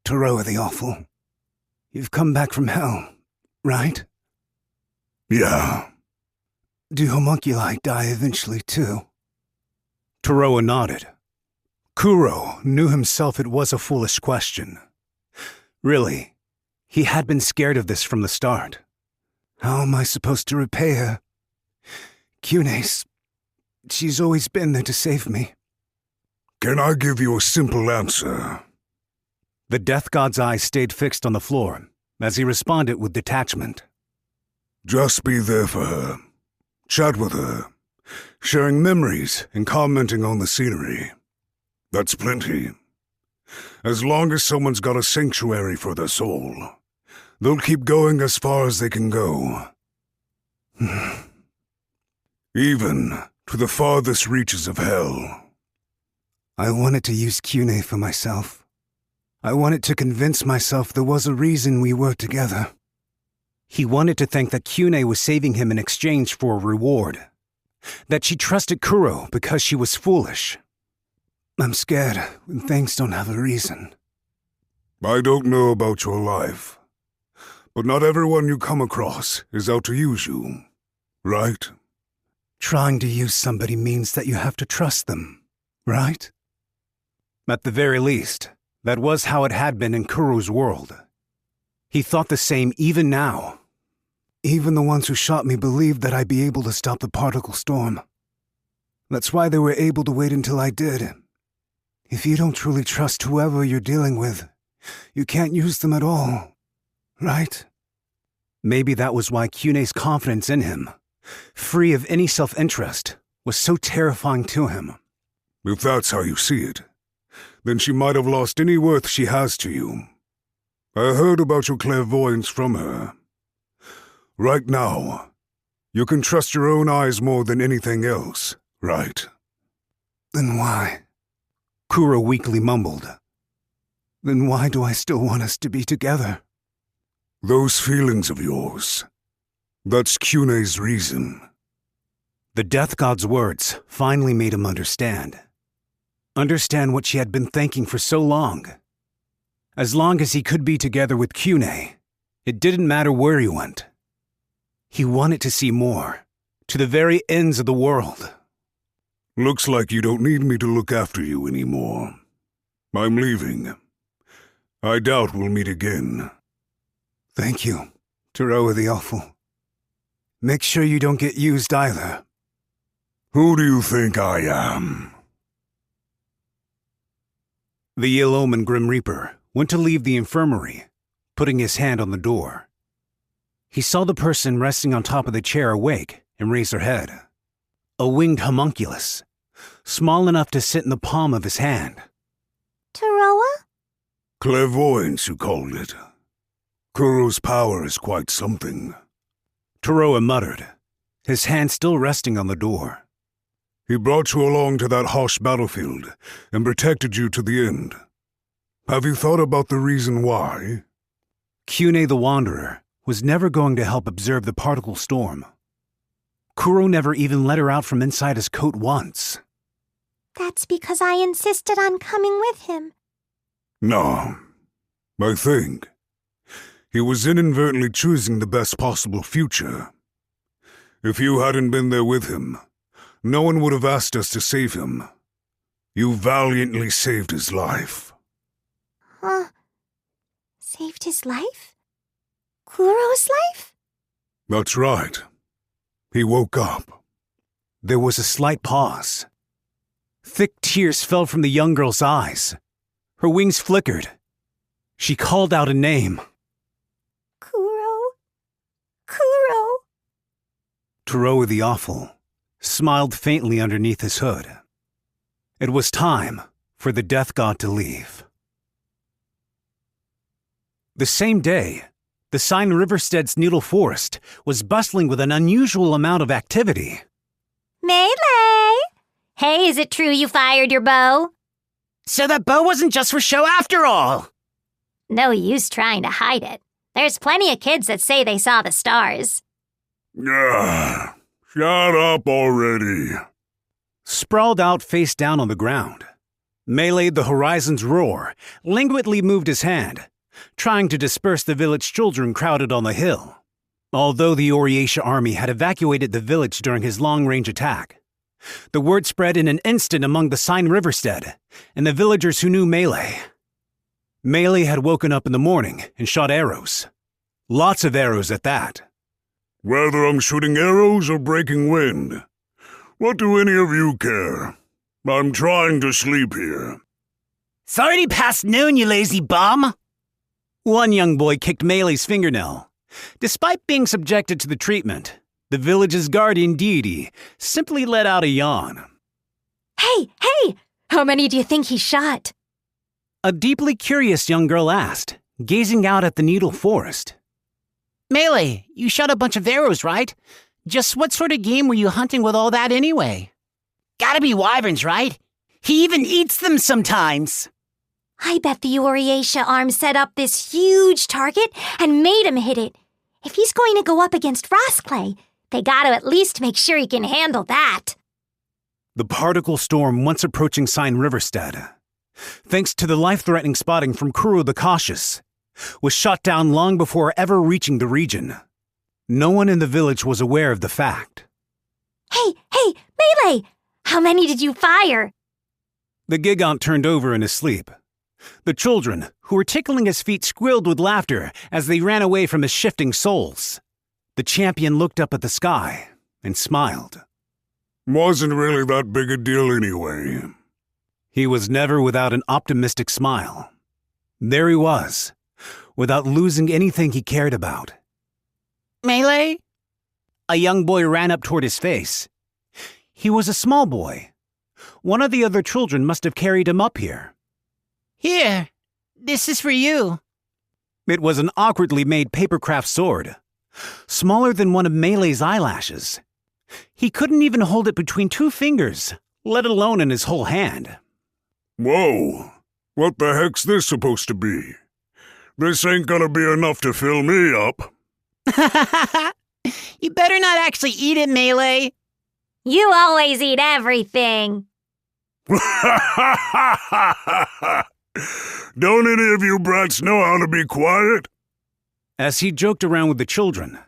Toroa the Awful. You've come back from hell, right? Yeah. Do homunculi die eventually, too? Toroa nodded. Kuro knew himself it was a foolish question. Really, he had been scared of this from the start. How am I supposed to repay her? Kyune's... she's always been there to save me. Can I give you a simple answer? The death god's eyes stayed fixed on the floor as he responded with detachment. Just be there for her. Chat with her. Sharing memories and commenting on the scenery. That's plenty. As long as someone's got a sanctuary for their soul, they'll keep going as far as they can go. Even to the farthest reaches of hell. I wanted to use Kyune for myself. I wanted to convince myself there was a reason we were together. He wanted to think that Kyune was saving him in exchange for a reward. That she trusted Kuro because she was foolish. I'm scared when things don't have a reason. I don't know about your life, but not everyone you come across is out to use you, right? Trying to use somebody means that you have to trust them, right? At the very least, that was how it had been in Kuro's world. He thought the same even now. Even the ones who shot me believed that I'd be able to stop the particle storm. That's why they were able to wait until I did. If you don't truly trust whoever you're dealing with, you can't use them at all, right? Maybe that was why Kyune's confidence in him, free of any self-interest, was so terrifying to him. If that's how you see it, then she might have lost any worth she has to you. I heard about your clairvoyance from her. Right now, you can trust your own eyes more than anything else, right? Then why? Kuro weakly mumbled. Then why do I still want us to be together? Those feelings of yours. That's Kyune's reason. The Death God's words finally made him understand. Understand what she had been thinking for so long. As long as he could be together with Kyune, it didn't matter where he went. He wanted to see more, to the very ends of the world. Looks like you don't need me to look after you anymore. I'm leaving. I doubt we'll meet again. Thank you, Teroa the Awful. Make sure you don't get used either. Who do you think I am? The ill-omened Grim Reaper went to leave the infirmary, putting his hand on the door. He saw the person resting on top of the chair awake and raise her head. A winged homunculus, small enough to sit in the palm of his hand. Teroa? Clairvoyance, you called it. Kuro's power is quite something. Teroa muttered, his hand still resting on the door. He brought you along to that harsh battlefield and protected you to the end. Have you thought about the reason why? Kyune the Wanderer was never going to help observe the particle storm. Kuro never even let her out from inside his coat once. That's because I insisted on coming with him. No, I think he was inadvertently choosing the best possible future. If you hadn't been there with him, no one would have asked us to save him. You valiantly saved his life. Huh? Saved his life? Kuro's life? That's right. He woke up. There was a slight pause. Thick tears fell from the young girl's eyes. Her wings flickered. She called out a name. Kuro. Kuro. Teroa the Awful smiled faintly underneath his hood. It was time for the Death God to leave. The same day, the Seine Riverstead's Needle Forest was bustling with an unusual amount of activity. Melee! Hey, is it true you fired your bow? So that bow wasn't just for show after all! No use trying to hide it. There's plenty of kids that say they saw the stars. Shut up already. Sprawled out face down on the ground, Melee the Horizon's Roar languidly moved his hand, trying to disperse the village children crowded on the hill. Although the Oriatia army had evacuated the village during his long-range attack, the word spread in an instant among the Seine Riverstead and the villagers who knew Melee. Melee had woken up in the morning and shot arrows. Lots of arrows at that. Whether I'm shooting arrows or breaking wind, what do any of you care? I'm trying to sleep here. It's already past noon, you lazy bum! One young boy kicked Melee's fingernail. Despite being subjected to the treatment, the village's guardian deity simply let out a yawn. Hey! How many do you think he shot? A deeply curious young girl asked, gazing out at the Needle Forest. Melee, you shot a bunch of arrows, right? Just what sort of game were you hunting with all that anyway? Gotta be wyverns, right? He even eats them sometimes. I bet the Oriacia arm set up this huge target and made him hit it. If he's going to go up against Roskleigh, they gotta at least make sure he can handle that. The particle storm once approaching Sign Riverstead, thanks to the life-threatening spotting from Kuro the Cautious, was shot down long before ever reaching the region. No one in the village was aware of the fact. Hey, Melee! How many did you fire? The gigant turned over in his sleep. The children, who were tickling his feet, squealed with laughter as they ran away from his shifting souls. The champion looked up at the sky and smiled. Wasn't really that big a deal anyway. He was never without an optimistic smile. There he was, without losing anything he cared about. Melee? A young boy ran up toward his face. He was a small boy. One of the other children must have carried him up here. Here, this is for you. It was an awkwardly made papercraft sword, smaller than one of Melee's eyelashes. He couldn't even hold it between 2 fingers, let alone in his whole hand. Whoa, what the heck's this supposed to be? This ain't gonna be enough to fill me up. You better not actually eat it, Melee. You always eat everything. Don't any of you brats know how to be quiet? As he joked around with the children,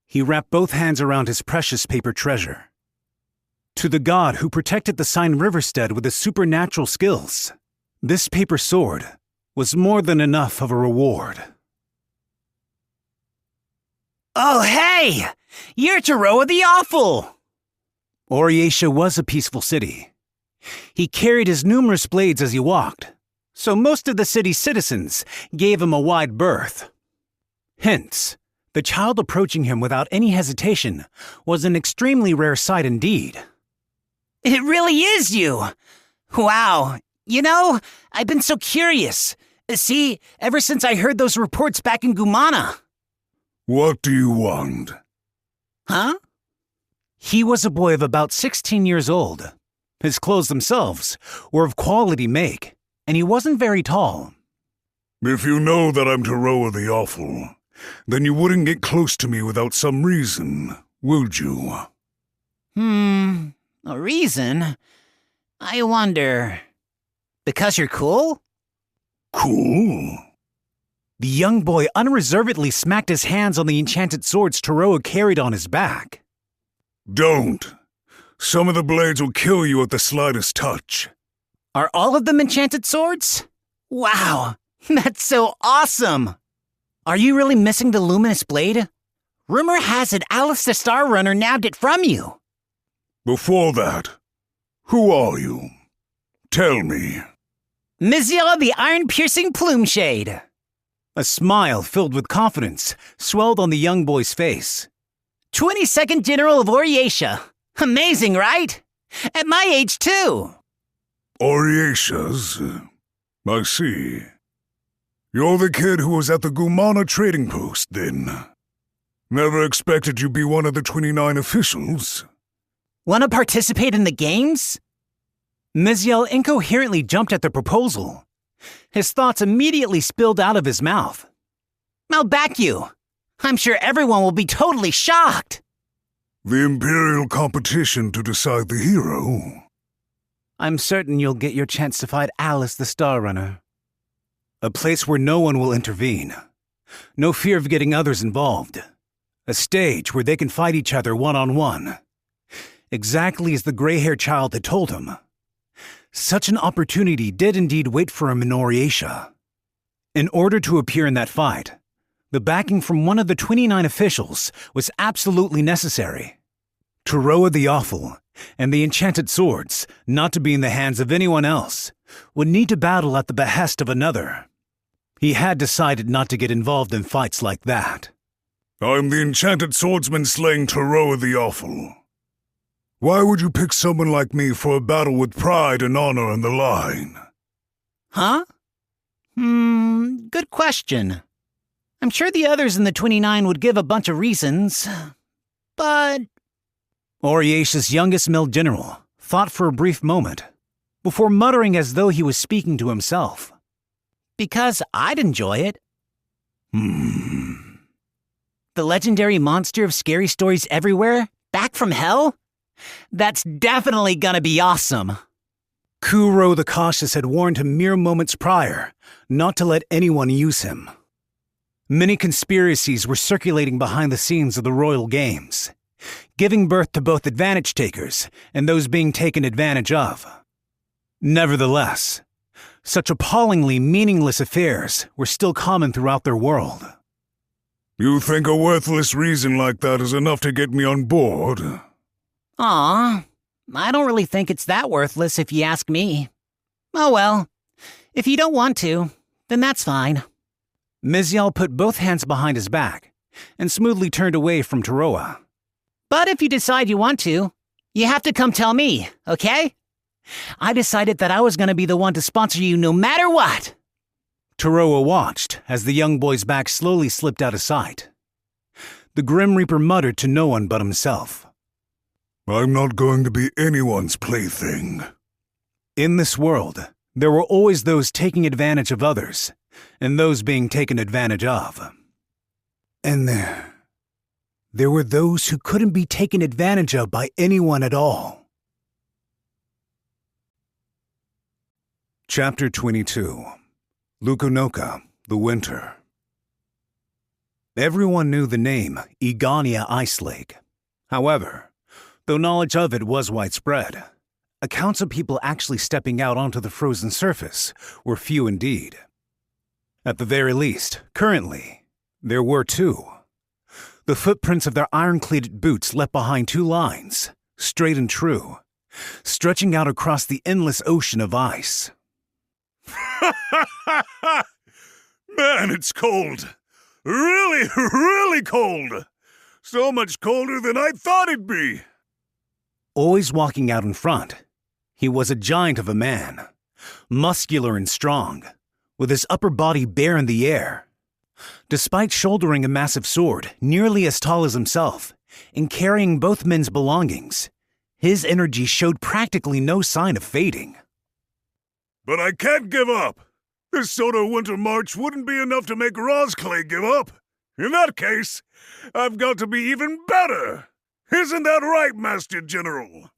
he wrapped both hands around his precious paper treasure. To the god who protected the Sign Riverstead with his supernatural skills, this paper sword was more than enough of a reward. Oh, hey! You're Toroa the Awful! Oriacia was a peaceful city. He carried his numerous blades as he walked, so most of the city's citizens gave him a wide berth. Hence, the child approaching him without any hesitation was an extremely rare sight indeed. It really is you! Wow, you know, I've been so curious. See, ever since I heard those reports back in Gumana. What do you want? Huh? He was a boy of about 16 years old. His clothes themselves were of quality make, and he wasn't very tall. If you know that I'm Toroa the Awful, then you wouldn't get close to me without some reason, would you? A reason? I wonder. Because you're cool? Cool? The young boy unreservedly smacked his hands on the enchanted swords Toroa carried on his back. Don't. Some of the blades will kill you at the slightest touch. Are all of them enchanted swords? Wow, that's so awesome! Are you really missing the luminous blade? Rumor has it Alice the Star Runner nabbed it from you. Before that, who are you? Tell me. Miziel the Iron-Piercing Plumeshade. A smile filled with confidence swelled on the young boy's face. 22nd General of Oriacia. Amazing, right? At my age, too. Oriacia's? I see. You're the kid who was at the Gumana trading post, then. Never expected you'd be one of the 29 officials. Want to participate in the games? Miziel incoherently jumped at the proposal. His thoughts immediately spilled out of his mouth. I'll back you. I'm sure everyone will be totally shocked. The Imperial competition to decide the hero. I'm certain you'll get your chance to fight Alice the Star Runner. A place where no one will intervene. No fear of getting others involved. A stage where they can fight each other one-on-one. Exactly as the gray-haired child had told him. Such an opportunity did indeed wait for him in Oriacia. In order to appear in that fight, the backing from one of the 29 officials was absolutely necessary. Toroa the Awful and the enchanted swords, not to be in the hands of anyone else, would need to battle at the behest of another. He had decided not to get involved in fights like that. I'm the enchanted swordsman slaying Toroa the Awful. Why would you pick someone like me for a battle with pride and honor on the line? Huh? Good question. I'm sure the others in the 29 would give a bunch of reasons. But... Oriace's youngest male general thought for a brief moment, before muttering as though he was speaking to himself. Because I'd enjoy it. The legendary monster of scary stories everywhere, back from hell? That's definitely gonna be awesome. Kuro the Cautious had warned him mere moments prior not to let anyone use him. Many conspiracies were circulating behind the scenes of the Royal Games, giving birth to both advantage takers and those being taken advantage of. Nevertheless, such appallingly meaningless affairs were still common throughout their world. You think a worthless reason like that is enough to get me on board? Aw, I don't really think it's that worthless if you ask me. Oh well, if you don't want to, then that's fine. Mizial put both hands behind his back and smoothly turned away from Taroa. But if you decide you want to, you have to come tell me, okay? I decided that I was going to be the one to sponsor you no matter what. Taroa watched as the young boy's back slowly slipped out of sight. The Grim Reaper muttered to no one but himself. I'm not going to be anyone's plaything. In this world, there were always those taking advantage of others, and those being taken advantage of. And there were those who couldn't be taken advantage of by anyone at all. Chapter 22. Lukunoka, the Winter. Everyone knew the name Egania Ice Lake. However, though knowledge of it was widespread, accounts of people actually stepping out onto the frozen surface were few indeed. At the very least, currently, there were two. The footprints of their iron-cleated boots left behind two lines, straight and true, stretching out across the endless ocean of ice. Man, it's cold. Really, really cold. So much colder than I thought it'd be. Always walking out in front, he was a giant of a man, muscular and strong, with his upper body bare in the air. Despite shouldering a massive sword nearly as tall as himself and carrying both men's belongings, his energy showed practically no sign of fading. But I can't give up. This soda winter march wouldn't be enough to make Rosclay give up. In that case, I've got to be even better. Isn't that right, Master General?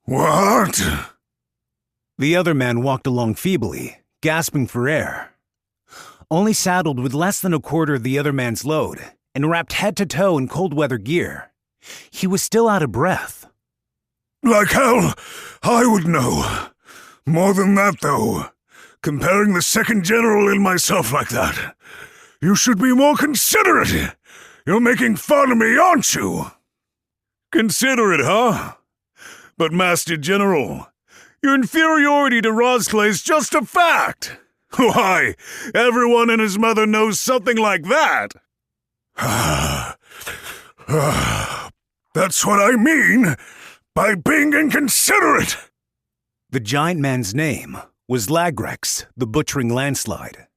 What? The other man walked along feebly, gasping for air. Only saddled with less than a quarter of the other man's load and wrapped head to toe in cold weather gear, he was still out of breath. Like hell, I would know. More than that, though. Comparing the second general and myself like that. You should be more considerate. You're making fun of me, aren't you? Considerate, huh? But, Master General, your inferiority to Rosclay's just a fact. Why, everyone and his mother knows something like that. That's what I mean by being inconsiderate. The giant man's name was Lagrex, the Butchering Landslide.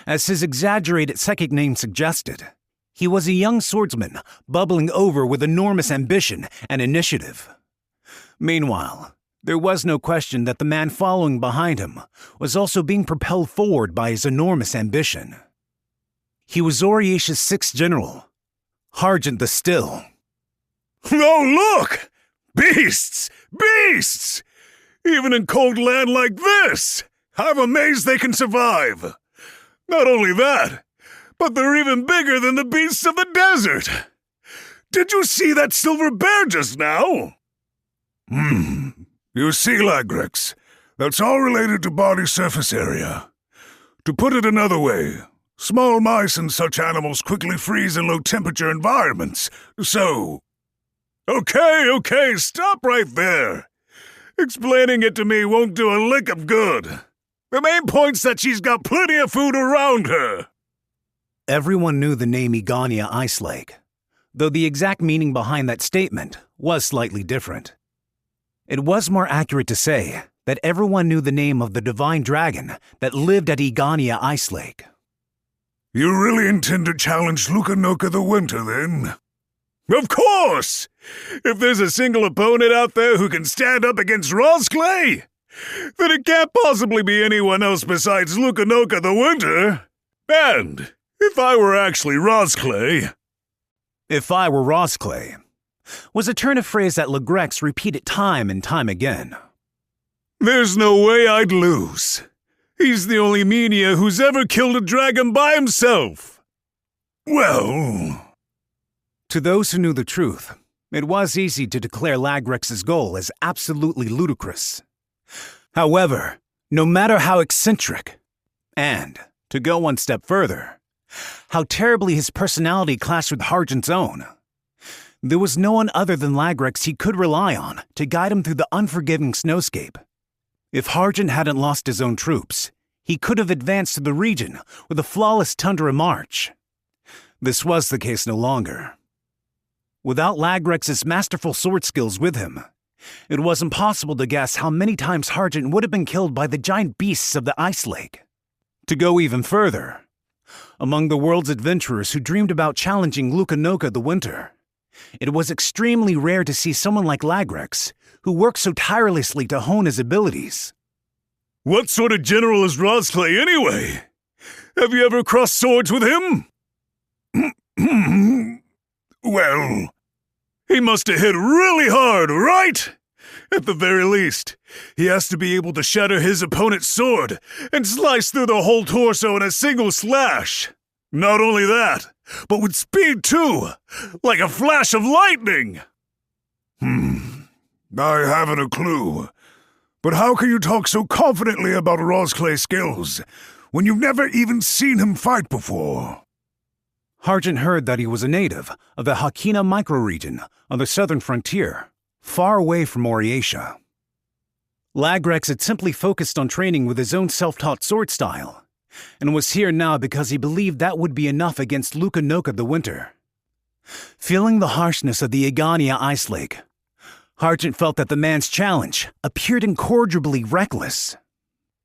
As his exaggerated psychic name suggested, he was a young swordsman bubbling over with enormous ambition and initiative. Meanwhile, there was no question that the man following behind him was also being propelled forward by his enormous ambition. He was Oriace's sixth general, Hargent the Still. Oh, look! Beasts! Beasts! Even in cold land like this, I'm amazed they can survive. Not only that, but they're even bigger than the beasts of the desert. Did you see that silver bear just now? You see, Lagrex, that's all related to body surface area. To put it another way, small mice and such animals quickly freeze in low-temperature environments, so... Okay, stop right there. Explaining it to me won't do a lick of good. The main point's that she's got plenty of food around her. Everyone knew the name Egania Ice Lake, though the exact meaning behind that statement was slightly different. It was more accurate to say that everyone knew the name of the divine dragon that lived at Egania Ice Lake. You really intend to challenge Lukunoka the Winter, then? Of course! If there's a single opponent out there who can stand up against Rosclay, then it can't possibly be anyone else besides Lukanoka the Winter. And if I were actually Rosclay... If I were Rosclay was a turn of phrase that Legrex repeated time and time again. There's no way I'd lose. He's the only Menia who's ever killed a dragon by himself. Well... To those who knew the truth, it was easy to declare Lagrex's goal as absolutely ludicrous. However, no matter how eccentric, and, to go one step further, how terribly his personality clashed with Hargent's own, there was no one other than Lagrex he could rely on to guide him through the unforgiving snowscape. If Hargent hadn't lost his own troops, he could have advanced to the region with a flawless tundra march. This was the case no longer. Without Lagrex's masterful sword skills with him, it was impossible to guess how many times Hargent would have been killed by the giant beasts of the Ice Lake. To go even further, among the world's adventurers who dreamed about challenging Lukanoka the Winter, it was extremely rare to see someone like Lagrex, who worked so tirelessly to hone his abilities. What sort of general is Rosclay anyway? Have you ever crossed swords with him? Well, he must have hit really hard, right? At the very least, he has to be able to shatter his opponent's sword and slice through the whole torso in a single slash. Not only that, but with speed too, like a flash of lightning. I haven't a clue. But how can you talk so confidently about Rosclay's skills when you've never even seen him fight before? Hargent heard that he was a native of the Hakina microregion on the southern frontier, far away from Oriatia. Lagrex had simply focused on training with his own self-taught sword style, and was here now because he believed that would be enough against Lukanoka the Winter. Feeling the harshness of the Egania Ice Lake, Hargent felt that the man's challenge appeared incorrigibly reckless.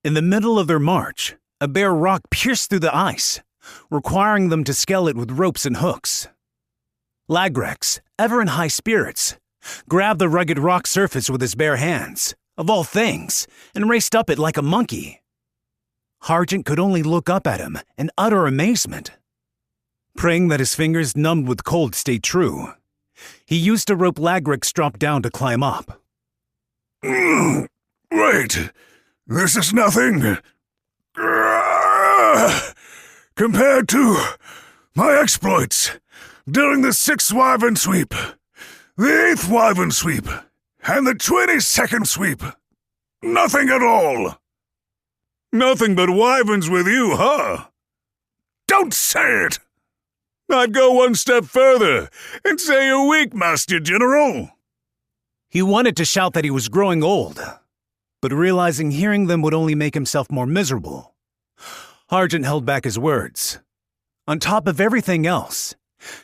In the middle of their march, a bare rock pierced through the ice, requiring them to scale it with ropes and hooks. Lagrex, ever in high spirits, grabbed the rugged rock surface with his bare hands, of all things, and raced up it like a monkey. Hargent could only look up at him in utter amazement. Praying that his fingers numbed with cold stayed true, he used a rope Lagrex dropped down to climb up. Wait, this is nothing. Compared to my exploits during the 6th Wyvern Sweep, the 8th Wyvern Sweep, and the 22nd Sweep. Nothing at all. Nothing but wyverns with you, huh? Don't say it! I'd go one step further and say you're weak, Master General. He wanted to shout that he was growing old, but realizing hearing them would only make himself more miserable, Hargent held back his words. On top of everything else,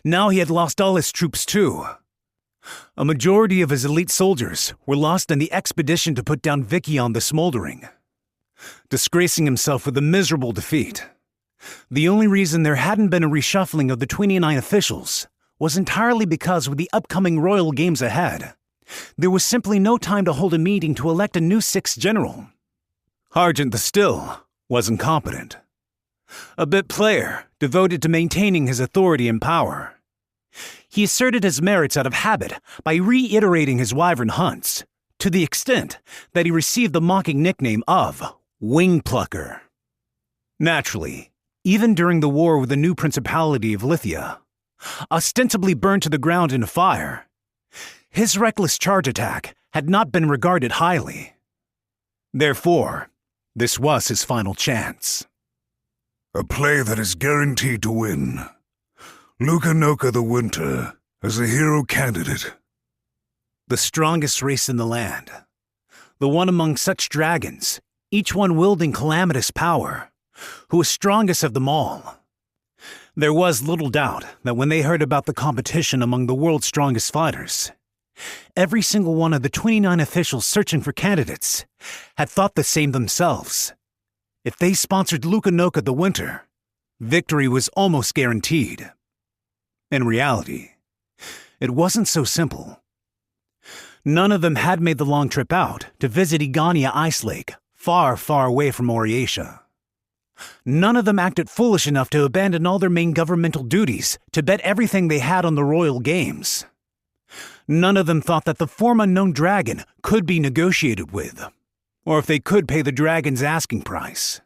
now he had lost all his troops too. A majority of his elite soldiers were lost in the expedition to put down Vikion the Smoldering, disgracing himself with a miserable defeat. The only reason there hadn't been a reshuffling of the 29 officials was entirely because with the upcoming royal games ahead, there was simply no time to hold a meeting to elect a new 6th general. Hargent the Still was incompetent. A bit player, devoted to maintaining his authority and power. He asserted his merits out of habit by reiterating his wyvern hunts, to the extent that he received the mocking nickname of Wing Plucker. Naturally, even during the war with the new Principality of Lithia, ostensibly burned to the ground in a fire, his reckless charge attack had not been regarded highly. Therefore, this was his final chance. A play that is guaranteed to win. Lukanoka the Winter as a hero candidate. The strongest race in the land. The one among such dragons, each one wielding calamitous power, who was strongest of them all. There was little doubt that when they heard about the competition among the world's strongest fighters, every single one of the 29 officials searching for candidates had thought the same themselves. If they sponsored Lukanoka the Winter, victory was almost guaranteed. In reality, it wasn't so simple. None of them had made the long trip out to visit Egania Ice Lake, far, far away from Oriatia. None of them acted foolish enough to abandon all their main governmental duties to bet everything they had on the Royal Games. None of them thought that the form unknown dragon could be negotiated with, or if they could pay the dragon's asking price.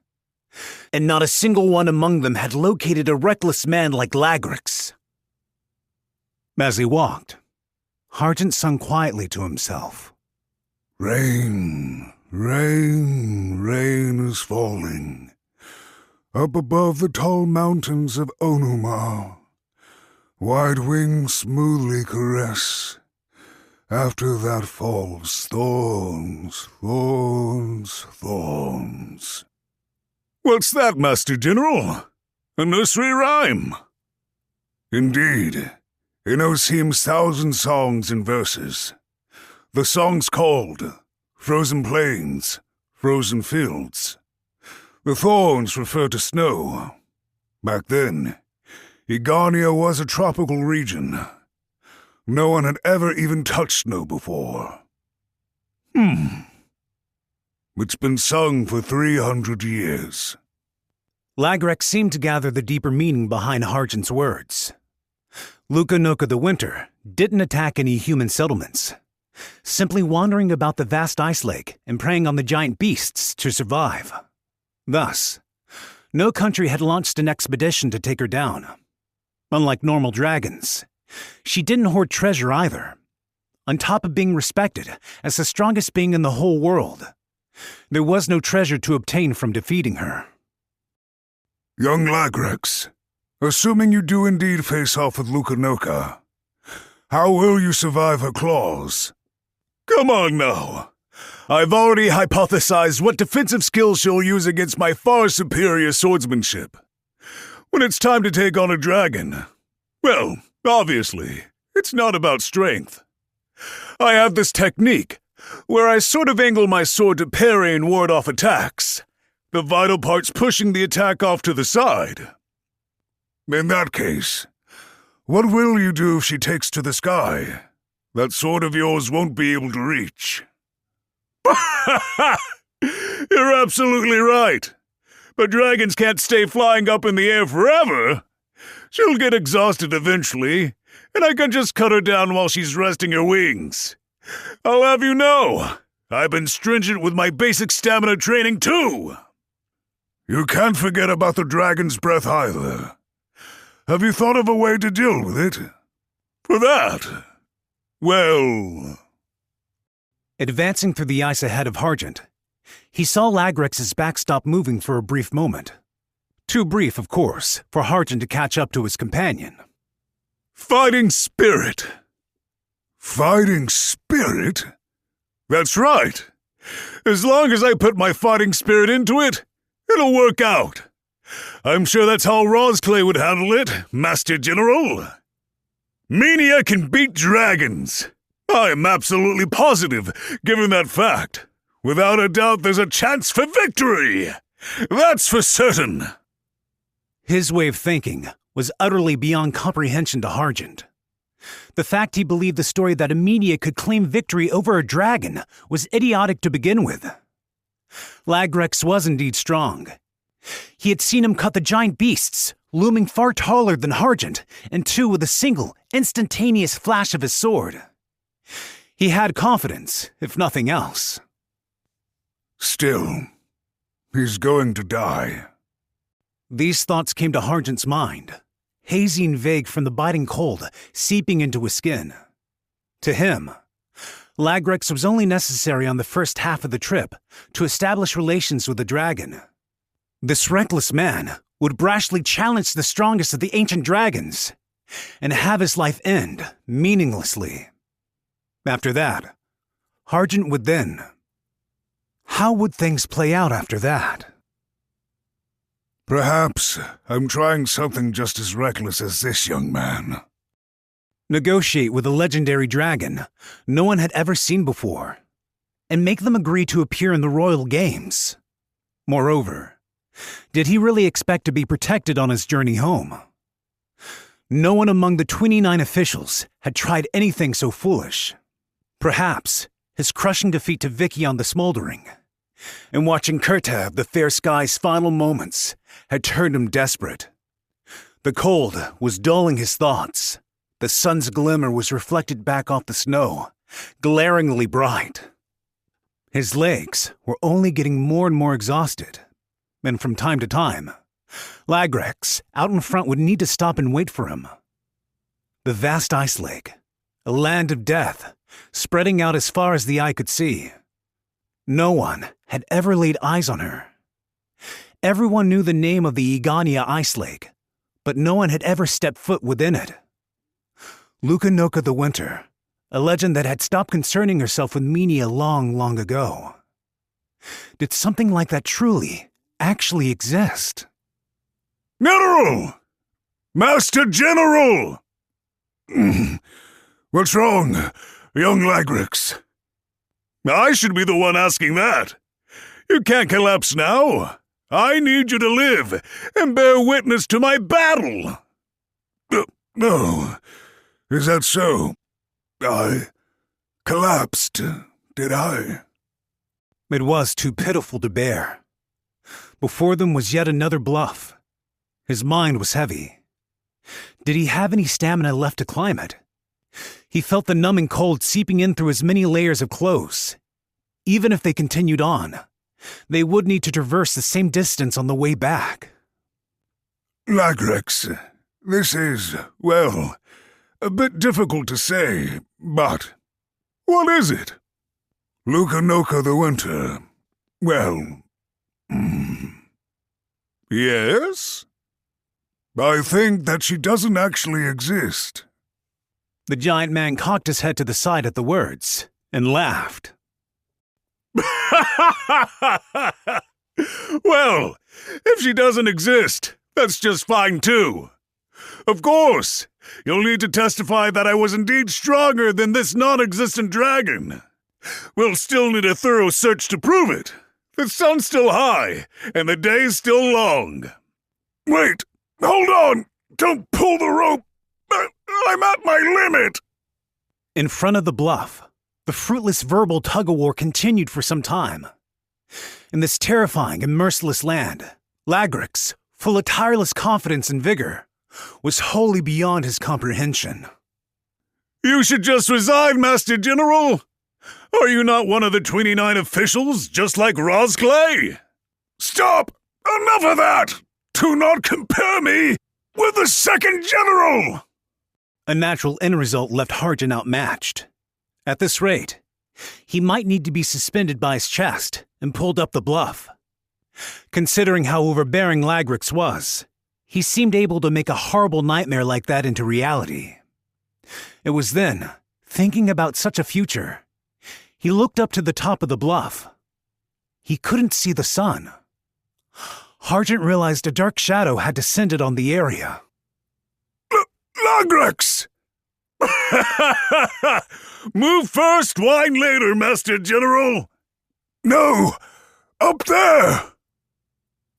And not a single one among them had located a reckless man like Lagrix. As he walked, Hargent sung quietly to himself. Rain, rain, rain is falling. Up above the tall mountains of Onuma, wide wings smoothly caress. After that falls thorns, thorns, thorns. What's that, Master General? A nursery rhyme? Indeed. In Osim's 1,000 songs and verses. The song's called Frozen Plains, Frozen Fields. The thorns refer to snow. Back then, Egania was a tropical region. No one had ever even touched snow before. It's been sung for 300 years. Lagrix seemed to gather the deeper meaning behind Hargent's words. Lukanoka the Winter didn't attack any human settlements, simply wandering about the vast ice lake and preying on the giant beasts to survive. Thus, no country had launched an expedition to take her down. Unlike normal dragons, she didn't hoard treasure either. On top of being respected as the strongest being in the whole world, there was no treasure to obtain from defeating her. Young Lagrix, assuming you do indeed face off with Lukanoka, how will you survive her claws? Come on now. I've already hypothesized what defensive skills she'll use against my far superior swordsmanship. When it's time to take on a dragon, well, obviously, it's not about strength. I have this technique where I sort of angle my sword to parry and ward off attacks, the vital parts pushing the attack off to the side. In that case, what will you do if she takes to the sky? That sword of yours won't be able to reach. You're absolutely right. But dragons can't stay flying up in the air forever. She'll get exhausted eventually, and I can just cut her down while she's resting her wings. I'll have you know, I've been stringent with my basic stamina training too. You can't forget about the dragon's breath either. Have you thought of a way to deal with it? For that? Well... Advancing through the ice ahead of Hargent, he saw Lagrix's back stop moving for a brief moment. Too brief, of course, for Hargent to catch up to his companion. Fighting spirit. Fighting spirit? That's right. As long as I put my fighting spirit into it, it'll work out. I'm sure that's how Rosclay would handle it, Master General. Mania can beat dragons. I'm absolutely positive, given that fact. Without a doubt, there's a chance for victory. That's for certain. His way of thinking was utterly beyond comprehension to Hargent. The fact he believed the story that Emilia could claim victory over a dragon was idiotic to begin with. Lagrix was indeed strong. He had seen him cut the giant beasts, looming far taller than Hargent, in two with a single, instantaneous flash of his sword. He had confidence, if nothing else. Still, he's going to die. These thoughts came to Hargent's mind, hazy and vague from the biting cold seeping into his skin. To him, Lagrix was only necessary on the first half of the trip to establish relations with the dragon. This reckless man would brashly challenge the strongest of the ancient dragons and have his life end meaninglessly. After that, Hargent would then... How would things play out after that? Perhaps I'm trying something just as reckless as this young man. Negotiate with a legendary dragon no one had ever seen before, and make them agree to appear in the Royal Games. Moreover, did he really expect to be protected on his journey home? No one among the 29 officials had tried anything so foolish. Perhaps his crushing defeat to Vicky on the Smoldering, and watching Kurta of the Fair Sky's final moments, had turned him desperate. The cold was dulling his thoughts. The sun's glimmer was reflected back off the snow, glaringly bright. His legs were only getting more and more exhausted, and from time to time, Lagrex out in front would need to stop and wait for him. The vast ice lake, a land of death, spreading out as far as the eye could see. No one had ever laid eyes on her. Everyone knew the name of the Egania Ice Lake, but no one had ever stepped foot within it. Lukanoka the Winter, a legend that had stopped concerning herself with Minia long, long ago. Did something like that truly, actually exist? General! Master General! What's wrong, young Lagrex? I should be the one asking that. You can't collapse now. I need you to live and bear witness to my battle. No, is that so? I collapsed, did I? It was too pitiful to bear. Before them was yet another bluff. His mind was heavy. Did he have any stamina left to climb it? He felt the numbing cold seeping in through his many layers of clothes. Even if they continued on, they would need to traverse the same distance on the way back. Lagrex, this is, well, a bit difficult to say, but What is it? Lukanoka the Winter, well, Yes? I think that she doesn't actually exist. The giant man cocked his head to the side at the words and laughed. Well, if she doesn't exist, that's just fine too. Of course, you'll need to testify that I was indeed stronger than this non-existent dragon. We'll still need a thorough search to prove it. The sun's still high, and the day's still long. Wait, hold on! Don't pull the rope! I'm at my limit! In front of the bluff, the fruitless verbal tug-of-war continued for some time. In this terrifying and merciless land, Lagrex, full of tireless confidence and vigor, was wholly beyond his comprehension. You should just resign, Master General! Are you not one of the 29 officials, just like Rosclay? Stop! Enough of that! Do not compare me with the second general! A natural end result left Harjan outmatched. At this rate, he might need to be suspended by his chest and pulled up the bluff. Considering how overbearing Lagrex was, he seemed able to make a horrible nightmare like that into reality. It was then, thinking about such a future, he looked up to the top of the bluff. He couldn't see the sun. Harjan realized a dark shadow had descended on the area. Lagrex! Move first, whine later, Master General! No! Up there!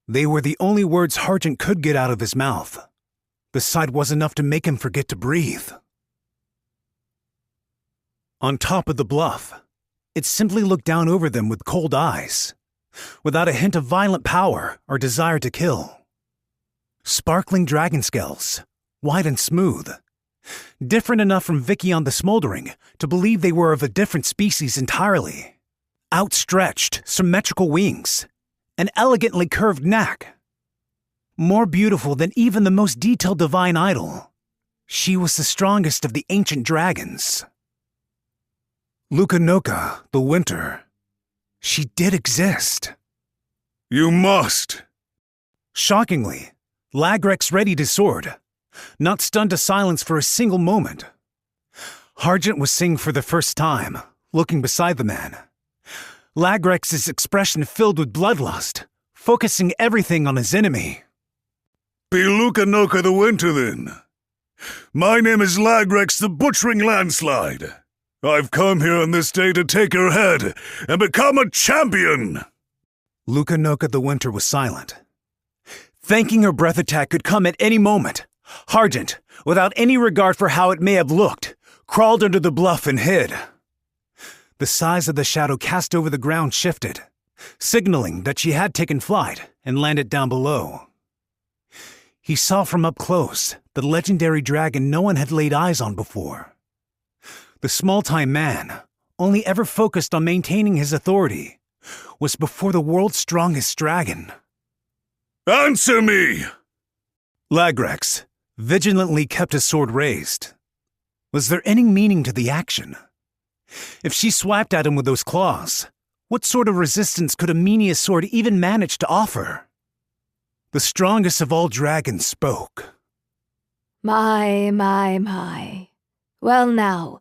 They were the only words Harjan could get out of his mouth. The sight was enough to make him forget to breathe. On top of the bluff, it simply looked down over them with cold eyes, without a hint of violent power or desire to kill. Sparkling dragon scales, white and smooth, different enough from Vicky on the Smoldering to believe they were of a different species entirely. Outstretched, symmetrical wings, an elegantly curved neck. More beautiful than even the most detailed divine idol, she was the strongest of the ancient dragons. Lukanoka, the Winter. She did exist. You must. Shockingly, Lagrex readied his sword, not stunned to silence for a single moment. Harjan was seeing for the first time, looking beside the man. Lagrex's expression filled with bloodlust, focusing everything on his enemy. Be Lukanoka the Winter, then. My name is Lagrex the Butchering Landslide. I've come here on this day to take her head and become a champion! Lukanoka the Winter was silent. Thinking her breath attack could come at any moment, Harjant, without any regard for how it may have looked, crawled under the bluff and hid. The size of the shadow cast over the ground shifted, signaling that she had taken flight and landed down below. He saw from up close the legendary dragon no one had laid eyes on before. The small-time man, only ever focused on maintaining his authority, was before the world's strongest dragon. Answer me! Lagrex vigilantly kept his sword raised. Was there any meaning to the action? If she swiped at him with those claws, what sort of resistance could Amenia's sword even manage to offer? The strongest of all dragons spoke. My. Well now,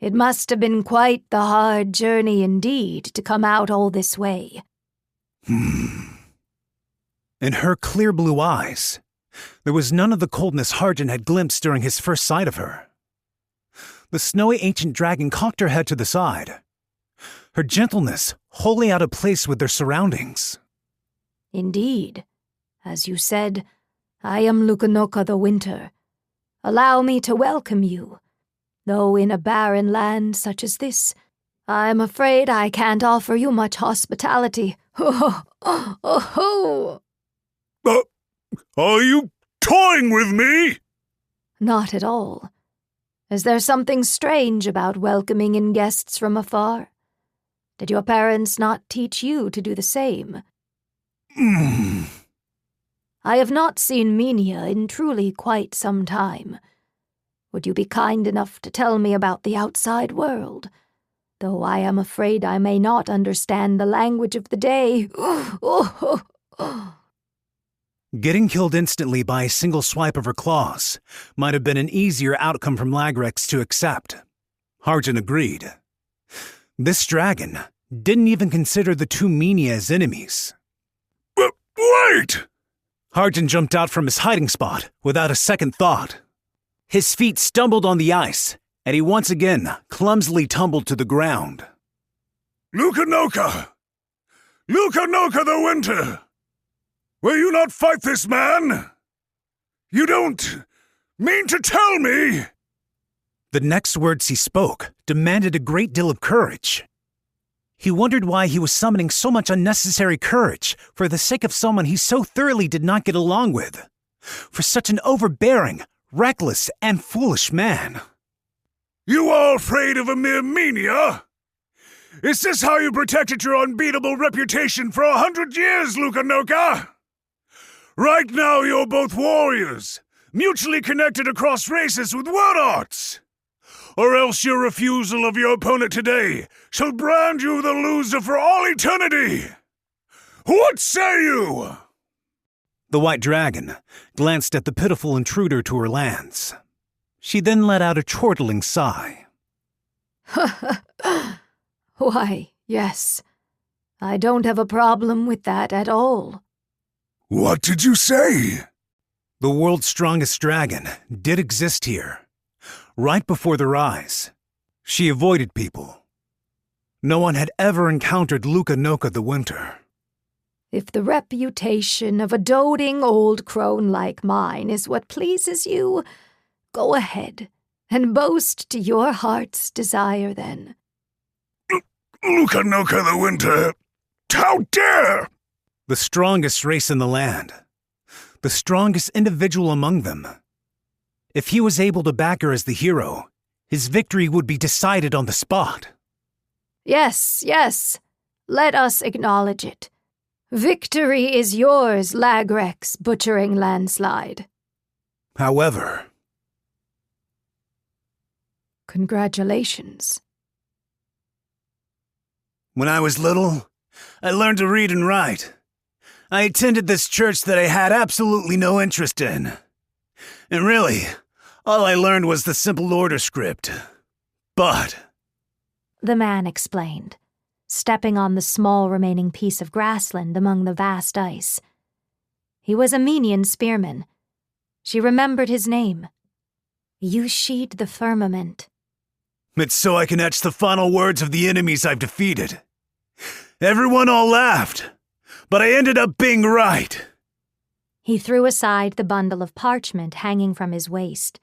it must have been quite the hard journey indeed to come out all this way. In her clear blue eyes, there was none of the coldness Harjant had glimpsed during his first sight of her. The snowy ancient dragon cocked her head to the side, her gentleness wholly out of place with their surroundings. Indeed. As you said, I am Lukanoka the Winter. Allow me to welcome you. Though in a barren land such as this, I'm afraid I can't offer you much hospitality. Ho ho ho ho! Are you toying with me? Not at all. Is there something strange about welcoming in guests from afar? Did your parents not teach you to do the same? I have not seen Minia in truly quite some time. Would you be kind enough to tell me about the outside world? Though I am afraid I may not understand the language of the day. Getting killed instantly by a single swipe of her claws might have been an easier outcome from Lagrex to accept. Harjant agreed. This dragon didn't even consider the two Minia as enemies. Wait! Harjant jumped out from his hiding spot without a second thought. His feet stumbled on the ice, and he once again clumsily tumbled to the ground. Lukanoka! Lukanoka the Winter! Will you not fight this man? You don't mean to tell me? The next words he spoke demanded a great deal of courage. He wondered why he was summoning so much unnecessary courage for the sake of someone he so thoroughly did not get along with. For such an overbearing, reckless, and foolish man. You are afraid of a mere Minia? Is this how you protected your unbeatable reputation for 100 years, Lukanoka? Right now you're both warriors, mutually connected across races with word arts. Or else your refusal of your opponent today shall brand you the loser for all eternity. What say you? The white dragon glanced at the pitiful intruder to her lands. She then let out a chortling sigh. Why, yes. I don't have a problem with that at all. What did you say? The world's strongest dragon did exist here. Right before their eyes. She avoided people. No one had ever encountered Lukanoka the Winter. If the reputation of a doting old crone like mine is what pleases you, go ahead and boast to your heart's desire then. Lukanoka the Winter, how dare! The strongest race in the land. The strongest individual among them. If he was able to back her as the hero, his victory would be decided on the spot. Yes, yes. Let us acknowledge it. Victory is yours, Lagrex, butchering landslide. However... Congratulations. When I was little, I learned to read and write. I attended this church that I had absolutely no interest in. And really, all I learned was the simple order script. But... the man explained, stepping on the small remaining piece of grassland among the vast ice. He was a Menian spearman. She remembered his name. Yushid the Firmament. It's so I can etch the final words of the enemies I've defeated. Everyone all laughed, but I ended up being right. He threw aside the bundle of parchment hanging from his waist.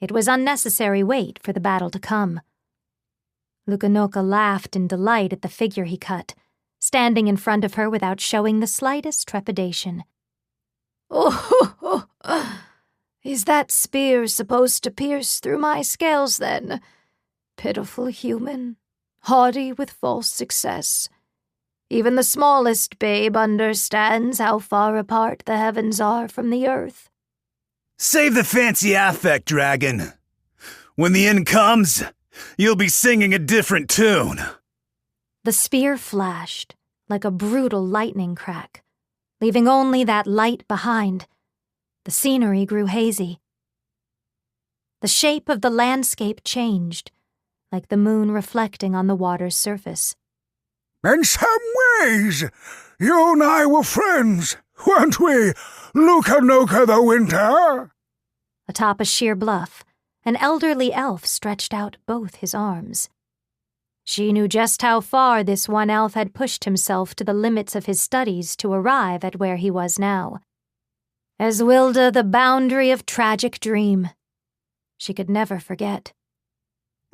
It was unnecessary weight for the battle to come. Lukanoka laughed in delight at the figure he cut, standing in front of her without showing the slightest trepidation. Oh, is that spear supposed to pierce through my scales, then? Pitiful human, haughty with false success. Even the smallest babe understands how far apart the heavens are from the earth. Save the fancy affect, dragon. When the end comes, you'll be singing a different tune. The spear flashed like a brutal lightning crack, leaving only that light behind. The scenery grew hazy. The shape of the landscape changed, like the moon reflecting on the water's surface. In some ways, you and I were friends, weren't we, Lukanoka the Winter? Atop a sheer bluff, an elderly elf stretched out both his arms. She knew just how far this one elf had pushed himself to the limits of his studies to arrive at where he was now. Eswilda, the boundary of tragic dream. She could never forget.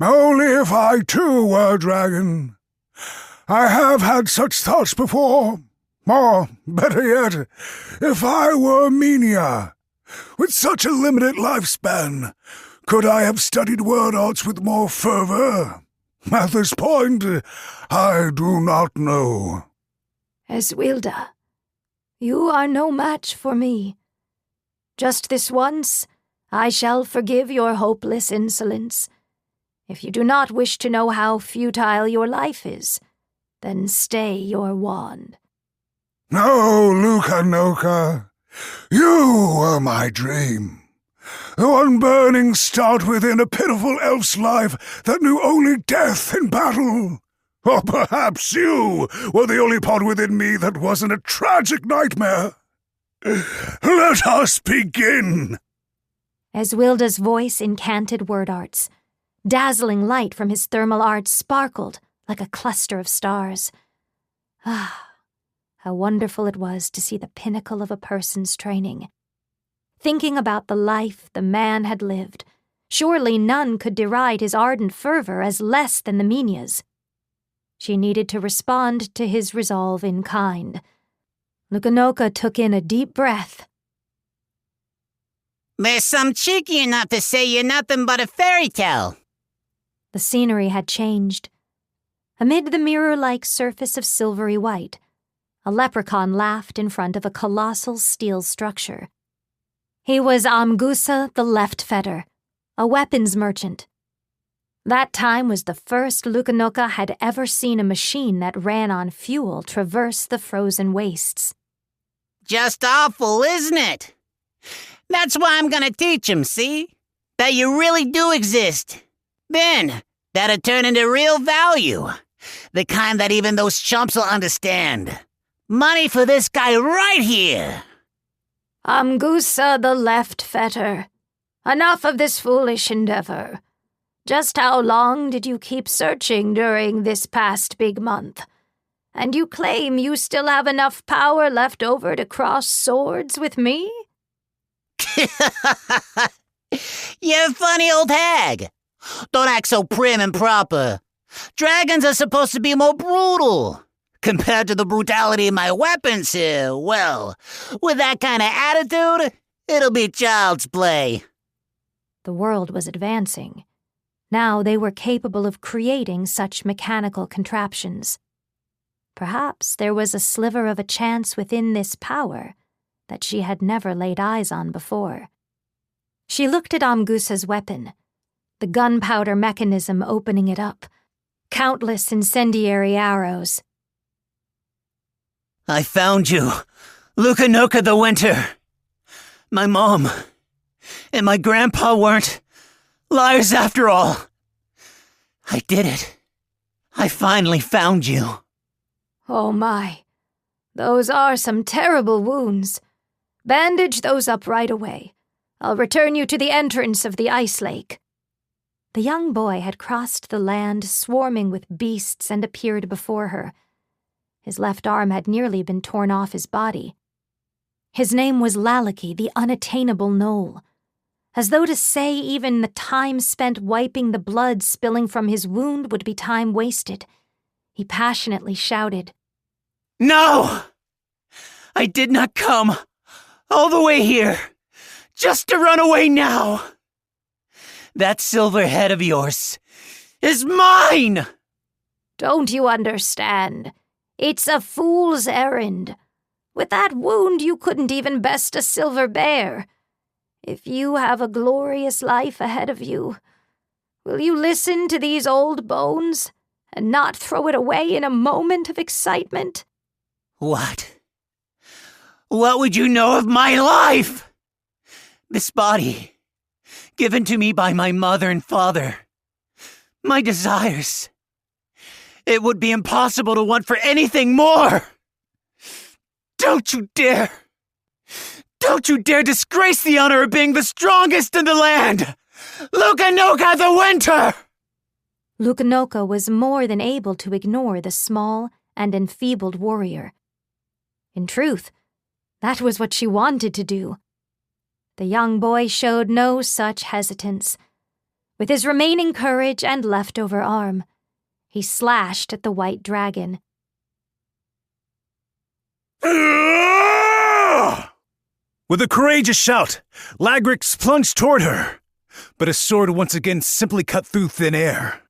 Only if I too were a dragon. I have had such thoughts before. Or, better yet, if I were Menia, with such a limited lifespan, could I have studied word arts with more fervor? At this point, I do not know. Eswilda, you are no match for me. Just this once, I shall forgive your hopeless insolence. If you do not wish to know how futile your life is, then stay your wand. No, Lukanoka, you were my dream. The one burning start within a pitiful elf's life that knew only death in battle. Or perhaps you were the only part within me that wasn't a tragic nightmare. Let us begin. Eswilda's voice incanted word arts. Dazzling light from his thermal arts sparkled like a cluster of stars. Ah, how wonderful it was to see the pinnacle of a person's training. Thinking about the life the man had lived, surely none could deride his ardent fervor as less than the Menia's. She needed to respond to his resolve in kind. Lukanoka took in a deep breath. There's some cheeky enough to say you're nothing but a fairy tale. The scenery had changed. Amid the mirror-like surface of silvery white, a leprechaun laughed in front of a colossal steel structure. He was Amgusa the Left Fetter, a weapons merchant. That time was the first Lukanoka had ever seen a machine that ran on fuel traverse the frozen wastes. Just awful, isn't it? That's why I'm gonna teach him, see? That you really do exist. Then, that'll turn into real value. The kind that even those chumps will understand. Money for this guy right here. Amgusa the Left Fetter. Enough of this foolish endeavor. Just how long did you keep searching during this past big month? And you claim you still have enough power left over to cross swords with me? You're a funny old hag. Don't act so prim and proper. Dragons are supposed to be more brutal. Compared to the brutality of my weapons here, well, with that kind of attitude, it'll be child's play. The world was advancing. Now they were capable of creating such mechanical contraptions. Perhaps there was a sliver of a chance within this power that she had never laid eyes on before. She looked at Amgusa's weapon, the gunpowder mechanism opening it up, countless incendiary arrows. I found you, Lukanoka the Winter. My mom and my grandpa weren't liars after all. I did it. I finally found you. Oh my, those are some terrible wounds. Bandage those up right away. I'll return you to the entrance of the ice lake. The young boy had crossed the land swarming with beasts and appeared before her. His left arm had nearly been torn off his body. His name was Lalaki, the unattainable knoll. As though to say even the time spent wiping the blood spilling from his wound would be time wasted, he passionately shouted, No! I did not come all the way here just to run away now. That silver head of yours is mine! Don't you understand? It's a fool's errand. With that wound, you couldn't even best a silver bear. If you have a glorious life ahead of you, will you listen to these old bones and not throw it away in a moment of excitement? What? What would you know of my life? This body, given to me by my mother and father. My desires. It would be impossible to want for anything more. Don't you dare! Don't you dare disgrace the honor of being the strongest in the land! Lukanoka the Winter! Lukanoka was more than able to ignore the small and enfeebled warrior. In truth, that was what she wanted to do. The young boy showed no such hesitance. With his remaining courage and leftover arm, he slashed at the white dragon. With a courageous shout, Lagrix plunged toward her, but his sword once again simply cut through thin air.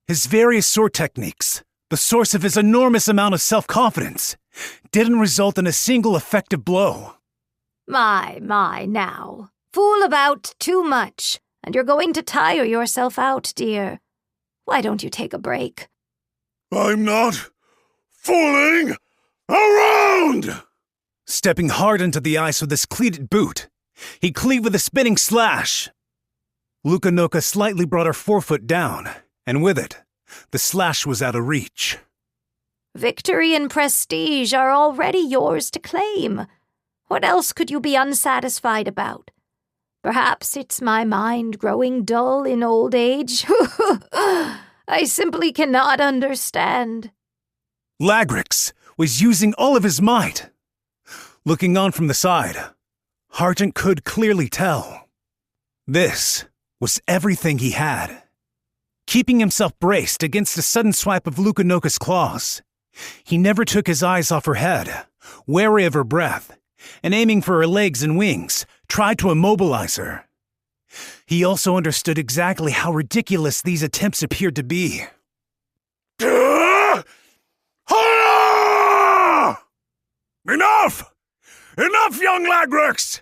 His various sword techniques, the source of his enormous amount of self-confidence, didn't result in a single effective blow. My, now. Fool about too much, and you're going to tire yourself out, dear. Why don't you take a break? I'm not fooling around! Stepping hard into the ice with his cleated boot, he cleaved with a spinning slash. Lukanoka slightly brought her forefoot down, and with it, the slash was out of reach. Victory and prestige are already yours to claim. What else could you be unsatisfied about? Perhaps it's my mind growing dull in old age. I simply cannot understand. Lagrix was using all of his might. Looking on from the side, Hargent could clearly tell. This was everything he had. Keeping himself braced against a sudden swipe of Lukanoka's claws, he never took his eyes off her head, wary of her breath, and aiming for her legs and wings, tried to immobilize her. He also understood exactly how ridiculous these attempts appeared to be. Enough! Enough, young Lagrix!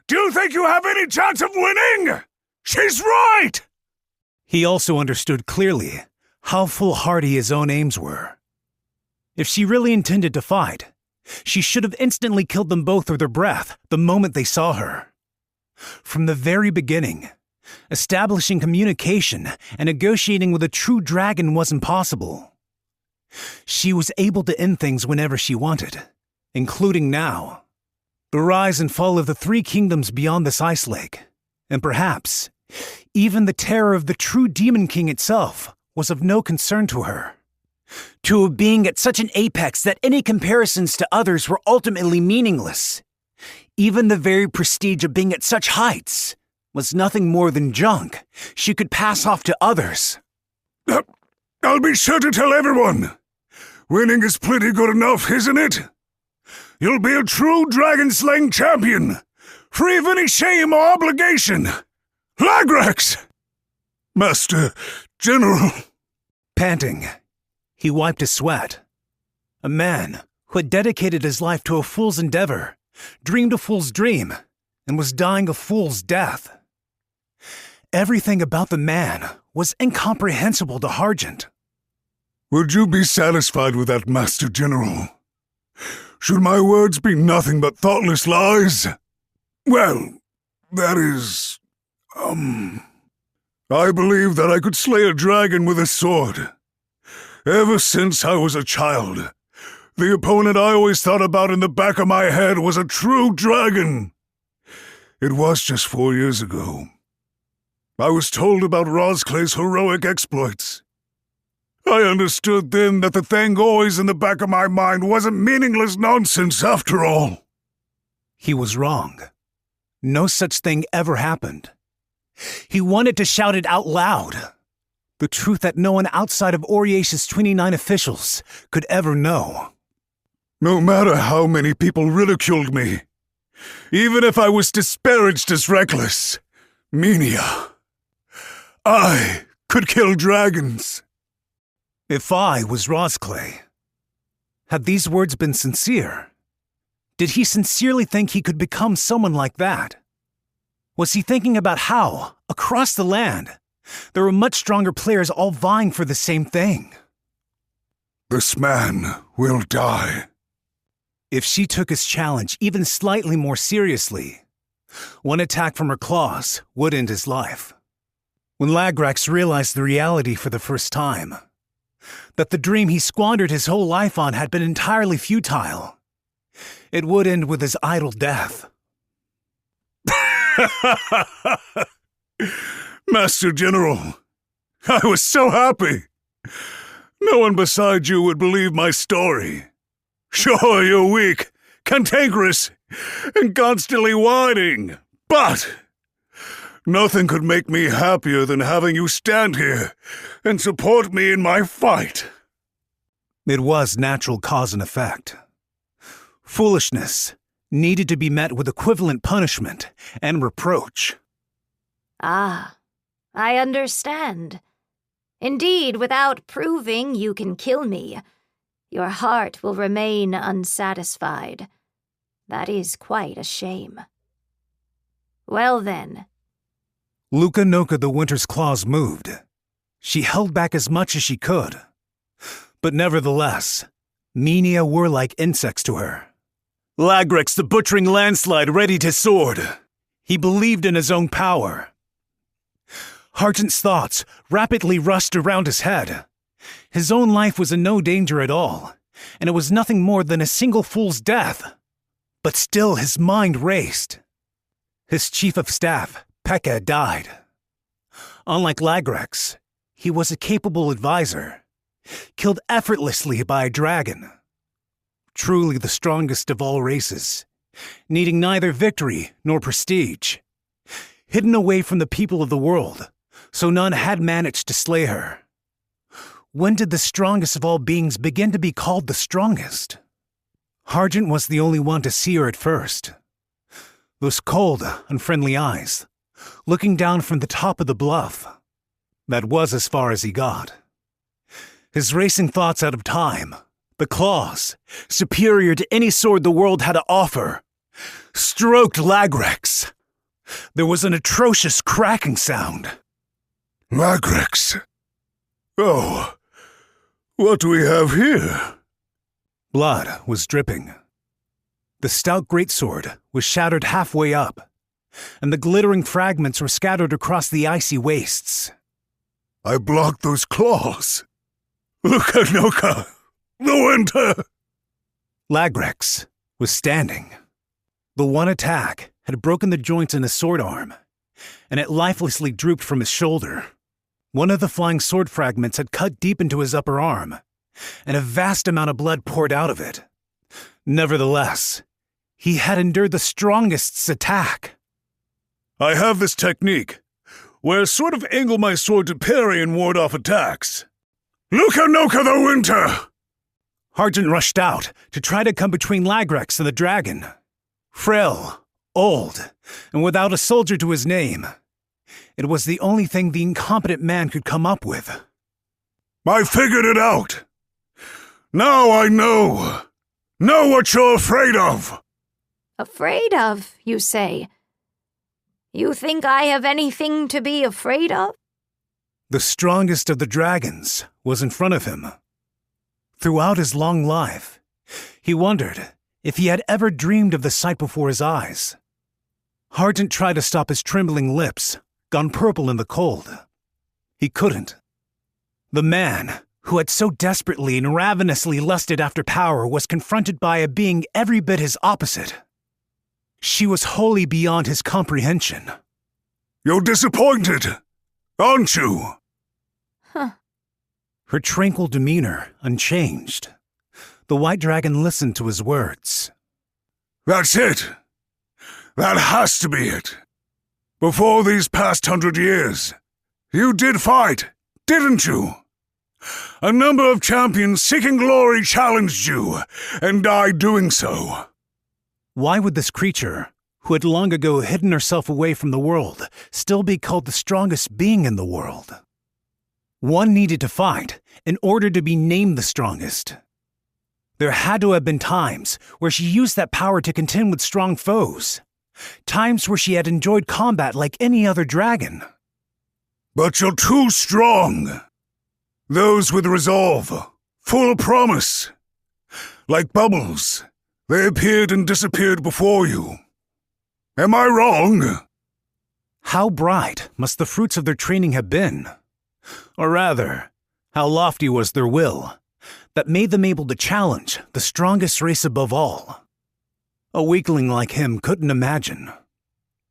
Do you think you have any chance of winning? She's right! He also understood clearly how foolhardy his own aims were. If she really intended to fight, she should have instantly killed them both with her breath the moment they saw her. From the very beginning, establishing communication and negotiating with a true dragon wasn't possible. She was able to end things whenever she wanted, including now. The rise and fall of the three kingdoms beyond this ice lake, and perhaps even the terror of the true Demon King itself, was of no concern to her. To a being at such an apex that any comparisons to others were ultimately meaningless. Even the very prestige of being at such heights was nothing more than junk she could pass off to others. I'll be sure to tell everyone. Winning is pretty good enough, isn't it? You'll be a true dragon-slaying champion, free of any shame or obligation. Lagrix! Master General. Panting, he wiped his sweat. A man who had dedicated his life to a fool's endeavor, dreamed a fool's dream, and was dying a fool's death. Everything about the man was incomprehensible to Hargent. Would you be satisfied with that, Master General? Should my words be nothing but thoughtless lies? Well, that is... I believe that I could slay a dragon with a sword. Ever since I was a child, the opponent I always thought about in the back of my head was a true dragon. It was just 4 years ago. I was told about Rosclay's heroic exploits. I understood then that the thing always in the back of my mind wasn't meaningless nonsense after all. He was wrong. No such thing ever happened. He wanted to shout it out loud. The truth that no one outside of Oriace's 29 officials could ever know. No matter how many people ridiculed me, even if I was disparaged as reckless, Minia, I could kill dragons. If I was Rosclay, had these words been sincere? Did he sincerely think he could become someone like that? Was he thinking about how, across the land, there were much stronger players all vying for the same thing? This man will die. If she took his challenge even slightly more seriously, one attack from her claws would end his life. When Lagrax realized the reality for the first time, that the dream he squandered his whole life on had been entirely futile, it would end with his idle death. Master General, I was so happy. No one beside you would believe my story. Sure, you're weak, cantankerous, and constantly whining, but nothing could make me happier than having you stand here and support me in my fight. It was natural cause and effect. Foolishness needed to be met with equivalent punishment and reproach. Ah, I understand. Indeed, without proving you can kill me, your heart will remain unsatisfied. That is quite a shame. Well then. Lukanoka the Winter's claws moved. She held back as much as she could. But nevertheless, Minia were like insects to her. Lagrax the Butchering Landslide readied his sword. He believed in his own power. Hargent's thoughts rapidly rushed around his head. His own life was in no danger at all, and it was nothing more than a single fool's death. But still his mind raced. His chief of staff, Pekka, had died. Unlike Lagrax, he was a capable advisor, killed effortlessly by a dragon. Truly the strongest of all races, needing neither victory nor prestige. Hidden away from the people of the world, so none had managed to slay her. When did the strongest of all beings begin to be called the strongest? Hargent was the only one to see her at first. Those cold, unfriendly eyes, looking down from the top of the bluff. That was as far as he got. His racing thoughts out of time, the claws, superior to any sword the world had to offer, stroked Lagrax. There was an atrocious cracking sound. Lagrax. Oh, what do we have here? Blood was dripping. The stout greatsword was shattered halfway up, and the glittering fragments were scattered across the icy wastes. I blocked those claws. Lukanoka, the Winter! Lagrax was standing. The one attack had broken the joints in his sword arm, and it lifelessly drooped from his shoulder. One of the flying sword fragments had cut deep into his upper arm, and a vast amount of blood poured out of it. Nevertheless, he had endured the strongest's attack. I have this technique, where I sort of angle my sword to parry and ward off attacks. Lukanoka the Winter! Hargent rushed out to try to come between Lagrax and the dragon. Frail, old, and without a soldier to his name, it was the only thing the incompetent man could come up with. I figured it out. Now I know. Know what you're afraid of. Afraid of, you say? You think I have anything to be afraid of? The strongest of the dragons was in front of him. Throughout his long life, he wondered if he had ever dreamed of the sight before his eyes. Hargent tried to stop his trembling lips, gone purple in the cold. He couldn't. The man who had so desperately and ravenously lusted after power was confronted by a being every bit his opposite. She was wholly beyond his comprehension. You're disappointed, aren't you? Huh. Her tranquil demeanor unchanged. The white dragon listened to his words. That's it. That has to be it. Before these past 100 years, you did fight, didn't you? A number of champions seeking glory challenged you, and died doing so. Why would this creature, who had long ago hidden herself away from the world, still be called the strongest being in the world? One needed to fight in order to be named the strongest. There had to have been times where she used that power to contend with strong foes. Times where she had enjoyed combat like any other dragon. But you're too strong. Those with resolve, full of promise. Like bubbles, they appeared and disappeared before you. Am I wrong? How bright must the fruits of their training have been? Or rather, how lofty was their will that made them able to challenge the strongest race above all? A weakling like him couldn't imagine.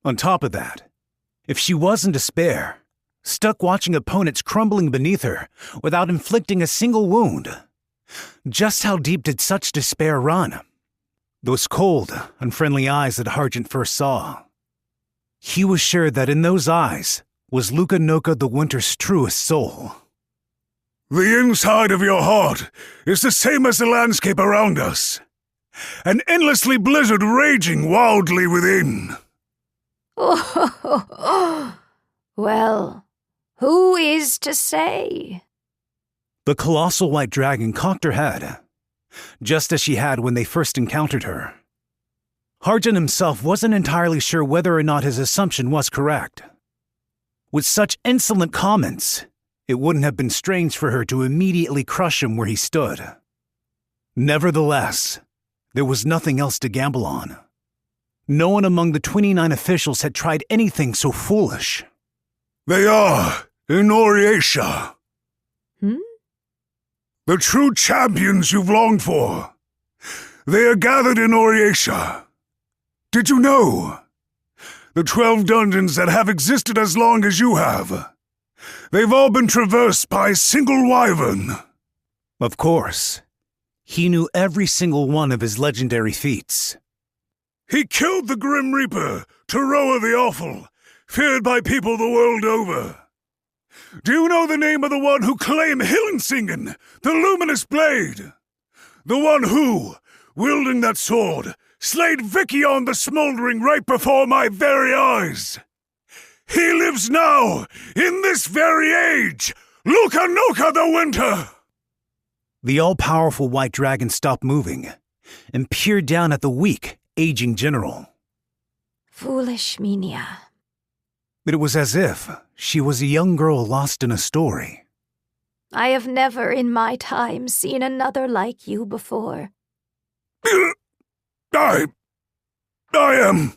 On top of that, if she was in despair, stuck watching opponents crumbling beneath her without inflicting a single wound, just how deep did such despair run? Those cold, unfriendly eyes that Harjant first saw. He was sure that in those eyes was Luca-Noka the Winter's truest soul. The inside of your heart is the same as the landscape around us. An endlessly blizzard raging wildly within. Well, who is to say? The colossal white dragon cocked her head, just as she had when they first encountered her. Harjant himself wasn't entirely sure whether or not his assumption was correct. With such insolent comments, it wouldn't have been strange for her to immediately crush him where he stood. Nevertheless, there was nothing else to gamble on. No one among the 29 officials had tried anything so foolish. They are in Oriesha. The true champions you've longed for. They are gathered in Oriesha. Did you know? The 12 dungeons that have existed as long as you have. They've all been traversed by a single wyvern. Of course. He knew every single one of his legendary feats. He killed the Grim Reaper, Taroa the Awful, feared by people the world over. Do you know the name of the one who claimed Hillensingen, the luminous blade? The one who, wielding that sword, slayed Vikion the Smoldering right before my very eyes. He lives now, in this very age, Luca-Noka the Winter! The all-powerful white dragon stopped moving and peered down at the weak, aging general. Foolish Minia. It was as if she was a young girl lost in a story. I have never in my time seen another like you before. I am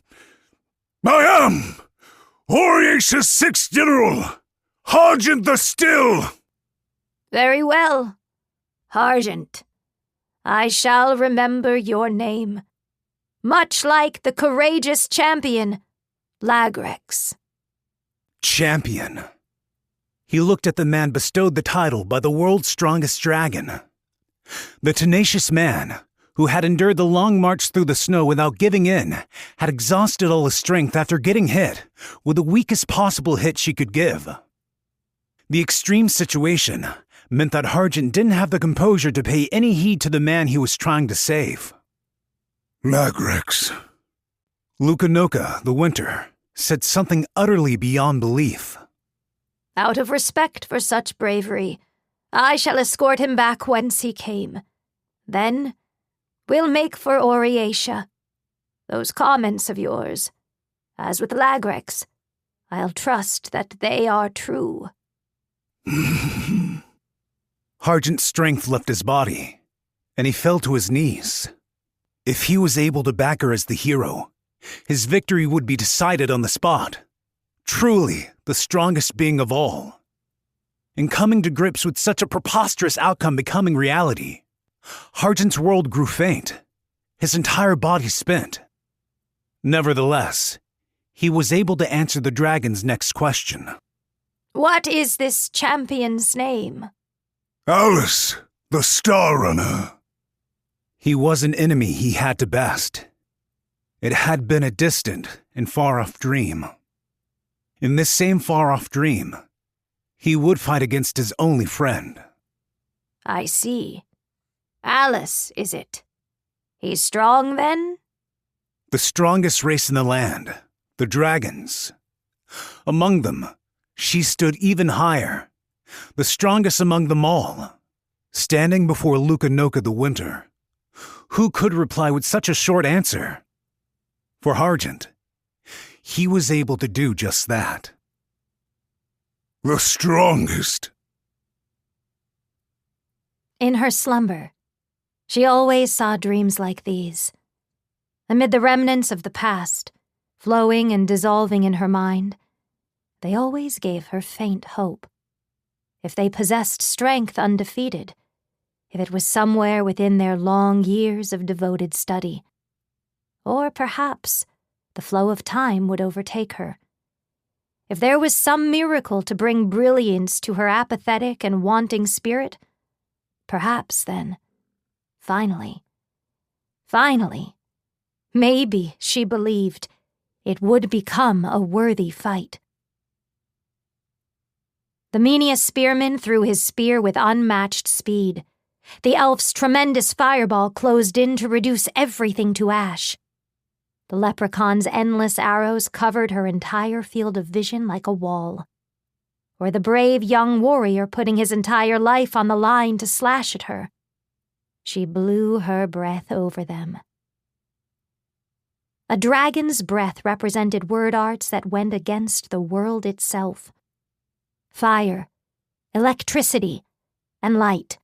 Oriesha's 6th General, Harjant the Still. Very well, Harjant. I shall remember your name, much like the courageous champion, Lagrex. Champion. He looked at the man bestowed the title by the world's strongest dragon. The tenacious man, who had endured the long march through the snow without giving in, had exhausted all his strength after getting hit with the weakest possible hit she could give. The extreme situation meant that Harjant didn't have the composure to pay any heed to the man he was trying to save. Lagrex. Luca-Noka, the Winter, said something utterly beyond belief. Out of respect for such bravery, I shall escort him back whence he came. Then, we'll make for Oriesha. Those comments of yours, as with Lagrex, I'll trust that they are true. Harjant's strength left his body, and he fell to his knees. If he was able to back her as the hero, his victory would be decided on the spot. Truly, the strongest being of all. In coming to grips with such a preposterous outcome becoming reality, Harjant's world grew faint, his entire body spent. Nevertheless, he was able to answer the dragon's next question. What is this champion's name? Alice, the Star Runner. He was an enemy he had to best. It had been a distant and far-off dream. In this same far-off dream, he would fight against his only friend. I see. Alice, is it? He's strong, then? The strongest race in the land, the dragons. Among them, she stood even higher, the strongest among them all, standing before Lukanoka the Winter. Who could reply with such a short answer? For Hargent, he was able to do just that. The strongest. In her slumber, she always saw dreams like these. Amid the remnants of the past, flowing and dissolving in her mind, they always gave her faint hope. If they possessed strength undefeated, if it was somewhere within their long years of devoted study, or perhaps the flow of time would overtake her. If there was some miracle to bring brilliance to her apathetic and wanting spirit, perhaps then, finally, maybe, she believed, it would become a worthy fight. The Menia spearman threw his spear with unmatched speed. The elf's tremendous fireball closed in to reduce everything to ash. The leprechaun's endless arrows covered her entire field of vision like a wall. Or the brave young warrior putting his entire life on the line to slash at her. She blew her breath over them. A dragon's breath represented word arts that went against the world itself. Fire, electricity, and light.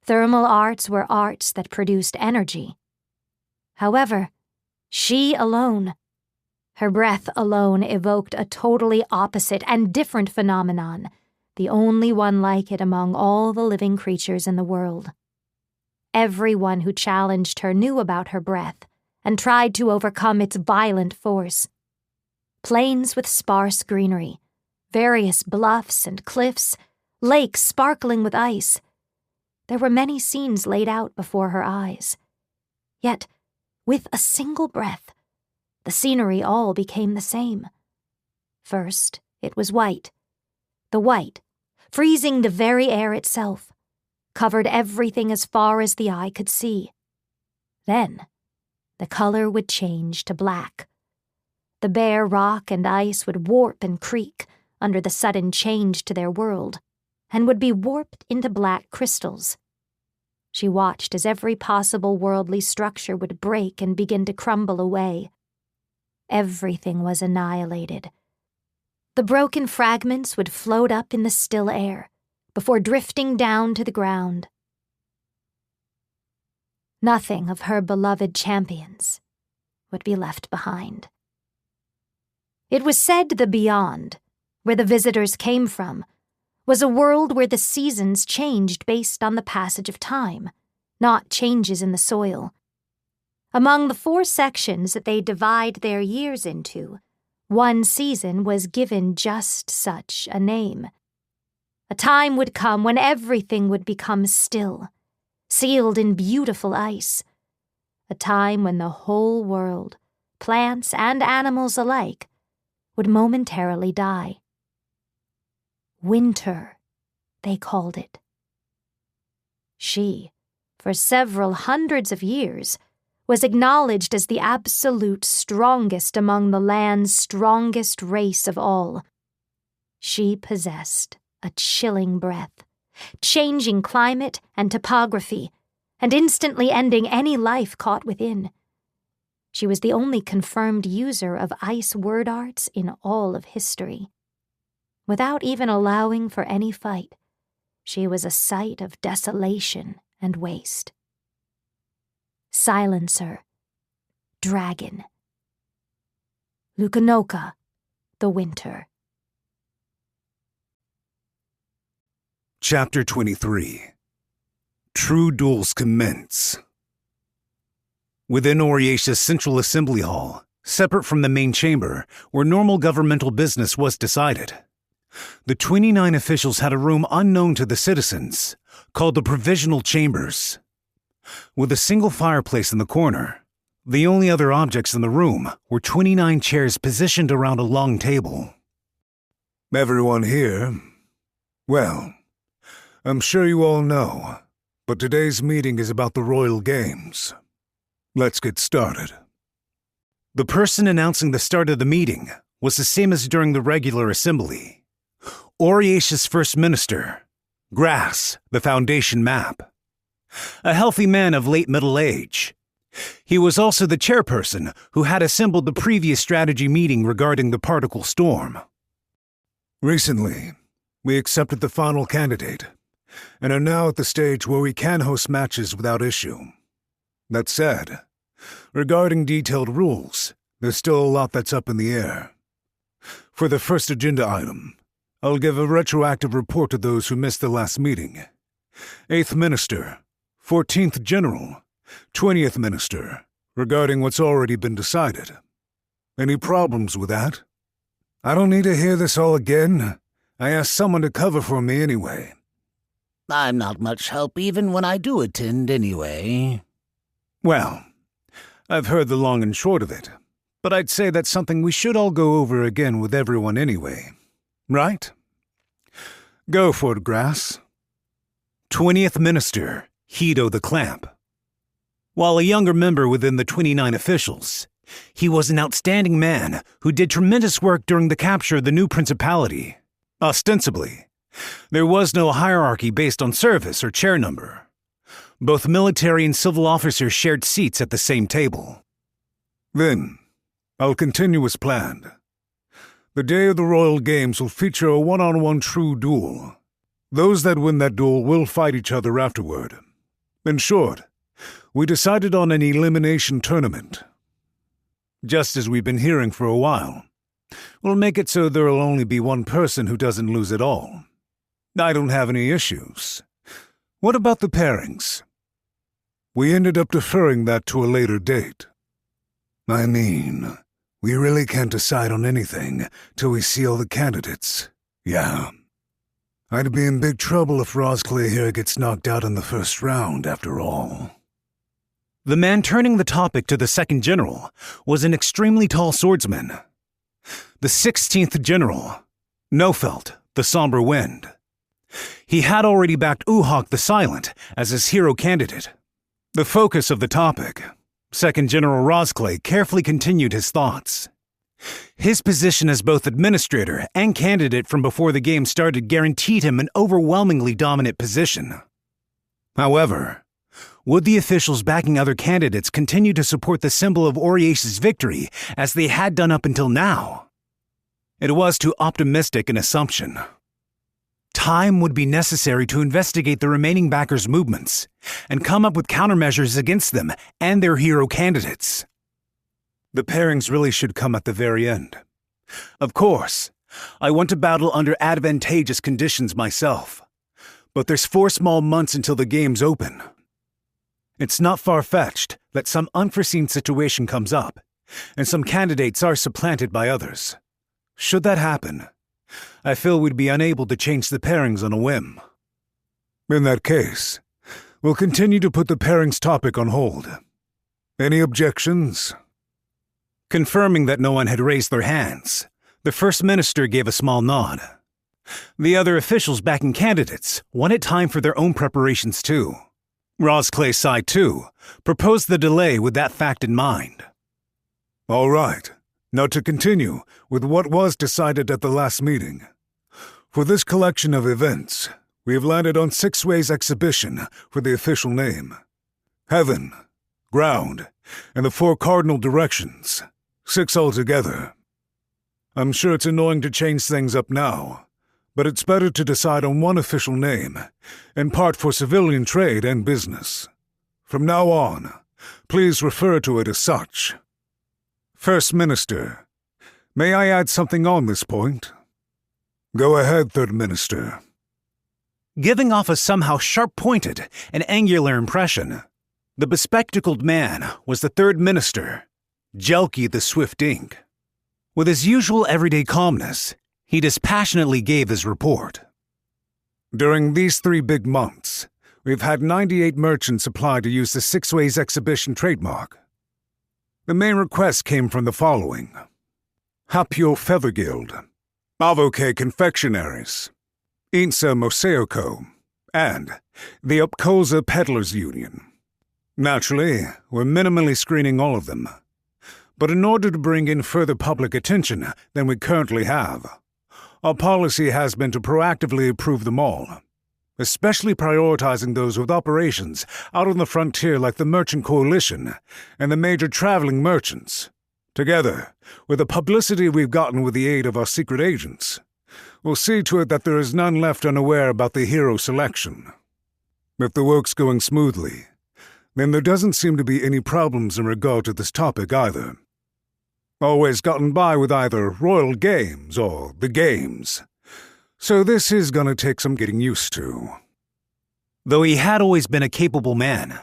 Thermal arts were arts that produced energy. However, she alone, her breath alone evoked a totally opposite and different phenomenon, the only one like it among all the living creatures in the world. Everyone who challenged her knew about her breath and tried to overcome its violent force. Plains with sparse greenery, various bluffs and cliffs, lakes sparkling with ice. There were many scenes laid out before her eyes. Yet, with a single breath, the scenery all became the same. First, it was white. The white, freezing the very air itself, covered everything as far as the eye could see. Then, the color would change to black. The bare rock and ice would warp and creak under the sudden change to their world, and would be warped into black crystals. She watched as every possible worldly structure would break and begin to crumble away. Everything was annihilated. The broken fragments would float up in the still air, before drifting down to the ground. Nothing of her beloved champions would be left behind. It was said the beyond, where the visitors came from, was a world where the seasons changed based on the passage of time, not changes in the soil. Among the 4 sections that they divide their years into, one season was given just such a name. A time would come when everything would become still, sealed in beautiful ice. A time when the whole world, plants and animals alike, would momentarily die. Winter, they called it. She, for several hundreds of years, was acknowledged as the absolute strongest among the land's strongest race of all. She possessed a chilling breath, changing climate and topography, and instantly ending any life caught within. She was the only confirmed user of ice word arts in all of history. Without even allowing for any fight, she was a sight of desolation and waste. Silencer, dragon. Lukanoka, the Winter. Chapter 23. True Duels Commence. Within Oriesha's Central Assembly Hall, separate from the main chamber, where normal governmental business was decided, the 29 officials had a room unknown to the citizens, called the Provisional Chambers. With a single fireplace in the corner, The only other objects in the room were 29 chairs positioned around a long table. Everyone here? Well, I'm sure you all know, but today's meeting is about the Royal Games. Let's get started. The person announcing the start of the meeting was the same as during the regular assembly. Oriace's First Minister, Grass, the Foundation Map. A healthy man of late middle age. He was also the chairperson who had assembled the previous strategy meeting regarding the particle storm. Recently, we accepted the final candidate, and are now at the stage where we can host matches without issue. That said, regarding detailed rules, there's still a lot that's up in the air. For the first agenda item, I'll give a retroactive report to those who missed the last meeting. 8th Minister, 14th General, 20th Minister, regarding what's already been decided. Any problems with that? I don't need to hear this all again. I asked someone to cover for me anyway. I'm not much help even when I do attend anyway. Well, I've heard the long and short of it, but I'd say that's something we should all go over again with everyone anyway. Right? Go for it, Grass. 20th Minister, Hido the Clamp. While a younger member within the 29 officials, he was an outstanding man who did tremendous work during the capture of the new principality. Ostensibly, there was no hierarchy based on service or chair number. Both military and civil officers shared seats at the same table. Then, I'll continue as planned. The day of the Royal Games will feature a one-on-one true duel. Those that win that duel will fight each other afterward. In short, we decided on an elimination tournament. Just as we've been hearing for a while. We'll make it so there'll only be one person who doesn't lose at all. I don't have any issues. What about the pairings? We ended up deferring that to a later date. I mean, we really can't decide on anything till we see all the candidates. Yeah. I'd be in big trouble if Rosclay here gets knocked out in the first round, after all. The man turning the topic to the second general was an extremely tall swordsman. The 16th General, Nofelt, the Somber Wind. He had already backed Uhak the Silent as his hero candidate. The focus of the topic, Second General Rosclay carefully continued his thoughts. His position as both administrator and candidate from before the game started guaranteed him an overwhelmingly dominant position. However, would the officials backing other candidates continue to support the symbol of Oriace's victory as they had done up until now? It was too optimistic an assumption. Time would be necessary to investigate the remaining backers' movements and come up with countermeasures against them and their hero candidates. The pairings really should come at the very end. Of course, I want to battle under advantageous conditions myself, but there's 4 small months until the games open. It's not far-fetched that some unforeseen situation comes up, and some candidates are supplanted by others. Should that happen, I feel we'd be unable to change the pairings on a whim. In that case, we'll continue to put the pairings topic on hold. Any objections? Confirming that no one had raised their hands, the First Minister gave a small nod. The other officials backing candidates wanted time for their own preparations too. Rosclay's side, too, proposed the delay with that fact in mind. All right. Now to continue with what was decided at the last meeting. For this collection of events, we have landed on 6 ways exhibition for the official name. Heaven, ground, and the 4 cardinal directions. 6 altogether. I'm sure it's annoying to change things up now, but it's better to decide on one official name, in part for civilian trade and business. From now on, please refer to it as such. First Minister, may I add something on this point? Go ahead, Third Minister. Giving off a somehow sharp-pointed and angular impression, the bespectacled man was the Third Minister, Jelki the Swift Ink. With his usual everyday calmness, he dispassionately gave his report. During these 3 big months, we've had 98 merchants apply to use the 6 Ways exhibition trademark. The main requests came from the following: Hapio Feather Guild, Avoke Confectionaries, Insa Moseoko, and the Upkoza Peddlers Union. Naturally, we're minimally screening all of them. But in order to bring in further public attention than we currently have, our policy has been to proactively approve them all, especially prioritizing those with operations out on the frontier like the Merchant Coalition and the major traveling merchants. Together, with the publicity we've gotten with the aid of our secret agents, we'll see to it that there is none left unaware about the hero selection. If the work's going smoothly, then there doesn't seem to be any problems in regard to this topic either. Always gotten by with either Royal Games or the Games, so this is gonna take some getting used to. Though he had always been a capable man,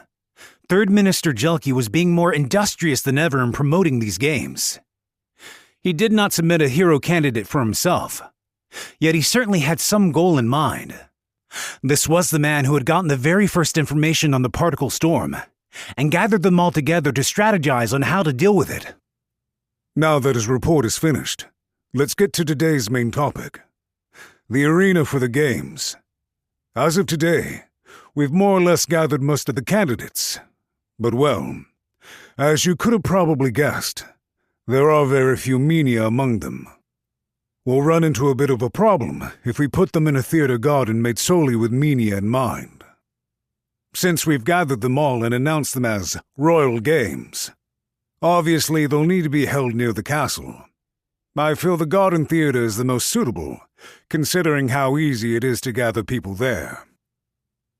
Third Minister Jelki was being more industrious than ever in promoting these games. He did not submit a hero candidate for himself, yet he certainly had some goal in mind. This was the man who had gotten the very first information on the particle storm, and gathered them all together to strategize on how to deal with it. Now that his report is finished, let's get to today's main topic: the arena for the games. As of today, we've more or less gathered most of the candidates. But well, as you could have probably guessed, there are very few Menia among them. We'll run into a bit of a problem if we put them in a theater garden made solely with Menia in mind. Since we've gathered them all and announced them as Royal Games, obviously they'll need to be held near the castle. I feel the garden theater is the most suitable, considering how easy it is to gather people there.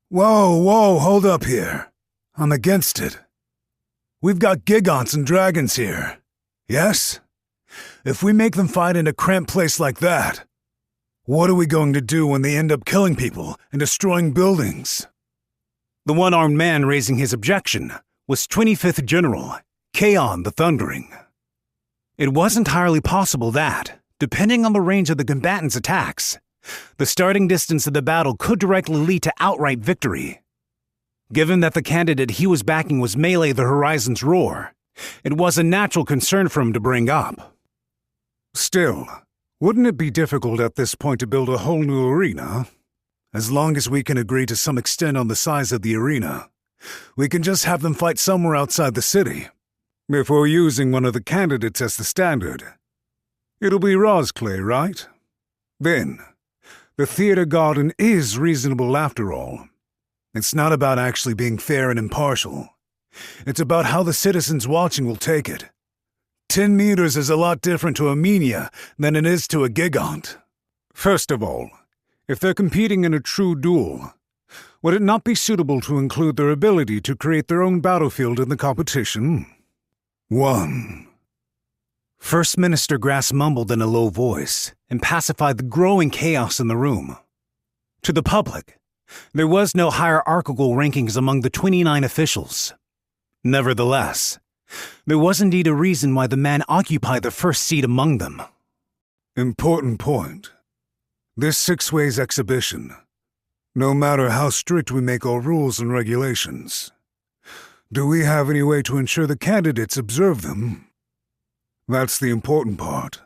Whoa, hold up here. I'm against it. We've got gigonts and dragons here. Yes? If we make them fight in a cramped place like that, what are we going to do when they end up killing people and destroying buildings? The one-armed man raising his objection was 25th General Kaon the Thundering. It was entirely possible that, depending on the range of the combatants' attacks, the starting distance of the battle could directly lead to outright victory. Given that the candidate he was backing was Melee the Horizon's Roar, it was a natural concern for him to bring up. Still, wouldn't it be difficult at this point to build a whole new arena? As long as we can agree to some extent on the size of the arena, we can just have them fight somewhere outside the city. If we're using one of the candidates as the standard, it'll be Rosclay, right? Then, the theater garden is reasonable after all. It's not about actually being fair and impartial. It's about how the citizens watching will take it. 10 meters is a lot different to a Menia than it is to a Gigant. First of all, if they're competing in a true duel, would it not be suitable to include their ability to create their own battlefield in the competition? 1. First Minister Grass mumbled in a low voice and pacified the growing chaos in the room. To the public, there was no hierarchical rankings among the 29 officials. Nevertheless, there was indeed a reason why the man occupied the first seat among them. Important point. This six-ways exhibition, no matter how strict we make our rules and regulations, do we have any way to ensure the candidates observe them? That's the important part.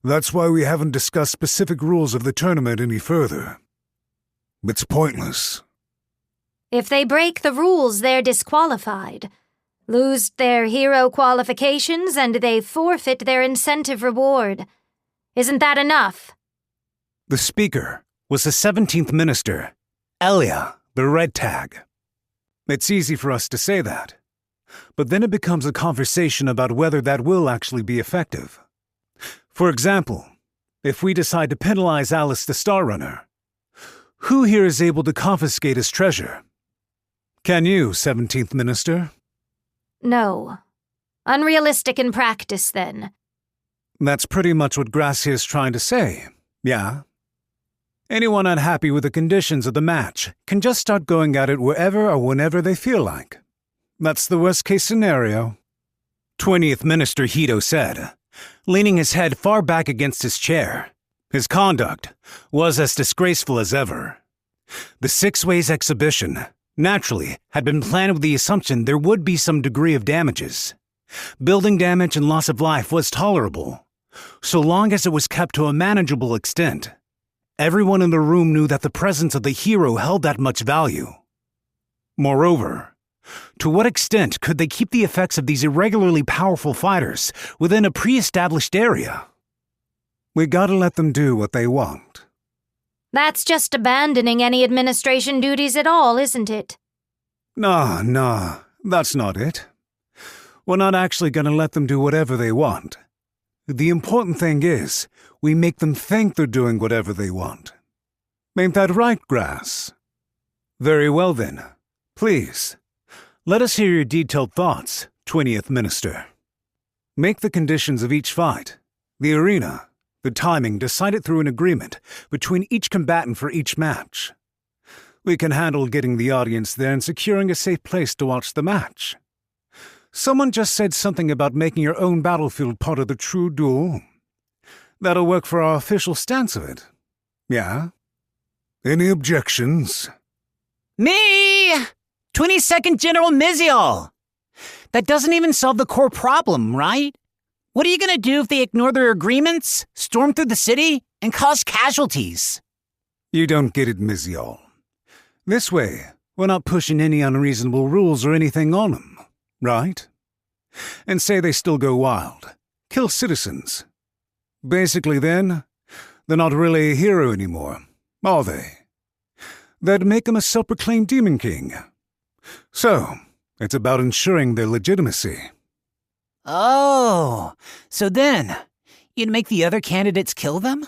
That's why we haven't discussed specific rules of the tournament any further. It's pointless. If they break the rules, they're disqualified. Lose their hero qualifications and they forfeit their incentive reward. Isn't that enough? The speaker was the 17th Minister, Elia, the Red Tag. It's easy for us to say that, but then it becomes a conversation about whether that will actually be effective. For example, if we decide to penalize Alice the Star Runner, who here is able to confiscate his treasure? Can you, 17th Minister? No. Unrealistic in practice, then. That's pretty much what Gracier's trying to say, yeah? Anyone unhappy with the conditions of the match can just start going at it wherever or whenever they feel like. That's the worst-case scenario. 20th Minister Hito said, leaning his head far back against his chair. His conduct was as disgraceful as ever. The six-ways exhibition, naturally, had been planned with the assumption there would be some degree of damages. Building damage and loss of life was tolerable, so long as it was kept to a manageable extent. Everyone in the room knew that the presence of the hero held that much value. Moreover, to what extent could they keep the effects of these irregularly powerful fighters within a pre-established area? We gotta let them do what they want. That's just abandoning any administration duties at all, isn't it? Nah, that's not it. We're not actually gonna let them do whatever they want. The important thing is, we make them think they're doing whatever they want. Ain't that right, Grass? Very well then. Please, let us hear your detailed thoughts, 20th Minister. Make the conditions of each fight, the arena, the timing decided through an agreement between each combatant for each match. We can handle getting the audience there and securing a safe place to watch the match. Someone just said something about making your own battlefield part of the true duel. That'll work for our official stance of it. Yeah? Any objections? Me! 22nd General Mizial! That doesn't even solve the core problem, right? What are you gonna do if they ignore their agreements, storm through the city, and cause casualties? You don't get it, Mizial. This way, we're not pushing any unreasonable rules or anything on them, right? And say they still go wild, kill citizens. Basically then, they're not really a hero anymore, are they? That'd make them a self-proclaimed demon king. So, it's about ensuring their legitimacy. Oh, so then, you'd make the other candidates kill them?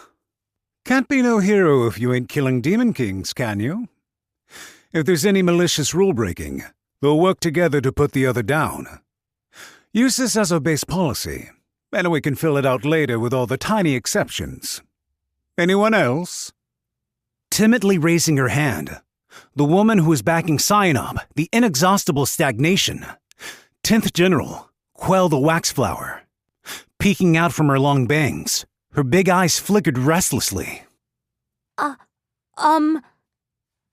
Can't be no hero if you ain't killing demon kings, can you? If there's any malicious rule-breaking, they'll work together to put the other down. Use this as a base policy, and we can fill it out later with all the tiny exceptions. Anyone else? Timidly raising her hand, the woman who was backing Cyanop, the inexhaustible stagnation, 10th General, Quell the Waxflower. Peeking out from her long bangs, her big eyes flickered restlessly.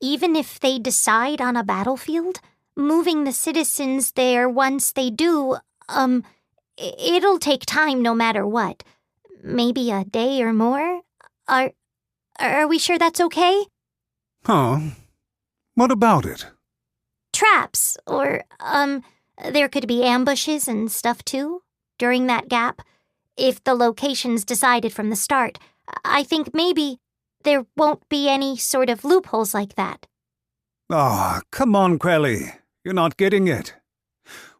Even if they decide on a battlefield, moving the citizens there once they do, it'll take time no matter what. Maybe a day or more? Are we sure that's okay? Huh? What about it? Traps, or, there could be ambushes and stuff too, during that gap. If the location's decided from the start, I think maybe there won't be any sort of loopholes like that. Ah, come on, Quelly. You're not getting it.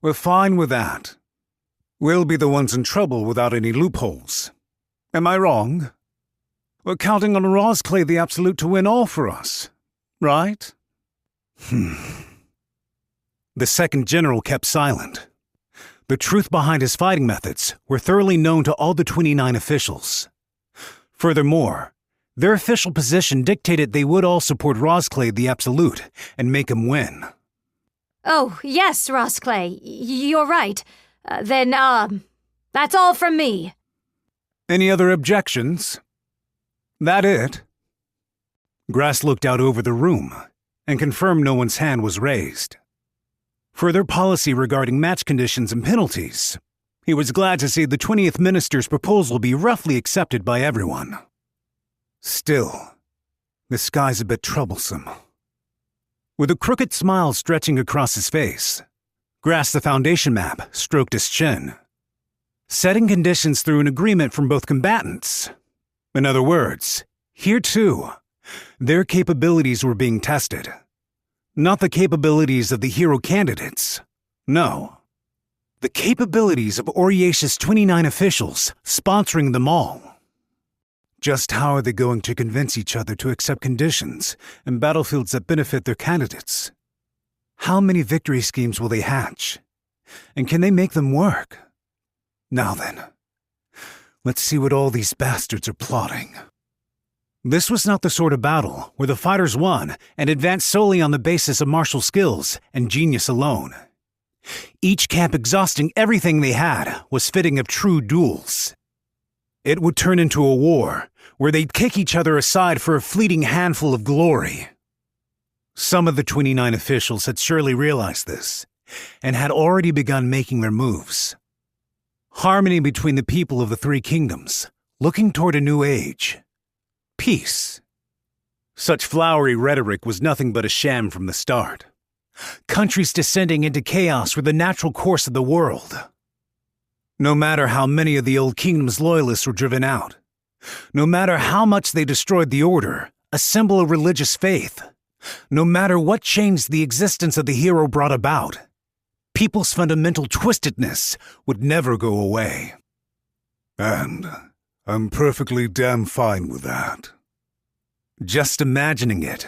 We're fine with that. We'll be the ones in trouble without any loopholes. Am I wrong? We're counting on Rosclay the Absolute to win all for us, right? The second general kept silent. The truth behind his fighting methods were thoroughly known to all the 29 officials. Furthermore, their official position dictated they would all support Rosclay the Absolute and make him win. Oh, yes, Rosclay, you're right. Then, that's all from me. Any other objections? That it? Grass looked out over the room and confirmed no one's hand was raised. For their policy regarding match conditions and penalties, he was glad to see the 20th Minister's proposal be roughly accepted by everyone. Still, this guy's a bit troublesome. With a crooked smile stretching across his face, Grass the Foundation Map stroked his chin, setting conditions through an agreement from both combatants. In other words, here too, their capabilities were being tested. Not the capabilities of the hero candidates. No. The capabilities of Oriace's 29 officials sponsoring them all. Just how are they going to convince each other to accept conditions and battlefields that benefit their candidates? How many victory schemes will they hatch? And can they make them work? Now then, let's see what all these bastards are plotting. This was not the sort of battle where the fighters won and advanced solely on the basis of martial skills and genius alone. Each camp exhausting everything they had was fitting of true duels. It would turn into a war where they'd kick each other aside for a fleeting handful of glory. Some of the 29 officials had surely realized this and had already begun making their moves. Harmony between the people of the three kingdoms, looking toward a new age. Peace. Such flowery rhetoric was nothing but a sham from the start. Countries descending into chaos were the natural course of the world. No matter how many of the old kingdom's loyalists were driven out, no matter how much they destroyed the order, a symbol of religious faith, no matter what change the existence of the hero brought about, people's fundamental twistedness would never go away. And I'm perfectly damn fine with that. Just imagining it,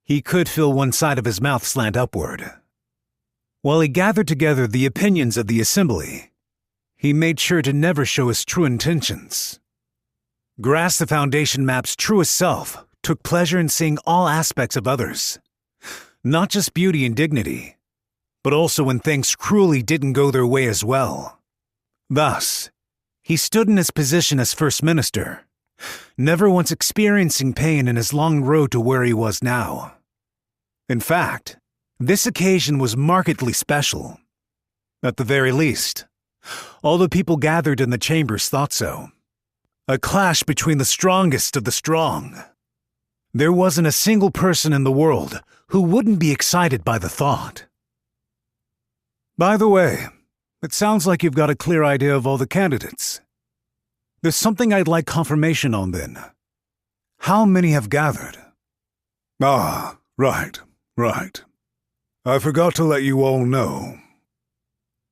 he could feel one side of his mouth slant upward. While he gathered together the opinions of the assembly, he made sure to never show his true intentions. Grasp the Foundation map's truest self took pleasure in seeing all aspects of others, not just beauty and dignity, but also when things cruelly didn't go their way as well. Thus, he stood in his position as First Minister, never once experiencing pain in his long road to where he was now. In fact, this occasion was markedly special. At the very least, all the people gathered in the chambers thought so. A clash between the strongest of the strong. There wasn't a single person in the world who wouldn't be excited by the thought. By the way, it sounds like you've got a clear idea of all the candidates. There's something I'd like confirmation on then. How many have gathered? Ah, right. I forgot to let you all know.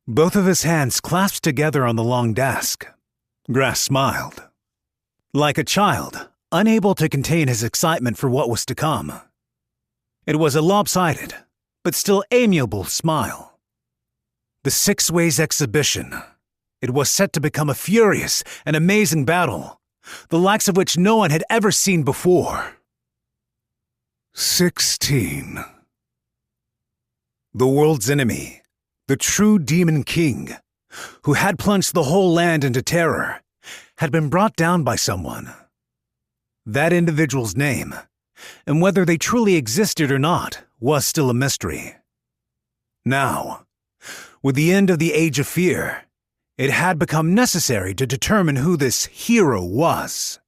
Both of his hands clasped together on the long desk. Grass smiled. Like a child, unable to contain his excitement for what was to come. It was a lopsided, but still amiable smile. The Six Ways exhibition. It was set to become a furious and amazing battle, the likes of which no one had ever seen before. 16. The world's enemy, the true Demon King, who had plunged the whole land into terror, had been brought down by someone. That individual's name, and whether they truly existed or not, was still a mystery. Now, with the end of the Age of Fear, it had become necessary to determine who this hero was.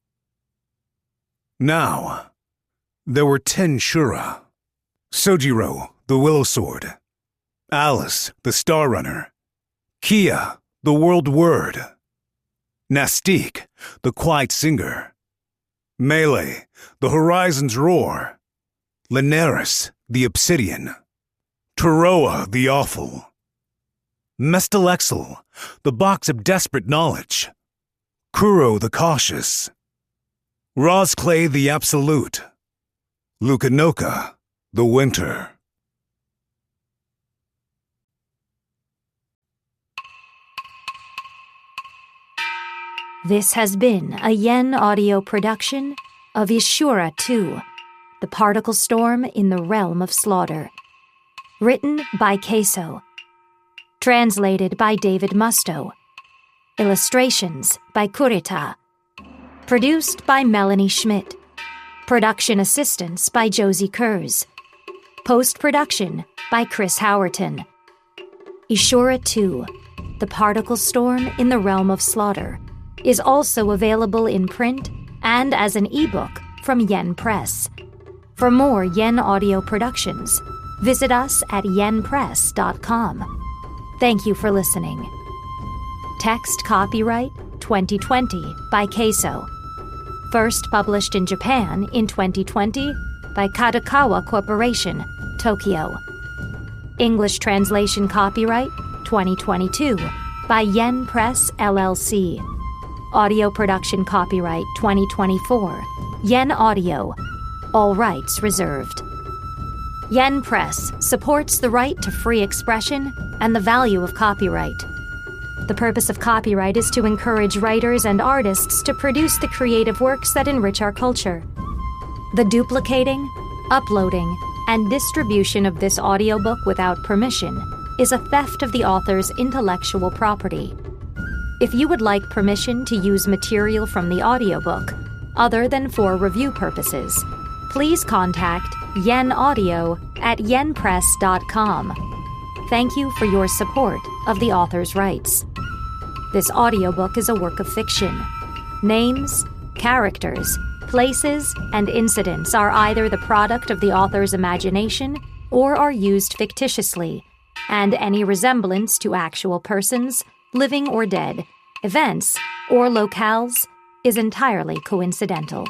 Now, there were 10 Shura. Sojiro, the Willow Sword. Alice, the Star Runner. Kia, the World Word. Nastique, the Quiet Singer. Melee, the Horizon's Roar. Linares, the Obsidian. Taroa, the Awful. Mestalexel, the Box of Desperate Knowledge. Kuro, the Cautious. Rosclay, the Absolute. Lukanoka, the Winter. This has been a Yen audio production of Ishura 2, The Particle Storm in the Realm of Slaughter. Written by Keiso. Translated by David Musto. Illustrations by Kurita. Produced by Melanie Schmidt. Production assistance by Josie Kurz. Post-production by Chris Howerton. Ishura 2, The Particle Storm in the Realm of Slaughter, is also available in print and as an ebook from Yen Press. For more Yen audio productions, visit us at yenpress.com. Thank you for listening. Text copyright 2020 by Keiso. First published in Japan in 2020 by Kadokawa Corporation, Tokyo. English translation copyright 2022 by Yen Press LLC. Audio production copyright 2024, Yen Audio. All rights reserved. Yen Press supports the right to free expression and the value of copyright. The purpose of copyright is to encourage writers and artists to produce the creative works that enrich our culture. The duplicating, uploading, and distribution of this audiobook without permission is a theft of the author's intellectual property. If you would like permission to use material from the audiobook, other than for review purposes, please contact Yen Audio at yenpress.com. Thank you for your support of the author's rights. This audiobook is a work of fiction. Names, characters, places, and incidents are either the product of the author's imagination or are used fictitiously, and any resemblance to actual persons, living or dead, events, or locales is entirely coincidental.